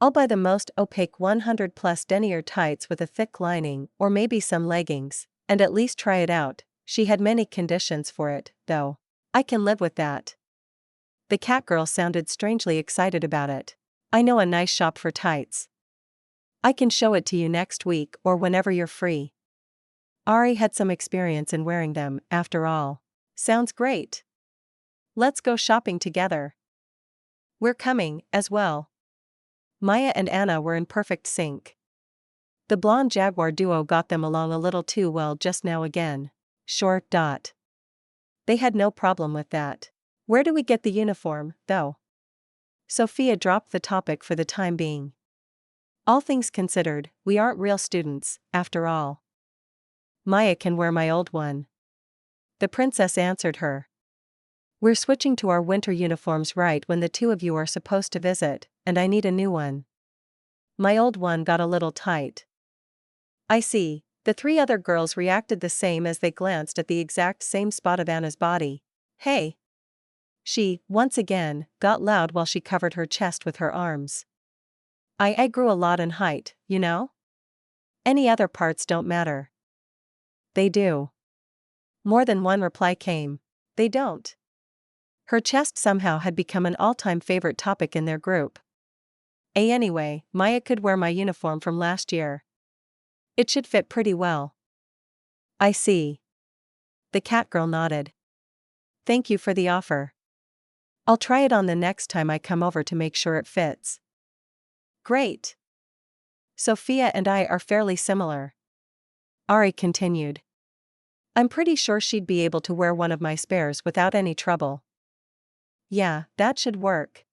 I'll buy the most opaque 100 plus denier tights with a thick lining or maybe some leggings, and at least try it out. She had many conditions for it, though. I can live with that. The cat girl sounded strangely excited about it. I know a nice shop for tights. I can show it to you next week or whenever you're free. Ari had some experience in wearing them, after all. Sounds great. Let's go shopping together. We're coming, as well. Maya and Anna were in perfect sync. The blonde jaguar duo got them along a little too well just now again. Sure. They had no problem with that. Where do we get the uniform, though? Sophia dropped the topic for the time being. All things considered, we aren't real students, after all. Maya can wear my old one. The princess answered her. We're switching to our winter uniforms right when the two of you are supposed to visit, and I need a new one. My old one got a little tight. I see. The three other girls reacted the same as they glanced at the exact same spot of Anna's body. Hey! She, once again, got loud while she covered her chest with her arms. I grew a lot in height, you know? Any other parts don't matter. They do. More than one reply came. They don't. Her chest somehow had become an all-time favorite topic in their group. Anyway, Maya could wear my uniform from last year. It should fit pretty well. I see. The cat girl nodded. Thank you for the offer. I'll try it on the next time I come over to make sure it fits. Great. Sophia and I are fairly similar. Ari continued. I'm pretty sure she'd be able to wear one of my spares without any trouble. Yeah, that should work.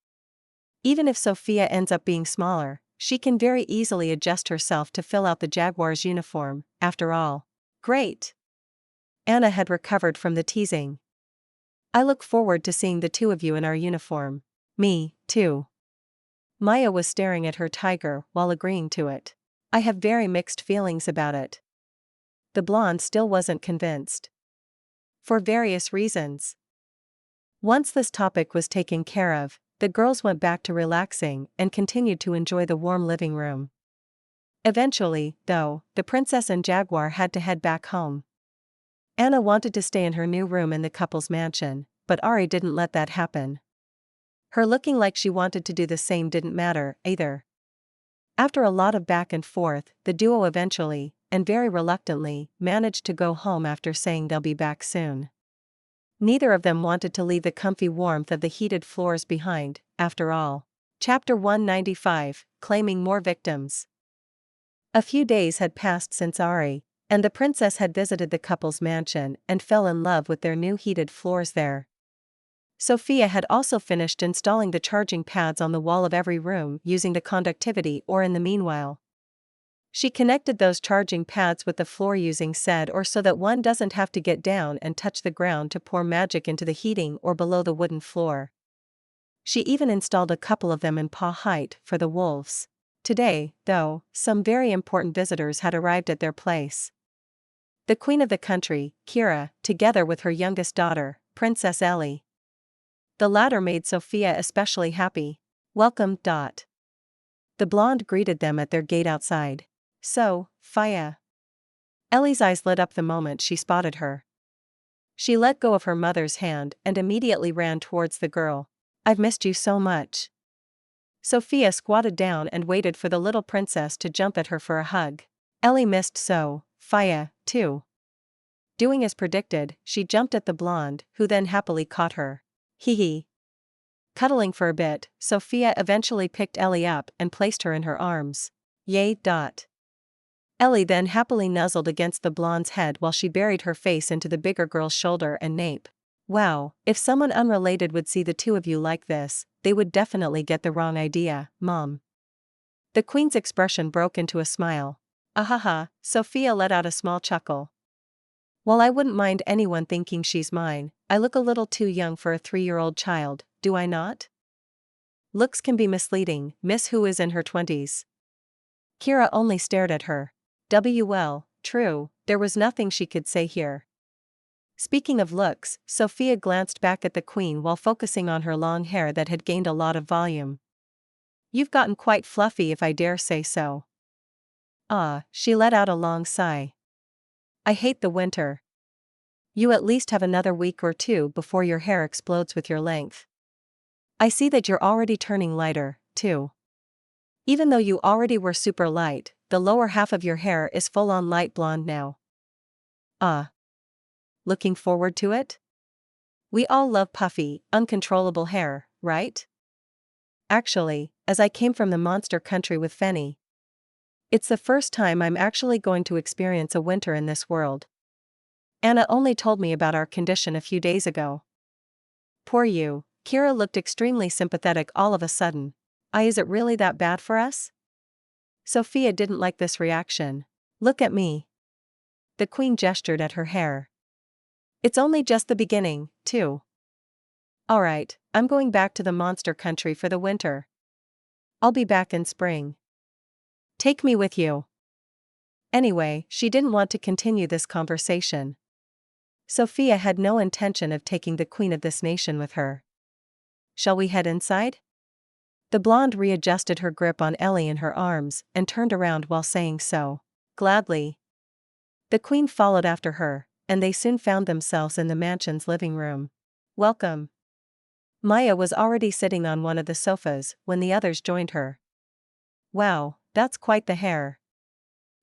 Even if Sophia ends up being smaller, she can very easily adjust herself to fill out the Jaguar's uniform, after all. Great. Anna had recovered from the teasing. I look forward to seeing the two of you in our uniform. Me, too. Maya was staring at her tiger while agreeing to it. I have very mixed feelings about it. The blonde still wasn't convinced. For various reasons. Once this topic was taken care of, the girls went back to relaxing and continued to enjoy the warm living room. Eventually, though, the princess and Jaguar had to head back home. Anna wanted to stay in her new room in the couple's mansion, but Ari didn't let that happen. Her looking like she wanted to do the same didn't matter, either. After a lot of back and forth, the duo eventually, and very reluctantly, managed to go home after saying they'll be back soon. Neither of them wanted to leave the comfy warmth of the heated floors behind, after all. Chapter 195, Claiming More Victims. A few days had passed since Ari and the princess had visited the couple's mansion and fell in love with their new heated floors there. Sophia had also finished installing the charging pads on the wall of every room using the conductivity ore in the meanwhile. She connected those charging pads with the floor using said ore so that one doesn't have to get down and touch the ground to pour magic into the heating or below the wooden floor. She even installed a couple of them in paw height for the wolves. Today, though, some very important visitors had arrived at their place. The queen of the country, Kira, together with her youngest daughter, Princess Ellie. The latter made Sophia especially happy. Welcome. The blonde greeted them at their gate outside. So, Fia. Ellie's eyes lit up the moment she spotted her. She let go of her mother's hand and immediately ran towards the girl. I've missed you so much. Sophia squatted down and waited for the little princess to jump at her for a hug. Ellie missed Fia, too. Doing as predicted, she jumped at the blonde, who then happily caught her. Hee hee. Cuddling for a bit, Sophia eventually picked Ellie up and placed her in her arms. Yay. Ellie then happily nuzzled against the blonde's head while she buried her face into the bigger girl's shoulder and nape. Wow, if someone unrelated would see the two of you like this, they would definitely get the wrong idea, Mom. The queen's expression broke into a smile. Ahaha, Sophia let out a small chuckle. While I wouldn't mind anyone thinking she's mine, I look a little too young for a 3-year-old child, do I not? Looks can be misleading, Miss who is in her 20s. Kira only stared at her. Well, true, there was nothing she could say here. Speaking of looks, Sophia glanced back at the queen while focusing on her long hair that had gained a lot of volume. You've gotten quite fluffy if I dare say so. She let out a long sigh. I hate the winter. You at least have another week or two before your hair explodes with your length. I see that you're already turning lighter, too. Even though you already were super light, the lower half of your hair is full-on light blonde now. Looking forward to it? We all love puffy, uncontrollable hair, right? Actually, as I came from the monster country with Fenny, it's the first time I'm actually going to experience a winter in this world. Anna only told me about our condition a few days ago. Poor you, Kira looked extremely sympathetic all of a sudden. Is it really that bad for us? Sophia didn't like this reaction. Look at me. The queen gestured at her hair. It's only just the beginning, too. Alright, I'm going back to the monster country for the winter. I'll be back in spring. Take me with you. Anyway, she didn't want to continue this conversation. Sophia had no intention of taking the queen of this nation with her. Shall we head inside? The blonde readjusted her grip on Ellie in her arms and turned around while saying so. Gladly. The queen followed after her, and they soon found themselves in the mansion's living room. Welcome. Maya was already sitting on one of the sofas when the others joined her. Wow, that's quite the hair.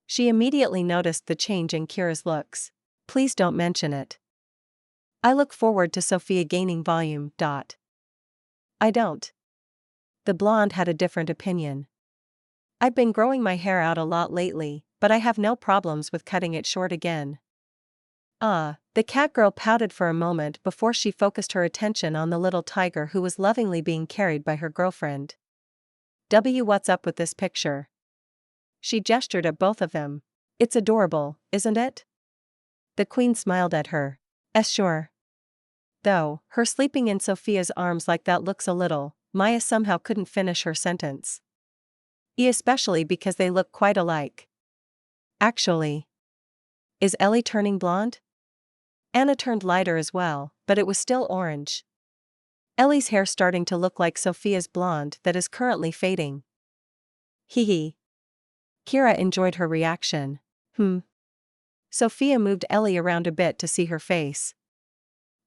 She immediately noticed the change in Kira's looks. Please don't mention it. I look forward to Sophia gaining volume. I don't. The blonde had a different opinion. I've been growing my hair out a lot lately, but I have no problems with cutting it short again. The cat girl pouted for a moment before she focused her attention on the little tiger who was lovingly being carried by her girlfriend. What's up with this picture? She gestured at both of them. It's adorable, isn't it? The queen smiled at her. Sure. Though, her sleeping in Sophia's arms like that looks a little. Maya somehow couldn't finish her sentence. Especially because they look quite alike. Actually. Is Ellie turning blonde? Anna turned lighter as well, but it was still orange. Ellie's hair starting to look like Sophia's blonde that is currently fading. Hee hee. Kira enjoyed her reaction. Sophia moved Ellie around a bit to see her face.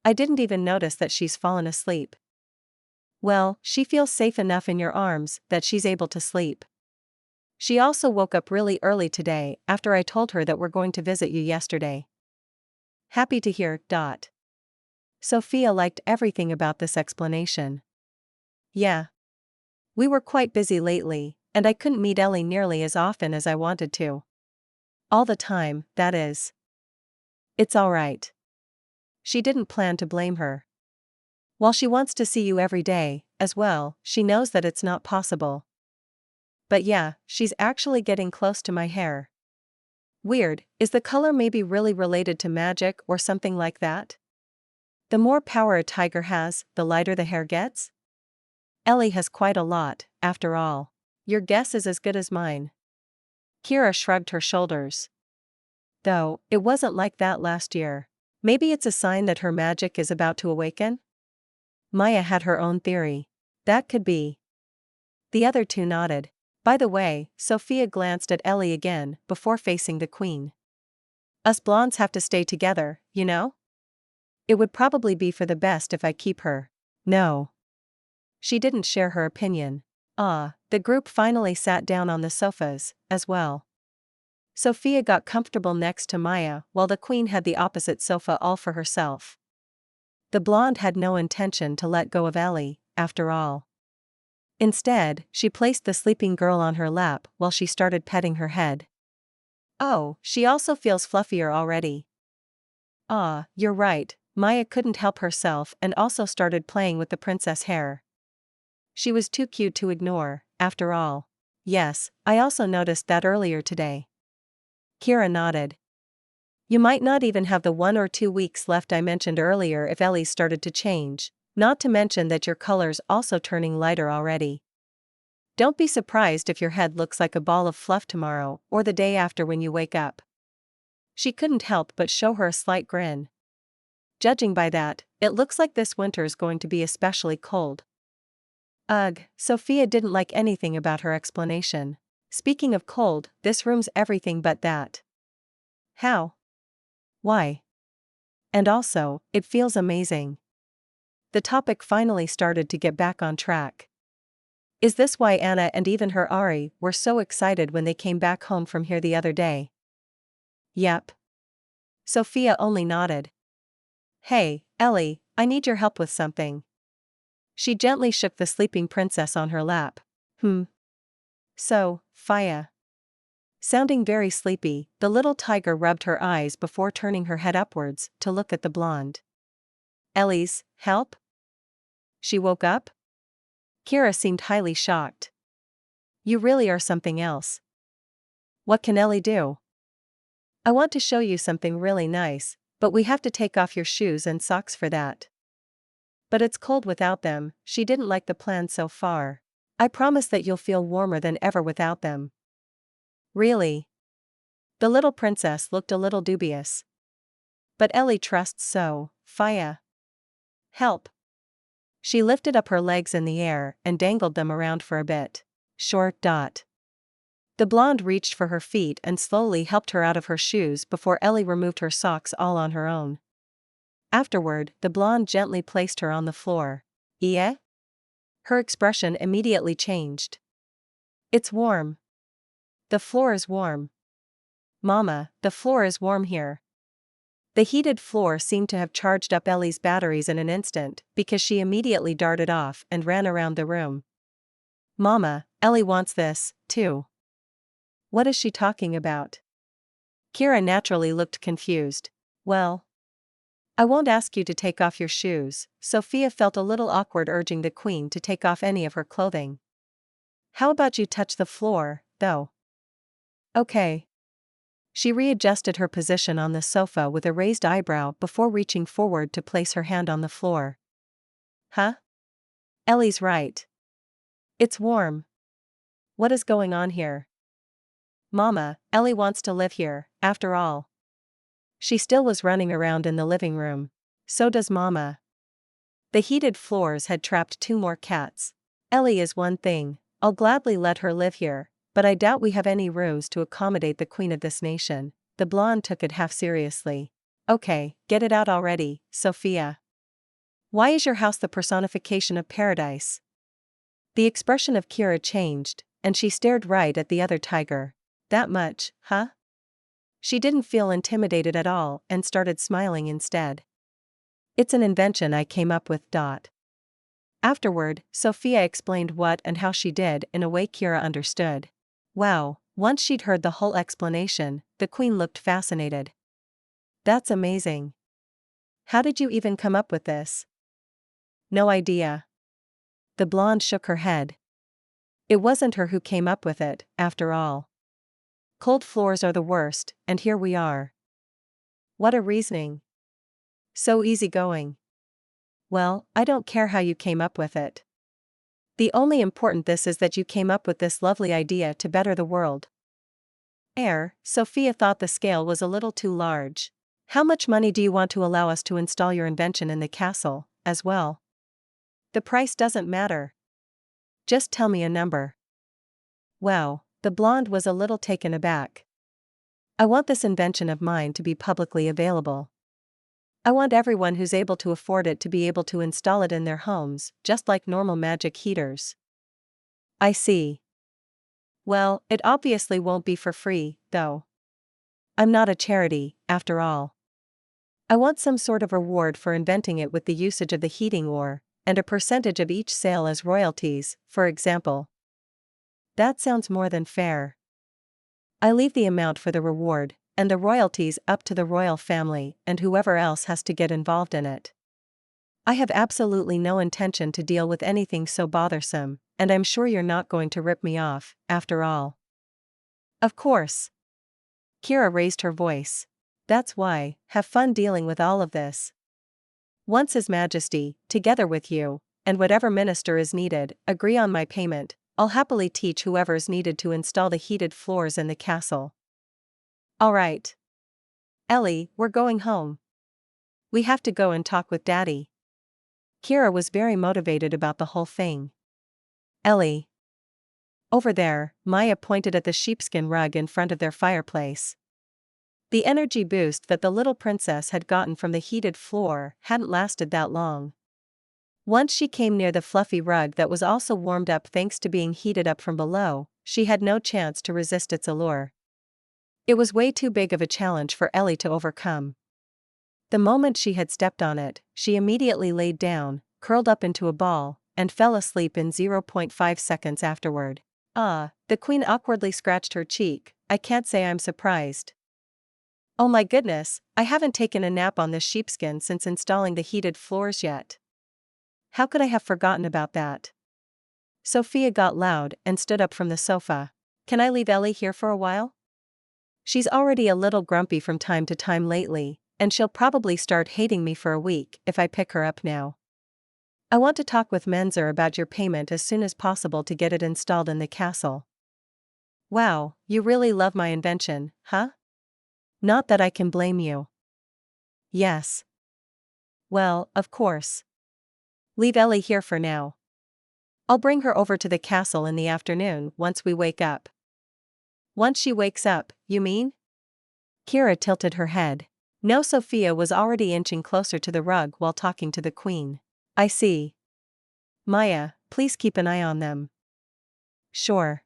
I didn't even notice that she's fallen asleep. Well, she feels safe enough in your arms that she's able to sleep. She also woke up really early today after I told her that we're going to visit you yesterday. Happy to hear. Sophia liked everything about this explanation. Yeah. We were quite busy lately, and I couldn't meet Ellie nearly as often as I wanted to. All the time, that is. It's alright. She didn't plan to blame her. While she wants to see you every day, as well, she knows that it's not possible. But yeah, she's actually getting close to my hair. Weird, is the color maybe really related to magic or something like that? The more power a tiger has, the lighter the hair gets? Ellie has quite a lot, after all. Your guess is as good as mine. Kira shrugged her shoulders. Though, it wasn't like that last year. Maybe it's a sign that her magic is about to awaken? Maya had her own theory. That could be. The other two nodded. By the way, Sophia glanced at Ellie again before facing the queen. Us blondes have to stay together, you know? It would probably be for the best if I keep her. No. She didn't share her opinion. The group finally sat down on the sofas, as well. Sophia got comfortable next to Maya while the queen had the opposite sofa all for herself. The blonde had no intention to let go of Ellie, after all. Instead, she placed the sleeping girl on her lap while she started petting her head. Oh, she also feels fluffier already. You're right, Maya couldn't help herself and also started playing with the princess hair. She was too cute to ignore, after all. Yes, I also noticed that earlier today. Kira nodded. You might not even have the 1 or 2 weeks left I mentioned earlier if Ellie started to change, not to mention that your color's also turning lighter already. Don't be surprised if your head looks like a ball of fluff tomorrow or the day after when you wake up. She couldn't help but show her a slight grin. Judging by that, it looks like this winter's going to be especially cold. Ugh, Sophia didn't like anything about her explanation. Speaking of cold, this room's everything but that. How? Why? And also, it feels amazing. The topic finally started to get back on track. Is this why Anna and even her Ari were so excited when they came back home from here the other day? Yep. Sophia only nodded. Hey, Ellie, I need your help with something. She gently shook the sleeping princess on her lap. So, Faya. Sounding very sleepy, the little tiger rubbed her eyes before turning her head upwards to look at the blonde. Ellie's help? She woke up? Kira seemed highly shocked. You really are something else. What can Ellie do? I want to show you something really nice, but we have to take off your shoes and socks for that. But it's cold without them. She didn't like the plan so far. I promise that you'll feel warmer than ever without them. Really? The little princess looked a little dubious. But Ellie trusts so, Faya. Help. She lifted up her legs in the air and dangled them around for a bit. Short. The blonde reached for her feet and slowly helped her out of her shoes before Ellie removed her socks all on her own. Afterward, the blonde gently placed her on the floor. Yeah? Her expression immediately changed. It's warm. The floor is warm. Mama, the floor is warm here. The heated floor seemed to have charged up Ellie's batteries in an instant because she immediately darted off and ran around the room. Mama, Ellie wants this, too. What is she talking about? Kira naturally looked confused. Well, I won't ask you to take off your shoes. Sophia felt a little awkward urging the queen to take off any of her clothing. How about you touch the floor, though? Okay. She readjusted her position on the sofa with a raised eyebrow before reaching forward to place her hand on the floor. Huh? Ellie's right. It's warm. What is going on here? Mama, Ellie wants to live here, after all. She still was running around in the living room. So does Mama. The heated floors had trapped 2 more cats. Ellie is one thing, I'll gladly let her live here, but I doubt we have any rooms to accommodate the queen of this nation. The blonde took it half seriously. Okay, get it out already, Sophia. Why is your house the personification of paradise? The expression of Kira changed, and she stared right at the other tiger. That much, huh? She didn't feel intimidated at all and started smiling instead. It's an invention I came up with. Afterward, Sophia explained what and how she did in a way Kira understood. Wow, once she'd heard the whole explanation, the queen looked fascinated. That's amazing. How did you even come up with this? No idea. The blonde shook her head. It wasn't her who came up with it, after all. Cold floors are the worst, and here we are. What a reasoning. So easygoing. Well, I don't care how you came up with it. The only important this is that you came up with this lovely idea to better the world. Sophia thought the scale was a little too large. How much money do you want to allow us to install your invention in the castle, as well? The price doesn't matter. Just tell me a number. Wow, the blonde was a little taken aback. I want this invention of mine to be publicly available. I want everyone who's able to afford it to be able to install it in their homes, just like normal magic heaters. I see. Well, it obviously won't be for free, though. I'm not a charity, after all. I want some sort of reward for inventing it with the usage of the heating ore, and a percentage of each sale as royalties, for example. That sounds more than fair. I leave the amount for the reward, and the royalties up to the royal family and whoever else has to get involved in it. I have absolutely no intention to deal with anything so bothersome, and I'm sure you're not going to rip me off, after all. Of course. Kira raised her voice. That's why, have fun dealing with all of this. Once His Majesty, together with you, and whatever minister is needed, agree on my payment, I'll happily teach whoever's needed to install the heated floors in the castle. All right. Ellie, we're going home. We have to go and talk with Daddy. Kira was very motivated about the whole thing. Ellie. Over there, Maya pointed at the sheepskin rug in front of their fireplace. The energy boost that the little princess had gotten from the heated floor hadn't lasted that long. Once she came near the fluffy rug that was also warmed up thanks to being heated up from below, she had no chance to resist its allure. It was way too big of a challenge for Ellie to overcome. The moment she had stepped on it, she immediately laid down, curled up into a ball, and fell asleep in 0.5 seconds afterward. The queen awkwardly scratched her cheek. I can't say I'm surprised. Oh my goodness, I haven't taken a nap on this sheepskin since installing the heated floors yet. How could I have forgotten about that? Sophia got loud and stood up from the sofa. Can I leave Ellie here for a while? She's already a little grumpy from time to time lately, and she'll probably start hating me for a week if I pick her up now. I want to talk with Menzer about your payment as soon as possible to get it installed in the castle. Wow, you really love my invention, huh? Not that I can blame you. Yes. Well, of course. Leave Ellie here for now. I'll bring her over to the castle in the afternoon once we wake up. Once she wakes up, you mean? Kira tilted her head. No, Sophia was already inching closer to the rug while talking to the queen. I see. Maya, please keep an eye on them. Sure.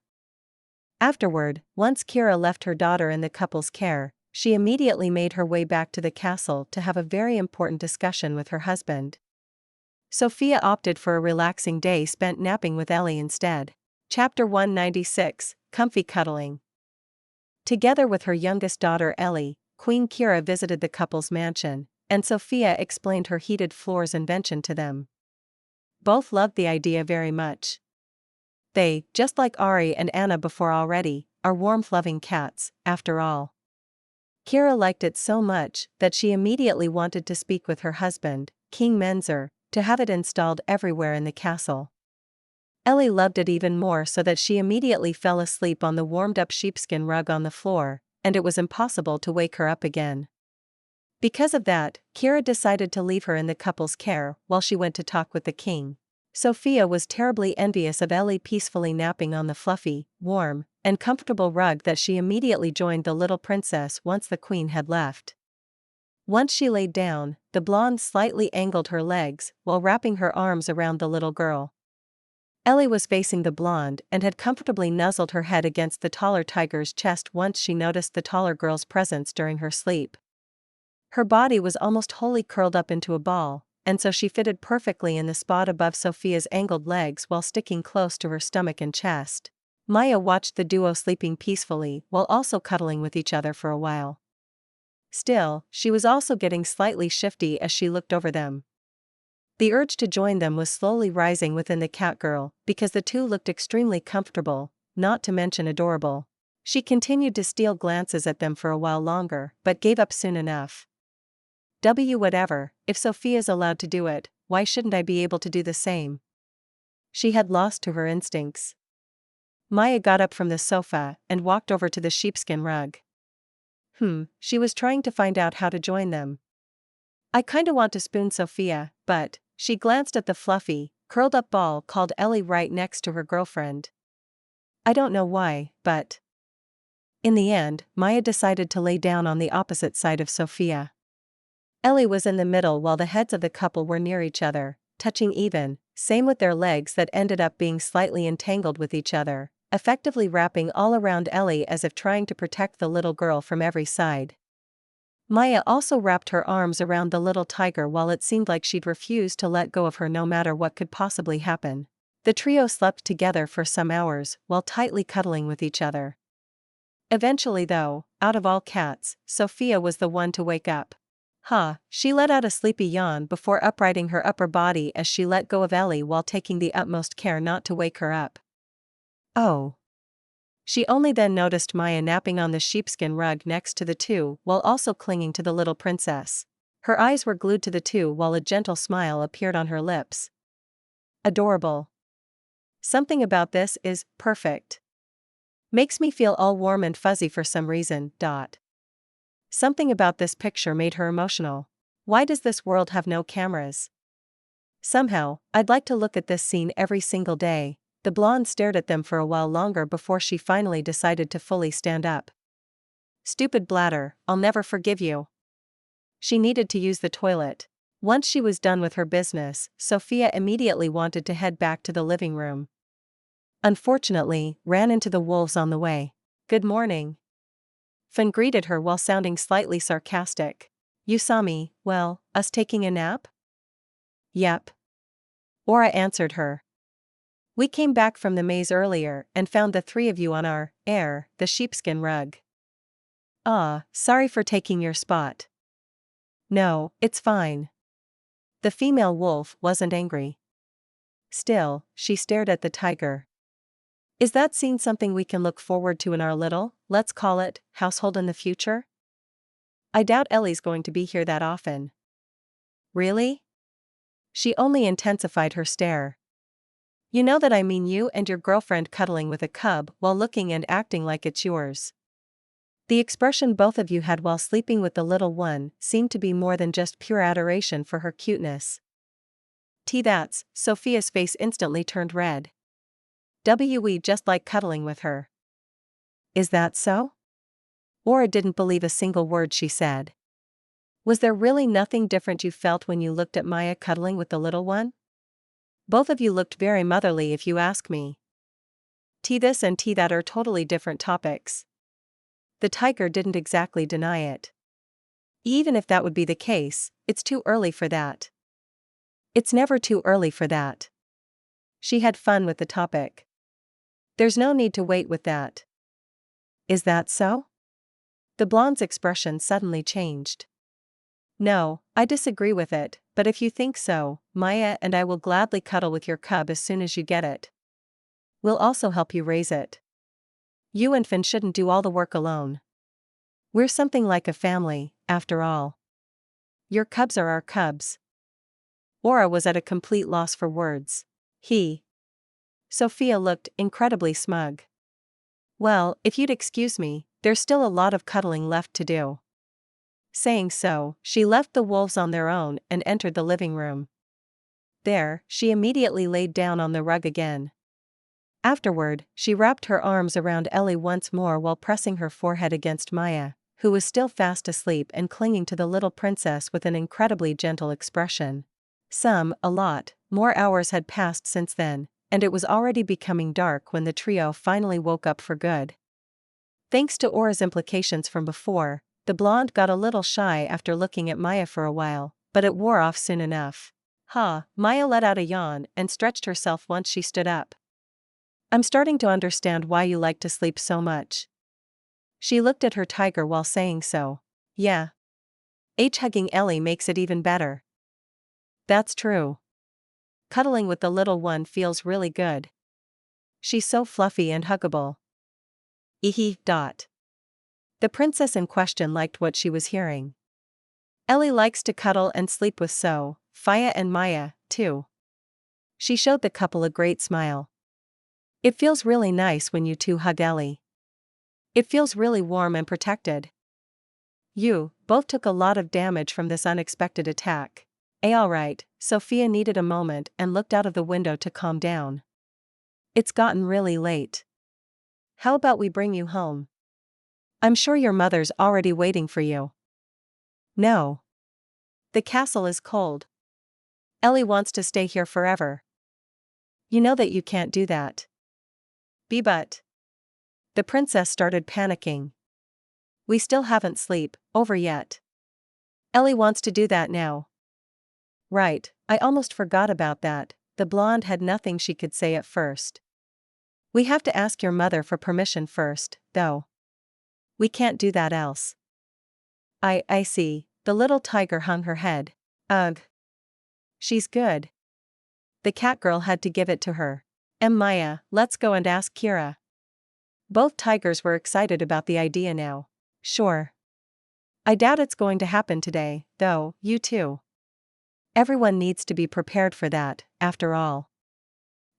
Afterward, once Kira left her daughter in the couple's care, she immediately made her way back to the castle to have a very important discussion with her husband. Sophia opted for a relaxing day spent napping with Ellie instead. Chapter 196, Comfy Cuddling. Together with her youngest daughter Ellie, Queen Kira visited the couple's mansion, and Sophia explained her heated floors invention to them. Both loved the idea very much. They, just like Ari and Anna before already, are warmth-loving cats, after all. Kira liked it so much that she immediately wanted to speak with her husband, King Menzer, to have it installed everywhere in the castle. Ellie loved it even more so that she immediately fell asleep on the warmed-up sheepskin rug on the floor, and it was impossible to wake her up again. Because of that, Kira decided to leave her in the couple's care while she went to talk with the king. Sophia was terribly envious of Ellie peacefully napping on the fluffy, warm, and comfortable rug that she immediately joined the little princess once the queen had left. Once she laid down, the blonde slightly angled her legs while wrapping her arms around the little girl. Ellie was facing the blonde and had comfortably nuzzled her head against the taller tiger's chest once she noticed the taller girl's presence during her sleep. Her body was almost wholly curled up into a ball, and so she fitted perfectly in the spot above Sophia's angled legs while sticking close to her stomach and chest. Maya watched the duo sleeping peacefully while also cuddling with each other for a while. Still, she was also getting slightly shifty as she looked over them. The urge to join them was slowly rising within the catgirl because the two looked extremely comfortable, not to mention adorable. She continued to steal glances at them for a while longer but gave up soon enough. Whatever, if Sophia's allowed to do it, why shouldn't I be able to do the same? She had lost to her instincts. Maya got up from the sofa and walked over to the sheepskin rug. She was trying to find out how to join them. I kinda want to spoon Sophia, but, she glanced at the fluffy, curled up ball called Ellie right next to her girlfriend. I don't know why, but. In the end, Maya decided to lay down on the opposite side of Sophia. Ellie was in the middle while the heads of the couple were near each other, touching even, same with their legs that ended up being slightly entangled with each other, effectively wrapping all around Ellie as if trying to protect the little girl from every side. Maya also wrapped her arms around the little tiger while it seemed like she'd refuse to let go of her no matter what could possibly happen. The trio slept together for some hours while tightly cuddling with each other. Eventually though, out of all cats, Sophia was the one to wake up. She let out a sleepy yawn before uprighting her upper body as she let go of Ellie while taking the utmost care not to wake her up. Oh. She only then noticed Maya napping on the sheepskin rug next to the two while also clinging to the little princess. Her eyes were glued to the two while a gentle smile appeared on her lips. Adorable. Something about this is perfect. Makes me feel all warm and fuzzy for some reason. Something about this picture made her emotional. Why does this world have no cameras? Somehow, I'd like to look at this scene every single day. The blonde stared at them for a while longer before she finally decided to fully stand up. Stupid bladder, I'll never forgive you. She needed to use the toilet. Once she was done with her business, Sophia immediately wanted to head back to the living room. Unfortunately, ran into the wolves on the way. Good morning. Fin greeted her while sounding slightly sarcastic. You saw me, well, us taking a nap? Yep. Aura answered her. We came back from the maze earlier and found the three of you on the sheepskin rug. Sorry for taking your spot. No, it's fine. The female wolf wasn't angry. Still, she stared at the tiger. Is that scene something we can look forward to in our little, let's call it, household in the future? I doubt Ellie's going to be here that often. Really? She only intensified her stare. You know that I mean you and your girlfriend cuddling with a cub while looking and acting like it's yours. The expression both of you had while sleeping with the little one seemed to be more than just pure adoration for her cuteness. That's, Sophia's face instantly turned red. We just like cuddling with her. Is that so? Aura didn't believe a single word she said. Was there really nothing different you felt when you looked at Maya cuddling with the little one? Both of you looked very motherly if you ask me. This and that are totally different topics. The tiger didn't exactly deny it. Even if that would be the case, it's too early for that. It's never too early for that. She had fun with the topic. There's no need to wait with that. Is that so? The blonde's expression suddenly changed. No, I disagree with it, but if you think so, Maya and I will gladly cuddle with your cub as soon as you get it. We'll also help you raise it. You and Fin shouldn't do all the work alone. We're something like a family, after all. Your cubs are our cubs. Aura was at a complete loss for words. Sophia looked incredibly smug. Well, if you'd excuse me, there's still a lot of cuddling left to do. Saying so, she left the wolves on their own and entered the living room. There, she immediately laid down on the rug again. Afterward, she wrapped her arms around Ellie once more while pressing her forehead against Maya, who was still fast asleep and clinging to the little princess with an incredibly gentle expression. A lot, more hours had passed since then, and it was already becoming dark when the trio finally woke up for good. Thanks to Aura's implications from before, The blonde got a little shy after looking at Maya for a while, but it wore off soon enough. Maya let out a yawn and stretched herself once she stood up. I'm starting to understand why you like to sleep so much. She looked at her tiger while saying so. Yeah. Hugging Ellie makes it even better. That's true. Cuddling with the little one feels really good. She's so fluffy and huggable. Dot. The princess in question liked what she was hearing. Ellie likes to cuddle and sleep with Sophia and Maya, too. She showed the couple a great smile. It feels really nice when you two hug Ellie. It feels really warm and protected. You both took a lot of damage from this unexpected attack. Alright, Sophia needed a moment and looked out of the window to calm down. It's gotten really late. How about we bring you home? I'm sure your mother's already waiting for you. No. The castle is cold. Ellie wants to stay here forever. You know that you can't do that. But. The princess started panicking. We still haven't sleep over yet. Ellie wants to do that now. Right, I almost forgot about that. The blonde had nothing she could say at first. We have to ask your mother for permission first, though. We can't do that else. I see. The little tiger hung her head. Ugh. She's good. The cat girl had to give it to her. Maya, let's go and ask Kira. Both tigers were excited about the idea now. Sure. I doubt it's going to happen today, though, you too. Everyone needs to be prepared for that, after all.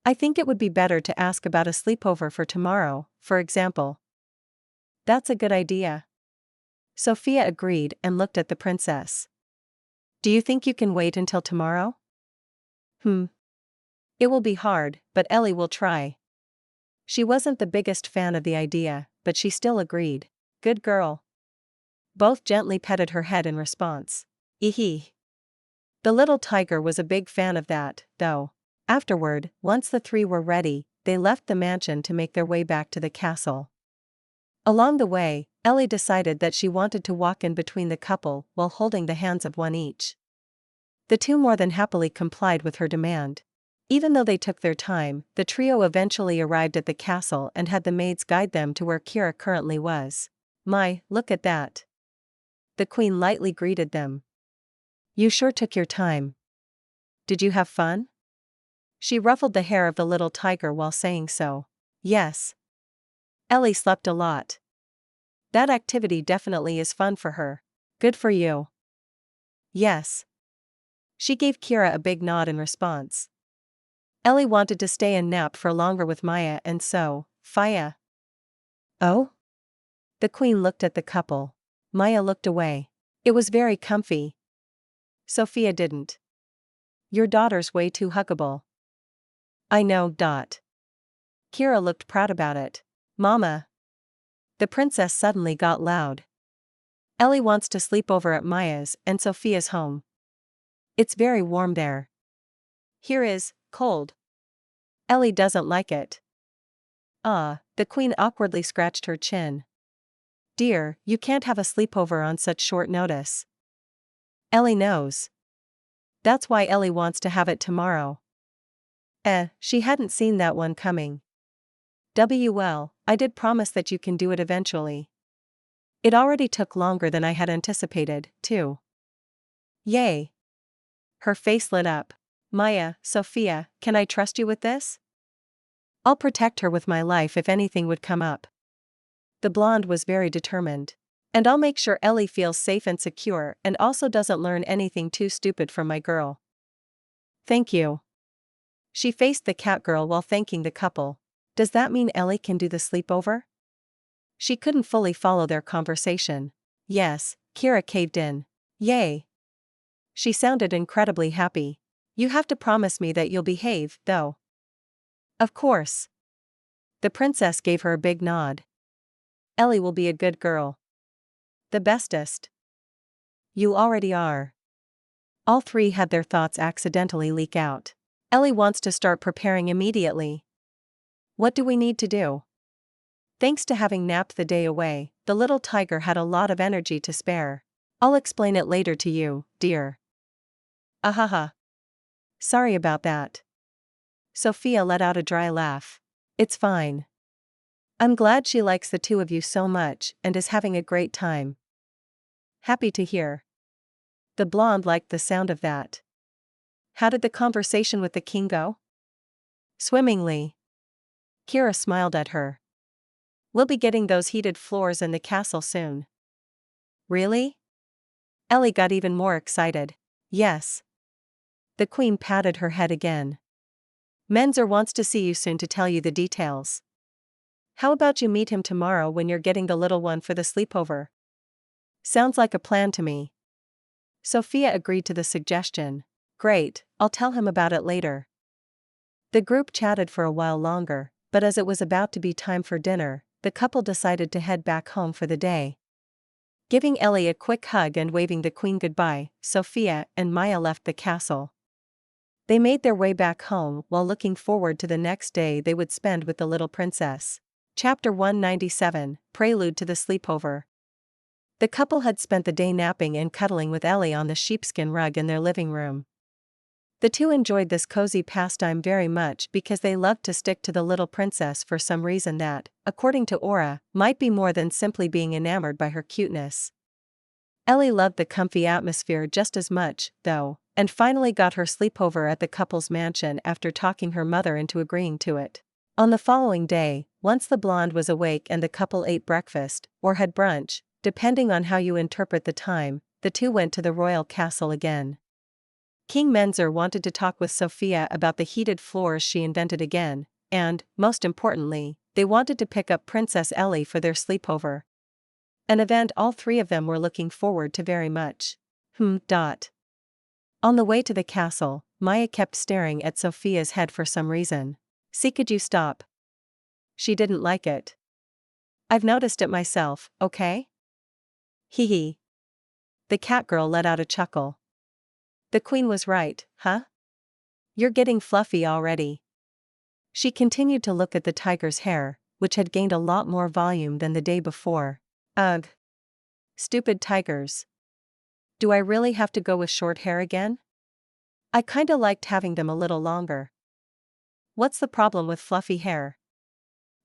I think it would be better to ask about a sleepover for tomorrow, for example. That's a good idea. Sophia agreed and looked at the princess. Do you think you can wait until tomorrow? It will be hard, but Ellie will try. She wasn't the biggest fan of the idea, but she still agreed. Good girl. Both gently petted her head in response. The little tiger was a big fan of that, though. Afterward, once the three were ready, they left the mansion to make their way back to the castle. Along the way, Ellie decided that she wanted to walk in between the couple while holding the hands of one each. The two more than happily complied with her demand. Even though they took their time, the trio eventually arrived at the castle and had the maids guide them to where Kira currently was. Look at that. The queen lightly greeted them. You sure took your time. Did you have fun? She ruffled the hair of the little tiger while saying so. Yes. Ellie slept a lot. That activity definitely is fun for her. Good for you. Yes. She gave Kira a big nod in response. Ellie wanted to stay and nap for longer with Maya and Sophia. Oh? The queen looked at the couple. Maya looked away. It was very comfy. Sophia didn't. Your daughter's way too huggable. I know. Kira looked proud about it. Mama. The princess suddenly got loud. Ellie wants to sleep over at Maya's and Sophia's home. It's very warm there. Here is cold. Ellie doesn't like it. The queen awkwardly scratched her chin. Dear, you can't have a sleepover on such short notice. Ellie knows. That's why Ellie wants to have it tomorrow. She hadn't seen that one coming. Well, I did promise that you can do it eventually. It already took longer than I had anticipated, too. Yay. Her face lit up. Maya, Sophia, can I trust you with this? I'll protect her with my life if anything would come up. The blonde was very determined. And I'll make sure Ellie feels safe and secure and also doesn't learn anything too stupid from my girl. Thank you. She faced the cat girl while thanking the couple. Does that mean Ellie can do the sleepover? She couldn't fully follow their conversation. Yes, Kira caved in. Yay. She sounded incredibly happy. You have to promise me that you'll behave, though. Of course. The princess gave her a big nod. Ellie will be a good girl. The bestest. You already are. All three had their thoughts accidentally leak out. Ellie wants to start preparing immediately. What do we need to do? Thanks to having napped the day away, the little tiger had a lot of energy to spare. I'll explain it later to you, dear. Ahaha. Sorry about that. Sophia let out a dry laugh. It's fine. I'm glad she likes the two of you so much and is having a great time. Happy to hear. The blonde liked the sound of that. How did the conversation with the king go? Swimmingly. Kira smiled at her. We'll be getting those heated floors in the castle soon. Really? Ellie got even more excited. Yes. The queen patted her head again. Menzer wants to see you soon to tell you the details. How about you meet him tomorrow when you're getting the little one for the sleepover? Sounds like a plan to me. Sophia agreed to the suggestion. Great, I'll tell him about it later. The group chatted for a while longer, but as it was about to be time for dinner, the couple decided to head back home for the day. Giving Ellie a quick hug and waving the queen goodbye, Sophia and Maya left the castle. They made their way back home while looking forward to the next day they would spend with the little princess. Chapter 197, Prelude to the Sleepover. The couple had spent the day napping and cuddling with Ellie on the sheepskin rug in their living room. The two enjoyed this cozy pastime very much because they loved to stick to the little princess for some reason that, according to Aura, might be more than simply being enamored by her cuteness. Ellie loved the comfy atmosphere just as much, though, and finally got her sleepover at the couple's mansion after talking her mother into agreeing to it. On the following day, once the blonde was awake and the couple ate breakfast, or had brunch, depending on how you interpret the time, the two went to the royal castle again. King Menzer wanted to talk with Sophia about the heated floors she invented again, and, most importantly, they wanted to pick up Princess Ellie for their sleepover. An event all three of them were looking forward to very much. On the way to the castle, Maya kept staring at Sophia's head for some reason. See, could you stop? She didn't like it. I've noticed it myself, okay? Hee hee. The cat girl let out a chuckle. The queen was right, huh? You're getting fluffy already. She continued to look at the tiger's hair, which had gained a lot more volume than the day before. Ugh. Stupid tigers. Do I really have to go with short hair again? I kinda liked having them a little longer. What's the problem with fluffy hair?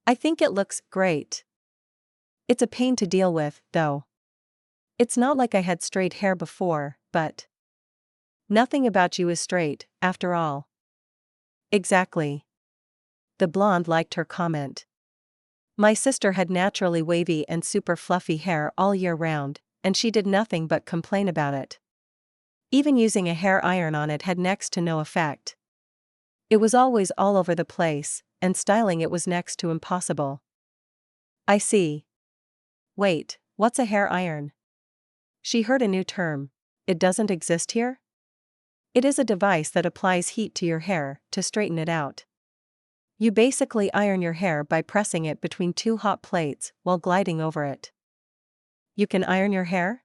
I think it looks great. It's a pain to deal with, though. It's not like I had straight hair before, but nothing about you is straight, after all. Exactly. The blonde liked her comment. My sister had naturally wavy and super fluffy hair all year round, and she did nothing but complain about it. Even using a hair iron on it had next to no effect. It was always all over the place, and styling it was next to impossible. I see. Wait, what's a hair iron? She heard a new term. It doesn't exist here? It is a device that applies heat to your hair to straighten it out. You basically iron your hair by pressing it between two hot plates while gliding over it. You can iron your hair?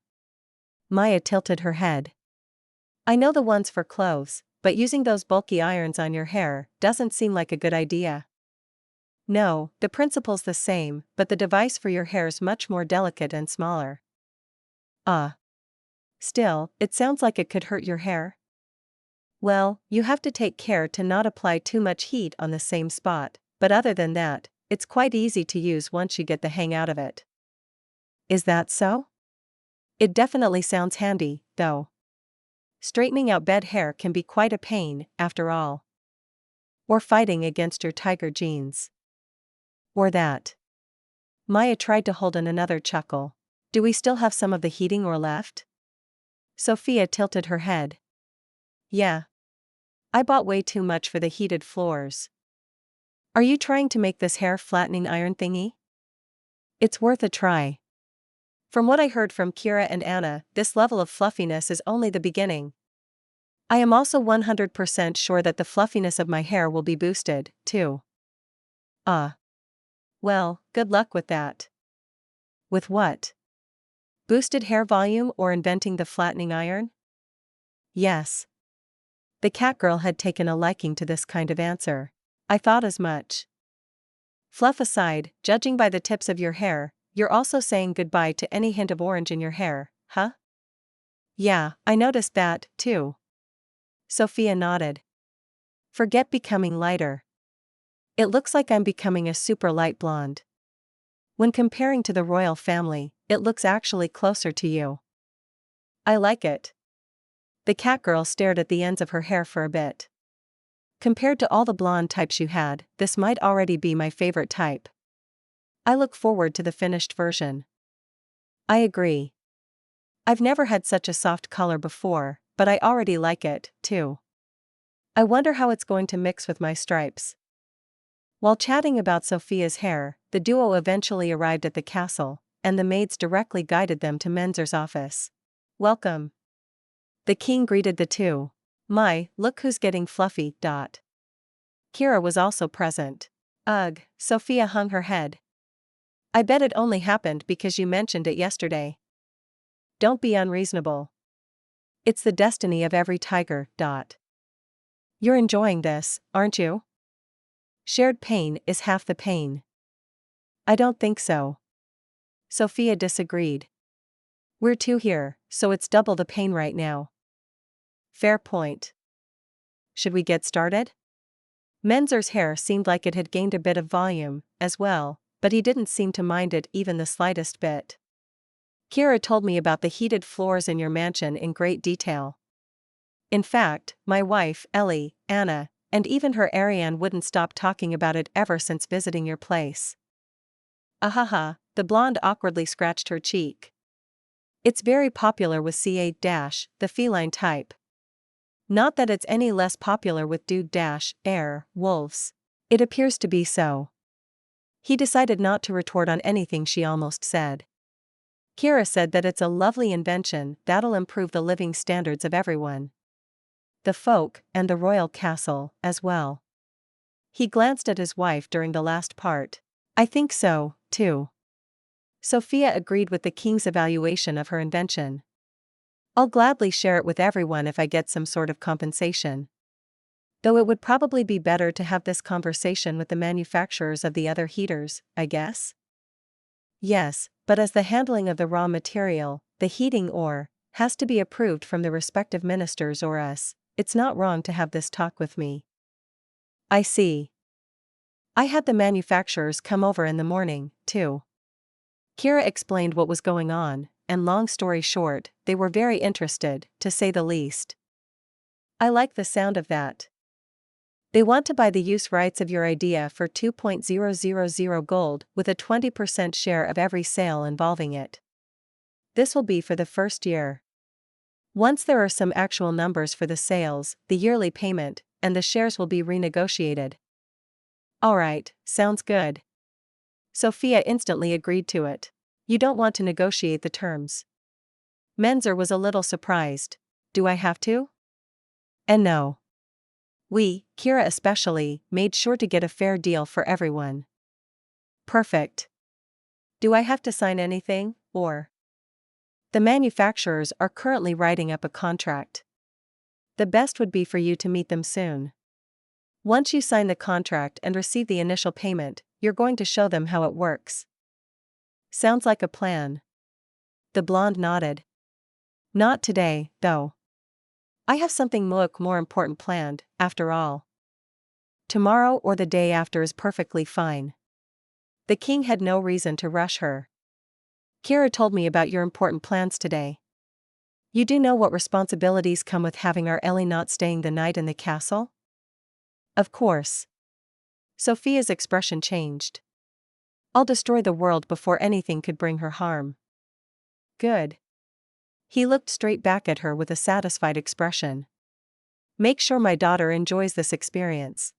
Maya tilted her head. I know the ones for clothes, but using those bulky irons on your hair doesn't seem like a good idea. No, the principle's the same, but the device for your hair's much more delicate and smaller. Still, it sounds like it could hurt your hair. Well, you have to take care to not apply too much heat on the same spot, but other than that, it's quite easy to use once you get the hang out of it. Is that so? It definitely sounds handy, though. Straightening out bed hair can be quite a pain, after all. Or fighting against your tiger genes. Or that. Maya tried to hold in another chuckle. Do we still have some of the heating oil left? Sophia tilted her head. Yeah. I bought way too much for the heated floors. Are you trying to make this hair flattening iron thingy? It's worth a try. From what I heard from Kira and Anna, this level of fluffiness is only the beginning. I am also 100% sure that the fluffiness of my hair will be boosted, too. Well, good luck with that. With what? Boosted hair volume or inventing the flattening iron? Yes. The cat girl had taken a liking to this kind of answer. I thought as much. Fluff aside, judging by the tips of your hair, you're also saying goodbye to any hint of orange in your hair, huh? Yeah, I noticed that, too. Sophia nodded. Forget becoming lighter. It looks like I'm becoming a super light blonde. When comparing to the royal family, it looks actually closer to you. I like it. The catgirl stared at the ends of her hair for a bit. Compared to all the blonde types you had, this might already be my favorite type. I look forward to the finished version. I agree. I've never had such a soft color before, but I already like it, too. I wonder how it's going to mix with my stripes. While chatting about Sophia's hair, the duo eventually arrived at the castle, and the maids directly guided them to Menzer's office. Welcome. The king greeted the two. My, look who's getting fluffy. Kira was also present. Ugh, Sophia hung her head. I bet it only happened because you mentioned it yesterday. Don't be unreasonable. It's the destiny of every tiger. You're enjoying this, aren't you? Shared pain is half the pain. I don't think so. Sophia disagreed. We're two here, so it's double the pain right now. Fair point. Should we get started? Menzer's hair seemed like it had gained a bit of volume, as well, but he didn't seem to mind it even the slightest bit. Kira told me about the heated floors in your mansion in great detail. In fact, my wife, Ellie, Anna, and even her Ariane wouldn't stop talking about it ever since visiting your place. Ahaha, the blonde awkwardly scratched her cheek. It's very popular with the feline type. Not that it's any less popular with wolves. It appears to be so. He decided not to retort on anything she almost said. Kira said that it's a lovely invention that'll improve the living standards of everyone. The folk, and the royal castle, as well. He glanced at his wife during the last part. I think so, too. Sophia agreed with the king's evaluation of her invention. I'll gladly share it with everyone if I get some sort of compensation. Though it would probably be better to have this conversation with the manufacturers of the other heaters, I guess? Yes, but as the handling of the raw material, the heating has to be approved from the respective ministers or us, it's not wrong to have this talk with me. I see. I had the manufacturers come over in the morning, too. Kira explained what was going on, and long story short, they were very interested, to say the least. I like the sound of that. They want to buy the use rights of your idea for 2,000 gold with a 20% share of every sale involving it. This will be for the first year. Once there are some actual numbers for the sales, the yearly payment, and the shares will be renegotiated. Alright, sounds good. Sophia instantly agreed to it. You don't want to negotiate the terms. Menzer was a little surprised. Do I have to? And no. We, Kira especially, made sure to get a fair deal for everyone. Perfect. Do I have to sign anything, or? The manufacturers are currently writing up a contract. The best would be for you to meet them soon. Once you sign the contract and receive the initial payment, you're going to show them how it works. Sounds like a plan. The blonde nodded. Not today, though. I have something more important planned, after all. Tomorrow or the day after is perfectly fine. The king had no reason to rush her. Kira told me about your important plans today. You do know what responsibilities come with having our Ellie not staying the night in the castle? Of course. Sophia's expression changed. I'll destroy the world before anything could bring her harm. Good. He looked straight back at her with a satisfied expression. Make sure my daughter enjoys this experience.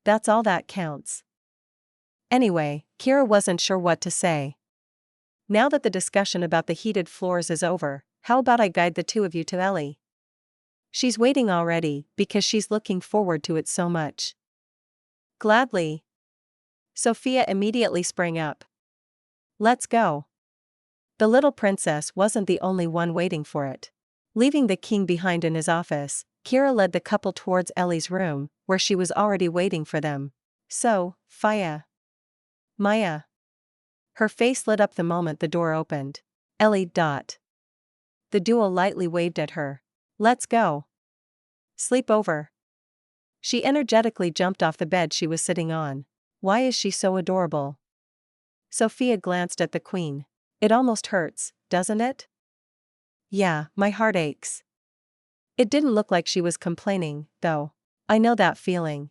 That's all that counts. Anyway, Kira wasn't sure what to say. Now that the discussion about the heated floors is over, how about I guide the two of you to Ellie? She's waiting already, because she's looking forward to it so much. Gladly. Sophia immediately sprang up. Let's go. The little princess wasn't the only one waiting for it. Leaving the king behind in his office, Kira led the couple towards Ellie's room, where she was already waiting for them. So, Maya. Her face lit up the moment the door opened. Ellie. The duo lightly waved at her. Let's go. Sleep over. She energetically jumped off the bed she was sitting on. Why is she so adorable? Sophia glanced at the queen. It almost hurts, doesn't it? Yeah, my heart aches. It didn't look like she was complaining, though. I know that feeling.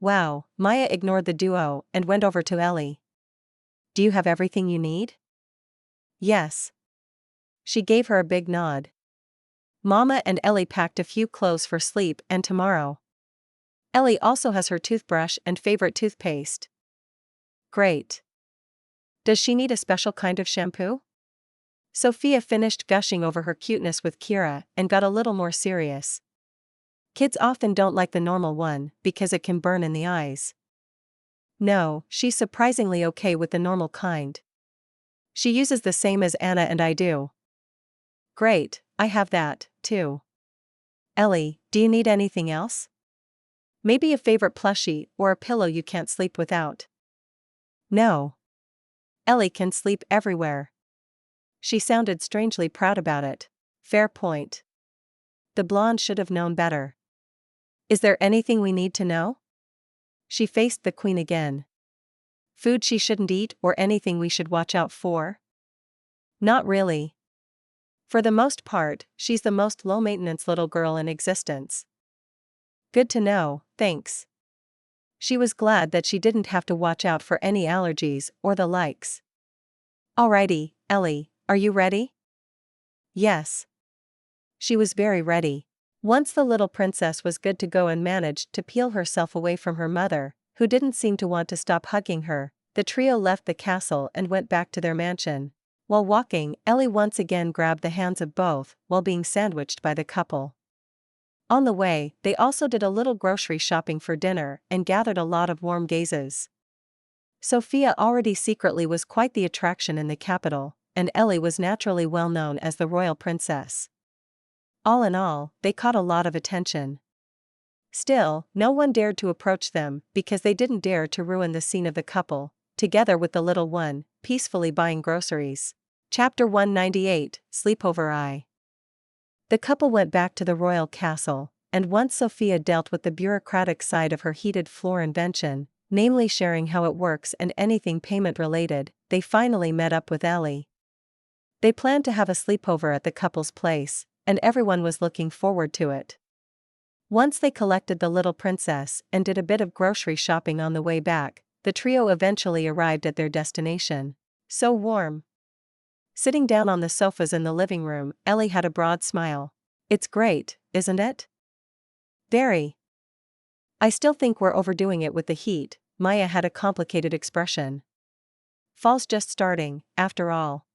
Wow, Maya ignored the duo and went over to Ellie. Do you have everything you need? Yes. She gave her a big nod. Mama and Ellie packed a few clothes for sleep and tomorrow. Ellie also has her toothbrush and favorite toothpaste. Great. Does she need a special kind of shampoo? Sophia finished gushing over her cuteness with Kira and got a little more serious. Kids often don't like the normal one because it can burn in the eyes. No, she's surprisingly okay with the normal kind. She uses the same as Anna and I do. Great, I have that, too. Ellie, do you need anything else? Maybe a favorite plushie or a pillow you can't sleep without. No. Ellie can sleep everywhere. She sounded strangely proud about it. Fair point. The blonde should have known better. Is there anything we need to know? She faced the queen again. Food she shouldn't eat or anything we should watch out for? Not really. For the most part, she's the most low-maintenance little girl in existence. Good to know, thanks. She was glad that she didn't have to watch out for any allergies or the likes. Alrighty, Ellie, are you ready? Yes. She was very ready. Once the little princess was good to go and managed to peel herself away from her mother, who didn't seem to want to stop hugging her, the trio left the castle and went back to their mansion. While walking, Ellie once again grabbed the hands of both while being sandwiched by the couple. On the way, they also did a little grocery shopping for dinner and gathered a lot of warm gazes. Sophia already secretly was quite the attraction in the capital, and Ellie was naturally well known as the royal princess. All in all, they caught a lot of attention. Still, no one dared to approach them because they didn't dare to ruin the scene of the couple, together with the little one, peacefully buying groceries. Chapter 198, Sleepover I. The couple went back to the royal castle, and once Sophia dealt with the bureaucratic side of her heated floor invention, namely sharing how it works and anything payment-related, they finally met up with Ellie. They planned to have a sleepover at the couple's place, and everyone was looking forward to it. Once they collected the little princess and did a bit of grocery shopping on the way back, the trio eventually arrived at their destination. So warm. Sitting down on the sofas in the living room, Ellie had a broad smile. It's great, isn't it? Very. I still think we're overdoing it with the heat. Maya had a complicated expression. Fall's just starting, after all.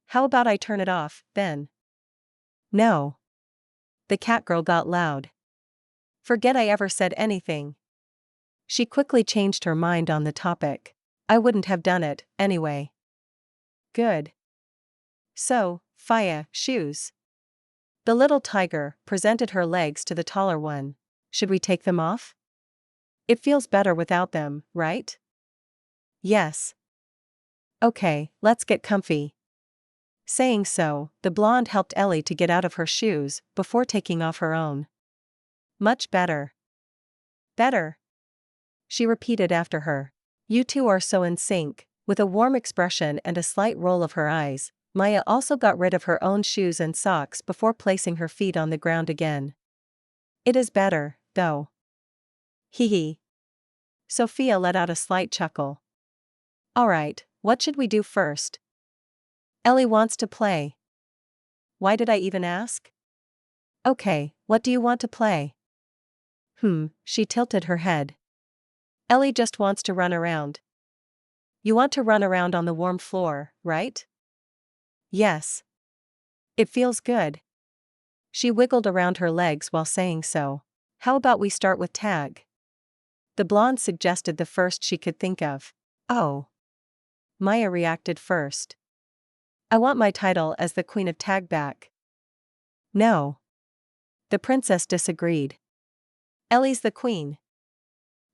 How about I turn it off, then? No. The cat girl got loud. Forget I ever said anything. She quickly changed her mind on the topic. I wouldn't have done it, anyway. Good. So, Faya, shoes. The little tiger presented her legs to the taller one. Should we take them off? It feels better without them, right? Yes. Okay, let's get comfy. Saying so, the blonde helped Ellie to get out of her shoes before taking off her own. Much better. Better. She repeated after her. You two are so in sync. With a warm expression and a slight roll of her eyes, Maya also got rid of her own shoes and socks before placing her feet on the ground again. It is better, though. Hee hee. Sophia let out a slight chuckle. Alright, what should we do first? Ellie wants to play. Why did I even ask? Okay, what do you want to play? She tilted her head. Ellie just wants to run around. You want to run around on the warm floor, right? Yes. It feels good. She wiggled around her legs while saying so. How about we start with tag? The blonde suggested the first she could think of. Oh. Maya reacted first. I want my title as the Queen of Tag back. No. The princess disagreed. Ellie's the queen.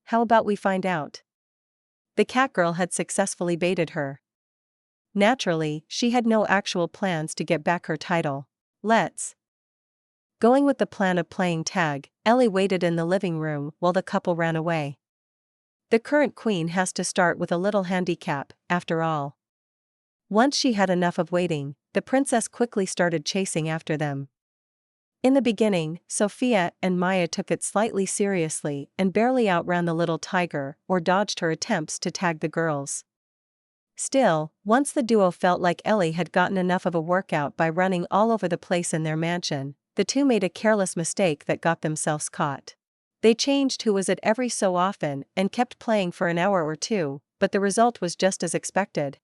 How about we find out? The cat girl had successfully baited her. Naturally, she had no actual plans to get back her title. Let's. Going with the plan of playing tag, Ellie waited in the living room while the couple ran away. The current queen has to start with a little handicap, after all. Once she had enough of waiting, the princess quickly started chasing after them. In the beginning, Sophia and Maya took it slightly seriously and barely outran the little tiger or dodged her attempts to tag the girls. Still, once the duo felt like Ellie had gotten enough of a workout by running all over the place in their mansion, the two made a careless mistake that got themselves caught. They changed who was it every so often and kept playing for an hour or two, but the result was just as expected.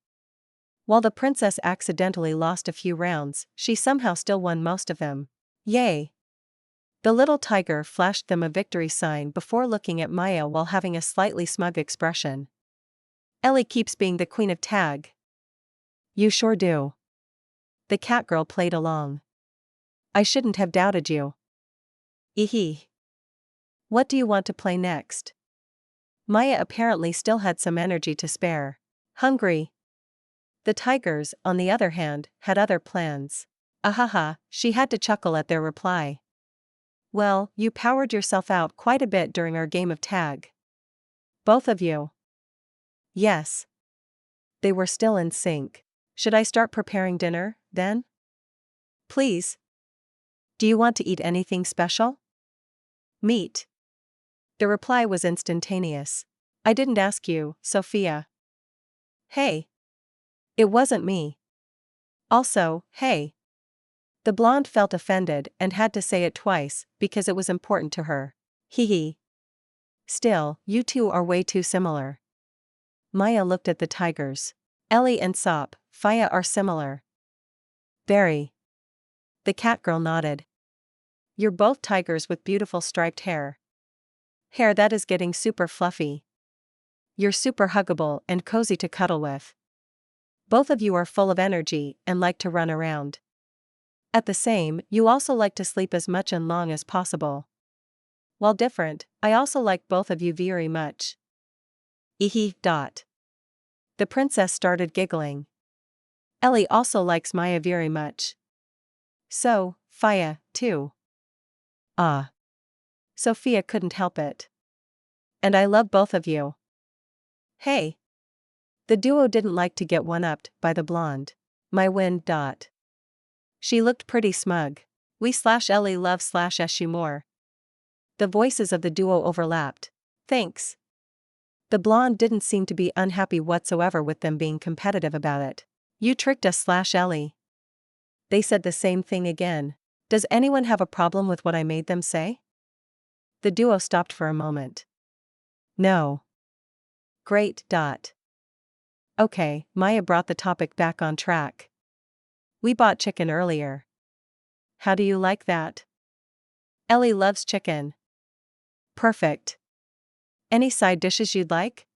While the princess accidentally lost a few rounds, she somehow still won most of them. Yay! The little tiger flashed them a victory sign before looking at Maya while having a slightly smug expression. Ellie keeps being the queen of tag. You sure do. The cat girl played along. I shouldn't have doubted you. Eehee. What do you want to play next? Maya apparently still had some energy to spare. Hungry. The tigers, on the other hand, had other plans. Ahaha, she had to chuckle at their reply. Well, you powered yourself out quite a bit during our game of tag. Both of you. Yes. They were still in sync. Should I start preparing dinner, then? Please. Do you want to eat anything special? Meat. The reply was instantaneous. I didn't ask you, Sophia. Hey. It wasn't me. Also, hey. The blonde felt offended and had to say it twice because it was important to her. Hee hee. Still, you two are way too similar. Maya looked at the tigers. Ellie and Sophia are similar. Very. The cat girl nodded. You're both tigers with beautiful striped hair. Hair that is getting super fluffy. You're super huggable and cozy to cuddle with. Both of you are full of energy and like to run around. At the same, you also like to sleep as much and long as possible. While different, I also like both of you very much. Eehee. The princess started giggling. Ellie also likes Maya very much. So, Fia, too. Ah. Sophia couldn't help it. And I love both of you. Hey. The duo didn't like to get one-upped by the blonde. My win. She looked pretty smug. We/Ellie love/you more. The voices of the duo overlapped. Thanks. The blonde didn't seem to be unhappy whatsoever with them being competitive about it. You tricked us/Ellie. They said the same thing again. Does anyone have a problem with what I made them say? The duo stopped for a moment. No. Great. Okay, Maya brought the topic back on track. We bought chicken earlier. How do you like that? Ellie loves chicken. Perfect. Any side dishes you'd like?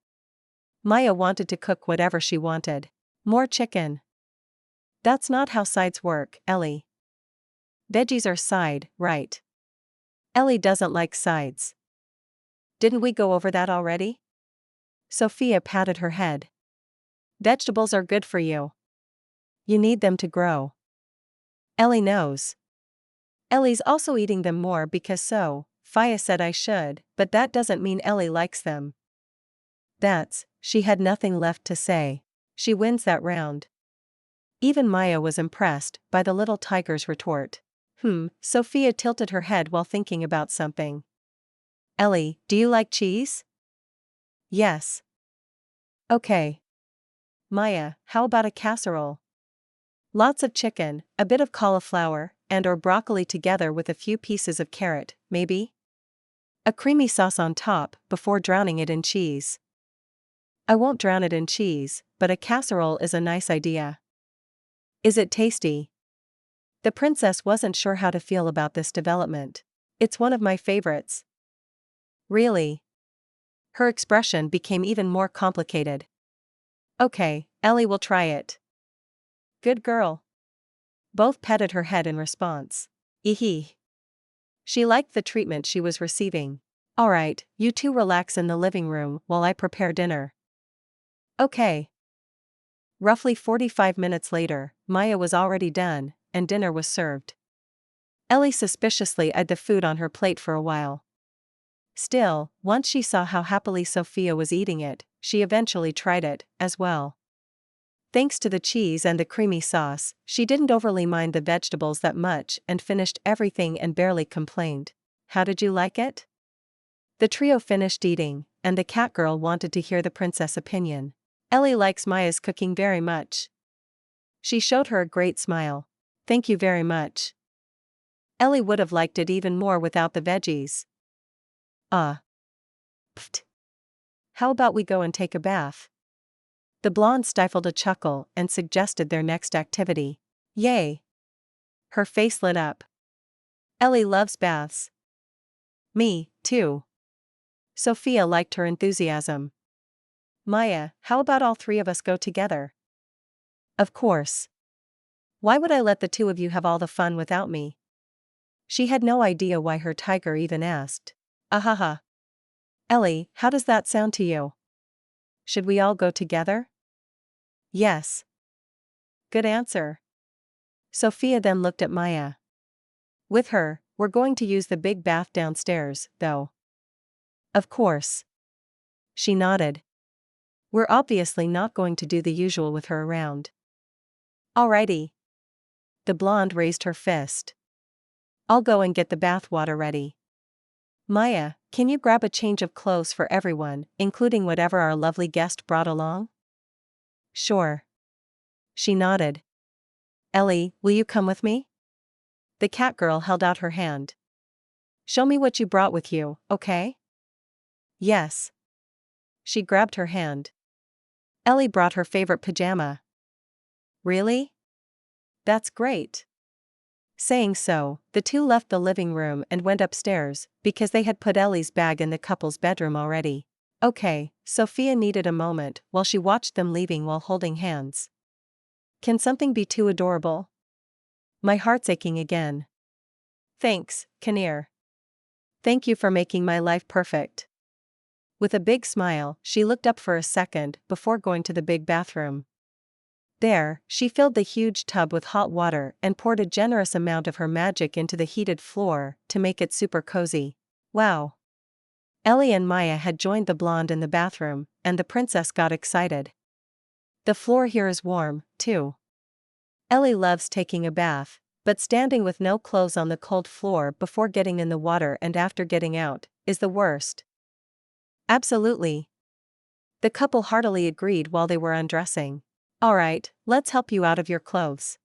Maya wanted to cook whatever she wanted. More chicken. That's not how sides work, Ellie. Veggies are side, right? Ellie doesn't like sides. Didn't we go over that already? Sophia patted her head. Vegetables are good for you. You need them to grow. Ellie knows. Ellie's also eating them more because Fia said I should, but that doesn't mean Ellie likes them. She had nothing left to say. She wins that round. Even Maya was impressed by the little tiger's retort. Sophia tilted her head while thinking about something. Ellie, do you like cheese? Yes. Okay. Maya, how about a casserole? Lots of chicken, a bit of cauliflower, and/or broccoli together with a few pieces of carrot, maybe? A creamy sauce on top before drowning it in cheese. I won't drown it in cheese, but a casserole is a nice idea. Is it tasty? The princess wasn't sure how to feel about this development. It's one of my favorites. Really? Her expression became even more complicated. Okay, Ellie will try it. Good girl. Both petted her head in response. Eehee. She liked the treatment she was receiving. Alright, you two relax in the living room while I prepare dinner. Okay. Roughly 45 minutes later, Maya was already done, and dinner was served. Ellie suspiciously eyed the food on her plate for a while. Still, once she saw how happily Sophia was eating it, she eventually tried it, as well. Thanks to the cheese and the creamy sauce, she didn't overly mind the vegetables that much and finished everything and barely complained. How did you like it? The trio finished eating, and the cat girl wanted to hear the princess' opinion. Ellie likes Maya's cooking very much. She showed her a great smile. Thank you very much. Ellie would have liked it even more without the veggies. Pfft. How about we go and take a bath? The blonde stifled a chuckle and suggested their next activity. Yay! Her face lit up. Ellie loves baths. Me, too. Sophia liked her enthusiasm. Maya, how about all three of us go together? Of course. Why would I let the two of you have all the fun without me? She had no idea why her tiger even asked. Ahaha. Ellie, how does that sound to you? Should we all go together? Yes. Good answer. Sophia then looked at Maya. With her, we're going to use the big bath downstairs, though. Of course. She nodded. We're obviously not going to do the usual with her around. Alrighty. The blonde raised her fist. I'll go and get the bath water ready. Maya, can you grab a change of clothes for everyone, including whatever our lovely guest brought along? Sure. She nodded. Ellie, will you come with me? The cat girl held out her hand. Show me what you brought with you, okay? Yes. She grabbed her hand. Ellie brought her favorite pajama. Really? That's great. Saying so, the two left the living room and went upstairs, because they had put Ellie's bag in the couple's bedroom already. Okay, Sophia needed a moment while she watched them leaving while holding hands. Can something be too adorable? My heart's aching again. Thanks, Kinnear. Thank you for making my life perfect. With a big smile, she looked up for a second before going to the big bathroom. There, she filled the huge tub with hot water and poured a generous amount of her magic into the heated floor to make it super cozy. Wow. Ellie and Maya had joined the blonde in the bathroom, and the princess got excited. The floor here is warm, too. Ellie loves taking a bath, but standing with no clothes on the cold floor before getting in the water and after getting out is the worst. Absolutely. The couple heartily agreed while they were undressing. Alright, let's help you out of your clothes.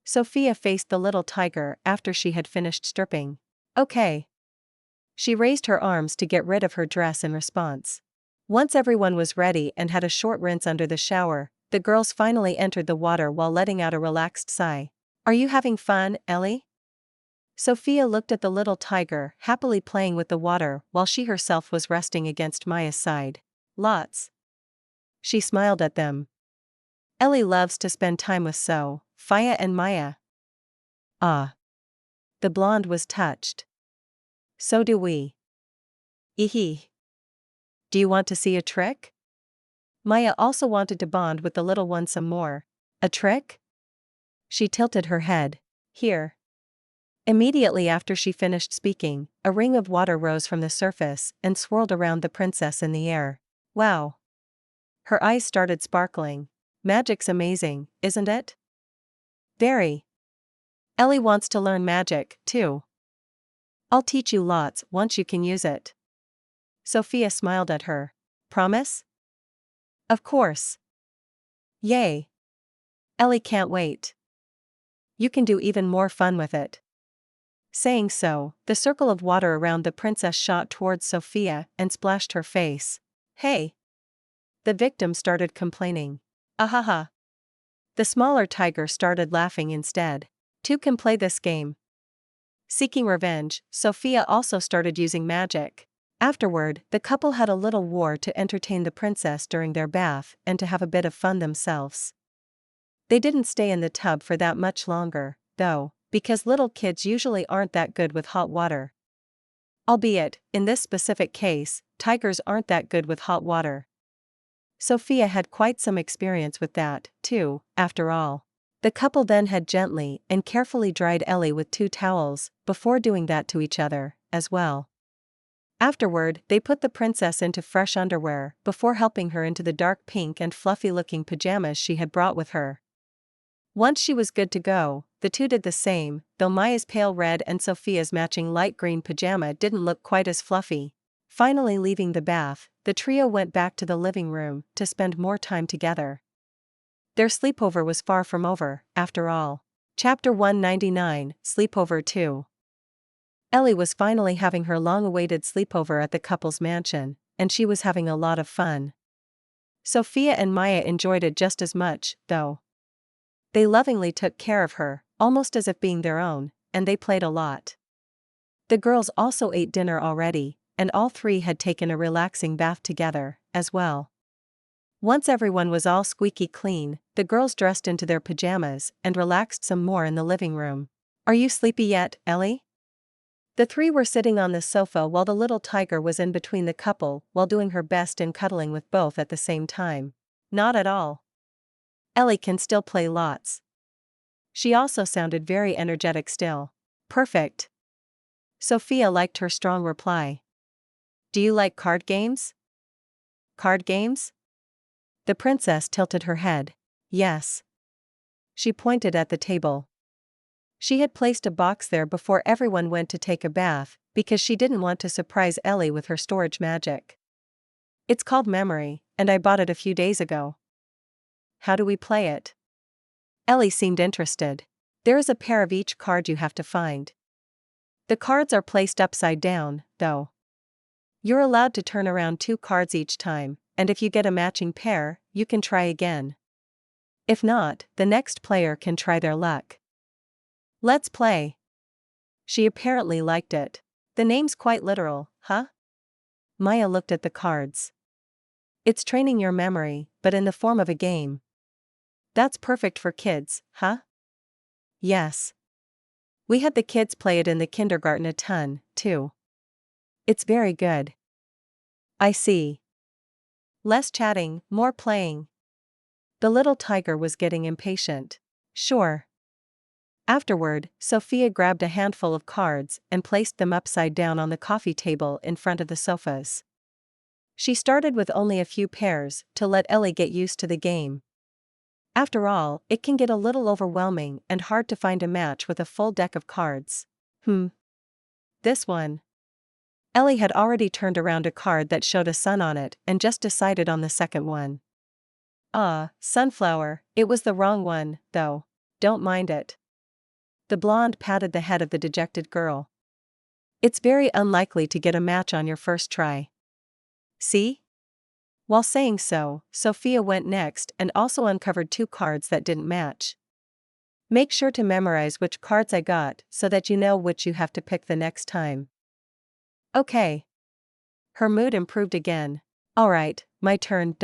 Sophia faced the little tiger after she had finished stripping. Okay. She raised her arms to get rid of her dress in response. Once everyone was ready and had a short rinse under the shower, the girls finally entered the water while letting out a relaxed sigh. Are you having fun, Ellie? Sophia looked at the little tiger happily playing with the water while she herself was resting against Maya's side. Lots. She smiled at them. Ellie loves to spend time with Sophia and Maya. Ah. The blonde was touched. So do we. Eehee. Do you want to see a trick? Maya also wanted to bond with the little one some more. A trick? She tilted her head. Here. Immediately after she finished speaking, a ring of water rose from the surface and swirled around the princess in the air. Wow. Her eyes started sparkling. Magic's amazing, isn't it? Very. Ellie wants to learn magic, too. I'll teach you lots once you can use it. Sophia smiled at her. Promise? Of course. Yay. Ellie can't wait. You can do even more fun with it. Saying so, the circle of water around the princess shot towards Sophia and splashed her face. Hey. The victim started complaining. Ahaha. The smaller tiger started laughing instead. Two can play this game. Seeking revenge, Sophia also started using magic. Afterward, the couple had a little war to entertain the princess during their bath and to have a bit of fun themselves. They didn't stay in the tub for that much longer, though, because little kids usually aren't that good with hot water. Albeit, in this specific case, tigers aren't that good with hot water. Sophia had quite some experience with that, too, after all. The couple then had gently and carefully dried Ellie with 2 towels, before doing that to each other, as well. Afterward, they put the princess into fresh underwear, before helping her into the dark pink and fluffy-looking pajamas she had brought with her. Once she was good to go, the two did the same, though Maya's pale red and Sophia's matching light green pajama didn't look quite as fluffy. Finally leaving the bath, the trio went back to the living room to spend more time together. Their sleepover was far from over, after all. Chapter 199, Sleepover 2. Ellie was finally having her long-awaited sleepover at the couple's mansion, and she was having a lot of fun. Sophia and Maya enjoyed it just as much, though. They lovingly took care of her, almost as if being their own, and they played a lot. The girls also ate dinner already, and all 3 had taken a relaxing bath together, as well. Once everyone was all squeaky clean, the girls dressed into their pajamas and relaxed some more in the living room. "Are you sleepy yet, Ellie?" The 3 were sitting on the sofa while the little tiger was in between the couple while doing her best in cuddling with both at the same time. "Not at all. Ellie can still play lots." She also sounded very energetic still. "Perfect." Sophia liked her strong reply. "Do you like card games?" "Card games?" The princess tilted her head. "Yes." She pointed at the table. She had placed a box there before everyone went to take a bath, because she didn't want to surprise Ellie with her storage magic. "It's called Memory, and I bought it a few days ago." "How do we play it?" Ellie seemed interested. "There is a pair of each card you have to find. The cards are placed upside down, though. You're allowed to turn around 2 cards each time, and if you get a matching pair, you can try again. If not, the next player can try their luck." "Let's play." She apparently liked it. "The name's quite literal, huh?" Maya looked at the cards. "It's training your memory, but in the form of a game." "That's perfect for kids, huh?" "Yes. We had the kids play it in the kindergarten a ton, too. It's very good." "I see. Less chatting, more playing." The little tiger was getting impatient. "Sure." Afterward, Sophia grabbed a handful of cards and placed them upside down on the coffee table in front of the sofas. She started with only a few pairs to let Ellie get used to the game. After all, it can get a little overwhelming and hard to find a match with a full deck of cards. This one." Ellie had already turned around a card that showed a sun on it and just decided on the second one. Sunflower, it was the wrong one, though. Don't mind it." The blonde patted the head of the dejected girl. "It's very unlikely to get a match on your first try. See?" While saying so, Sophia went next and also uncovered 2 cards that didn't match. "Make sure to memorize which cards I got so that you know which you have to pick the next time." "Okay." Her mood improved again. "Alright, my turn.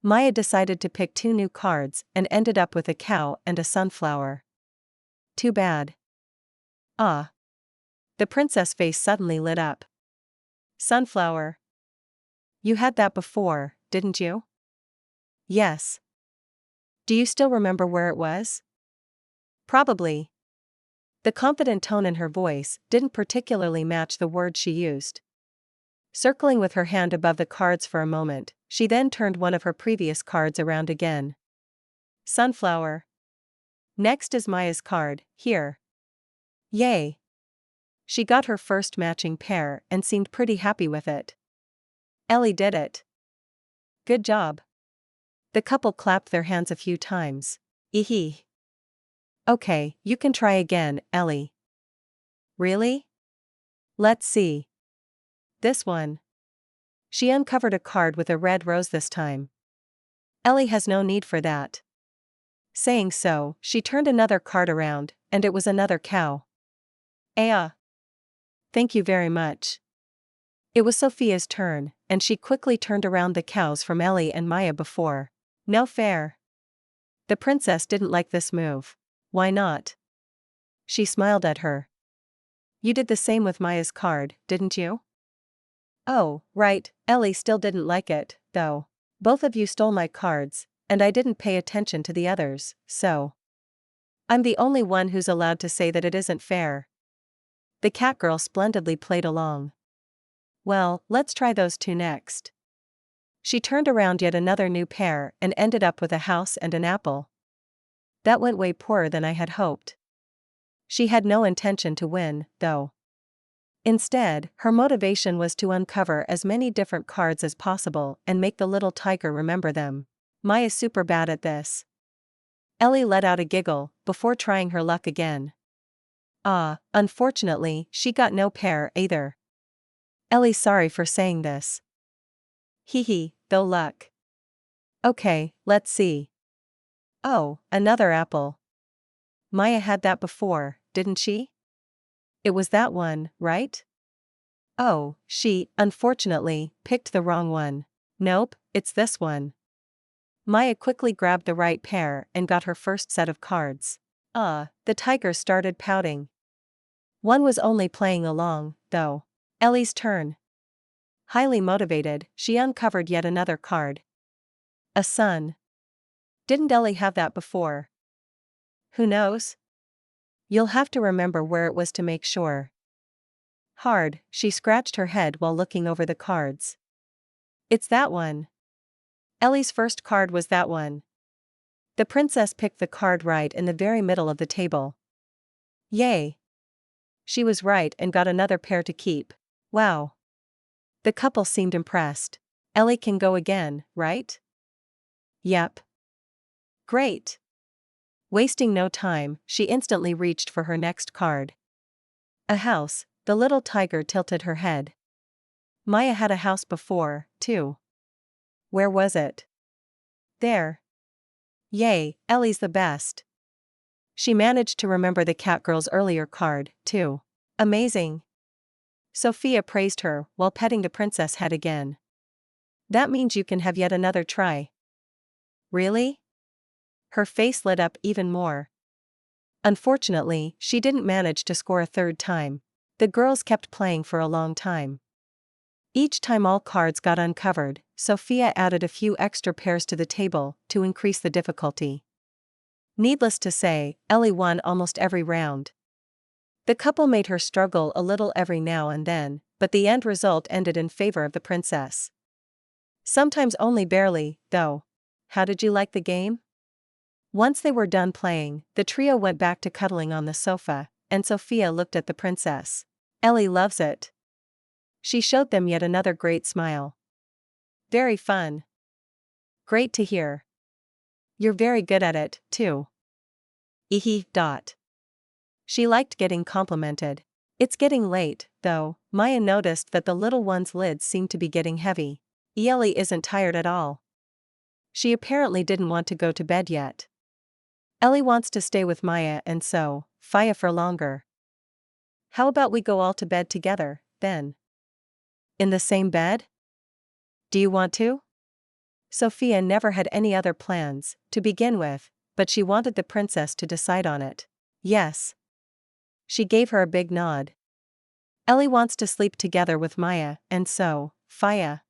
Maya decided to pick 2 new cards and ended up with a cow and a sunflower. "Too bad." "Ah." The princess' face suddenly lit up. "Sunflower. You had that before, didn't you?" "Yes." "Do you still remember where it was?" "Probably." The confident tone in her voice didn't particularly match the words she used. Circling with her hand above the cards for a moment, she then turned one of her previous cards around again. "Sunflower. Next is Maya's card, here." Yay! She got her first matching pair and seemed pretty happy with it. "Ellie did it. Good job." The couple clapped their hands a few times. "Eehee. Okay, you can try again, Ellie." "Really? Let's see. This one." She uncovered a card with a red rose this time. "Ellie has no need for that." Saying so, she turned another card around, and it was another cow. Thank you very much." It was Sophia's turn, and she quickly turned around the cows from Ellie and Maya before. "No fair." The princess didn't like this move. "Why not?" She smiled at her. "You did the same with Maya's card, didn't you?" "Oh, right." Ellie still didn't like it, though. Both of you stole my cards, and I didn't pay attention to the others, so I'm the only one who's allowed to say that it isn't fair. The catgirl splendidly played along. Well, let's try those two next. She turned around yet another new pair and ended up with a house and an apple. That went way poorer than I had hoped. She had no intention to win, though. Instead, her motivation was to uncover as many different cards as possible and make the little tiger remember them. Maya's super bad at this. Ellie let out a giggle before trying her luck again. Unfortunately, she got no pair either. Ellie's sorry for saying this. Hee, though luck. Okay, let's see. Oh, another apple. Maya had that before, didn't she? It was that one, right? Oh, she, unfortunately, picked the wrong one. Nope, it's this one. Maya quickly grabbed the right pair and got her first set of cards. The tiger started pouting. One was only playing along, though. Ellie's turn. Highly motivated, she uncovered yet another card. A sun. Didn't Ellie have that before? Who knows? You'll have to remember where it was to make sure. Hard, she scratched her head while looking over the cards. It's that one. Ellie's first card was that one. The princess picked the card right in the very middle of the table. Yay! She was right and got another pair to keep. Wow. The couple seemed impressed. Ellie can go again, right? Yep. Great. Wasting no time, she instantly reached for her next card. A house. The little tiger tilted her head. Maya had a house before, too. Where was it? There. Yay, Ellie's the best. She managed to remember the catgirl's earlier card, too. Amazing. Sophia praised her while petting the princess head again. That means you can have yet another try. Really? Her face lit up even more. Unfortunately, she didn't manage to score a third time. The girls kept playing for a long time. Each time all cards got uncovered, Sophia added a few extra pairs to the table to increase the difficulty. Needless to say, Ellie won almost every round. The couple made her struggle a little every now and then, but the end result ended in favor of the princess. Sometimes only barely, though. How did you like the game? Once they were done playing, the trio went back to cuddling on the sofa, and Sophia looked at the princess. Ellie loves it. She showed them yet another great smile. Very fun. Great to hear. You're very good at it, too. Ehe. She liked getting complimented. It's getting late, though. Maya noticed that the little one's lids seemed to be getting heavy. Ellie isn't tired at all. She apparently didn't want to go to bed yet. Ellie wants to stay with Maya and Sophia for longer. How about we go all to bed together, then? In the same bed? Do you want to? Sophia never had any other plans, to begin with, but she wanted the princess to decide on it. Yes. She gave her a big nod. Ellie wants to sleep together with Maya and Sophia.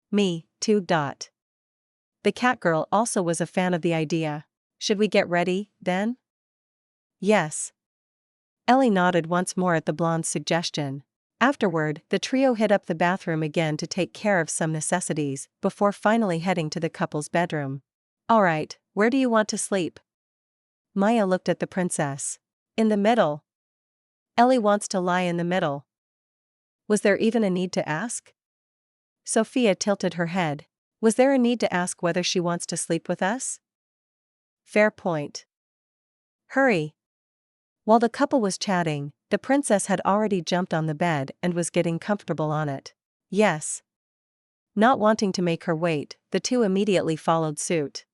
Me, too. The catgirl also was a fan of the idea. Should we get ready, then? Yes. Ellie nodded once more at the blonde's suggestion. Afterward, the trio hit up the bathroom again to take care of some necessities, before finally heading to the couple's bedroom. Alright, where do you want to sleep? Maya looked at the princess. In the middle. Ellie wants to lie in the middle. Was there even a need to ask? Sophia tilted her head. Was there a need to ask whether she wants to sleep with us? Fair point. Hurry. While the couple was chatting, the princess had already jumped on the bed and was getting comfortable on it. Yes. Not wanting to make her wait, the two immediately followed suit.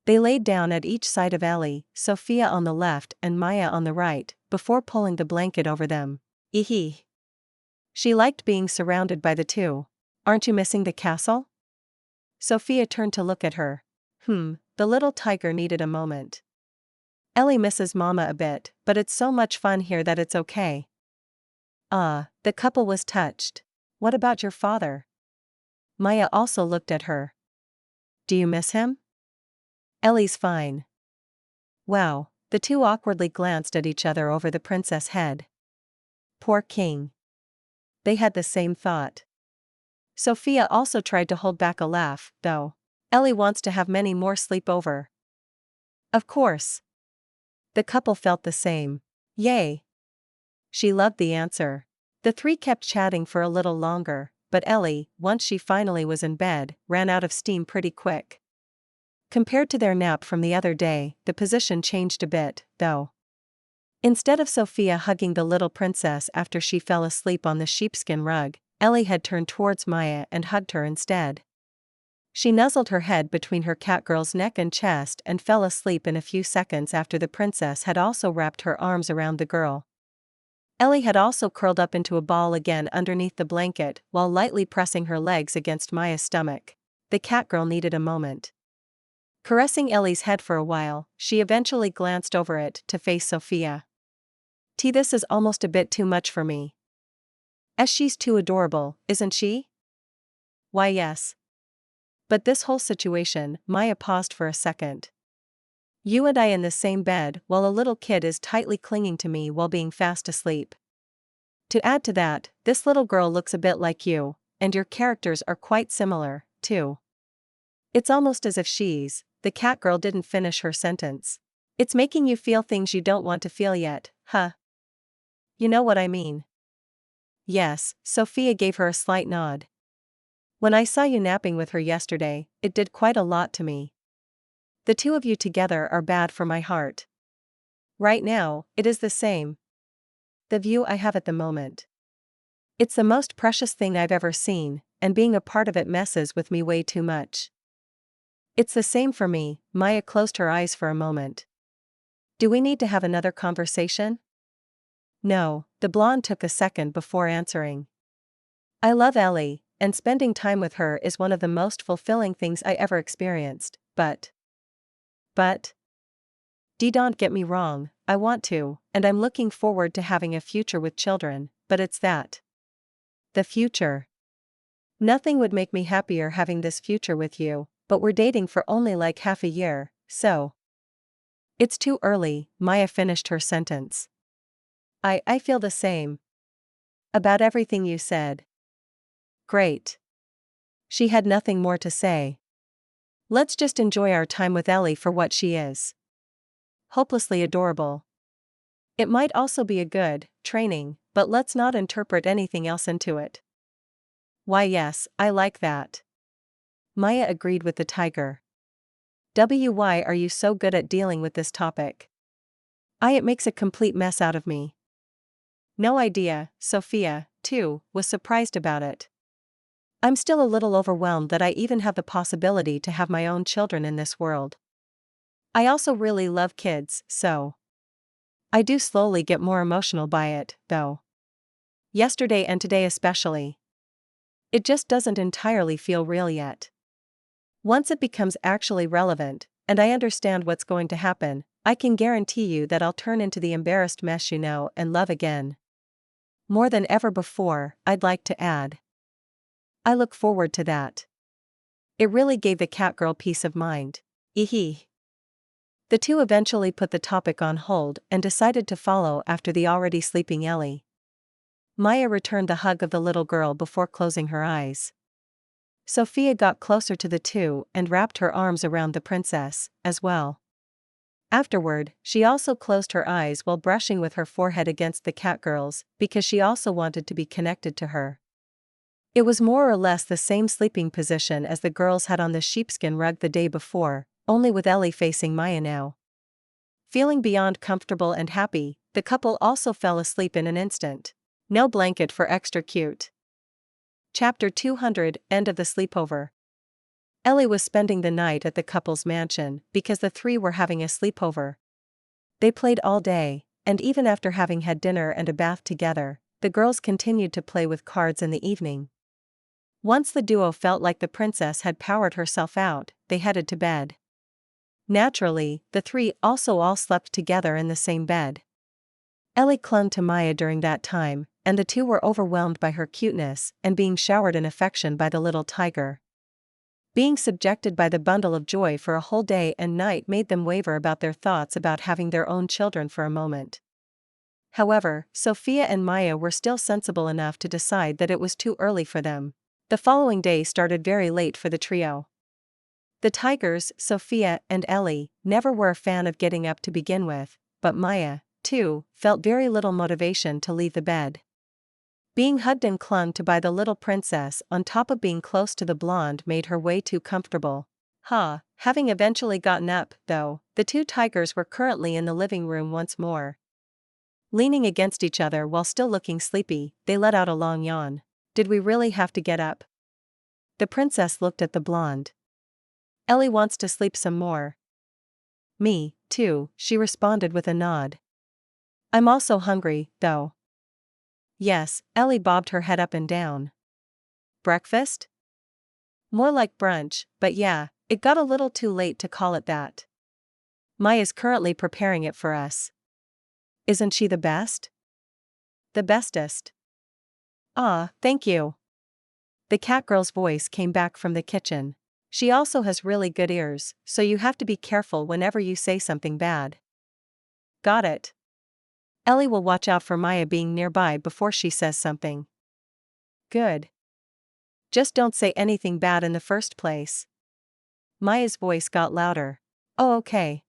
They laid down at each side of Ellie, Sophia on the left and Maya on the right, before pulling the blanket over them. Ehe. She liked being surrounded by the two. Aren't you missing the castle? Sophia turned to look at her. The little tiger needed a moment. Ellie misses Mama a bit, but it's so much fun here that it's okay. The couple was touched. What about your father? Maya also looked at her. Do you miss him? Ellie's fine. Wow, the two awkwardly glanced at each other over the princess' head. Poor king. They had the same thought. Sophia also tried to hold back a laugh, though. Ellie wants to have many more sleep over. Of course. The couple felt the same. Yay. She loved the answer. The three kept chatting for a little longer, but Ellie, once she finally was in bed, ran out of steam pretty quick. Compared to their nap from the other day, the position changed a bit, though. Instead of Sophia hugging the little princess after she fell asleep on the sheepskin rug, Ellie had turned towards Maya and hugged her instead. She nuzzled her head between her catgirl's neck and chest and fell asleep in a few seconds after the princess had also wrapped her arms around the girl. Ellie had also curled up into a ball again underneath the blanket while lightly pressing her legs against Maya's stomach. The catgirl needed a moment. Caressing Ellie's head for a while, she eventually glanced over it to face Sophia. This is almost a bit too much for me. As she's too adorable, isn't she? Why yes. But this whole situation, Maya paused for a second. You and I in the same bed while a little kid is tightly clinging to me while being fast asleep. To add to that, this little girl looks a bit like you, and your characters are quite similar, too. It's almost as if the catgirl didn't finish her sentence. It's making you feel things you don't want to feel yet, huh? You know what I mean. Yes, Sophia gave her a slight nod. When I saw you napping with her yesterday, it did quite a lot to me. The two of you together are bad for my heart. Right now, it is the same. The view I have at the moment. It's the most precious thing I've ever seen, and being a part of it messes with me way too much. It's the same for me. Maya closed her eyes for a moment. Do we need to have another conversation? No, the blonde took a second before answering. I love Ellie, and spending time with her is one of the most fulfilling things I ever experienced, but... Don't get me wrong, I want to, and I'm looking forward to having a future with children, but it's that. The future. Nothing would make me happier having this future with you, but we're dating for only like half a year, so... It's too early, Maya finished her sentence. I feel the same. About everything you said. Great. She had nothing more to say. Let's just enjoy our time with Ellie for what she is. Hopelessly adorable. It might also be a good training, but let's not interpret anything else into it. Why yes, I like that. Maya agreed with the tiger. Why are you so good at dealing with this topic? It makes a complete mess out of me. No idea, Sophia, too, was surprised about it. I'm still a little overwhelmed that I even have the possibility to have my own children in this world. I also really love kids, so. I do slowly get more emotional by it, though. Yesterday and today especially. It just doesn't entirely feel real yet. Once it becomes actually relevant, and I understand what's going to happen, I can guarantee you that I'll turn into the embarrassed mess you know and love again. More than ever before, I'd like to add. I look forward to that. It really gave the catgirl peace of mind. Eehee. The two eventually put the topic on hold and decided to follow after the already sleeping Ellie. Maya returned the hug of the little girl before closing her eyes. Sophia got closer to the two and wrapped her arms around the princess, as well. Afterward, she also closed her eyes while brushing with her forehead against the catgirl's, because she also wanted to be connected to her. It was more or less the same sleeping position as the girls had on the sheepskin rug the day before, only with Ellie facing Maya now. Feeling beyond comfortable and happy, the couple also fell asleep in an instant. No blanket for extra cute. Chapter 200, End of the Sleepover. Ellie was spending the night at the couple's mansion because the three were having a sleepover. They played all day, and even after having had dinner and a bath together, the girls continued to play with cards in the evening. Once the duo felt like the princess had powered herself out, they headed to bed. Naturally, the three also all slept together in the same bed. Ellie clung to Maya during that time, and the two were overwhelmed by her cuteness and being showered in affection by the little tiger. Being subjected by the bundle of joy for a whole day and night made them waver about their thoughts about having their own children for a moment. However, Sophia and Maya were still sensible enough to decide that it was too early for them. The following day started very late for the trio. The tigers, Sophia and Ellie, never were a fan of getting up to begin with, but Maya, too, felt very little motivation to leave the bed. Being hugged and clung to by the little princess on top of being close to the blonde made her way too comfortable. Having eventually gotten up, though, the two tigers were currently in the living room once more. Leaning against each other while still looking sleepy, they let out a long yawn. Did we really have to get up? The princess looked at the blonde. Ellie wants to sleep some more. Me, too, she responded with a nod. I'm also hungry, though. Yes, Ellie bobbed her head up and down. Breakfast? More like brunch, but yeah, it got a little too late to call it that. Maya's currently preparing it for us. Isn't she the best? The bestest. Ah, thank you. The cat girl's voice came back from the kitchen. She also has really good ears, so you have to be careful whenever you say something bad. Got it. Ellie will watch out for Maya being nearby before she says something. Good. Just don't say anything bad in the first place. Maya's voice got louder. Oh, okay.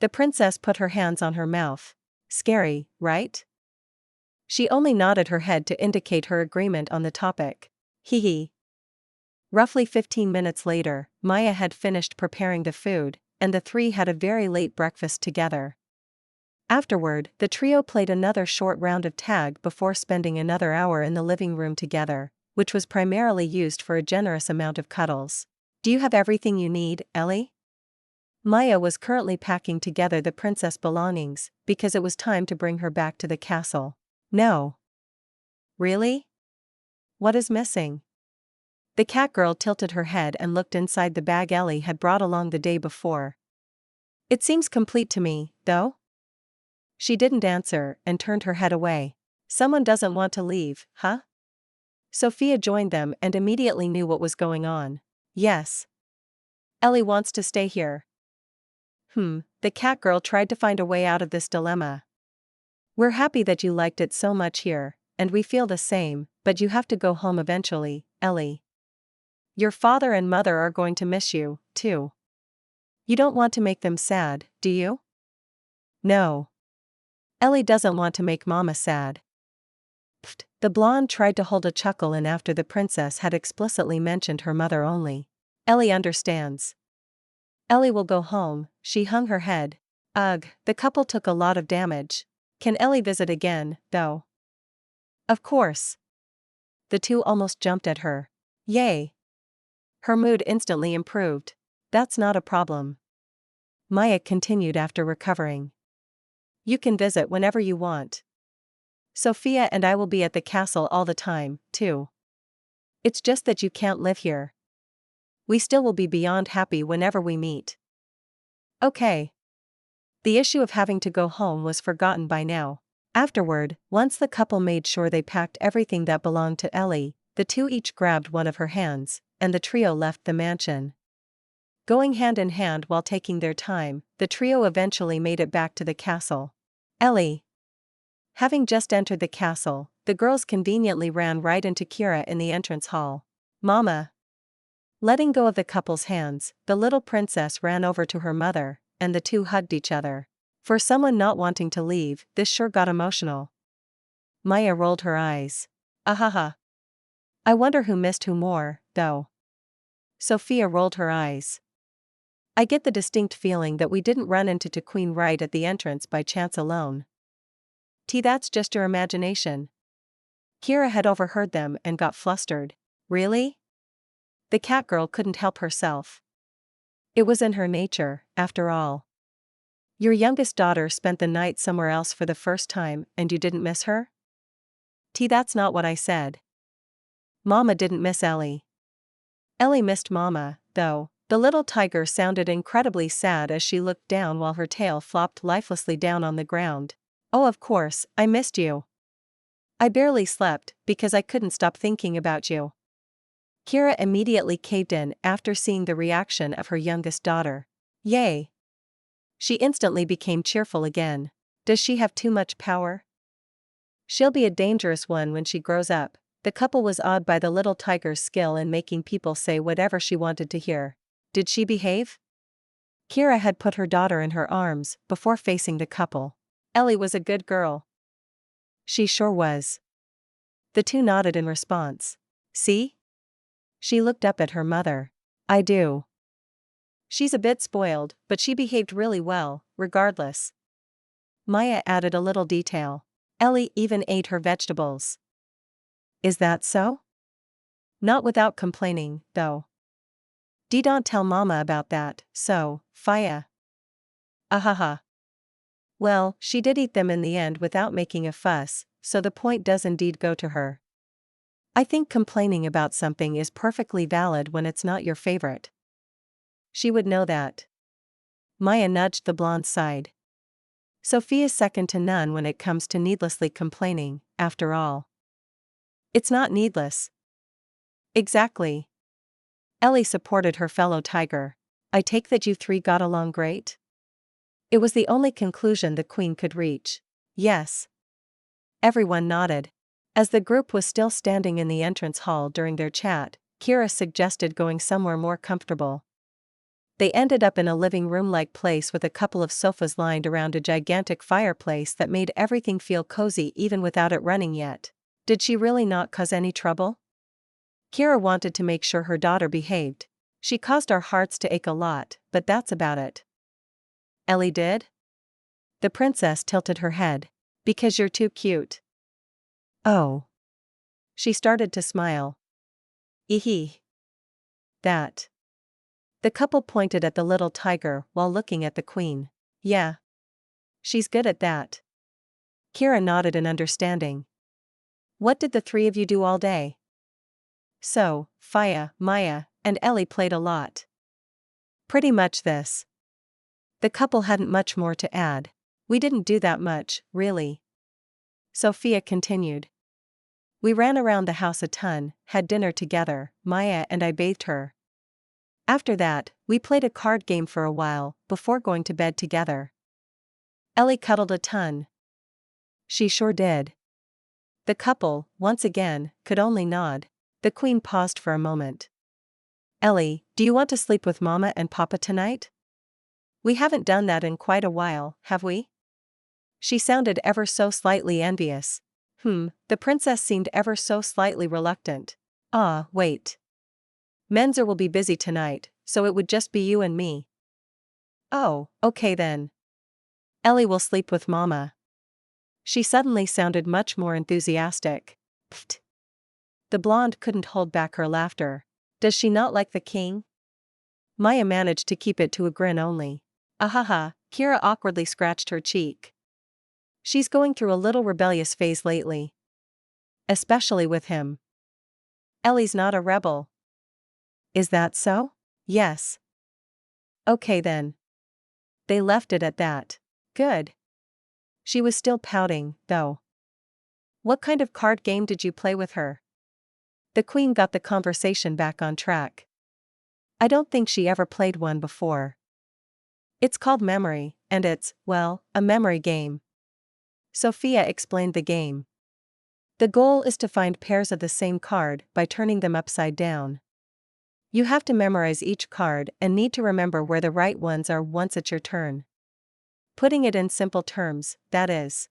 The princess put her hands on her mouth. Scary, right? She only nodded her head to indicate her agreement on the topic. Hee hee. Roughly 15 minutes later, Maya had finished preparing the food, and the three had a very late breakfast together. Afterward, the trio played another short round of tag before spending another hour in the living room together, which was primarily used for a generous amount of cuddles. Do you have everything you need, Ellie? Maya was currently packing together the princess' belongings, because it was time to bring her back to the castle. No. Really? What is missing? The cat girl tilted her head and looked inside the bag Ellie had brought along the day before. It seems complete to me, though. She didn't answer and turned her head away. Someone doesn't want to leave, huh? Sophia joined them and immediately knew what was going on. Yes. Ellie wants to stay here. The cat girl tried to find a way out of this dilemma. We're happy that you liked it so much here, and we feel the same, but you have to go home eventually, Ellie. Your father and mother are going to miss you, too. You don't want to make them sad, do you? No. Ellie doesn't want to make Mama sad. Pfft, the blonde tried to hold a chuckle in after the princess had explicitly mentioned her mother only. Ellie understands. Ellie will go home, she hung her head. Ugh, the couple took a lot of damage. Can Ellie visit again, though? Of course. The two almost jumped at her. Yay. Her mood instantly improved. That's not a problem. Maya continued after recovering. You can visit whenever you want. Sophia and I will be at the castle all the time, too. It's just that you can't live here. We still will be beyond happy whenever we meet. Okay. The issue of having to go home was forgotten by now. Afterward, once the couple made sure they packed everything that belonged to Ellie, the two each grabbed one of her hands, and the trio left the mansion. Going hand in hand while taking their time, the trio eventually made it back to the castle. Ellie. Having just entered the castle, the girls conveniently ran right into Kira in the entrance hall. Mama. Letting go of the couple's hands, the little princess ran over to her mother, and the two hugged each other. For someone not wanting to leave, this sure got emotional. Maya rolled her eyes. Ahaha. I wonder who missed who more, though. Sophia rolled her eyes. I get the distinct feeling that we didn't run into Queen right at the entrance by chance alone. That's just your imagination. Kira had overheard them and got flustered. Really? The cat girl couldn't help herself. It was in her nature, after all. Your youngest daughter spent the night somewhere else for the first time and you didn't miss her? That's not what I said. Mama didn't miss Ellie. Ellie missed Mama, though. The little tiger sounded incredibly sad as she looked down while her tail flopped lifelessly down on the ground. Oh, of course, I missed you. I barely slept, because I couldn't stop thinking about you. Kira immediately caved in after seeing the reaction of her youngest daughter. Yay! She instantly became cheerful again. Does she have too much power? She'll be a dangerous one when she grows up. The couple was awed by the little tiger's skill in making people say whatever she wanted to hear. Did she behave? Kira had put her daughter in her arms before facing the couple. Ellie was a good girl. She sure was. The two nodded in response. See? She looked up at her mother. I do. She's a bit spoiled, but she behaved really well, regardless. Maya added a little detail. Ellie even ate her vegetables. Is that so? Not without complaining, though. Don't tell Mama about that, so, Faya. Ahaha. Well, she did eat them in the end without making a fuss, so the point does indeed go to her. I think complaining about something is perfectly valid when it's not your favorite. She would know that. Maya nudged the blonde's side. Sophia's second to none when it comes to needlessly complaining, after all. It's not needless. Exactly. Ellie supported her fellow tiger. I take that you three got along great? It was the only conclusion the queen could reach. Yes. Everyone nodded. As the group was still standing in the entrance hall during their chat, Kira suggested going somewhere more comfortable. They ended up in a living room-like place with a couple of sofas lined around a gigantic fireplace that made everything feel cozy even without it running yet. Did she really not cause any trouble? Kira wanted to make sure her daughter behaved. She caused our hearts to ache a lot, but that's about it. Ellie did? The princess tilted her head. Because you're too cute. Oh. She started to smile. Eehee. That. The couple pointed at the little tiger while looking at the queen. Yeah. She's good at that. Kira nodded in understanding. What did the three of you do all day? So, Faya, Maya, and Ellie played a lot. Pretty much this. The couple hadn't much more to add. We didn't do that much, really. Sophia continued. We ran around the house a ton, had dinner together, Maya and I bathed her. After that, we played a card game for a while, before going to bed together. Ellie cuddled a ton. She sure did. The couple, once again, could only nod. The queen paused for a moment. Ellie, do you want to sleep with Mama and Papa tonight? We haven't done that in quite a while, have we? She sounded ever so slightly envious. The princess seemed ever so slightly reluctant. Ah, wait. Menzer will be busy tonight, so it would just be you and me. Oh, okay then. Ellie will sleep with Mama. She suddenly sounded much more enthusiastic. Pfft. The blonde couldn't hold back her laughter. Does she not like the king? Maya managed to keep it to a grin only. Ahaha, Kira awkwardly scratched her cheek. She's going through a little rebellious phase lately. Especially with him. Ellie's not a rebel. Is that so? Yes. Okay then. They left it at that. Good. She was still pouting, though. What kind of card game did you play with her? The queen got the conversation back on track. I don't think she ever played one before. It's called Memory, and it's, well, a memory game. Sophia explained the game. The goal is to find pairs of the same card by turning them upside down. You have to memorize each card and need to remember where the right ones are once it's your turn. Putting it in simple terms, that is.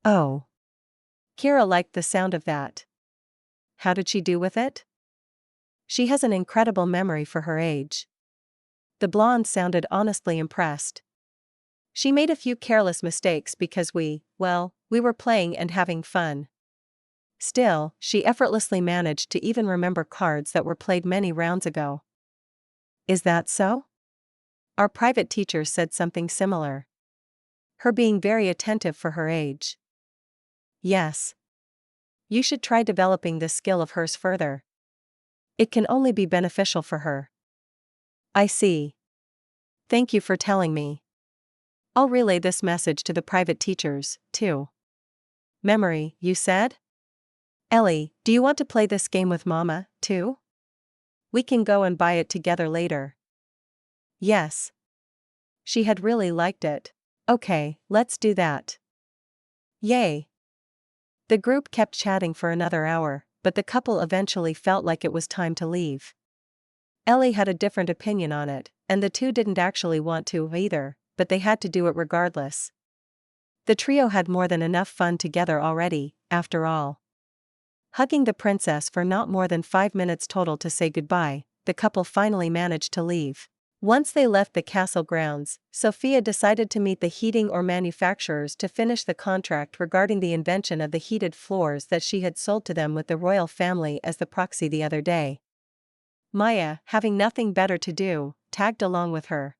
Oh. Kira liked the sound of that. How did she do with it? She has an incredible memory for her age. The blonde sounded honestly impressed. She made a few careless mistakes because we were playing and having fun. Still, she effortlessly managed to even remember cards that were played many rounds ago. Is that so? Our private teacher said something similar. Her being very attentive for her age. Yes. You should try developing this skill of hers further. It can only be beneficial for her. I see. Thank you for telling me. I'll relay this message to the private teachers, too. Memory, you said? Ellie, do you want to play this game with Mama, too? We can go and buy it together later. Yes. She had really liked it. Okay, let's do that. Yay. The group kept chatting for another hour, but the couple eventually felt like it was time to leave. Ellie had a different opinion on it, and the two didn't actually want to either, but they had to do it regardless. The trio had more than enough fun together already, after all. Hugging the princess for not more than 5 minutes total to say goodbye, the couple finally managed to leave. Once they left the castle grounds, Sophia decided to meet the heating or manufacturers to finish the contract regarding the invention of the heated floors that she had sold to them with the royal family as the proxy the other day. Maya, having nothing better to do, tagged along with her.